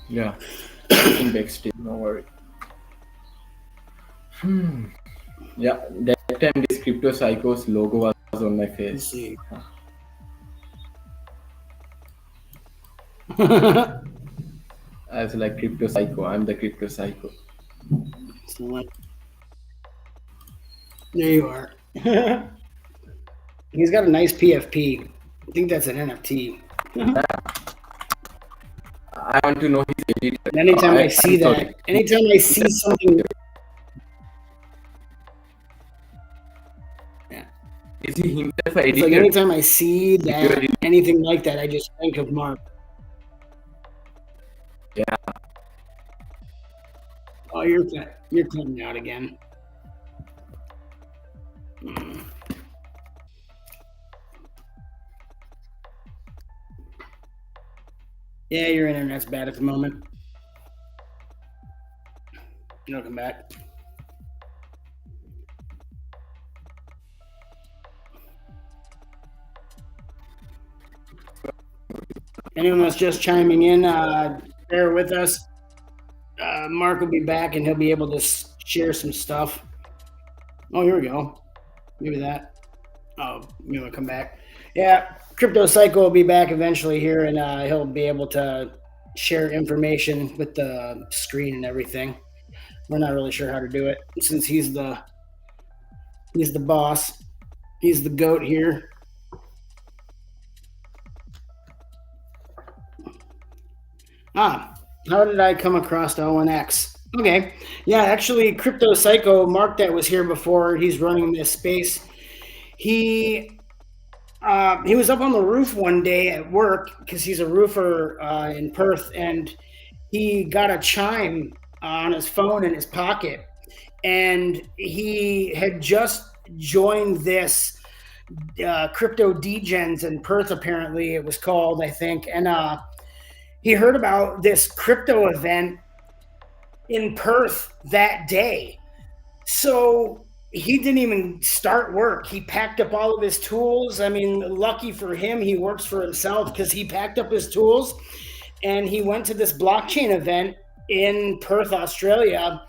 Yeah, in backstage, no worry. Yeah, that time this Crypto Psycho's logo was on my face. I was like, Crypto Psycho, I'm the Crypto Psycho. There you are. He's got a nice PFP. I think that's an NFT. I want to know his editor. Anytime I see that, anytime I see something. Yeah. Is he himself an It's editor? like anytime I see that, anything like that, I just think of Mark. Yeah. Oh, you're cutting out again. Yeah, your internet's bad at the moment. You'll come back. Anyone that's just chiming in, bear with us. Mark will be back and he'll be able to share some stuff. Oh, here we go. Maybe that. Oh, maybe he'll come back. Yeah, Crypto Psycho will be back eventually here, and he'll be able to share information with the screen and everything. We're not really sure how to do it since he's the boss. He's the goat here. How did I come across O1X? Okay, yeah, actually, Crypto Psycho, Mark that was here before, he's running this space. He was up on the roof one day at work because he's a roofer in Perth, and he got a chime on his phone in his pocket, and he had just joined this crypto degens in Perth, apparently it was called, I think, and he heard about this crypto event in Perth that day. So he didn't even start work. He packed up all of his tools. I mean, lucky for him, he works for himself because he packed up his tools and he went to this blockchain event in Perth, Australia,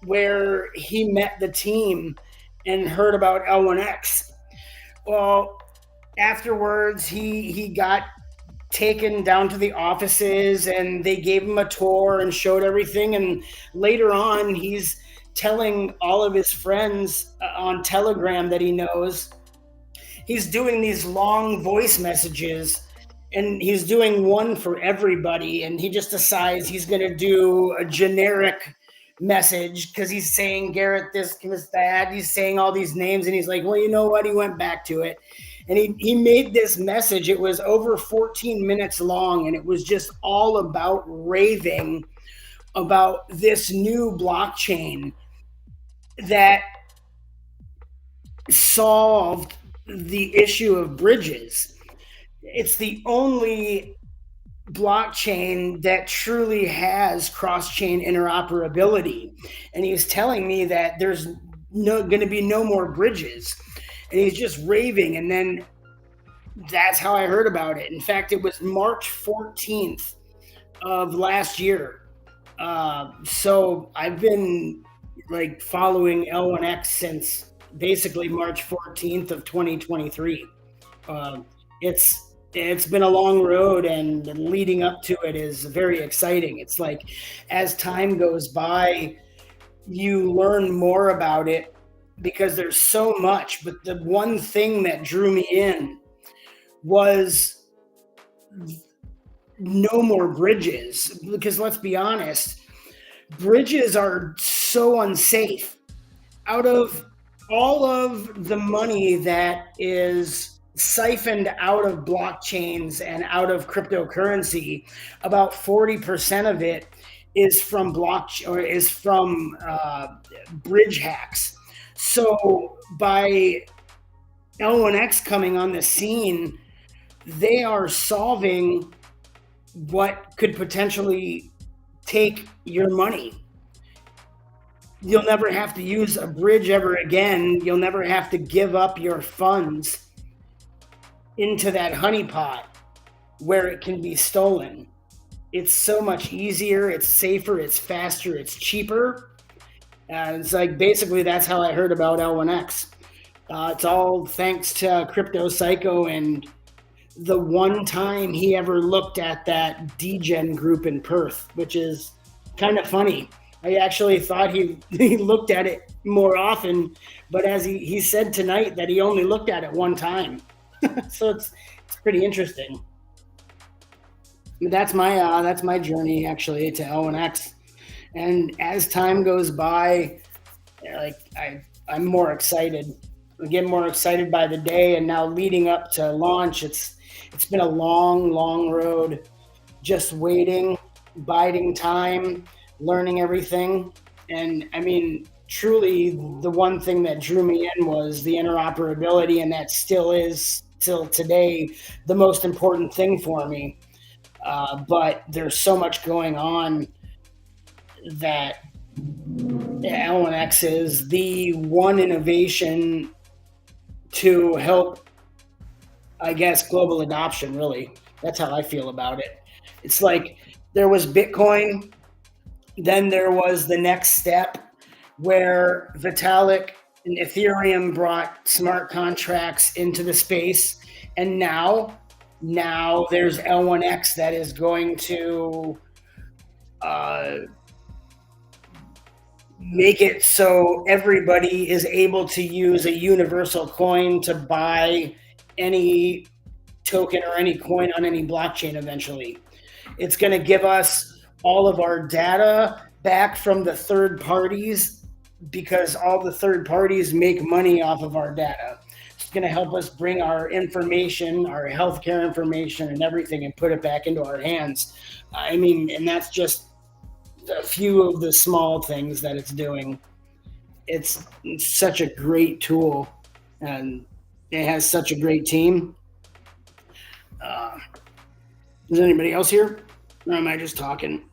where he met the team and heard about L1X. Well, afterwards, he got taken down to the offices and they gave him a tour and showed everything. And later on, he's telling all of his friends on Telegram that he knows. He's doing these long voice messages, and he's doing one for everybody, and he just decides he's going to do a generic message because he's saying Garrett this, Garrett that. He's saying all these names, and he's like, well, you know what? He went back to it. And he made this message. It was over 14 minutes long, and it was just all about raving about this new blockchain that solved the issue of bridges. It's the only blockchain that truly has cross-chain interoperability. And he's telling me that there's going to be no more bridges. And he's just raving. And then that's how I heard about it. In fact, it was March 14th of last year. So I've been like following L1X since basically March 14th of 2023. It's been a long road, and leading up to it is very exciting. It's like as time goes by, you learn more about it because there's so much. But the one thing that drew me in was no more bridges, because let's be honest, bridges are so unsafe. Out of all of the money that is siphoned out of blockchains and out of cryptocurrency, about 40% of it is from bridge hacks. So by L1X coming on the scene, they are solving what could potentially take your money. You'll never have to use a bridge ever again. You'll never have to give up your funds into that honeypot where it can be stolen. It's so much easier, it's safer, it's faster, it's cheaper. It's like basically that's how I heard about L1X. It's all thanks to Crypto Psycho and the one time he ever looked at that DGen group in Perth, which is kind of funny. I actually thought he looked at it more often, but as he said tonight that he only looked at it one time. So it's pretty interesting. That's my journey actually to L1X. And as time goes by, like I'm more excited. I get more excited by the day, and now leading up to launch, it's been a long road, just waiting, biding time, learning everything. And I mean, truly the one thing that drew me in was the interoperability, and that still is till today the most important thing for me. But there's so much going on that L1X is the one innovation to help, I guess, global adoption, really. That's how I feel about it. It's like there was Bitcoin, then there was the next step where Vitalik and Ethereum brought smart contracts into the space, and now there's L1X that is going to make it so everybody is able to use a universal coin to buy any token or any coin on any blockchain eventually. It's going to give us all of our data back from the third parties, because all the third parties make money off of our data. It's going to help us bring our information, our healthcare information and everything, and put it back into our hands. I mean, and that's just a few of the small things that it's doing. It's such a great tool, and it has such a great team. Is anybody else here, or am I just talking?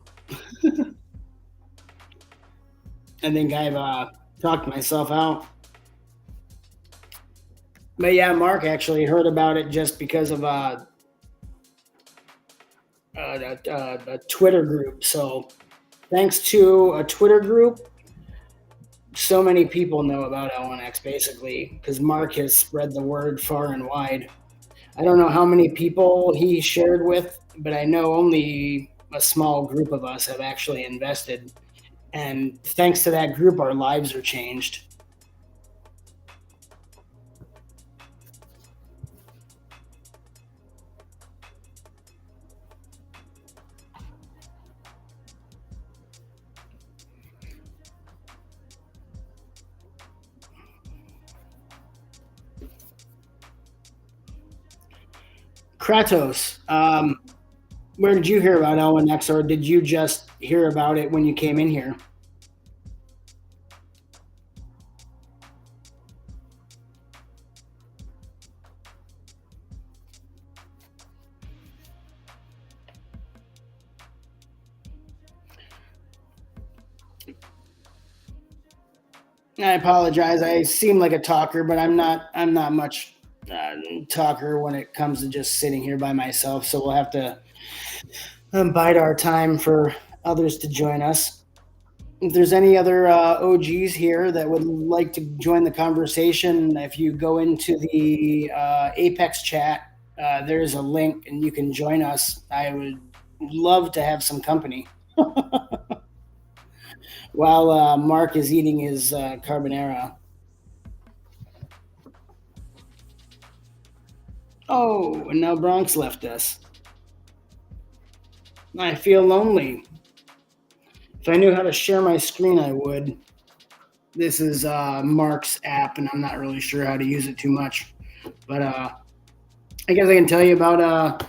I think I've talked myself out. But yeah, Mark actually heard about it just because of a Twitter group. So thanks to a Twitter group, so many people know about L1X basically, because Mark has spread the word far and wide. I don't know how many people he shared with, but I know only a small group of us have actually invested And thanks to that group, our lives are changed. Kratos, where did you hear about LNX, or did you just hear about it when you came in here? I apologize. I seem like a talker, but I'm not much talker when it comes to just sitting here by myself. So we'll have to bide our time for others to join us. If there's any other OGs here that would like to join the conversation, if you go into the Apex chat, there's a link and you can join us. I would love to have some company. While Mark is eating his carbonara. Oh, and now Bronx left us. I feel lonely. If I knew how to share my screen, I would. This is Mark's app, and I'm not really sure how to use it too much. But I guess I can tell you about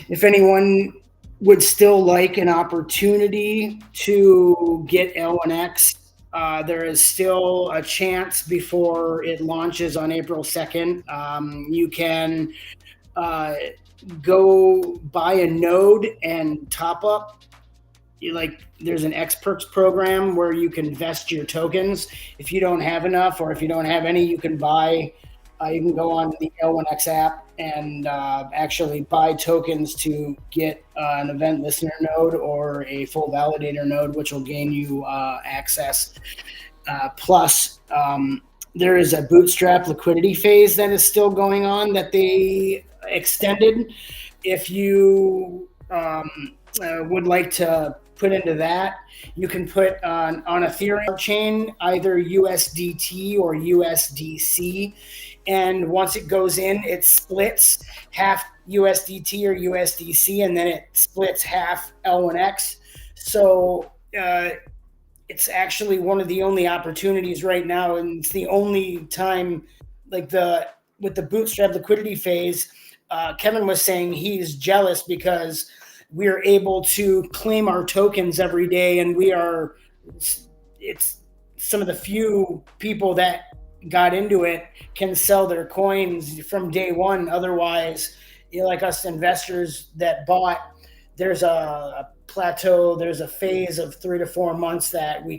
if anyone would still like an opportunity to get L1X. There is still a chance before it launches on April 2nd. You can go buy a node and top up. There's an X Perks program where you can vest your tokens. If you don't have enough, or if you don't have any, you can buy. You can go on the L1X app and actually buy tokens to get an event listener node or a full validator node, which will gain you access. Plus, there is a bootstrap liquidity phase that is still going on that they extended. If you would like to put into that, you can put on Ethereum chain either USDT or USDC. And once it goes in, it splits half USDT or USDC, and then it splits half L1X. So it's actually one of the only opportunities right now, and it's the only time, with the bootstrap liquidity phase. Kevin was saying he's jealous because we're able to claim our tokens every day, and it's some of the few people that got into it can sell their coins from day one. Otherwise, like us investors that bought, there's a plateau, there's a phase of 3 to 4 months that we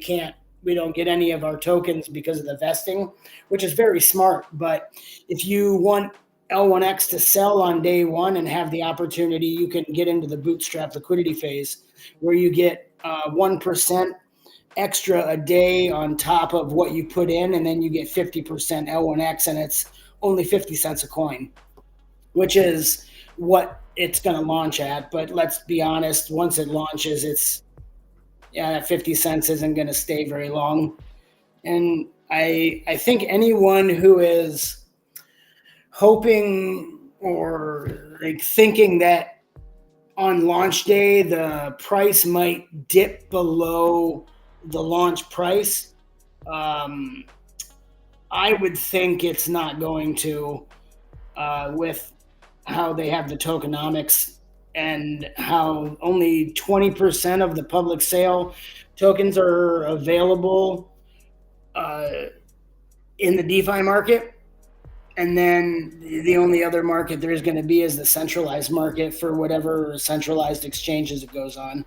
don't get any of our tokens because of the vesting, which is very smart. But if you want L1X to sell on day one and have the opportunity, you can get into the bootstrap liquidity phase where you get 1% extra a day on top of what you put in, and then you get 50% L1X, and it's only 50 cents a coin, which is what it's going to launch at. But let's be honest, once it launches, that 50 cents isn't going to stay very long. And I think anyone who is hoping or thinking that on launch day the price might dip below the launch price, I would think it's not going to, with how they have the tokenomics and how only 20% of the public sale tokens are available in the DeFi market. And then the only other market there is going to be is the centralized market for whatever centralized exchanges it goes on.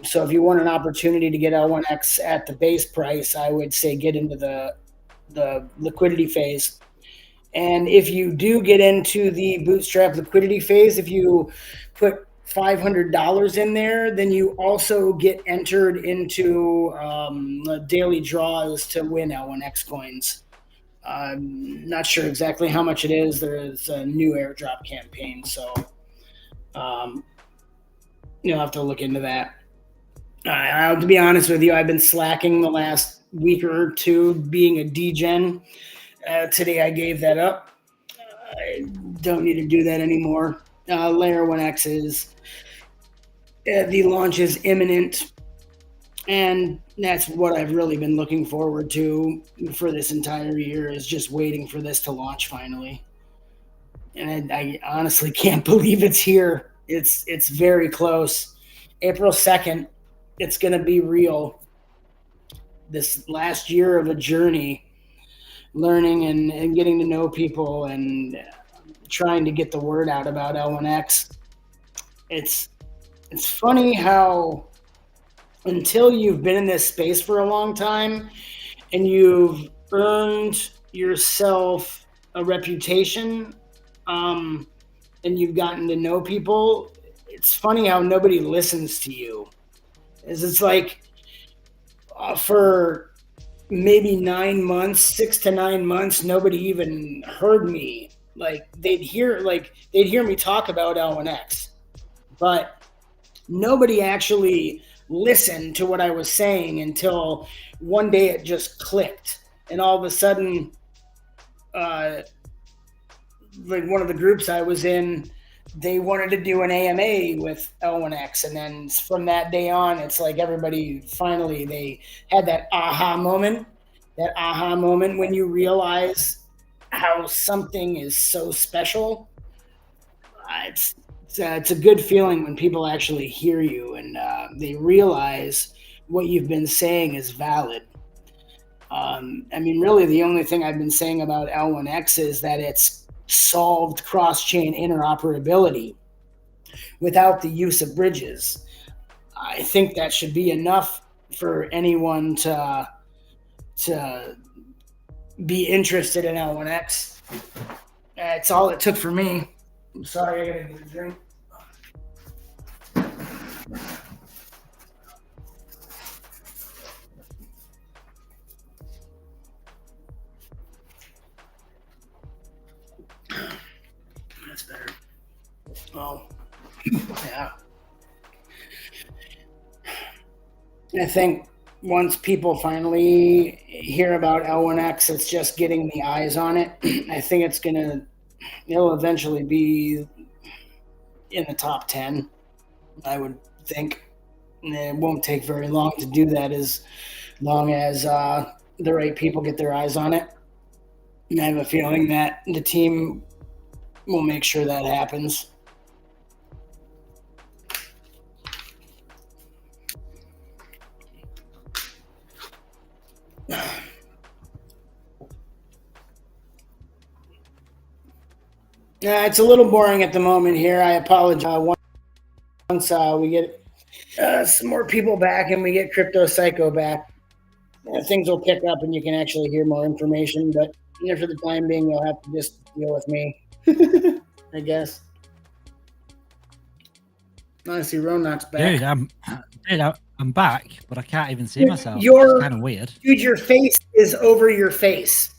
So if you want an opportunity to get L1X at the base price, I would say get into the liquidity phase. And if you do get into the bootstrap liquidity phase, if you put $500 in there, then you also get entered into daily draws to win L1X coins. I'm not sure exactly how much it is. There is a new airdrop campaign, so you'll have to look into that. To be honest with you, I've been slacking the last week or two being a degen. Today I gave that up. I don't need to do that anymore. Layer 1X is the launch is imminent, and that's what I've really been looking forward to for this entire year, is just waiting for this to launch finally. And I honestly can't believe it's here. It's very close. April 2nd, it's going to be real. This last year of a journey, learning and getting to know people and trying to get the word out about L1X. It's funny how until you've been in this space for a long time and you've earned yourself a reputation, and you've gotten to know people, it's funny how nobody listens to you. It's like for maybe 9 months, 6 to 9 months, nobody even heard me. Like they'd hear me talk about L1X, but nobody actually listened to what I was saying until one day it just clicked, and all of a sudden, like one of the groups I was in, they wanted to do an AMA with L1X, and then from that day on, it's like everybody finally, they had that aha moment when you realize how something is so special. It's a good feeling when people actually hear you and they realize what you've been saying is valid. I mean, really, the only thing I've been saying about L1X is that it's solved cross-chain interoperability without the use of bridges. I think that should be enough for anyone to be interested in L1X. It's all it took for me. I'm sorry, I gotta get a drink. That's better. Oh, yeah. I think once people finally hear about L1X, it's just getting the eyes on it. I think it'll eventually be in the top 10, I would think. And it won't take very long to do that, as long as the right people get their eyes on it. And I have a feeling that the team will make sure that happens. Yeah, it's a little boring at the moment here. I apologize. Once we get some more people back and we get Crypto Psycho back, things will pick up and you can actually hear more information. But for the time being, you'll have to just deal with me, I guess. Honestly, Ronak's back. I'm back, but I can't even see myself. It's kind of weird. Dude, your face is over your face.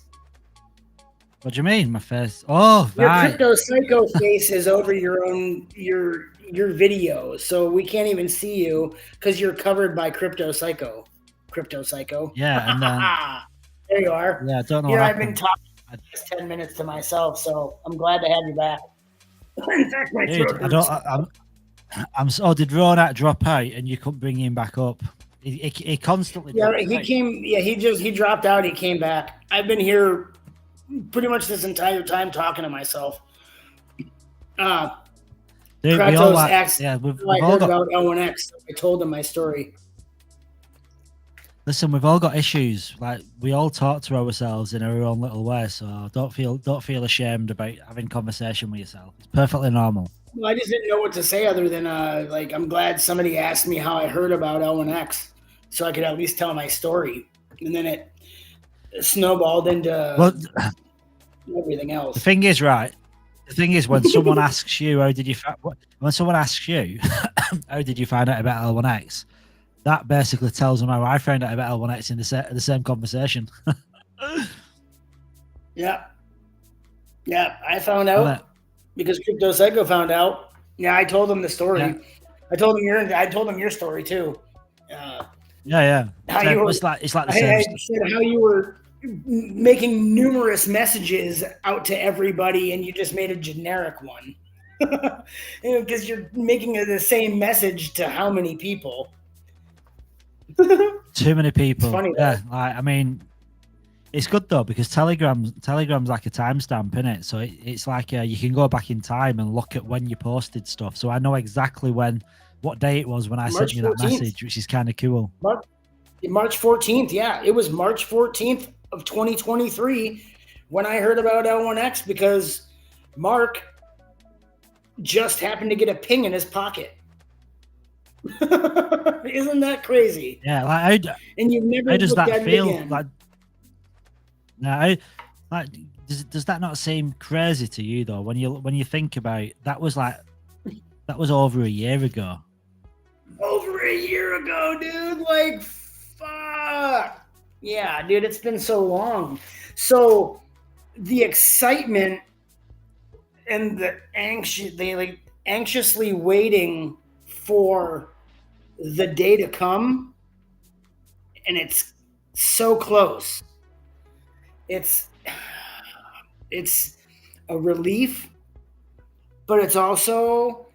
What do you mean, my face? Oh, your right. Crypto Psycho face is over your video, so we can't even see you because you're covered by Crypto Psycho. Crypto Psycho. Yeah, and then there you are. Yeah, I don't know. Here I've been talking just 10 minutes to myself, so I'm glad to have you back. In fact, my throat hurts. Did Ronak drop out and you couldn't bring him back up? He constantly. Yeah, he came. Yeah, he dropped out. He came back. I've been here pretty much this entire time talking to myself. Dude, Kratos we've all got about L1X. So I told him my story. Listen, we've all got issues. Like we all talk to ourselves in our own little way. So don't feel ashamed about having conversation with yourself. It's perfectly normal. Well, I just didn't know what to say other than like I'm glad somebody asked me how I heard about L1X, so I could at least tell my story, and then it snowballed into everything else. The thing is, when someone asks you, how did you find out about L1X? That basically tells them how I found out about L1X in the same conversation. Yeah, I found out because Crypto Psycho found out. Yeah, I told him the story. Yeah. I told him your story too, Yeah. How you were, It's like the I same. said how you were making numerous messages out to everybody, and you just made a generic one. Because you're making the same message to how many people? Too many people. It's funny, yeah, like, I mean, it's good though because Telegram's like a timestamp, isn't it? So it's like you can go back in time and look at when you posted stuff. So I know exactly what day it was when I sent March you that 14th. message, which is kind of cool. March 14th, yeah. It was March 14th of 2023 when I heard about L1X because Mark just happened to get a ping in his pocket. Isn't that crazy? Yeah, like and you've never how does looked that at it feel? again. Like, does that not seem crazy to you though? When you think about it, that was over a year ago. Over a year ago, dude. Like, fuck. Yeah, dude, it's been so long. So the excitement and the anxiously waiting for the day to come, and it's so close. It's a relief, but it's also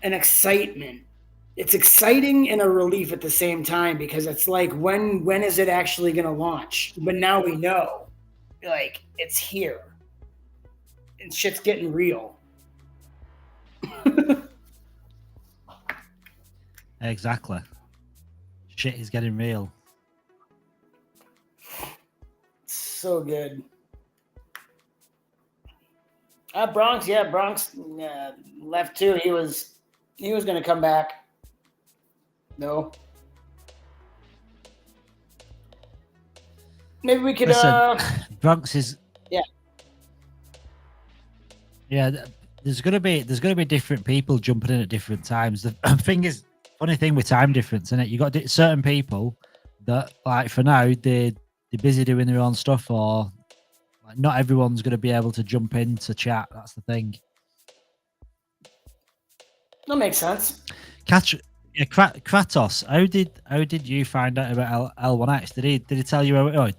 an excitement. It's exciting and a relief at the same time because it's like when is it actually going to launch? But now we know, like, it's here and shit's getting real. Exactly. Shit is getting real. So good. Bronx left too. He was going to come back. No. Maybe we could. Listen, Bronx is. Yeah. Yeah, there's gonna be different people jumping in at different times. The funny thing with time difference, isn't it? You got certain people that, like, for now they're busy doing their own stuff, or like, not everyone's gonna be able to jump in to chat. That's the thing. That makes sense. Kratos, how did you find out about L1X? Did he tell you? Oh,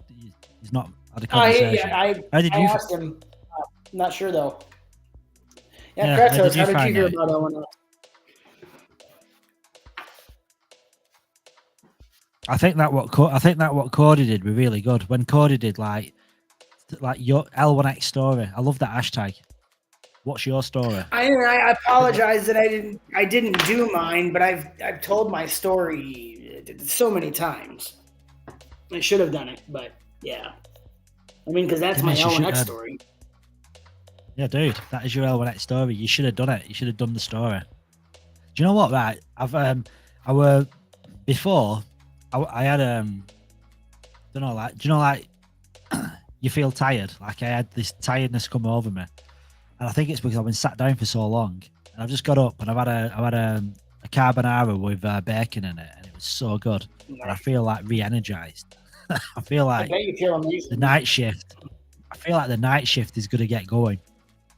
he's not had a conversation. I asked him. Not sure though. Yeah, Yeah, Kratos, how did you hear about L1X? I think that what Cody did were really good. When Cody did like your L1X story, I love that hashtag. What's your story? I apologize that I didn't do mine, but I've told my story so many times. I should have done it, but yeah. I mean, because that's my L1X story. Yeah, dude, that is your L1X story. You should have done it. You should have done the story. Do you know what? Right, I had don't know, like, do you know, like, you feel tired? Like, I had this tiredness come over me, and I think it's because I've been sat down for so long, and I've just got up and I've had a carbonara with bacon in it, and it was so good. Nice. And I feel like re-energized. I feel like I bet you feel amazing. The night shift. I feel like the night shift is going to get going.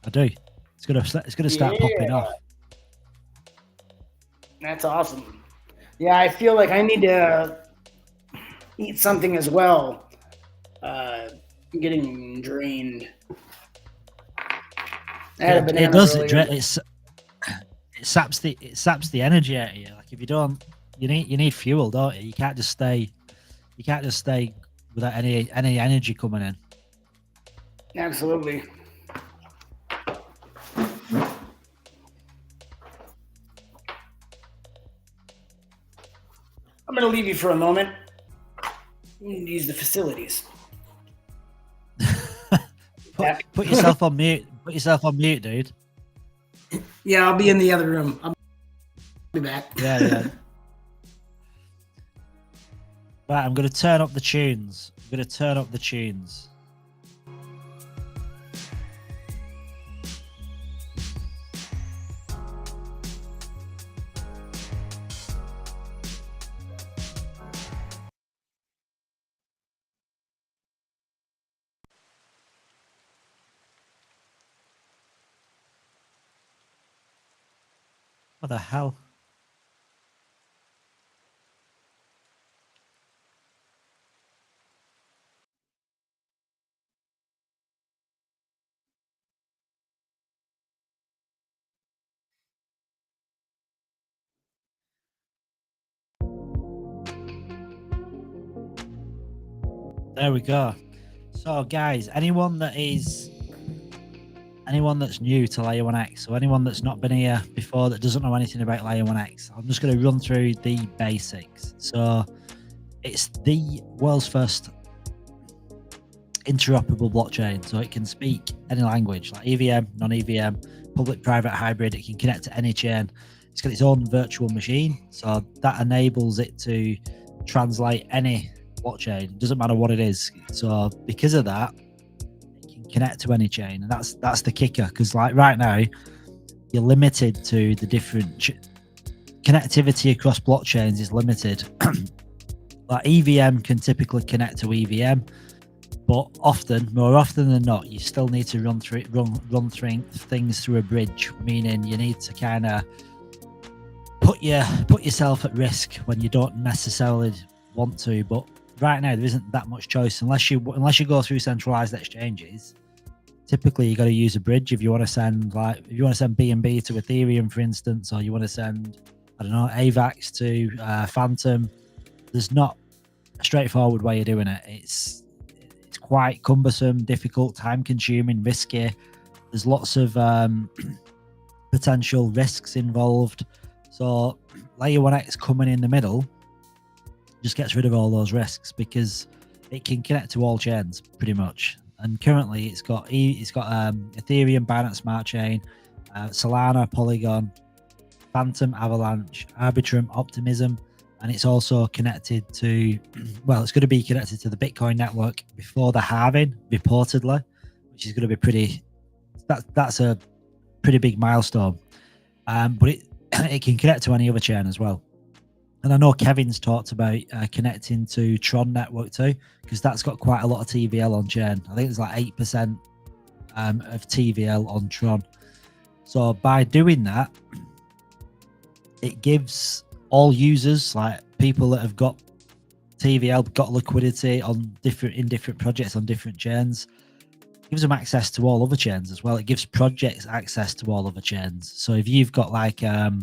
I do. It's gonna start popping off. That's awesome. Yeah, I feel like I need to eat something as well. I'm getting drained. I had a banana. It does. Earlier. It saps the energy out of you. Like, if you don't, you need fuel, don't you? You can't just stay without any energy coming in. Absolutely. I'm going to leave you for a moment. You need to use the facilities. Put yourself on mute. Put yourself on mute, dude. Yeah, I'll be in the other room. I'll be back. Yeah. Right, I'm going to turn up the tunes. What the hell? There we go. So, guys, anyone that's new to Layer 1X, or anyone that's not been here before that doesn't know anything about Layer 1X, I'm just going to run through the basics. So, it's the world's first interoperable blockchain, so it can speak any language, like EVM, non-EVM, public-private hybrid. It can connect to any chain. It's got its own virtual machine, so that enables it to translate any blockchain. It doesn't matter what it is. So because of that, it can connect to any chain, and that's the kicker. Because like right now, you're limited to the different connectivity across blockchains is limited. Like EVM can typically connect to EVM, but more often than not, you still need to run things through a bridge, meaning you need to kind of put yourself at risk when you don't necessarily want to. But right now, there isn't that much choice unless you go through centralized exchanges. Typically, you got to use a bridge if you want to send BNB to Ethereum, for instance, or you want to send AVAX to Fantom. There's not a straightforward way of doing it. It's quite cumbersome, difficult, time-consuming, risky. There's lots of potential risks involved. So Layer 1X coming in the middle just gets rid of all those risks because it can connect to all chains pretty much. And currently, it's got Ethereum, Binance Smart Chain, Solana, Polygon, Fantom, Avalanche, Arbitrum, Optimism. And it's also connected to, it's going to be connected to the Bitcoin network before the halving, reportedly, which is going to be that's a pretty big milestone. But it can connect to any other chain as well. And I know Kevin's talked about connecting to Tron network too, because that's got quite a lot of TVL on chain. I think it's like 8% of TVL on Tron. So by doing that, it gives all users, like people that have got TVL, got liquidity in different projects on different chains, gives them access to all other chains as well. It gives projects access to all other chains. So if you've got like a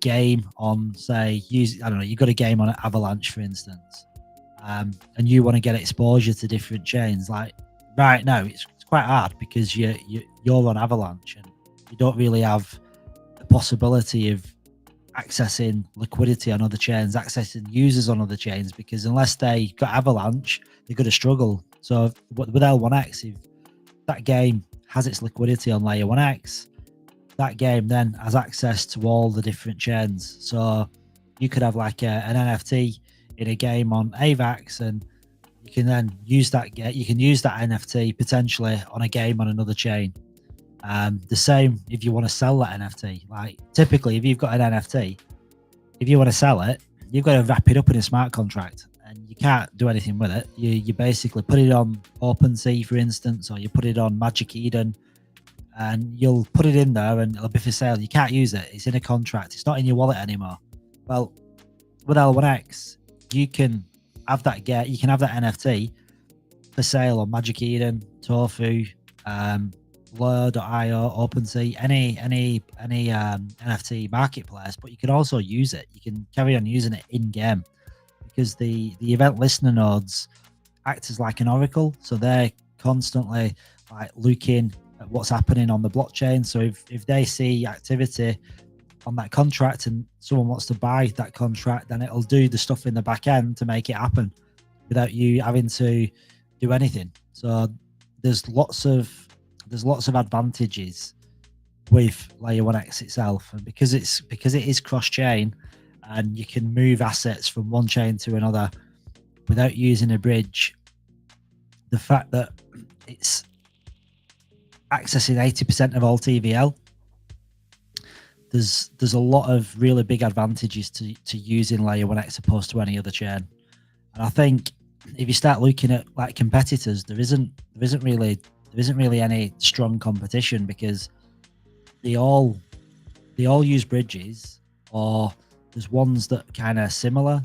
game on, say, you've got a game on Avalanche, for instance, and you want to get exposure to different chains, like right now it's quite hard because you're on Avalanche and you don't really have the possibility of accessing liquidity on other chains, accessing users on other chains, because unless they got Avalanche, they're going to struggle. So with L1X, if that game has its liquidity on Layer 1X, that game then has access to all the different chains. So you could have like an NFT in a game on AVAX, and you can then use that. You can use that NFT potentially on a game on another chain. The same if you want to sell that NFT. Like typically, if you've got an NFT, if you want to sell it, you've got to wrap it up in a smart contract, and you can't do anything with it. You basically put it on OpenSea, for instance, or you put it on Magic Eden, and you'll put it in there, and it'll be for sale. You can't use it. It's in a contract. It's not in your wallet anymore. Well, with L1X, you can have that You can have that NFT for sale on Magic Eden, Tofu, Blur.io, OpenSea, any NFT marketplace, but you can also use it. You can carry on using it in game because the event listener nodes act as like an oracle, so they're constantly like looking at what's happening on the blockchain. So if they see activity on that contract and someone wants to buy that contract, then it'll do the stuff in the back end to make it happen without you having to do anything. So there's lots of advantages with Layer 1X itself, and because it is cross-chain and you can move assets from one chain to another without using a bridge, the fact that it's accessing 80% of all TVL, there's a lot of really big advantages to using Layer 1X opposed to any other chain. And I think if you start looking at like competitors, there isn't really any strong competition because they all use bridges, or there's ones that kind of similar,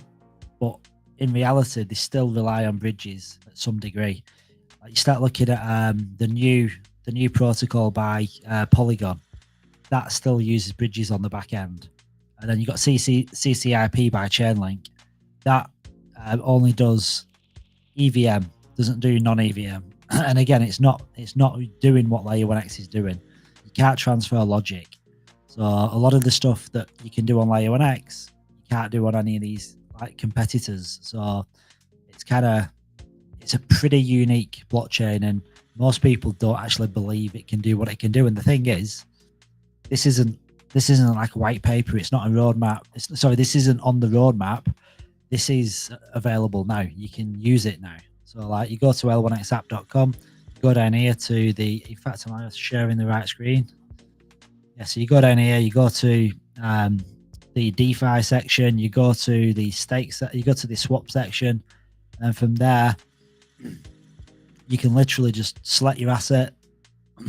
but in reality they still rely on bridges at some degree. Like you start looking at the new protocol by Polygon, that still uses bridges on the back end, and then you got CCIP by Chainlink that only does EVM, doesn't do non-EVM. And again, it's not doing what Layer 1x is doing. You can't transfer logic. So a lot of the stuff that you can do on Layer 1x, you can't do on any of these like competitors. So it's a pretty unique blockchain, and most people don't actually believe it can do what it can do. And the thing is, this isn't like a white paper. It's not a roadmap. This isn't on the roadmap. This is available now. You can use it now. So like you go to l1xapp.com, go down here to in fact, am I sharing the right screen? Yeah, so you go down here, you go to the DeFi section, you go to the stakes, you go to the swap section, and from there, you can literally just select your asset,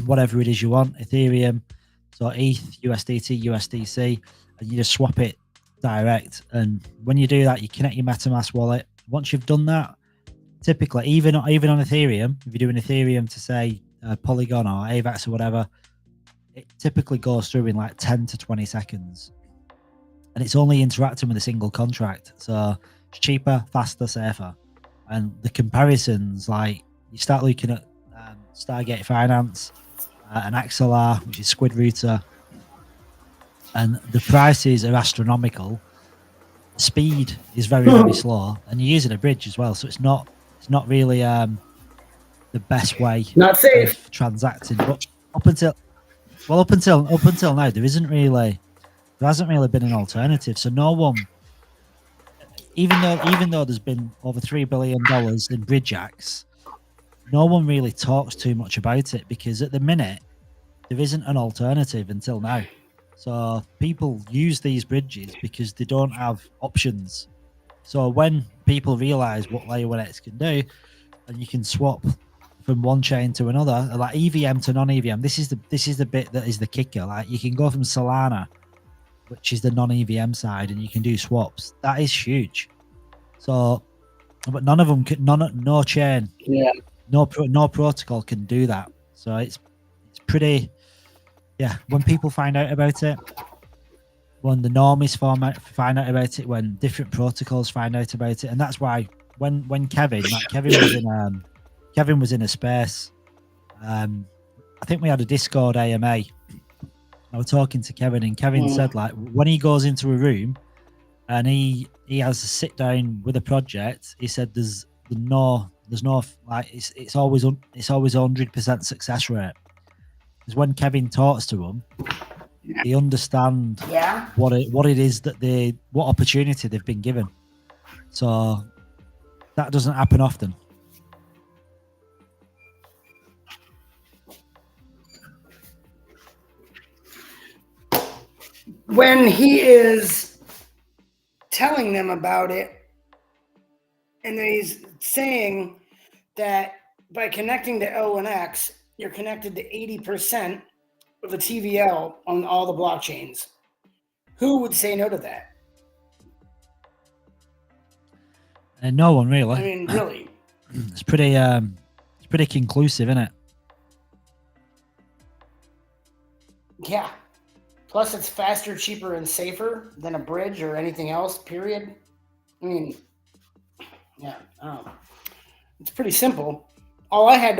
whatever it is you want, Ethereum, so ETH, USDT, USDC, and you just swap it direct. And when you do that, you connect your MetaMask wallet. Once you've done that, typically, even on Ethereum, if you're doing Ethereum to say Polygon or AVAX or whatever, it typically goes through in like 10 to 20 seconds. And it's only interacting with a single contract. So it's cheaper, faster, safer. And the comparisons, like you start looking at Stargate Finance and XLR, which is Squid Router, and the prices are astronomical. Speed is very, very slow, and you're using a bridge as well, so it's not really the best way Not safe. of transacting. But up until now, there hasn't really been an alternative. So no one, even though there's been over $3 billion in bridge acts, no one really talks too much about it, because at the minute there isn't an alternative until now. So people use these bridges because they don't have options. So when people realize what Layer 1x can do, and you can swap from one chain to another, like EVM to non-EVM, this is the bit that is the kicker. Like you can go from Solana, which is the non-EVM side, and you can do swaps. That is huge. So, but none of them can, no chain, no protocol can do that. So it's pretty, yeah. When people find out about it, when the normies find out about it, when different protocols find out about it, and that's why when Kevin was in a space, I think we had a Discord AMA. I was talking to Kevin, and Kevin said, like, when he goes into a room and he has to sit down with a project, he said there's no like it's always 100% success rate. Because when Kevin talks to them, they understand what it is that what opportunity they've been given. So that doesn't happen often. When he is telling them about it, and then he's saying that by connecting to L1X, you're connected to 80% of the TVL on all the blockchains. Who would say no to that? And no one really. I mean, really. It's pretty conclusive, isn't it? Yeah. Plus, it's faster, cheaper, and safer than a bridge or anything else, period. I mean, yeah, it's pretty simple. All I had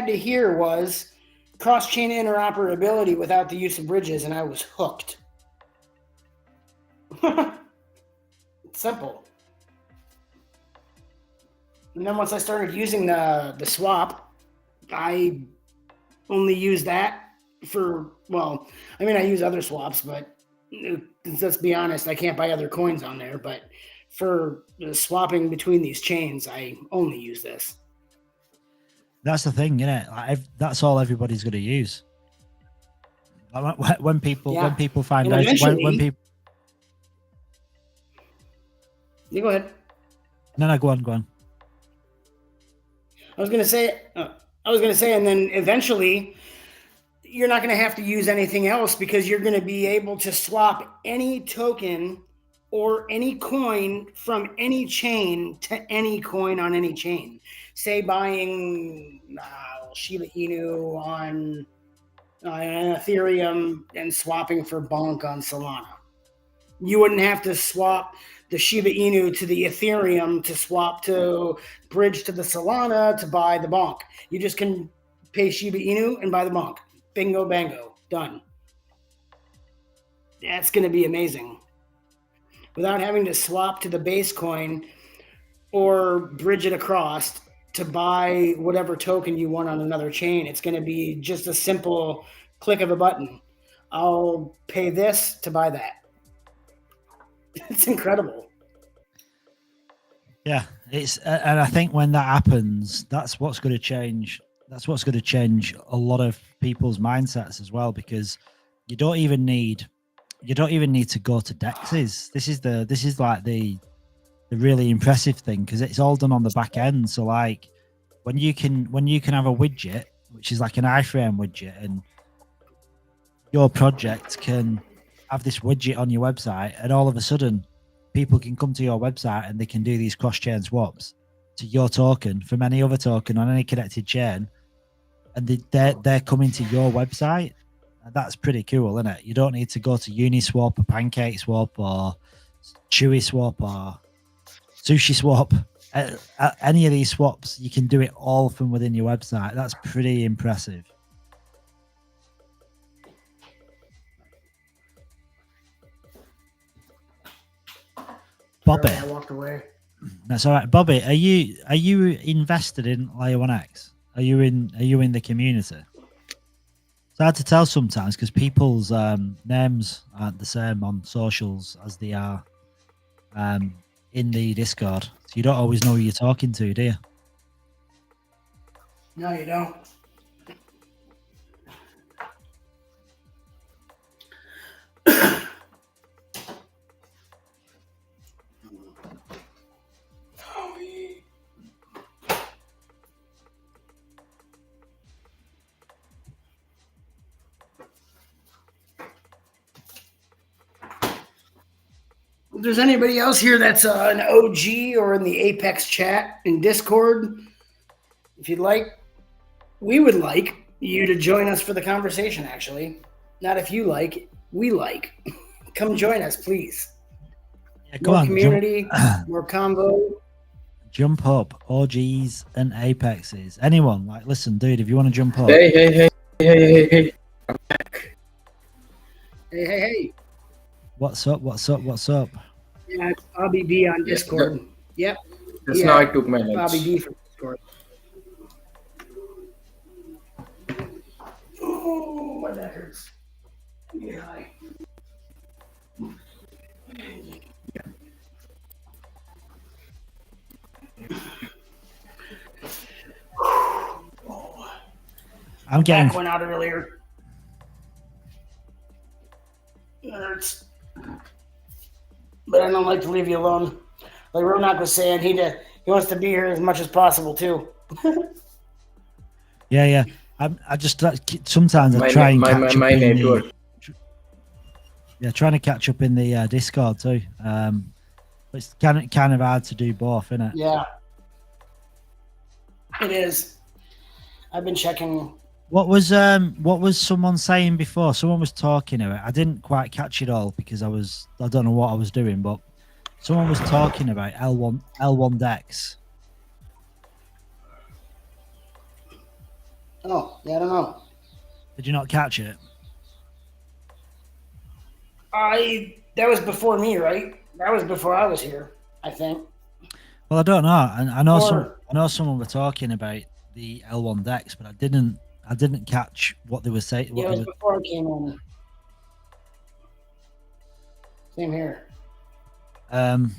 to hear was cross-chain interoperability without the use of bridges, and I was hooked. It's simple. And then once I started using the swap, I only use that for, well, I mean, I use other swaps, but let's be honest, I can't buy other coins on there. But for swapping between these chains, I only use this. That's the thing, isn't it? Like, that's all everybody's going to use. Like, when people find out, when people. You go ahead. No, go on. I was gonna say, and then eventually, you're not going to have to use anything else, because you're going to be able to swap any token or any coin from any chain to any coin on any chain. Say buying Shiba Inu on Ethereum and swapping for Bonk on Solana. You wouldn't have to swap the Shiba Inu to the Ethereum to swap to bridge to the Solana to buy the bonk. You just can pay Shiba Inu and buy the bonk. Bingo, bango, done. That's going to be amazing. Without having to swap to the base coin or bridge it across to buy whatever token you want on another chain. It's going to be just a simple click of a button. I'll pay this to buy that. It's incredible. Yeah, it's and I think when that happens, that's what's going to change. That's what's going to change a lot of people's mindsets as well, because you don't even need to go to dexes. This is like the really impressive thing, because it's all done on the back end. So like when you can have a widget, which is like an iframe widget, and your project can have this widget on your website, and all of a sudden people can come to your website and they can do these cross-chain swaps to your token from any other token on any connected chain, and they're coming to your website. That's pretty cool, isn't it? You don't need to go to Uniswap or PancakeSwap or ChewySwap or SushiSwap. Any of these swaps, you can do it all from within your website. That's pretty impressive. Bobby, I walked away. That's all right. Bobby, are you invested in Layer 1X? Are you in the community? It's hard to tell sometimes because people's names aren't the same on socials as they are in the Discord. So you don't always know who you're talking to, do you? No, you don't. If there's anybody else here that's an OG or in the Apex chat in Discord, if you'd like, we would like you to join us for the conversation, actually. Not if you like, we like. Come join us, please. Yeah, more community, more combo. Jump up, OGs and Apexes. Anyone, like, listen, dude, if you want to jump up. Hey. I'm back. Hey. What's up? Yeah, it's Bobby B on Discord. Yep. Just now I took my lunch. Bobby B from Discord. Oh, my neck hurts. Yeah. I'm getting. Back went out earlier. It hurts. But I don't like to leave you alone. Like Ronak was saying, he wants to be here as much as possible too. Yeah. I just sometimes I try and catch up in the. Yeah, trying to catch up in the Discord too. But it's kind of hard to do both, isn't it? Yeah, it is. I've been checking. What was someone saying before? Someone was talking about it. I didn't quite catch it all because I don't know what I was doing, but someone was talking about L1 Dex. Oh, yeah, I don't know. Did you not catch it? That was before me, right? That was before I was here, I think. Well, I don't know. I know someone were talking about the L1 Dex, but I didn't catch what they were saying. Yeah, it was before I came in. Same here. I'd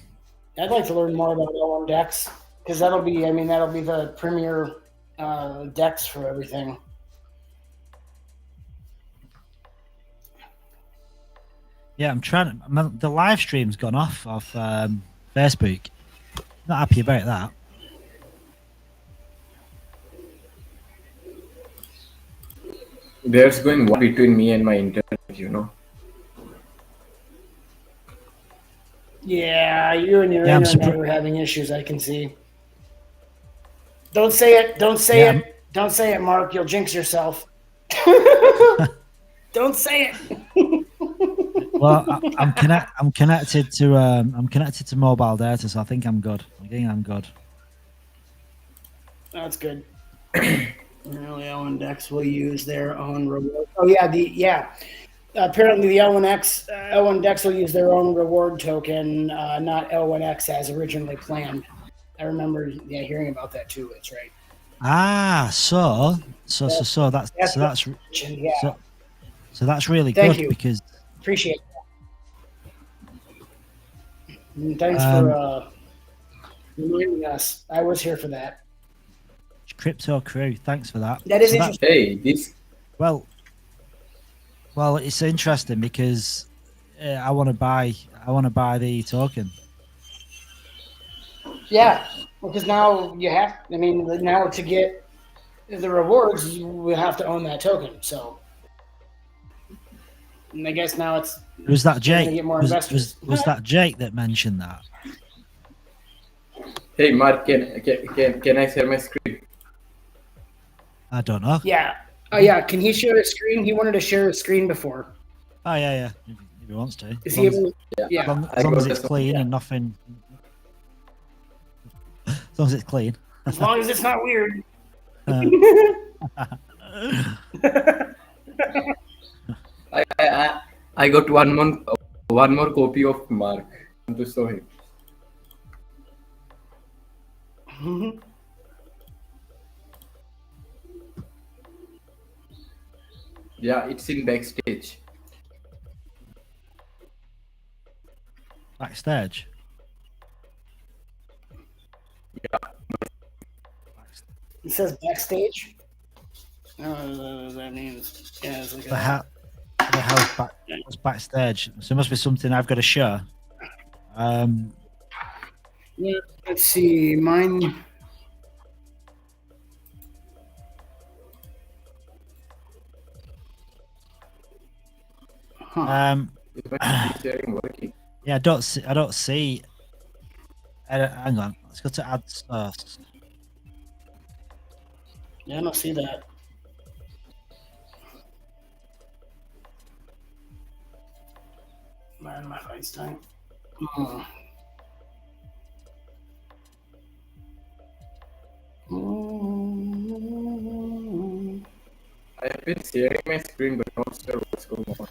like to learn more about L1 Dex because that'll be the premier Dex for everything. Yeah, I'm trying to. The live stream's gone off Facebook. Not happy about that. There's going war between me and my internet, you know. Yeah, you and your internet are having issues. I can see. Don't say it. Don't say it. Don't say it, Mark. You'll jinx yourself. Don't say it. Well, I'm connected to mobile data, so I think I'm good. That's good. Really, L-Index will use their own reward. Oh yeah, apparently the L1X will use their own reward token, not L1X as originally planned. I remember hearing about that too. That's right. So that's really Thank good you. because Appreciate that. And thanks for reminding us. I was here for that. Crypto Crew, thanks for that. That is interesting. Hey, this. Well, it's interesting because I want to buy the token. Yeah, because now you have. I mean, now to get the rewards, we have to own that token. So, and I guess now it's. Was that Jake? Get more Was that Jake that mentioned that? Hey, Mark, can I share my screen? I don't know. Yeah. Oh yeah. Can he share his screen? He wanted to share his screen before. Oh yeah. If he wants to. Is he able? Yeah. As long as it's clean and nothing. As long as it's clean. As long as it's not weird. I got one more copy of Mark. To show him. Yeah, it's in backstage. Backstage. Yeah. It says backstage. That means it's like the hell's what's backstage? So it must be something I've got to show. Yeah, let's see. Mine. Yeah, I don't see. Hang on, let's go to ads first. Yeah, I don't see that. Man, my FaceTime. I've been sharing my screen, but not sure what's going on.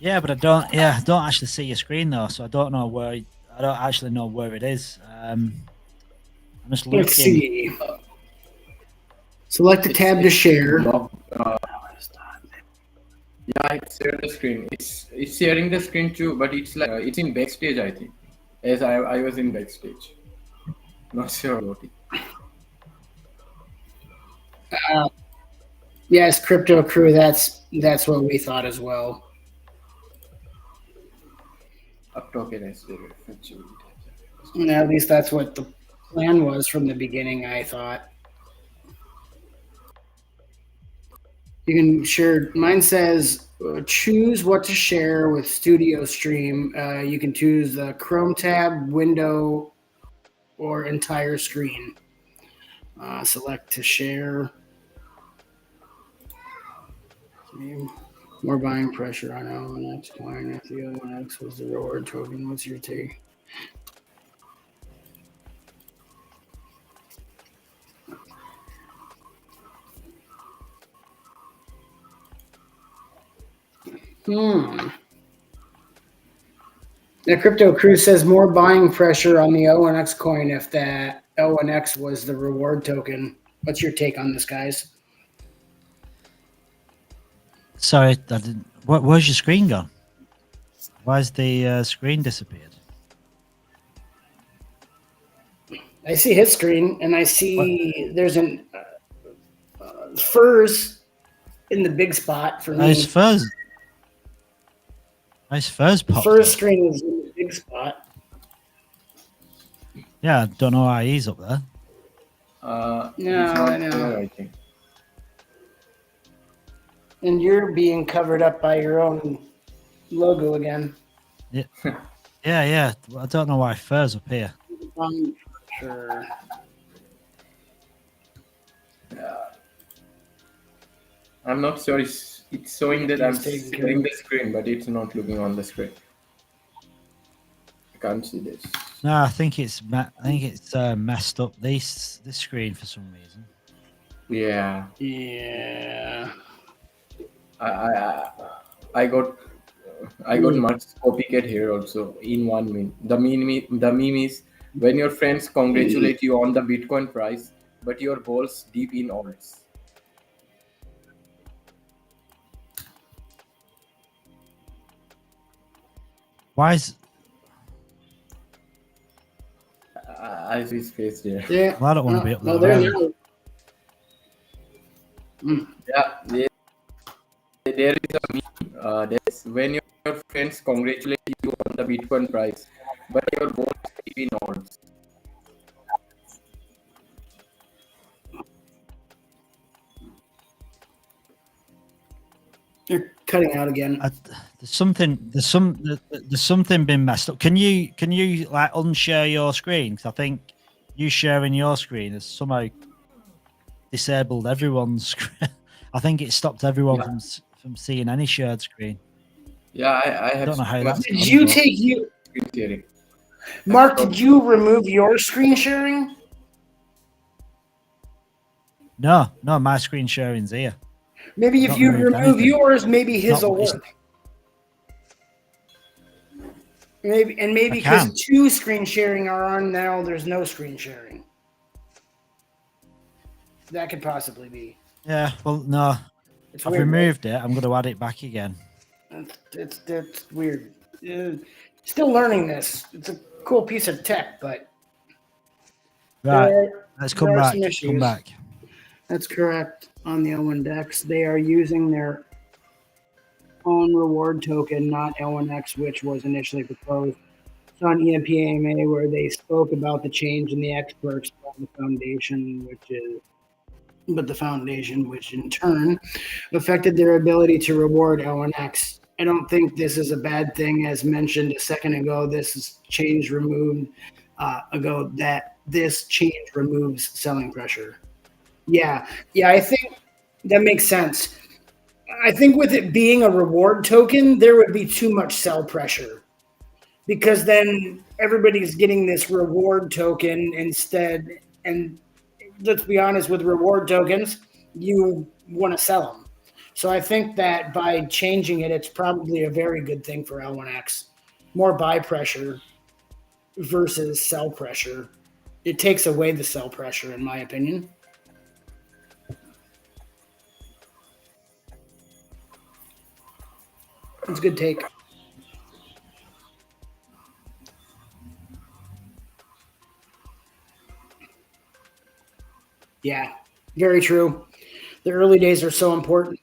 Yeah, but I don't actually see your screen though, so I don't actually know where it is. I'm just looking. Let's see. Select the tab to share. Yeah, it's sharing the screen. It's sharing the screen too, but it's like it's in backstage, I think. As I was in backstage. Not sure about it. Yes, Crypto Crew. That's what we thought as well. And at least that's what the plan was from the beginning, I thought. You can share. Mine says choose what to share with Studio Stream. You can choose the Chrome tab, window, or entire screen. Select to share. More buying pressure on L1X coin. If the L1X was the reward token, what's your take? The Crypto Crew says more buying pressure on the L1X coin if that L1X was the reward token. What's your take on this, guys? Sorry, I didn't. Where's your screen gone? Why's the screen disappeared? I see his screen, and I see there's an furs in the big spot for me. Nice furs. Nice furs pop. Furs screen is in the big spot. Yeah, I don't know why he's up there. No, I know. I think. And you're being covered up by your own logo again. Yeah, yeah. I don't know why furs up here. Sure. I'm not sure. It's showing that I'm It's taken care sharing of. the screen, but it's not looking on the screen. I can't see this. No, I think it's messed up this screen for some reason. Yeah. Yeah. I got much copycat here also in 1 minute. The meme is when your friends congratulate you on the Bitcoin price, but your balls deep in alts. Why is I see his face there. Yeah. well, I don't want to be up there. No, they're either. Yeah, there is a meme. That's when your friends congratulate you on the Bitcoin price, but your balls deep in alts. You're cutting out again. There's something been messed up. Can you like unshare your screen? Because I think you sharing your screen has somehow disabled everyone's screen. I think it stopped everyone from seeing any shared screen. Yeah, I have. don't know how that's Did you take you? Screen sharing. Mark, did you remove your screen sharing? No, my screen sharing's here. Maybe I've if not you removed remove anything. yours, maybe his Not- will it's- work. Maybe I because can. 2 screen sharing are on now, there's no screen sharing. That could possibly be. Yeah, well, no, It's I've weird, right? removed it. I'm going to add it back again. That's weird. Still learning this. It's a cool piece of tech, but Right, let's come there are back. some Come issues. back. That's correct. On the L1DEX, they are using their own reward token, not L1X, which was initially proposed. It's on EMP-AMA where they spoke about the change in the experts from the foundation, which in turn affected their ability to reward L1X. I don't think this is a bad thing. As mentioned a second ago, this change removes selling pressure. Yeah, I think that makes sense. I think with it being a reward token, there would be too much sell pressure because then everybody's getting this reward token instead. And let's be honest, with reward tokens, you want to sell them. So I think that by changing it, it's probably a very good thing for L1X. More buy pressure versus sell pressure. It takes away the sell pressure, in my opinion. It's a good take. Yeah, very true. The early days are so important.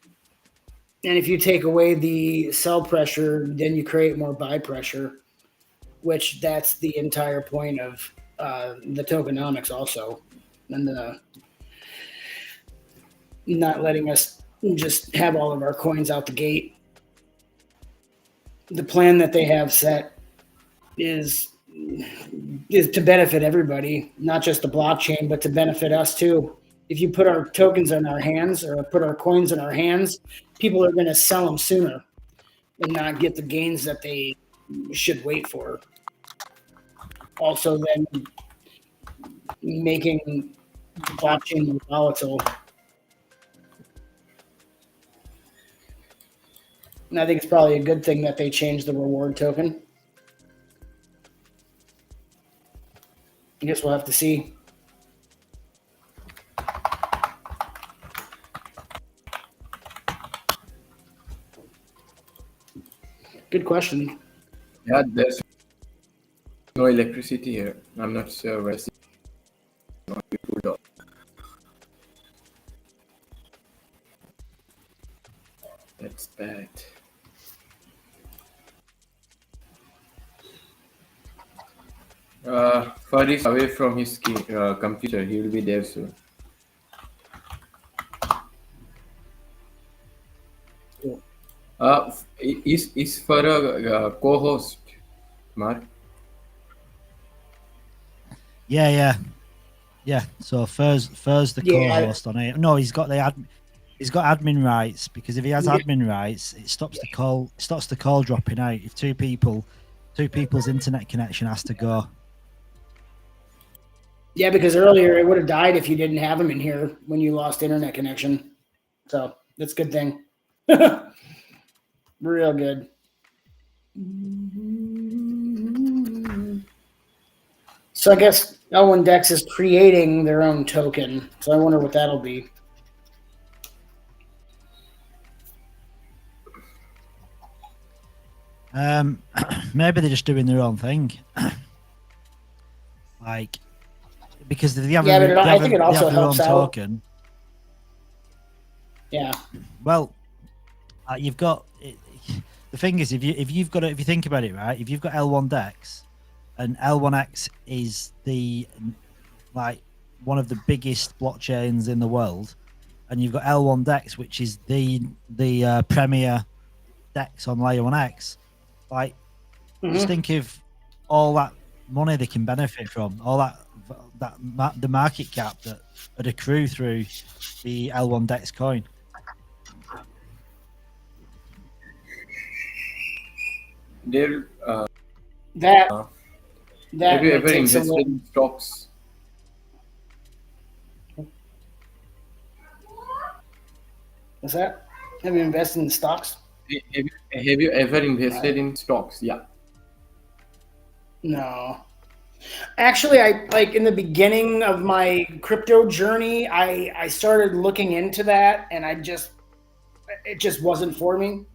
And if you take away the sell pressure, then you create more buy pressure, which that's the entire point of the tokenomics also. And not letting us just have all of our coins out the gate. The plan that they have set is to benefit everybody, not just the blockchain, but to benefit us too. If you put our tokens in our hands or put our coins in our hands, people are going to sell them sooner and not get the gains that they should wait for. Also, then making the blockchain more volatile. And I think it's probably a good thing that they changed the reward token. I guess we'll have to see. Good question. Yeah, there's no electricity here. I'm not sure where it's not be pulled off. That's bad. Far is away from his computer. He will be there soon. Is for a co-host, Mark? Yeah. So Fur's the Yeah. co-host on it. No, he's got the He's got admin rights, because if he has admin rights, it stops the call. It stops the call dropping out. If two people's internet connection has to go. Yeah, because earlier it would have died if you didn't have him in here when you lost internet connection. So that's a good thing. Real good. So I guess L1 Dex is creating their own token. So I wonder what that'll be. Maybe they're just doing their own thing. Like, because they have, I think it also their own helps out. token. Yeah. Well, you've got the thing is, if you think about it, right, if you've got L1 Dex and L1X is one of the biggest blockchains in the world, and you've got L1 Dex, which is the premier Dex on layer 1X, just think of all that money they can benefit from, all the market cap that would accrue through the L1 Dex coin. Have you ever invested in stocks? What's that? Have you invested in stocks? Have you ever invested in stocks? Yeah. No. Actually, I in the beginning of my crypto journey, I started looking into that, and it just wasn't for me.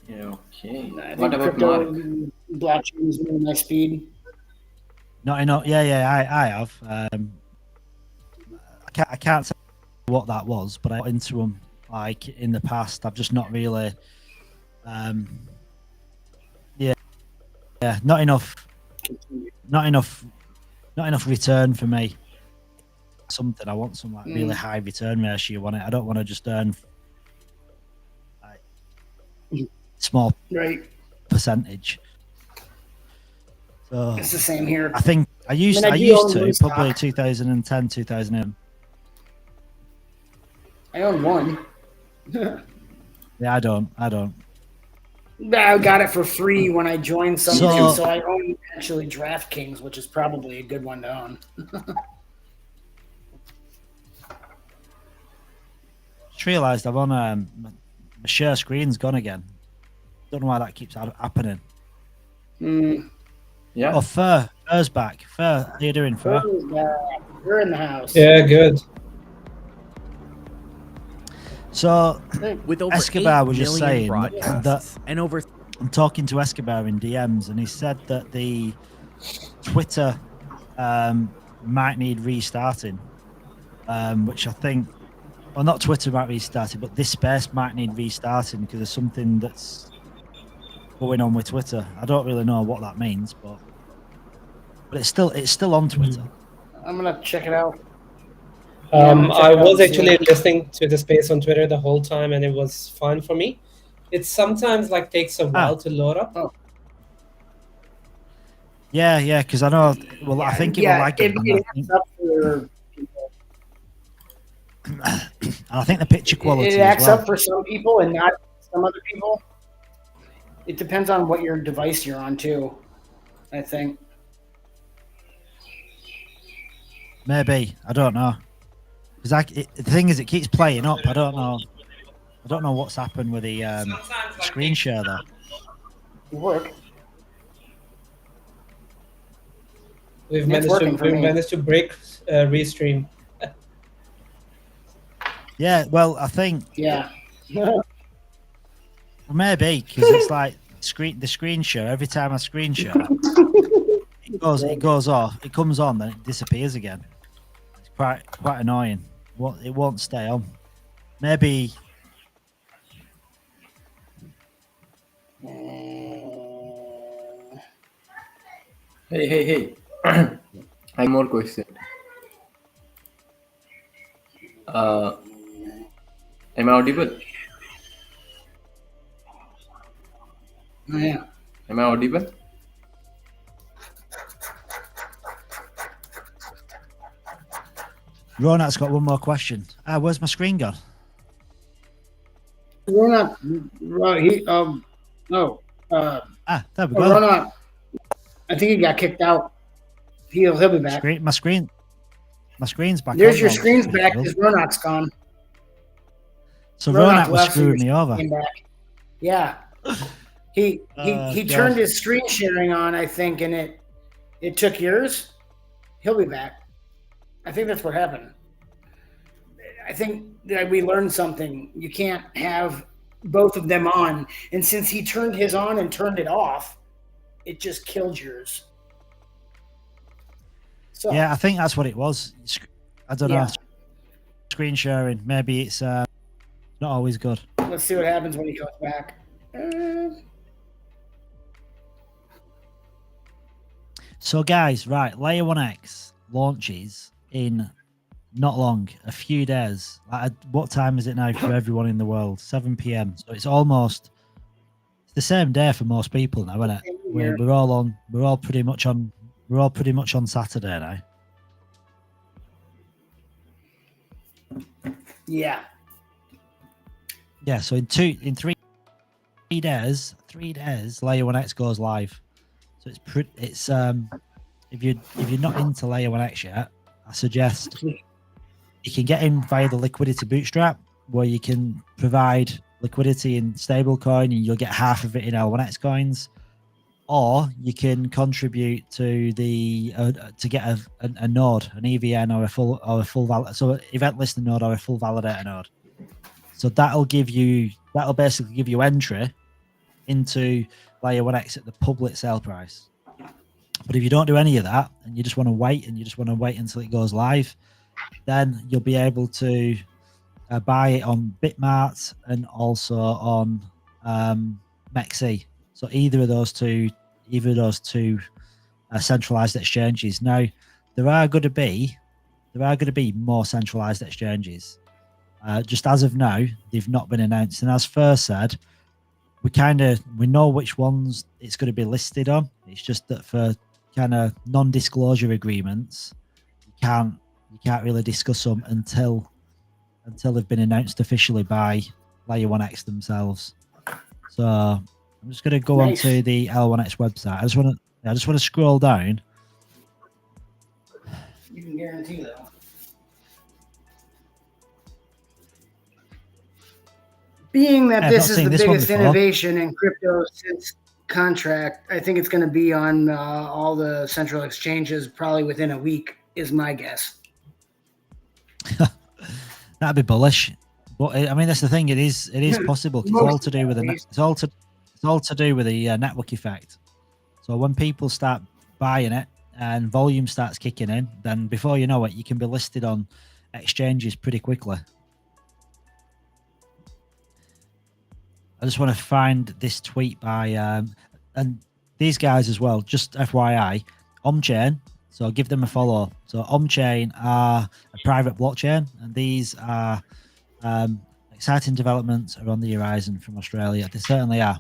Yeah, okay. I What think about crypto Mark? blockchain is moving my speed. Not enough. Yeah, I have. I can't say what that was, but I got into them in the past. I've just not really. Yeah, not enough return for me. Something I want some really high return ratio on it. I don't want to just earn small percentage. So It's the same here. I think I used to probably 2010, 2011. I own one. Yeah, I don't. I got it for free when I joined something, So- so I own actually DraftKings, which is probably a good one to own. Just realised I've on my share screen's gone again. Don't know why that keeps happening. Yeah. Oh, Fur's back. Fur, how you doing, Fur? You're in the house. Yeah, good. So With over Escobar 8 was just million saying broadcasts that and over. I'm talking to Escobar in DMs, and he said that the Twitter might need restarting, which I think, well, not Twitter might restart it, but this space might need restarting because there's something that's going on with Twitter. I don't really know what that means, but it's still on Twitter. I'm gonna check it out. I was actually listening to the space on Twitter the whole time, and it was fun for me. It sometimes takes a while to load up. Yeah, because I know. Well, I think it will lag. It acts up for people. I think the picture quality. It acts as well. up for some people and not some other people. It depends on what your device you're on too, I think. Maybe, I don't know. Because the thing is, it keeps playing up. I don't know what's happened with the screen share though. Work. We've managed to break restream. Yeah, well, I think. Yeah. Maybe because it's like the screen share. Every time I screen share, it goes off. It comes on, then it disappears again. It's quite annoying. It won't stay on. Maybe. Hey. I have more question. Am I audible? Yeah. Am I audible? Ronat's got one more question. Where's my screen gone? We're not. He no. There we go. Ronat, I think he got kicked out. He'll be back. My screen's back. There's your screen's back because Ronat's gone. So Ronat was screwing me over. Yeah. He turned his screen sharing on, I think, and it took yours. He'll be back. I think that's what happened. I think that we learned something. You can't have both of them on. And since he turned his on and turned it off, it just killed yours. So, yeah, I think that's what it was. I don't know. Screen sharing. Maybe it's not always good. Let's see what happens when he comes back. So, guys, right, Layer 1X launches in not long, a few days. What time is it now for everyone in the world? 7 p.m. So it's the same day for most people now, isn't it? We're all pretty much on Saturday now. Yeah. Yeah. So in 3 days, Layer 1X goes live. So it's if you're not into Layer 1X yet, I suggest you can get in via the liquidity bootstrap, where you can provide liquidity in stablecoin and you'll get half of it in L1X coins, or you can contribute to the to get a node, an EVN or a full event listener node or a full validator node. So that'll basically give you entry into Layer 1X at the public sale price. But if you don't do any of that and you just want to wait until it goes live, then you'll be able to buy it on Bitmart and also on MEXC. So either of those two centralized exchanges. Now, there are going to be more centralized exchanges. Just as of now, they've not been announced. And as Fur said, we know which ones it's going to be listed on. It's just that for kind of non-disclosure agreements, you can't really discuss them until they've been announced officially by Layer 1X themselves. So I'm just going to go onto the L1X website. I just want to scroll down. You can guarantee that. Being that this is the biggest innovation in crypto since contract, I think it's going to be on all the central exchanges probably within a week, is my guess. That'd be bullish, but I mean that's the thing. It is possible. It's all to do with the network effect. So when people start buying it and volume starts kicking in, then before you know it, you can be listed on exchanges pretty quickly. I just want to find this tweet by and these guys as well. Just FYI, Omchain. So give them a follow. So Omchain are a private blockchain, and these are exciting developments are on the horizon from Australia. They certainly are.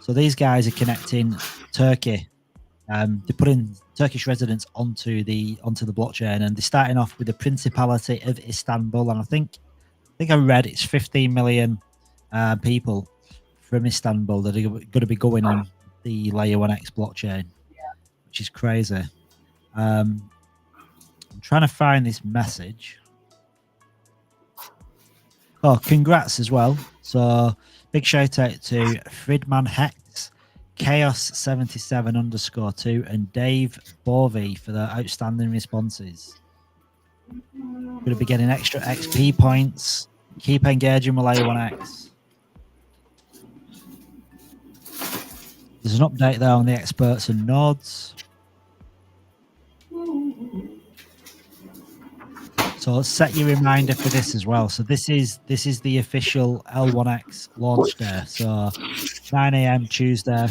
So these guys are connecting Turkey. They're putting Turkish residents onto the blockchain, and they're starting off with the Principality of Istanbul. And I think I read it's 15 million people from Istanbul that are going to be going on the Layer 1X blockchain, which is crazy. I'm trying to find this message. Oh, congrats as well. So big shout out to Fridman Hex, Chaos77_2, and Dave Borvey for their outstanding responses. Going to be getting extra XP points. Keep engaging with Layer 1X. There's an update there on the experts and nodes. So let's set your reminder for this as well. So this is the official L1X launch day. So 9 a.m. Tuesday.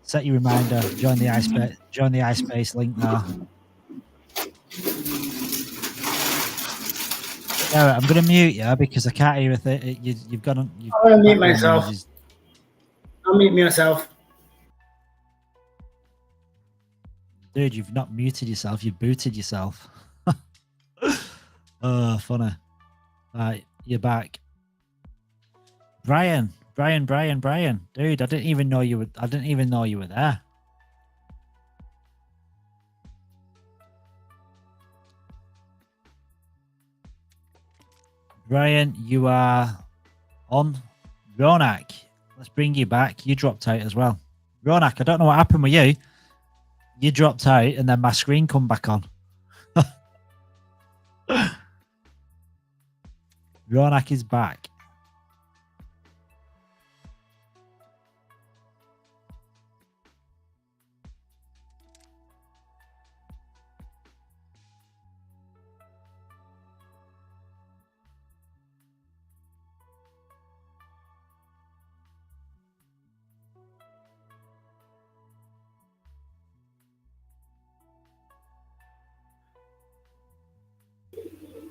Set your reminder. Join the iSpace link there. Yeah, I'm going to mute you because I can't hear a thing. You've got. I'm going to mute myself. I'll mute myself. Dude, you've not muted yourself. You've booted yourself. Oh, funny. Right, you're back. Brian. Dude, I didn't even know you were there. Brian, you are on. Ronak, let's bring you back. You dropped out as well. Ronak, I don't know what happened with you. You dropped out and then my screen come back on. Ronak is back.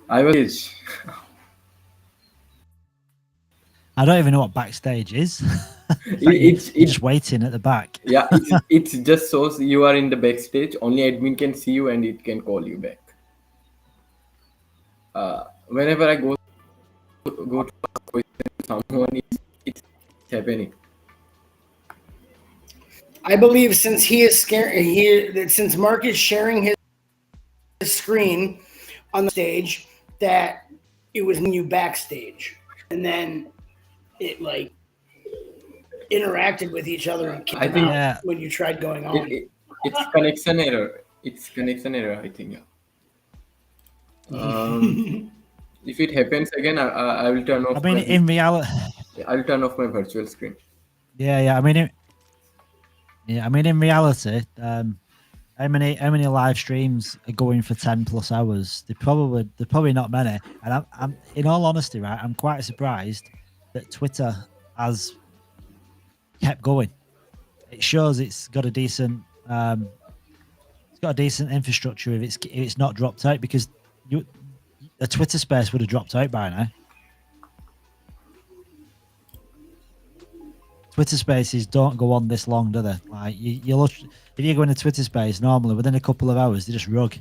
I was. I don't even know what backstage is. It's just waiting at the back. Yeah, it just shows you are in the backstage. Only admin can see you and it can call you back. Whenever I go to someone, it's happening. I believe since since Mark is sharing his screen on the stage, that it was new backstage, and then it like interacted with each other and came out when you tried going on. It's connection error. I think. If it happens again, I will turn off. I mean, in reality, I'll turn off my virtual screen. Yeah. I mean, in reality, how many live streams are going for 10+ hours? They're probably not many. And I'm in all honesty, right, I'm quite surprised that Twitter has kept going. It shows it's got a decent infrastructure if it's not dropped out, because a Twitter space would have dropped out by now. Twitter spaces don't go on this long, do they? Like you look, if you go in a Twitter space, normally within a couple of hours they just rug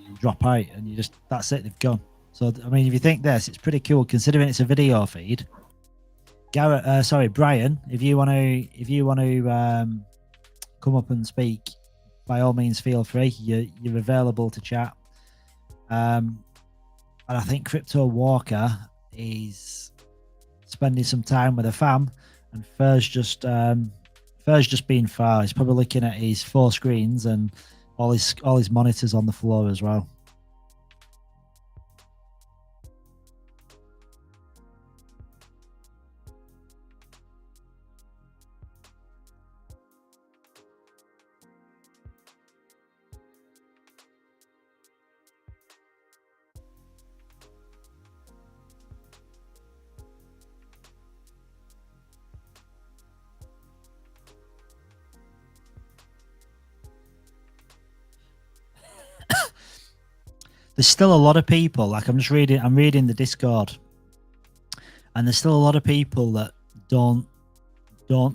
and drop out, and that's it, they've gone. So I mean, if you think this, it's pretty cool considering it's a video feed. Brian, if you want to come up and speak, by all means feel free. You're available to chat. And I think Crypto Walker is spending some time with a fam, and Fur's just being far. He's probably looking at his 4 screens and all his monitors on the floor as well. There's still a lot of people, like I'm reading the Discord, and there's still a lot of people that don't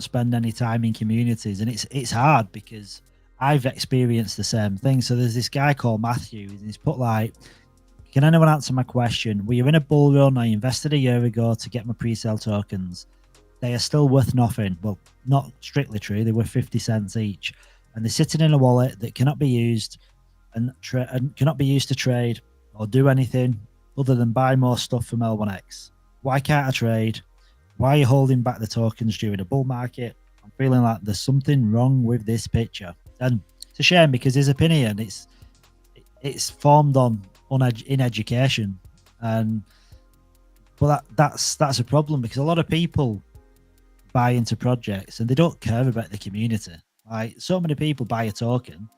spend any time in communities, and it's hard because I've experienced the same thing. So there's this guy called Matthew, and he's put like, can anyone answer my question? We were in a bull run. I invested a year ago to get my pre-sale tokens. They are still worth nothing. Well, not strictly true. They were 50 cents each, and they're sitting in a wallet that cannot be used and cannot be used to trade or do anything other than buy more stuff from L1X. Why can't I trade? Why are you holding back the tokens during a bull market? I'm feeling like there's something wrong with this picture. And it's a shame because his opinion, it's formed in education. But that's a problem, because a lot of people buy into projects and they don't care about the community. Like, so many people buy a token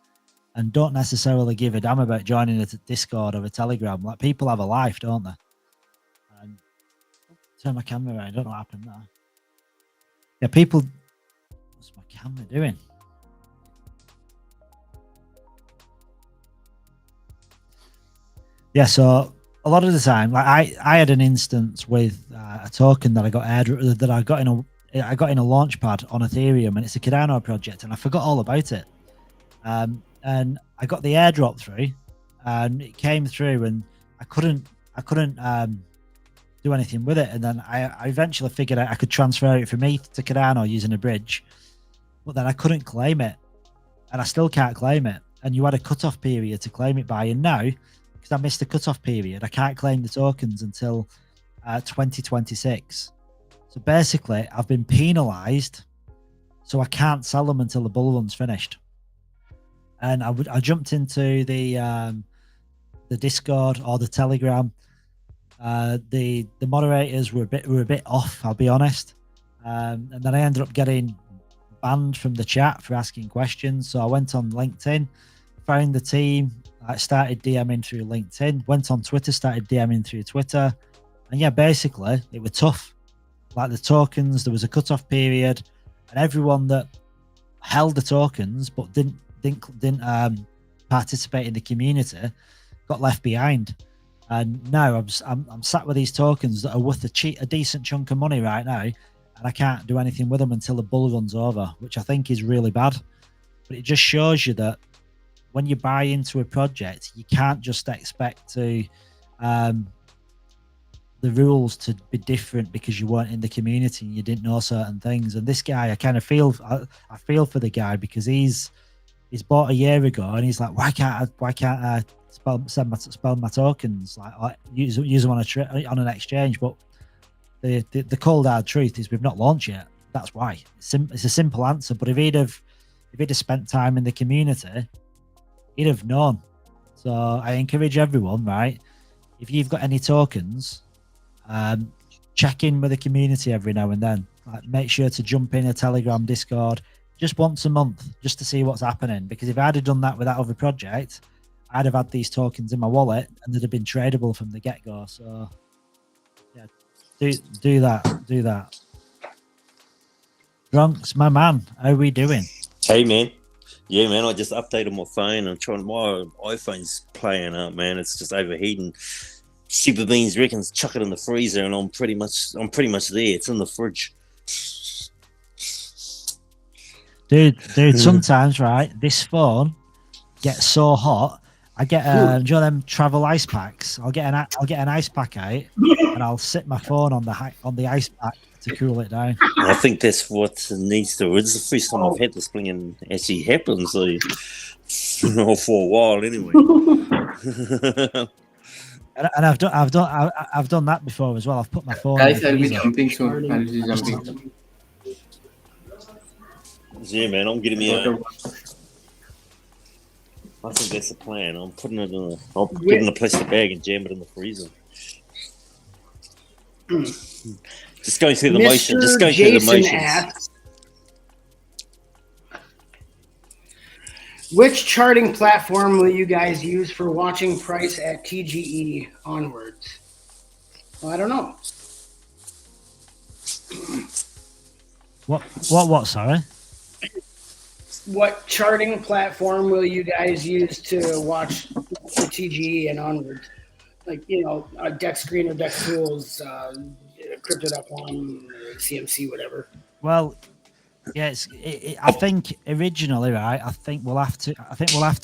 and don't necessarily give a damn about joining a Discord or a Telegram. Like, people have a life, don't they? And turn my camera around. I don't know what happened there. Yeah, people. What's my camera doing? Yeah, so a lot of the time, like I had an instance with a token that I got in a launch pad on Ethereum, and it's a Cardano project, and I forgot all about it. And I got the airdrop through, and it came through, and I couldn't I couldn't do anything with it. And then I eventually figured out I could transfer it from ETH to Cardano using a bridge, but then I couldn't claim it, and I still can't claim it. And you had a cutoff period to claim it by, and now because I missed the cutoff period, I can't claim the tokens until 2026. So basically, I've been penalized, so I can't sell them until the bull run's finished. And I jumped into the Discord or the Telegram. The moderators were a bit off, I'll be honest. And then I ended up getting banned from the chat for asking questions. So I went on LinkedIn, found the team. I started DMing through LinkedIn, went on Twitter, started DMing through Twitter. And yeah, basically, it was tough. Like the tokens, there was a cutoff period, and everyone that held the tokens but didn't participate in the community got left behind. And now I'm sat with these tokens that are worth a decent chunk of money right now, and I can't do anything with them until the bull run's over, which I think is really bad. But it just shows you that when you buy into a project, you can't just expect to the rules to be different because you weren't in the community and you didn't know certain things. And this guy, I kind of feel I feel for the guy, because he's bought a year ago and he's like, why can't I spell my tokens, like use them on an exchange? But the cold hard truth is we've not launched yet. That's why. It's a simple answer. But if he'd have spent time in the community, he'd have known. So I encourage everyone, right? If you've got any tokens, check in with the community every now and then. Like, make sure to jump in a Telegram, Discord, just once a month, just to see what's happening. Because if I'd have done that with that other project, I'd have had these tokens in my wallet and they'd have been tradable from the get-go. So yeah, do that. Drunks, my man, how are we doing? Hey man, yeah man, I just updated my phone. I'm trying. My iPhone's playing up, man. It's just overheating. Super Beans reckons chuck it in the freezer, and I'm pretty much there. It's in the fridge. Dude, sometimes, right, this phone gets so hot. I get do you know them travel ice packs? I'll get an ice pack out and I'll sit my phone on the ice pack to cool it down. I think that's what needs to. It's the first time I've had this thing actually happen, so for a while anyway. And I've done that before as well. I've put my phone. Guys, I'll be jumping soon. I'll be jumping. Yeah, man, I'm getting me out. I think that's the plan. I'm putting it in a plastic bag and jam it in the freezer. Just going through the motion. Just going through the motions. Asks, which charting platform will you guys use for watching price at TGE onwards? Well, I don't know. What? Sorry. What charting platform will you guys use to watch the TGE and onwards? Like, Dex Green or Dex Tools, Crypto.com, CMC, whatever. Well, yes, I think originally, right? I think we'll have to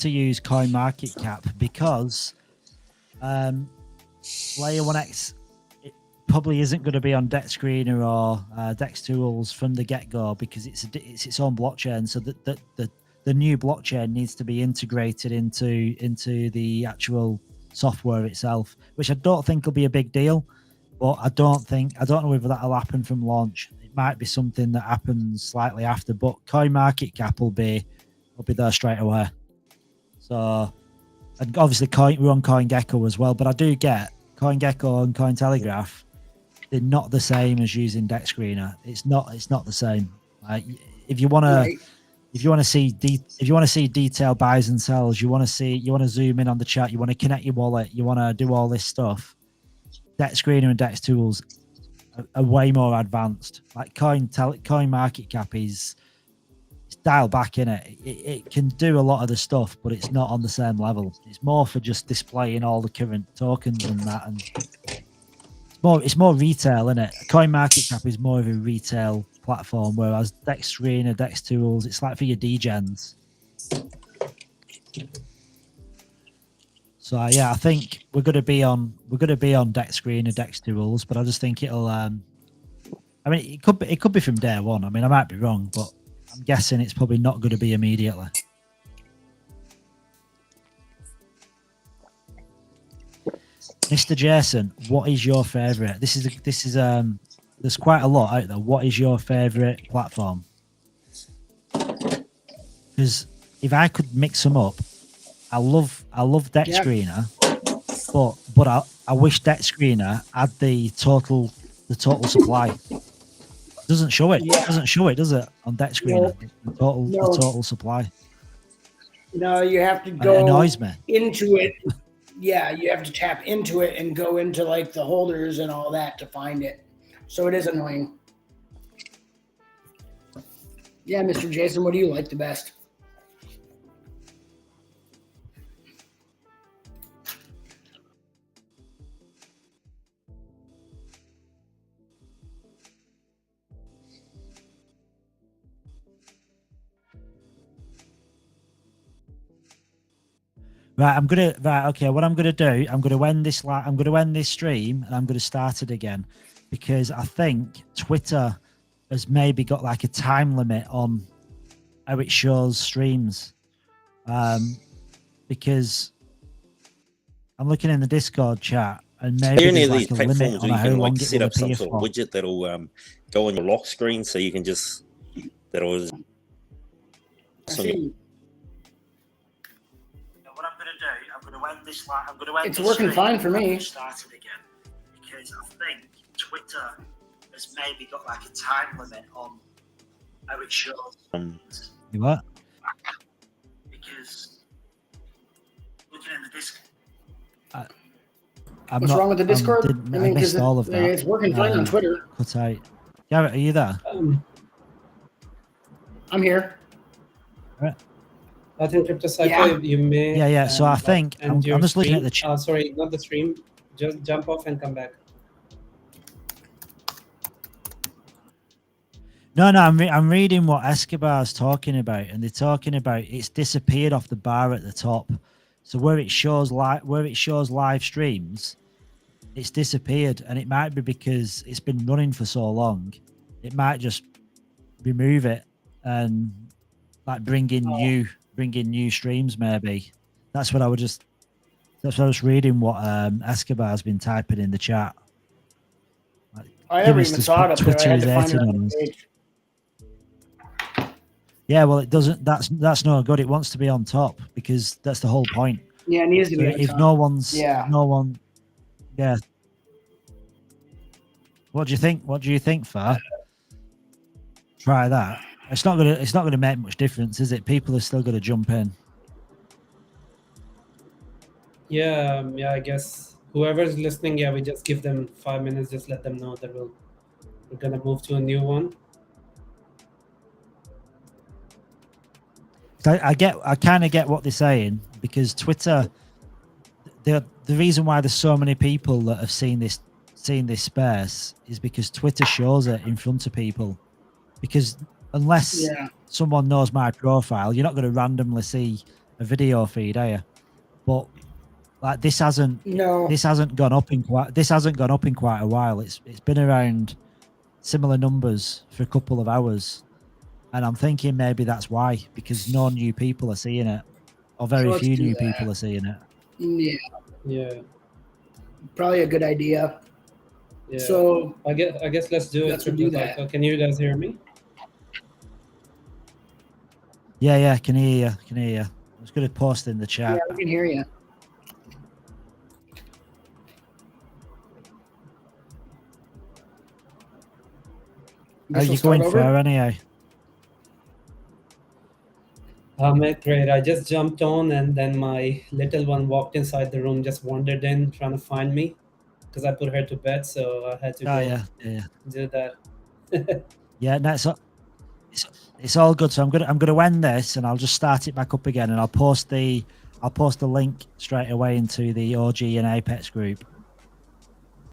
use CoinMarketCap because Layer 1X probably isn't going to be on Dex Screener or Dex Tools from the get-go, because it's its own blockchain. So the new blockchain needs to be integrated into the actual software itself, which I don't think will be a big deal. But I don't know whether that'll happen from launch. It might be something that happens slightly after. But CoinMarketCap will be there straight away. So, and obviously we're on CoinGecko as well. But I do get CoinGecko and Cointelegraph. They're not the same as using Dex Screener. It's not the same. If you want to see detailed buys and sells, you want to zoom in on the chart, you want to connect your wallet, you want to do all this stuff. Dex Screener and Dex Tools are way more advanced. Like CoinMarketCap is dialed back in it. It can do a lot of the stuff, but it's not on the same level. It's more for just displaying all the current tokens and that, and it's more retail, isn't it? CoinMarketCap is more of a retail platform, whereas Dex Screener, Dex Tools, it's like for your degens. So yeah, I think we're going to be on Dex Screen and Dex Tools, but I just think it'll. I mean, it could be from day one. I mean, I might be wrong, but I'm guessing it's probably not going to be immediately. Mr. Jason, what is your favorite? This is there's quite a lot out there. What is your favorite platform? Because if I could mix them up, I love Dex Screener, but I wish Dex Screener had the total supply. It doesn't show it. It doesn't show it, does it, on Dex Screener? The total supply. No, you have to And go it annoys me. into it. Yeah, you have to tap into it and go into like the holders and all that to find it. So it is annoying. Yeah, Mr. Jason, what do you like the best? Right, okay. What I'm gonna do, I'm gonna end this stream and I'm gonna start it again, because I think Twitter has maybe got like a time limit on how it shows streams. Because I'm looking in the Discord chat and maybe any there's of these like a limit platforms on where you how can long like it set will up some appear sort of for. widget that'll go on your lock screen, so you can just that'll. It's working fine for me. Start it again, because I think Twitter has maybe got like a time limit on how it shows. You what? Because looking in the Discord. What's wrong with the Discord? I missed all of that. It's working fine on Twitter. Cut out. Garrett, are you there? I'm here. Right. I think Crypto Cycle, you may. Yeah. So I think I'm just looking at the chat. Sorry, not the stream. Just jump off and come back. No, I'm reading what Escobar's talking about, and they're talking about it's disappeared off the bar at the top. So where it shows live streams, it's disappeared, and it might be because it's been running for so long. It might just remove it and like bring in new streams. Maybe that's what I was reading. What Escobar's been typing in the chat. Like, I never even saw it up there. I had to find it on on us. the page. Yeah, well, it doesn't. That's no good. It wants to be on top because that's the whole point. Yeah, it needs to be. So on if top. no one's, Yeah. no one, yeah. What do you think? What do you think, Far? Try that. It's not gonna make much difference, is it? People are still gonna jump in. Yeah, I guess whoever's listening, we just give them 5 minutes. Just let them know that we're gonna move to a new one. I kind of get what they're saying, because Twitter, the reason why there's so many people that have seen this space is because Twitter shows it in front of people. Because unless someone knows my profile, you're not going to randomly see a video feed, are you? But like this hasn't gone up in quite a while. It's been around similar numbers for a couple of hours. And I'm thinking maybe that's why, because no new people are seeing it, or very few new people are seeing it. Yeah. Probably a good idea. Yeah. So I guess let's do it. let's do that. So can you guys hear me? Yeah, can hear you. I was going to post in the chat. Yeah, we can hear you. Are you going for anyhow? Great. I just jumped on, and then my little one walked inside the room, just wandered in, trying to find me, because I put her to bed, so I had to go do that. Yeah, no, it's all good. So I'm gonna end this, and I'll just start it back up again, and I'll post the link straight away into the OG and Apex group.